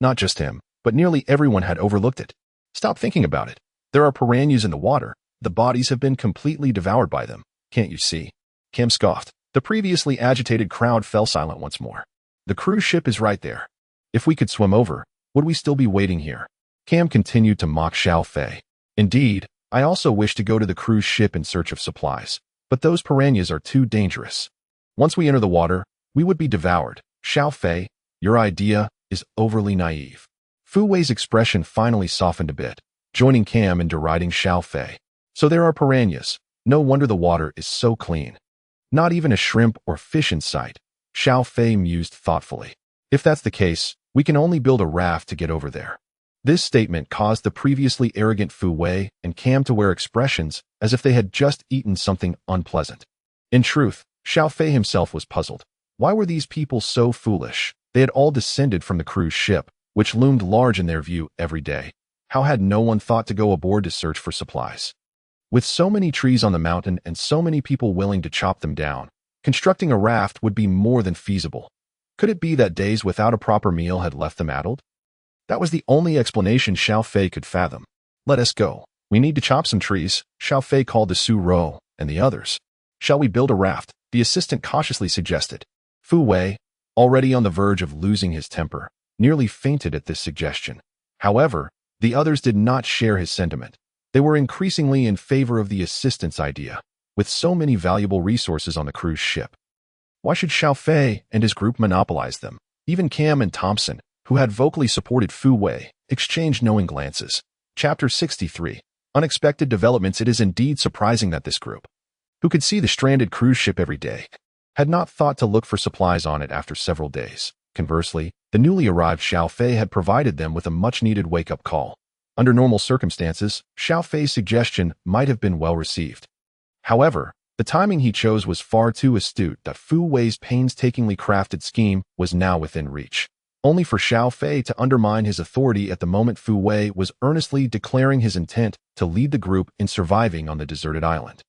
Not just him, but nearly everyone had overlooked it. Stop thinking about it. There are piranhas in the water. The bodies have been completely devoured by them. Can't you see? Cam scoffed. The previously agitated crowd fell silent once more. The cruise ship is right there. If we could swim over, would we still be waiting here? Cam continued to mock Xiao Fei. Indeed, I also wish to go to the cruise ship in search of supplies, but those piranhas are too dangerous. Once we enter the water, we would be devoured. Xiao Fei, your idea is overly naive. Fu Wei's expression finally softened a bit, joining Cam in deriding Xiao Fei. So there are piranhas. No wonder the water is so clean. Not even a shrimp or fish in sight. Xiao Fei mused thoughtfully. If that's the case, we can only build a raft to get over there. This statement caused the previously arrogant Fu Wei and Cam to wear expressions as if they had just eaten something unpleasant. In truth, Xiao Fei himself was puzzled. Why were these people so foolish? They had all descended from the cruise ship, which loomed large in their view every day. How had no one thought to go aboard to search for supplies? With so many trees on the mountain and so many people willing to chop them down, constructing a raft would be more than feasible. Could it be that days without a proper meal had left them addled? That was the only explanation Xiao Fei could fathom. Let us go. We need to chop some trees, Xiao Fei called to Su Rou and the others. Shall we build a raft? The assistant cautiously suggested. Fu Wei, already on the verge of losing his temper, nearly fainted at this suggestion. However, the others did not share his sentiment. They were increasingly in favor of the assistant's idea, with so many valuable resources on the cruise ship. Why should Xiao Fei and his group monopolize them? Even Cam and Thompson, who had vocally supported Fu Wei, exchanged knowing glances. Chapter 63. Unexpected developments. It is indeed surprising that this group, who could see the stranded cruise ship every day, had not thought to look for supplies on it after several days. Conversely, the newly arrived Xiao Fei had provided them with a much-needed wake-up call. Under normal circumstances, Xiao Fei's suggestion might have been well received. However, the timing he chose was far too astute. That Fu Wei's painstakingly crafted scheme was now within reach, only for Xiao Fei to undermine his authority at the moment Fu Wei was earnestly declaring his intent to lead the group in surviving on the deserted island.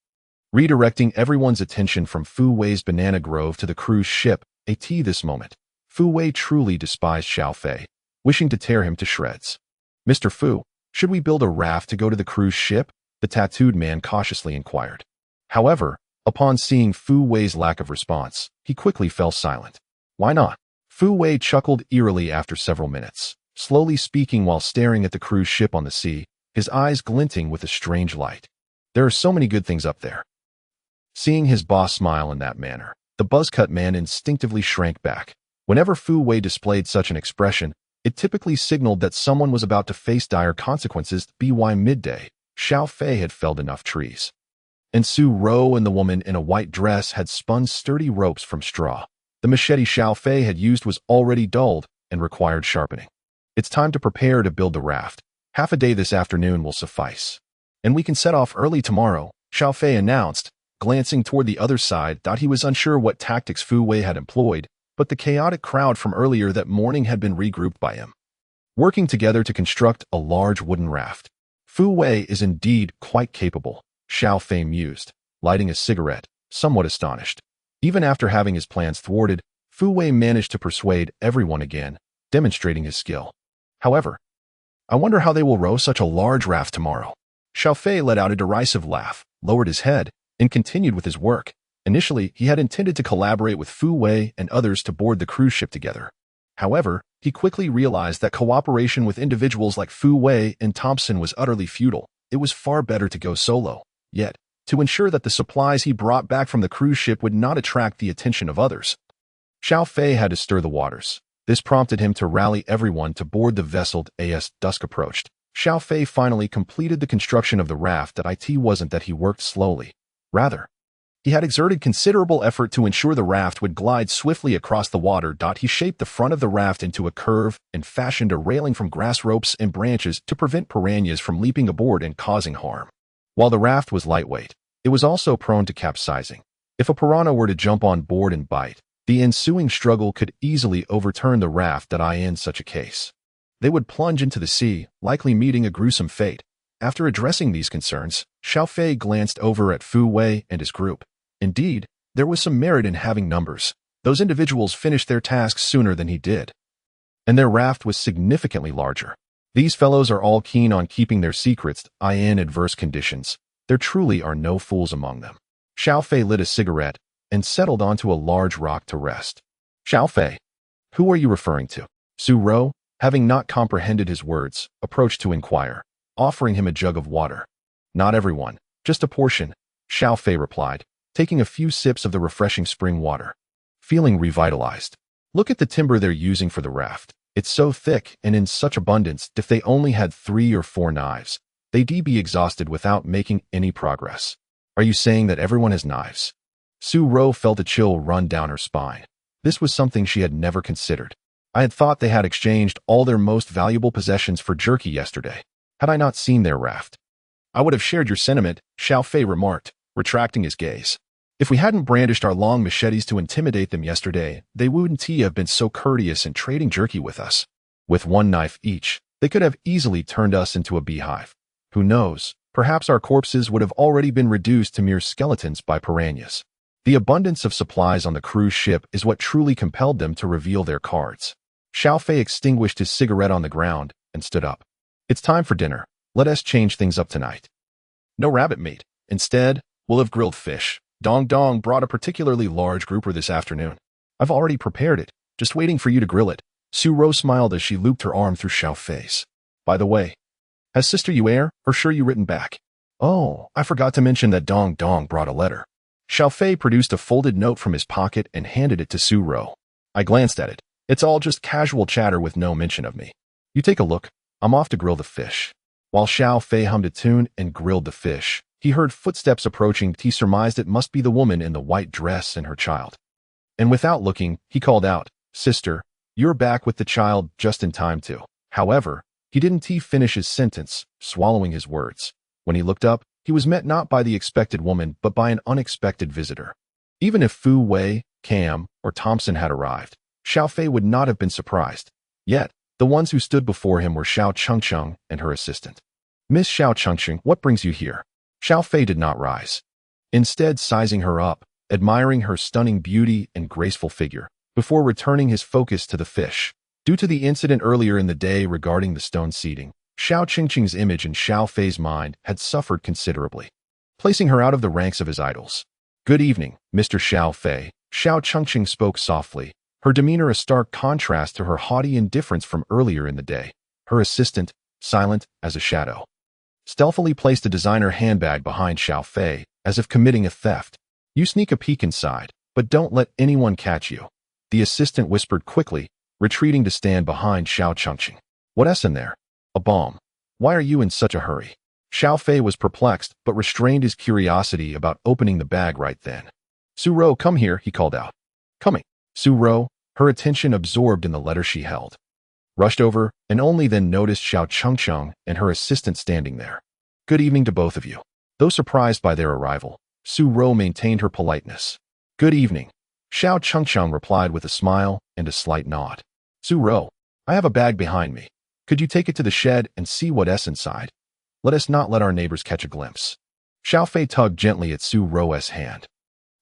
Redirecting everyone's attention from Fu Wei's banana grove to the cruise ship, this moment, Fu Wei truly despised Xiao Fei, wishing to tear him to shreds. Mr. Fu, should we build a raft to go to the cruise ship? The tattooed man cautiously inquired. However, upon seeing Fu Wei's lack of response, he quickly fell silent. Why not? Fu Wei chuckled eerily after several minutes, slowly speaking while staring at the cruise ship on the sea, his eyes glinting with a strange light. There are so many good things up there. Seeing his boss smile in that manner, the buzzcut man instinctively shrank back. Whenever Fu Wei displayed such an expression, it typically signaled that someone was about to face dire consequences. By midday, Xiao Fei had felled enough trees, and Su Rou and the woman in a white dress had spun sturdy ropes from straw. The machete Xiao Fei had used was already dulled and required sharpening. It's time to prepare to build the raft. Half a day this afternoon will suffice, and we can set off early tomorrow, Xiao Fei announced, glancing toward the other side. He was unsure what tactics Fu Wei had employed, but the chaotic crowd from earlier that morning had been regrouped by him, working together to construct a large wooden raft. Fu Wei is indeed quite capable, Xiao Fei mused, lighting a cigarette, somewhat astonished. Even after having his plans thwarted, Fu Wei managed to persuade everyone again, demonstrating his skill. However, I wonder how they will row such a large raft tomorrow. Xiao Fei let out a derisive laugh, lowered his head, and continued with his work. Initially, he had intended to collaborate with Fu Wei and others to board the cruise ship together. However, he quickly realized that cooperation with individuals like Fu Wei and Thompson was utterly futile. It was far better to go solo. Yet, to ensure that the supplies he brought back from the cruise ship would not attract the attention of others, Xiao Fei had to stir the waters. This prompted him to rally everyone to board the vessel as dusk approached. Xiao Fei finally completed the construction of the raft. It wasn't that he worked slowly. Rather, he had exerted considerable effort to ensure the raft would glide swiftly across the water. He shaped the front of the raft into a curve and fashioned a railing from grass ropes and branches to prevent piranhas from leaping aboard and causing harm. While the raft was lightweight, it was also prone to capsizing. If a piranha were to jump on board and bite, the ensuing struggle could easily overturn the raft. In such a case, they would plunge into the sea, likely meeting a gruesome fate. After addressing these concerns, Xiao Fei glanced over at Fu Wei and his group. Indeed, there was some merit in having numbers. Those individuals finished their tasks sooner than he did, and their raft was significantly larger. These fellows are all keen on keeping their secrets in adverse conditions. There truly are no fools among them. Xiao Fei lit a cigarette and settled onto a large rock to rest. Xiao Fei, who are you referring to? Su Rou, having not comprehended his words, approached to inquire, offering him a jug of water. Not everyone, just a portion, Xiao Fei replied, taking a few sips of the refreshing spring water. Feeling revitalized. Look at the timber they're using for the raft. It's so thick and in such abundance. If they only had 3 or 4 knives, they'd be exhausted without making any progress. Are you saying that everyone has knives? Su Rou felt a chill run down her spine. This was something she had never considered. I had thought they had exchanged all their most valuable possessions for jerky yesterday. Had I not seen their raft, I would have shared your sentiment, Xiao Fei remarked, retracting his gaze. If we hadn't brandished our long machetes to intimidate them yesterday, they wouldn't have been so courteous in trading jerky with us. With 1 knife each, they could have easily turned us into a beehive. Who knows, perhaps our corpses would have already been reduced to mere skeletons by piranhas. The abundance of supplies on the cruise ship is what truly compelled them to reveal their cards. Xiao Fei extinguished his cigarette on the ground and stood up. It's time for dinner. Let us change things up tonight. No rabbit meat. Instead, we'll have grilled fish. Dong Dong brought a particularly large grouper this afternoon. I've already prepared it, just waiting for you to grill it. Su Rou smiled as she looped her arm through Xiao Fei's. By the way, has Sister Yue'er or sure you written back? Oh, I forgot to mention that Dong Dong brought a letter. Xiao Fei produced a folded note from his pocket and handed it to Su Rou. I glanced at it. It's all just casual chatter with no mention of me. You take a look. I'm off to grill the fish. While Xiao Fei hummed a tune and grilled the fish, he heard footsteps approaching. He surmised it must be the woman in the white dress and her child. And without looking, he called out, Sister, you're back with the child just in time to. However, he didn't finish his sentence, swallowing his words. When he looked up, he was met not by the expected woman but by an unexpected visitor. Even if Fu Wei, Cam, or Thompson had arrived, Xiao Fei would not have been surprised. Yet, the ones who stood before him were Xiao Chengcheng and her assistant. Miss Xiao Chengcheng, what brings you here? Xiao Fei did not rise. Instead, sizing her up, admiring her stunning beauty and graceful figure, before returning his focus to the fish. Due to the incident earlier in the day regarding the stone seating, Xiao Chengcheng's image in Xiao Fei's mind had suffered considerably, placing her out of the ranks of his idols. Good evening, Mr. Xiao Fei. Xiao Chengcheng spoke softly, her demeanor a stark contrast to her haughty indifference from earlier in the day. Her assistant, silent as a shadow, stealthily placed a designer handbag behind Xiao Fei, as if committing a theft. You sneak a peek inside, but don't let anyone catch you. The assistant whispered quickly, retreating to stand behind Xiao Chengcheng. What's in there? A bomb. Why are you in such a hurry? Xiao Fei was perplexed, but restrained his curiosity about opening the bag right then. Su Rou, come here, he called out. Coming. Su Rou, her attention absorbed in the letter she held, rushed over and only then noticed Xiao Chengcheng and her assistant standing there. Good evening to both of you. Though surprised by their arrival, Su Rou maintained her politeness. Good evening. Xiao Chengcheng replied with a smile and a slight nod. Su Rou, I have a bag behind me. Could you take it to the shed and see what's inside? Let us not let our neighbors catch a glimpse. Xiao Fei tugged gently at Su Rou's hand.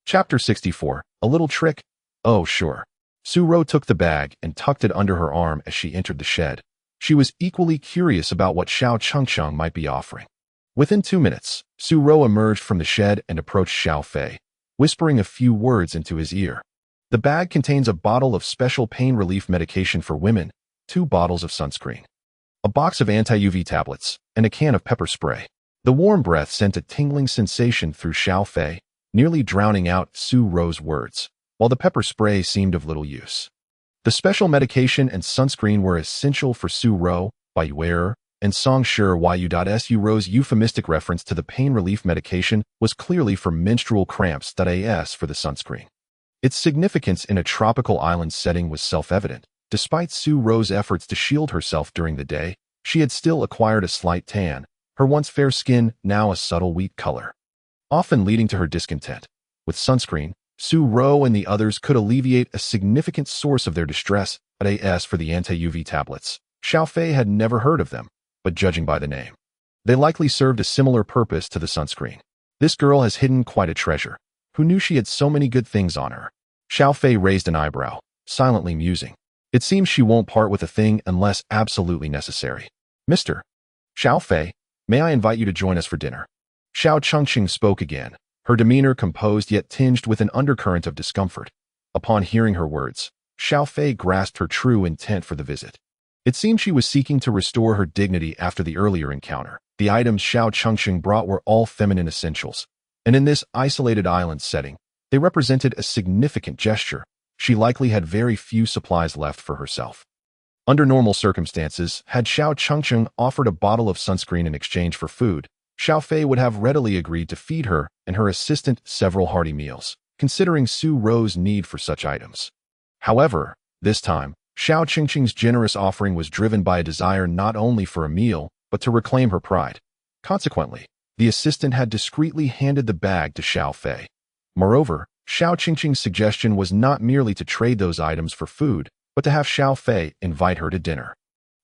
Chapter 64, A little trick? Oh, sure. Su-ro took the bag and tucked it under her arm as she entered the shed. She was equally curious about what Xiao Chengcheng might be offering. Within 2 minutes, Su-ro emerged from the shed and approached Xiao Fei, whispering a few words into his ear. The bag contains a bottle of special pain relief medication for women, 2 bottles of sunscreen, a box of anti-UV tablets, and a can of pepper spray. The warm breath sent a tingling sensation through Xiao Fei, nearly drowning out Su-ro's words, while the pepper spray seemed of little use. The special medication and sunscreen were essential for Su-ro, Bai Yue'er, and Song Shi Yu.Su-ro's euphemistic reference to the pain relief medication was clearly for menstrual cramps. As for the sunscreen, its significance in a tropical island setting was self-evident. Despite Su-ro's efforts to shield herself during the day, she had still acquired a slight tan, her once fair skin now a subtle wheat color, often leading to her discontent. With sunscreen, Su-ro and the others could alleviate a significant source of their distress. As for the anti-UV tablets, Xiao Fei had never heard of them, but judging by the name, they likely served a similar purpose to the sunscreen. This girl has hidden quite a treasure. Who knew she had so many good things on her? Xiao Fei raised an eyebrow, silently musing. It seems she won't part with a thing unless absolutely necessary. Mr. Xiao Fei, may I invite you to join us for dinner? Xiao Chengqing spoke again, her demeanor composed yet tinged with an undercurrent of discomfort. Upon hearing her words, Xiao Fei grasped her true intent for the visit. It seemed she was seeking to restore her dignity after the earlier encounter. The items Xiao Chengqing brought were all feminine essentials, and in this isolated island setting, they represented a significant gesture. She likely had very few supplies left for herself. Under normal circumstances, had Xiao Chengqing offered a bottle of sunscreen in exchange for food, Xiao Fei would have readily agreed to feed her and her assistant several hearty meals, considering Su-ro's need for such items. However, this time, Xiao Chengqing's generous offering was driven by a desire not only for a meal, but to reclaim her pride. Consequently, the assistant had discreetly handed the bag to Xiao Fei. Moreover, Xiao Chengqing's suggestion was not merely to trade those items for food, but to have Xiao Fei invite her to dinner.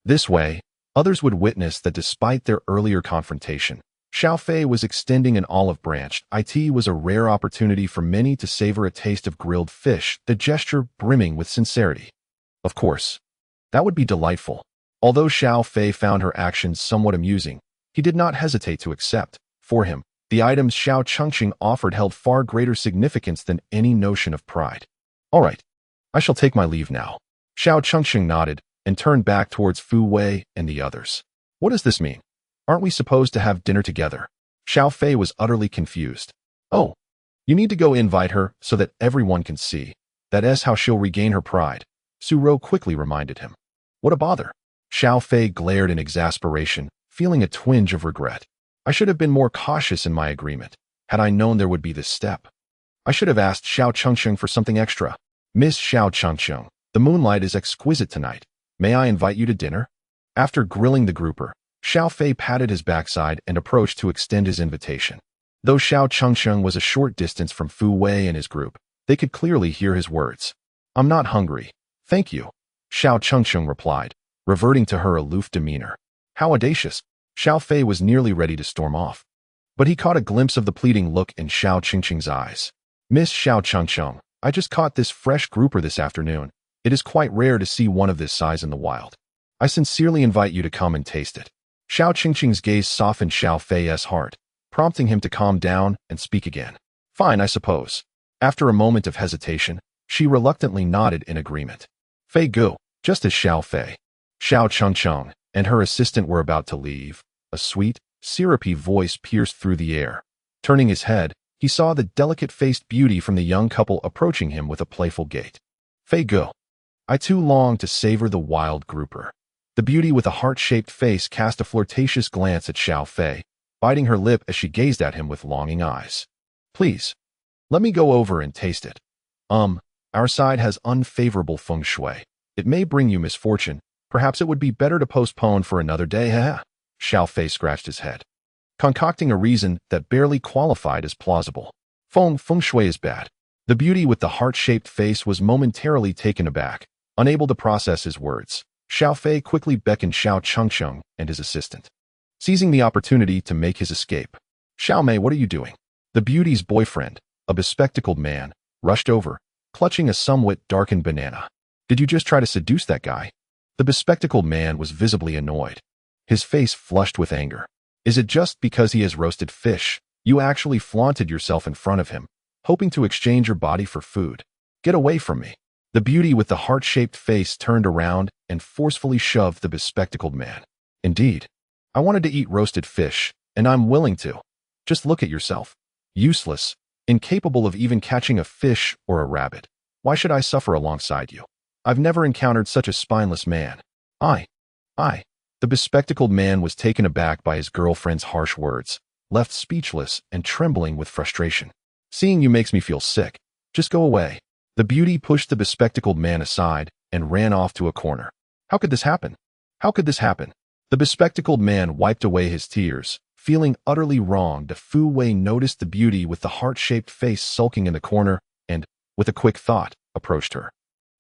This way, others would witness that despite their earlier confrontation, Xiao Fei was extending an olive branch. It was a rare opportunity for many to savor a taste of grilled fish, the gesture brimming with sincerity. Of course, that would be delightful. Although Xiao Fei found her actions somewhat amusing, he did not hesitate to accept. For him, the items Xiao Chengqing offered held far greater significance than any notion of pride. All right, I shall take my leave now. Xiao Chengqing nodded and turned back towards Fu Wei and the others. What does this mean? Aren't we supposed to have dinner together? Xiao Fei was utterly confused. Oh, you need to go invite her so that everyone can see. That is how she'll regain her pride. Su-ro quickly reminded him. What a bother. Xiao Fei glared in exasperation, feeling a twinge of regret. I should have been more cautious in my agreement, had I known there would be this step. I should have asked Xiao Chengqing for something extra. Miss Xiao Chengqing, the moonlight is exquisite tonight. May I invite you to dinner? After grilling the grouper, Xiao Fei patted his backside and approached to extend his invitation. Though Xiao Chengqing was a short distance from Fu Wei and his group, they could clearly hear his words. I'm not hungry. Thank you, Xiao Chengqing replied, reverting to her aloof demeanor. How audacious. Xiao Fei was nearly ready to storm off. But he caught a glimpse of the pleading look in Xiao Chengqing's eyes. Miss Xiao Chengqing, I just caught this fresh grouper this afternoon. It is quite rare to see one of this size in the wild. I sincerely invite you to come and taste it. Xiao Chengqing's gaze softened Xiao Fei's heart, prompting him to calm down and speak again. Fine, I suppose. After a moment of hesitation, she reluctantly nodded in agreement. Fei go, just as Xiao Fei, Xiao Chengqing, and her assistant were about to leave, a sweet, syrupy voice pierced through the air. Turning his head, he saw the delicate-faced beauty from the young couple approaching him with a playful gait. Fei go. I too long to savor the wild grouper. The beauty with a heart-shaped face cast a flirtatious glance at Xiao Fei, biting her lip as she gazed at him with longing eyes. Please, let me go over and taste it. Our side has unfavorable feng shui. It may bring you misfortune. Perhaps it would be better to postpone for another day, Xiao Fei scratched his head, concocting a reason that barely qualified as plausible. Feng shui is bad. The beauty with the heart-shaped face was momentarily taken aback, unable to process his words. Xiao Fei quickly beckoned Xiao Chengqing and his assistant, seizing the opportunity to make his escape. Xiao Mei, what are you doing? The beauty's boyfriend, a bespectacled man, rushed over, clutching a somewhat darkened banana. Did you just try to seduce that guy? The bespectacled man was visibly annoyed. His face flushed with anger. Is it just because he has roasted fish? You actually flaunted yourself in front of him, hoping to exchange your body for food. Get away from me. The beauty with the heart-shaped face turned around and forcefully shoved the bespectacled man. Indeed, I wanted to eat roasted fish, and I'm willing to. Just look at yourself. Useless, incapable of even catching a fish or a rabbit. Why should I suffer alongside you? I've never encountered such a spineless man. I. The bespectacled man was taken aback by his girlfriend's harsh words, left speechless and trembling with frustration. Seeing you makes me feel sick. Just go away. The beauty pushed the bespectacled man aside and ran off to a corner. How could this happen? How could this happen? The bespectacled man wiped away his tears, feeling utterly wronged. Fu Wei noticed the beauty with the heart-shaped face sulking in the corner and, with a quick thought, approached her.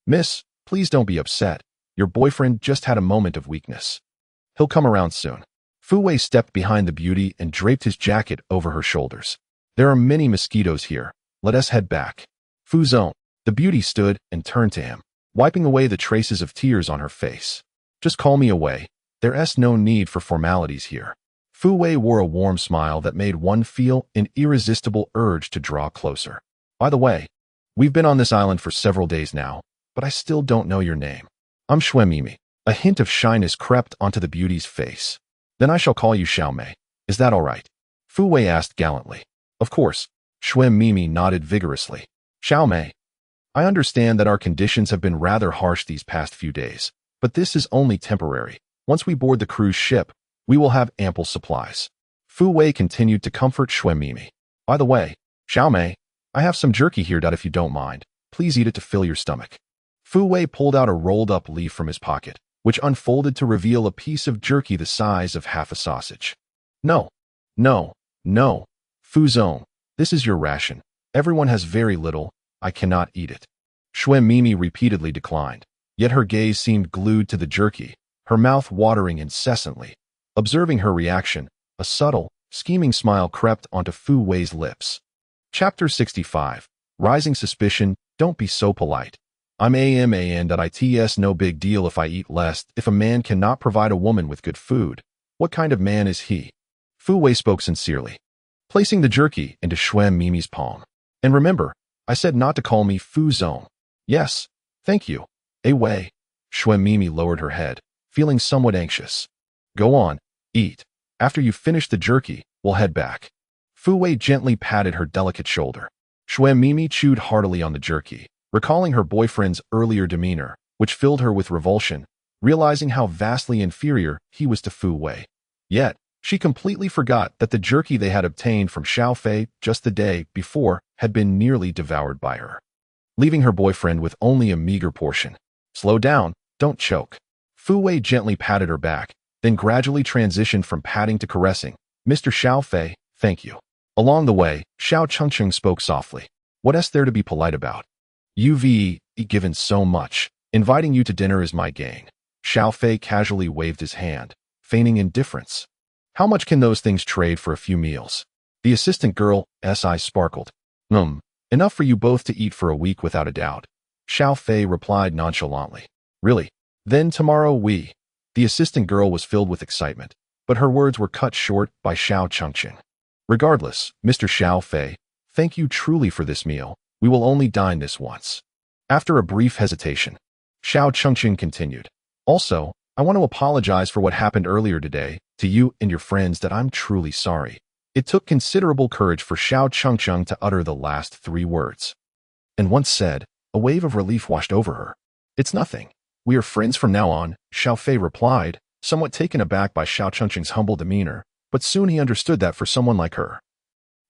Miss, please don't be upset. Your boyfriend just had a moment of weakness. He'll come around soon. Fu Wei stepped behind the beauty and draped his jacket over her shoulders. There are many mosquitoes here. Let us head back. Fu Zone. The beauty stood and turned to him, wiping away the traces of tears on her face. Just call me away. There's no need for formalities here. Fu Wei wore a warm smile that made one feel an irresistible urge to draw closer. By the way, we've been on this island for several days now, but I still don't know your name. I'm Xue Mimi. A hint of shyness crept onto the beauty's face. Then I shall call you Xiao Mei. Is that all right? Fu Wei asked gallantly. Of course. Xue Mimi nodded vigorously. Xiao Mei. I understand that our conditions have been rather harsh these past few days, but this is only temporary. Once we board the cruise ship, we will have ample supplies. Fu Wei continued to comfort Xue Mimi. By the way, Xiao Mei, I have some jerky here. If you don't mind, please eat it to fill your stomach. Fu Wei pulled out a rolled-up leaf from his pocket, which unfolded to reveal a piece of jerky the size of half a sausage. No. Fu Zone, this is your ration. Everyone has very little. I cannot eat it. Xue Mimi repeatedly declined, yet her gaze seemed glued to the jerky, her mouth watering incessantly. Observing her reaction, a subtle, scheming smile crept onto Fu Wei's lips. Chapter 65. Rising Suspicion. Don't be so polite. I'm AMAN.ITS. No big deal if I eat less. If a man cannot provide a woman with good food, what kind of man is he? Fu Wei spoke sincerely, placing the jerky into Xue Mimi's palm. And remember, I said not to call me Fu Zone. Yes, thank you. Wei. Xue Mimi lowered her head, feeling somewhat anxious. Go on, eat. After you finish the jerky, we'll head back. Fu Wei gently patted her delicate shoulder. Xue Mimi chewed heartily on the jerky, recalling her boyfriend's earlier demeanor, which filled her with revulsion, realizing how vastly inferior he was to Fu Wei. Yet, she completely forgot that the jerky they had obtained from Xiao Fei just the day before had been nearly devoured by her, leaving her boyfriend with only a meager portion. Slow down, don't choke. Fu Wei gently patted her back, then gradually transitioned from patting to caressing. Mr. Xiao Fei, thank you. Along the way, Xiao Chengcheng spoke softly. What's there to be polite about? You've given so much. Inviting you to dinner is my gain. Xiao Fei casually waved his hand, feigning indifference. How much can those things trade for a few meals? The assistant girl's eyes sparkled. Enough for you both to eat for a week without a doubt. Xiao Fei replied nonchalantly. Really? Then tomorrow we. The assistant girl was filled with excitement, but her words were cut short by Xiao Chengcheng. Regardless, Mr. Xiao Fei, thank you truly for this meal. We will only dine this once. After a brief hesitation, Xiao Chengcheng continued. Also, I want to apologize for what happened earlier today, to you and your friends. That I'm truly sorry. It took considerable courage for Xiao Chengcheng to utter the last 3 words. And once said, a wave of relief washed over her. It's nothing. We are friends from now on, Xiao Fei replied, somewhat taken aback by Xiao Chengcheng's humble demeanor, but soon he understood that for someone like her,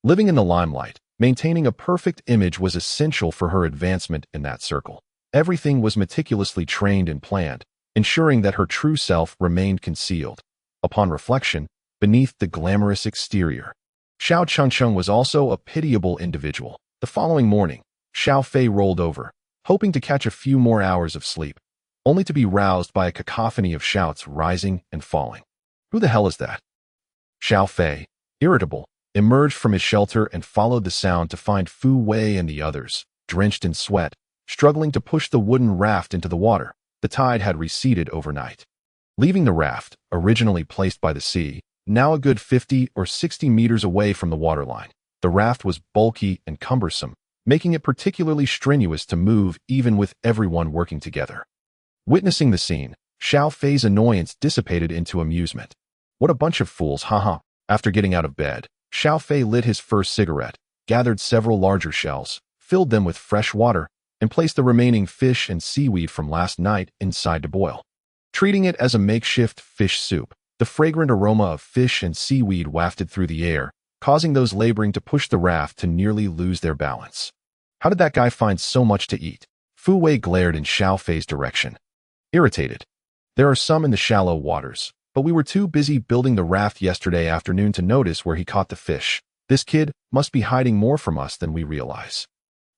living in the limelight, maintaining a perfect image was essential for her advancement in that circle. Everything was meticulously trained and planned, ensuring that her true self remained concealed, upon reflection, beneath the glamorous exterior. Xiao Chengcheng was also a pitiable individual. The following morning, Xiao Fei rolled over, hoping to catch a few more hours of sleep, only to be roused by a cacophony of shouts rising and falling. Who the hell is that? Xiao Fei, irritable, emerged from his shelter and followed the sound to find Fu Wei and the others, drenched in sweat, struggling to push the wooden raft into the water. The tide had receded overnight, leaving the raft, originally placed by the sea, now a good 50 or 60 meters away from the waterline. The raft was bulky and cumbersome, making it particularly strenuous to move even with everyone working together. Witnessing the scene, Xiao Fei's annoyance dissipated into amusement. What a bunch of fools, haha. After getting out of bed, Xiao Fei lit his first cigarette, gathered several larger shells, filled them with fresh water, and placed the remaining fish and seaweed from last night inside to boil. Treating it as a makeshift fish soup, the fragrant aroma of fish and seaweed wafted through the air, causing those laboring to push the raft to nearly lose their balance. How did that guy find so much to eat? Fu Wei glared in Xiao Fei's direction, irritated. There are some in the shallow waters, but we were too busy building the raft yesterday afternoon to notice where he caught the fish. This kid must be hiding more from us than we realize.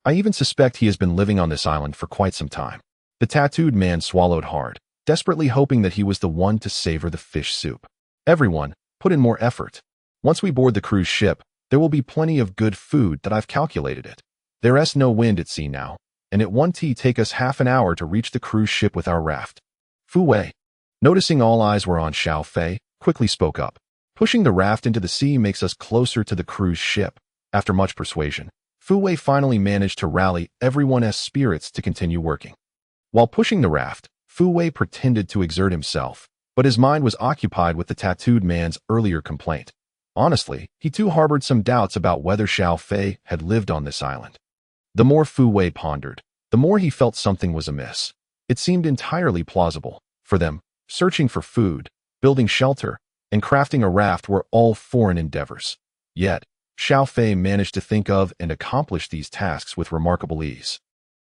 I even suspect he has been living on this island for quite some time. The tattooed man swallowed hard, desperately hoping that he was the one to savor the fish soup. Everyone, put in more effort. Once we board the cruise ship, there will be plenty of good food that I've calculated it. There's no wind at sea now, and it won't take us half an hour to reach the cruise ship with our raft. Fu Wei, noticing all eyes were on Xiao Fei, quickly spoke up. Pushing the raft into the sea makes us closer to the cruise ship. After much persuasion, Fu Wei finally managed to rally everyone's spirits to continue working. While pushing the raft, Fu Wei pretended to exert himself, but his mind was occupied with the tattooed man's earlier complaint. Honestly, he too harbored some doubts about whether Xiao Fei had lived on this island. The more Fu Wei pondered, the more he felt something was amiss. It seemed entirely plausible. For them, searching for food, building shelter, and crafting a raft were all foreign endeavors. Yet, Xiao Fei managed to think of and accomplish these tasks with remarkable ease.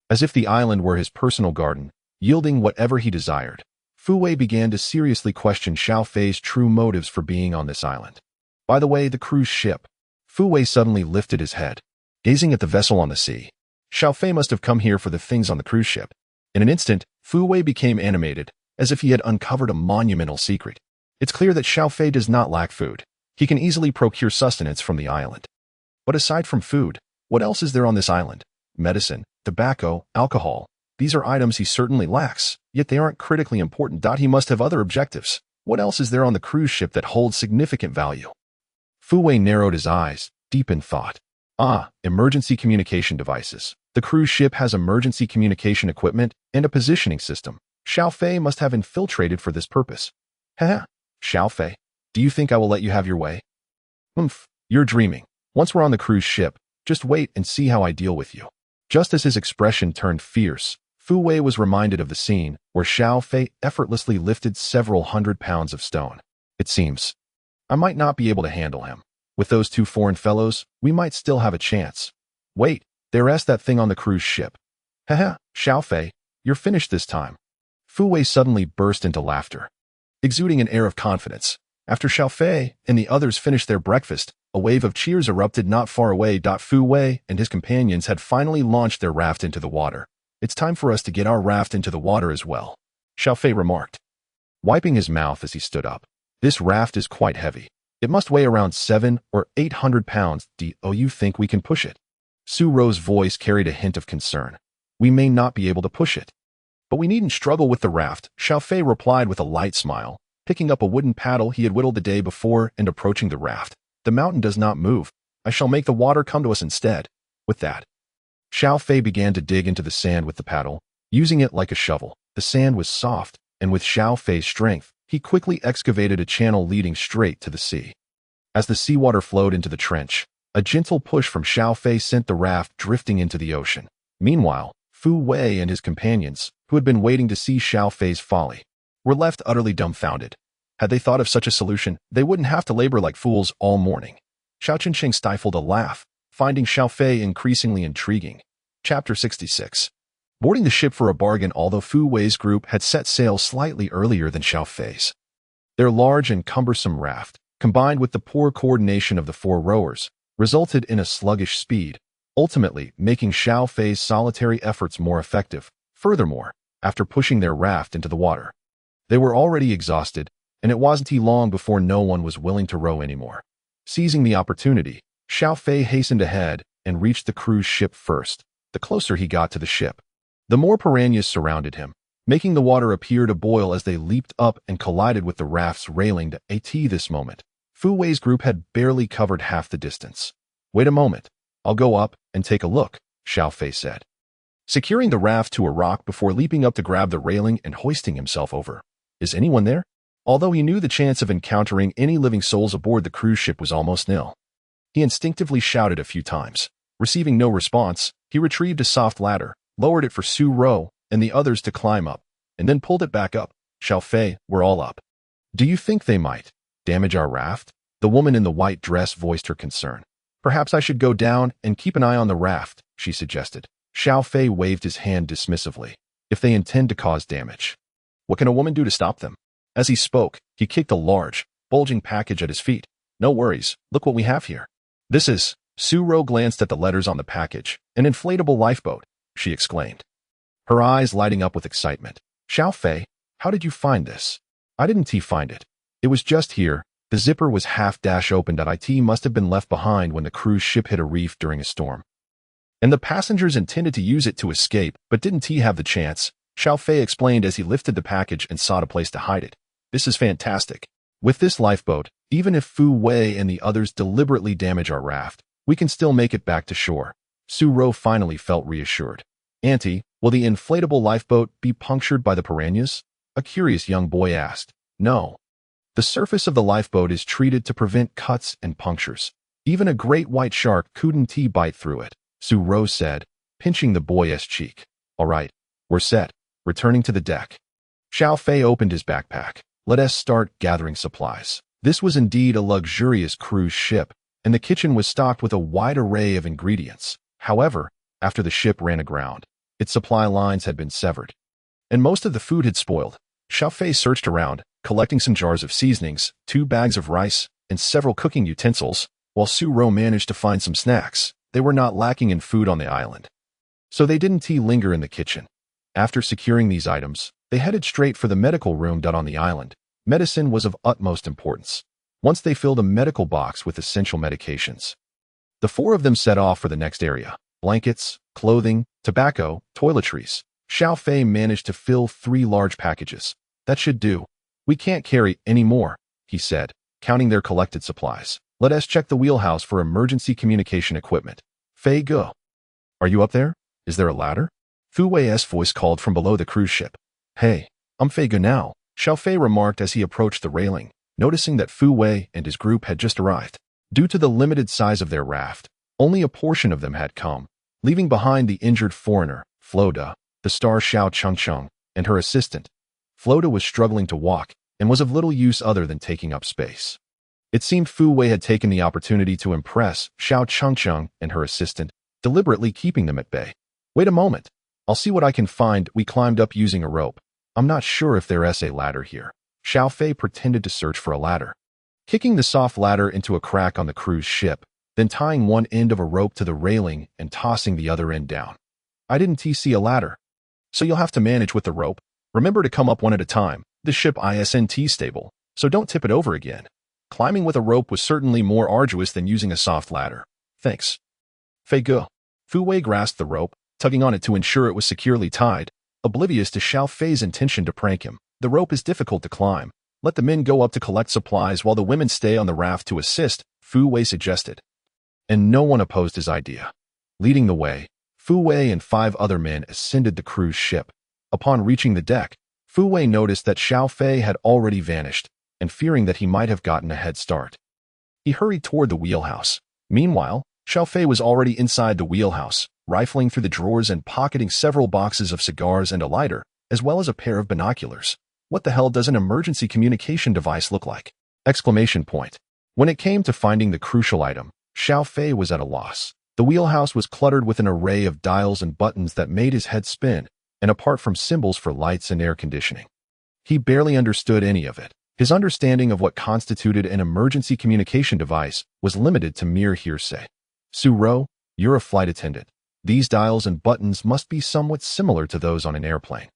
As if the island were his personal garden, yielding whatever he desired, Fu Wei began to seriously question Xiao Fei's true motives for being on this island. By the way, the cruise ship. Fu Wei suddenly lifted his head, gazing at the vessel on the sea. Xiao Fei must have come here for the things on the cruise ship. In an instant, Fu Wei became animated, as if he had uncovered a monumental secret. It's clear that Xiao Fei does not lack food. He can easily procure sustenance from the island. But aside from food, what else is there on this island? Medicine, tobacco, alcohol. These are items he certainly lacks, yet they aren't critically important. He must have other objectives. What else is there on the cruise ship that holds significant value? Fu Wei narrowed his eyes, deep in thought. Emergency communication devices. The cruise ship has emergency communication equipment and a positioning system. Xiao Fei must have infiltrated for this purpose. Haha, Xiao Fei, do you think I will let you have your way? You're dreaming. Once we're on the cruise ship, just wait and see how I deal with you. Just as his expression turned fierce, Fu Wei was reminded of the scene where Xiao Fei effortlessly lifted several 100 pounds of stone. It seems I might not be able to handle him. With those two foreign fellows, we might still have a chance. Wait, there's that thing on the cruise ship. Haha, Xiao Fei, you're finished this time. Fu Wei suddenly burst into laughter, exuding an air of confidence. After Xiao Fei and the others finished their breakfast, a wave of cheers erupted not far away. Fu Wei and his companions had finally launched their raft into the water. It's time for us to get our raft into the water as well, Xiao Fei remarked, wiping his mouth as he stood up. This raft is quite heavy. It must weigh around 700 or 800 pounds. Do you think we can push it? Su Ro's voice carried a hint of concern. We may not be able to push it. But we needn't struggle with the raft, Xiao Fei replied with a light smile, picking up a wooden paddle he had whittled the day before and approaching the raft. The mountain does not move. I shall make the water come to us instead. With that, Xiao Fei began to dig into the sand with the paddle, using it like a shovel. The sand was soft, and with Xiao Fei's strength, he quickly excavated a channel leading straight to the sea. As the seawater flowed into the trench, a gentle push from Xiao Fei sent the raft drifting into the ocean. Meanwhile, Fu Wei and his companions, who had been waiting to see Xiao Fei's folly, were left utterly dumbfounded. Had they thought of such a solution, they wouldn't have to labor like fools all morning. Xiao Qinsheng stifled a laugh, finding Xiao Fei increasingly intriguing. Chapter 66. Boarding the ship for a bargain. Although Fu Wei's group had set sail slightly earlier than Xiao Fei's, their large and cumbersome raft, combined with the poor coordination of the four rowers, resulted in a sluggish speed, ultimately making Xiao Fei's solitary efforts more effective. Furthermore, after pushing their raft into the water, they were already exhausted, and it wasn't long before no one was willing to row anymore. Seizing the opportunity, Xiao Fei hastened ahead and reached the cruise ship first. The closer he got to the ship, The more piranhas surrounded him, making the water appear to boil as they leaped up and collided with the raft's railing. At this moment, Fu Wei's group had barely covered half the distance. "Wait a moment. I'll go up and take a look," Xiao Fei said, securing the raft to a rock before leaping up to grab the railing and hoisting himself over. "Is anyone there?" Although he knew the chance of encountering any living souls aboard the cruise ship was almost nil, he instinctively shouted a few times. Receiving no response, he retrieved a soft ladder, lowered it for Su Ro and the others to climb up, and then pulled it back up. "Xiao Fei, we're all up. Do you think they might damage our raft?" The woman in the white dress voiced her concern. "Perhaps I should go down and keep an eye on the raft," she suggested. Xiao Fei waved his hand dismissively. "If they intend to cause damage, what can a woman do to stop them?" As he spoke, he kicked a large, bulging package at his feet. "No worries, look what we have here." "This is..." Su Ro glanced at the letters on the package. "An inflatable lifeboat," she exclaimed, her eyes lighting up with excitement. "Xiao Fei, how did you find this?" "I didn't find it. It was just here." The zipper was half-opened. It must have been left behind when the cruise ship hit a reef during a storm, and the passengers intended to use it to escape, but didn't have the chance, Xiao Fei explained as he lifted the package and sought a place to hide it. "This is fantastic. With this lifeboat, even if Fu Wei and the others deliberately damage our raft, we can still make it back to shore." Su Ro finally felt reassured. "Auntie, will the inflatable lifeboat be punctured by the piranhas?" a curious young boy asked. "No. The surface of the lifeboat is treated to prevent cuts and punctures. Even a great white shark couldn't bite through it," Su Ro said, pinching the boy's cheek. "All right, we're set." Returning to the deck, Xiao Fei opened his backpack. "Let us start gathering supplies." This was indeed a luxurious cruise ship, and the kitchen was stocked with a wide array of ingredients. However, after the ship ran aground, its supply lines had been severed, and most of the food had spoiled. Xiao Fei searched around, collecting some jars of seasonings, 2 bags of rice, and several cooking utensils, while Su Ro managed to find some snacks. They were not lacking in food on the island, so they didn't linger in the kitchen. After securing these items, they headed straight for the medical room on the island. Medicine was of utmost importance. Once they filled a medical box with essential medications, the 4 of them set off for the next area. Blankets, clothing, tobacco, toiletries. Xiao Fei managed to fill 3 large packages. "That should do. We can't carry any more," he said, counting their collected supplies. "Let us check the wheelhouse for emergency communication equipment." "Fei Ge, are you up there? Is there a ladder?" Fu Wei's voice called from below the cruise ship. "Hey, I'm Fei Ge now," Xiao Fei remarked as he approached the railing, noticing that Fu Wei and his group had just arrived. Due to the limited size of their raft, only a portion of them had come, leaving behind the injured foreigner, Floda, the star Xiao Chengcheng, and her assistant. Floda was struggling to walk and was of little use other than taking up space. It seemed Fu Wei had taken the opportunity to impress Xiao Chengcheng and her assistant, deliberately keeping them at bay. "Wait a moment. I'll see what I can find." We climbed up using a rope. "I'm not sure if there's a ladder here." Xiao Fei pretended to search for a ladder, kicking the soft ladder into a crack on the cruise ship, then tying one end of a rope to the railing and tossing the other end down. "I didn't see a ladder, so you'll have to manage with the rope. Remember to come up one at a time. The ship isn't stable, so don't tip it over again." Climbing with a rope was certainly more arduous than using a soft ladder. "Thanks, Fei Ge." Fu Wei grasped the rope, tugging on it to ensure it was securely tied, oblivious to Xiao Fei's intention to prank him. "The rope is difficult to climb. Let the men go up to collect supplies while the women stay on the raft to assist," Fu Wei suggested. And no one opposed his idea. Leading the way, Fu Wei and 5 other men ascended the cruise ship. Upon reaching the deck, Fu Wei noticed that Xiao Fei had already vanished, and fearing that he might have gotten a head start, he hurried toward the wheelhouse. Meanwhile, Xiao Fei was already inside the wheelhouse, rifling through the drawers and pocketing several boxes of cigars and a lighter, as well as a pair of binoculars. "What the hell does an emergency communication device look like?" Exclamation point. When it came to finding the crucial item, Xiao Fei was at a loss. The wheelhouse was cluttered with an array of dials and buttons that made his head spin, and apart from symbols for lights and air conditioning, he barely understood any of it. His understanding of what constituted an emergency communication device was limited to mere hearsay. "Su Ro, you're a flight attendant. These dials and buttons must be somewhat similar to those on an airplane,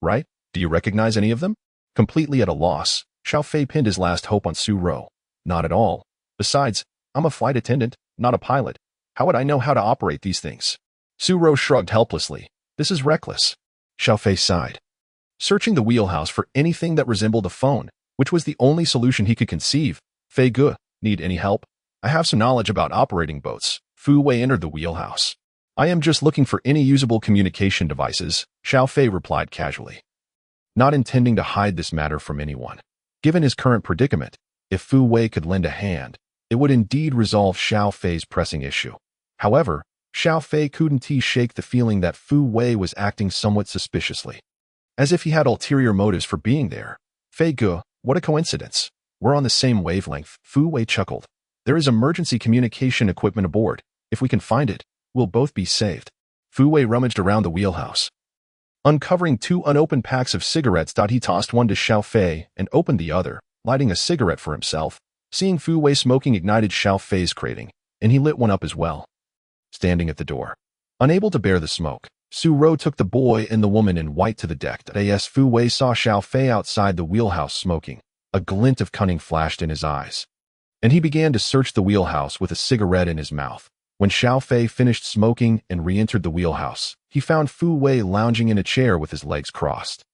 right? Do you recognize any of them?" Completely at a loss, Xiao Fei pinned his last hope on Su Ro. "Not at all. Besides, I'm a flight attendant, not a pilot. How would I know how to operate these things?" Su Ro shrugged helplessly. This is reckless. Xiao Fei sighed, searching the wheelhouse for anything that resembled a phone, which was the only solution he could conceive. Fei Ge, need any help? I have some knowledge about operating boats. Fu Wei entered the wheelhouse. I am just looking for any usable communication devices, Xiao Fei replied casually, not intending to hide this matter from anyone. Given his current predicament, if Fu Wei could lend a hand, it would indeed resolve Xiao Fei's pressing issue. However, Xiao Fei couldn't shake the feeling that Fu Wei was acting somewhat suspiciously, as if he had ulterior motives for being there. Fei Ge, what a coincidence. We're on the same wavelength, Fu Wei chuckled. There is emergency communication equipment aboard. If we can find it, we'll both be saved. Fu Wei rummaged around the wheelhouse, uncovering 2 unopened packs of cigarettes. He tossed one to Xiao Fei and opened the other, lighting a cigarette for himself. Seeing Fu Wei smoking ignited Xiao Fei's craving, and he lit one up as well. Standing at the door, unable to bear the smoke, Su Ro took the boy and the woman in white to the deck. As Fu Wei saw Xiao Fei outside the wheelhouse smoking, a glint of cunning flashed in his eyes, and he began to search the wheelhouse with a cigarette in his mouth. When Xiao Fei finished smoking and re-entered the wheelhouse, he found Fu Wei lounging in a chair with his legs crossed,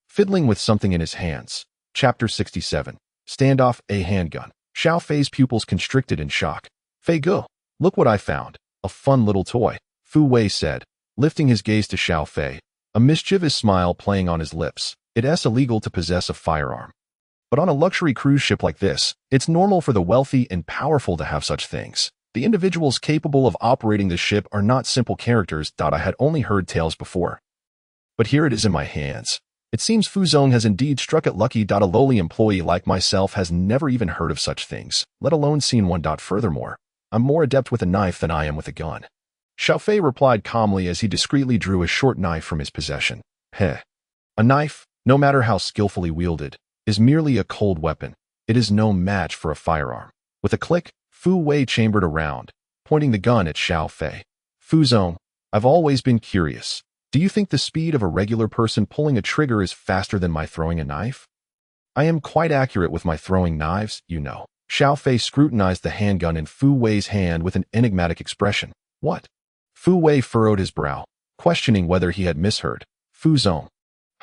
fiddling with something in his hands. Chapter 67. Standoff, a handgun. Xiao Fei's pupils constricted in shock. Fei Ge, look what I found. A fun little toy, Fu Wei said, lifting his gaze to Xiao Fei, a mischievous smile playing on his lips. It's illegal to possess a firearm, but on a luxury cruise ship like this, it's normal for the wealthy and powerful to have such things. The individuals capable of operating the ship are not simple characters. I had only heard tales before, but here it is in my hands. It seems Fu Zong has indeed struck it lucky. A lowly employee like myself has never even heard of such things, let alone seen one. Furthermore, I'm more adept with a knife than I am with a gun. Xiao Fei replied calmly as he discreetly drew a short knife from his possession. Heh. A knife, no matter how skillfully wielded, is merely a cold weapon. It is no match for a firearm. With a click, Fu Wei chambered around, pointing the gun at Xiao Fei. Fu Zong, I've always been curious. Do you think the speed of a regular person pulling a trigger is faster than my throwing a knife? I am quite accurate with my throwing knives, you know. Xiao Fei scrutinized the handgun in Fu Wei's hand with an enigmatic expression. What? Fu Wei furrowed his brow, questioning whether he had misheard. Fu Zong,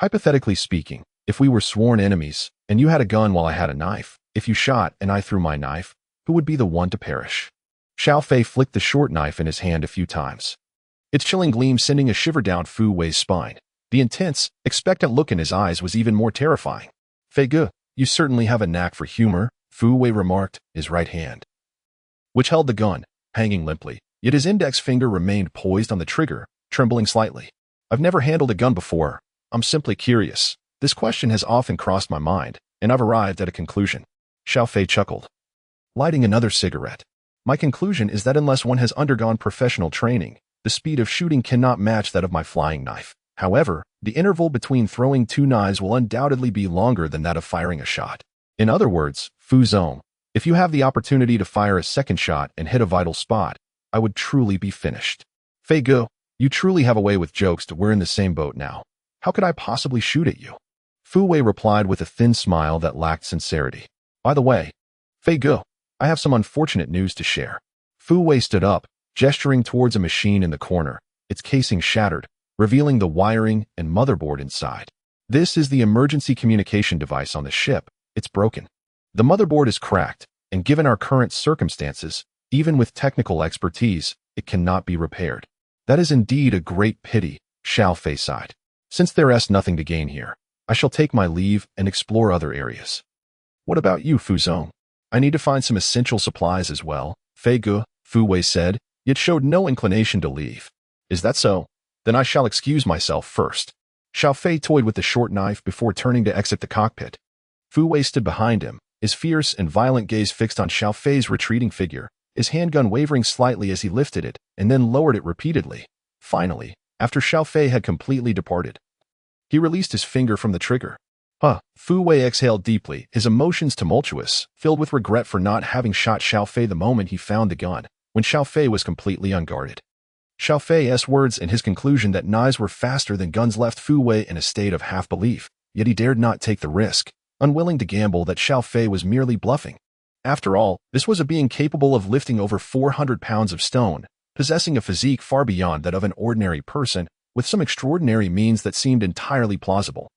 hypothetically speaking, if we were sworn enemies, and you had a gun while I had a knife, if you shot and I threw my knife, who would be the one to perish? Xiao Fei flicked the short knife in his hand a few times, its chilling gleam sending a shiver down Fu Wei's spine. The intense, expectant look in his eyes was even more terrifying. Fei Ge, you certainly have a knack for humor, Fu Wei remarked, his right hand, which held the gun, hanging limply, yet his index finger remained poised on the trigger, trembling slightly. I've never handled a gun before. I'm simply curious. This question has often crossed my mind, and I've arrived at a conclusion. Xiao Fei chuckled, lighting another cigarette. My conclusion is that unless one has undergone professional training, the speed of shooting cannot match that of my flying knife. However, the interval between throwing 2 knives will undoubtedly be longer than that of firing a shot. In other words, Fu Zong, if you have the opportunity to fire a second shot and hit a vital spot, I would truly be finished. Fei Ge, you truly have a way with jokes. We're in the same boat now. How could I possibly shoot at you? Fu Wei replied with a thin smile that lacked sincerity. By the way, Fei Ge, I have some unfortunate news to share. Fu Wei stood up, gesturing towards a machine in the corner, its casing shattered, revealing the wiring and motherboard inside. This is the emergency communication device on the ship. It's broken. The motherboard is cracked, and given our current circumstances, even with technical expertise, it cannot be repaired. That is indeed a great pity, Xiao Fei sighed. Since there is nothing to gain here, I shall take my leave and explore other areas. What about you, Fu Zong? I need to find some essential supplies as well, Fei Ge, Fu Wei said, yet showed no inclination to leave. Is that so? Then I shall excuse myself first. Xiao Fei toyed with the short knife before turning to exit the cockpit. Fu Wei stood behind him, his fierce and violent gaze fixed on Xiao Fei's retreating figure, his handgun wavering slightly as he lifted it and then lowered it repeatedly. Finally, after Xiao Fei had completely departed, he released his finger from the trigger. Fu Wei exhaled deeply, his emotions tumultuous, filled with regret for not having shot Xiao Fei the moment he found the gun, when Xiao Fei was completely unguarded. Xiao Fei's words and his conclusion that knives were faster than guns left Fu Wei in a state of half-belief, yet he dared not take the risk, unwilling to gamble that Xiao Fei was merely bluffing. After all, this was a being capable of lifting over 400 pounds of stone, possessing a physique far beyond that of an ordinary person, with some extraordinary means that seemed entirely plausible.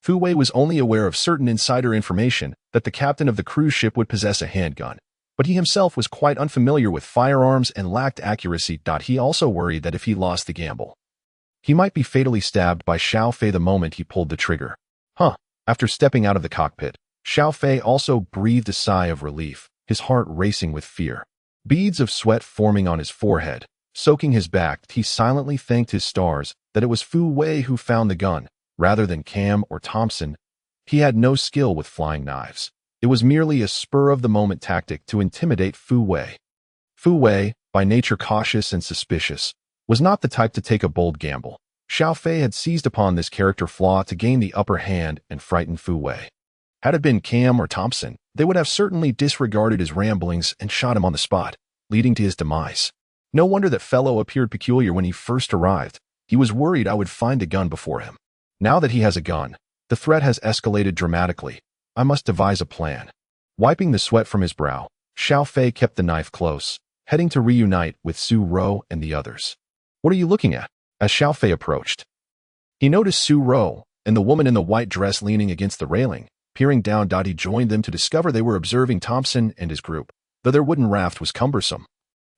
Fu Wei was only aware of certain insider information that the captain of the cruise ship would possess a handgun, but he himself was quite unfamiliar with firearms and lacked accuracy. He also worried that if he lost the gamble, he might be fatally stabbed by Xiao Fei the moment he pulled the trigger. After stepping out of the cockpit, Xiao Fei also breathed a sigh of relief, his heart racing with fear. Beads of sweat forming on his forehead, soaking his back, he silently thanked his stars that it was Fu Wei who found the gun, rather than Cam or Thompson. He had no skill with flying knives. It was merely a spur-of-the-moment tactic to intimidate Fu Wei. Fu Wei, by nature cautious and suspicious, was not the type to take a bold gamble. Xiao Fei had seized upon this character flaw to gain the upper hand and frighten Fu Wei. Had it been Cam or Thompson, they would have certainly disregarded his ramblings and shot him on the spot, leading to his demise. No wonder that fellow appeared peculiar when he first arrived. He was worried I would find a gun before him. Now that he has a gun, the threat has escalated dramatically. I must devise a plan. Wiping the sweat from his brow, Xiao Fei kept the knife close, heading to reunite with Su Rou and the others. What are you looking at? As Xiao Fei approached, he noticed Su Rou and the woman in the white dress leaning against the railing. Peering down, he joined them to discover they were observing Thompson and his group, though their wooden raft was cumbersome.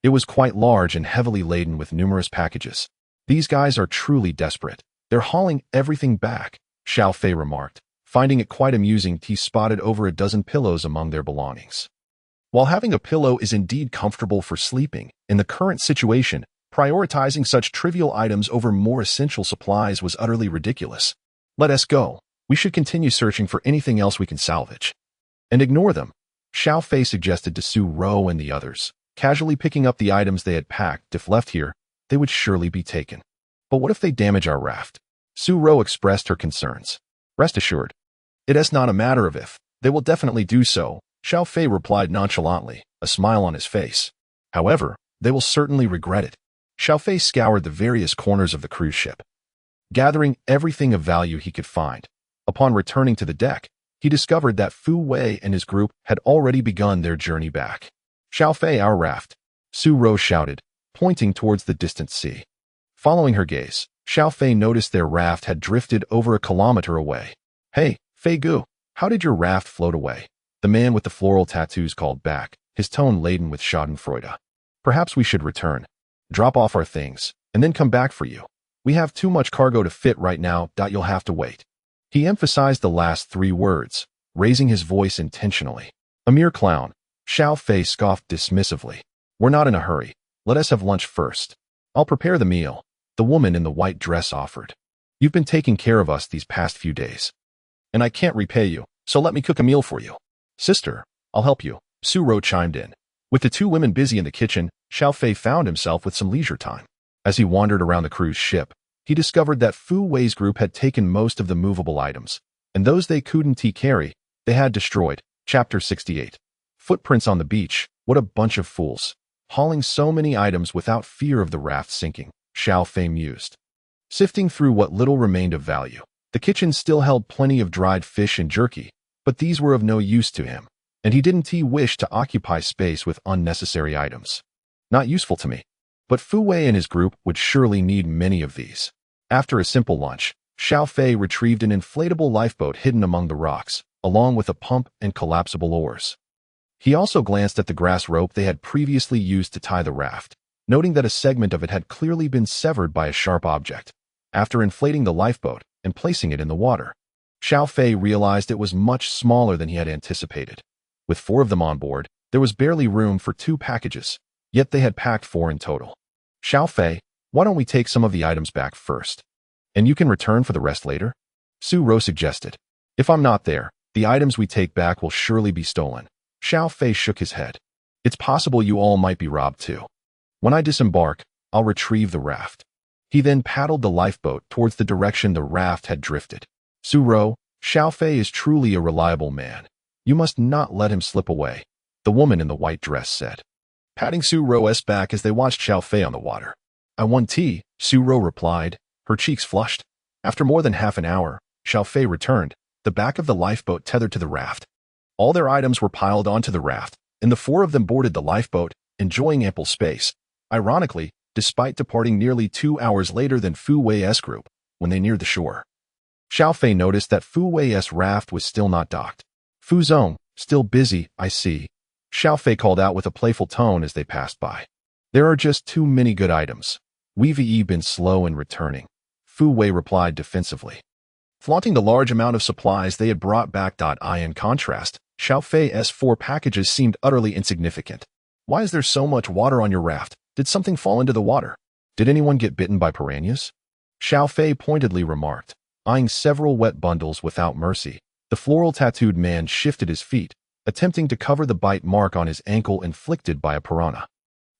It was quite large and heavily laden with numerous packages. These guys are truly desperate. They're hauling everything back, Xiao Fei remarked. Finding it quite amusing, he spotted over a dozen pillows among their belongings. While having a pillow is indeed comfortable for sleeping, in the current situation, prioritizing such trivial items over more essential supplies was utterly ridiculous. Let us go. We should continue searching for anything else we can salvage. And ignore them, Xiao Fei suggested to Su Rou and the others, casually picking up the items they had packed. If left here, they would surely be taken. But what if they damage our raft? Su Rou expressed her concerns. Rest assured, it is not a matter of if. They will definitely do so, Xiao Fei replied nonchalantly, a smile on his face. However, they will certainly regret it. Xiao Fei scoured the various corners of the cruise ship, gathering everything of value he could find. Upon returning to the deck, he discovered that Fu Wei and his group had already begun their journey back. Xiao Fei, our raft, Su Rou shouted, pointing towards the distant sea. Following her gaze, Xiao Fei noticed their raft had drifted over a kilometer away. Hey, Fei Gu, how did your raft float away? The man with the floral tattoos called back, his tone laden with schadenfreude. Perhaps we should return, drop off our things, and then come back for you. We have too much cargo to fit right now. You'll have to wait. He emphasized the last three words, raising his voice intentionally. A mere clown, Xiao Fei scoffed dismissively. We're not in a hurry. Let us have lunch first. I'll prepare the meal, the woman in the white dress offered. You've been taking care of us these past few days, and I can't repay you, so let me cook a meal for you. Sister, I'll help you, Su Rou chimed in. With the two women busy in the kitchen, Xiao Fei found himself with some leisure time. As he wandered around the cruise ship, he discovered that Fu Wei's group had taken most of the movable items, and those they couldn't carry, they had destroyed. Chapter 68. Footprints on the beach. What a bunch of fools. Hauling so many items without fear of the raft sinking, Xiao Fei mused. Sifting through what little remained of value, the kitchen still held plenty of dried fish and jerky, but these were of no use to him, and he didn't wish to occupy space with unnecessary items. Not useful to me. But Fu Wei and his group would surely need many of these. After a simple lunch, Xiao Fei retrieved an inflatable lifeboat hidden among the rocks, along with a pump and collapsible oars. He also glanced at the grass rope they had previously used to tie the raft, noting that a segment of it had clearly been severed by a sharp object. After inflating the lifeboat and placing it in the water, Xiao Fei realized it was much smaller than he had anticipated. With 4 of them on board, there was barely room for 2 packages, yet they had packed 4 in total. Xiao Fei, why don't we take some of the items back first? And you can return for the rest later? Su Rou suggested. If I'm not there, the items we take back will surely be stolen. Xiao Fei shook his head. It's possible you all might be robbed too. When I disembark, I'll retrieve the raft. He then paddled the lifeboat towards the direction the raft had drifted. Su Rou, Xiao Fei is truly a reliable man. You must not let him slip away, the woman in the white dress said, patting Su Rou's back as they watched Xiao Fei on the water. I want tea, Su Rou replied, her cheeks flushed. After more than half an hour, Xiao Fei returned, the back of the lifeboat tethered to the raft. All their items were piled onto the raft, and the 4 of them boarded the lifeboat, enjoying ample space. Ironically, despite departing nearly 2 hours later than Fu Wei's group. When they neared the shore, Xiao Fei noticed that Fu Wei's raft was still not docked. "Fu Zong, still busy, I see," Xiao Fei called out with a playful tone as they passed by. "There are just too many good items. We've been slow in returning," Fu Wei replied defensively, flaunting the large amount of supplies they had brought back. In contrast, Xiao Fei's 4 packages seemed utterly insignificant. "Why is there so much water on your raft? Did something fall into the water? Did anyone get bitten by piranhas?" Xiao Fei pointedly remarked, eyeing several wet bundles without mercy. The floral-tattooed man shifted his feet, attempting to cover the bite mark on his ankle inflicted by a piranha.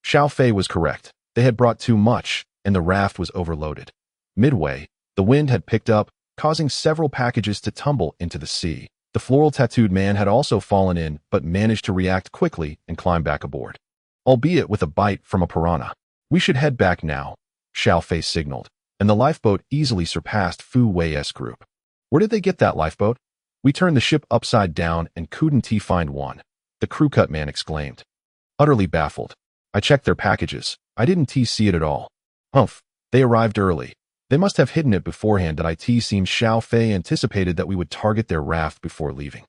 Xiao Fei was correct. They had brought too much, and the raft was overloaded. Midway, the wind had picked up, causing several packages to tumble into the sea. The floral-tattooed man had also fallen in, but managed to react quickly and climb back aboard, albeit with a bite from a piranha. "We should head back now," Xiao Fei signaled, and the lifeboat easily surpassed Fu Wei's group. "Where did they get that lifeboat? We turned the ship upside down and couldn't find one," the crew-cut man exclaimed, utterly baffled. "I checked their packages. I didn't see it at all." "Humph, they arrived early. They must have hidden it beforehand." Seems Xiao Fei anticipated that we would target their raft before leaving,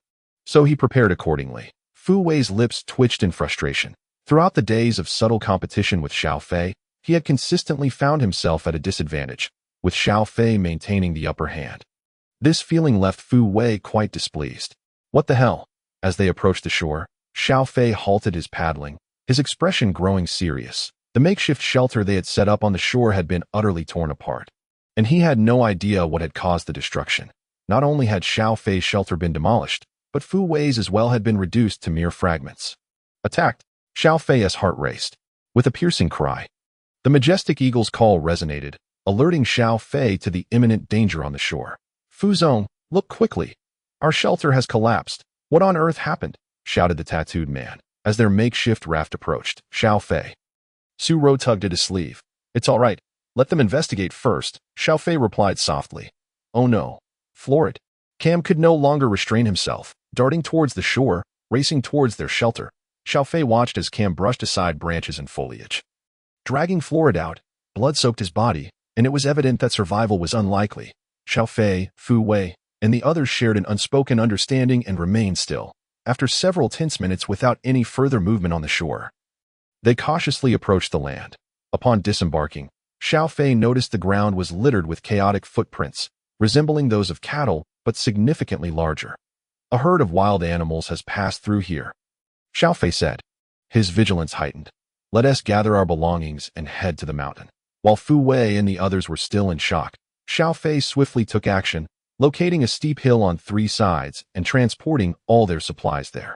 so he prepared accordingly. Fu Wei's lips twitched in frustration. Throughout the days of subtle competition with Xiao Fei, he had consistently found himself at a disadvantage, with Xiao Fei maintaining the upper hand. This feeling left Fu Wei quite displeased. "What the hell?" As they approached the shore, Xiao Fei halted his paddling, his expression growing serious. The makeshift shelter they had set up on the shore had been utterly torn apart, and he had no idea what had caused the destruction. Not only had Xiao Fei's shelter been demolished, but Fu Wei's as well had been reduced to mere fragments. "Attacked!" Xiao Fei's heart raced. With a piercing cry, the majestic eagle's call resonated, alerting Xiao Fei to the imminent danger on the shore. "Fu Zong, look quickly. Our shelter has collapsed. What on earth happened?" shouted the tattooed man, as their makeshift raft approached. Xiao Fei. Su Ro tugged at his sleeve. "It's all right. Let them investigate first," Xiao Fei replied softly. "Oh no. Florid." Cam could no longer restrain himself, darting towards the shore, racing towards their shelter. Xiao Fei watched as Cam brushed aside branches and foliage, dragging Florid out. Blood soaked his body, and it was evident that survival was unlikely. Xiao Fei, Fu Wei, and the others shared an unspoken understanding and remained still. After several tense minutes without any further movement on the shore, they cautiously approached the land. Upon disembarking, Xiao Fei noticed the ground was littered with chaotic footprints, resembling those of cattle, but significantly larger. "A herd of wild animals has passed through here," Xiao Fei said, his vigilance heightened. "Let us gather our belongings and head to the mountain." While Fu Wei and the others were still in shock, Xiao Fei swiftly took action, locating a steep hill on 3 sides and transporting all their supplies there.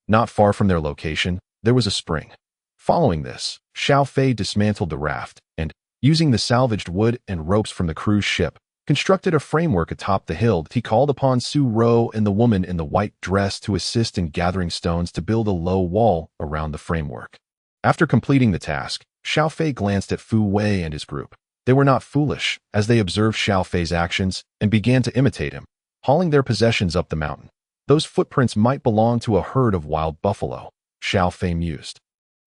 Not far from their location, there was a spring. Following this, Xiao Fei dismantled the raft and, using the salvaged wood and ropes from the cruise ship, constructed a framework atop the hill. He called upon Su Ro and the woman in the white dress to assist in gathering stones to build a low wall around the framework. After completing the task, Xiao Fei glanced at Fu Wei and his group. They were not foolish, as they observed Xiao Fei's actions and began to imitate him, hauling their possessions up the mountain. Those footprints might belong to a herd of wild buffalo, Xiao Fei mused,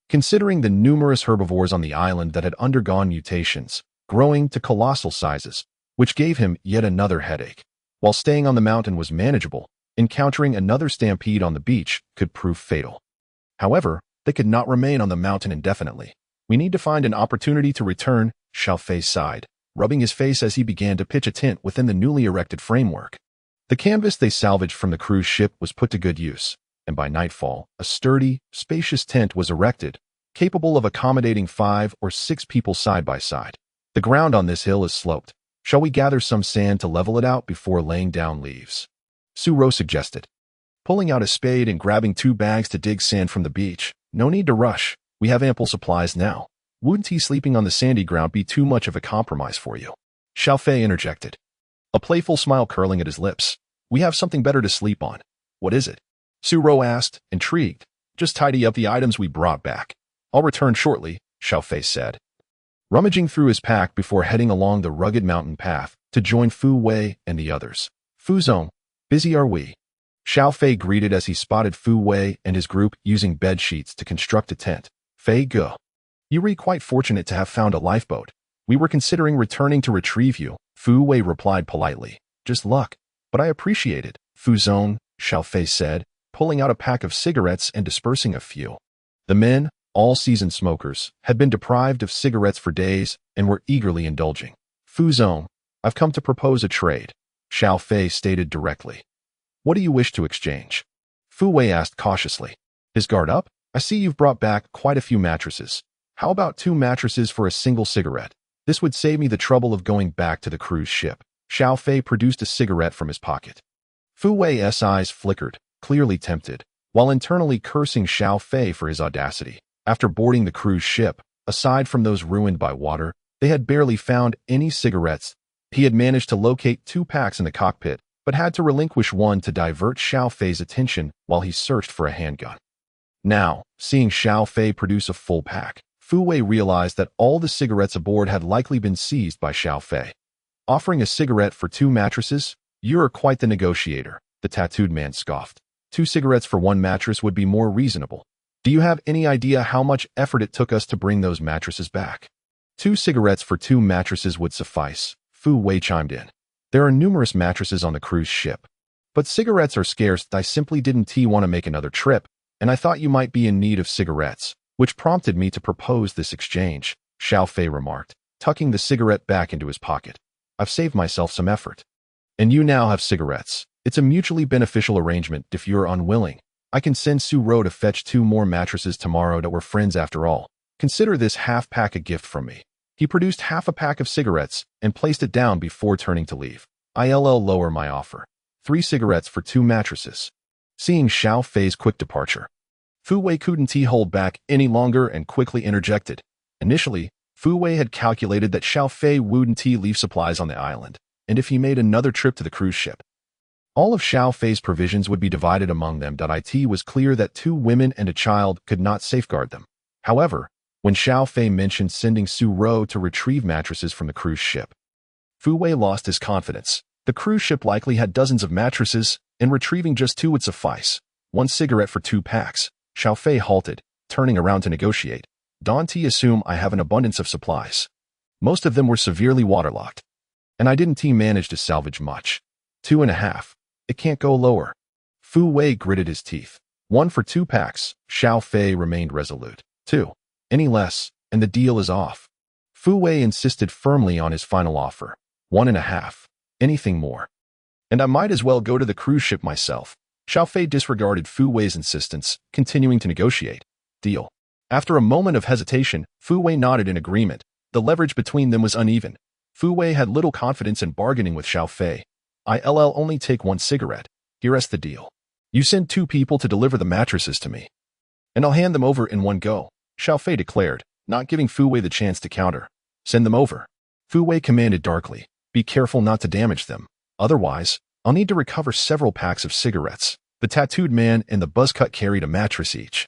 considering the numerous herbivores on the island that had undergone mutations, growing to colossal sizes, which gave him yet another headache. While staying on the mountain was manageable, encountering another stampede on the beach could prove fatal. However, they could not remain on the mountain indefinitely. "We need to find an opportunity to return," Xiao Fei sighed, rubbing his face as he began to pitch a tent within the newly erected framework. The canvas they salvaged from the cruise ship was put to good use, and by nightfall, a sturdy, spacious tent was erected, capable of accommodating 5 or 6 people side by side. "The ground on this hill is sloped. Shall we gather some sand to level it out before laying down leaves?" Su Ro suggested, pulling out a spade and grabbing 2 bags to dig sand from the beach. "No need to rush. We have ample supplies now. Wouldn't sleeping on the sandy ground be too much of a compromise for you?" Xiao Fei interjected, a playful smile curling at his lips. "We have something better to sleep on." "What is it?" Su Ro asked, intrigued. "Just tidy up the items we brought back. I'll return shortly," Xiao Fei said, rummaging through his pack before heading along the rugged mountain path to join Fu Wei and the others. "Fu Zong, busy are we?" Xiao Fei greeted as he spotted Fu Wei and his group using bed sheets to construct a tent. "Fei Ge." "You are quite fortunate to have found a lifeboat. We were considering returning to retrieve you," Fu Wei replied politely. "Just luck, but I appreciate it." "Fu Zong," Xiao Fei said, pulling out a pack of cigarettes and dispersing a few. The men, all seasoned smokers, had been deprived of cigarettes for days and were eagerly indulging. "Fu Zong, I've come to propose a trade," Xiao Fei stated directly. "What do you wish to exchange?" Fu Wei asked cautiously. His guard up? "I see you've brought back quite a few mattresses. How about 2 mattresses for a single cigarette? This would save me the trouble of going back to the cruise ship." Xiao Fei produced a cigarette from his pocket. Fu Wei's eyes flickered, clearly tempted, while internally cursing Xiao Fei for his audacity. After boarding the cruise ship, aside from those ruined by water, they had barely found any cigarettes. He had managed to locate 2 packs in the cockpit, but had to relinquish one to divert Xiao Fei's attention while he searched for a handgun. Now, seeing Xiao Fei produce a full pack, Fu Wei realized that all the cigarettes aboard had likely been seized by Xiao Fei. "Offering a cigarette for 2 mattresses? You're quite the negotiator," the tattooed man scoffed. 2 cigarettes for 1 mattress would be more reasonable. "Do you have any idea how much effort it took us to bring those mattresses back?" 2 cigarettes for 2 mattresses would suffice, Fu Wei chimed in. "There are numerous mattresses on the cruise ship. But cigarettes are scarce. I simply didn't want to make another trip, and I thought you might be in need of cigarettes, which prompted me to propose this exchange," Xiao Fei remarked, tucking the cigarette back into his pocket. "I've saved myself some effort. And you now have cigarettes. It's a mutually beneficial arrangement. If you're unwilling, I can send Su Ro to fetch 2 more mattresses tomorrow. That we're friends after all. Consider this half pack a gift from me." He produced half a pack of cigarettes and placed it down before turning to leave. "I'll lower my offer. 3 cigarettes for 2 mattresses." Seeing Xiao Fei's quick departure, Fu Wei couldn't hold back any longer and quickly interjected. Initially, Fu Wei had calculated that Xiao Fei wouldn't leave supplies on the island, and if he made another trip to the cruise ship, all of Xiao Fei's provisions would be divided among them. It was clear that 2 women and a child could not safeguard them. However, when Xiao Fei mentioned sending Su Ro to retrieve mattresses from the cruise ship, Fu Wei lost his confidence. The cruise ship likely had dozens of mattresses, and retrieving just 2 would suffice. 1 cigarette for 2 packs. Xiao Fei halted, turning around to negotiate. "Don't assume I have an abundance of supplies. Most of them were severely waterlogged, and I didn't manage to salvage much. 2.5. It can't go lower." Fu Wei gritted his teeth. 1 for 2 packs. Xiao Fei remained resolute. 2. Any less, and the deal is off. Fu Wei insisted firmly on his final offer. 1.5. Anything more, and I might as well go to the cruise ship myself. Xiao Fei disregarded Fu Wei's insistence, continuing to negotiate. "Deal." After a moment of hesitation, Fu Wei nodded in agreement. The leverage between them was uneven. Fu Wei had little confidence in bargaining with Xiao Fei. "I'll only take 1 cigarette. Here's the deal. You send 2 people to deliver the mattresses to me, and I'll hand them over in one go," Xiao Fei declared, not giving Fu Wei the chance to counter. "Send them over," Fu Wei commanded darkly. "Be careful not to damage them. Otherwise, I'll need to recover several packs of cigarettes." The tattooed man and the buzzcut carried a mattress each,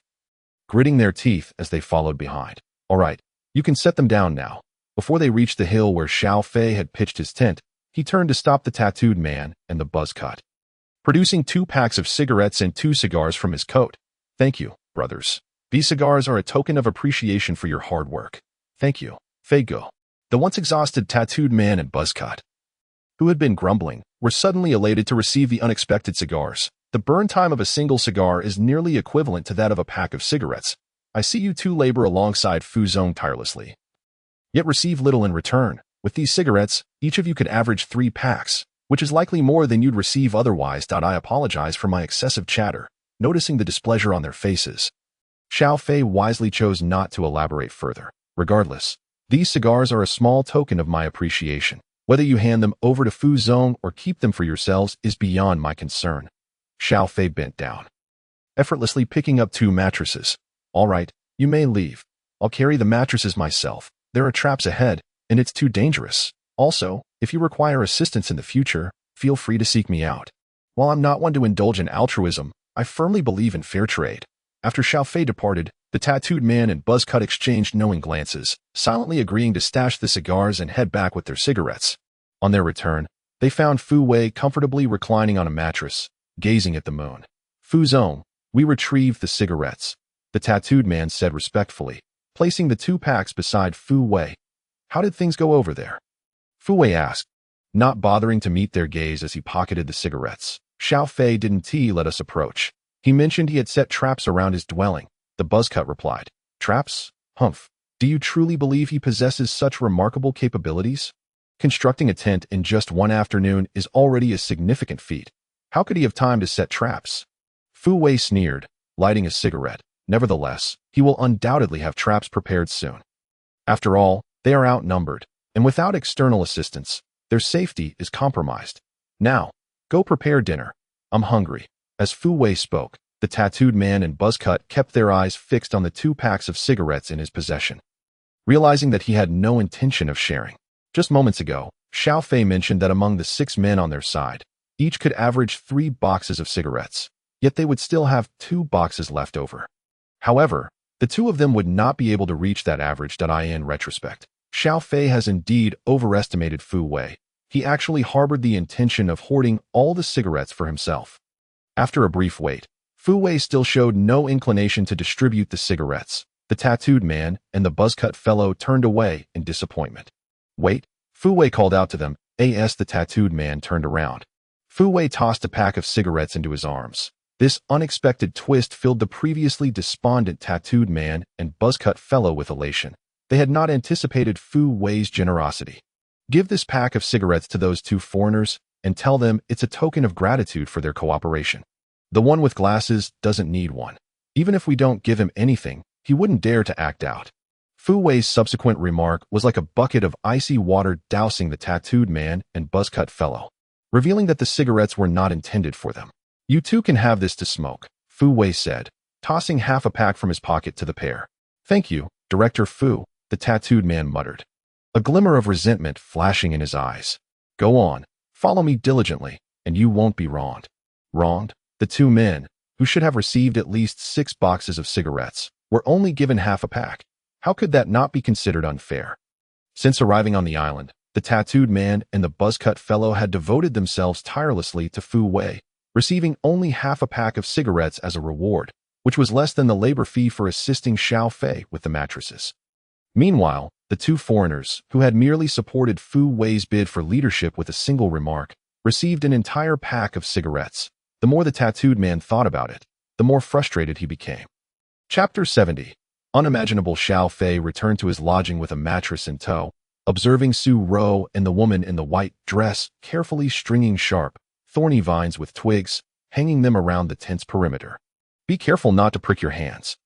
gritting their teeth as they followed behind. "All right, you can set them down now." Before they reached the hill where Xiao Fei had pitched his tent, he turned to stop the tattooed man and the buzzcut, producing 2 packs of cigarettes and 2 cigars from his coat. "Thank you, brothers. These cigars are a token of appreciation for your hard work." "Thank you, Fei Go." The once exhausted tattooed man and buzzcut, who had been grumbling, were suddenly elated to receive the unexpected cigars. "The burn time of a single cigar is nearly equivalent to that of a pack of cigarettes. I see you 2 labor alongside Fu Zong tirelessly, yet receive little in return. With these cigarettes, each of you could average 3 packs, which is likely more than you'd receive otherwise. I apologize for my excessive chatter." Noticing the displeasure on their faces, Xiao Fei wisely chose not to elaborate further. "Regardless, these cigars are a small token of my appreciation. Whether you hand them over to Fu Zong or keep them for yourselves is beyond my concern." Xiao Fei bent down, effortlessly picking up 2 mattresses. "All right, you may leave. I'll carry the mattresses myself. There are traps ahead, and it's too dangerous. Also, if you require assistance in the future, feel free to seek me out. While I'm not one to indulge in altruism, I firmly believe in fair trade." After Xiao Fei departed, the tattooed man and buzzcut exchanged knowing glances, silently agreeing to stash the cigars and head back with their cigarettes. On their return, they found Fu Wei comfortably reclining on a mattress, gazing at the moon. "Fu Zong, we retrieved the cigarettes," the tattooed man said respectfully, placing the 2 packs beside Fu Wei. "How did things go over there?" Fu Wei asked, not bothering to meet their gaze as he pocketed the cigarettes. "Xiao Fei didn't let us approach. He mentioned he had set traps around his dwelling," the buzzcut replied. "Traps? Humph. Do you truly believe he possesses such remarkable capabilities? Constructing a tent in just one afternoon is already a significant feat. How could he have time to set traps?" Fu Wei sneered, lighting a cigarette. "Nevertheless, he will undoubtedly have traps prepared soon. After all, they are outnumbered, and without external assistance, their safety is compromised. Now, go prepare dinner. I'm hungry." As Fu Wei spoke, the tattooed man and buzzcut kept their eyes fixed on the 2 packs of cigarettes in his possession. Realizing that he had no intention of sharing. Just moments ago, Xiao Fei mentioned that among the 6 men on their side, each could average 3 boxes of cigarettes, yet they would still have 2 boxes left over. However, the 2 of them would not be able to reach that average. In retrospect, Xiao Fei has indeed overestimated Fu Wei. He actually harbored the intention of hoarding all the cigarettes for himself. After a brief wait, Fu Wei still showed no inclination to distribute the cigarettes. The tattooed man and the buzzcut fellow turned away in disappointment. "Wait," Fu Wei called out to them. As the tattooed man turned around, Fu Wei tossed a pack of cigarettes into his arms. This unexpected twist filled the previously despondent tattooed man and buzzcut fellow with elation. They had not anticipated Fu Wei's generosity. "Give this pack of cigarettes to those 2 foreigners and tell them it's a token of gratitude for their cooperation. The one with glasses doesn't need one. Even if we don't give him anything, he wouldn't dare to act out." Fu Wei's subsequent remark was like a bucket of icy water dousing the tattooed man and buzzcut fellow, revealing that the cigarettes were not intended for them. "You 2 can have this to smoke," Fu Wei said, tossing half a pack from his pocket to the pair. "Thank you, Director Fu," the tattooed man muttered, a glimmer of resentment flashing in his eyes. "Go on, follow me diligently, and you won't be wronged." Wronged? The 2 men, who should have received at least 6 boxes of cigarettes, were only given half a pack. How could that not be considered unfair? Since arriving on the island, the tattooed man and the buzzcut fellow had devoted themselves tirelessly to Fu Wei, receiving only half a pack of cigarettes as a reward, which was less than the labor fee for assisting Xiao Fei with the mattresses. Meanwhile, the 2 foreigners, who had merely supported Fu Wei's bid for leadership with a single remark, received an entire pack of cigarettes. The more the tattooed man thought about it, the more frustrated he became. Chapter 70. Unimaginable. Xiao Fei returned to his lodging with a mattress in tow, observing Su Ro and the woman in the white dress carefully stringing sharp, thorny vines with twigs, hanging them around the tent's perimeter. "Be careful not to prick your hands.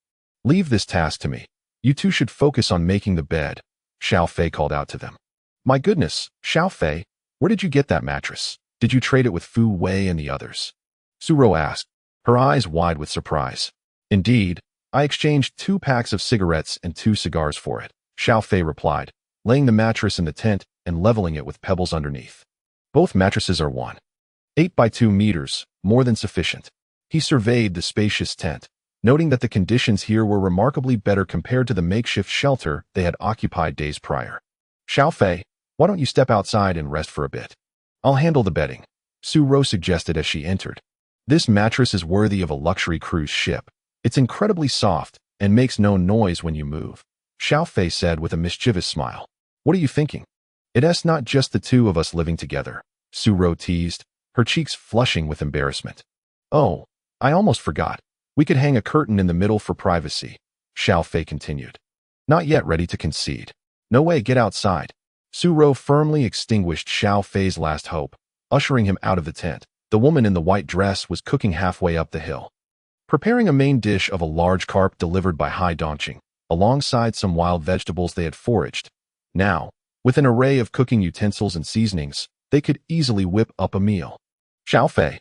Leave this task to me. You 2 should focus on making the bed," Xiao Fei called out to them. "My goodness, Xiao Fei, where did you get that mattress? Did you trade it with Fu Wei and the others?" Su Ro asked, her eyes wide with surprise. "Indeed, I exchanged 2 packs of cigarettes and 2 cigars for it," Xiao Fei replied, laying the mattress in the tent and leveling it with pebbles underneath. "Both mattresses are 1.8 by 2 meters, more than sufficient." He surveyed the spacious tent, noting that the conditions here were remarkably better compared to the makeshift shelter they had occupied days prior. "Xiao Fei, why don't you step outside and rest for a bit? I'll handle the bedding," Su Ro suggested as she entered. "This mattress is worthy of a luxury cruise ship. It's incredibly soft and makes no noise when you move," Xiao Fei said with a mischievous smile. "What are you thinking? It's not just the 2 of us living together," Su Ro teased, her cheeks flushing with embarrassment. "Oh, I almost forgot. We could hang a curtain in the middle for privacy," Xiao Fei continued, not yet ready to concede. "No way, get outside." Su Ro firmly extinguished Xiao Fei's last hope, ushering him out of the tent. The woman in the white dress was cooking halfway up the hill, preparing a main dish of a large carp delivered by Hai Dongqing, alongside some wild vegetables they had foraged. Now, with an array of cooking utensils and seasonings, they could easily whip up a meal. "Xiao Fei,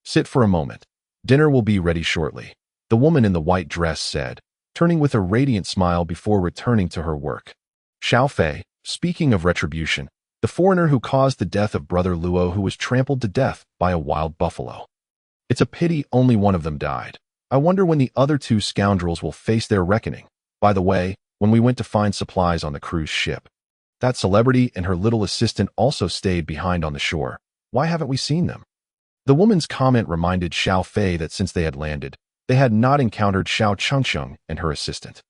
sit for a moment. Dinner will be ready shortly," the woman in the white dress said, turning with a radiant smile before returning to her work. Xiao Fei, speaking of retribution, the foreigner who caused the death of Brother Luo, who was trampled to death by a wild buffalo. "It's a pity only one of them died. I wonder when the other 2 scoundrels will face their reckoning. By the way, when we went to find supplies on the cruise ship, that celebrity and her little assistant also stayed behind on the shore. Why haven't we seen them?" The woman's comment reminded Xiao Fei that since they had landed, they had not encountered Xiao Chengsheng and her assistant.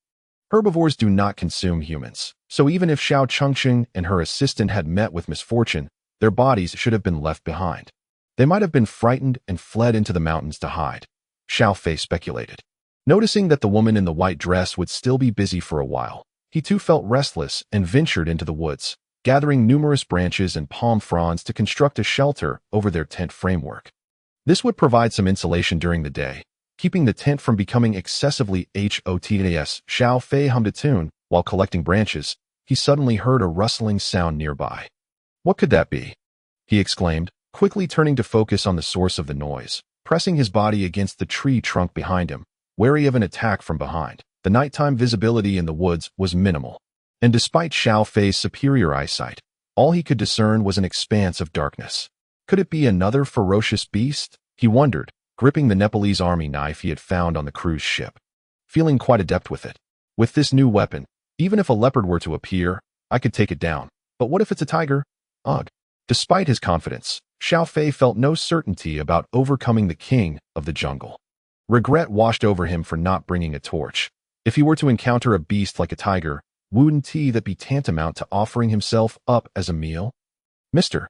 Herbivores do not consume humans, so even if Xiao Chengqing and her assistant had met with misfortune, their bodies should have been left behind. They might have been frightened and fled into the mountains to hide, Xiao Fei speculated. Noticing that the woman in the white dress would still be busy for a while, he too felt restless and ventured into the woods, gathering numerous branches and palm fronds to construct a shelter over their tent framework. This would provide some insulation during the day, keeping the tent from becoming excessively hot. As Xiao Fei hummed a tune while collecting branches, he suddenly heard a rustling sound nearby. What could that be? He exclaimed, quickly turning to focus on the source of the noise, pressing his body against the tree trunk behind him, wary of an attack from behind. The nighttime visibility in the woods was minimal, and despite Xiao Fei's superior eyesight, all he could discern was an expanse of darkness. Could it be another ferocious beast? He wondered, gripping the Nepalese army knife he had found on the cruise ship, feeling quite adept with it. With this new weapon, even if a leopard were to appear, I could take it down. But what if it's a tiger? Ugh. Despite his confidence, Xiao Fei felt no certainty about overcoming the king of the jungle. Regret washed over him for not bringing a torch. If he were to encounter a beast like a tiger, wouldn't that be tantamount to offering himself up as a meal? Mr.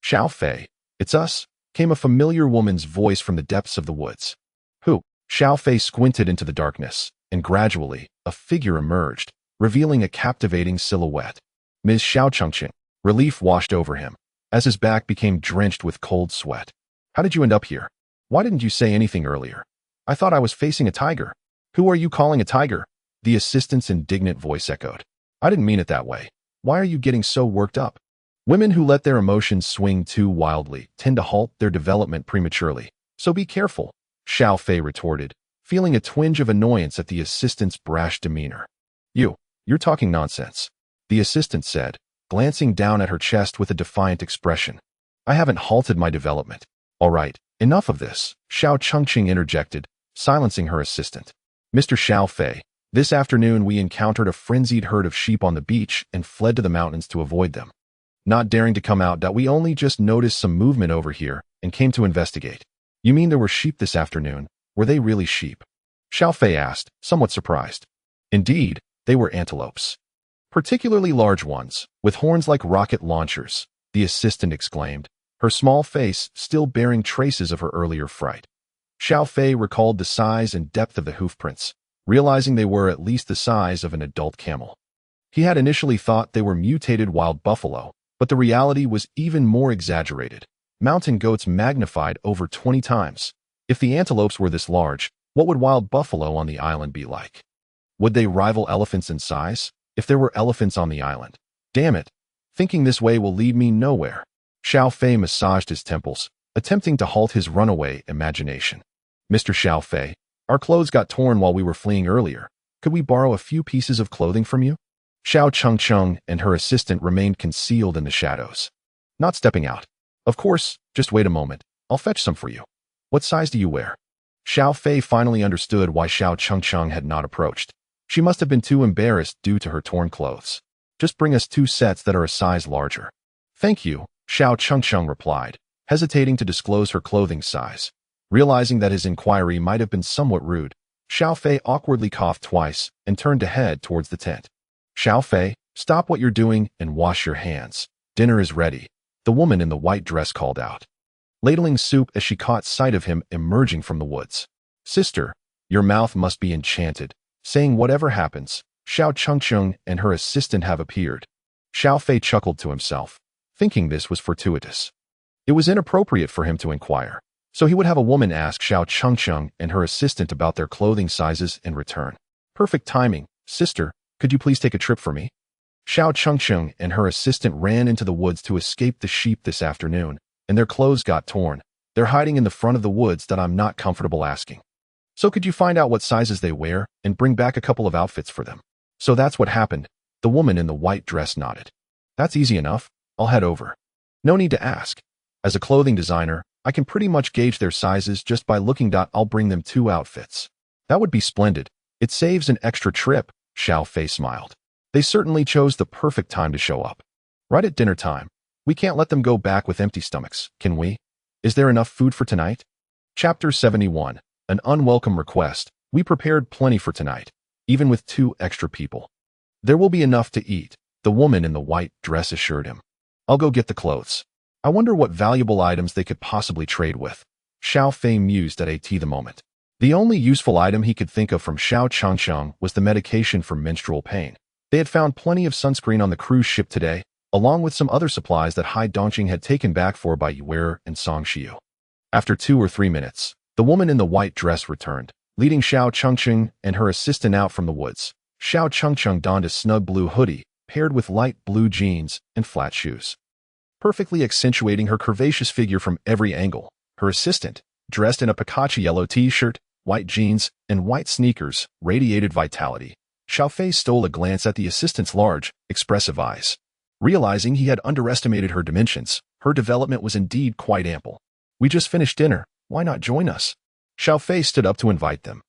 Xiao Fei, it's us, came a familiar woman's voice from the depths of the woods. Who? Xiao Fei squinted into the darkness, and gradually, a figure emerged, revealing a captivating silhouette. Ms. Xiao Chengqing. Relief washed over him, as his back became drenched with cold sweat. How did you end up here? Why didn't you say anything earlier? I thought I was facing a tiger. Who are you calling a tiger? The assistant's indignant voice echoed. I didn't mean it that way. Why are you getting so worked up? Women who let their emotions swing too wildly tend to halt their development prematurely, so be careful, Xiao Fei retorted, feeling a twinge of annoyance at the assistant's brash demeanor. You're talking nonsense, the assistant said, glancing down at her chest with a defiant expression. I haven't halted my development. All right, enough of this, Xiao Chengqing interjected, silencing her assistant. Mr. Xiao Fei, this afternoon we encountered a frenzied herd of sheep on the beach and fled to the mountains to avoid them. Not daring to come out, we only just noticed some movement over here and came to investigate. You mean there were sheep this afternoon? Were they really sheep? Xiao Fei asked, somewhat surprised. Indeed, they were antelopes. Particularly large ones, with horns like rocket launchers, the assistant exclaimed, her small face still bearing traces of her earlier fright. Xiao Fei recalled the size and depth of the hoofprints, realizing they were at least the size of an adult camel. He had initially thought they were mutated wild buffalo, but the reality was even more exaggerated. Mountain goats magnified over 20 times. If the antelopes were this large, what would wild buffalo on the island be like? Would they rival elephants in size? If there were elephants on the island? Damn it. Thinking this way will lead me nowhere. Xiao Fei massaged his temples, attempting to halt his runaway imagination. Mr. Xiao Fei, our clothes got torn while we were fleeing earlier. Could we borrow a few pieces of clothing from you? Xiao Chengqing and her assistant remained concealed in the shadows, not stepping out. Of course, just wait a moment. I'll fetch some for you. What size do you wear? Xiao Fei finally understood why Xiao Chengqing had not approached. She must have been too embarrassed due to her torn clothes. Just bring us 2 sets that are a size larger. Thank you, Xiao Chengqing replied, hesitating to disclose her clothing size. Realizing that his inquiry might have been somewhat rude, Xiao Fei awkwardly coughed twice and turned to head towards the tent. Xiao Fei, stop what you're doing and wash your hands. Dinner is ready, the woman in the white dress called out, ladling soup as she caught sight of him emerging from the woods. Sister, your mouth must be enchanted. Saying whatever happens, Xiao Chengqing and her assistant have appeared. Xiao Fei chuckled to himself, thinking this was fortuitous. It was inappropriate for him to inquire, so he would have a woman ask Xiao Chengqing and her assistant about their clothing sizes in return. Perfect timing. Sister, could you please take a trip for me? Xiao Chengqing and her assistant ran into the woods to escape the sheep this afternoon, and their clothes got torn. They're hiding in the front of the woods that I'm not comfortable asking. So could you find out what sizes they wear and bring back a couple of outfits for them? So that's what happened. The woman in the white dress nodded. That's easy enough. I'll head over. No need to ask. As a clothing designer, I can pretty much gauge their sizes just by looking. I'll bring them 2 outfits. That would be splendid. It saves an extra trip, Xiao Fei smiled. They certainly chose the perfect time to show up. Right at dinner time. We can't let them go back with empty stomachs, can we? Is there enough food for tonight? Chapter 71. An unwelcome request. We prepared plenty for tonight. even with 2 extra people. There will be enough to eat, the woman in the white dress assured him. I'll go get the clothes. I wonder what valuable items they could possibly trade with. Xiao Fei mused at the moment. The only useful item he could think of from Xiao Changcheng was the medication for menstrual pain. They had found plenty of sunscreen on the cruise ship today, along with some other supplies that Hai Dongqing had taken back for Bai Yue'er and Song Xiu. After 2 or 3 minutes, the woman in the white dress returned, leading Xiao Changcheng and her assistant out from the woods. Xiao Changcheng donned a snug blue hoodie, paired with light blue jeans and flat shoes, perfectly accentuating her curvaceous figure from every angle. Her assistant, dressed in a Pikachu yellow t-shirt, white jeans, and white sneakers, radiated vitality. Xiao Fei stole a glance at the assistant's large, expressive eyes. Realizing he had underestimated her dimensions, her development was indeed quite ample. We just finished dinner, why not join us? Xiao Fei stood up to invite them.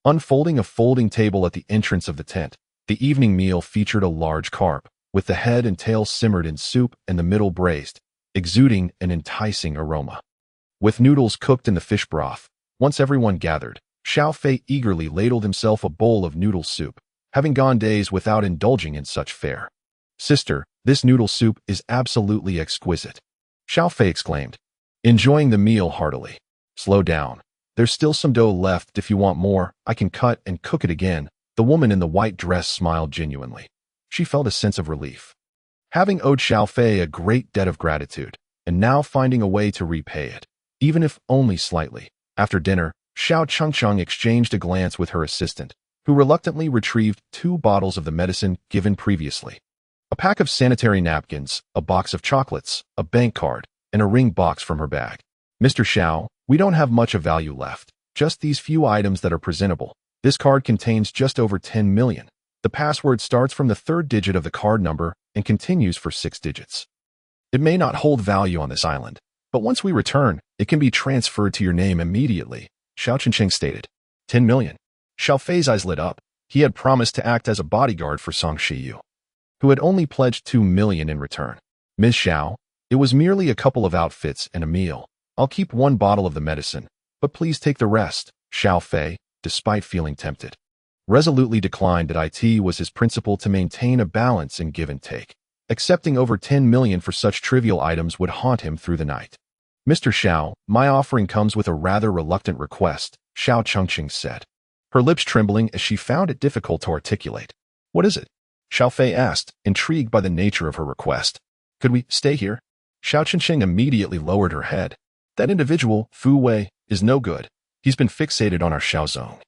Unfolding a folding table at the entrance of the tent, the evening meal featured a large carp, with the head and tail simmered in soup and the middle braised, exuding an enticing aroma. With noodles cooked in the fish broth, once everyone gathered, Xiao Fei eagerly ladled himself a bowl of noodle soup, having gone days without indulging in such fare. Sister, this noodle soup is absolutely exquisite, Xiao Fei exclaimed, enjoying the meal heartily. Slow down. There's still some dough left. If you want more, I can cut and cook it again. The woman in the white dress smiled genuinely. She felt a sense of relief. Having owed Xiao Fei a great debt of gratitude, and now finding a way to repay it, even if only slightly. After dinner, Xiao Changcheng exchanged a glance with her assistant, who reluctantly retrieved 2 bottles of the medicine given previously. A pack of sanitary napkins, a box of chocolates, a bank card, and a ring box from her bag. Mr. Xiao, we don't have much of value left, just these few items that are presentable. This card contains just over 10 million. The password starts from the 3rd digit of the card number and continues for 6 digits. It may not hold value on this island, but once we return, it can be transferred to your name immediately, Xiao Changcheng stated. 10 million. Xiao Fei's eyes lit up. He had promised to act as a bodyguard for Song Xiu, who had only pledged 2 million in return. Ms. Xiao, it was merely a couple of outfits and a meal. I'll keep 1 bottle of the medicine, but please take the rest. Xiao Fei, despite feeling tempted, resolutely declined. It was his principle to maintain a balance in give and take. Accepting over 10 million for such trivial items would haunt him through the night. Mr. Xiao, my offering comes with a rather reluctant request, Xiao Changcheng said, her lips trembling as she found it difficult to articulate. What is it? Xiao Fei asked, intrigued by the nature of her request. Could we stay here? Xiao Changcheng immediately lowered her head. That individual, Fu Wei, is no good. He's been fixated on our Xiaozong,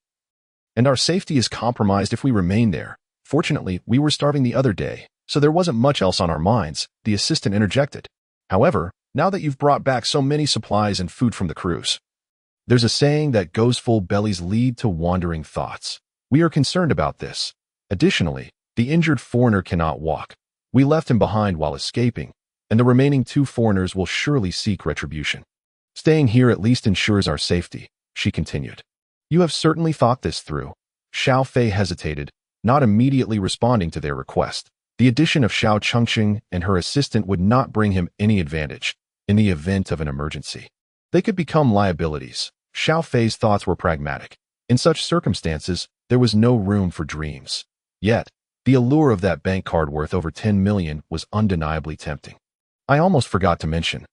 and our safety is compromised if we remain there. Fortunately, we were starving the other day, so there wasn't much else on our minds, the assistant interjected. However, now that you've brought back so many supplies and food from the cruise, there's a saying that goes full bellies lead to wandering thoughts. We are concerned about this. Additionally, the injured foreigner cannot walk. We left him behind while escaping, and the remaining 2 foreigners will surely seek retribution. Staying here at least ensures our safety, she continued. You have certainly thought this through. Xiao Fei hesitated, not immediately responding to their request. The addition of Xiao Changcheng and her assistant would not bring him any advantage in the event of an emergency. They could become liabilities. Xiao Fei's thoughts were pragmatic. In such circumstances, there was no room for dreams. Yet, the allure of that bank card worth over 10 million was undeniably tempting. I almost forgot to mention.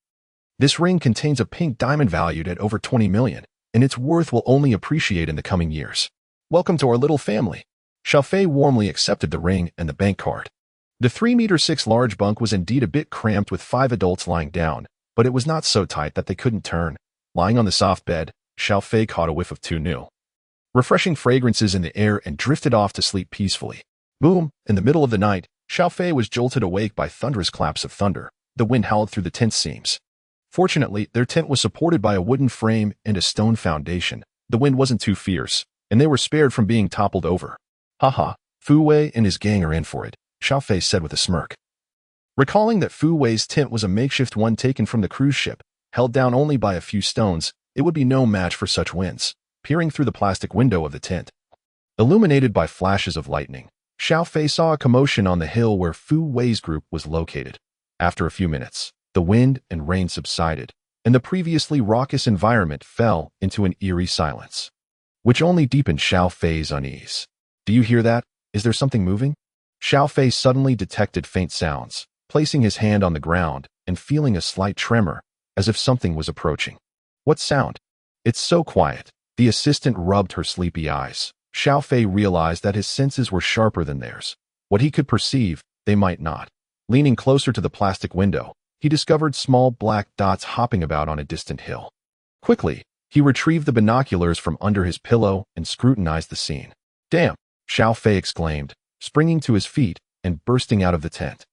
This ring contains a pink diamond valued at over 20 million, and its worth will only appreciate in the coming years. Welcome to our little family. Xiao Fei warmly accepted the ring and the bank card. The 3-meter-6 large bunk was indeed a bit cramped with 5 adults lying down, but it was not so tight that they couldn't turn. Lying on the soft bed, Xiao Fei caught a whiff of 2 new, refreshing fragrances in the air and drifted off to sleep peacefully. Boom! In the middle of the night, Xiao Fei was jolted awake by thunderous claps of thunder. The wind howled through the tent seams. Fortunately, their tent was supported by a wooden frame and a stone foundation. The wind wasn't too fierce, and they were spared from being toppled over. Haha, Fu Wei and his gang are in for it, Xiao Fei said with a smirk. Recalling that Fu Wei's tent was a makeshift one taken from the cruise ship, held down only by a few stones, it would be no match for such winds. Peering through the plastic window of the tent, illuminated by flashes of lightning, Xiao Fei saw a commotion on the hill where Fu Wei's group was located. After a few minutes, the wind and rain subsided, and the previously raucous environment fell into an eerie silence, which only deepened Xiao Fei's unease. Do you hear that? Is there something moving? Xiao Fei suddenly detected faint sounds, placing his hand on the ground and feeling a slight tremor, as if something was approaching. What sound? It's so quiet. The assistant rubbed her sleepy eyes. Xiao Fei realized that his senses were sharper than theirs. What he could perceive, they might not. Leaning closer to the plastic window, he discovered small black dots hopping about on a distant hill. Quickly, he retrieved the binoculars from under his pillow and scrutinized the scene. Damn! Xiao Fei exclaimed, springing to his feet and bursting out of the tent.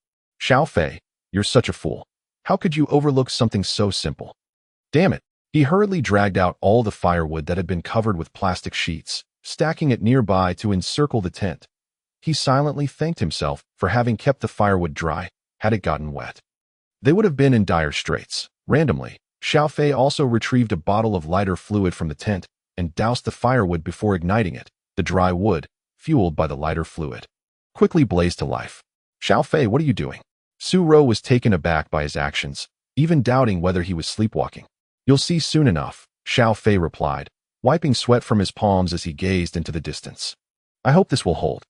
Xiao Fei, you're such a fool. How could you overlook something so simple? Damn it! He hurriedly dragged out all the firewood that had been covered with plastic sheets, stacking it nearby to encircle the tent. He silently thanked himself for having kept the firewood dry. Had it gotten wet, they would have been in dire straits. Randomly, Xiao Fei also retrieved a bottle of lighter fluid from the tent and doused the firewood before igniting it. The dry wood, fueled by the lighter fluid, quickly blazed to life. Xiao Fei, what are you doing? Su Ro was taken aback by his actions, even doubting whether he was sleepwalking. You'll see soon enough, Xiao Fei replied, wiping sweat from his palms as he gazed into the distance. I hope this will hold.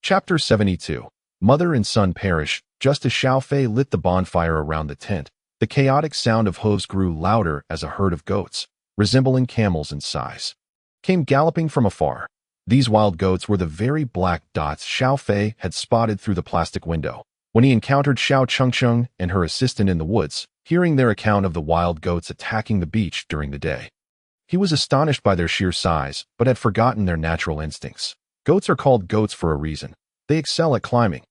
Chapter 72. Mother and son perish. Just as Xiao Fei lit the bonfire around the tent, the chaotic sound of hooves grew louder as a herd of goats, resembling camels in size, came galloping from afar. These wild goats were the very black dots Xiao Fei had spotted through the plastic window when he encountered Xiao Chengcheng and her assistant in the woods, hearing their account of the wild goats attacking the beach during the day. He was astonished by their sheer size, but had forgotten their natural instincts. Goats are called goats for a reason. They excel at climbing,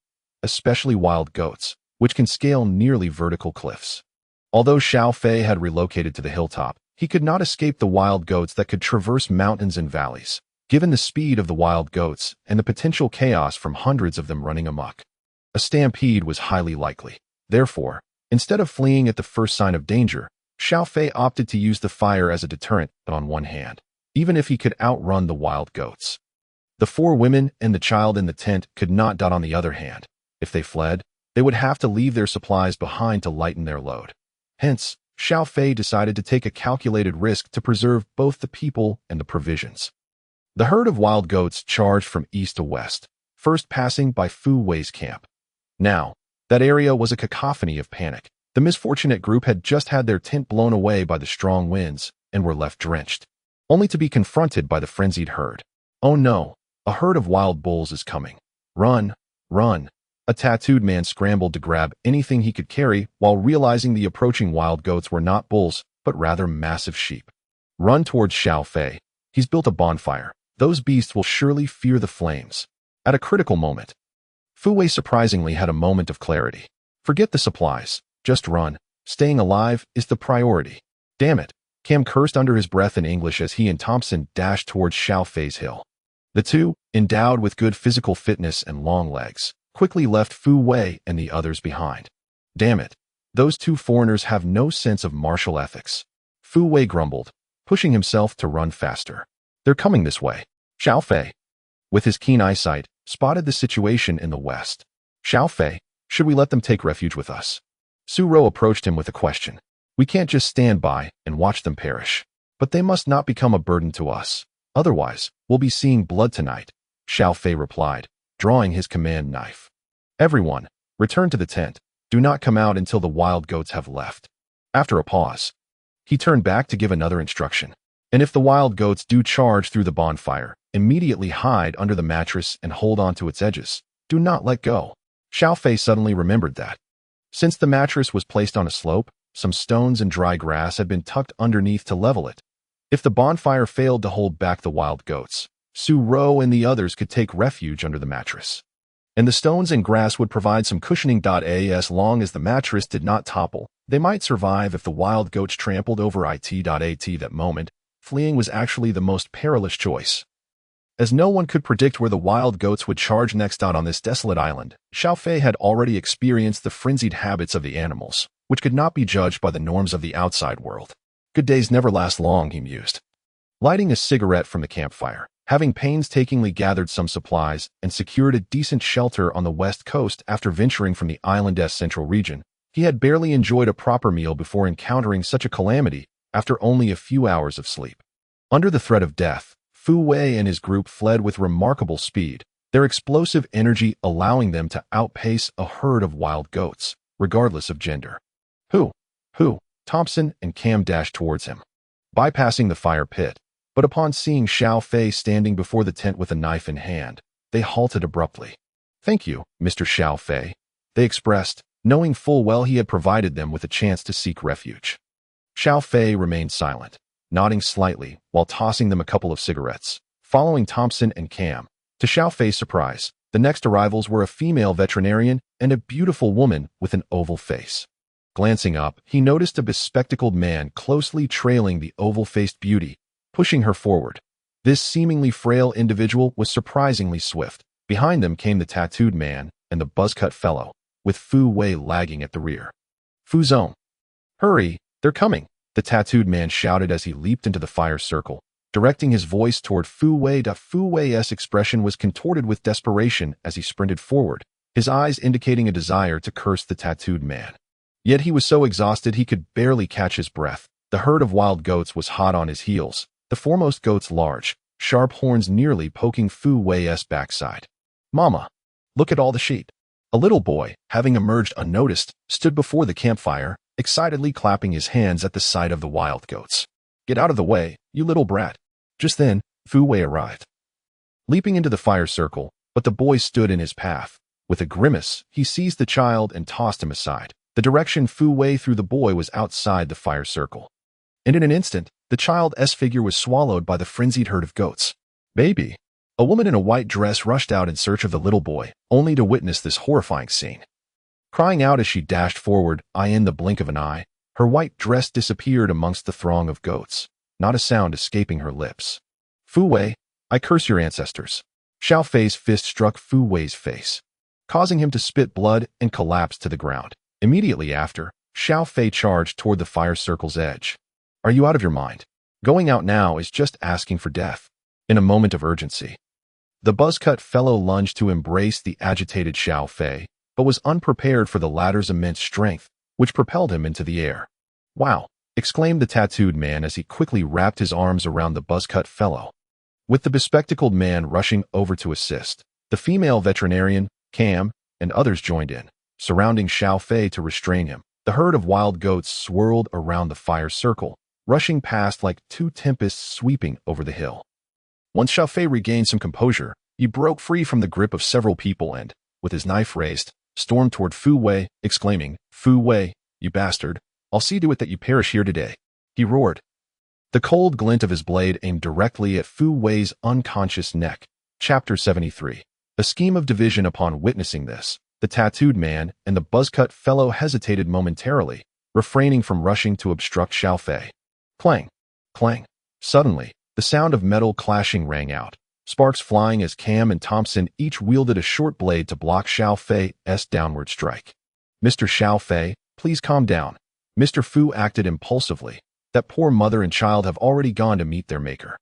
especially wild goats, which can scale nearly vertical cliffs. Although Xiao Fei had relocated to the hilltop, he could not escape the wild goats that could traverse mountains and valleys. Given the speed of the wild goats and the potential chaos from hundreds of them running amok, a stampede was highly likely. Therefore, instead of fleeing at the first sign of danger, Xiao Fei opted to use the fire as a deterrent on one hand, even if he could outrun the wild goats. The 4 women and the child in the tent could not. On the other hand, if they fled, they would have to leave their supplies behind to lighten their load. Hence, Xiao Fei decided to take a calculated risk to preserve both the people and the provisions. The herd of wild goats charged from east to west, first passing by Fu Wei's camp. Now, that area was a cacophony of panic. The misfortunate group had just had their tent blown away by the strong winds and were left drenched, only to be confronted by the frenzied herd. Oh no, a herd of wild bulls is coming. Run, run. A tattooed man scrambled to grab anything he could carry while realizing the approaching wild goats were not bulls, but rather massive sheep. Run towards Xiao Fei. He's built a bonfire. Those beasts will surely fear the flames. At a critical moment, Fu Wei surprisingly had a moment of clarity. Forget the supplies. Just run. Staying alive is the priority. Damn it, Cam cursed under his breath in English as he and Thompson dashed towards Xiao Fei's hill. The two, endowed with good physical fitness and long legs, quickly left Fu Wei and the others behind. Damn it, those 2 foreigners have no sense of martial ethics. Fu Wei grumbled, pushing himself to run faster. They're coming this way. Xiao Fei, with his keen eyesight, spotted the situation in the west. Xiao Fei, should we let them take refuge with us? Su Ro approached him with a question. We can't just stand by and watch them perish. But they must not become a burden to us. Otherwise, we'll be seeing blood tonight, Xiao Fei replied, drawing his command knife. Everyone, return to the tent. Do not come out until the wild goats have left. After a pause, he turned back to give another instruction. And if the wild goats do charge through the bonfire, immediately hide under the mattress and hold on to its edges. Do not let go. Xiao Fei suddenly remembered that, since the mattress was placed on a slope, some stones and dry grass had been tucked underneath to level it. If the bonfire failed to hold back the wild goats, Su Ro and the others could take refuge under the mattress. And the stones and grass would provide some cushioning. As long as the mattress did not topple, they might survive if the wild goats trampled over it. That moment, fleeing was actually the most perilous choice, as no one could predict where the wild goats would charge next. On this desolate island, Xiao Fei had already experienced the frenzied habits of the animals, which could not be judged by the norms of the outside world. Good days never last long, he mused. Lighting a cigarette from the campfire, having painstakingly gathered some supplies and secured a decent shelter on the west coast after venturing from the island's central region, he had barely enjoyed a proper meal before encountering such a calamity after only a few hours of sleep. Under the threat of death, Fu Wei and his group fled with remarkable speed, their explosive energy allowing them to outpace a herd of wild goats, regardless of gender. Who? Thompson and Cam dashed towards him, bypassing the fire pit, but upon seeing Xiao Fei standing before the tent with a knife in hand, they halted abruptly. "Thank you, Mr. Xiao Fei," they expressed, knowing full well he had provided them with a chance to seek refuge. Xiao Fei remained silent, nodding slightly while tossing them a couple of cigarettes. Following Thompson and Cam, to Xiao Fei's surprise, the next arrivals were a female veterinarian and a beautiful woman with an oval face. Glancing up, he noticed a bespectacled man closely trailing the oval-faced beauty, pushing her forward. This seemingly frail individual was surprisingly swift. Behind them came the tattooed man and the buzz-cut fellow, with Fu Wei lagging at the rear. "Fu Zong, hurry, they're coming," the tattooed man shouted as he leaped into the fire circle, directing his voice toward Fu Wei. Fu Wei's expression was contorted with desperation as he sprinted forward, his eyes indicating a desire to curse the tattooed man. Yet he was so exhausted he could barely catch his breath. The herd of wild goats was hot on his heels, the foremost goat's large, sharp horns nearly poking Fu Wei's backside. "Mama, look at all the sheep." A little boy, having emerged unnoticed, stood before the campfire, excitedly clapping his hands at the sight of the wild goats. "Get out of the way, you little brat." Just then, Fu Wei arrived, leaping into the fire circle, but the boy stood in his path. With a grimace, he seized the child and tossed him aside. The direction Fu Wei threw the boy was outside the fire circle, and in an instant, the child's figure was swallowed by the frenzied herd of goats. "Baby!" A woman in a white dress rushed out in search of the little boy, only to witness this horrifying scene. Crying out as she dashed forward, in the blink of an eye, her white dress disappeared amongst the throng of goats, not a sound escaping her lips. "Fu Wei, I curse your ancestors." Xiao Fei's fist struck Fu Wei's face, causing him to spit blood and collapse to the ground. Immediately after, Xiao Fei charged toward the fire circle's edge. "Are you out of your mind? Going out now is just asking for death." In a moment of urgency, the buzz-cut fellow lunged to embrace the agitated Xiao Fei, but was unprepared for the latter's immense strength, which propelled him into the air. "Wow!" exclaimed the tattooed man as he quickly wrapped his arms around the buzz-cut fellow. With the bespectacled man rushing over to assist, the female veterinarian, Cam, and others joined in, surrounding Xiao Fei to restrain him. The herd of wild goats swirled around the fire circle, rushing past like two tempests sweeping over the hill. Once Xiao Fei regained some composure, he broke free from the grip of several people and, with his knife raised, stormed toward Fu Wei, exclaiming, "Fu Wei, you bastard, I'll see to it that you perish here today," he roared. The cold glint of his blade aimed directly at Fu Wei's unconscious neck. Chapter 73. A scheme of division. Upon witnessing this, the tattooed man and the buzz-cut fellow hesitated momentarily, refraining from rushing to obstruct Xiao Fei. Clang! Clang! Suddenly, the sound of metal clashing rang out, sparks flying as Cam and Thompson each wielded a short blade to block Xiao Fei's downward strike. "Mr. Xiao Fei, please calm down." Mr. Fu acted impulsively. That poor mother and child have already gone to meet their maker.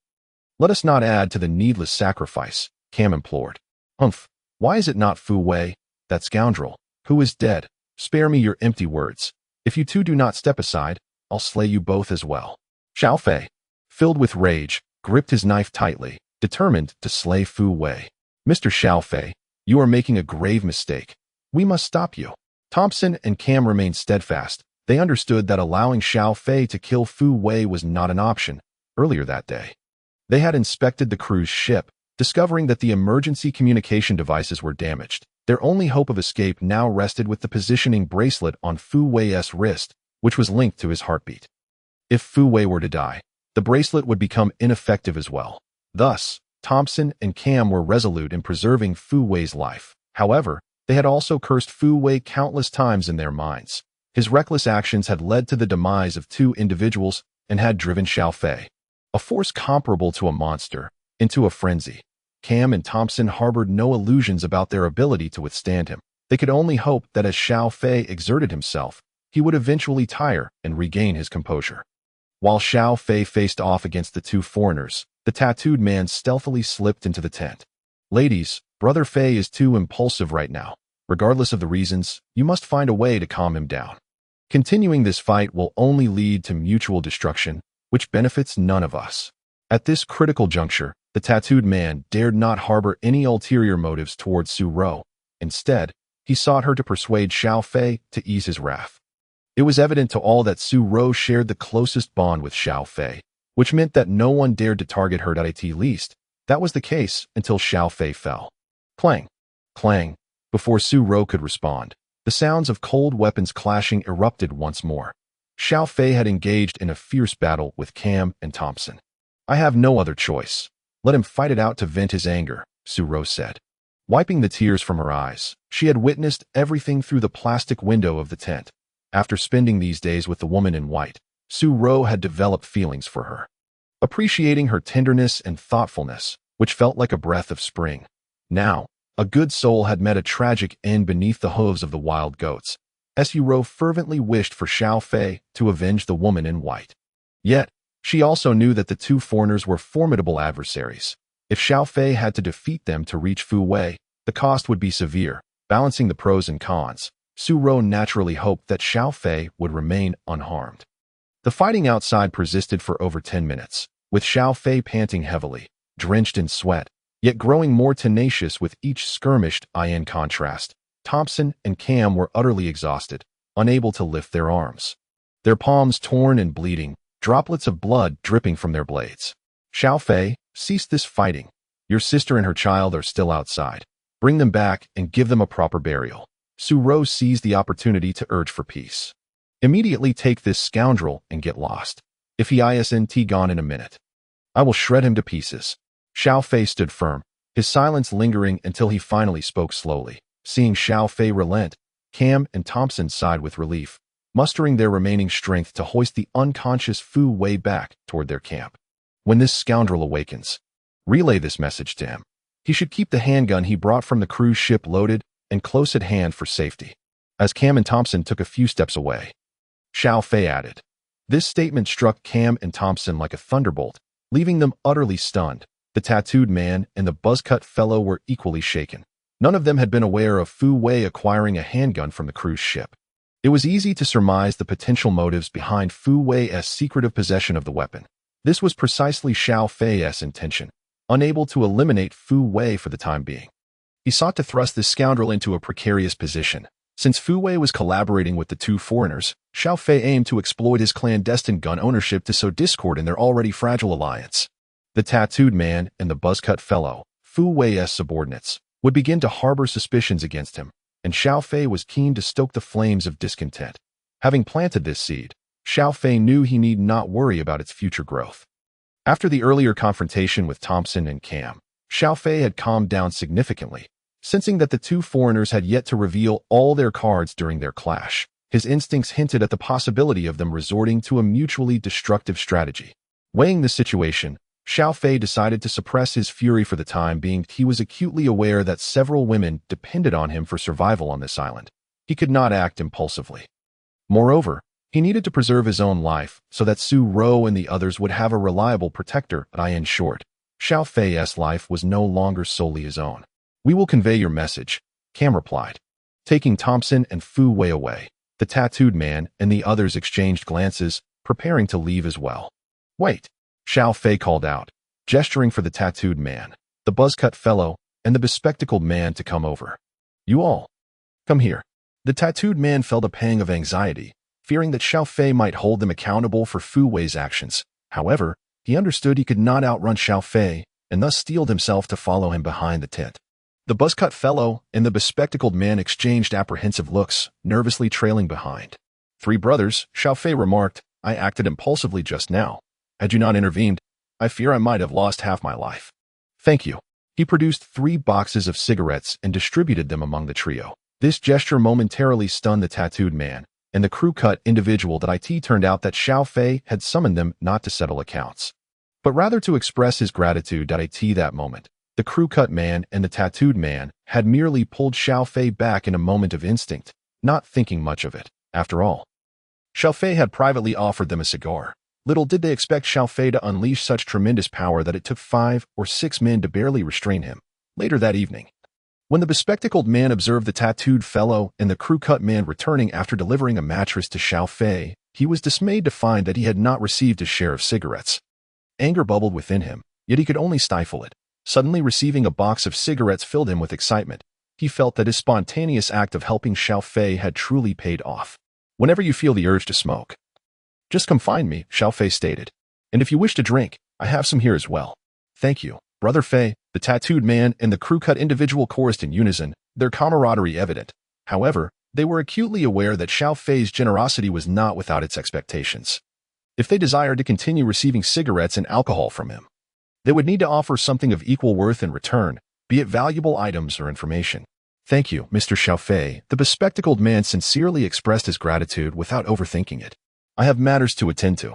"Let us not add to the needless sacrifice," Cam implored. "Humph, why is it not Fu Wei, that scoundrel, who is dead? Spare me your empty words. If you two do not step aside, I'll slay you both as well." Xiao Fei, filled with rage, gripped his knife tightly, determined to slay Fu Wei. "Mr. Xiao Fei, you are making a grave mistake. We must stop you." Thompson and Cam remained steadfast. They understood that allowing Xiao Fei to kill Fu Wei was not an option. Earlier that day, they had inspected the cruise ship, discovering that the emergency communication devices were damaged. Their only hope of escape now rested with the positioning bracelet on Fu Wei's wrist, which was linked to his heartbeat. If Fu Wei were to die, the bracelet would become ineffective as well. Thus, Thompson and Cam were resolute in preserving Fu Wei's life. However, they had also cursed Fu Wei countless times in their minds. His reckless actions had led to the demise of two individuals and had driven Xiao Fei, a force comparable to a monster, into a frenzy. Cam and Thompson harbored no illusions about their ability to withstand him. They could only hope that as Xiao Fei exerted himself, he would eventually tire and regain his composure. While Xiao Fei faced off against the two foreigners, the tattooed man stealthily slipped into the tent. "Ladies, Brother Fei is too impulsive right now. Regardless of the reasons, you must find a way to calm him down. Continuing this fight will only lead to mutual destruction, which benefits none of us." At this critical juncture, The tattooed man dared not harbor any ulterior motives towards Su Ro. Instead, he sought her to persuade Xiao Fei to ease his wrath. It was evident to all that Su Ro shared the closest bond with Xiao Fei, which meant that no one dared to target her. At least, that was the case until Xiao Fei fell. Clang! Clang! Before Su Ro could respond, the sounds of cold weapons clashing erupted once more. Xiao Fei had engaged in a fierce battle with Cam and Thompson. "I have no other choice. Let him fight it out to vent his anger," Su Ro said. Wiping the tears from her eyes, she had witnessed everything through the plastic window of the tent. After spending these days with the woman in white, Su Ro had developed feelings for her. Appreciating her tenderness and thoughtfulness, which felt like a breath of spring. Now, a good soul had met a tragic end beneath the hooves of the wild goats. Su Ro fervently wished for Xiao Fei to avenge the woman in white. Yet, she also knew that the two foreigners were formidable adversaries. If Xiao Fei had to defeat them to reach Fu Wei, the cost would be severe. Balancing the pros and cons, Su Ro naturally hoped that Xiao Fei would remain unharmed. The fighting outside persisted for over 10 minutes, with Xiao Fei panting heavily, drenched in sweat, yet growing more tenacious with each skirmish. In contrast, Thompson and Cam were utterly exhausted, unable to lift their arms. Their palms torn and bleeding, droplets of blood dripping from their blades. "Xiao Fei, cease this fighting. Your sister and her child are still outside. Bring them back and give them a proper burial." Su Ro seized the opportunity to urge for peace. "Immediately take this scoundrel and get lost. If he isn't gone in a minute, I will shred him to pieces." Xiao Fei stood firm, his silence lingering until he finally spoke slowly. Seeing Xiao Fei relent, Cam and Thompson sighed with relief, mustering their remaining strength to hoist the unconscious Fu Wei back toward their camp. "When this scoundrel awakens, relay this message to him. He should keep the handgun he brought from the cruise ship loaded and close at hand for safety." As Cam and Thompson took a few steps away, Xiao Fei added. This statement struck Cam and Thompson like a thunderbolt, leaving them utterly stunned. The tattooed man and the buzzcut fellow were equally shaken. None of them had been aware of Fu Wei acquiring a handgun from the cruise ship. It was easy to surmise the potential motives behind Fu Wei's secretive possession of the weapon. This was precisely Xiao Fei's intention, unable to eliminate Fu Wei for the time being. He sought to thrust this scoundrel into a precarious position. Since Fu Wei was collaborating with the two foreigners, Xiao Fei aimed to exploit his clandestine gun ownership to sow discord in their already fragile alliance. The tattooed man and the buzzcut fellow, Fu Wei's subordinates, would begin to harbor suspicions against him, and Xiao Fei was keen to stoke the flames of discontent. Having planted this seed, Xiao Fei knew he need not worry about its future growth. After the earlier confrontation with Thompson and Cam, Xiao Fei had calmed down significantly, sensing that the two foreigners had yet to reveal all their cards during their clash. His instincts hinted at the possibility of them resorting to a mutually destructive strategy. Weighing the situation, Xiao Fei decided to suppress his fury for the time being. He was acutely aware that several women depended on him for survival on this island. He could not act impulsively. Moreover, he needed to preserve his own life so that Su Ro and the others would have a reliable protector. In short, Xiao Fei's life was no longer solely his own. "We will convey your message," Cam replied. Taking Thompson and Fu Wei away, the tattooed man and the others exchanged glances, preparing to leave as well. "Wait," Xiao Fei called out, gesturing for the tattooed man, the buzzcut fellow, and the bespectacled man to come over. "You all, come here." The tattooed man felt a pang of anxiety, fearing that Xiao Fei might hold them accountable for Fu Wei's actions. However, he understood he could not outrun Xiao Fei, and thus steeled himself to follow him behind the tent. The buzzcut fellow and the bespectacled man exchanged apprehensive looks, nervously trailing behind. "Three brothers," Xiao Fei remarked. "I acted impulsively just now. Had you not intervened, I fear I might have lost half my life." "Thank you." He produced 3 boxes of cigarettes and distributed them among the trio. This gesture momentarily stunned the tattooed man, and the crew-cut individual. It turned out that Xiao Fei had summoned them not to settle accounts, but rather to express his gratitude. That moment, the crew-cut man and the tattooed man had merely pulled Xiao Fei back in a moment of instinct, not thinking much of it. After all, Xiao Fei had privately offered them a cigar. Little did they expect Xiao Fei to unleash such tremendous power that it took 5 or 6 men to barely restrain him. Later that evening, when the bespectacled man observed the tattooed fellow and the crew-cut man returning after delivering a mattress to Xiao Fei, he was dismayed to find that he had not received his share of cigarettes. Anger bubbled within him, yet he could only stifle it. Suddenly receiving a box of cigarettes filled him with excitement. He felt that his spontaneous act of helping Xiao Fei had truly paid off. Whenever you feel the urge to smoke, just come find me, Xiao Fei stated. And if you wish to drink, I have some here as well. Thank you, Brother Fei, the tattooed man and the crew-cut individual chorused in unison, their camaraderie evident. However, they were acutely aware that Xiao Fei's generosity was not without its expectations. If they desired to continue receiving cigarettes and alcohol from him, they would need to offer something of equal worth in return, be it valuable items or information. Thank you, Mr. Xiao Fei. The bespectacled man sincerely expressed his gratitude without overthinking it. I have matters to attend to,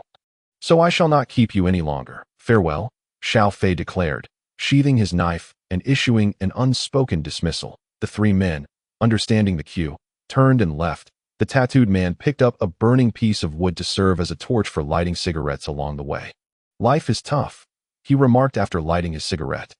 so I shall not keep you any longer. Farewell, Xiao Fei declared, sheathing his knife and issuing an unspoken dismissal. The three men, understanding the cue, turned and left. The tattooed man picked up a burning piece of wood to serve as a torch for lighting cigarettes along the way. Life is tough, he remarked after lighting his cigarette,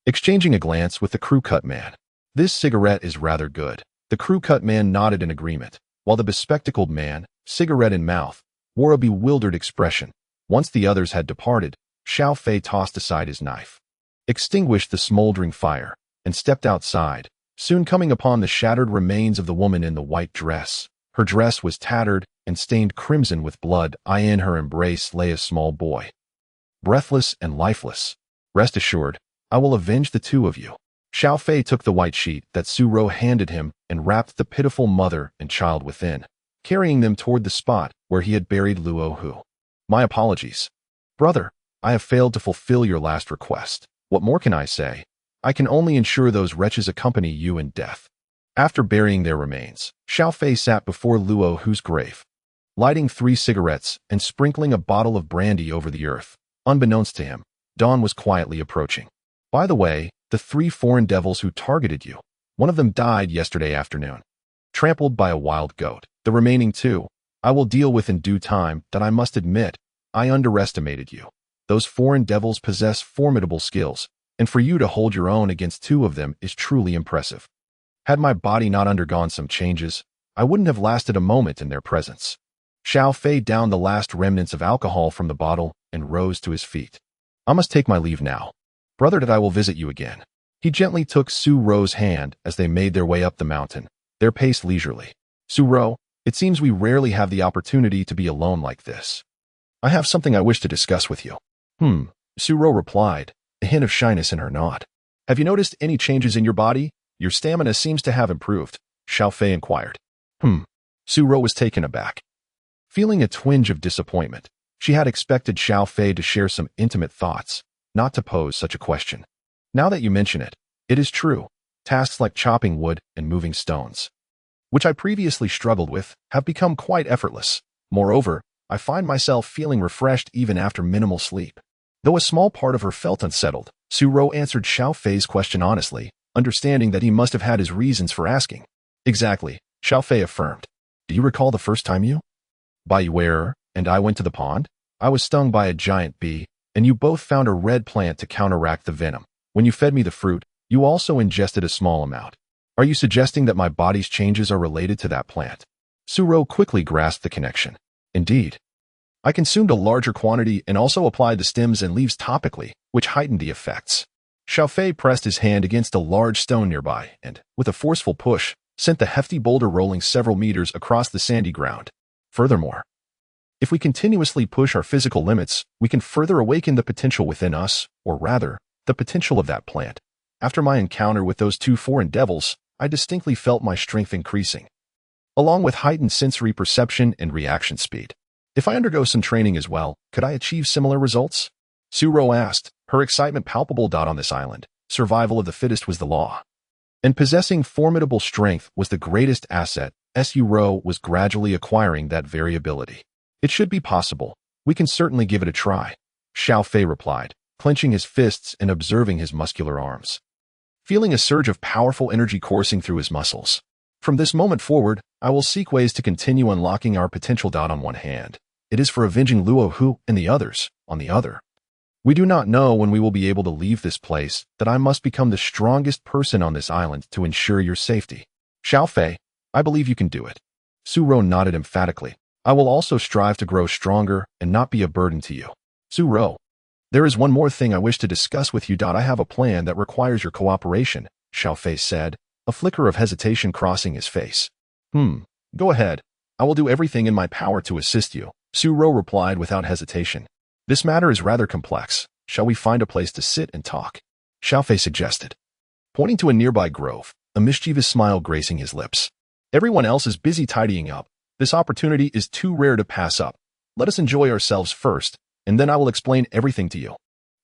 exchanging a glance with the crew-cut man. This cigarette is rather good. The crew-cut man nodded in agreement, while the bespectacled man, cigarette in mouth, wore a bewildered expression. Once the others had departed, Xiao Fei tossed aside his knife, extinguished the smoldering fire, and stepped outside, soon coming upon the shattered remains of the woman in the white dress. Her dress was tattered and stained crimson with blood. In her embrace lay a small boy, breathless and lifeless. Rest assured, I will avenge the two of you. Xiao Fei took the white sheet that Su Rou handed him and wrapped the pitiful mother and child within, carrying them toward the spot where he had buried Luo Hu. My apologies, brother. I have failed to fulfill your last request. What more can I say? I can only ensure those wretches accompany you in death. After burying their remains, Xiao Fei sat before Luo Hu's grave, lighting 3 cigarettes and sprinkling a bottle of brandy over the earth. Unbeknownst to him, dawn was quietly approaching. By the way, the 3 foreign devils who targeted you, one of them died yesterday afternoon, trampled by a wild goat. The remaining 2, I will deal with in due time. That I must admit, I underestimated you. Those foreign devils possess formidable skills, and for you to hold your own against 2 of them is truly impressive. Had my body not undergone some changes, I wouldn't have lasted a moment in their presence. Xiao Fei downed the last remnants of alcohol from the bottle and rose to his feet. I must take my leave now. Brother, that I will visit you again. He gently took Su Rou's hand as they made their way up the mountain, their pace leisurely. Su Rou, it seems we rarely have the opportunity to be alone like this. I have something I wish to discuss with you. Su Rou replied, a hint of shyness in her nod. Have you noticed any changes in your body? Your stamina seems to have improved, Xiao Fei inquired. Su Rou was taken aback. Feeling a twinge of disappointment, she had expected Xiao Fei to share some intimate thoughts, not to pose such a question. Now that you mention it, it is true. Tasks like chopping wood and moving stones, which I previously struggled with, have become quite effortless. Moreover, I find myself feeling refreshed even after minimal sleep. Though a small part of her felt unsettled, Su Rou answered Xiao Fei's question honestly, understanding that he must have had his reasons for asking. Exactly, Xiao Fei affirmed. Do you recall the first time you, Bai Yue'er, and I went to the pond? I was stung by a giant bee, and you both found a red plant to counteract the venom. When you fed me the fruit, you also ingested a small amount. Are you suggesting that my body's changes are related to that plant? Su Rou quickly grasped the connection. Indeed. I consumed a larger quantity and also applied the stems and leaves topically, which heightened the effects. Xiao Fei pressed his hand against a large stone nearby and, with a forceful push, sent the hefty boulder rolling several meters across the sandy ground. Furthermore, if we continuously push our physical limits, we can further awaken the potential within us, or rather, the potential of that plant. After my encounter with those 2 foreign devils, I distinctly felt my strength increasing, along with heightened sensory perception and reaction speed. If I undergo some training as well, could I achieve similar results? Su Rou asked, her excitement palpable. On this island, survival of the fittest was the law, and possessing formidable strength was the greatest asset. Su Rou was gradually acquiring that variability. It should be possible. We can certainly give it a try, Xiao Fei replied, clenching his fists and observing his muscular arms, feeling a surge of powerful energy coursing through his muscles. From this moment forward, I will seek ways to continue unlocking our potential. On one hand, it is for avenging Luo Hu and the others, on the other. We do not know when we will be able to leave this place. That I must become the strongest person on this island to ensure your safety. Xiao Fei, I believe you can do it. Su Rou nodded emphatically. I will also strive to grow stronger and not be a burden to you. Su Rou, There is one more thing I wish to discuss with you. I have a plan that requires your cooperation, Xiao Fei said, a flicker of hesitation crossing his face. Go ahead. I will do everything in my power to assist you, Su Rou replied without hesitation. This matter is rather complex. Shall we find a place to sit and talk? Xiao Fei suggested, pointing to a nearby grove, a mischievous smile gracing his lips. Everyone else is busy tidying up. This opportunity is too rare to pass up. Let us enjoy ourselves first, and then I will explain everything to you.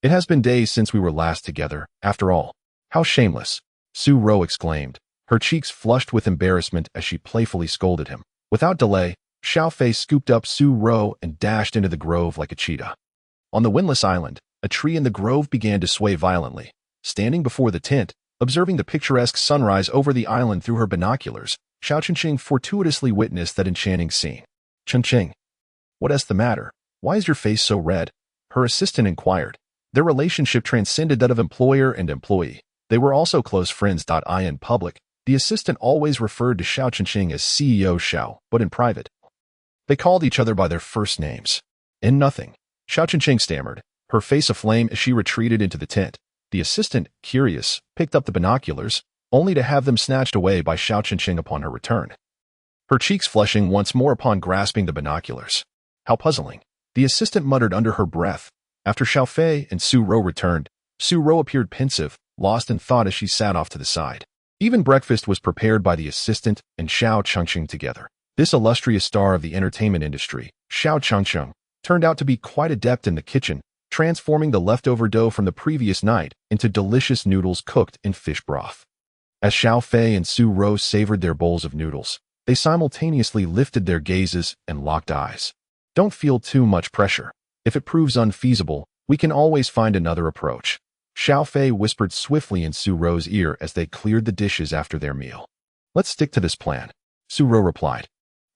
It has been days since we were last together, after all. How shameless, Su Rou exclaimed, her cheeks flushed with embarrassment as she playfully scolded him. Without delay, Xiao Fei scooped up Su Rou and dashed into the grove like a cheetah. On the windless island, a tree in the grove began to sway violently. Standing before the tent, observing the picturesque sunrise over the island through her binoculars, Xiao Chengqing fortuitously witnessed that enchanting scene. Chengqing, what is the matter? Why is your face so red? Her assistant inquired. Their relationship transcended that of employer and employee. They were also close friends. In public, the assistant always referred to Xiao Chengqing as CEO Xiao, but in private, they called each other by their first names. In nothing, Xiao Chengqing stammered, her face aflame as she retreated into the tent. The assistant, curious, picked up the binoculars, only to have them snatched away by Xiao Chengqing upon her return. Her cheeks flushing once more upon grasping the binoculars. How puzzling, the assistant muttered under her breath. After Xiao Fei and Su Rou returned, Su Rou appeared pensive, lost in thought as she sat off to the side. Even breakfast was prepared by the assistant and Xiao Chengqing together. This illustrious star of the entertainment industry, Xiao Chengqing, turned out to be quite adept in the kitchen, transforming the leftover dough from the previous night into delicious noodles cooked in fish broth. As Xiao Fei and Su Rou savored their bowls of noodles, they simultaneously lifted their gazes and locked eyes. Don't feel too much pressure. If it proves unfeasible, we can always find another approach, Xiao Fei whispered swiftly in Su Rou's ear as they cleared the dishes after their meal. Let's stick to this plan, Su Rou replied,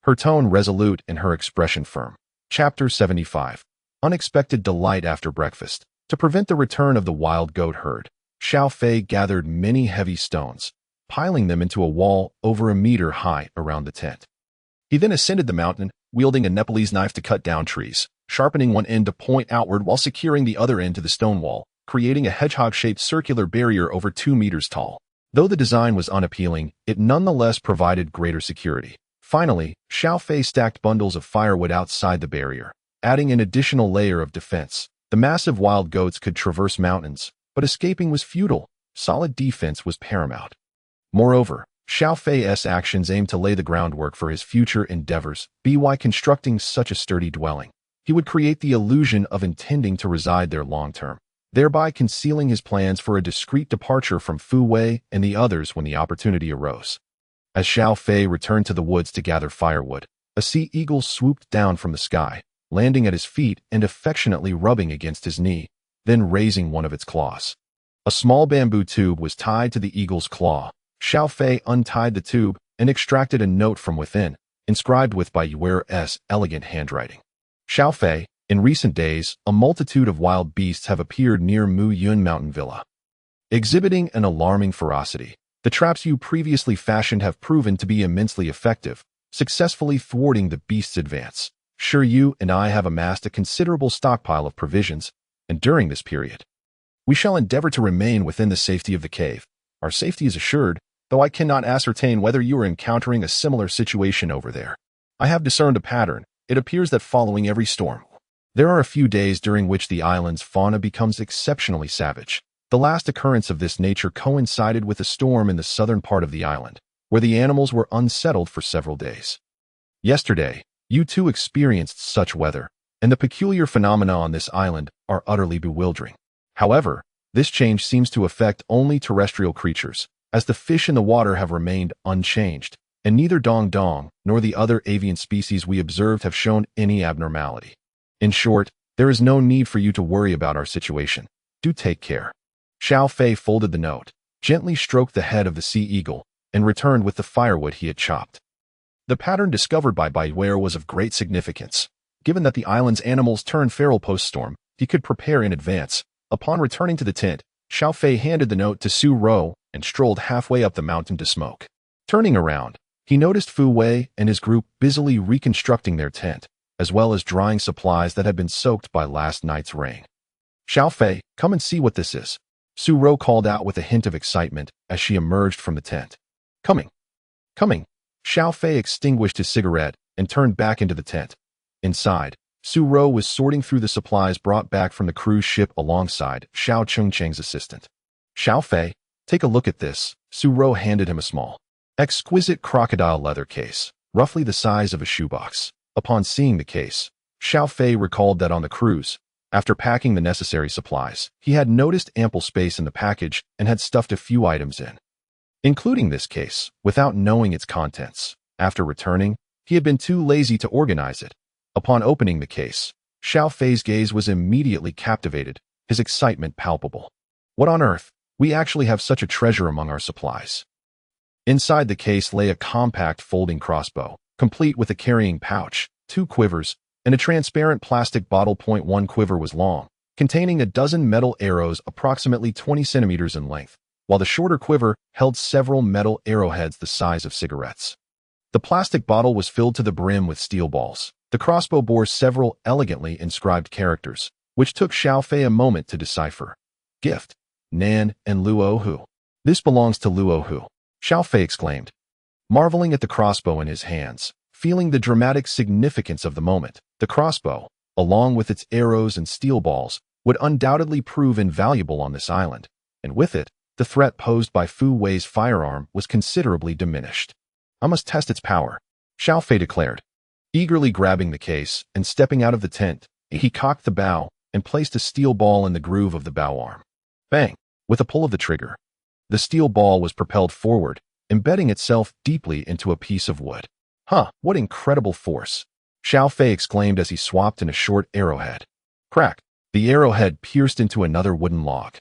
her tone resolute and her expression firm. Chapter 75. Unexpected delight after breakfast. To prevent the return of the wild goat herd, Xiao Fei gathered many heavy stones, piling them into a wall over a meter high around the tent. He then ascended the mountain, wielding a Nepalese knife to cut down trees, sharpening one end to point outward while securing the other end to the stone wall, creating a hedgehog-shaped circular barrier over 2 meters tall. Though the design was unappealing, it nonetheless provided greater security. Finally, Xiao Fei stacked bundles of firewood outside the barrier, adding an additional layer of defense. The massive wild goats could traverse mountains, but escaping was futile. Solid defense was paramount. Moreover, Xiao Fei's actions aimed to lay the groundwork for his future endeavors. By constructing such a sturdy dwelling, he would create the illusion of intending to reside there long-term, thereby concealing his plans for a discreet departure from Fu Wei and the others when the opportunity arose. As Xiao Fei returned to the woods to gather firewood, a sea eagle swooped down from the sky, landing at his feet and affectionately rubbing against his knee, then raising one of its claws. A small bamboo tube was tied to the eagle's claw. Xiao Fei untied the tube and extracted a note from within, inscribed with Bai Yue'er's elegant handwriting. Xiao Fei, in recent days, a multitude of wild beasts have appeared near Mu Yun Mountain Villa. Exhibiting an alarming ferocity, the traps you previously fashioned have proven to be immensely effective, successfully thwarting the beast's advance. Sure, you and I have amassed a considerable stockpile of provisions, and during this period, we shall endeavor to remain within the safety of the cave. Our safety is assured, though I cannot ascertain whether you are encountering a similar situation over there. I have discerned a pattern. It appears that following every storm, there are a few days during which the island's fauna becomes exceptionally savage. The last occurrence of this nature coincided with a storm in the southern part of the island, where the animals were unsettled for several days. Yesterday, you too experienced such weather, and the peculiar phenomena on this island are utterly bewildering. However, this change seems to affect only terrestrial creatures, as the fish in the water have remained unchanged, and neither Dong Dong nor the other avian species we observed have shown any abnormality. In short, there is no need for you to worry about our situation. Do take care. Xiao Fei folded the note, gently stroked the head of the sea eagle, and returned with the firewood he had chopped. The pattern discovered by Bai Yue'er was of great significance. Given that the island's animals turned feral post-storm, he could prepare in advance. Upon returning to the tent, Xiao Fei handed the note to Su Rou and strolled halfway up the mountain to smoke. Turning around, he noticed Fu Wei and his group busily reconstructing their tent, as well as drying supplies that had been soaked by last night's rain. Xiao Fei, come and see what this is. Su Rou called out with a hint of excitement as she emerged from the tent. Coming. Coming. Xiao Fei extinguished his cigarette and turned back into the tent. Inside, Su Rou was sorting through the supplies brought back from the cruise ship alongside Xiao Chengcheng's assistant. Xiao Fei, take a look at this. Su Rou handed him a small, exquisite crocodile leather case, roughly the size of a shoebox. Upon seeing the case, Xiao Fei recalled that on the cruise, after packing the necessary supplies, he had noticed ample space in the package and had stuffed a few items in, including this case, without knowing its contents. After returning, he had been too lazy to organize it. Upon opening the case, Xiao Fei's gaze was immediately captivated, his excitement palpable. What on earth? We actually have such a treasure among our supplies. Inside the case lay a compact folding crossbow, complete with a carrying pouch, 2 quivers, and a transparent plastic bottle. 1 quiver was long, containing a dozen metal arrows approximately 20 centimeters in length, while the shorter quiver held several metal arrowheads the size of cigarettes. The plastic bottle was filled to the brim with steel balls. The crossbow bore several elegantly inscribed characters, which took Xiao Fei a moment to decipher. Gift, Nan, and Luo Hu. This belongs to Luo Hu, Xiao Fei exclaimed, marveling at the crossbow in his hands, feeling the dramatic significance of the moment. The crossbow, along with its arrows and steel balls, would undoubtedly prove invaluable on this island, and with it, the threat posed by Fu Wei's firearm was considerably diminished. I must test its power, Xiao Fei declared. Eagerly grabbing the case and stepping out of the tent, he cocked the bow and placed a steel ball in the groove of the bow arm. Bang! With a pull of the trigger, the steel ball was propelled forward, embedding itself deeply into a piece of wood. Huh, what incredible force! Xiao Fei exclaimed as he swapped in a short arrowhead. Crack! The arrowhead pierced into another wooden log.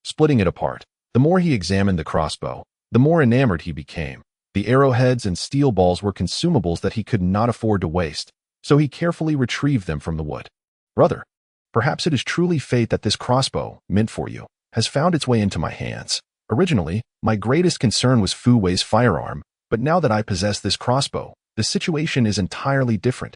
Splitting it apart, the more he examined the crossbow, the more enamored he became. The arrowheads and steel balls were consumables that he could not afford to waste, so he carefully retrieved them from the wood. Brother, perhaps it is truly fate that this crossbow, meant for you, has found its way into my hands. Originally, my greatest concern was Fu Wei's firearm, but now that I possess this crossbow, the situation is entirely different.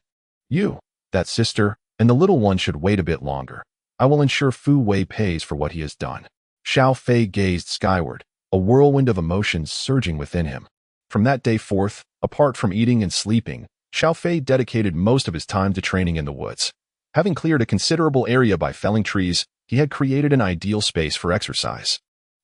You, that sister, and the little one should wait a bit longer. I will ensure Fu Wei pays for what he has done. Xiao Fei gazed skyward, a whirlwind of emotions surging within him. From that day forth, apart from eating and sleeping, Xiao Fei dedicated most of his time to training in the woods. Having cleared a considerable area by felling trees, he had created an ideal space for exercise.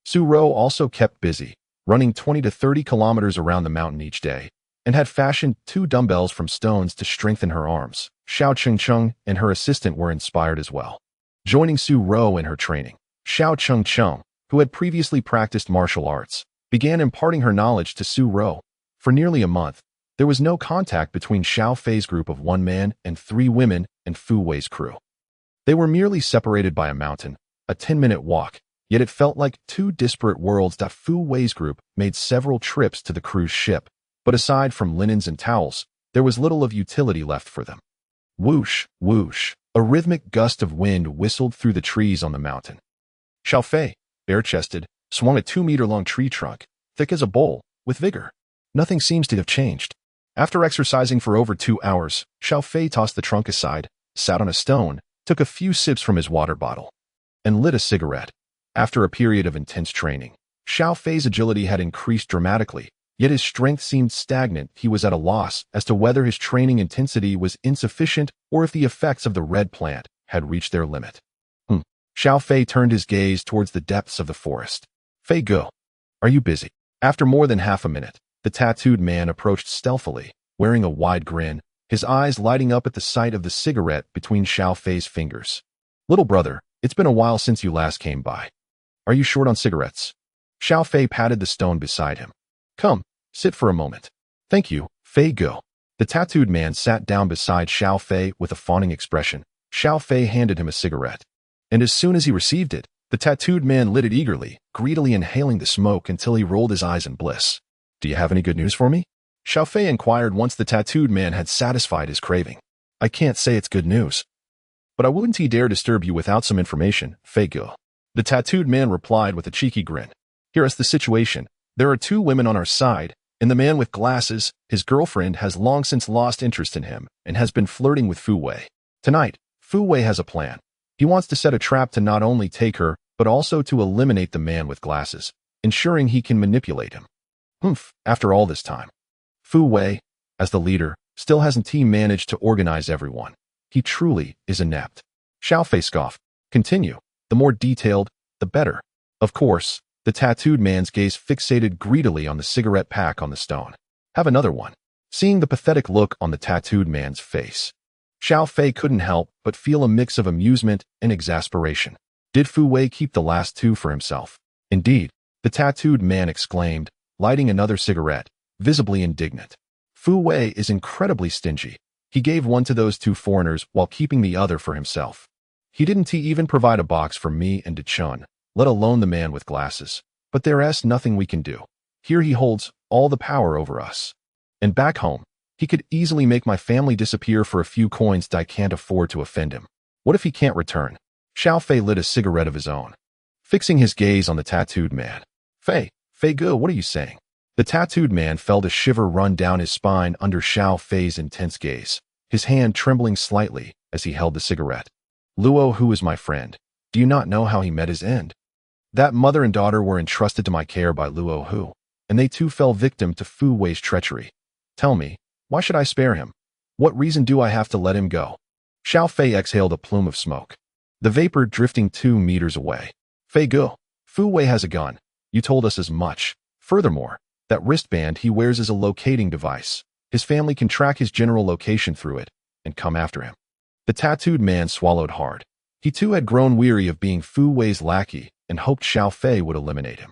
Su Rou also kept busy, running 20 to 30 kilometers around the mountain each day, and had fashioned 2 dumbbells from stones to strengthen her arms. Xiao Chengcheng and her assistant were inspired as well. Joining Su Rou in her training, Xiao Chengcheng, who had previously practiced martial arts, began imparting her knowledge to Su Rou. For nearly a month, there was no contact between Xiao Fei's group of 1 man and 3 women and Fu Wei's crew. They were merely separated by a mountain, a 10-minute walk, yet it felt like 2 disparate worlds. Fu Wei's group made several trips to the cruise ship, but aside from linens and towels, there was little of utility left for them. Whoosh, whoosh, a rhythmic gust of wind whistled through the trees on the mountain. Xiao Fei, bare-chested, swung a 2-meter-long tree trunk, thick as a bowl, with vigor. Nothing seems to have changed. After exercising for over 2 hours, Xiao Fei tossed the trunk aside, sat on a stone, took a few sips from his water bottle, and lit a cigarette. After a period of intense training, Xiao Fei's agility had increased dramatically, yet his strength seemed stagnant. He was at a loss as to whether his training intensity was insufficient or if the effects of the red plant had reached their limit. Xiao Fei turned his gaze towards the depths of the forest. Fei Go, are you busy? After more than half a minute, the tattooed man approached stealthily, wearing a wide grin, his eyes lighting up at the sight of the cigarette between Xiao Fei's fingers. Little brother, it's been a while since you last came by. Are you short on cigarettes? Xiao Fei patted the stone beside him. Come, sit for a moment. Thank you, Fei Go. The tattooed man sat down beside Xiao Fei with a fawning expression. Xiao Fei handed him a cigarette, and as soon as he received it, the tattooed man lit it eagerly, greedily inhaling the smoke until he rolled his eyes in bliss. Do you have any good news for me? Xiao Fei inquired once the tattooed man had satisfied his craving. I can't say it's good news, but I wouldn't dare disturb you without some information, Fei Go. The tattooed man replied with a cheeky grin. Here is the situation. There are 2 women on our side, and the man with glasses, his girlfriend, has long since lost interest in him and has been flirting with Fu Wei. Tonight, Fu Wei has a plan. He wants to set a trap to not only take her, but also to eliminate the man with glasses, ensuring he can manipulate him. After all this time. Fu Wei, as the leader, still hasn't managed to organize everyone. He truly is inept. Xiao Fei scoffed. Continue. The more detailed, the better. Of course, the tattooed man's gaze fixated greedily on the cigarette pack on the stone. Have another one. Seeing the pathetic look on the tattooed man's face, Xiao Fei couldn't help but feel a mix of amusement and exasperation. Did Fu Wei keep the last two for himself? Indeed, the tattooed man exclaimed, lighting another cigarette, visibly indignant. Fu Wei is incredibly stingy. He gave one to those two foreigners while keeping the other for himself. He didn't even provide a box for me and Chun, let alone the man with glasses. But there's nothing we can do. Here he holds all the power over us. And back home, he could easily make my family disappear for a few coins that I can't afford to offend him. What if he can't return? Xiao Fei lit a cigarette of his own, fixing his gaze on the tattooed man. Fei Gu, what are you saying? The tattooed man felt a shiver run down his spine under Xiao Fei's intense gaze, his hand trembling slightly as he held the cigarette. Luo Hu is my friend. Do you not know how he met his end? That mother and daughter were entrusted to my care by Luo Hu, and they too fell victim to Fu Wei's treachery. Tell me, why should I spare him? What reason do I have to let him go? Xiao Fei exhaled a plume of smoke, the vapor drifting 2 meters away. Fei Gu, Fu Wei has a gun. You told us as much. Furthermore, that wristband he wears is a locating device. His family can track his general location through it and come after him. The tattooed man swallowed hard. He too had grown weary of being Fu Wei's lackey and hoped Xiao Fei would eliminate him.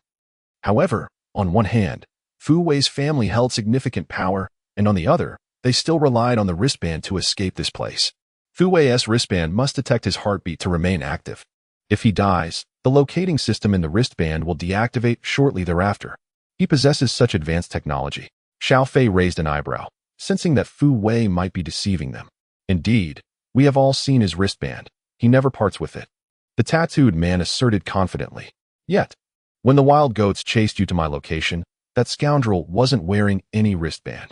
However, on one hand, Fu Wei's family held significant power, and on the other, they still relied on the wristband to escape this place. Fu Wei's wristband must detect his heartbeat to remain active. If he dies, the locating system in the wristband will deactivate shortly thereafter. He possesses such advanced technology. Xiao Fei raised an eyebrow, sensing that Fu Wei might be deceiving them. Indeed, we have all seen his wristband. He never parts with it. The tattooed man asserted confidently. Yet, when the wild goats chased you to my location, that scoundrel wasn't wearing any wristband.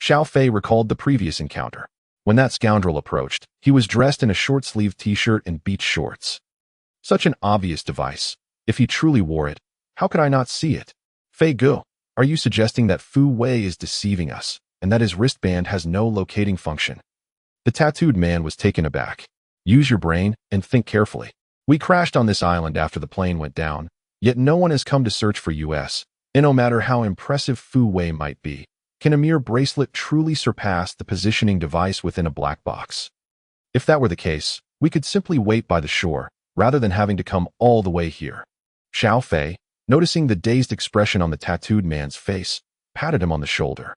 Xiao Fei recalled the previous encounter. When that scoundrel approached, he was dressed in a short-sleeved t-shirt and beach shorts. Such an obvious device. If he truly wore it, how could I not see it? Fei Gu, are you suggesting that Fu Wei is deceiving us, and that his wristband has no locating function? The tattooed man was taken aback. Use your brain and think carefully. We crashed on this island after the plane went down, yet no one has come to search for us, and no matter how impressive Fu Wei might be, can a mere bracelet truly surpass the positioning device within a black box? If that were the case, we could simply wait by the shore, rather than having to come all the way here. Xiao Fei, noticing the dazed expression on the tattooed man's face, patted him on the shoulder.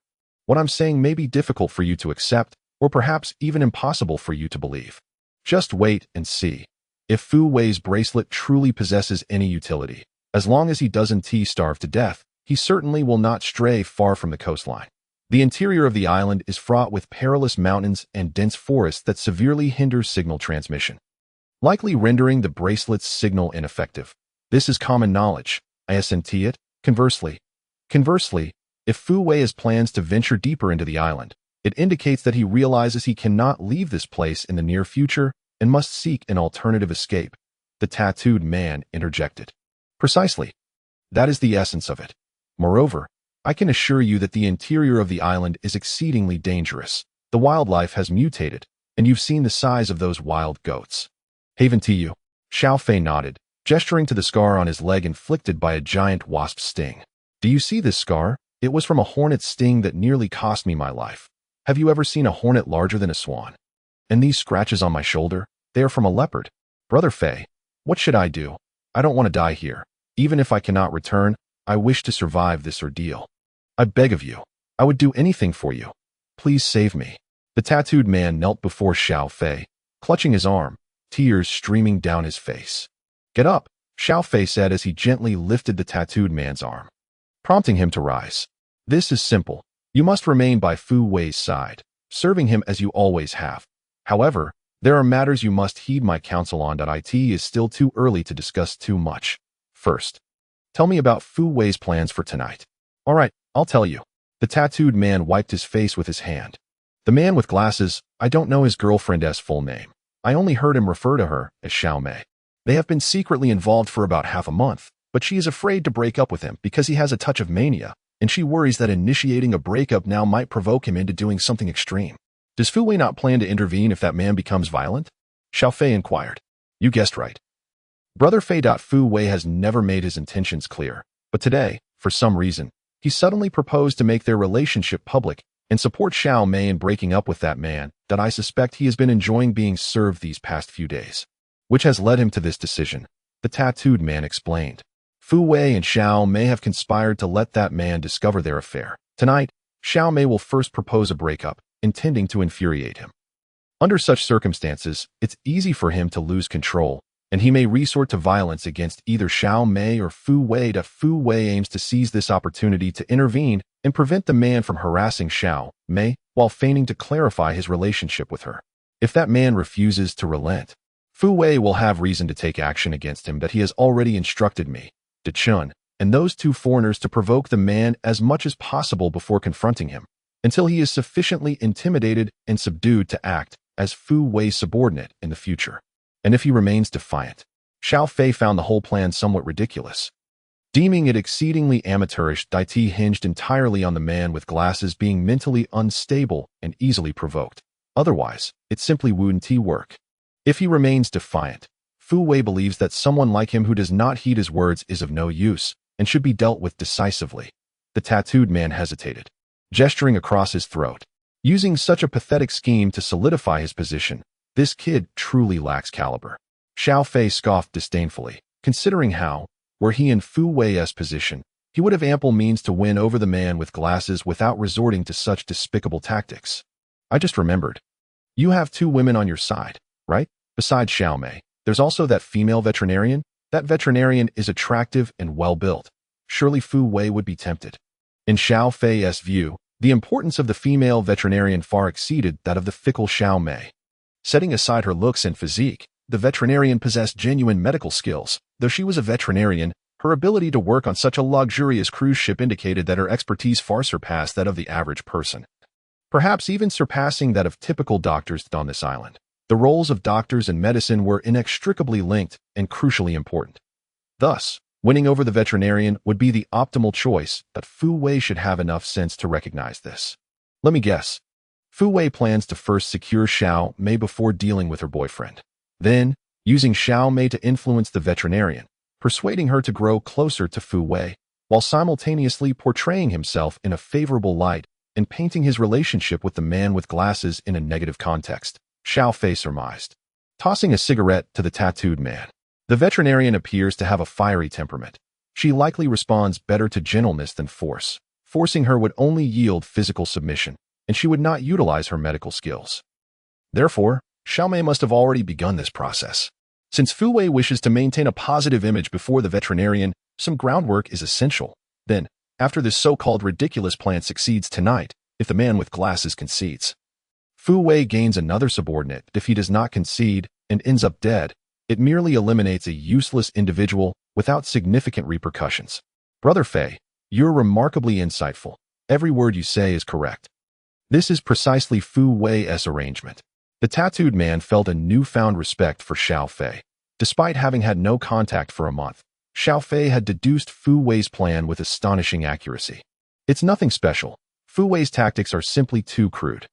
What I'm saying may be difficult for you to accept, or perhaps even impossible for you to believe. Just wait and see. If Fu Wei's bracelet truly possesses any utility, as long as he doesn't starve to death, he certainly will not stray far from the coastline. The interior of the island is fraught with perilous mountains and dense forests that severely hinder signal transmission, likely rendering the bracelet's signal ineffective. This is common knowledge. I assent it. Conversely, if Fu Wei has plans to venture deeper into the island, it indicates that he realizes he cannot leave this place in the near future and must seek an alternative escape. The tattooed man interjected. Precisely. That is the essence of it. Moreover, I can assure you that the interior of the island is exceedingly dangerous. The wildlife has mutated, and you've seen the size of those wild goats. Haven to you. Xiao Fei nodded, gesturing to the scar on his leg inflicted by a giant wasp's sting. Do you see this scar? It was from a hornet's sting that nearly cost me my life. Have you ever seen a hornet larger than a swan? And these scratches on my shoulder, they are from a leopard. Brother Fei, what should I do? I don't want to die here. Even if I cannot return, I wish to survive this ordeal. I beg of you. I would do anything for you. Please save me. The tattooed man knelt before Xiao Fei, clutching his arm, tears streaming down his face. Get up, Xiao Fei said as he gently lifted the tattooed man's arm, prompting him to rise. This is simple. You must remain by Fu Wei's side, serving him as you always have. However, there are matters you must heed my counsel on. It is still too early to discuss too much. First, tell me about Fu Wei's plans for tonight. All right, I'll tell you. The tattooed man wiped his face with his hand. The man with glasses, I don't know his girlfriend's full name. I only heard him refer to her as Xiao Mei. They have been secretly involved for about half a month, but she is afraid to break up with him because he has a touch of mania, and she worries that initiating a breakup now might provoke him into doing something extreme. Does Fu Wei not plan to intervene if that man becomes violent? Xiao Fei inquired. You guessed right. Brother Fei. Fu Wei has never made his intentions clear, but today, for some reason, he suddenly proposed to make their relationship public and support Xiao Mei in breaking up with that man that I suspect he has been enjoying being served these past few days. Which has led him to this decision, the tattooed man explained. Fu Wei and Xiao Mei have conspired to let that man discover their affair. Tonight, Xiao Mei will first propose a breakup, intending to infuriate him. Under such circumstances, it's easy for him to lose control, and he may resort to violence against either Xiao Mei or Fu Wei. Fu Wei aims to seize this opportunity to intervene and prevent the man from harassing Xiao Mei while feigning to clarify his relationship with her. If that man refuses to relent, Fu Wei will have reason to take action against him that he has already instructed me, De Chun, and those two foreigners to provoke the man as much as possible before confronting him, until he is sufficiently intimidated and subdued to act as Fu Wei's subordinate in the future. And if he remains defiant, Xiao Fei found the whole plan somewhat ridiculous. Deeming it exceedingly amateurish, Dai Ti hinged entirely on the man with glasses being mentally unstable and easily provoked. Otherwise, it simply wouldn't work. If he remains defiant, Fu Wei believes that someone like him who does not heed his words is of no use and should be dealt with decisively. The tattooed man hesitated, gesturing across his throat. Using such a pathetic scheme to solidify his position, this kid truly lacks caliber. Xiao Fei scoffed disdainfully, considering how, were he in Fu Wei's position, he would have ample means to win over the man with glasses without resorting to such despicable tactics. I just remembered. You have two women on your side, right? Besides Xiao Mei, there's also that female veterinarian. That veterinarian is attractive and well-built. Surely Fu Wei would be tempted. In Xiao Fei's view, the importance of the female veterinarian far exceeded that of the fickle Xiao Mei. Setting aside her looks and physique, the veterinarian possessed genuine medical skills. Though she was a veterinarian, her ability to work on such a luxurious cruise ship indicated that her expertise far surpassed that of the average person, perhaps even surpassing that of typical doctors on this island. The roles of doctors and medicine were inextricably linked and crucially important. Thus, winning over the veterinarian would be the optimal choice, but Fu Wei should have enough sense to recognize this. Let me guess. Fu Wei plans to first secure Xiao Mei before dealing with her boyfriend. Then, using Xiao Mei to influence the veterinarian, persuading her to grow closer to Fu Wei, while simultaneously portraying himself in a favorable light and painting his relationship with the man with glasses in a negative context, Xiao Fei surmised. Tossing a cigarette to the tattooed man. The veterinarian appears to have a fiery temperament. She likely responds better to gentleness than force. Forcing her would only yield physical submission, and she would not utilize her medical skills. Therefore, Xiao Mei must have already begun this process. Since Fu Wei wishes to maintain a positive image before the veterinarian, some groundwork is essential. Then, after this so-called ridiculous plan succeeds tonight, if the man with glasses concedes, Fu Wei gains another subordinate. If he does not concede and ends up dead, it merely eliminates a useless individual without significant repercussions. Brother Fei, you're remarkably insightful. Every word you say is correct. This is precisely Fu Wei's arrangement. The tattooed man felt a newfound respect for Xiao Fei. Despite having had no contact for a month, Xiao Fei had deduced Fu Wei's plan with astonishing accuracy. It's nothing special. Fu Wei's tactics are simply too crude.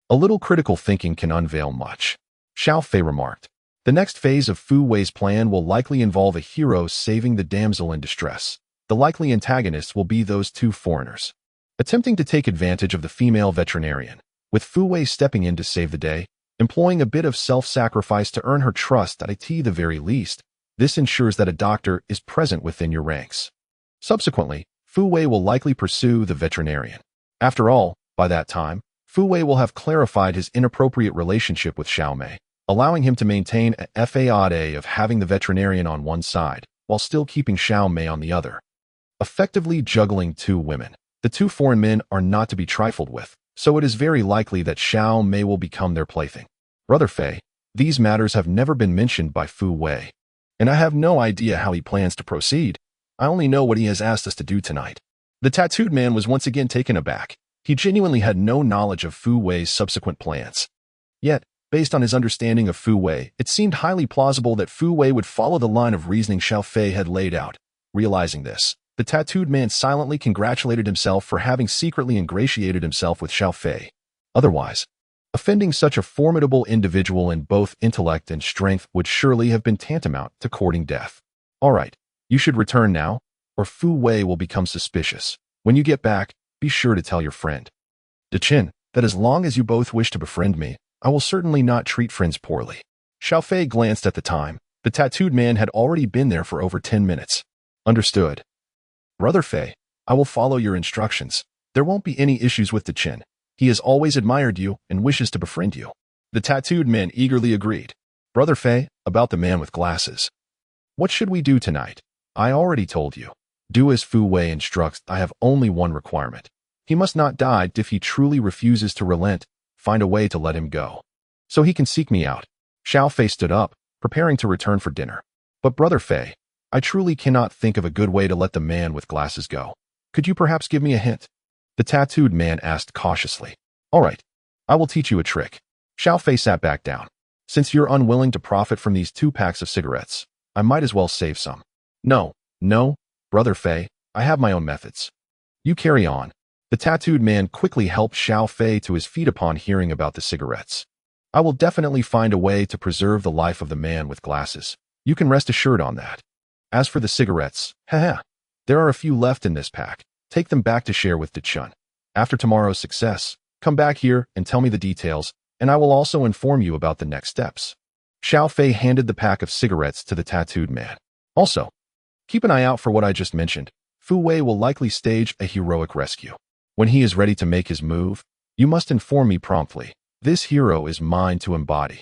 A little critical thinking can unveil much. Xiao Fei remarked. The next phase of Fu Wei's plan will likely involve a hero saving the damsel in distress. The likely antagonists will be those two foreigners, attempting to take advantage of the female veterinarian, with Fu Wei stepping in to save the day, employing a bit of self-sacrifice to earn her trust at the very least. This ensures that a doctor is present within your ranks. Subsequently, Fu Wei will likely pursue the veterinarian. After all, by that time, Fu Wei will have clarified his inappropriate relationship with Xiao Mei, allowing him to maintain a facade of having the veterinarian on one side, while still keeping Xiao Mei on the other. Effectively juggling two women. The two foreign men are not to be trifled with, so it is very likely that Xiao Mei will become their plaything. Brother Fei, these matters have never been mentioned by Fu Wei, and I have no idea how he plans to proceed. I only know what he has asked us to do tonight. The tattooed man was once again taken aback. He genuinely had no knowledge of Fu Wei's subsequent plans. Yet, Based on his understanding of Fu Wei, it seemed highly plausible that Fu Wei would follow the line of reasoning Xiao Fei had laid out. Realizing this, the tattooed man silently congratulated himself for having secretly ingratiated himself with Xiao Fei. Otherwise, offending such a formidable individual in both intellect and strength would surely have been tantamount to courting death. All right, you should return now, or Fu Wei will become suspicious. When you get back, be sure to tell your friend De Qin that as long as you both wish to befriend me, I will certainly not treat friends poorly. Xiao Fei glanced at the time. The tattooed man had already been there for over 10 minutes. Understood. Brother Fei, I will follow your instructions. There won't be any issues with De Qin. He has always admired you and wishes to befriend you. The tattooed man eagerly agreed. Brother Fei, about the man with glasses. What should we do tonight? I already told you. Do as Fu Wei instructs. I have only one requirement. He must not die. If he truly refuses to relent, find a way to let him go, so he can seek me out. Xiao Fei stood up, preparing to return for dinner. But Brother Fei, I truly cannot think of a good way to let the man with glasses go. Could you perhaps give me a hint? The tattooed man asked cautiously. All right, I will teach you a trick. Xiao Fei sat back down. Since you're unwilling to profit from these 2 packs of cigarettes, I might as well save some. No, Brother Fei, I have my own methods. You carry on. The tattooed man quickly helped Xiao Fei to his feet upon hearing about the cigarettes. I will definitely find a way to preserve the life of the man with glasses. You can rest assured on that. As for the cigarettes, there are a few left in this pack. Take them back to share with De Qin. After tomorrow's success, come back here and tell me the details, and I will also inform you about the next steps. Xiao Fei handed the pack of cigarettes to the tattooed man. Also, keep an eye out for what I just mentioned. Fu Wei will likely stage a heroic rescue. When he is ready to make his move, you must inform me promptly. This hero is mine to embody.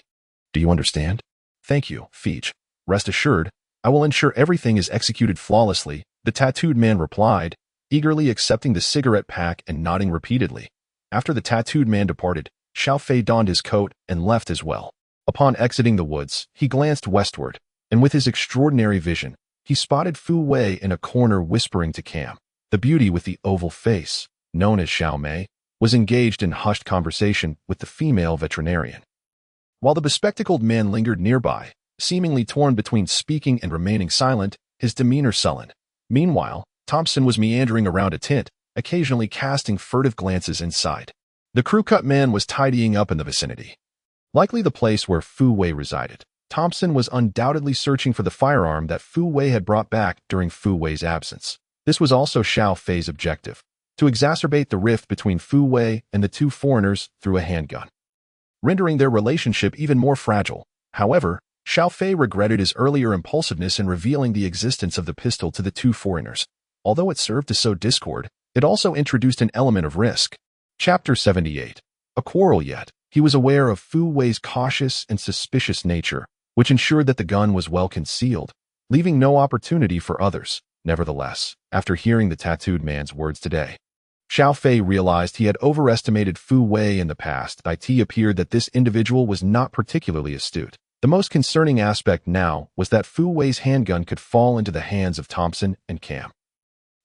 Do you understand? Thank you, Feej. Rest assured, I will ensure everything is executed flawlessly, the tattooed man replied, eagerly accepting the cigarette pack and nodding repeatedly. After the tattooed man departed, Xiao Fei donned his coat and left as well. Upon exiting the woods, he glanced westward, and with his extraordinary vision, he spotted Fu Wei in a corner whispering to Cam. The beauty with the oval face, known as Xiao Mei, was engaged in hushed conversation with the female veterinarian. While the bespectacled man lingered nearby, seemingly torn between speaking and remaining silent, his demeanor sullen. Meanwhile, Thompson was meandering around a tent, occasionally casting furtive glances inside. The crew-cut man was tidying up in the vicinity. Likely the place where Fu Wei resided, Thompson was undoubtedly searching for the firearm that Fu Wei had brought back during Fu Wei's absence. This was also Xiao Fei's objective, to exacerbate the rift between Fu Wei and the 2 foreigners through a handgun, rendering their relationship even more fragile. However, Xiao Fei regretted his earlier impulsiveness in revealing the existence of the pistol to the 2 foreigners. Although it served to sow discord, it also introduced an element of risk. Chapter 78. A quarrel yet. He was aware of Fu Wei's cautious and suspicious nature, which ensured that the gun was well concealed, leaving no opportunity for others. Nevertheless, after hearing the tattooed man's words today, Xiao Fei realized he had overestimated Fu Wei in the past. It appeared that this individual was not particularly astute. The most concerning aspect now was that Fu Wei's handgun could fall into the hands of Thompson and Cam.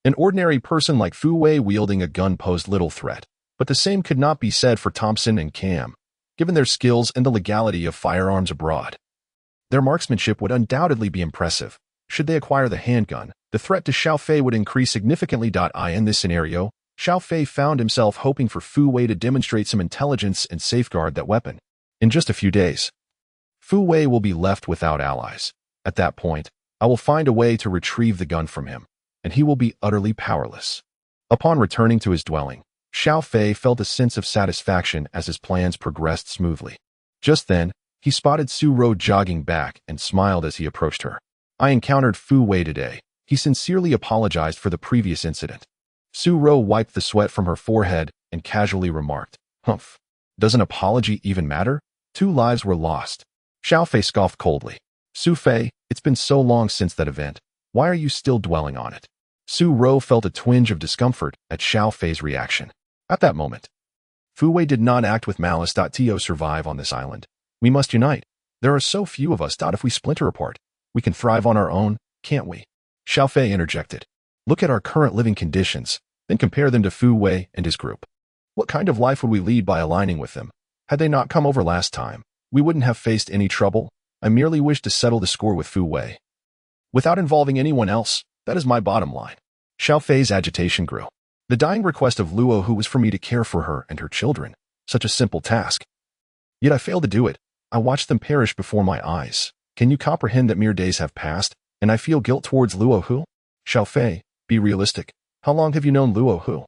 An ordinary person like Fu Wei wielding a gun posed little threat, but the same could not be said for Thompson and Cam, given their skills and the legality of firearms abroad. Their marksmanship would undoubtedly be impressive. Should they acquire the handgun, the threat to Xiao Fei would increase significantly. In this scenario, Xiao Fei found himself hoping for Fu Wei to demonstrate some intelligence and safeguard that weapon. In just a few days, Fu Wei will be left without allies. At that point, I will find a way to retrieve the gun from him, and he will be utterly powerless. Upon returning to his dwelling, Xiao Fei felt a sense of satisfaction as his plans progressed smoothly. Just then, he spotted Su Ro jogging back and smiled as he approached her. I encountered Fu Wei today. He sincerely apologized for the previous incident. Su Ro wiped the sweat from her forehead and casually remarked, "Humph. Does an apology even matter? 2 lives were lost." Xiao Fei scoffed coldly. "Su Fei, it's been so long since that event. Why are you still dwelling on it?" Su Ro felt a twinge of discomfort at Xiao Fei's reaction. At that moment, Fu Wei did not act with malice. To survive on this island, we must unite. There are so few of us. If we splinter apart, we can thrive on our own, can't we? Xiao Fei interjected. Look at our current living conditions, then compare them to Fu Wei and his group. What kind of life would we lead by aligning with them? Had they not come over last time, we wouldn't have faced any trouble. I merely wish to settle the score with Fu Wei. Without involving anyone else, that is my bottom line. Xiao Fei's agitation grew. The dying request of Luo Hu was for me to care for her and her children. Such a simple task. Yet I failed to do it. I watched them perish before my eyes. Can you comprehend that mere days have passed, and I feel guilt towards Luo Hu? Xiao Fei, be realistic. How long have you known Luo Hu?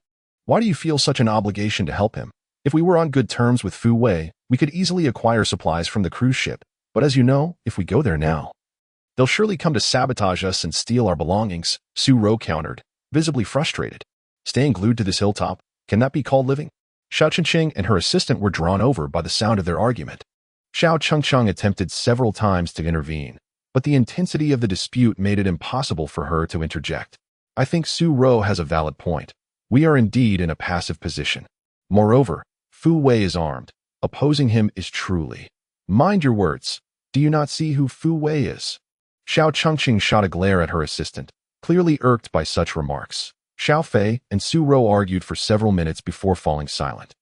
Why do you feel such an obligation to help him? If we were on good terms with Fu Wei, we could easily acquire supplies from the cruise ship. But as you know, if we go there now, they'll surely come to sabotage us and steal our belongings, Su Ro countered, visibly frustrated. Staying glued to this hilltop, can that be called living? Xiao Chengqing and her assistant were drawn over by the sound of their argument. Xiao Chengqing attempted several times to intervene, but the intensity of the dispute made it impossible for her to interject. I think Su Ro has a valid point. We are indeed in a passive position. Moreover, Fu Wei is armed. Opposing him is truly. Mind your words. Do you not see who Fu Wei is? Xiao Chengqing shot a glare at her assistant, clearly irked by such remarks. Xiao Fei and Su Ro argued for several minutes before falling silent,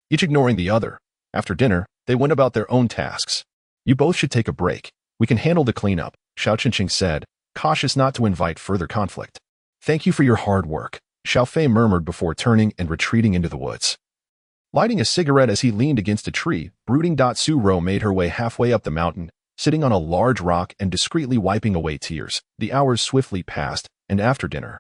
each ignoring the other. After dinner, they went about their own tasks. You both should take a break. We can handle the cleanup, Xiao Chengqing said, cautious not to invite further conflict. Thank you for your hard work, Xiao Fei murmured before turning and retreating into the woods. Lighting a cigarette as he leaned against a tree, brooding. Su Ro made her way halfway up the mountain, sitting on a large rock and discreetly wiping away tears. The hours swiftly passed, and after dinner,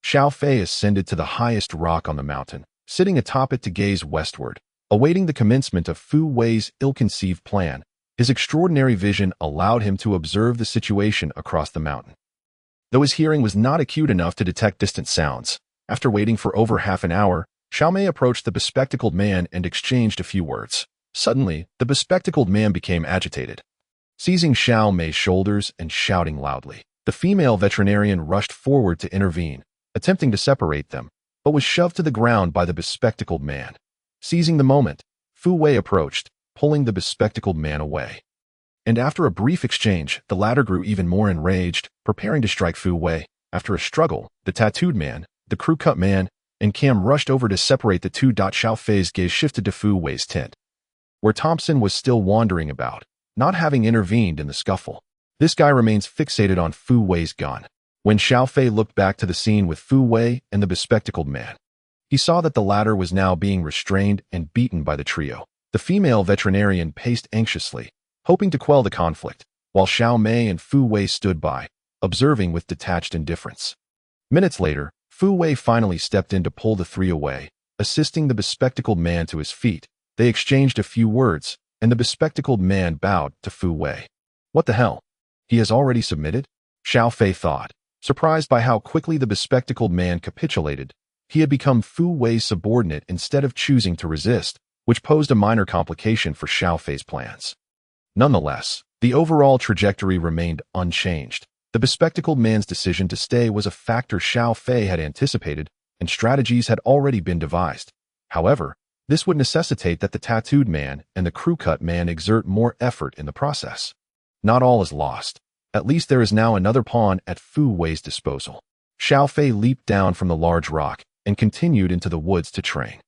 Xiao Fei ascended to the highest rock on the mountain, sitting atop it to gaze westward, awaiting the commencement of Fu Wei's ill-conceived plan. His extraordinary vision allowed him to observe the situation across the mountain. Though his hearing was not acute enough to detect distant sounds, after waiting for over half an hour, Xiao Mei approached the bespectacled man and exchanged a few words. Suddenly, the bespectacled man became agitated. Seizing Xiao Mei's shoulders and shouting loudly, the female veterinarian rushed forward to intervene, attempting to separate them, but was shoved to the ground by the bespectacled man. Seizing the moment, Fu Wei approached, pulling the bespectacled man away. And after a brief exchange, the latter grew even more enraged, preparing to strike Fu Wei. After a struggle, the tattooed man, the crew-cut man, and Cam rushed over to separate the two. Xiao Fei's gaze shifted to Fu Wei's tent, where Thompson was still wandering about, not having intervened in the scuffle. This guy remains fixated on Fu Wei's gun. When Xiao Fei looked back to the scene with Fu Wei and the bespectacled man, he saw that the latter was now being restrained and beaten by the trio. The female veterinarian paced anxiously, hoping to quell the conflict, while Xiao Mei and Fu Wei stood by, observing with detached indifference. Minutes later, Fu Wei finally stepped in to pull the three away, assisting the bespectacled man to his feet. They exchanged a few words, and the bespectacled man bowed to Fu Wei. What the hell? He has already submitted? Xiao Fei thought, surprised by how quickly the bespectacled man capitulated. He had become Fu Wei's subordinate instead of choosing to resist, which posed a minor complication for Xiao Fei's plans. Nonetheless, the overall trajectory remained unchanged. The bespectacled man's decision to stay was a factor Xiao Fei had anticipated, and strategies had already been devised. However, this would necessitate that the tattooed man and the crew-cut man exert more effort in the process. Not all is lost. At least there is now another pawn at Fu Wei's disposal. Xiao Fei leaped down from the large rock and continued into the woods to train.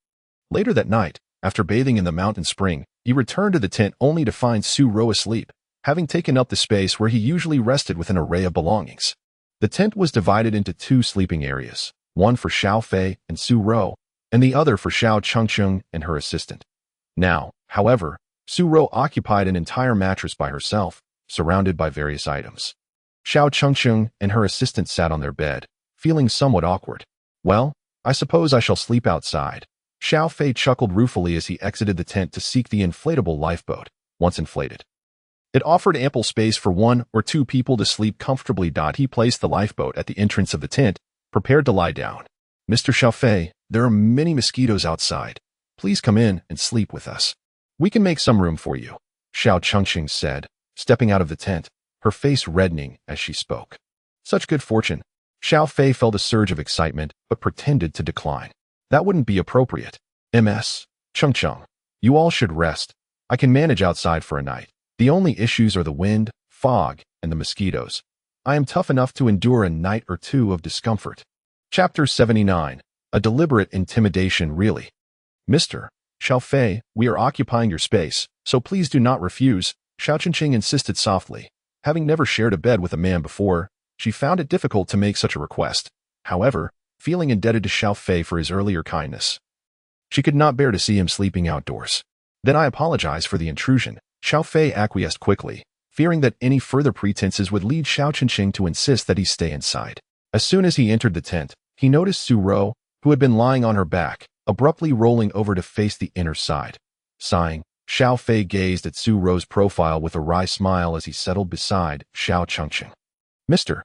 Later that night, after bathing in the mountain spring, he returned to the tent only to find Su Ro asleep, having taken up the space where he usually rested with an array of belongings. The tent was divided into two sleeping areas, one for Xiao Fei and Su Ro, and the other for Xiao Chengqing and her assistant. Now, however, Su Ro occupied an entire mattress by herself, surrounded by various items. Xiao Chengqing and her assistant sat on their bed, feeling somewhat awkward. Well, I suppose I shall sleep outside. Xiao Fei chuckled ruefully as he exited the tent to seek the inflatable lifeboat, once inflated. It offered ample space for 1 or 2 people to sleep comfortably. He placed the lifeboat at the entrance of the tent, prepared to lie down. Mr. Xiao Fei, there are many mosquitoes outside. Please come in and sleep with us. We can make some room for you, Xiao Chengqing said, stepping out of the tent, her face reddening as she spoke. Such good fortune. Xiao Fei felt a surge of excitement, but pretended to decline. That wouldn't be appropriate. Ms. Chengqing, you all should rest. I can manage outside for a night. The only issues are the wind, fog, and the mosquitoes. I am tough enough to endure a night or two of discomfort. Chapter 79. A deliberate intimidation really. Mr. Xiao Fei, we are occupying your space, so please do not refuse, Xiao Qingqing insisted softly. Having never shared a bed with a man before, she found it difficult to make such a request. However, feeling indebted to Xiao Fei for his earlier kindness, she could not bear to see him sleeping outdoors. Then I apologize for the intrusion. Xiao Fei acquiesced quickly, fearing that any further pretenses would lead Xiao Qingqing to insist that he stay inside. As soon as he entered the tent, he noticed Su Ro, who had been lying on her back, abruptly rolling over to face the inner side. Sighing, Xiao Fei gazed at Su Ro's profile with a wry smile as he settled beside Xiao Qingqing. Mr.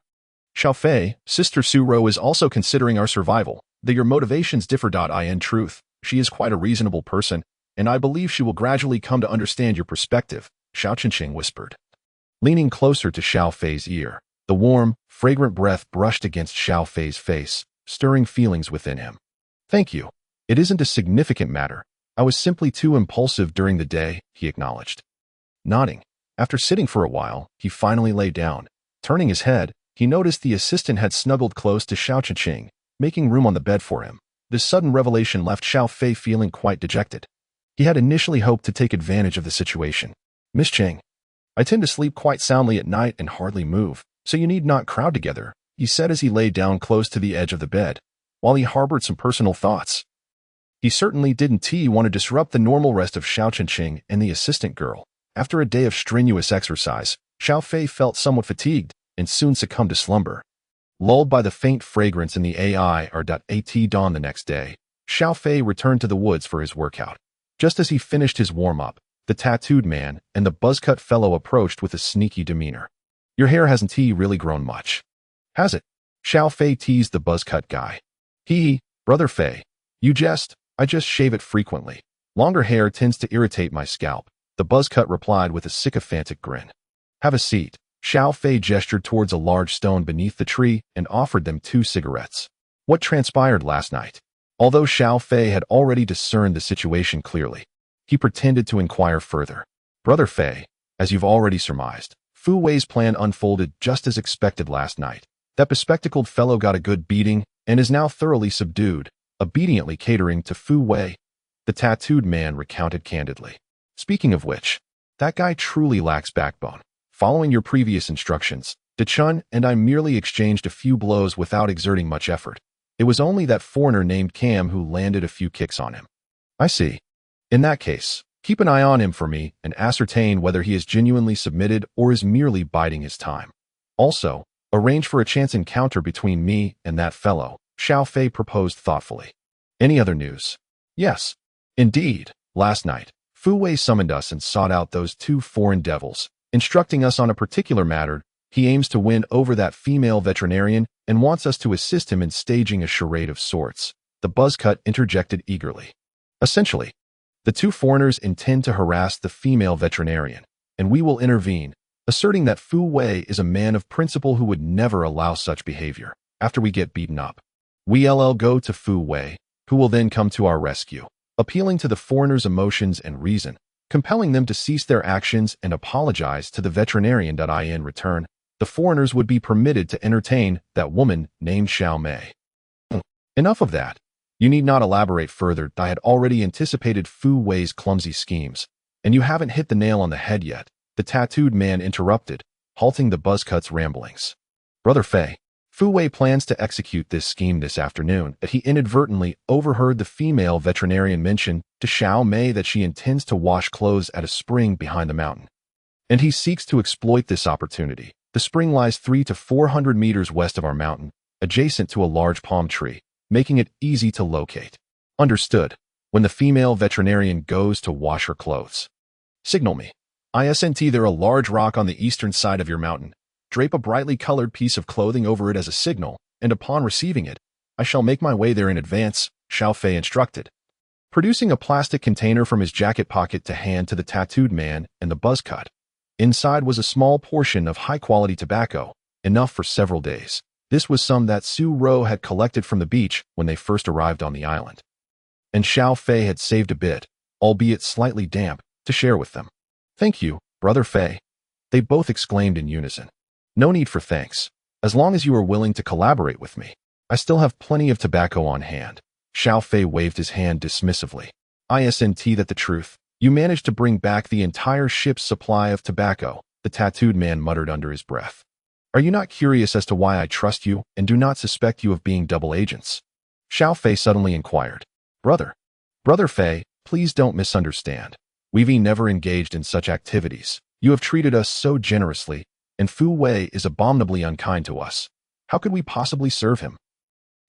Xiao Fei, Sister Su Ro is also considering our survival, though your motivations differ. In truth, she is quite a reasonable person, and I believe she will gradually come to understand your perspective, Xiao Qingqing whispered. Leaning closer to Xiao Fei's ear, the warm, fragrant breath brushed against Xiao Fei's face, stirring feelings within him. Thank you. It isn't a significant matter. I was simply too impulsive during the day, he acknowledged. Nodding, after sitting for a while, he finally lay down. Turning his head, he noticed the assistant had snuggled close to Xiao Qingqing, making room on the bed for him. This sudden revelation left Xiao Fei feeling quite dejected. He had initially hoped to take advantage of the situation. Miss Cheng, I tend to sleep quite soundly at night and hardly move, so you need not crowd together, he said as he lay down close to the edge of the bed, while he harbored some personal thoughts. He certainly didn't want to disrupt the normal rest of Xiao Qingqing and the assistant girl. After a day of strenuous exercise, Xiao Fei felt somewhat fatigued and soon succumbed to slumber. Lulled by the faint fragrance in the at dawn the next day, Xiao Fei returned to the woods for his workout. Just as he finished his warm-up, the tattooed man and the buzzcut fellow approached with a sneaky demeanor. Your hair hasn't really grown much, has it? Xiao Fei teased the buzzcut guy. Brother Fei, I just shave it frequently. Longer hair tends to irritate my scalp, the buzzcut replied with a sycophantic grin. Have a seat. Xiao Fei gestured towards a large stone beneath the tree and offered them 2 cigarettes. What transpired last night? Although Xiao Fei had already discerned the situation clearly, he pretended to inquire further. Brother Fei, as you've already surmised, Fu Wei's plan unfolded just as expected last night. That bespectacled fellow got a good beating and is now thoroughly subdued, obediently catering to Fu Wei, the tattooed man recounted candidly. Speaking of which, that guy truly lacks backbone. Following your previous instructions, De Chun and I merely exchanged a few blows without exerting much effort. It was only that foreigner named Cam who landed a few kicks on him. I see. In that case, keep an eye on him for me and ascertain whether he is genuinely submitted or is merely biding his time. Also, arrange for a chance encounter between me and that fellow, Xiao Fei proposed thoughtfully. Any other news? Yes. Indeed, last night, Fu Wei summoned us and sought out those 2 foreign devils, instructing us on a particular matter. He aims to win over that female veterinarian and wants us to assist him in staging a charade of sorts, the buzzcut interjected eagerly. Essentially, the 2 foreigners intend to harass the female veterinarian, and we will intervene, asserting that Fu Wei is a man of principle who would never allow such behavior. After we get beaten up, we'll go to Fu Wei, who will then come to our rescue, appealing to the foreigners' emotions and reason, compelling them to cease their actions and apologize to the veterinarian. In return, the foreigners would be permitted to entertain that woman named Xiao Mei. Enough of that. You need not elaborate further. I had already anticipated Fu Wei's clumsy schemes, and you haven't hit the nail on the head yet, the tattooed man interrupted, halting the buzzcut's ramblings. Brother Fei, Fu Wei plans to execute this scheme this afternoon, but he inadvertently overheard the female veterinarian mention to Xiao Mei that she intends to wash clothes at a spring behind the mountain. And he seeks to exploit this opportunity. The spring lies 300 to 400 meters west of our mountain, adjacent to a large palm tree, making it easy to locate. Understood. When the female veterinarian goes to wash her clothes, signal me. Isn't there a large rock on the eastern side of your mountain? Drape a brightly colored piece of clothing over it as a signal, and upon receiving it, I shall make my way there in advance, Xiao Fei instructed. Producing a plastic container from his jacket pocket to hand to the tattooed man and the buzzcut. Inside was a small portion of high-quality tobacco, enough for several days. This was some that Su Ro had collected from the beach when they first arrived on the island. And Xiao Fei had saved a bit, albeit slightly damp, to share with them. Thank you, Brother Fei, they both exclaimed in unison. No need for thanks. As long as you are willing to collaborate with me, I still have plenty of tobacco on hand. Xiao Fei waved his hand dismissively. Isn't that the truth? You managed to bring back the entire ship's supply of tobacco, the tattooed man muttered under his breath. Are you not curious as to why I trust you and do not suspect you of being double agents? Xiao Fei suddenly inquired. Brother Fei, please don't misunderstand. We've never engaged in such activities. You have treated us so generously, and Fu Wei is abominably unkind to us. How could we possibly serve him?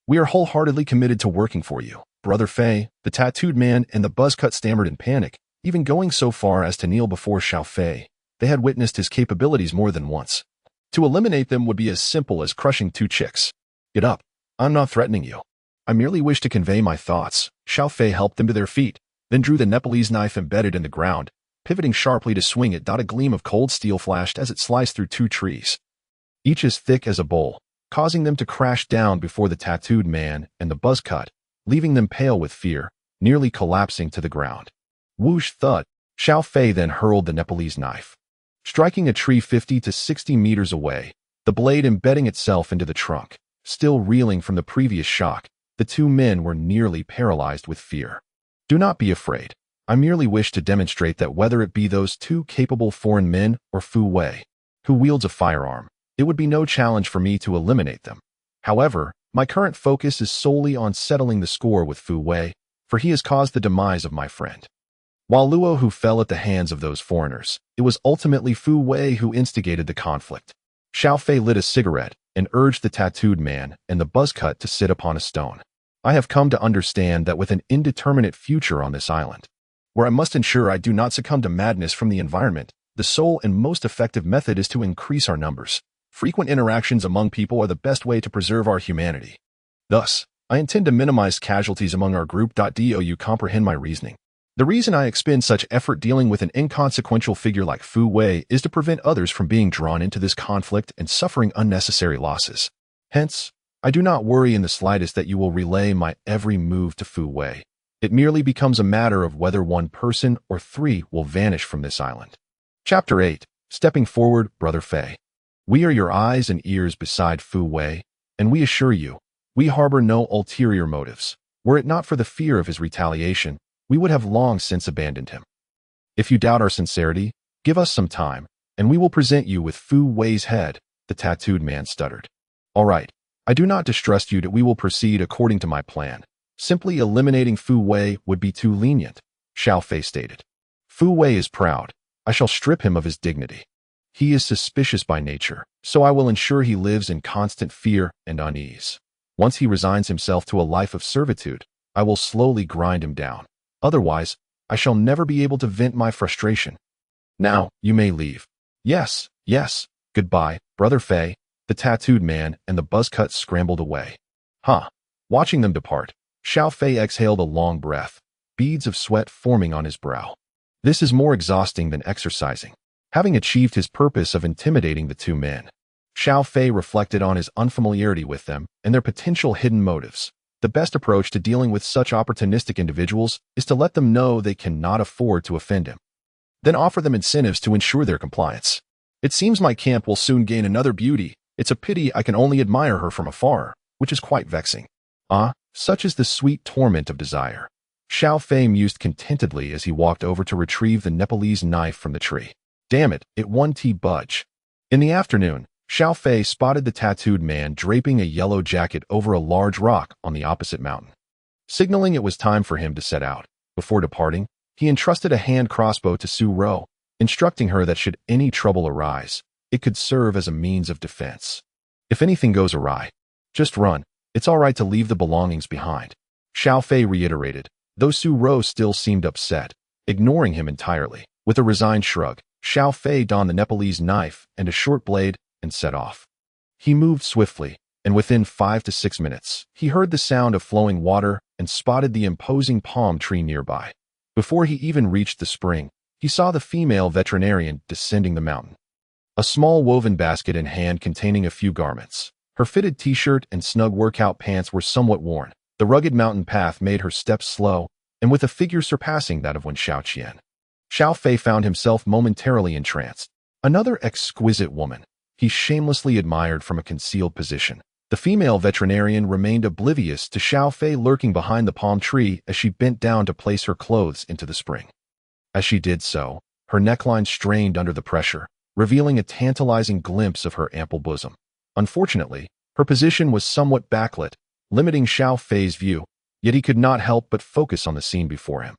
We are wholeheartedly committed to working for you. Brother Fei, the tattooed man and the buzzcut stammered in panic, even going so far as to kneel before Xiao Fei. They had witnessed his capabilities more than once. To eliminate them would be as simple as crushing two chicks. Get up. I'm not threatening you. I merely wish to convey my thoughts. Xiao Fei helped them to their feet, then drew the Nepalese knife embedded in the ground, pivoting sharply to swing it. A gleam of cold steel flashed as it sliced through two trees, each as thick as a bowl, causing them to crash down before the tattooed man and the buzzcut, leaving them pale with fear, nearly collapsing to the ground. Whoosh thud, Xiao Fei then hurled the Nepalese knife, striking a tree 50 to 60 meters away, the blade embedding itself into the trunk. Still reeling from the previous shock, the two men were nearly paralyzed with fear. Do not be afraid. I merely wish to demonstrate that whether it be those two capable foreign men or Fu Wei, who wields a firearm, it would be no challenge for me to eliminate them. However, my current focus is solely on settling the score with Fu Wei, for he has caused the demise of my friend. While Luo who fell at the hands of those foreigners, it was ultimately Fu Wei who instigated the conflict. Xiao Fei lit a cigarette and urged the tattooed man and the buzzcut to sit upon a stone. I have come to understand that with an indeterminate future on this island, where I must ensure I do not succumb to madness from the environment, the sole and most effective method is to increase our numbers. Frequent interactions among people are the best way to preserve our humanity. Thus, I intend to minimize casualties among our group. Do you comprehend my reasoning? The reason I expend such effort dealing with an inconsequential figure like Fu Wei is to prevent others from being drawn into this conflict and suffering unnecessary losses. Hence, I do not worry in the slightest that you will relay my every move to Fu Wei. It merely becomes a matter of whether one person or three will vanish from this island. Chapter 8. Stepping Forward, Brother Fei. We are your eyes and ears beside Fu Wei, and we assure you, we harbor no ulterior motives. Were it not for the fear of his retaliation, we would have long since abandoned him. If you doubt our sincerity, give us some time, and we will present you with Fu Wei's head, the tattooed man stuttered. All right, I do not distrust you that we will proceed according to my plan. Simply eliminating Fu Wei would be too lenient, Xiao Fei stated. Fu Wei is proud. I shall strip him of his dignity. He is suspicious by nature, so I will ensure he lives in constant fear and unease. Once he resigns himself to a life of servitude, I will slowly grind him down. Otherwise, I shall never be able to vent my frustration. Now, you may leave. Yes. Goodbye, Brother Fei. The tattooed man and the buzzcut scrambled away. Watching them depart, Xiao Fei exhaled a long breath, beads of sweat forming on his brow. This is more exhausting than exercising. Having achieved his purpose of intimidating the two men, Xiao Fei reflected on his unfamiliarity with them and their potential hidden motives. The best approach to dealing with such opportunistic individuals is to let them know they cannot afford to offend him. Then offer them incentives to ensure their compliance. It seems my camp will soon gain another beauty. It's a pity I can only admire her from afar, which is quite vexing. Such is the sweet torment of desire. Xiao Fei mused contentedly as he walked over to retrieve the Nepalese knife from the tree. Damn it, it won't budge. In the afternoon, Xiao Fei spotted the tattooed man draping a yellow jacket over a large rock on the opposite mountain. Signaling it was time for him to set out, before departing, he entrusted a hand crossbow to Su Ro, instructing her that should any trouble arise, it could serve as a means of defense. If anything goes awry, just run. It's all right to leave the belongings behind. Xiao Fei reiterated, though Su Ro still seemed upset, ignoring him entirely. With a resigned shrug, Xiao Fei donned the Nepalese knife and a short blade and set off. He moved swiftly, and within 5 to 6 minutes, he heard the sound of flowing water and spotted the imposing palm tree nearby. Before he even reached the spring, he saw the female veterinarian descending the mountain. A small woven basket in hand containing a few garments. Her fitted t-shirt and snug workout pants were somewhat worn. The rugged mountain path made her steps slow, and with a figure surpassing that of Wen Xiaoqian. Xiao Fei found himself momentarily entranced. Another exquisite woman, he shamelessly admired from a concealed position. The female veterinarian remained oblivious to Xiao Fei lurking behind the palm tree as she bent down to place her clothes into the spring. As she did so, her neckline strained under the pressure, revealing a tantalizing glimpse of her ample bosom. Unfortunately, her position was somewhat backlit, limiting Xiao Fei's view, yet he could not help but focus on the scene before him.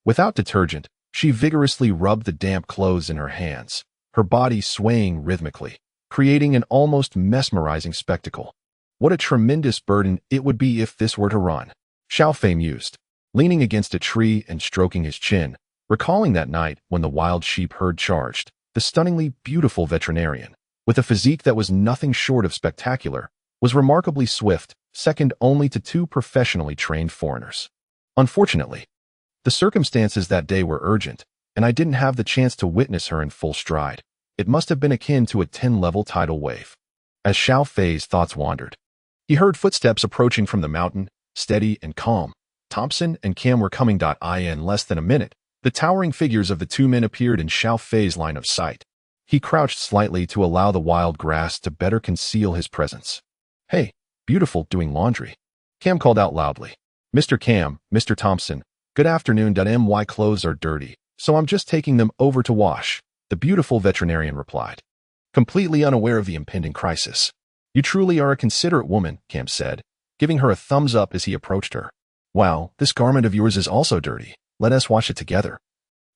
Without detergent, she vigorously rubbed the damp clothes in her hands, her body swaying rhythmically, creating an almost mesmerizing spectacle. What a tremendous burden it would be if this were to run, Xiao Fei mused, leaning against a tree and stroking his chin, recalling that night when the wild sheep herd charged. The stunningly beautiful veterinarian, with a physique that was nothing short of spectacular, was remarkably swift, second only to two professionally trained foreigners. Unfortunately, the circumstances that day were urgent, and I didn't have the chance to witness her in full stride. It must have been akin to a 10-level tidal wave. As Xiao Fei's thoughts wandered, he heard footsteps approaching from the mountain, steady and calm. Thompson and Cam were coming. In less than a minute, the towering figures of the two men appeared in Xiao Fei's line of sight. He crouched slightly to allow the wild grass to better conceal his presence. "Hey, beautiful, doing laundry," Cam called out loudly. "Mr. Cam, Mr. Thompson, good afternoon. My clothes are dirty, so I'm just taking them over to wash," the beautiful veterinarian replied, completely unaware of the impending crisis. "You truly are a considerate woman," Cam said, giving her a thumbs up as he approached her. "Wow, this garment of yours is also dirty. Let us wash it together."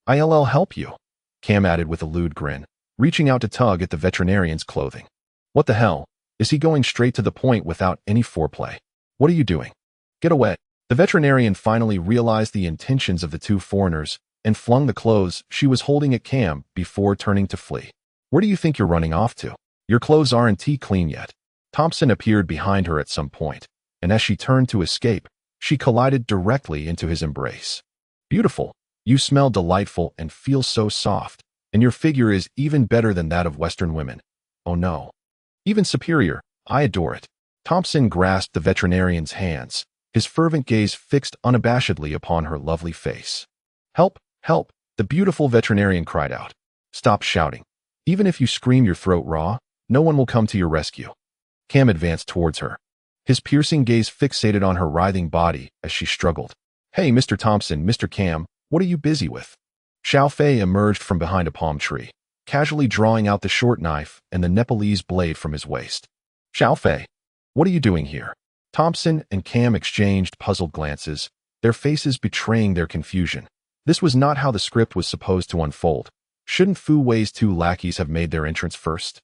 "I'll help you," Cam added with a lewd grin, reaching out to tug at the veterinarian's clothing. What the hell? Is he going straight to the point without any foreplay? "What are you doing? Get away." The veterinarian finally realized the intentions of the two foreigners and flung the clothes she was holding at Cam before turning to flee. "Where do you think you're running off to? Your clothes aren't clean yet." Thompson appeared behind her at some point, and as she turned to escape, she collided directly into his embrace. "Beautiful, you smell delightful and feel so soft, and your figure is even better than that of Western women. Oh no, even superior. I adore it." Thompson grasped the veterinarian's hands, his fervent gaze fixed unabashedly upon her lovely face. "Help, help," the beautiful veterinarian cried out. "Stop shouting. Even if you scream your throat raw, no one will come to your rescue." Cam advanced towards her, his piercing gaze fixated on her writhing body as she struggled. "Hey, Mr. Thompson, Mr. Cam, what are you busy with?" Xiao Fei emerged from behind a palm tree, casually drawing out the short knife and the Nepalese blade from his waist. "Xiao Fei, what are you doing here?" Thompson and Cam exchanged puzzled glances, their faces betraying their confusion. This was not how the script was supposed to unfold. Shouldn't Fu Wei's two lackeys have made their entrance first?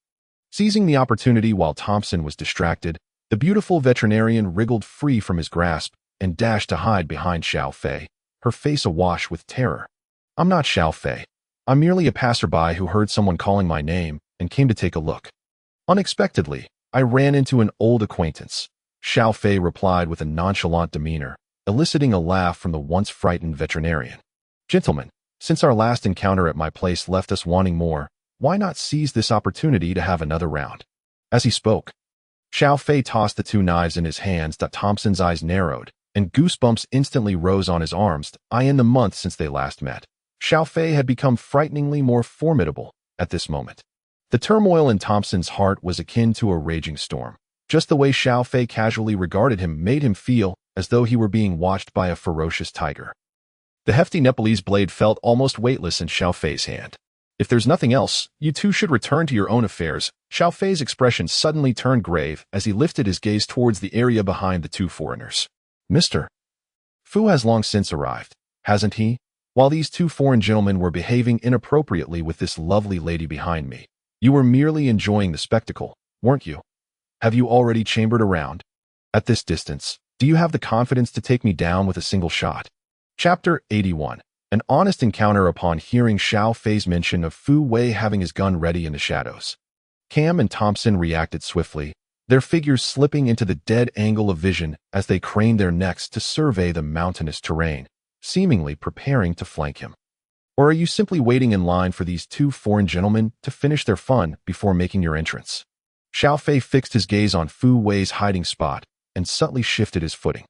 Seizing the opportunity while Thompson was distracted, the beautiful veterinarian wriggled free from his grasp and dashed to hide behind Xiao Fei, her face awash with terror. "I'm not Xiao Fei. I'm merely a passerby who heard someone calling my name and came to take a look. Unexpectedly, I ran into an old acquaintance," Xiao Fei replied with a nonchalant demeanor, eliciting a laugh from the once frightened veterinarian. "Gentlemen, since our last encounter at my place left us wanting more, why not seize this opportunity to have another round?" As he spoke, Xiao Fei tossed the two knives in his hands. Thompson's eyes narrowed, and goosebumps instantly rose on his arms. In the month since they last met, Xiao Fei had become frighteningly more formidable at this moment. The turmoil in Thompson's heart was akin to a raging storm. Just the way Xiao Fei casually regarded him made him feel as though he were being watched by a ferocious tiger. The hefty Nepalese blade felt almost weightless in Xiao Fei's hand. "If there's nothing else, you two should return to your own affairs." Xiao Fei's expression suddenly turned grave as he lifted his gaze towards the area behind the two foreigners. "Mr. Fu has long since arrived, hasn't he? While these two foreign gentlemen were behaving inappropriately with this lovely lady behind me, you were merely enjoying the spectacle, weren't you? Have you already chambered around? At this distance, do you have the confidence to take me down with a single shot?" Chapter 81. An honest encounter. Upon hearing Xiao Fei's mention of Fu Wei having his gun ready in the shadows, Cam and Thompson reacted swiftly, their figures slipping into the dead angle of vision as they craned their necks to survey the mountainous terrain, seemingly preparing to flank him. "Or are you simply waiting in line for these two foreign gentlemen to finish their fun before making your entrance?" Xiao Fei fixed his gaze on Fu Wei's hiding spot and subtly shifted his footing.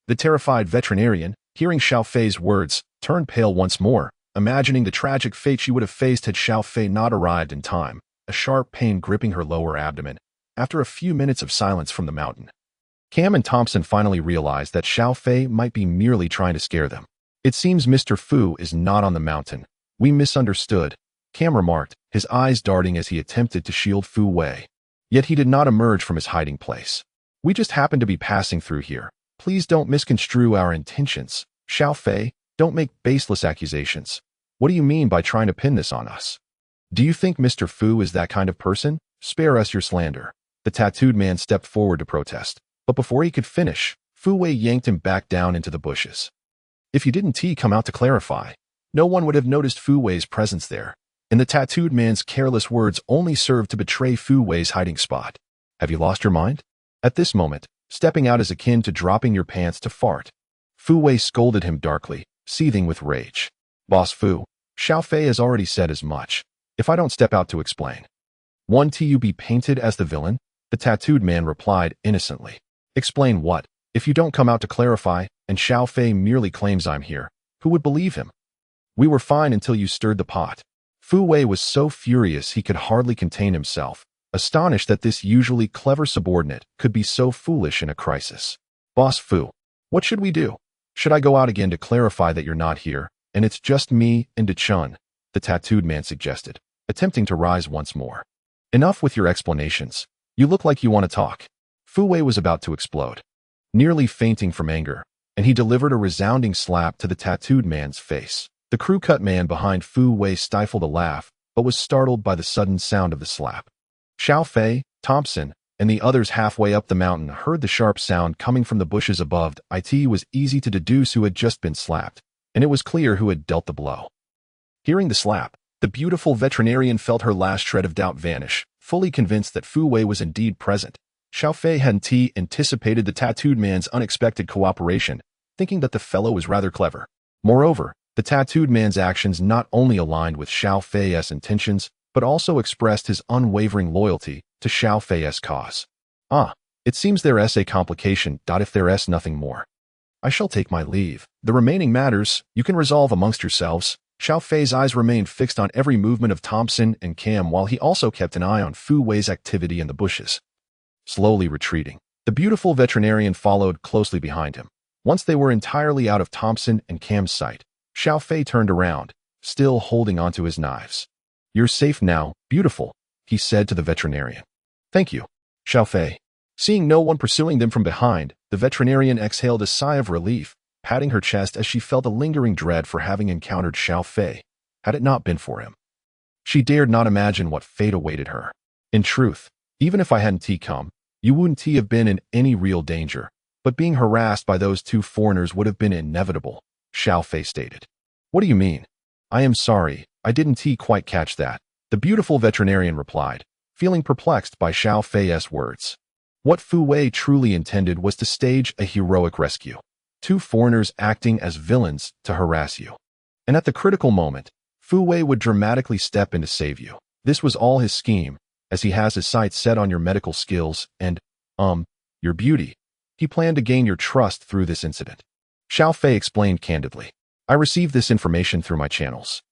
The terrified veterinarian, hearing Xiao Fei's words, turned pale once more, imagining the tragic fate she would have faced had Xiao Fei not arrived in time, a sharp pain gripping her lower abdomen. after a few minutes of silence from the mountain. Cam and Thompson finally realized that Xiao Fei might be merely trying to scare them. "It seems Mr. Fu is not on the mountain. We misunderstood," Cam remarked, his eyes darting as he attempted to shield Fu Wei. Yet he did not emerge from his hiding place. "We just happened to be passing through here. Please don't misconstrue our intentions. Xiao Fei, don't make baseless accusations. What do you mean by trying to pin this on us? Do you think Mr. Fu is that kind of person? Spare us your slander." The tattooed man stepped forward to protest, but before he could finish, Fu Wei yanked him back down into the bushes. "If you didn't come out to clarify, no one would have noticed Fu Wei's presence there," and the tattooed man's careless words only served to betray Fu Wei's hiding spot. "Have you lost your mind? At this moment, stepping out is akin to dropping your pants to fart." Fu Wei scolded him darkly, seething with rage. "Boss Fu, Xiao Fei has already said as much. If I don't step out to explain, won't you be painted as the villain?" The tattooed man replied innocently. "Explain what? If you don't come out to clarify, and Xiao Fei merely claims I'm here, who would believe him? We were fine until you stirred the pot." Fu Wei was so furious he could hardly contain himself, astonished that this usually clever subordinate could be so foolish in a crisis. "Boss Fu, what should we do? Should I go out again to clarify that you're not here, and it's just me and Dechun?" the tattooed man suggested, attempting to rise once more. "Enough with your explanations. You look like you want to talk." Fu Wei was about to explode, nearly fainting from anger, and he delivered a resounding slap to the tattooed man's face. The crew-cut man behind Fu Wei stifled a laugh, but was startled by the sudden sound of the slap. Xiao Fei, Thompson, and the others halfway up the mountain heard the sharp sound coming from the bushes above. It was easy to deduce who had just been slapped, and it was clear who had dealt the blow. Hearing the slap, the beautiful veterinarian felt her last shred of doubt vanish, fully convinced that Fu Wei was indeed present. Xiao Fei hadn't anticipated the tattooed man's unexpected cooperation, thinking that the fellow was rather clever. Moreover, the tattooed man's actions not only aligned with Xiao Fei's intentions, but also expressed his unwavering loyalty to Xiao Fei's cause. "Ah, it seems there's a complication. If there's nothing more, I shall take my leave. The remaining matters you can resolve amongst yourselves." Xiao Fei's eyes remained fixed on every movement of Thompson and Cam while he also kept an eye on Fu Wei's activity in the bushes. Slowly retreating, the beautiful veterinarian followed closely behind him. Once they were entirely out of Thompson and Cam's sight, Xiao Fei turned around, still holding onto his knives. "You're safe now, beautiful," he said to the veterinarian. "Thank you, Xiao Fei." Seeing no one pursuing them from behind, the veterinarian exhaled a sigh of relief, patting her chest as she felt a lingering dread for having encountered Xiao Fei, had it not been for him. She dared not imagine what fate awaited her. "In truth, even if I hadn't come, you wouldn't have been in any real danger, but being harassed by those two foreigners would have been inevitable," Xiao Fei stated. "What do you mean?" "I am sorry, I didn't quite catch that," the beautiful veterinarian replied, feeling perplexed by Xiao Fei's words. What Fu Wei truly intended was to stage a heroic rescue. Two foreigners acting as villains to harass you. And at the critical moment, Fu Wei would dramatically step in to save you. This was all his scheme, as he has his sights set on your medical skills and, your beauty. He planned to gain your trust through this incident. Xiao Fei explained candidly. "I received this information through my channels.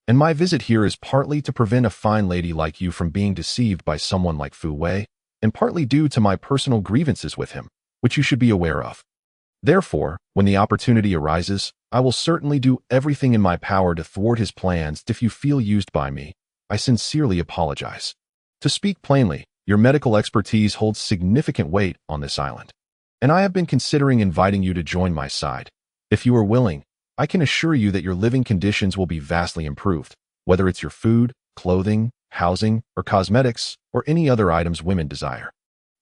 And my visit here is partly to prevent a fine lady like you from being deceived by someone like Fu Wei, and partly due to my personal grievances with him, which you should be aware of. Therefore, when the opportunity arises, I will certainly do everything in my power to thwart his plans. If you feel used by me, I sincerely apologize. To speak plainly, your medical expertise holds significant weight on this island, and I have been considering inviting you to join my side. If you are willing, I can assure you that your living conditions will be vastly improved, whether it's your food, clothing, housing, or cosmetics, or any other items women desire.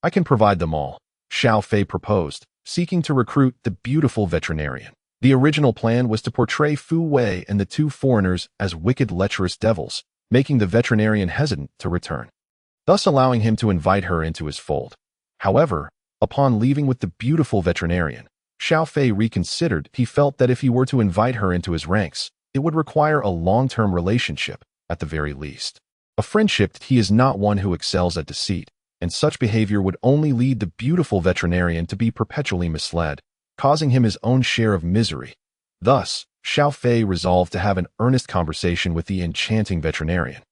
I can provide them all," Xiao Fei proposed, seeking to recruit the beautiful veterinarian. The original plan was to portray Fu Wei and the two foreigners as wicked, lecherous devils, making the veterinarian hesitant to return, thus allowing him to invite her into his fold. However, upon leaving with the beautiful veterinarian, Xiao Fei reconsidered. He felt that if he were to invite her into his ranks, it would require a long-term relationship, at the very least. A friendship. He is not one who excels at deceit, and such behavior would only lead the beautiful veterinarian to be perpetually misled, causing him his own share of misery. Thus, Xiao Fei resolved to have an earnest conversation with the enchanting veterinarian,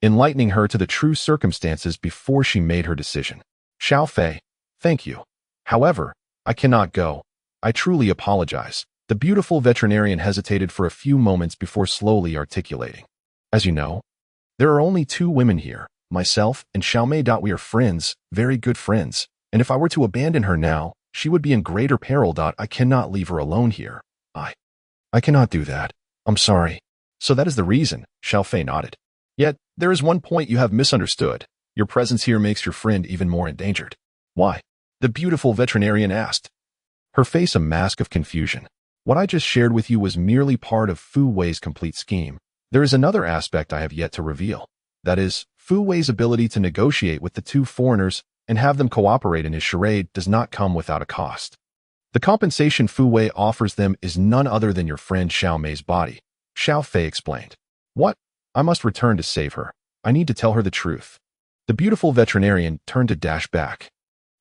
enlightening her to the true circumstances before she made her decision. Xiao Fei, thank you. However, I cannot go. I truly apologize. The beautiful veterinarian hesitated for a few moments before slowly articulating. As you know, there are only two women here, myself and Xiao Mei. We are friends, very good friends, and if I were to abandon her now, she would be in greater peril. I cannot leave her alone here. I cannot do that. I'm sorry. So that is the reason, Xiao Fei nodded. Yet, there is one point you have misunderstood. Your presence here makes your friend even more endangered. Why? The beautiful veterinarian asked, her face a mask of confusion. What I just shared with you was merely part of Fu Wei's complete scheme. There is another aspect I have yet to reveal. That is, Fu Wei's ability to negotiate with the two foreigners and have them cooperate in his charade does not come without a cost. The compensation Fu Wei offers them is none other than your friend Xiao Mei's body, Xiao Fei explained. What? I must return to save her. I need to tell her the truth. The beautiful veterinarian turned to dash back.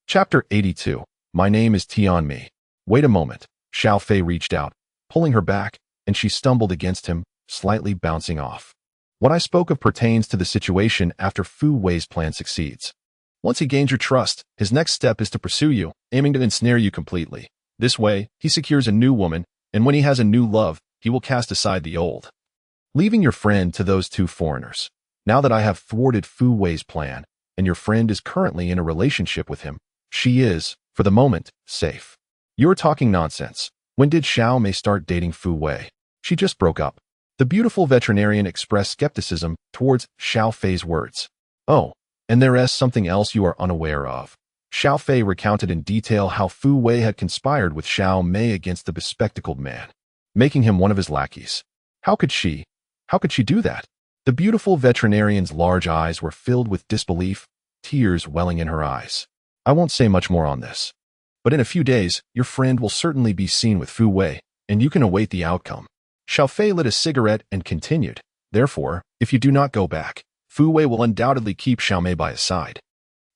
Chapter 82. My name is Tianmi. Wait a moment. Xiao Fei reached out, pulling her back, and she stumbled against him, slightly bouncing off. What I spoke of pertains to the situation after Fu Wei's plan succeeds. Once he gains your trust, his next step is to pursue you, aiming to ensnare you completely. This way, he secures a new woman, and when he has a new love, he will cast aside the old. Leaving your friend to those two foreigners. Now that I have thwarted Fu Wei's plan, and your friend is currently in a relationship with him, she is, for the moment, safe. You're talking nonsense. When did Xiao Mei start dating Fu Wei? She just broke up. The beautiful veterinarian expressed skepticism towards Xiao Fei's words. Oh, and there is something else you are unaware of. Xiao Fei recounted in detail how Fu Wei had conspired with Xiao Mei against the bespectacled man, making him one of his lackeys. How could she do that? The beautiful veterinarian's large eyes were filled with disbelief, tears welling in her eyes. I won't say much more on this. But in a few days, your friend will certainly be seen with Fu Wei, and you can await the outcome. Xiao Fei lit a cigarette and continued. Therefore, if you do not go back, Fu Wei will undoubtedly keep Xiao Mei by his side.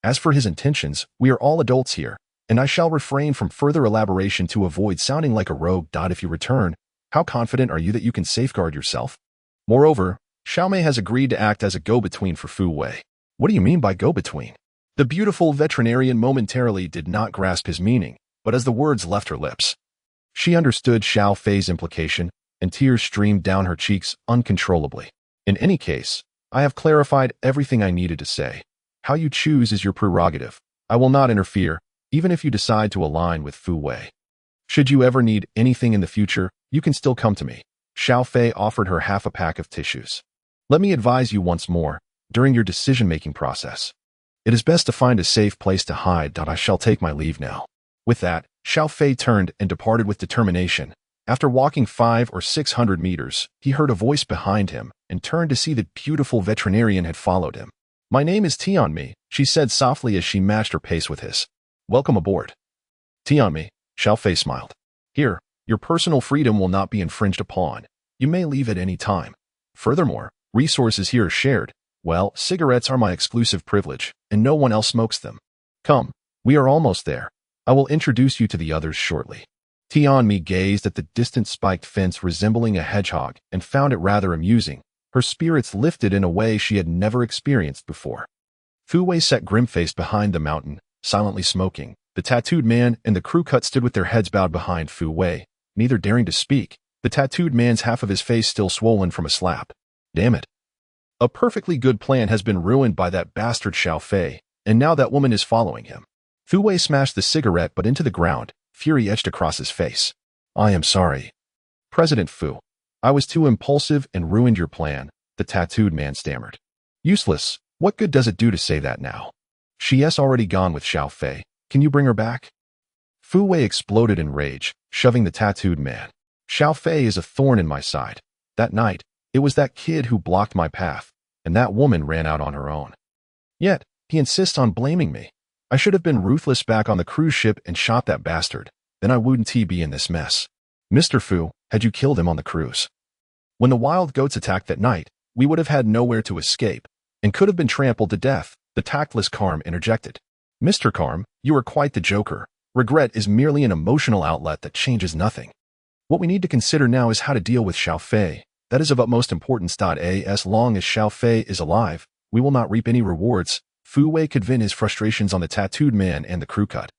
As for his intentions, we are all adults here, and I shall refrain from further elaboration to avoid sounding like a rogue. If you return, how confident are you that you can safeguard yourself? Moreover, Xiao Mei has agreed to act as a go-between for Fu Wei. What do you mean by go-between? The beautiful veterinarian momentarily did not grasp his meaning, but as the words left her lips, she understood Xiao Fei's implication, and tears streamed down her cheeks uncontrollably. In any case, I have clarified everything I needed to say. How you choose is your prerogative. I will not interfere, even if you decide to align with Fu Wei. Should you ever need anything in the future, you can still come to me. Xiao Fei offered her half a pack of tissues. Let me advise you once more, during your decision-making process, it is best to find a safe place to hide. I shall take my leave now. With that, Xiao Fei turned and departed with determination. After walking 500 or 600 meters, he heard a voice behind him and turned to see the beautiful veterinarian had followed him. My name is Tianmi, she said softly as she matched her pace with his. Welcome aboard. Tianmi, Xiao Fei smiled. Here, your personal freedom will not be infringed upon. You may leave at any time. Furthermore, resources here are shared. Well, cigarettes are my exclusive privilege, and no one else smokes them. Come, we are almost there. I will introduce you to the others shortly. Tianmi gazed at the distant spiked fence resembling a hedgehog and found it rather amusing. Her spirits lifted in a way she had never experienced before. Fu Wei sat grim-faced behind the mountain, silently smoking. The tattooed man and the crew cut stood with their heads bowed behind Fu Wei, neither daring to speak, the tattooed man's half of his face still swollen from a slap. Damn it. A perfectly good plan has been ruined by that bastard Xiao Fei, and now that woman is following him. Fu Wei smashed the cigarette but into the ground, fury etched across his face. I am sorry. President Fu. I was too impulsive and ruined your plan, the tattooed man stammered. Useless. What good does it do to say that now? She has already gone with Xiao Fei. Can you bring her back? Fu Wei exploded in rage, shoving the tattooed man. Xiao Fei is a thorn in my side. That night, it was that kid who blocked my path, and that woman ran out on her own. Yet, he insists on blaming me. I should have been ruthless back on the cruise ship and shot that bastard. Then I wouldn't be in this mess. Mr. Fu, had you killed him on the cruise? When the wild goats attacked that night, we would have had nowhere to escape, and could have been trampled to death, the tactless Carm interjected. Mr. Carm, you are quite the joker. Regret is merely an emotional outlet that changes nothing. What we need to consider now is how to deal with Xiao Fei. That is of utmost importance. As long as Xiao Fei is alive, we will not reap any rewards. Fu Wei could vent his frustrations on the tattooed man and the crew cut.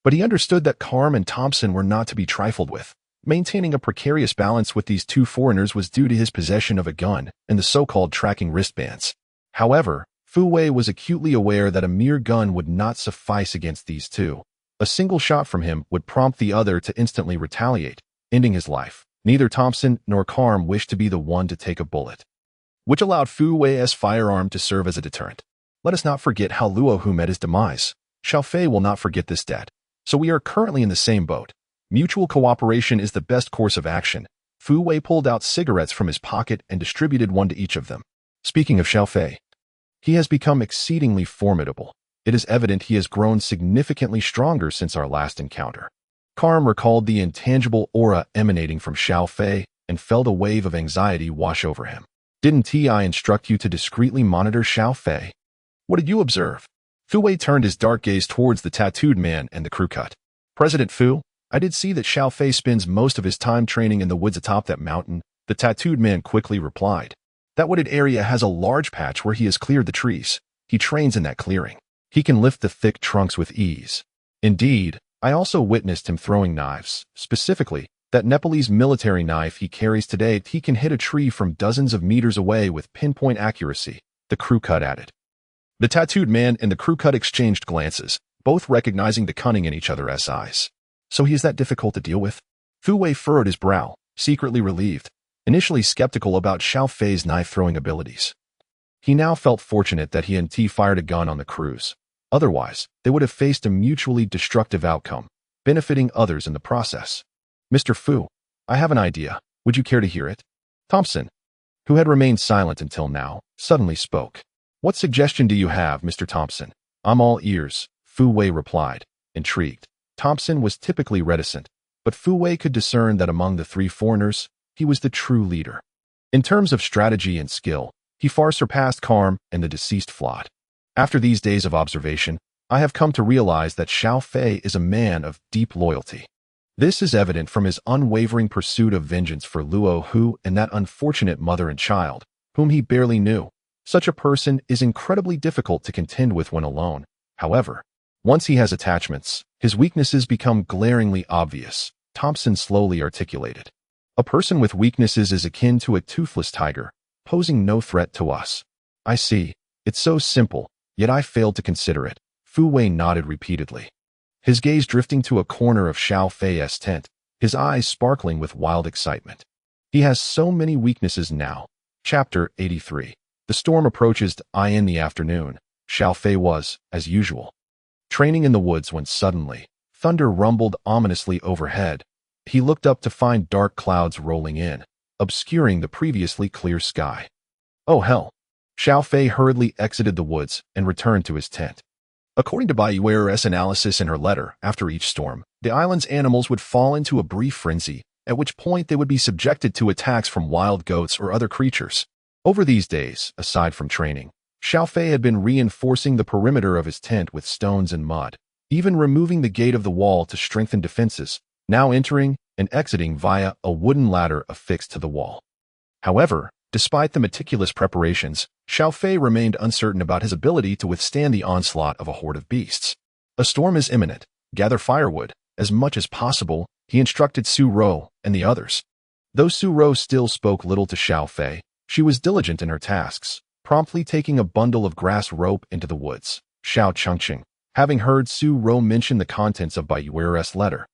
But he understood that Carm and Thompson were not to be trifled with. Maintaining a precarious balance with these two foreigners was due to his possession of a gun and the so-called tracking wristbands. However, Fu Wei was acutely aware that a mere gun would not suffice against these two. A single shot from him would prompt the other to instantly retaliate, ending his life. Neither Thompson nor Carm wished to be the one to take a bullet, which allowed Fu Wei's firearm to serve as a deterrent. Let us not forget how Luo Hu met his demise. Xiao Fei will not forget this debt. So we are currently in the same boat. Mutual cooperation is the best course of action. Fu Wei pulled out cigarettes from his pocket and distributed one to each of them. Speaking of Xiao Fei, he has become exceedingly formidable. It is evident he has grown significantly stronger since our last encounter. Carm recalled the intangible aura emanating from Xiao Fei and felt a wave of anxiety wash over him. Didn't I instruct you to discreetly monitor Xiao Fei? What did you observe? Fu Wei turned his dark gaze towards the tattooed man and the crew cut. President Fu, I did see that Xiao Fei spends most of his time training in the woods atop that mountain, the tattooed man quickly replied. That wooded area has a large patch where he has cleared the trees. He trains in that clearing. He can lift the thick trunks with ease. Indeed, I also witnessed him throwing knives. Specifically, that Nepalese military knife he carries today, he can hit a tree from dozens of meters away with pinpoint accuracy, the crew cut added. The tattooed man and the crew cut exchanged glances, both recognizing the cunning in each other's eyes. So he is that difficult to deal with? Fu Wei furrowed his brow, secretly relieved, initially skeptical about Xiao Fei's knife-throwing abilities. He now felt fortunate that he and T fired a gun on the crews. Otherwise, they would have faced a mutually destructive outcome, benefiting others in the process. Mr. Fu, I have an idea. Would you care to hear it? Thompson, who had remained silent until now, suddenly spoke. What suggestion do you have, Mr. Thompson? I'm all ears, Fu Wei replied, intrigued. Thompson was typically reticent, but Fu Wei could discern that among the three foreigners, he was the true leader. In terms of strategy and skill, he far surpassed Carm and the deceased Flot. After these days of observation, I have come to realize that Xiao Fei is a man of deep loyalty. This is evident from his unwavering pursuit of vengeance for Luo Hu and that unfortunate mother and child, whom he barely knew. Such a person is incredibly difficult to contend with when alone. However, once he has attachments, his weaknesses become glaringly obvious, Thompson slowly articulated. A person with weaknesses is akin to a toothless tiger, posing no threat to us. I see. It's so simple, yet I failed to consider it. Fu Wei nodded repeatedly, his gaze drifting to a corner of Xiao Fei's tent, his eyes sparkling with wild excitement. He has so many weaknesses now. Chapter 83. The storm approaches in the afternoon. Xiao Fei was, as usual, training in the woods when suddenly, thunder rumbled ominously overhead. He looked up to find dark clouds rolling in, obscuring the previously clear sky. Oh hell! Xiao Fei hurriedly exited the woods and returned to his tent. According to Bai Yue'er's analysis in her letter, after each storm, the island's animals would fall into a brief frenzy, at which point they would be subjected to attacks from wild goats or other creatures. Over these days, aside from training, Xiao Fei had been reinforcing the perimeter of his tent with stones and mud, even removing the gate of the wall to strengthen defenses, now entering and exiting via a wooden ladder affixed to the wall. However, despite the meticulous preparations, Xiao Fei remained uncertain about his ability to withstand the onslaught of a horde of beasts. A storm is imminent. Gather firewood. As much as possible, he instructed Su Ro and the others. Though Su Ro still spoke little to Xiao Fei, she was diligent in her tasks, promptly taking a bundle of grass rope into the woods. Xiao Chengqing, having heard Su Ro mention the contents of Bai Yue'er's letter,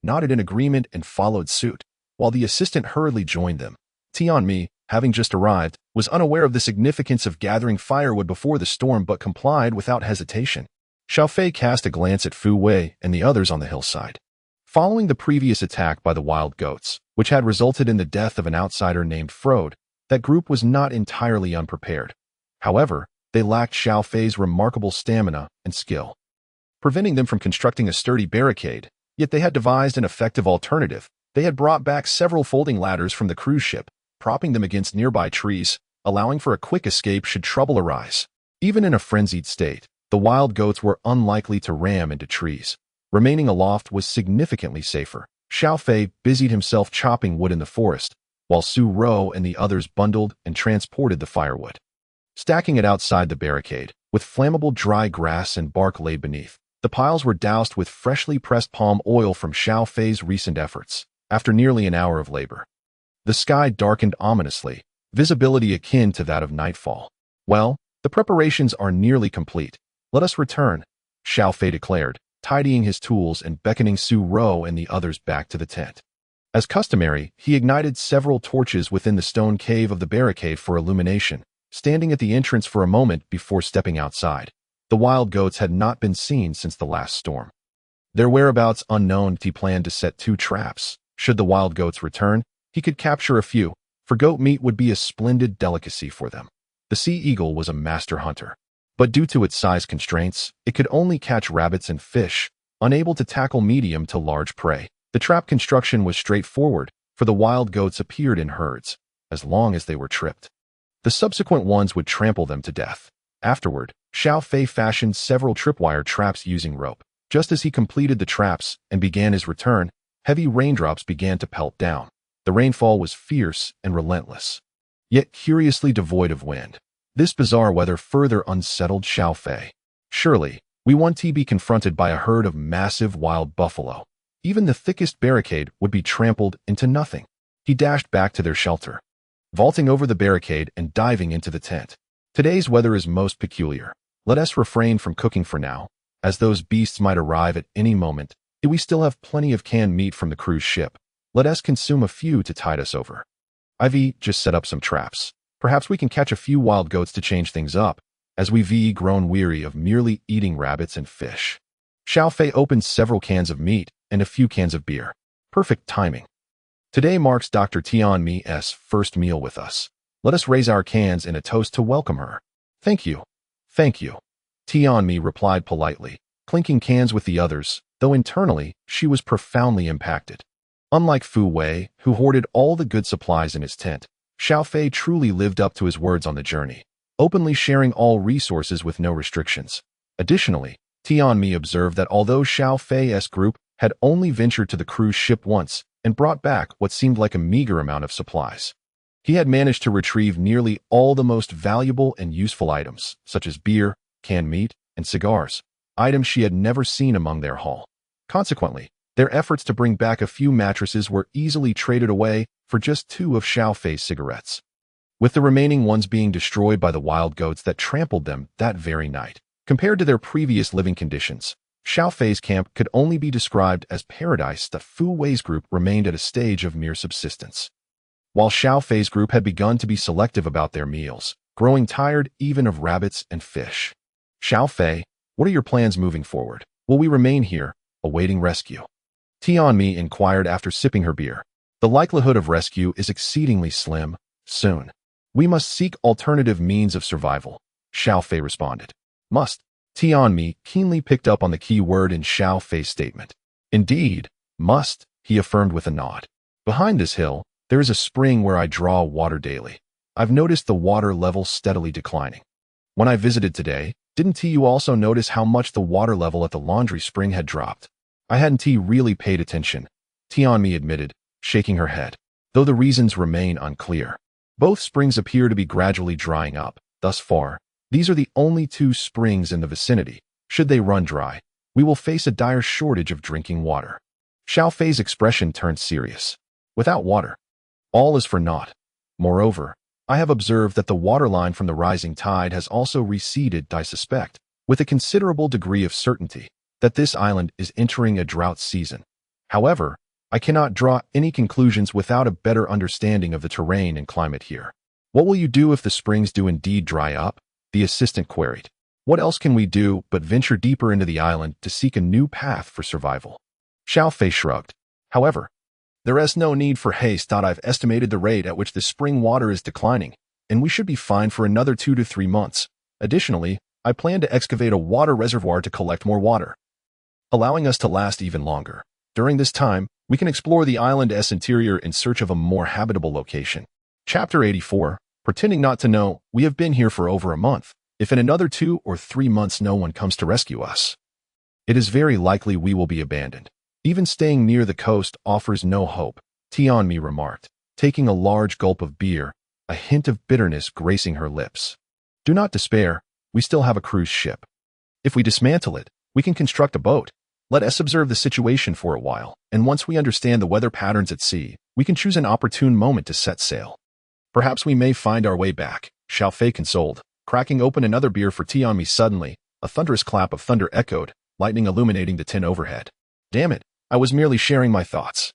nodded in agreement and followed suit, while the assistant hurriedly joined them. Tianmi, having just arrived, was unaware of the significance of gathering firewood before the storm but complied without hesitation. Xiao Fei cast a glance at Fu Wei and the others on the hillside. Following the previous attack by the wild goats, which had resulted in the death of an outsider named Frode, that group was not entirely unprepared. However, they lacked Xiao Fei's remarkable stamina and skill, preventing them from constructing a sturdy barricade, yet they had devised an effective alternative. They had brought back several folding ladders from the cruise ship, propping them against nearby trees, allowing for a quick escape should trouble arise. Even in a frenzied state, the wild goats were unlikely to ram into trees. Remaining aloft was significantly safer. Xiao Fei busied himself chopping wood in the forest, while Su Ro and the others bundled and transported the firewood. Stacking it outside the barricade, with flammable dry grass and bark laid beneath. The piles were doused with freshly pressed palm oil from Xiao Fei's recent efforts. After nearly an hour of labor, the sky darkened ominously, visibility akin to that of nightfall. Well, the preparations are nearly complete. Let us return, Xiao Fei declared, tidying his tools and beckoning Su Ro and the others back to the tent. As customary, he ignited several torches within the stone cave of the barricade for illumination, standing at the entrance for a moment before stepping outside. The wild goats had not been seen since the last storm. Their whereabouts unknown, he planned to set 2 traps. Should the wild goats return, he could capture a few, for goat meat would be a splendid delicacy for them. The sea eagle was a master hunter, but due to its size constraints, it could only catch rabbits and fish, unable to tackle medium to large prey. The trap construction was straightforward, for the wild goats appeared in herds, as long as they were tripped. The subsequent ones would trample them to death. Afterward, Xiao Fei fashioned several tripwire traps using rope. Just as he completed the traps and began his return, heavy raindrops began to pelt down. The rainfall was fierce and relentless, yet curiously devoid of wind. This bizarre weather further unsettled Xiao Fei. Surely, we won't be confronted by a herd of massive wild buffalo. Even the thickest barricade would be trampled into nothing. He dashed back to their shelter, vaulting over the barricade and diving into the tent. Today's weather is most peculiar. Let us refrain from cooking for now, as those beasts might arrive at any moment. We still have plenty of canned meat from the cruise ship. Let us consume a few to tide us over. I've just set up some traps. Perhaps we can catch a few wild goats to change things up, as we've grown weary of merely eating rabbits and fish. Xiao Fei opened several cans of meat and a few cans of beer. Perfect timing. Today marks Dr. Tianmi's first meal with us. Let us raise our cans in a toast to welcome her. Thank you. Thank you. Tianmi replied politely, clinking cans with the others, though internally, she was profoundly impacted. Unlike Fu Wei, who hoarded all the good supplies in his tent, Xiao Fei truly lived up to his words on the journey, openly sharing all resources with no restrictions. Additionally, Tianmi observed that although Xiao Fei's group had only ventured to the cruise ship once and brought back what seemed like a meager amount of supplies, he had managed to retrieve nearly all the most valuable and useful items, such as beer, canned meat, and cigars, items she had never seen among their haul. Consequently, their efforts to bring back a few mattresses were easily traded away for just 2 of Xiao Fei's cigarettes, with the remaining ones being destroyed by the wild goats that trampled them that very night. Compared to their previous living conditions, Xiao Fei's camp could only be described as paradise. The Fu Wei's group remained at a stage of mere subsistence, while Xiao Fei's group had begun to be selective about their meals, growing tired even of rabbits and fish. Xiao Fei, what are your plans moving forward? Will we remain here, awaiting rescue? Tianmi inquired after sipping her beer. The likelihood of rescue is exceedingly slim. Soon, we must seek alternative means of survival, Xiao Fei responded. Must. Tianmi keenly picked up on the key word in Xiao Fei's statement. Indeed, must, he affirmed with a nod. Behind this hill, there is a spring where I draw water daily. I've noticed the water level steadily declining. When I visited today, didn't you also notice how much the water level at the laundry spring had dropped? I hadn't really paid attention, Tianmi admitted, shaking her head, though the reasons remain unclear. Both springs appear to be gradually drying up. Thus far, these are the only 2 springs in the vicinity. Should they run dry, we will face a dire shortage of drinking water. Xiao Fei's expression turned serious. Without water, all is for naught. Moreover, I have observed that the waterline from the rising tide has also receded. I suspect, with a considerable degree of certainty, that this island is entering a drought season. However, I cannot draw any conclusions without a better understanding of the terrain and climate here. What will you do if the springs do indeed dry up? The assistant queried. What else can we do but venture deeper into the island to seek a new path for survival? Xiao Fei shrugged. However, there is no need for haste. I've estimated the rate at which the spring water is declining, and we should be fine for another 2 to 3 months. Additionally, I plan to excavate a water reservoir to collect more water, allowing us to last even longer. During this time, we can explore the island's interior in search of a more habitable location. Chapter 84, Pretending Not to Know. We have been here for over a month. If in another 2 or 3 months no one comes to rescue us, it is very likely we will be abandoned. Even staying near the coast offers no hope, Tianmi remarked, taking a large gulp of beer, a hint of bitterness gracing her lips. Do not despair. We still have a cruise ship. If we dismantle it, we can construct a boat. Let us observe the situation for a while, and once we understand the weather patterns at sea, we can choose an opportune moment to set sail. Perhaps we may find our way back, Xiao Fei consoled, cracking open another beer for Tianmi. Suddenly, a thunderous clap of thunder echoed, lightning illuminating the tin overhead. Damn it, I was merely sharing my thoughts.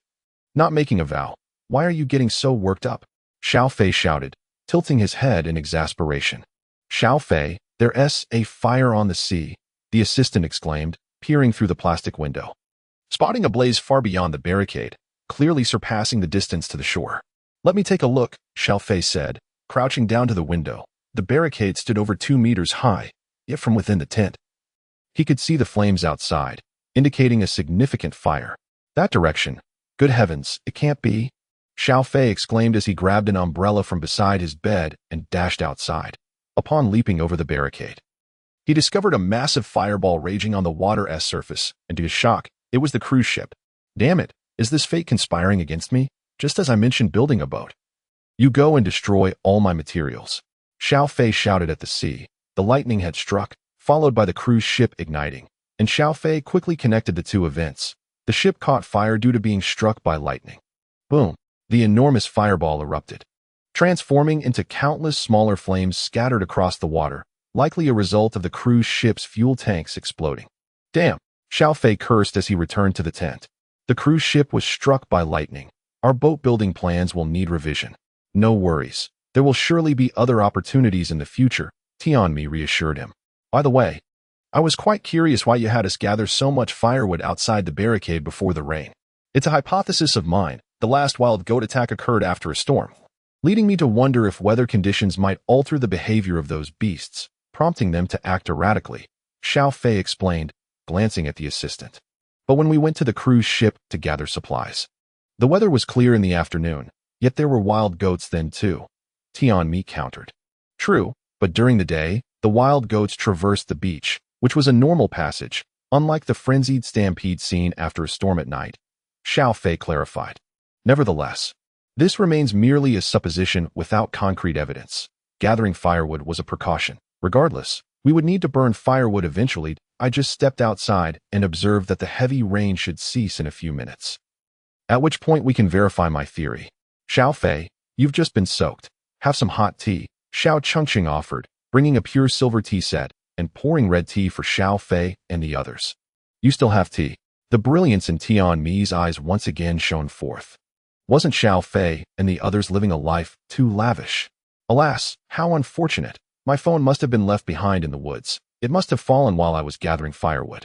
Not making a vow. Why are you getting so worked up? Xiao Fei shouted, tilting his head in exasperation. Xiao Fei, there's a fire on the sea, the assistant exclaimed, peering through the plastic window. Spotting a blaze far beyond the barricade, clearly surpassing the distance to the shore. Let me take a look, Xiao Fei said, crouching down to the window. The barricade stood over 2 meters high, yet from within the tent, he could see the flames outside, indicating a significant fire. That direction. Good heavens, it can't be. Xiao Fei exclaimed as he grabbed an umbrella from beside his bed and dashed outside. Upon leaping over the barricade, he discovered a massive fireball raging on the water's surface, and to his shock, it was the cruise ship. Damn it, is this fate conspiring against me? Just as I mentioned building a boat. You go and destroy all my materials. Xiao Fei shouted at the sea. The lightning had struck, followed by the cruise ship igniting, and Xiao Fei quickly connected the two events. The ship caught fire due to being struck by lightning. Boom! The enormous fireball erupted, transforming into countless smaller flames scattered across the water, likely a result of the cruise ship's fuel tanks exploding. Damn! Xiao Fei cursed as he returned to the tent. The cruise ship was struck by lightning. Our boat-building plans will need revision. No worries. There will surely be other opportunities in the future, Tianmi reassured him. By the way, I was quite curious why you had us gather so much firewood outside the barricade before the rain. It's a hypothesis of mine. The last wild goat attack occurred after a storm, leading me to wonder if weather conditions might alter the behavior of those beasts, prompting them to act erratically, Xiao Fei explained, glancing at the assistant. But when we went to the cruise ship to gather supplies, the weather was clear in the afternoon, yet there were wild goats then too, Tianmi countered. True, but during the day, the wild goats traversed the beach, which was a normal passage, unlike the frenzied stampede seen after a storm at night, Xiao Fei clarified. Nevertheless, this remains merely a supposition without concrete evidence. Gathering firewood was a precaution. Regardless, we would need to burn firewood eventually. I just stepped outside and observed that the heavy rain should cease in a few minutes. At which point we can verify my theory. Xiao Fei, you've just been soaked. Have some hot tea, Xiao Chengqing offered, bringing a pure silver tea set and pouring red tea for Xiao Fei and the others. You still have tea. The brilliance in Tianmi's eyes once again shone forth. Wasn't Xiao Fei and the others living a life too lavish? Alas, how unfortunate. My phone must have been left behind in the woods. It must have fallen while I was gathering firewood.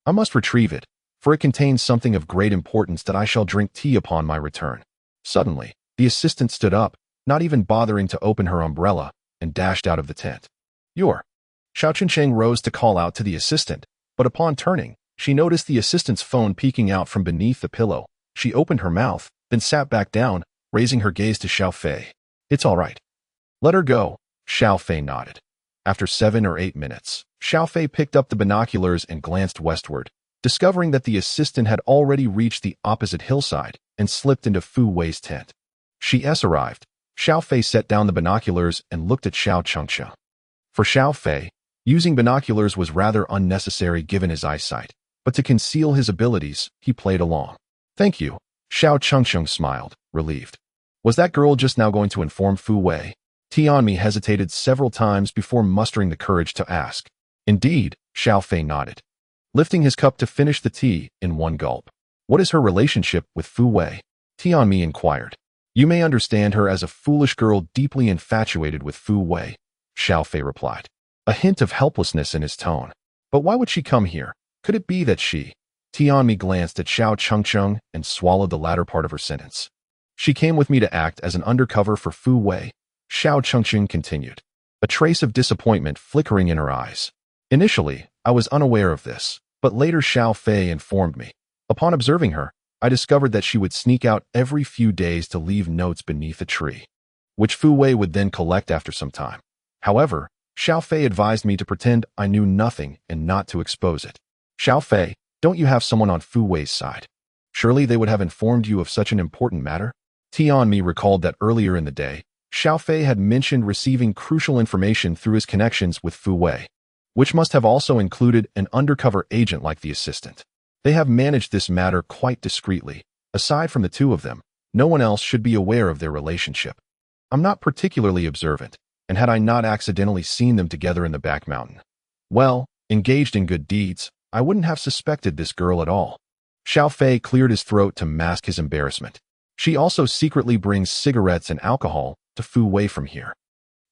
I must retrieve it, for it contains something of great importance that I shall drink tea upon my return. Suddenly, the assistant stood up, not even bothering to open her umbrella, and dashed out of the tent. Yue'er. Xiao Chengqing rose to call out to the assistant, but upon turning, she noticed the assistant's phone peeking out from beneath the pillow. She opened her mouth, then sat back down, raising her gaze to Xiao Fei. It's all right. Let her go, Xiao Fei nodded. After 7 or 8 minutes, Xiao Fei picked up the binoculars and glanced westward, discovering that the assistant had already reached the opposite hillside and slipped into Fu Wei's tent. She's arrived. Xiao Fei set down the binoculars and looked at Xiao Chengqing. For Xiao Fei, using binoculars was rather unnecessary given his eyesight, but to conceal his abilities, he played along. Thank you. Xiao Chengqing smiled, relieved. Was that girl just now going to inform Fu Wei? Tianmi hesitated several times before mustering the courage to ask. Indeed, Xiao Fei nodded, lifting his cup to finish the tea in one gulp. What is her relationship with Fu Wei? Tianmi inquired. You may understand her as a foolish girl deeply infatuated with Fu Wei, Xiao Fei replied, a hint of helplessness in his tone. But why would she come here? Could it be that she... Tianmi glanced at Xiao Chengqing and swallowed the latter part of her sentence. She came with me to act as an undercover for Fu Wei, Xiao Chengqing continued, a trace of disappointment flickering in her eyes. Initially, I was unaware of this, but later Xiao Fei informed me. Upon observing her, I discovered that she would sneak out every few days to leave notes beneath a tree, which Fu Wei would then collect after some time. However, Xiao Fei advised me to pretend I knew nothing and not to expose it. Xiao Fei, don't you have someone on Fu Wei's side? Surely they would have informed you of such an important matter? Tianmi recalled that earlier in the day, Xiao Fei had mentioned receiving crucial information through his connections with Fu Wei, which must have also included an undercover agent like the assistant. They have managed this matter quite discreetly. Aside from the two of them, no one else should be aware of their relationship. I'm not particularly observant, and had I not accidentally seen them together in the back mountain, well, engaged in good deeds, I wouldn't have suspected this girl at all. Xiao Fei cleared his throat to mask his embarrassment. She also secretly brings cigarettes and alcohol to Fu Wei from here.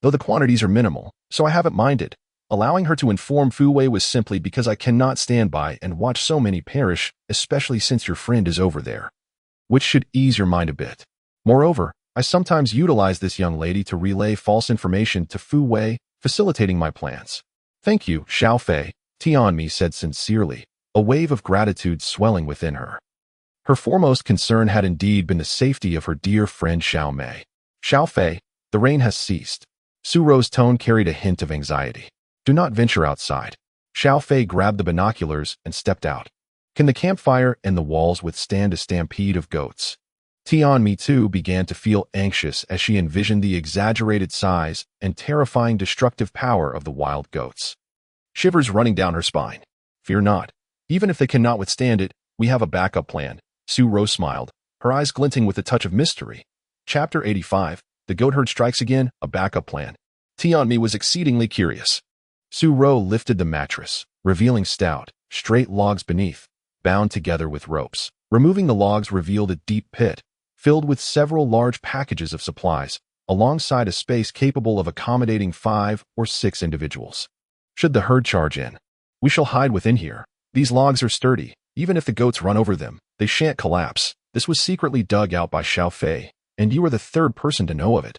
Though the quantities are minimal, so I haven't minded. Allowing her to inform Fu Wei was simply because I cannot stand by and watch so many perish, especially since your friend is over there. Which should ease your mind a bit. Moreover, I sometimes utilize this young lady to relay false information to Fu Wei, facilitating my plans. Thank you, Xiao Fei, Tianmi said sincerely, a wave of gratitude swelling within her. Her foremost concern had indeed been the safety of her dear friend Xiao Mei. Xiao Fei, the rain has ceased. Su Ro's tone carried a hint of anxiety. Do not venture outside. Xiao Fei grabbed the binoculars and stepped out. Can the campfire and the walls withstand a stampede of goats? Tianmi too began to feel anxious as she envisioned the exaggerated size and terrifying destructive power of the wild goats. Shivers running down her spine. Fear not. Even if they cannot withstand it, we have a backup plan. Su Ro smiled, her eyes glinting with a touch of mystery. Chapter 85, The Goatherd Strikes Again, a Backup Plan. Tianmi was exceedingly curious. Su Ro lifted the mattress, revealing stout, straight logs beneath, bound together with ropes. Removing the logs revealed a deep pit, filled with several large packages of supplies, alongside a space capable of accommodating 5 or 6 individuals. Should the herd charge in, we shall hide within here. These logs are sturdy. Even if the goats run over them, they shan't collapse. This was secretly dug out by Xiao Fei, and you are the third person to know of it.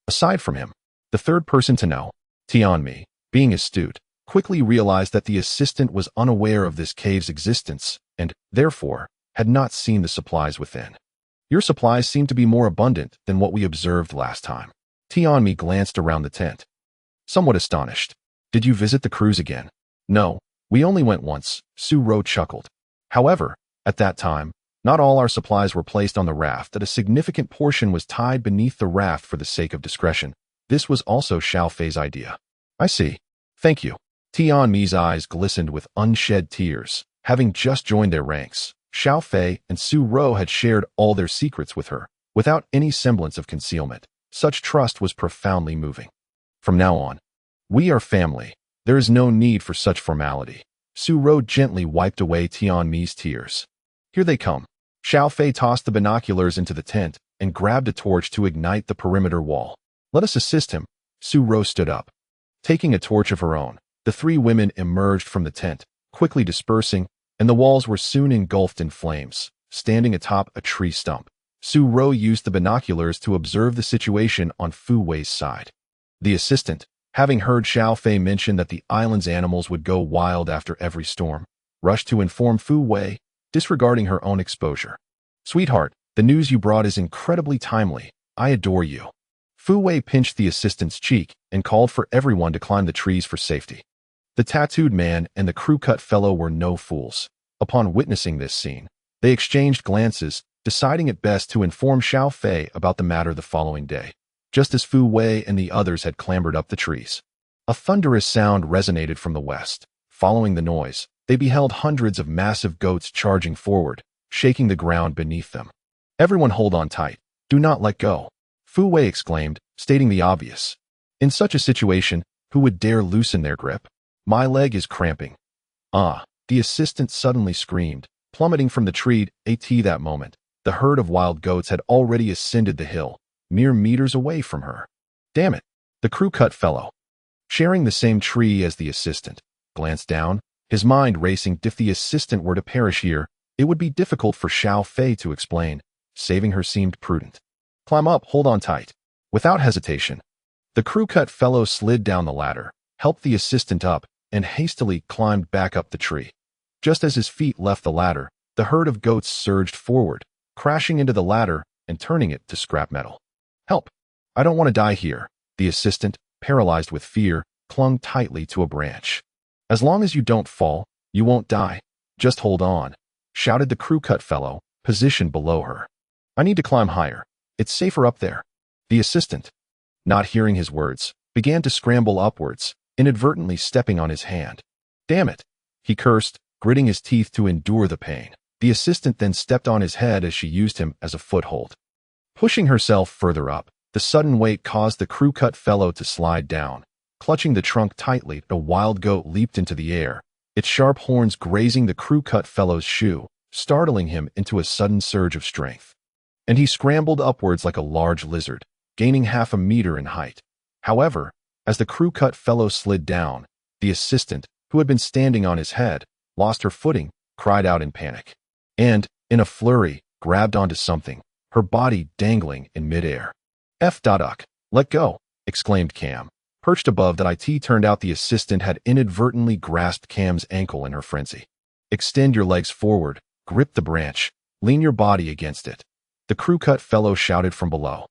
Aside from him, the third person to know, Tianmi, being astute, quickly realized that the assistant was unaware of this cave's existence and, therefore, had not seen the supplies within. Your supplies seem to be more abundant than what we observed last time. Tianmi glanced around the tent, somewhat astonished. Did you visit the cruise again? No, we only went once, Su Ro chuckled. However, at that time, not all our supplies were placed on the raft, that a significant portion was tied beneath the raft for the sake of discretion. This was also Xiao Fei's idea. I see. Thank you. Tianmi's eyes glistened with unshed tears. Having just joined their ranks, Xiao Fei and Su Ro had shared all their secrets with her, without any semblance of concealment. Such trust was profoundly moving. From now on, we are family. There is no need for such formality. Su Ro gently wiped away Tianmi's tears. Here they come. Xiao Fei tossed the binoculars into the tent and grabbed a torch to ignite the perimeter wall. Let us assist him. Su Ro stood up. Taking a torch of her own, the 3 women emerged from the tent, quickly dispersing, and the walls were soon engulfed in flames. Standing atop a tree stump, Su Ro used the binoculars to observe the situation on Fu Wei's side. The assistant, having heard Xiao Fei mention that the island's animals would go wild after every storm, rushed to inform Fu Wei, disregarding her own exposure. Sweetheart, the news you brought is incredibly timely. I adore you. Fu Wei pinched the assistant's cheek and called for everyone to climb the trees for safety. The tattooed man and the crew-cut fellow were no fools. Upon witnessing this scene, they exchanged glances, deciding it best to inform Xiao Fei about the matter the following day, just as Fu Wei and the others had clambered up the trees. A thunderous sound resonated from the west. Following the noise, they beheld hundreds of massive goats charging forward, shaking the ground beneath them. Everyone hold on tight. Do not let go. Fu Wei exclaimed, stating the obvious. In such a situation, who would dare loosen their grip? My leg is cramping. Ah, the assistant suddenly screamed, plummeting from the tree. At that moment, the herd of wild goats had already ascended the hill, mere meters away from her. Damn it! The crew-cut fellow, sharing the same tree as the assistant, glanced down, his mind racing. If the assistant were to perish here, it would be difficult for Xiao Fei to explain. Saving her seemed prudent. Climb up, hold on tight. Without hesitation, the crew-cut fellow slid down the ladder, helped the assistant up, and hastily climbed back up the tree. Just as his feet left the ladder, the herd of goats surged forward, crashing into the ladder and turning it to scrap metal. Help! I don't want to die here. The assistant, paralyzed with fear, clung tightly to a branch. As long as you don't fall, you won't die. Just hold on, shouted the crew-cut fellow, positioned below her. I need to climb higher. It's safer up there. The assistant, not hearing his words, began to scramble upwards, inadvertently stepping on his hand. "Damn it!" he cursed, gritting his teeth to endure the pain. The assistant then stepped on his head as she used him as a foothold. Pushing herself further up, the sudden weight caused the crew-cut fellow to slide down. Clutching the trunk tightly, the wild goat leaped into the air, its sharp horns grazing the crew-cut fellow's shoe, startling him into a sudden surge of strength. And he scrambled upwards like a large lizard, gaining half a meter in height. However, as the crew-cut fellow slid down, the assistant, who had been standing on his head, lost her footing, cried out in panic, and, in a flurry, grabbed onto something, her body dangling in midair. "F.uck, let go," exclaimed Cam. Perched above that, it turned out the assistant had inadvertently grasped Cam's ankle in her frenzy. "Extend your legs forward, grip the branch, lean your body against it," the crew-cut fellow shouted from below.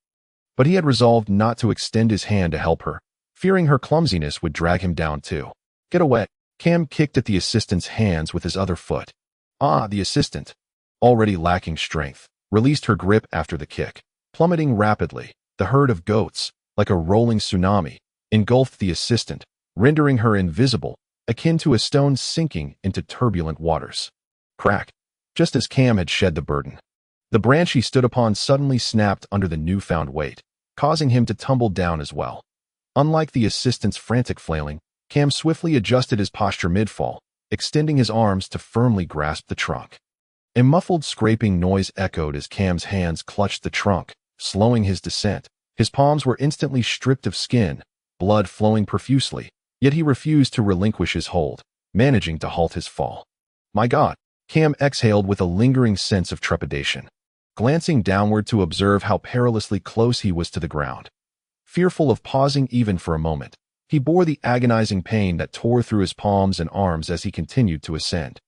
But he had resolved not to extend his hand to help her, fearing her clumsiness would drag him down too. "Get away." Cam kicked at the assistant's hands with his other foot. The assistant, already lacking strength, released her grip after the kick. Plummeting rapidly, the herd of goats, like a rolling tsunami, engulfed the assistant, rendering her invisible, akin to a stone sinking into turbulent waters. Crack! Just as Cam had shed the burden, the branch he stood upon suddenly snapped under the newfound weight, causing him to tumble down as well. Unlike the assistant's frantic flailing, Cam swiftly adjusted his posture mid-fall, extending his arms to firmly grasp the trunk. A muffled scraping noise echoed as Cam's hands clutched the trunk, slowing his descent. His palms were instantly stripped of skin, blood flowing profusely, yet he refused to relinquish his hold, managing to halt his fall. "My God!" Cam exhaled with a lingering sense of trepidation, glancing downward to observe how perilously close he was to the ground. Fearful of pausing even for a moment, he bore the agonizing pain that tore through his palms and arms as he continued to ascend.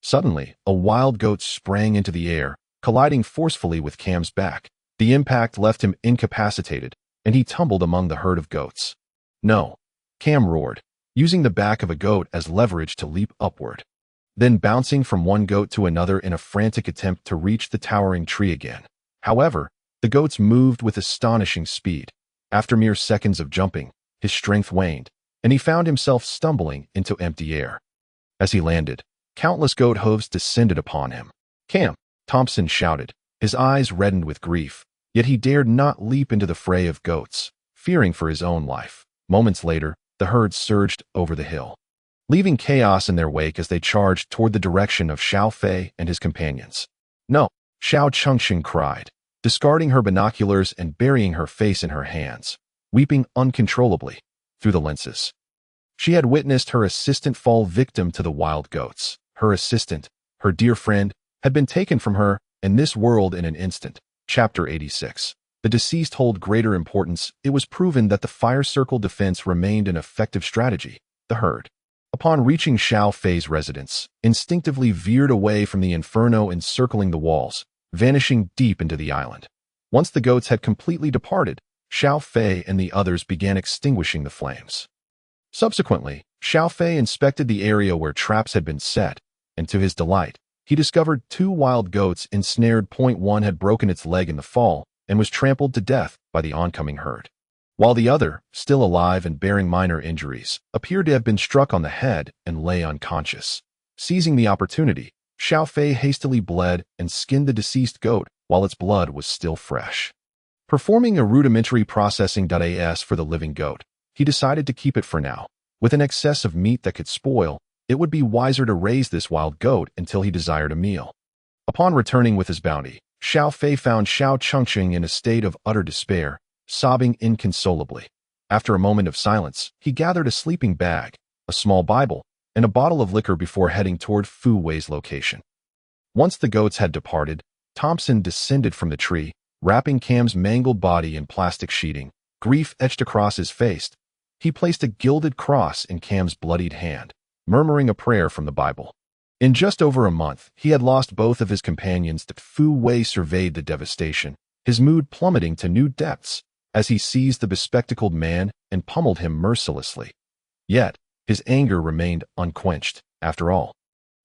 Suddenly, a wild goat sprang into the air, colliding forcefully with Cam's back. The impact left him incapacitated, and he tumbled among the herd of goats. "No!" Cam roared, using the back of a goat as leverage to leap upward, then bouncing from one goat to another in a frantic attempt to reach the towering tree again. However, the goats moved with astonishing speed. After mere seconds of jumping, his strength waned, and he found himself stumbling into empty air. As he landed, countless goat hooves descended upon him. "Cam!" Thompson shouted, his eyes reddened with grief, yet he dared not leap into the fray of goats, fearing for his own life. Moments later, the herd surged over the hill, leaving chaos in their wake as they charged toward the direction of Xiao Fei and his companions. "No!" Xiao Chengxing cried, discarding her binoculars and burying her face in her hands, weeping uncontrollably through the lenses. She had witnessed her assistant fall victim to the wild goats. Her assistant, her dear friend, had been taken from her and this world in an instant. Chapter 86. The deceased hold greater importance. It was proven that the fire circle defense remained an effective strategy. The herd, upon reaching Xiao Fei's residence, instinctively veered away from the inferno encircling the walls, vanishing deep into the island. Once the goats had completely departed, Xiao Fei and the others began extinguishing the flames. Subsequently, Xiao Fei inspected the area where traps had been set, and to his delight, he discovered 2 wild goats ensnared. One had broken its leg in the fall and was trampled to death by the oncoming herd, while the other, still alive and bearing minor injuries, appeared to have been struck on the head and lay unconscious. Seizing the opportunity, Xiao Fei hastily bled and skinned the deceased goat while its blood was still fresh. Performing a rudimentary processing.as for the living goat, he decided to keep it for now. With an excess of meat that could spoil, it would be wiser to raise this wild goat until he desired a meal. Upon returning with his bounty, Xiao Fei found Xiao Chengxing in a state of utter despair, sobbing inconsolably. After a moment of silence, he gathered a sleeping bag, a small Bible, and a bottle of liquor before heading toward Fu Wei's location. Once the goats had departed, Thompson descended from the tree, wrapping Cam's mangled body in plastic sheeting, grief etched across his face. He placed a gilded cross in Cam's bloodied hand, murmuring a prayer from the Bible. In just over a month, he had lost both of his companions. Fu Wei surveyed the devastation, his mood plummeting to new depths as he seized the bespectacled man and pummeled him mercilessly. Yet, his anger remained unquenched. After all,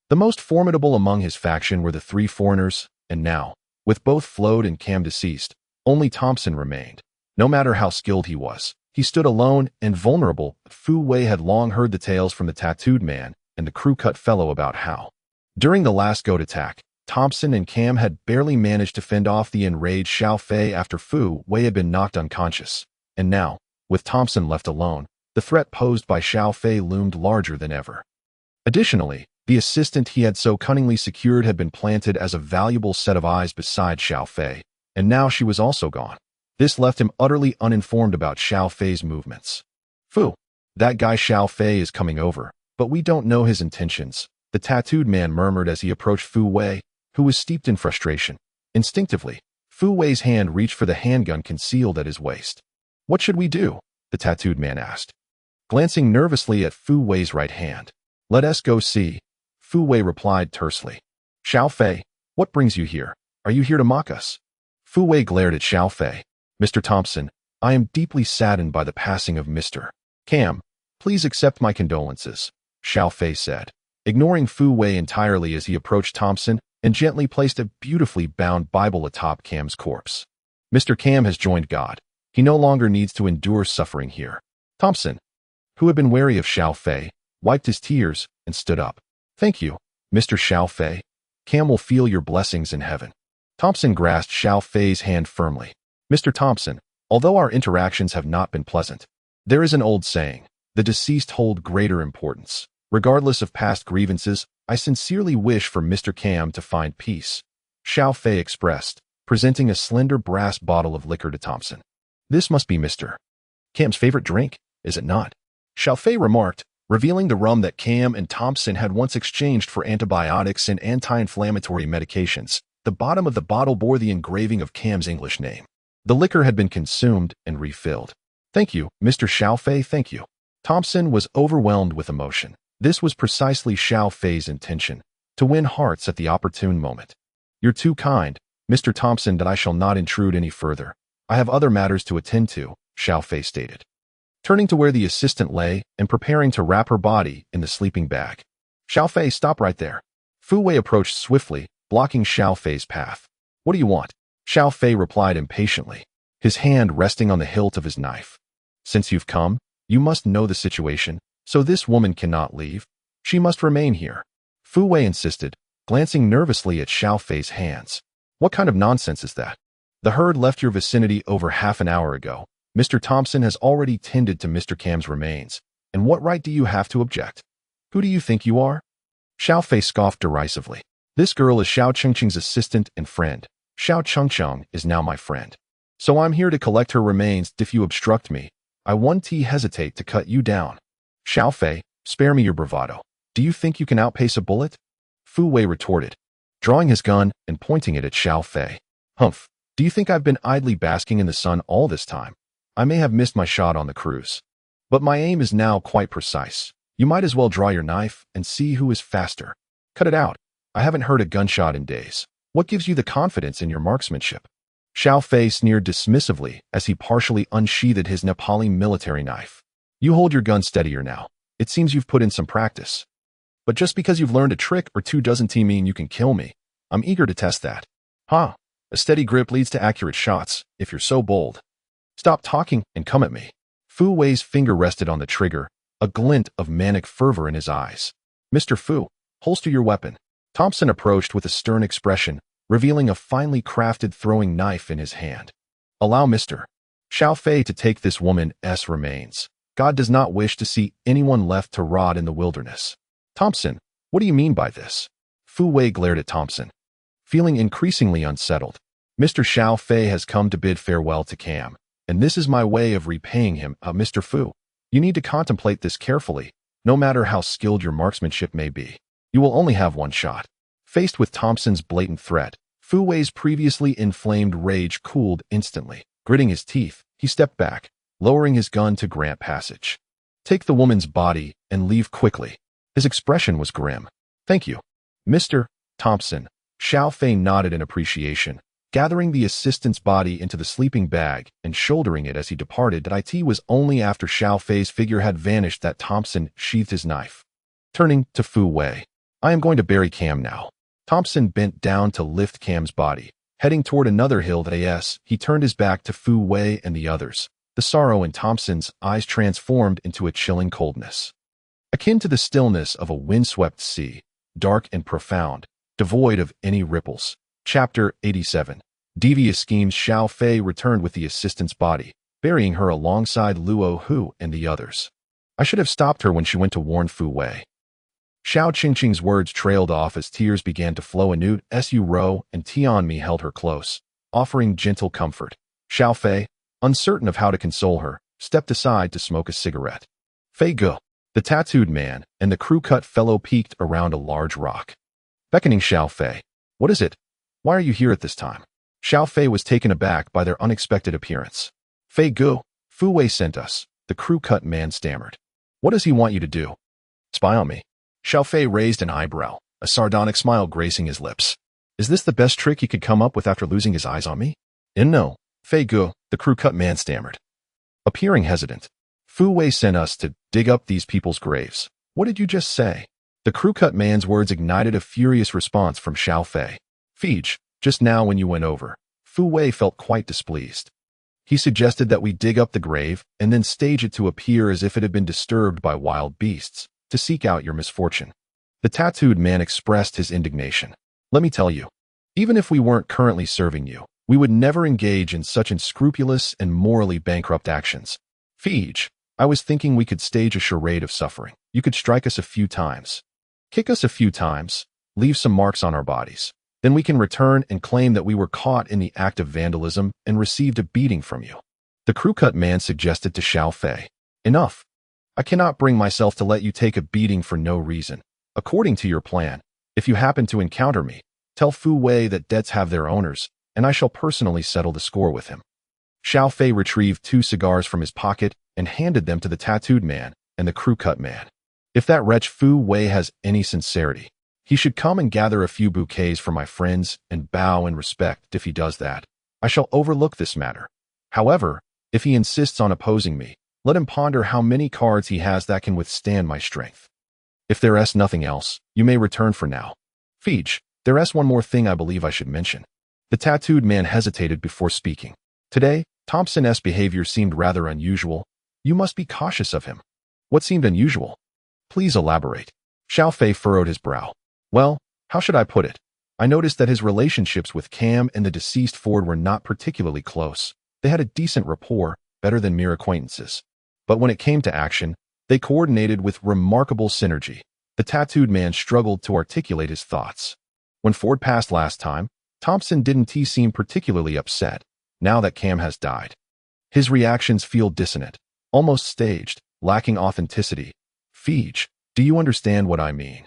the most formidable among his faction were the 3 foreigners, and now, with both Float and Cam deceased, only Thompson remained. No matter how skilled he was, he stood alone and vulnerable. Fu Wei had long heard the tales from the tattooed man and the crew-cut fellow about how, during the last goat attack, Thompson and Cam had barely managed to fend off the enraged Xiao Fei after Fu Wei had been knocked unconscious. And now, with Thompson left alone, the threat posed by Xiao Fei loomed larger than ever. Additionally, the assistant he had so cunningly secured had been planted as a valuable set of eyes beside Xiao Fei, and now she was also gone. This left him utterly uninformed about Xiao Fei's movements. Fu, that guy Xiao Fei is coming over, but we don't know his intentions, the tattooed man murmured as he approached Fu Wei, who was steeped in frustration. Instinctively, Fu Wei's hand reached for the handgun concealed at his waist. What should we do? The tattooed man asked, glancing nervously at Fu Wei's right hand. Let us go see, Fu Wei replied tersely. Xiao Fei, what brings you here? Are you here to mock us? Fu Wei glared at Xiao Fei. Mr. Thompson, I am deeply saddened by the passing of Mr. Cam. Please accept my condolences, Xiao Fei said, ignoring Fu Wei entirely as he approached Thompson and gently placed a beautifully bound Bible atop Cam's corpse. Mr. Cam has joined God. He no longer needs to endure suffering here. Thompson, who had been wary of Xiao Fei, wiped his tears and stood up. Thank you, Mr. Xiao Fei. Cam will feel your blessings in heaven. Thompson grasped Xiao Fei's hand firmly. Mr. Thompson, although our interactions have not been pleasant, there is an old saying, the deceased hold greater importance. Regardless of past grievances, I sincerely wish for Mr. Cam to find peace, Xiao Fei expressed, presenting a slender brass bottle of liquor to Thompson. This must be Mr. Cam's favorite drink, is it not? Xiao Fei remarked, revealing the rum that Cam and Thompson had once exchanged for antibiotics and anti-inflammatory medications. The bottom of the bottle bore the engraving of Cam's English name. The liquor had been consumed and refilled. Thank you, Mr. Xiao Fei, thank you. Thompson was overwhelmed with emotion. This was precisely Xiao Fei's intention, to win hearts at the opportune moment. You're too kind, Mr. Thompson, that I shall not intrude any further. I have other matters to attend to, Xiao Fei stated, turning to where the assistant lay and preparing to wrap her body in the sleeping bag. Xiao Fei, stop right there. Fu Wei approached swiftly, blocking Xiao Fei's path. What do you want? Xiao Fei replied impatiently, his hand resting on the hilt of his knife. Since you've come, you must know the situation, so this woman cannot leave. She must remain here. Fu Wei insisted, glancing nervously at Xiao Fei's hands. What kind of nonsense is that? The herd left your vicinity over half an hour ago. Mr. Thompson has already tended to Mr. Cam's remains, and what right do you have to object? Who do you think you are? Xiao Fei scoffed derisively. This girl is Xiao Chengqing's assistant and friend. Xiao Chengqing is now my friend. So I'm here to collect her remains. If you obstruct me, I won't hesitate to cut you down. Xiao Fei, spare me your bravado. Do you think you can outpace a bullet? Fu Wei retorted, drawing his gun and pointing it at Xiao Fei. Humph, do you think I've been idly basking in the sun all this time? I may have missed my shot on the cruise, but my aim is now quite precise. You might as well draw your knife and see who is faster. Cut it out. I haven't heard a gunshot in days. What gives you the confidence in your marksmanship? Xiao Fei sneered dismissively as he partially unsheathed his Nepali military knife. You hold your gun steadier now. It seems you've put in some practice. But just because you've learned a trick or two doesn't mean you can kill me. I'm eager to test that. Huh? A steady grip leads to accurate shots, if you're so bold. Stop talking and come at me. Fu Wei's finger rested on the trigger, a glint of manic fervor in his eyes. Mr. Fu, holster your weapon. Thompson approached with a stern expression, revealing a finely crafted throwing knife in his hand. Allow Mr. Xiao Fei to take this woman's remains. God does not wish to see anyone left to rot in the wilderness. Thompson, what do you mean by this? Fu Wei glared at Thompson, feeling increasingly unsettled. Mr. Xiao Fei has come to bid farewell to Cam, and this is my way of repaying him. Mr. Fu, you need to contemplate this carefully. No matter how skilled your marksmanship may be, you will only have one shot. Faced with Thompson's blatant threat, Fu Wei's previously inflamed rage cooled instantly. Gritting his teeth, he stepped back, lowering his gun to grant passage. Take the woman's body and leave quickly. His expression was grim. Thank you, Mr. Thompson. Xiao Fei nodded in appreciation, gathering the assistant's body into the sleeping bag and shouldering it as he departed. It was only after Xiao Fei's figure had vanished that Thompson sheathed his knife. Turning to Fu Wei, I am going to bury Cam now. Thompson bent down to lift Cam's body, Heading toward another hill he turned his back to Fu Wei and the others. The sorrow in Thompson's eyes transformed into a chilling coldness, akin to the stillness of a windswept sea, dark and profound, devoid of any ripples. Chapter 87. Devious schemes. Xiao Fei returned with the assistant's body, burying her alongside Luo Hu and the others. I should have stopped her when she went to warn Fu Wei. Xiao Qingqing's words trailed off as tears began to flow anew. Su Ro and Tianmi held her close, offering gentle comfort. Xiao Fei, uncertain of how to console her, stepped aside to smoke a cigarette. Fei Ge, the tattooed man, and the crew-cut fellow peeked around a large rock, beckoning Xiao Fei. What is it? Why are you here at this time? Xiao Fei was taken aback by their unexpected appearance. Fei Ge, Fu Wei sent us, the crew-cut man stammered. What does he want you to do? Spy on me. Xiao Fei raised an eyebrow, a sardonic smile gracing his lips. Is this the best trick he could come up with after losing his eyes on me? No. Fei Ge, the crew-cut man stammered, appearing hesitant. Fu Wei sent us to dig up these people's graves. What did you just say? The crew-cut man's words ignited a furious response from Xiao Fei. Fij, just now when you went over, Fu Wei felt quite displeased. He suggested that we dig up the grave and then stage it to appear as if it had been disturbed by wild beasts, to seek out your misfortune. The tattooed man expressed his indignation. Let me tell you, even if we weren't currently serving you, we would never engage in such unscrupulous and morally bankrupt actions. Fij, I was thinking we could stage a charade of suffering. You could strike us a few times, kick us a few times, leave some marks on our bodies. Then we can return and claim that we were caught in the act of vandalism and received a beating from you. The crew-cut man suggested to Xiao Fei. Enough. I cannot bring myself to let you take a beating for no reason. According to your plan, if you happen to encounter me, tell Fu Wei that debts have their owners, and I shall personally settle the score with him. Xiao Fei retrieved 2 cigars from his pocket and handed them to the tattooed man and the crew-cut man. If that wretch Fu Wei has any sincerity, he should come and gather a few bouquets for my friends and bow in respect. If he does that, I shall overlook this matter. However, if he insists on opposing me, let him ponder how many cards he has that can withstand my strength. If there's nothing else, you may return for now. Fij, there's one more thing I believe I should mention. The tattooed man hesitated before speaking. Today, Thompson's behavior seemed rather unusual. You must be cautious of him. What seemed unusual? Please elaborate. Xiao Fei furrowed his brow. Well, how should I put it? I noticed that his relationships with Cam and the deceased Ford were not particularly close. They had a decent rapport, better than mere acquaintances. But when it came to action, they coordinated with remarkable synergy. The tattooed man struggled to articulate his thoughts. When Ford passed last time, Thompson didn't seem particularly upset, now that Cam has died. His reactions feel dissonant, almost staged, lacking authenticity. Fij, do you understand what I mean?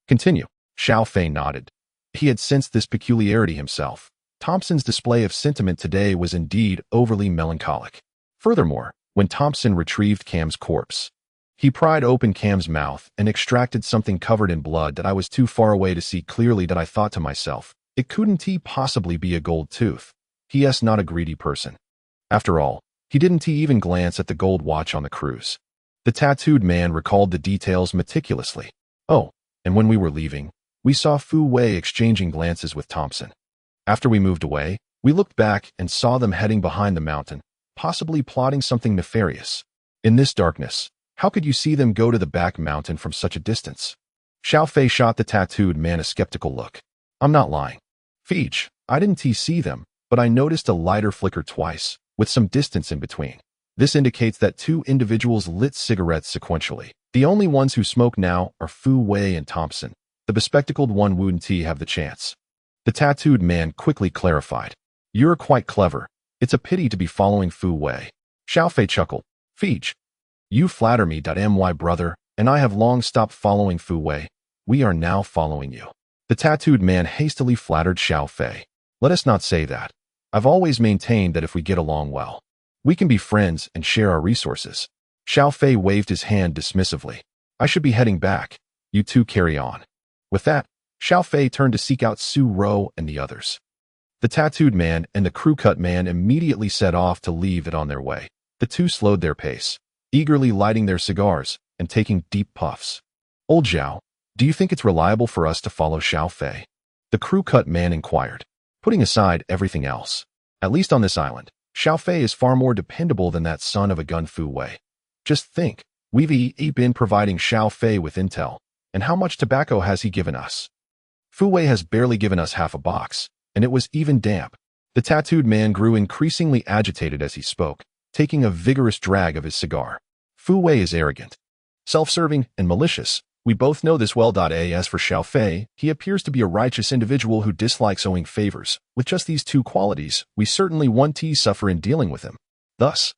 Continue. Xiao Fei nodded. He had sensed this peculiarity himself. Thompson's display of sentiment today was indeed overly melancholic. Furthermore, when Thompson retrieved Cam's corpse, he pried open Cam's mouth and extracted something covered in blood that I was too far away to see clearly. That I thought to myself, it couldn't possibly be a gold tooth. He's not a greedy person. After all, he didn't even glance at the gold watch on the cruise. The tattooed man recalled the details meticulously. Oh, and when we were leaving, we saw Fu Wei exchanging glances with Thompson. After we moved away, we looked back and saw them heading behind the mountain, possibly plotting something nefarious. In this darkness, how could you see them go to the back mountain from such a distance? Xiao Fei shot the tattooed man a skeptical look. I'm not lying. Fij, I didn't see them, but I noticed a lighter flicker twice, with some distance in between. This indicates that 2 individuals lit cigarettes sequentially. The only ones who smoke now are Fu Wei and Thompson. The bespectacled one wouldn't have the chance. The tattooed man quickly clarified. You're quite clever. It's a pity to be following Fu Wei. Xiao Fei chuckled. Fij, you flatter me. My brother and I have long stopped following Fu Wei. We are now following you. The tattooed man hastily flattered Xiao Fei. Let us not say that. I've always maintained that if we get along well, we can be friends and share our resources. Xiao Fei waved his hand dismissively. I should be heading back. You two carry on. With that, Xiao Fei turned to seek out Su Ro and the others. The tattooed man and the crew-cut man immediately set off to leave it on their way. The two slowed their pace, eagerly lighting their cigars and taking deep puffs. Old Zhao, do you think it's reliable for us to follow Xiao Fei? The crew-cut man inquired. Putting aside everything else, at least on this island, Xiao Fei is far more dependable than that son of a gun Fu Wei. Just think, we've been providing Xiao Fei with intel, and how much tobacco has he given us? Fu Wei has barely given us half a box, and it was even damp. The tattooed man grew increasingly agitated as he spoke, taking a vigorous drag of his cigar. Fu Wei is arrogant, self-serving, and malicious. We both know this well. As for Xiao Fei, he appears to be a righteous individual who dislikes owing favors. With just these two qualities, we certainly won't suffer in dealing with him. Thus,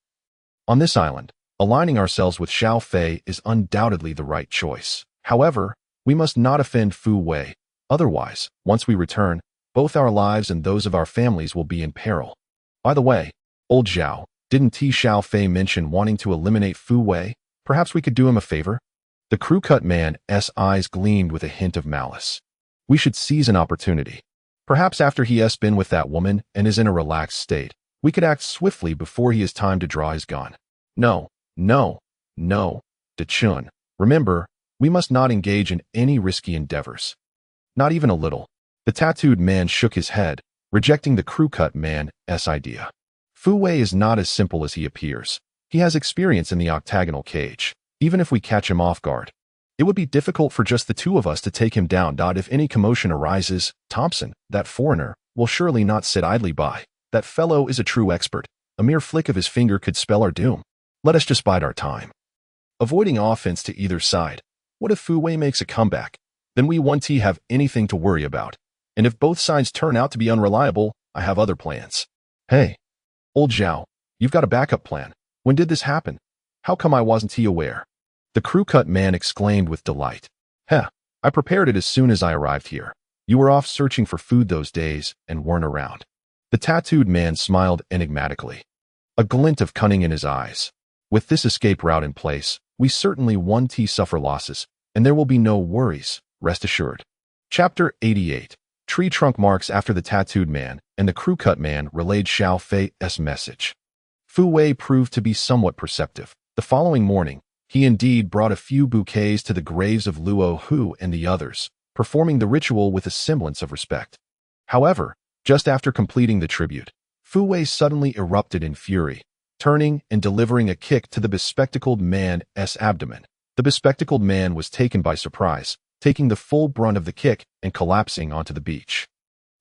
on this island, aligning ourselves with Xiao Fei is undoubtedly the right choice. However, we must not offend Fu Wei. Otherwise, once we return, both our lives and those of our families will be in peril. By the way, old Zhao, didn't Xiao Fei mention wanting to eliminate Fu Wei? Perhaps we could do him a favor? The crew-cut man's eyes gleamed with a hint of malice. We should seize an opportunity. Perhaps after he has been with that woman and is in a relaxed state, we could act swiftly before he has time to draw his gun. No, De Chun. Remember, we must not engage in any risky endeavors. Not even a little. The tattooed man shook his head, rejecting the crew-cut man's idea. Fu Wei is not as simple as he appears. He has experience in the octagonal cage. Even if we catch him off guard, it would be difficult for just the two of us to take him down. If any commotion arises, Thompson, that foreigner, will surely not sit idly by. That fellow is a true expert. A mere flick of his finger could spell our doom. Let us just bide our time. Avoiding offense to either side. What if Fu Wei makes a comeback? Then we won't have anything to worry about. And if both sides turn out to be unreliable, I have other plans. Hey, old Zhao, you've got a backup plan. When did this happen? How come I wasn't aware? The crew-cut man exclaimed with delight. I prepared it as soon as I arrived here. You were off searching for food those days and weren't around. The tattooed man smiled enigmatically, a glint of cunning in his eyes. With this escape route in place, we certainly won't suffer losses, and there will be no worries, rest assured. Chapter 88. Tree trunk marks. After the tattooed man and the crew-cut man relayed Xiao Fei's message, Fu Wei proved to be somewhat perceptive. The following morning, he indeed brought a few bouquets to the graves of Luo Hu and the others, performing the ritual with a semblance of respect. However, just after completing the tribute, Fu Wei suddenly erupted in fury, turning and delivering a kick to the bespectacled man's abdomen. The bespectacled man was taken by surprise, taking the full brunt of the kick and collapsing onto the beach.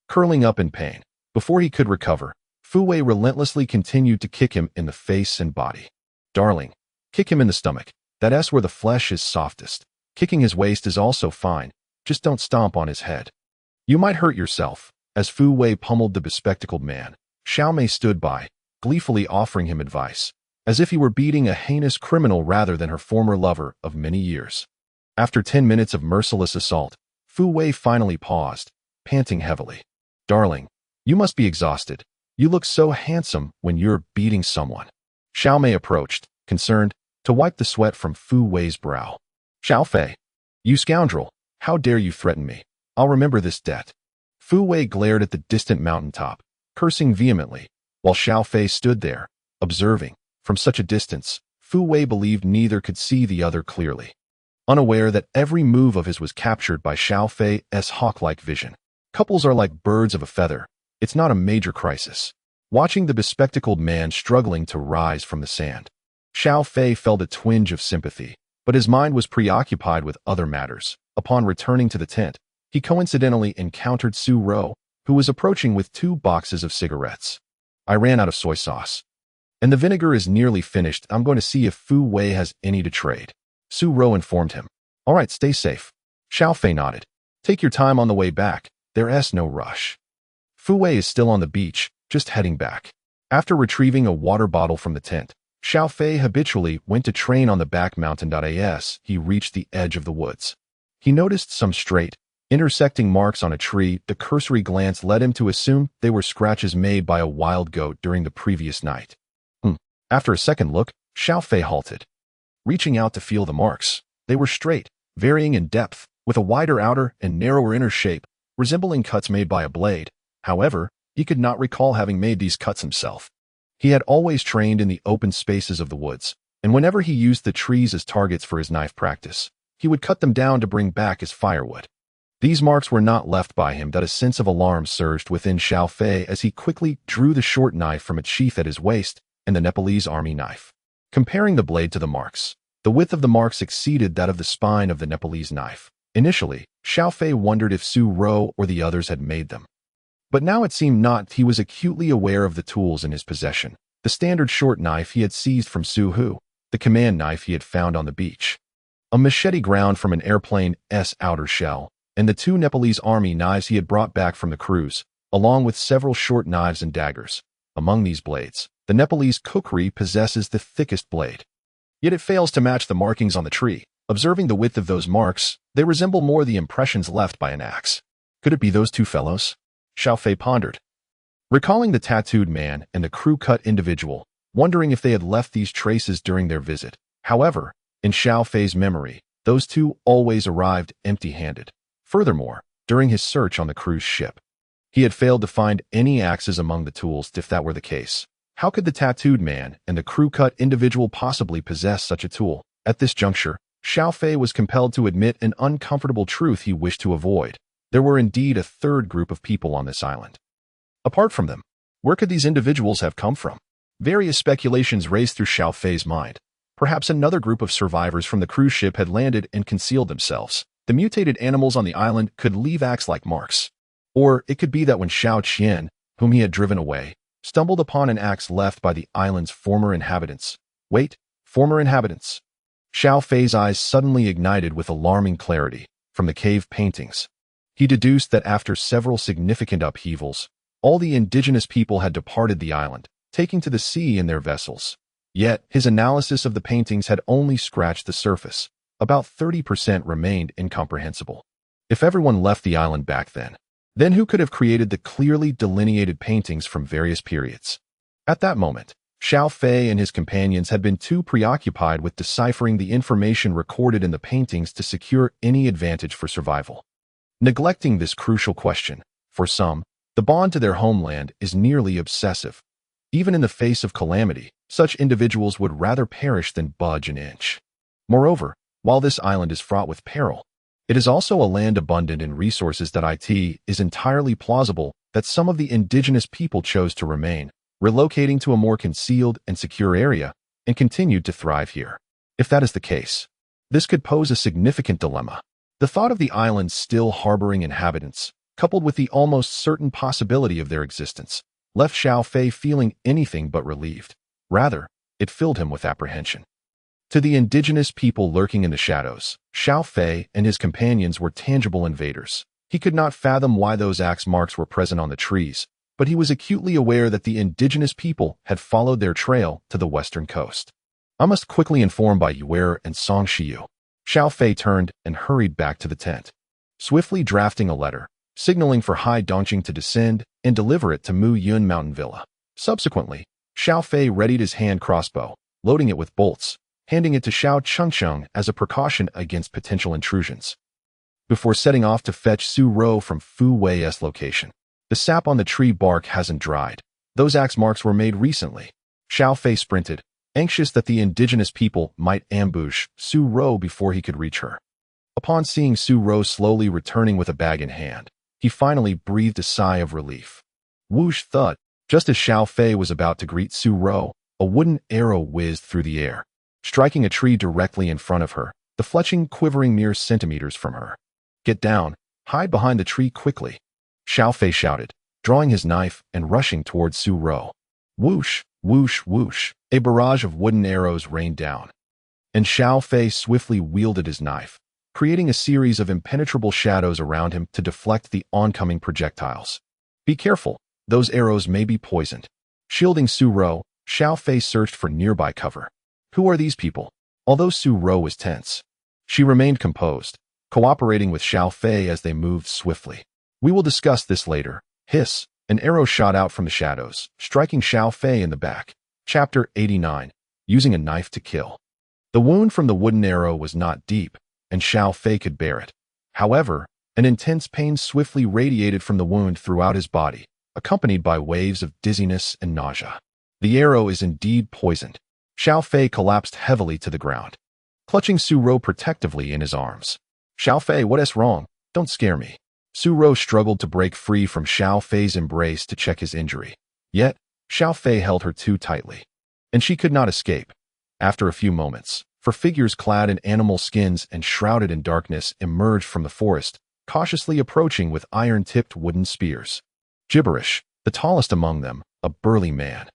Curling up in pain, before he could recover, Fu Wei relentlessly continued to kick him in the face and body. Darling, kick him in the stomach. That's where the flesh is softest. Kicking his waist is also fine. Just don't stomp on his head. You might hurt yourself. As Fu Wei pummeled the bespectacled man, Xiao Mei stood by, gleefully offering him advice, as if he were beating a heinous criminal rather than her former lover of many years. After 10 minutes of merciless assault, Fu Wei finally paused, panting heavily. Darling, you must be exhausted. You look so handsome when you're beating someone. Xiao Mei approached, concerned, to wipe the sweat from Fu Wei's brow. Xiao Fei, you scoundrel, how dare you threaten me? I'll remember this debt. Fu Wei glared at the distant mountaintop, cursing vehemently, while Xiao Fei stood there, observing. From such a distance, Fu Wei believed neither could see the other clearly, unaware that every move of his was captured by Xiao Fei's hawk-like vision. Couples are like birds of a feather. It's not a major crisis. Watching the bespectacled man struggling to rise from the sand, Xiao Fei felt a twinge of sympathy, but his mind was preoccupied with other matters. Upon returning to the tent, he coincidentally encountered Su Ro, who was approaching with 2 boxes of cigarettes. I ran out of soy sauce, and the vinegar is nearly finished. I'm going to see if Fu Wei has any to trade. Su Ro informed him. All right, stay safe. Xiao Fei nodded. Take your time on the way back. There's no rush. Fu Wei is still on the beach, just heading back. After retrieving a water bottle from the tent, Xiao Fei habitually went to train on the back mountain. As he reached the edge of the woods, he noticed some straight, intersecting marks on a tree. The cursory glance led him to assume they were scratches made by a wild goat during the previous night. After a second look, Xiao Fei halted, reaching out to feel the marks. They were straight, varying in depth, with a wider outer and narrower inner shape, resembling cuts made by a blade. However, he could not recall having made these cuts himself. He had always trained in the open spaces of the woods, and whenever he used the trees as targets for his knife practice, he would cut them down to bring back as firewood. These marks were not left by him that a sense of alarm surged within Xiao Fei as he quickly drew the short knife from its sheath at his waist and the Nepalese army knife. Comparing the blade to the marks, the width of the marks exceeded that of the spine of the Nepalese knife. Initially, Xiao Fei wondered if Su Ro or the others had made them. But now it seemed not. He was acutely aware of the tools in his possession. The standard short knife he had seized from Su Hu, the command knife he had found on the beach, a machete ground from an airplane's outer shell, and the 2 Nepalese army knives he had brought back from the cruise, along with several short knives and daggers. Among these blades, the Nepalese kukri possesses the thickest blade. Yet it fails to match the markings on the tree. Observing the width of those marks, they resemble more the impressions left by an axe. Could it be those 2 fellows? Xiao Fei pondered, recalling the tattooed man and the crew-cut individual, wondering if they had left these traces during their visit. However, in Xiao Fei's memory, those 2 always arrived empty-handed. Furthermore, during his search on the cruise ship, he had failed to find any axes among the tools. If that were the case, how could the tattooed man and the crew-cut individual possibly possess such a tool? At this juncture, Xiao Fei was compelled to admit an uncomfortable truth he wished to avoid. There were indeed a third group of people on this island. Apart from them, where could these individuals have come from? Various speculations raced through Xiao Fei's mind. Perhaps another group of survivors from the cruise ship had landed and concealed themselves. The mutated animals on the island could leave axe-like marks. Or it could be that when Xiao Qian, whom he had driven away, stumbled upon an axe left by the island's former inhabitants. Wait, former inhabitants. Xiao Fei's eyes suddenly ignited with alarming clarity. From the cave paintings, he deduced that after several significant upheavals, all the indigenous people had departed the island, taking to the sea in their vessels. Yet, his analysis of the paintings had only scratched the surface. About 30% remained incomprehensible. If everyone left the island back then who could have created the clearly delineated paintings from various periods? At that moment, Xiao Fei and his companions had been too preoccupied with deciphering the information recorded in the paintings to secure any advantage for survival. Neglecting this crucial question, for some, the bond to their homeland is nearly obsessive. Even in the face of calamity, such individuals would rather perish than budge an inch. Moreover, while this island is fraught with peril, it is also a land abundant in resources that it is entirely plausible that some of the indigenous people chose to remain, relocating to a more concealed and secure area, and continued to thrive here. If that is the case, this could pose a significant dilemma. The thought of the island still harboring inhabitants, coupled with the almost certain possibility of their existence, left Xiao Fei feeling anything but relieved. Rather, it filled him with apprehension. To the indigenous people lurking in the shadows, Xiao Fei and his companions were tangible invaders. He could not fathom why those axe marks were present on the trees, but he was acutely aware that the indigenous people had followed their trail to the western coast. I must quickly inform Bai Yue'er and Song Shiyu. Xiao Fei turned and hurried back to the tent, swiftly drafting a letter, signaling for Hai Dongqing to descend and deliver it to Mu Yun Mountain Villa. Subsequently, Xiao Fei readied his hand crossbow, loading it with bolts, handing it to Xiao Chengcheng as a precaution against potential intrusions. Before setting off to fetch Su Ro from Fu Wei's location, the sap on the tree bark hasn't dried. Those axe marks were made recently. Xiao Fei sprinted, anxious that the indigenous people might ambush Su Ro before he could reach her. Upon seeing Su Ro slowly returning with a bag in hand, he finally breathed a sigh of relief. Whoosh thud. Just as Xiao Fei was about to greet Su Ro, a wooden arrow whizzed through the air, striking a tree directly in front of her, the fletching quivering mere centimeters from her. Get down, hide behind the tree quickly, Xiao Fei shouted, drawing his knife and rushing towards Su Ro. Whoosh, whoosh, whoosh, a barrage of wooden arrows rained down, and Xiao Fei swiftly wielded his knife, creating a series of impenetrable shadows around him to deflect the oncoming projectiles. Be careful, those arrows may be poisoned. Shielding Su Ro, Xiao Fei searched for nearby cover. Who are these people? Although Su Ro was tense, she remained composed, cooperating with Xiao Fei as they moved swiftly. We will discuss this later. Hiss, an arrow shot out from the shadows, striking Xiao Fei in the back. Chapter 89. Using a knife to kill. The wound from the wooden arrow was not deep, and Xiao Fei could bear it. However, an intense pain swiftly radiated from the wound throughout his body, accompanied by waves of dizziness and nausea. The arrow is indeed poisoned. Xiao Fei collapsed heavily to the ground, clutching Su Ro protectively in his arms. Xiao Fei, what is wrong? Don't scare me. Su Rou struggled to break free from Xiao Fei's embrace to check his injury. Yet, Xiao Fei held her too tightly, and she could not escape. After a few moments, for figures clad in animal skins and shrouded in darkness emerged from the forest, cautiously approaching with iron-tipped wooden spears. Gibberish, the tallest among them, a burly man,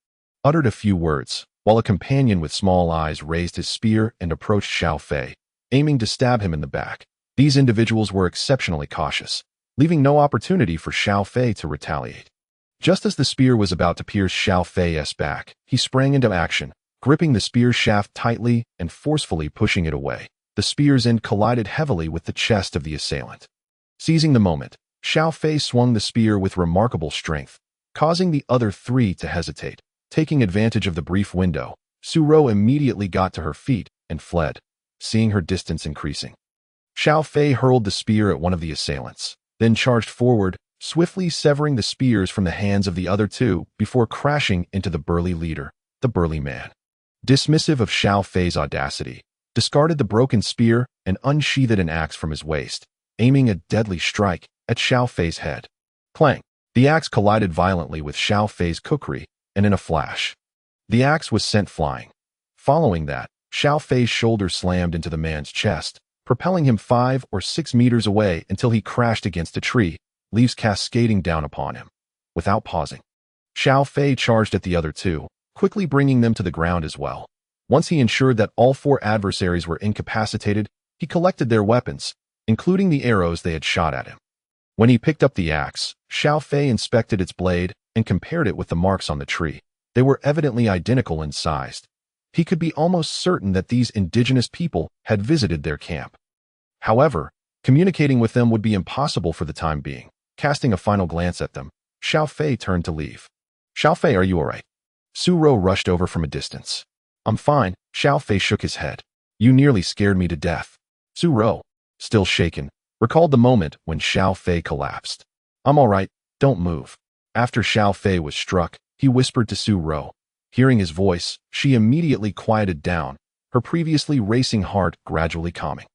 uttered a few words, while a companion with small eyes raised his spear and approached Xiao Fei, aiming to stab him in the back. These individuals were exceptionally cautious, leaving no opportunity for Xiao Fei to retaliate. Just as the spear was about to pierce Xiao Fei's back, he sprang into action, gripping the spear shaft tightly and forcefully pushing it away. The spear's end collided heavily with the chest of the assailant. Seizing the moment, Xiao Fei swung the spear with remarkable strength, causing the other three to hesitate. Taking advantage of the brief window, Su Rou immediately got to her feet and fled, seeing her distance increasing. Xiao Fei hurled the spear at one of the assailants, then charged forward, swiftly severing the spears from the hands of the other two before crashing into the burly leader, the burly man. Dismissive of Xiao Fei's audacity, discarded the broken spear and unsheathed an axe from his waist, aiming a deadly strike at Xiao Fei's head. Clang! The axe collided violently with Xiao Fei's kukri, and in a flash, the axe was sent flying. Following that, Xiao Fei's shoulder slammed into the man's chest, propelling him 5 or 6 meters away until he crashed against a tree, leaves cascading down upon him. Without pausing, Xiao Fei charged at the other two, quickly bringing them to the ground as well. Once he ensured that all 4 adversaries were incapacitated, he collected their weapons, including the arrows they had shot at him. When he picked up the axe, Xiao Fei inspected its blade and compared it with the marks on the tree. They were evidently identical in size. He could be almost certain that these indigenous people had visited their camp. However, communicating with them would be impossible for the time being. Casting a final glance at them, Xiao Fei turned to leave. Xiao Fei, are you all right? Su Rou rushed over from a distance. I'm fine, Xiao Fei shook his head. You nearly scared me to death. Su Rou, still shaken, recalled the moment when Xiao Fei collapsed. I'm all right, don't move. After Xiao Fei was struck, he whispered to Su Rou. Hearing his voice, she immediately quieted down, her previously racing heart gradually calming.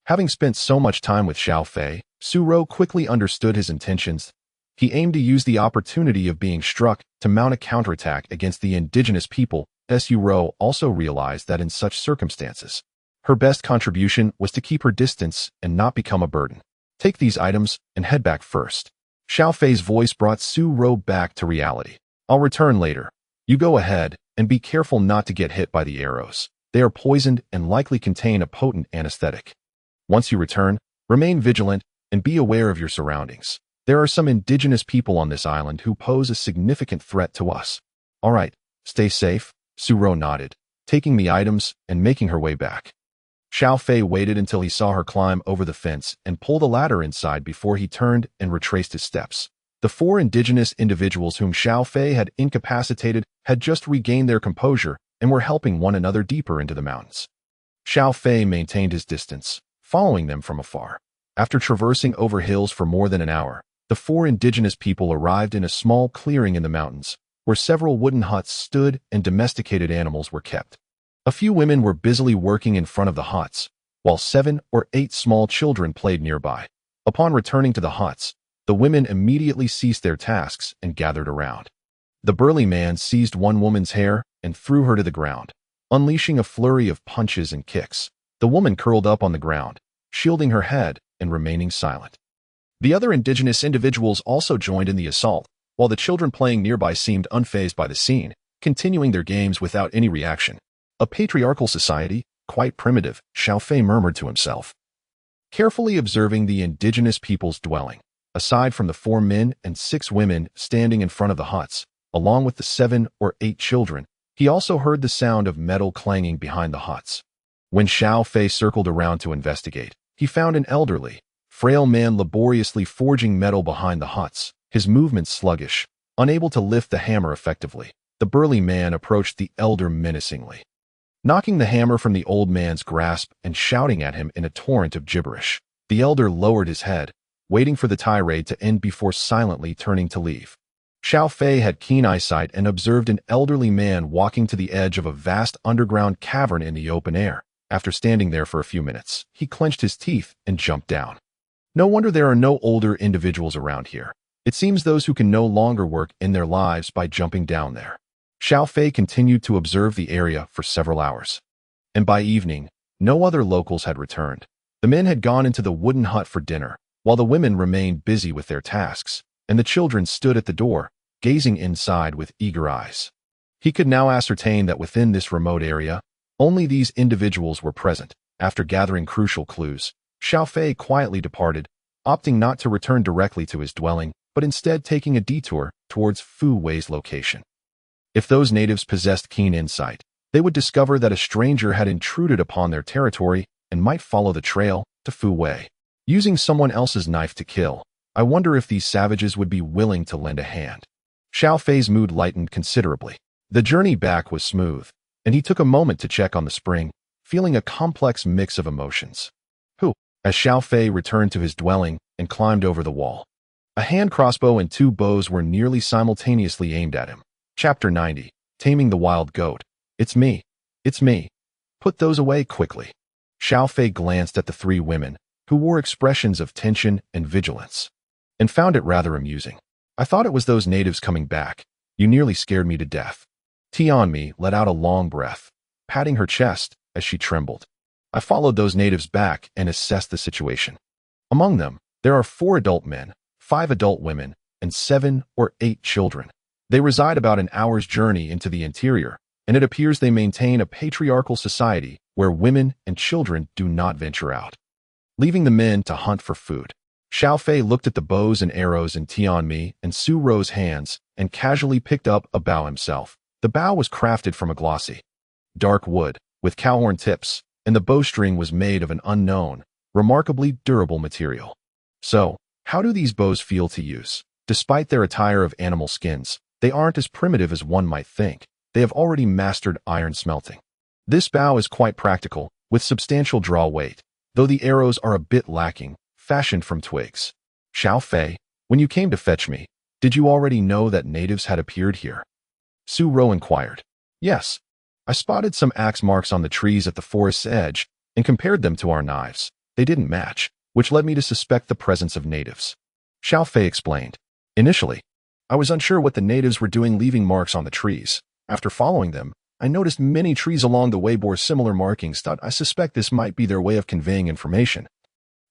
Having spent so much time with Xiao Fei, Su Rou quickly understood his intentions. He aimed to use the opportunity of being struck to mount a counterattack against the indigenous people. Su Rou also realized that in such circumstances, her best contribution was to keep her distance and not become a burden. Take these items and head back first. Xiao Fei's voice brought Su Rou back to reality. I'll return later. You go ahead and be careful not to get hit by the arrows. They are poisoned and likely contain a potent anesthetic. Once you return, remain vigilant and be aware of your surroundings. There are some indigenous people on this island who pose a significant threat to us. All right, stay safe. Su Rou nodded, taking the items and making her way back. Xiao Fei waited until he saw her climb over the fence and pull the ladder inside before he turned and retraced his steps. The 4 indigenous individuals whom Xiao Fei had incapacitated had just regained their composure and were helping one another deeper into the mountains. Xiao Fei maintained his distance, following them from afar. After traversing over hills for more than an hour, the 4 indigenous people arrived in a small clearing in the mountains, where several wooden huts stood and domesticated animals were kept. A few women were busily working in front of the huts, while 7 or 8 small children played nearby. Upon returning to the huts, the women immediately ceased their tasks and gathered around. The burly man seized one woman's hair and threw her to the ground, unleashing a flurry of punches and kicks. The woman curled up on the ground, shielding her head and remaining silent. The other indigenous individuals also joined in the assault, while the children playing nearby seemed unfazed by the scene, continuing their games without any reaction. A patriarchal society, quite primitive, Xiao Fei murmured to himself. Carefully observing the indigenous people's dwelling, aside from the 4 men and 6 women standing in front of the huts, along with the 7 or 8 children, he also heard the sound of metal clanging behind the huts. When Xiao Fei circled around to investigate, he found an elderly, frail man laboriously forging metal behind the huts, his movements sluggish, unable to lift the hammer effectively. The burly man approached the elder menacingly, knocking the hammer from the old man's grasp and shouting at him in a torrent of gibberish. The elder lowered his head, waiting for the tirade to end before silently turning to leave. Xiao Fei had keen eyesight and observed an elderly man walking to the edge of a vast underground cavern in the open air. After standing there for a few minutes, he clenched his teeth and jumped down. No wonder there are no older individuals around here. It seems those who can no longer work in their lives by jumping down there. Xiao Fei continued to observe the area for several hours. And by evening, no other locals had returned. The men had gone into the wooden hut for dinner, while the women remained busy with their tasks, and the children stood at the door, gazing inside with eager eyes. He could now ascertain that within this remote area, only these individuals were present. After gathering crucial clues, Xiao Fei quietly departed, opting not to return directly to his dwelling, but instead taking a detour towards Fu Wei's location. If those natives possessed keen insight, they would discover that a stranger had intruded upon their territory and might follow the trail to Fu Wei. Using someone else's knife to kill, I wonder if these savages would be willing to lend a hand. Xiao Fei's mood lightened considerably. The journey back was smooth, and he took a moment to check on the spring, feeling a complex mix of emotions. As Xiao Fei returned to his dwelling and climbed over the wall, a hand crossbow and 2 bows were nearly simultaneously aimed at him. Chapter 90. Taming the Wild Goat. It's me. It's me. Put those away quickly. Xiao Fei glanced at the 3 women, who wore expressions of tension and vigilance, and found it rather amusing. I thought it was those natives coming back. You nearly scared me to death. Tianmi let out a long breath, patting her chest as she trembled. I followed those natives back and assessed the situation. Among them, there are 4 adult men, 5 adult women, and 7 or 8 children. They reside about an hour's journey into the interior, and it appears they maintain a patriarchal society where women and children do not venture out, leaving the men to hunt for food. Xiao Fei looked at the bows and arrows in Tianmi and Su Ro's hands and casually picked up a bow himself. The bow was crafted from a glossy, dark wood with cowhorn tips, and the bowstring was made of an unknown, remarkably durable material. So, how do these bows feel to use? Despite their attire of animal skins, they aren't as primitive as one might think. They have already mastered iron smelting. This bow is quite practical, with substantial draw weight, though the arrows are a bit lacking, fashioned from twigs. Xiao Fei, when you came to fetch me, did you already know that natives had appeared here? Su Ro inquired. Yes. I spotted some axe marks on the trees at the forest's edge and compared them to our knives. They didn't match, which led me to suspect the presence of natives. Xiao Fei explained. Initially, I was unsure what the natives were doing leaving marks on the trees. After following them, I noticed many trees along the way bore similar markings. I suspect this might be their way of conveying information,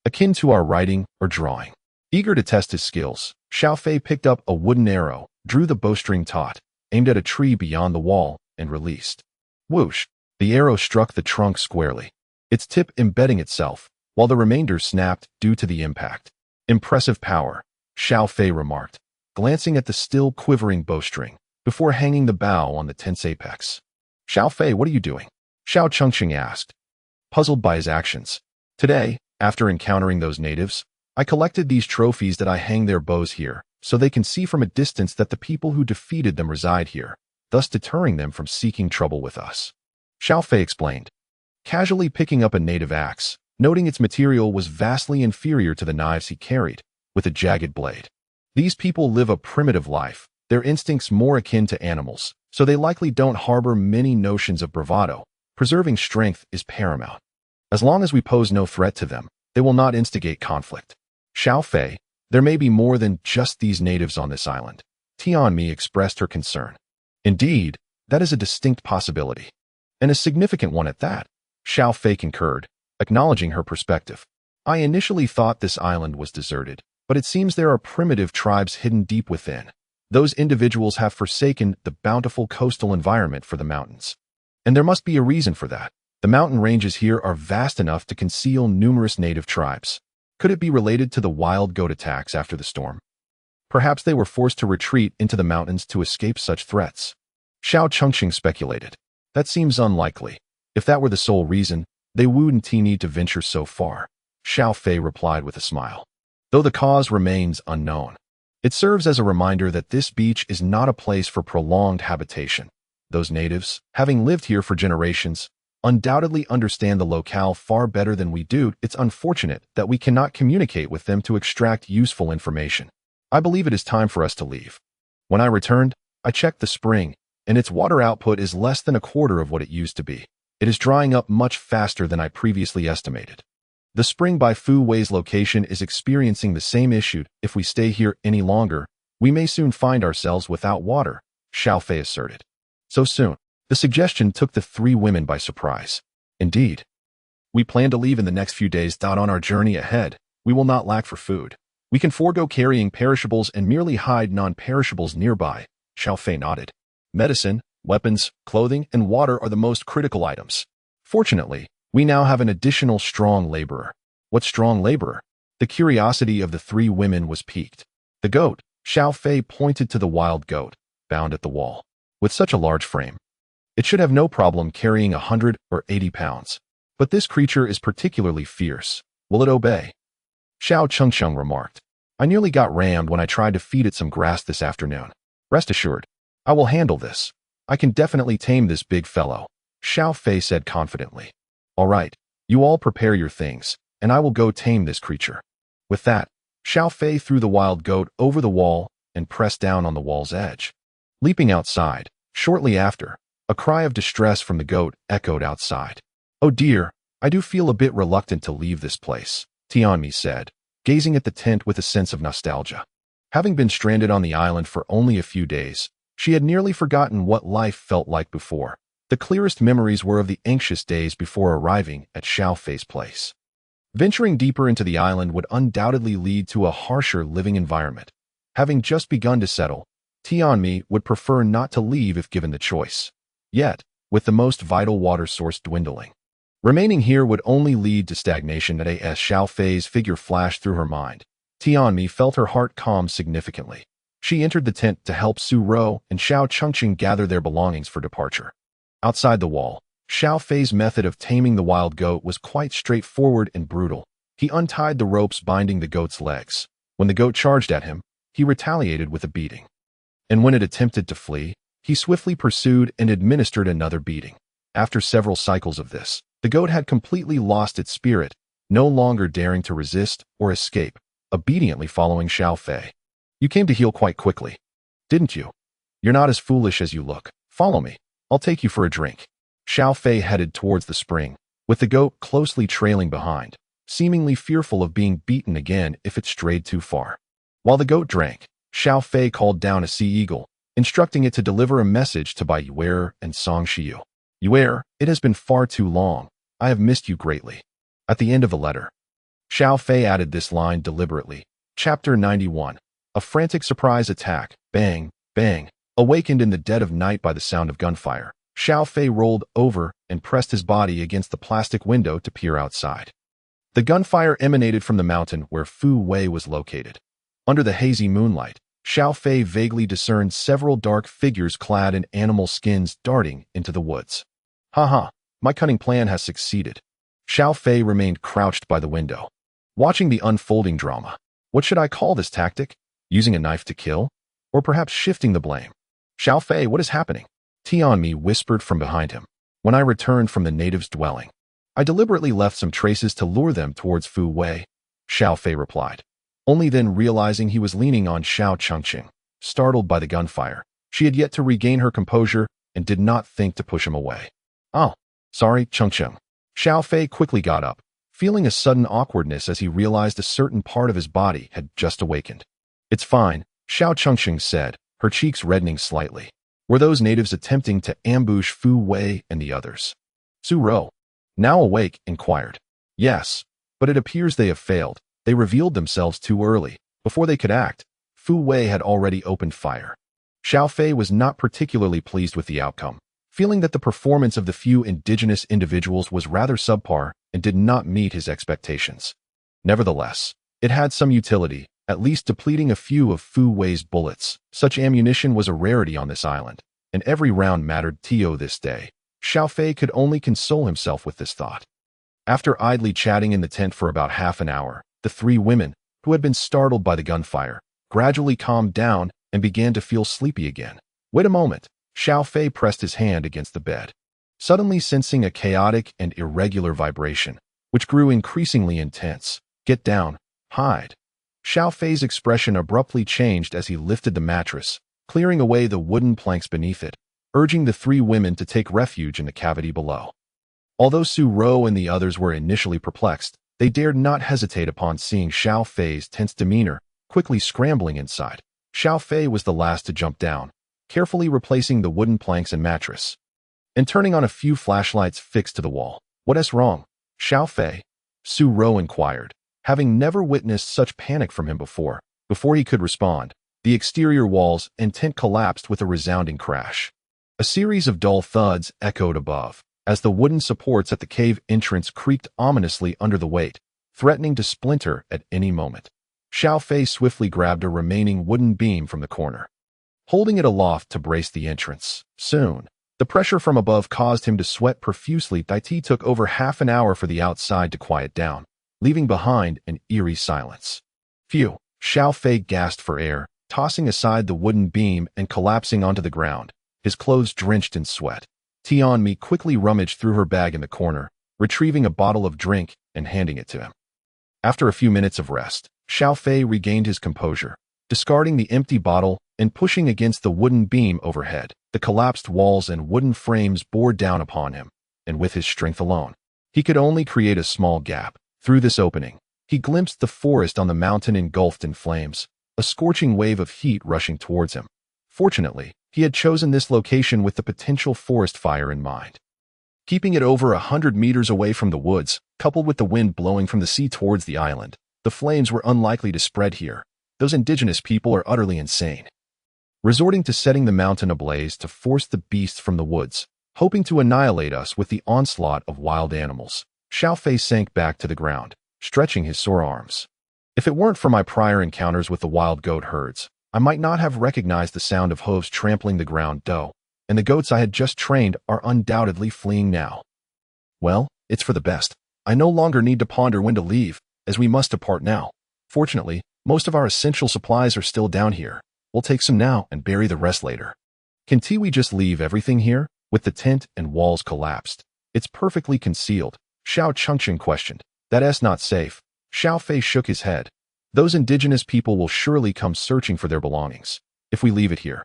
akin to our writing or drawing. Eager to test his skills, Xiao Fei picked up a wooden arrow, drew the bowstring taut, aimed at a tree beyond the wall, and released. Whoosh! The arrow struck the trunk squarely, its tip embedding itself, while the remainder snapped due to the impact. Impressive power, Xiao Fei remarked, glancing at the still quivering bowstring, before hanging the bow on the tense apex. Xiao Fei, what are you doing? Xiao Chengqing asked, puzzled by his actions. Today, after encountering those natives, I collected these trophies that I hang their bows here, so they can see from a distance that the people who defeated them reside here, thus deterring them from seeking trouble with us. Xiao Fei explained, casually picking up a native axe, noting its material was vastly inferior to the knives he carried, with a jagged blade. These people live a primitive life, their instincts more akin to animals, so they likely don't harbor many notions of bravado. Preserving strength is paramount. As long as we pose no threat to them, they will not instigate conflict. Xiao Fei, there may be more than just these natives on this island. Tianmi expressed her concern. Indeed, that is a distinct possibility, and a significant one at that. Xiao Fei concurred, acknowledging her perspective. I initially thought this island was deserted, but it seems there are primitive tribes hidden deep within. Those individuals have forsaken the bountiful coastal environment for the mountains. And there must be a reason for that. The mountain ranges here are vast enough to conceal numerous native tribes. Could it be related to the wild goat attacks after the storm? Perhaps they were forced to retreat into the mountains to escape such threats. Xiao Chengqing speculated. That seems unlikely. If that were the sole reason, they wouldn't need to venture so far. Xiao Fei replied with a smile. Though the cause remains unknown, it serves as a reminder that this beach is not a place for prolonged habitation. Those natives, having lived here for generations, undoubtedly understand the locale far better than we do. It's unfortunate that we cannot communicate with them to extract useful information. I believe it is time for us to leave. When I returned, I checked the spring, and its water output is less than a quarter of what it used to be. It is drying up much faster than I previously estimated. The spring by Fu Wei's location is experiencing the same issue. If we stay here any longer, we may soon find ourselves without water, Xiao Fei asserted. So soon? The suggestion took the three women by surprise. Indeed. We plan to leave in the next few days. On our journey ahead, we will not lack for food. We can forego carrying perishables and merely hide non-perishables nearby, Xiao Fei nodded. Medicine, weapons, clothing, and water are the most critical items. Fortunately, we now have an additional strong laborer. What strong laborer? The curiosity of the three women was piqued. The goat, Xiao Fei pointed to the wild goat, bound at the wall. With such a large frame, it should have no problem carrying 100 or 80 pounds. But this creature is particularly fierce. Will it obey? Xiao Chengcheng remarked. I nearly got rammed when I tried to feed it some grass this afternoon. Rest assured, I will handle this. I can definitely tame this big fellow, Xiao Fei said confidently. All right, you all prepare your things, and I will go tame this creature. With that, Xiao Fei threw the wild goat over the wall and pressed down on the wall's edge. Leaping outside, shortly after, a cry of distress from the goat echoed outside. Oh dear, I do feel a bit reluctant to leave this place, Tianmi said, gazing at the tent with a sense of nostalgia. Having been stranded on the island for only a few days, she had nearly forgotten what life felt like before. The clearest memories were of the anxious days before arriving at Xiao Fei's place. Venturing deeper into the island would undoubtedly lead to a harsher living environment. Having just begun to settle, Tianmi would prefer not to leave if given the choice. Yet, with the most vital water source dwindling, remaining here would only lead to stagnation. As Xiao Fei's figure flashed through her mind, Tianmi felt her heart calm significantly. She entered the tent to help Su Rou and Xiao Chengqing gather their belongings for departure. Outside the wall, Xiao Fei's method of taming the wild goat was quite straightforward and brutal. He untied the ropes binding the goat's legs. When the goat charged at him, he retaliated with a beating. And when it attempted to flee, he swiftly pursued and administered another beating. After several cycles of this, the goat had completely lost its spirit, no longer daring to resist or escape, obediently following Xiao Fei. You came to heal quite quickly, didn't you? You're not as foolish as you look. Follow me. I'll take you for a drink. Xiao Fei headed towards the spring, with the goat closely trailing behind, seemingly fearful of being beaten again if it strayed too far. While the goat drank, Xiao Fei called down a sea eagle, instructing it to deliver a message to Bai Yue'er and Song Shiyu. Yue'er, it has been far too long. I have missed you greatly. At the end of the letter, Xiao Fei added this line deliberately. Chapter 91. A frantic surprise attack. Bang, bang. Awakened in the dead of night by the sound of gunfire, Xiao Fei rolled over and pressed his body against the plastic window to peer outside. The gunfire emanated from the mountain where Fu Wei was located. Under the hazy moonlight, Xiao Fei vaguely discerned several dark figures clad in animal skins darting into the woods. Haha, my cunning plan has succeeded. Xiao Fei remained crouched by the window, watching the unfolding drama. What should I call this tactic? Using a knife to kill? Or perhaps shifting the blame? Xiao Fei, what is happening? Tianmi whispered from behind him. When I returned from the natives' dwelling, I deliberately left some traces to lure them towards Fu Wei, Xiao Fei replied. Only then realizing he was leaning on Xiao Chengqing. Startled by the gunfire, she had yet to regain her composure and did not think to push him away. Oh, sorry, Chengqing. Xiao Fei quickly got up, feeling a sudden awkwardness as he realized a certain part of his body had just awakened. It's fine, Xiao Chengqing said, her cheeks reddening slightly. Were those natives attempting to ambush Fu Wei and the others? Su Rou, now awake, inquired. Yes, but it appears they have failed. They revealed themselves too early. Before they could act, Fu Wei had already opened fire. Xiao Fei was not particularly pleased with the outcome, feeling that the performance of the few indigenous individuals was rather subpar and did not meet his expectations. Nevertheless, it had some utility, at least depleting a few of Fu Wei's bullets. Such ammunition was a rarity on this island, and every round mattered to this day. Xiao Fei could only console himself with this thought. After idly chatting in the tent for about half an hour, the three women, who had been startled by the gunfire, gradually calmed down and began to feel sleepy again. Wait a moment, Xiao Fei pressed his hand against the bed, suddenly sensing a chaotic and irregular vibration, which grew increasingly intense. Get down, hide. Xiao Fei's expression abruptly changed as he lifted the mattress, clearing away the wooden planks beneath it, urging the three women to take refuge in the cavity below. Although Su Rou and the others were initially perplexed, They dared not hesitate upon seeing Xiao Fei's tense demeanor, quickly scrambling inside. Xiao Fei was the last to jump down, carefully replacing the wooden planks and mattress, and turning on a few flashlights fixed to the wall. "What's wrong, Xiao Fei?" Su Rou inquired, having never witnessed such panic from him before. Before he could respond, the exterior walls and tent collapsed with a resounding crash. A series of dull thuds echoed above, as the wooden supports at the cave entrance creaked ominously under the weight, threatening to splinter at any moment. Xiao Fei swiftly grabbed a remaining wooden beam from the corner, holding it aloft to brace the entrance. Soon, the pressure from above caused him to sweat profusely. It took over half an hour for the outside to quiet down, leaving behind an eerie silence. "Phew," Xiao Fei gasped for air, tossing aside the wooden beam and collapsing onto the ground, his clothes drenched in sweat. Tianmi quickly rummaged through her bag in the corner, retrieving a bottle of drink and handing it to him. After a few minutes of rest, Xiao Fei regained his composure, discarding the empty bottle and pushing against the wooden beam overhead. The collapsed walls and wooden frames bore down upon him, and with his strength alone, he could only create a small gap. Through this opening, he glimpsed the forest on the mountain engulfed in flames, a scorching wave of heat rushing towards him. Fortunately, he had chosen this location with the potential forest fire in mind. Keeping it over 100 meters away from the woods, coupled with the wind blowing from the sea towards the island, the flames were unlikely to spread here. Those indigenous people are utterly insane. Resorting to setting the mountain ablaze to force the beasts from the woods, hoping to annihilate us with the onslaught of wild animals, Xiao Fei sank back to the ground, stretching his sore arms. "If it weren't for my prior encounters with the wild goat herds, I might not have recognized the sound of hooves trampling the ground, though, and the goats I had just trained are undoubtedly fleeing now. Well, it's for the best. I no longer need to ponder when to leave, as we must depart now. Fortunately, most of our essential supplies are still down here. We'll take some now and bury the rest later." "Can't we just leave everything here?" With the tent and walls collapsed, "It's perfectly concealed," Xiao Chengchen questioned. "That's not safe." Xiao Fei shook his head. "Those indigenous people will surely come searching for their belongings. If we leave it here,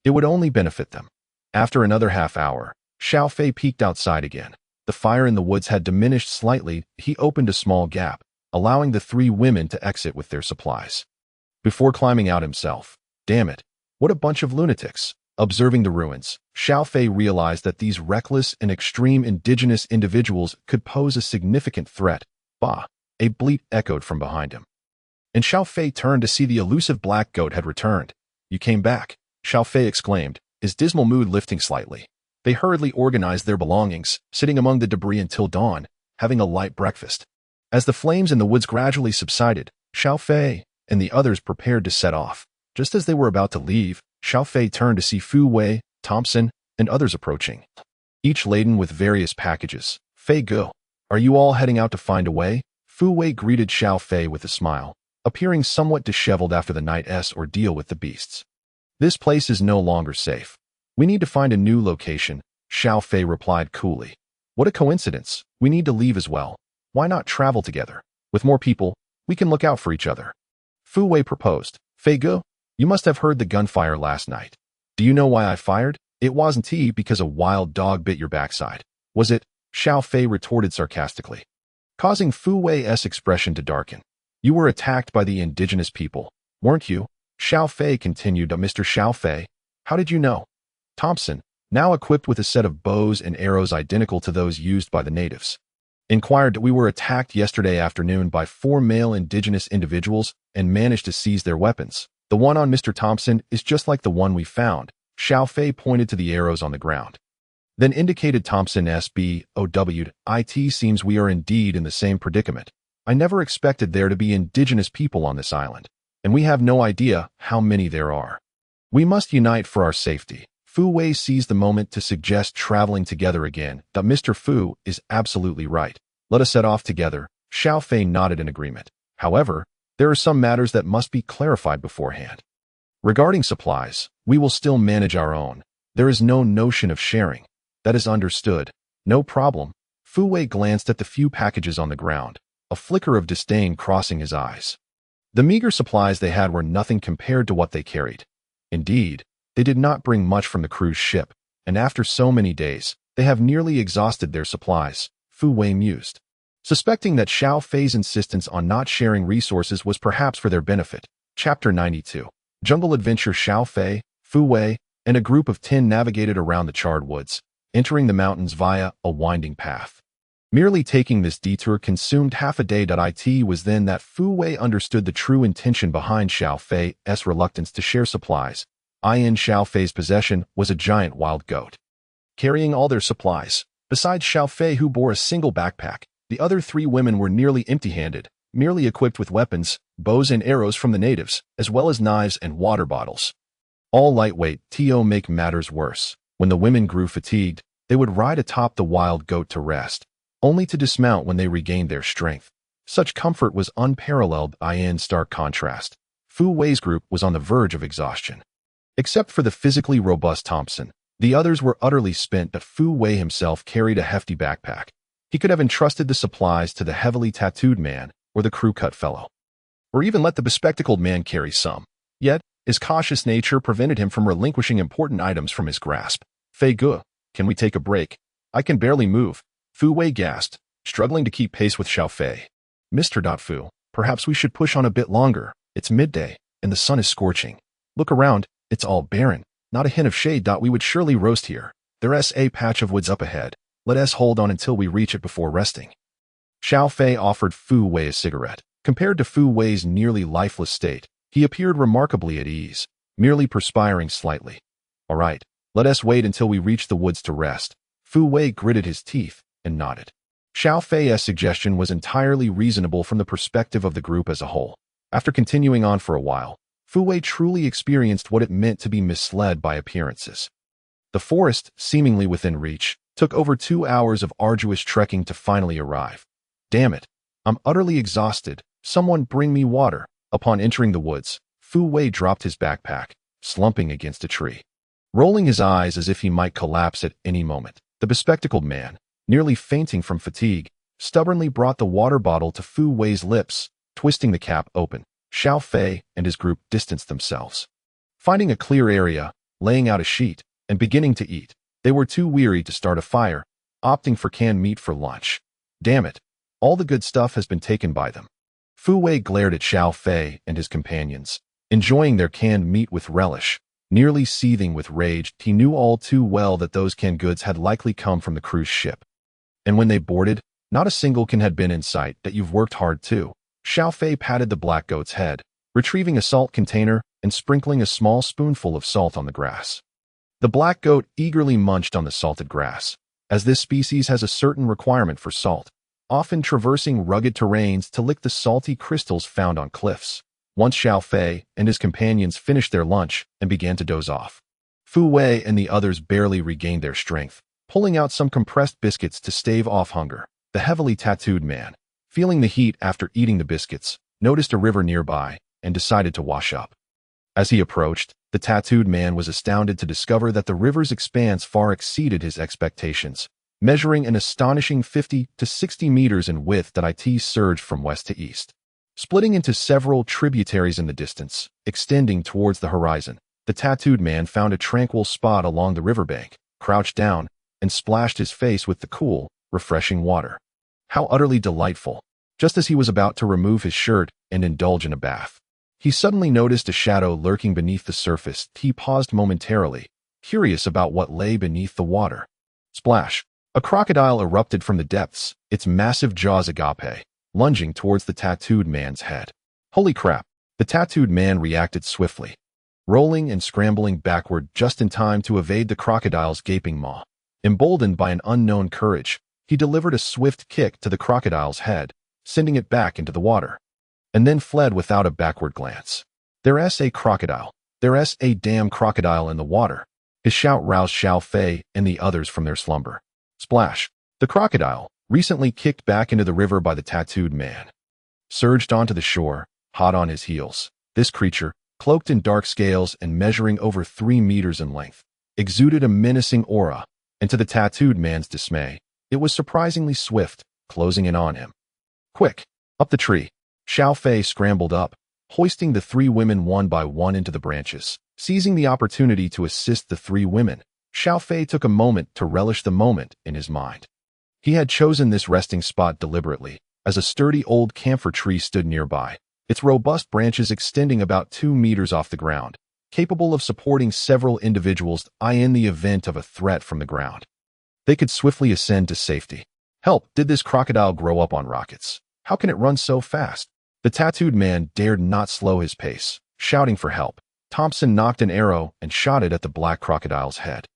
it would only benefit them." After another half hour, Xiao Fei peeked outside again. The fire in the woods had diminished slightly. He opened a small gap, allowing the three women to exit with their supplies. Before climbing out himself, "Damn it, what a bunch of lunatics." Observing the ruins, Xiao Fei realized that these reckless and extreme indigenous individuals could pose a significant threat. "Bah!" a bleat echoed from behind him, and Xiao Fei turned to see the elusive black goat had returned. "You came back," Xiao Fei exclaimed, his dismal mood lifting slightly. They hurriedly organized their belongings, sitting among the debris until dawn, having a light breakfast. As the flames in the woods gradually subsided, Xiao Fei and the others prepared to set off. Just as they were about to leave, Xiao Fei turned to see Fu Wei, Thompson, and others approaching, each laden with various packages. "Fei Ge, are you all heading out to find a way?" Fu Wei greeted Xiao Fei with a smile, appearing somewhat disheveled after the night's ordeal with the beasts. "This place is no longer safe. We need to find a new location," Xiao Fei replied coolly. "What a coincidence. We need to leave as well. Why not travel together? With more people, we can look out for each other." Fu Wei proposed. "Fei Ge, you must have heard the gunfire last night. Do you know why I fired? It wasn't because a wild dog bit your backside, was it?" Xiao Fei retorted sarcastically, causing Fu Wei's expression to darken. "You were attacked by the indigenous people, weren't you?" Xiao Fei continued. "Mr. Xiao Fei, how did you know?" Thompson, now equipped with a set of bows and arrows identical to those used by the natives, inquired. "We were attacked yesterday afternoon by 4 male indigenous individuals and managed to seize their weapons. The one on Mr. Thompson is just like the one we found." Xiao Fei pointed to the arrows on the ground, then indicated Thompson's BOW. "It seems we are indeed in the same predicament. I never expected there to be indigenous people on this island, and we have no idea how many there are. We must unite for our safety." Fu Wei seized the moment to suggest traveling together again. "Mr. Fu is absolutely right. Let us set off together." Xiao Fei nodded in agreement. "However, there are some matters that must be clarified beforehand. Regarding supplies, we will still manage our own. There is no notion of sharing." "That is understood. No problem." Fu Wei glanced at the few packages on the ground, a flicker of disdain crossing his eyes. The meager supplies they had were nothing compared to what they carried. Indeed, they did not bring much from the cruise ship, and after so many days, they have nearly exhausted their supplies, Fu Wei mused. suspecting that Xiao Fei's insistence on not sharing resources was perhaps for their benefit. Chapter 92. Jungle Adventure. Xiao Fei, Fu Wei, and a group of 10 navigated around the charred woods, entering the mountains via a winding path. Merely taking this detour consumed half a day. It was then that Fu Wei understood the true intention behind Xiao Fei's reluctance to share supplies. In Xiao Fei's possession was a giant wild goat, carrying all their supplies. Besides Xiao Fei, who bore a single backpack, the other 3 women were nearly empty-handed, merely equipped with weapons, bows and arrows from the natives, as well as knives and water bottles. All lightweight. To make matters worse, when the women grew fatigued, they would ride atop the wild goat to rest, only to dismount when they regained their strength. Such comfort was unparalleled. In stark contrast, Fu Wei's group was on the verge of exhaustion. Except for the physically robust Thompson, the others were utterly spent, but Fu Wei himself carried a hefty backpack. He could have entrusted the supplies to the heavily tattooed man or the crew-cut fellow, or even let the bespectacled man carry some. Yet, his cautious nature prevented him from relinquishing important items from his grasp. Fei Ge, can we take a break? I can barely move, Fu Wei gasped, struggling to keep pace with Xiao Fei. Mr. Fu, perhaps we should push on a bit longer. It's midday, and the sun is scorching. Look around, it's all barren, not a hint of shade. We would surely roast here. There's a patch of woods up ahead. Let us hold on until we reach it before resting. Xiao Fei offered Fu Wei a cigarette. Compared to Fu Wei's nearly lifeless state, he appeared remarkably at ease, merely perspiring slightly. All right, let us wait until we reach the woods to rest. Fu Wei gritted his teeth and nodded. Xiao Fei's suggestion was entirely reasonable from the perspective of the group as a whole. After continuing on for a while, Fu Wei truly experienced what it meant to be misled by appearances. The forest, seemingly within reach, took over 2 hours of arduous trekking to finally arrive. Damn it, I'm utterly exhausted. Someone bring me water. Upon entering the woods, Fu Wei dropped his backpack, slumping against a tree. Rolling his eyes as if he might collapse at any moment, the bespectacled man, nearly fainting from fatigue, stubbornly brought the water bottle to Fu Wei's lips. Twisting the cap open, Xiao Fei and his group distanced themselves. Finding a clear area, laying out a sheet, and beginning to eat, they were too weary to start a fire, opting for canned meat for lunch. Damn it, all the good stuff has been taken by them. Fu Wei glared at Xiao Fei and his companions, enjoying their canned meat with relish. Nearly seething with rage, he knew all too well that those canned goods had likely come from the cruise ship. And when they boarded, not a single can had been in sight. That you've worked hard too. Xiao Fei patted the black goat's head, retrieving a salt container and sprinkling a small spoonful of salt on the grass. The black goat eagerly munched on the salted grass, as this species has a certain requirement for salt, often traversing rugged terrains to lick the salty crystals found on cliffs. Once Xiao Fei and his companions finished their lunch and began to doze off, Fu Wei and the others barely regained their strength, pulling out some compressed biscuits to stave off hunger. The heavily tattooed man, feeling the heat after eating the biscuits, noticed a river nearby and decided to wash up. As he approached, the tattooed man was astounded to discover that the river's expanse far exceeded his expectations, measuring an astonishing 50 to 60 meters in width. It surged from west to east, splitting into several tributaries in the distance, extending towards the horizon. The tattooed man found a tranquil spot along the riverbank, crouched down, and splashed his face with the cool, refreshing water. How utterly delightful! Just as he was about to remove his shirt and indulge in a bath, he suddenly noticed a shadow lurking beneath the surface. He paused momentarily, curious about what lay beneath the water. Splash! A crocodile erupted from the depths, its massive jaws agape, lunging towards the tattooed man's head. Holy crap! The tattooed man reacted swiftly, rolling and scrambling backward just in time to evade the crocodile's gaping maw. Emboldened by an unknown courage, he delivered a swift kick to the crocodile's head, sending it back into the water, and then fled without a backward glance. There's a crocodile. There's a damn crocodile in the water. His shout roused Xiao Fei and the others from their slumber. Splash! The crocodile, recently kicked back into the river by the tattooed man, surged onto the shore, hot on his heels. This creature, cloaked in dark scales and measuring over 3 meters in length, exuded a menacing aura, and to the tattooed man's dismay, it was surprisingly swift, closing in on him. Quick! Up the tree! Xiao Fei scrambled up, hoisting the 3 women one by one into the branches. Seizing the opportunity to assist the 3 women, Xiao Fei took a moment to relish the moment in his mind. He had chosen this resting spot deliberately, as a sturdy old camphor tree stood nearby, its robust branches extending about 2 meters off the ground, capable of supporting several individuals in the event of a threat from the ground. They could swiftly ascend to safety. Help! Did this crocodile grow up on rockets? How can it run so fast? The tattooed man dared not slow his pace, shouting for help. Thompson knocked an arrow and shot it at the black crocodile's head.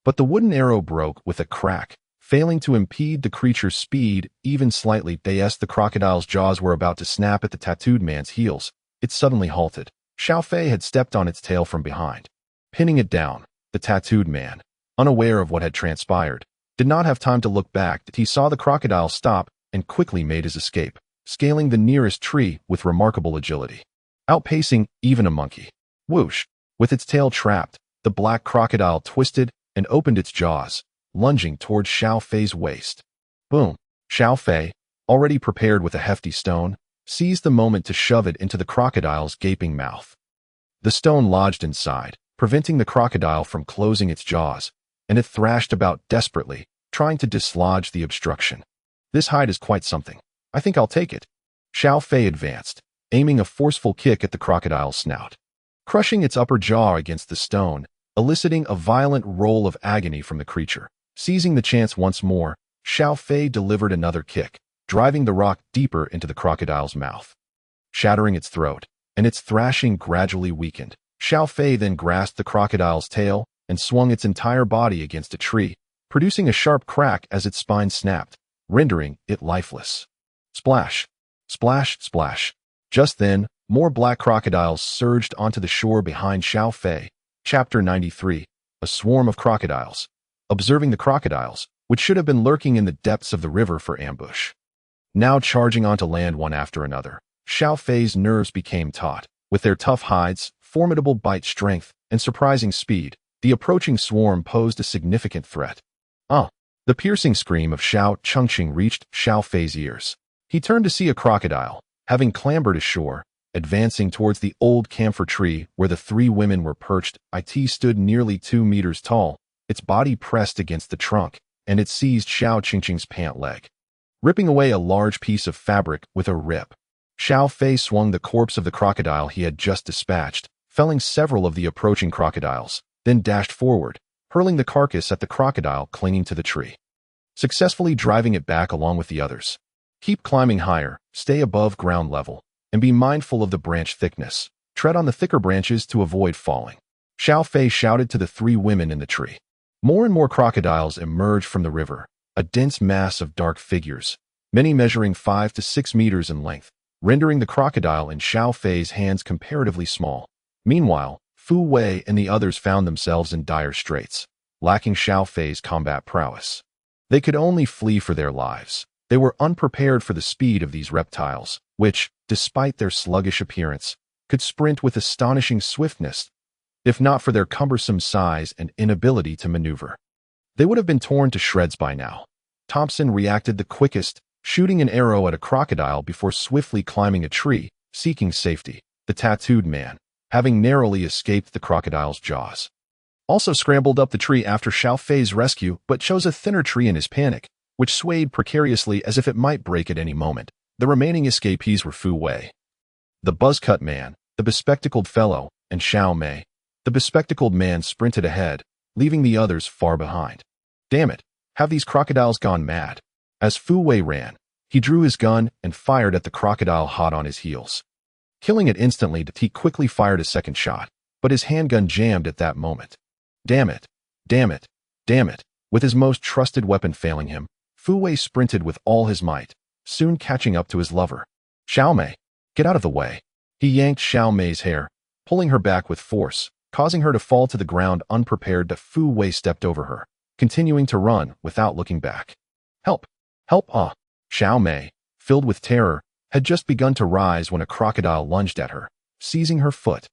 But the wooden arrow broke with a crack, failing to impede the creature's speed even slightly. As the crocodile's jaws were about to snap at the tattooed man's heels, it suddenly halted. Xiao Fei had stepped on its tail from behind. Pinning it down, the tattooed man, unaware of what had transpired, did not have time to look back. He saw the crocodile stop and quickly made his escape, scaling the nearest tree with remarkable agility, outpacing even a monkey. Whoosh! With its tail trapped, the black crocodile twisted and opened its jaws, lunging towards Xiao Fei's waist. Boom! Xiao Fei, already prepared with a hefty stone, seized the moment to shove it into the crocodile's gaping mouth. The stone lodged inside, preventing the crocodile from closing its jaws, and it thrashed about desperately, trying to dislodge the obstruction. This hide is quite something. I think I'll take it. Xiao Fei advanced, aiming a forceful kick at the crocodile's snout, crushing its upper jaw against the stone, eliciting a violent roll of agony from the creature. Seizing the chance once more, Xiao Fei delivered another kick, driving the rock deeper into the crocodile's mouth, shattering its throat, and its thrashing gradually weakened. Xiao Fei then grasped the crocodile's tail and swung its entire body against a tree, producing a sharp crack as its spine snapped, rendering it lifeless. Splash! Splash! Splash! Just then, more black crocodiles surged onto the shore behind Xiao Fei. Chapter 93. A swarm of crocodiles. Observing the crocodiles, which should have been lurking in the depths of the river for ambush, now charging onto land one after another, Xiao Fei's nerves became taut. With their tough hides, formidable bite strength, and surprising speed, the approaching swarm posed a significant threat. The piercing scream of Xiao Chengqing reached Xiao Fei's ears. He turned to see a crocodile, having clambered ashore, advancing towards the old camphor tree where the 3 women were perched. It stood nearly 2 meters tall, its body pressed against the trunk, and it seized Xiao Chengqing's pant leg, ripping away a large piece of fabric with a rip. Xiao Fei swung the corpse of the crocodile he had just dispatched, felling several of the approaching crocodiles, then dashed forward, hurling the carcass at the crocodile clinging to the tree, successfully driving it back along with the others. Keep climbing higher, stay above ground level, and be mindful of the branch thickness. Tread on the thicker branches to avoid falling. Xiao Fei shouted to the 3 women in the tree. More and more crocodiles emerged from the river, a dense mass of dark figures, many measuring 5 to 6 meters in length, rendering the crocodile in Xiao Fei's hands comparatively small. Meanwhile, Fu Wei and the others found themselves in dire straits, lacking Xiao Fei's combat prowess. They could only flee for their lives. They were unprepared for the speed of these reptiles, which, despite their sluggish appearance, could sprint with astonishing swiftness, if not for their cumbersome size and inability to maneuver. They would have been torn to shreds by now. Thompson reacted the quickest, shooting an arrow at a crocodile before swiftly climbing a tree, seeking safety. The tattooed man, having narrowly escaped the crocodile's jaws, also scrambled up the tree after Xiao Fei's rescue, but chose a thinner tree in his panic, which swayed precariously as if it might break at any moment. The remaining escapees were Fu Wei, the buzz-cut man, the bespectacled fellow, and Xiao Mei. The bespectacled man sprinted ahead, leaving the others far behind. Damn it, have these crocodiles gone mad? As Fu Wei ran, he drew his gun and fired at the crocodile hot on his heels. Killing it instantly, he quickly fired a second shot, but his handgun jammed at that moment. Damn it, damn it, damn it. With his most trusted weapon failing him, Fu Wei sprinted with all his might, soon catching up to his lover. Xiao Mei, get out of the way. He yanked Xiao Mei's hair, pulling her back with force, causing her to fall to the ground unprepared. Fu Wei stepped over her, continuing to run without looking back. Help! Help! Xiao Mei, filled with terror, had just begun to rise when a crocodile lunged at her, seizing her foot.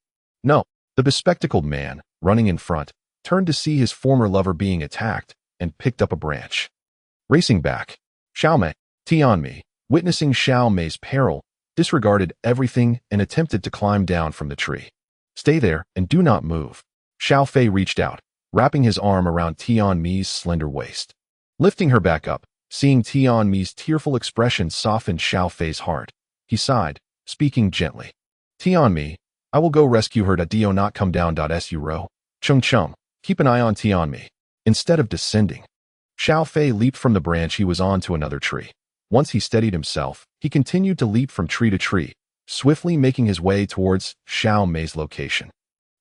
No! The bespectacled man, running in front, turned to see his former lover being attacked and picked up a branch. Racing back, Xiao Mei, Tianmi, witnessing Xiao Mei's peril, disregarded everything and attempted to climb down from the tree. Stay there and do not move. Xiao Fei reached out, wrapping his arm around Tianmi's slender waist. Lifting her back up, Seeing Tianmi's tearful expression softened Xiao Fei's heart. He sighed, speaking gently. Tianmi, I will go rescue her. Do not come down. Su ro. Chung Chung, keep an eye on Tianmi. Instead of descending, Xiao Fei leaped from the branch he was on to another tree. Once he steadied himself, he continued to leap from tree to tree, swiftly making his way towards Xiao Mei's location.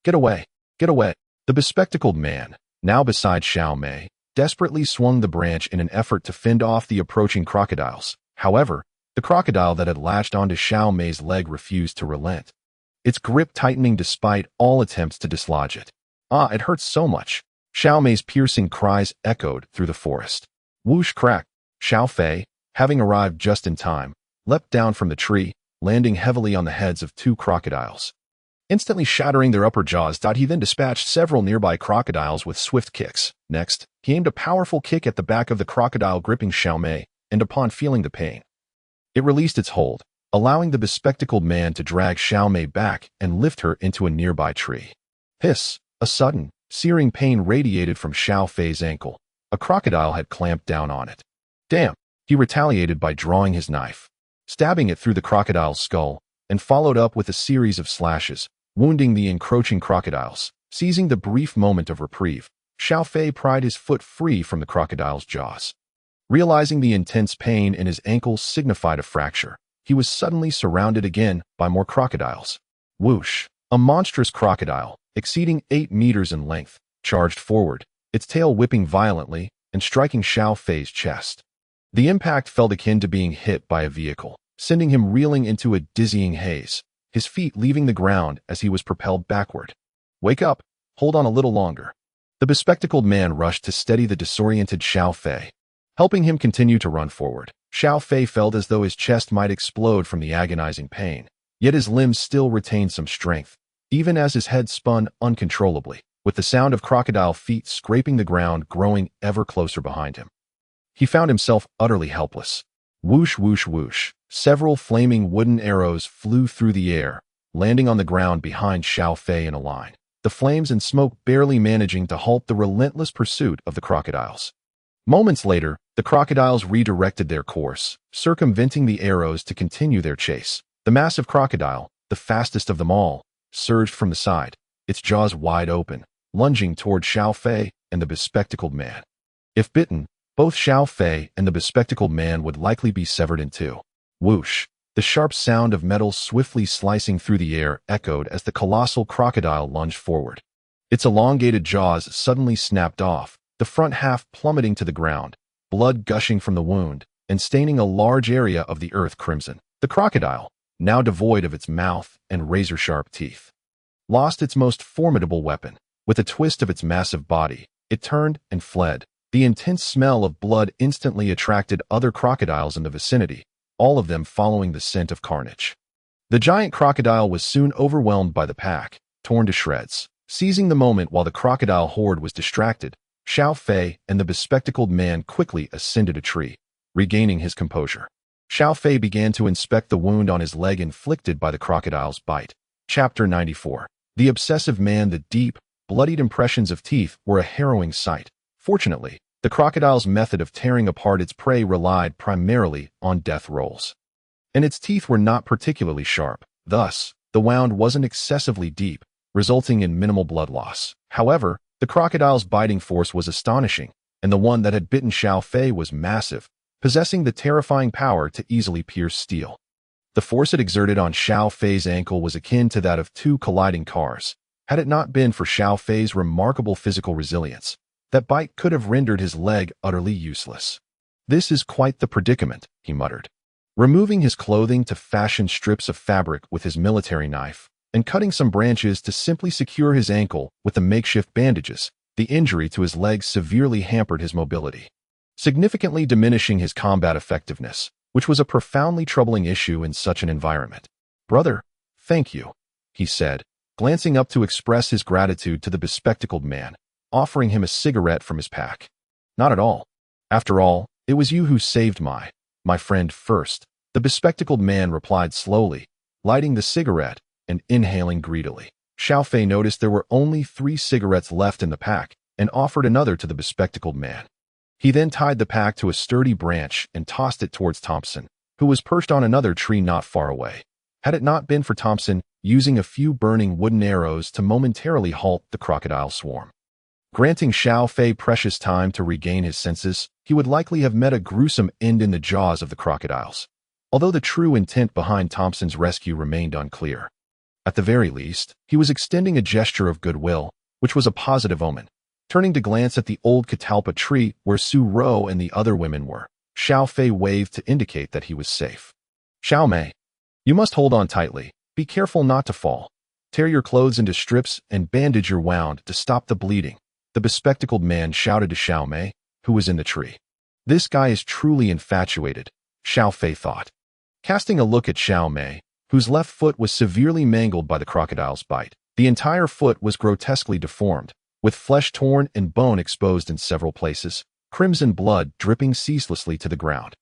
Get away! Get away! The bespectacled man, now beside Xiao Mei, desperately swung the branch in an effort to fend off the approaching crocodiles. However, the crocodile that had latched onto Xiao Mei's leg refused to relent, its grip tightening despite all attempts to dislodge it. Ah, it hurts so much. Xiao Mei's piercing cries echoed through the forest. Whoosh crack! Xiao Fei, having arrived just in time, leapt down from the tree, landing heavily on the heads of two crocodiles, instantly shattering their upper jaws. He then dispatched several nearby crocodiles with swift kicks. Next, he aimed a powerful kick at the back of the crocodile gripping Xiao Mei, and upon feeling the pain, it released its hold, allowing the bespectacled man to drag Xiao Mei back and lift her into a nearby tree. Hiss! A sudden, searing pain radiated from Xiao Fei's ankle. A crocodile had clamped down on it. Damn! He retaliated by drawing his knife, stabbing it through the crocodile's skull, and followed up with a series of slashes, wounding the encroaching crocodiles. Seizing the brief moment of reprieve, Xiao Fei pried his foot free from the crocodile's jaws. Realizing the intense pain in his ankles signified a fracture, he was suddenly surrounded again by more crocodiles. Whoosh! A monstrous crocodile, exceeding 8 meters in length, charged forward, its tail whipping violently and striking Xiao Fei's chest. The impact felt akin to being hit by a vehicle, sending him reeling into a dizzying haze, his feet leaving the ground as he was propelled backward. Wake up! Hold on a little longer. The bespectacled man rushed to steady the disoriented Xiao Fei, helping him continue to run forward. Xiao Fei felt as though his chest might explode from the agonizing pain, yet his limbs still retained some strength, even as his head spun uncontrollably, with the sound of crocodile feet scraping the ground growing ever closer behind him. He found himself utterly helpless. Whoosh, whoosh, whoosh. Several flaming wooden arrows flew through the air, landing on the ground behind Xiao Fei in a line, the flames and smoke barely managing to halt the relentless pursuit of the crocodiles. Moments later, the crocodiles redirected their course, circumventing the arrows to continue their chase. The massive crocodile, the fastest of them all, surged from the side, its jaws wide open, lunging toward Xiao Fei and the bespectacled man. If bitten, both Xiao Fei and the bespectacled man would likely be severed in two. Whoosh! The sharp sound of metal swiftly slicing through the air echoed as the colossal crocodile lunged forward. Its elongated jaws suddenly snapped off, the front half plummeting to the ground, blood gushing from the wound and staining a large area of the earth crimson. The crocodile, now devoid of its mouth and razor-sharp teeth, lost its most formidable weapon. With a twist of its massive body, it turned and fled. The intense smell of blood instantly attracted other crocodiles in the vicinity, all of them following the scent of carnage. The giant crocodile was soon overwhelmed by the pack, torn to shreds. Seizing the moment while the crocodile horde was distracted, Xiao Fei and the bespectacled man quickly ascended a tree, regaining his composure. Xiao Fei began to inspect the wound on his leg inflicted by the crocodile's bite. Chapter 94. The obsessive man. The deep, bloodied impressions of teeth were a harrowing sight. Fortunately, the crocodile's method of tearing apart its prey relied primarily on death rolls, and its teeth were not particularly sharp. Thus, the wound wasn't excessively deep, resulting in minimal blood loss. However, the crocodile's biting force was astonishing, and the one that had bitten Xiao Fei was massive, possessing the terrifying power to easily pierce steel. The force it exerted on Xiao Fei's ankle was akin to that of two colliding cars. Had it not been for Xiao Fei's remarkable physical resilience, that bite could have rendered his leg utterly useless. This is quite the predicament, he muttered, removing his clothing to fashion strips of fabric with his military knife, and cutting some branches to simply secure his ankle with the makeshift bandages. The injury to his leg severely hampered his mobility, significantly diminishing his combat effectiveness, which was a profoundly troubling issue in such an environment. Brother, thank you, he said, glancing up to express his gratitude to the bespectacled man, offering him a cigarette from his pack. Not at all. After all, it was you who saved my friend first, the bespectacled man replied slowly, lighting the cigarette and inhaling greedily. Xiao Fei noticed there were only 3 cigarettes left in the pack and offered another to the bespectacled man. He then tied the pack to a sturdy branch and tossed it towards Thompson, who was perched on another tree not far away. Had it not been for Thompson using a few burning wooden arrows to momentarily halt the crocodile swarm, granting Xiao Fei precious time to regain his senses, he would likely have met a gruesome end in the jaws of the crocodiles. Although the true intent behind Thompson's rescue remained unclear. At the very least, he was extending a gesture of goodwill, which was a positive omen. Turning to glance at the old catalpa tree where Su Ro and the other women were, Xiao Fei waved to indicate that he was safe. Xiao Mei, you must hold on tightly. Be careful not to fall. Tear your clothes into strips and bandage your wound to stop the bleeding, the bespectacled man shouted to Xiao Mei, who was in the tree. This guy is truly infatuated, Xiao Fei thought. Casting a look at Xiao Mei, whose left foot was severely mangled by the crocodile's bite. The entire foot was grotesquely deformed, with flesh torn and bone exposed in several places, crimson blood dripping ceaselessly to the ground.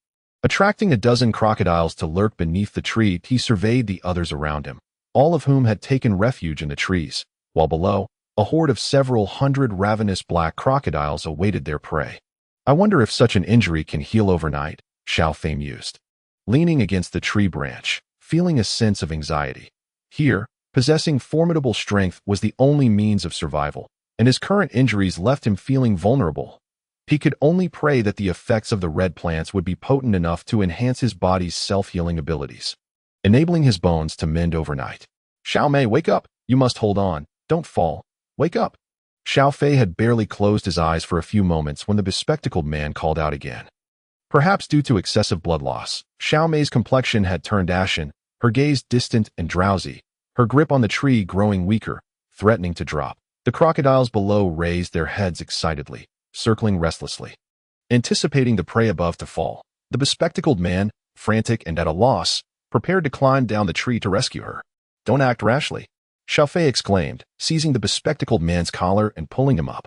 Attracting a dozen crocodiles to lurk beneath the tree, he surveyed the others around him, all of whom had taken refuge in the trees, while below, a horde of several hundred ravenous black crocodiles awaited their prey. I wonder if such an injury can heal overnight, Xiao Fei mused. Leaning against the tree branch, feeling a sense of anxiety. Here, possessing formidable strength was the only means of survival, and his current injuries left him feeling vulnerable. He could only pray that the effects of the red plants would be potent enough to enhance his body's self-healing abilities, enabling his bones to mend overnight. Xiao Mei, wake up! You must hold on. Don't fall. Wake up! Xiao Fei had barely closed his eyes for a few moments when the bespectacled man called out again. Perhaps due to excessive blood loss, Xiao Mei's complexion had turned ashen, her gaze distant and drowsy, her grip on the tree growing weaker, threatening to drop. The crocodiles below raised their heads excitedly, circling restlessly, anticipating the prey above to fall. The bespectacled man, frantic and at a loss, prepared to climb down the tree to rescue her. Don't act rashly, Xiao Fei exclaimed, seizing the bespectacled man's collar and pulling him up,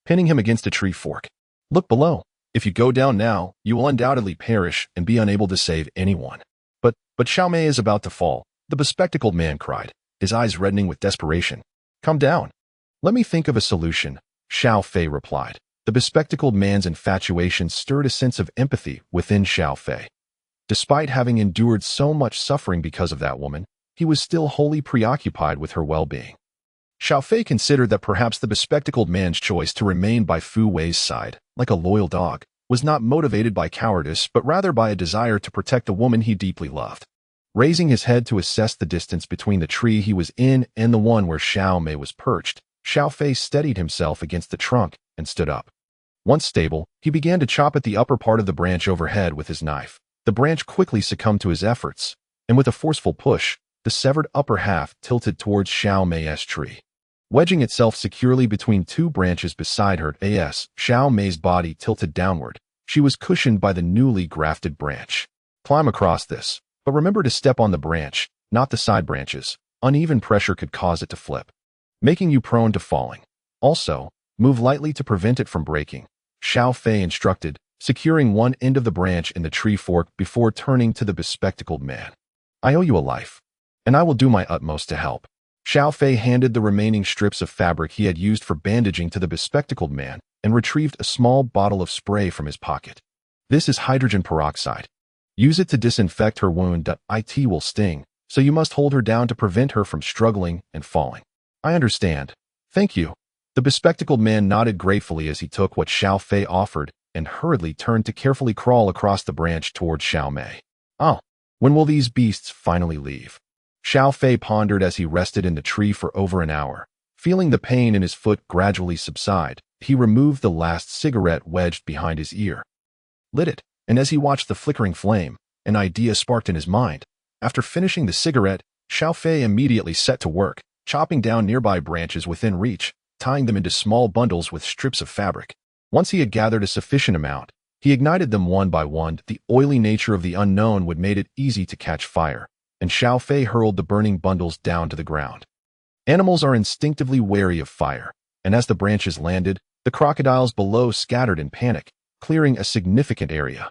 pinning him against a tree fork. Look below. If you go down now, you will undoubtedly perish and be unable to save anyone. But Xiao Mei is about to fall, the bespectacled man cried, his eyes reddening with desperation. Come down. Let me think of a solution, Xiao Fei replied. The bespectacled man's infatuation stirred a sense of empathy within Xiao Fei. Despite having endured so much suffering because of that woman, he was still wholly preoccupied with her well-being. Xiao Fei considered that perhaps the bespectacled man's choice to remain by Fu Wei's side, like a loyal dog, was not motivated by cowardice but rather by a desire to protect the woman he deeply loved. Raising his head to assess the distance between the tree he was in and the one where Xiao Mei was perched, Xiao Fei steadied himself against the trunk and stood up. Once stable, he began to chop at the upper part of the branch overhead with his knife. The branch quickly succumbed to his efforts, and with a forceful push, the severed upper half tilted towards Xiao Mei's tree. Wedging itself securely between two branches beside her, Xiao Mei's body tilted downward. She was cushioned by the newly grafted branch. Climb across this, but remember to step on the branch, not the side branches. Uneven pressure could cause it to flip, making you prone to falling. Also, move lightly to prevent it from breaking, Xiao Fei instructed, securing one end of the branch in the tree fork before turning to the bespectacled man. I owe you a life, and I will do my utmost to help. Xiao Fei handed the remaining strips of fabric he had used for bandaging to the bespectacled man and retrieved a small bottle of spray from his pocket. This is hydrogen peroxide. Use it to disinfect her wound. It will sting, so you must hold her down to prevent her from struggling and falling. I understand. Thank you. The bespectacled man nodded gratefully as he took what Xiao Fei offered and hurriedly turned to carefully crawl across the branch towards Xiao Mei. Oh, when will these beasts finally leave? Xiao Fei pondered as he rested in the tree for over an hour. Feeling the pain in his foot gradually subside, he removed the last cigarette wedged behind his ear, lit it, and as he watched the flickering flame, an idea sparked in his mind. After finishing the cigarette, Xiao Fei immediately set to work, chopping down nearby branches within reach, tying them into small bundles with strips of fabric. Once he had gathered a sufficient amount, he ignited them one by one. The oily nature of the unknown would make it easy to catch fire, and Xiao Fei hurled the burning bundles down to the ground. Animals are instinctively wary of fire, and as the branches landed, the crocodiles below scattered in panic, clearing a significant area.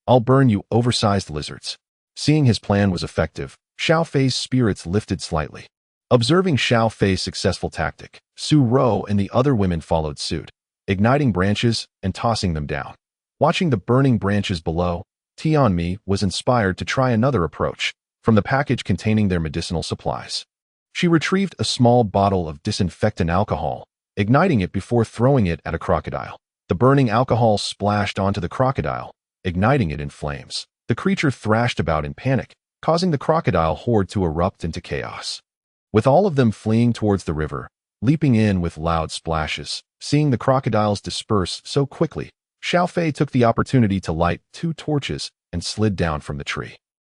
I'll burn you oversized lizards. Seeing his plan was effective, Xiao Fei's spirits lifted slightly. Observing Xiao Fei's successful tactic, Su Ro and the other women followed suit, igniting branches and tossing them down. Watching the burning branches below, Tianmi was inspired to try another approach from the package containing their medicinal supplies. She retrieved a small bottle of disinfectant alcohol, igniting it before throwing it at a crocodile. The burning alcohol splashed onto the crocodile, igniting it in flames. The creature thrashed about in panic, causing the crocodile horde to erupt into chaos. With all of them fleeing towards the river, leaping in with loud splashes, seeing the crocodiles disperse so quickly, Xiao Fei took the opportunity to light 2 torches and slid down from the tree.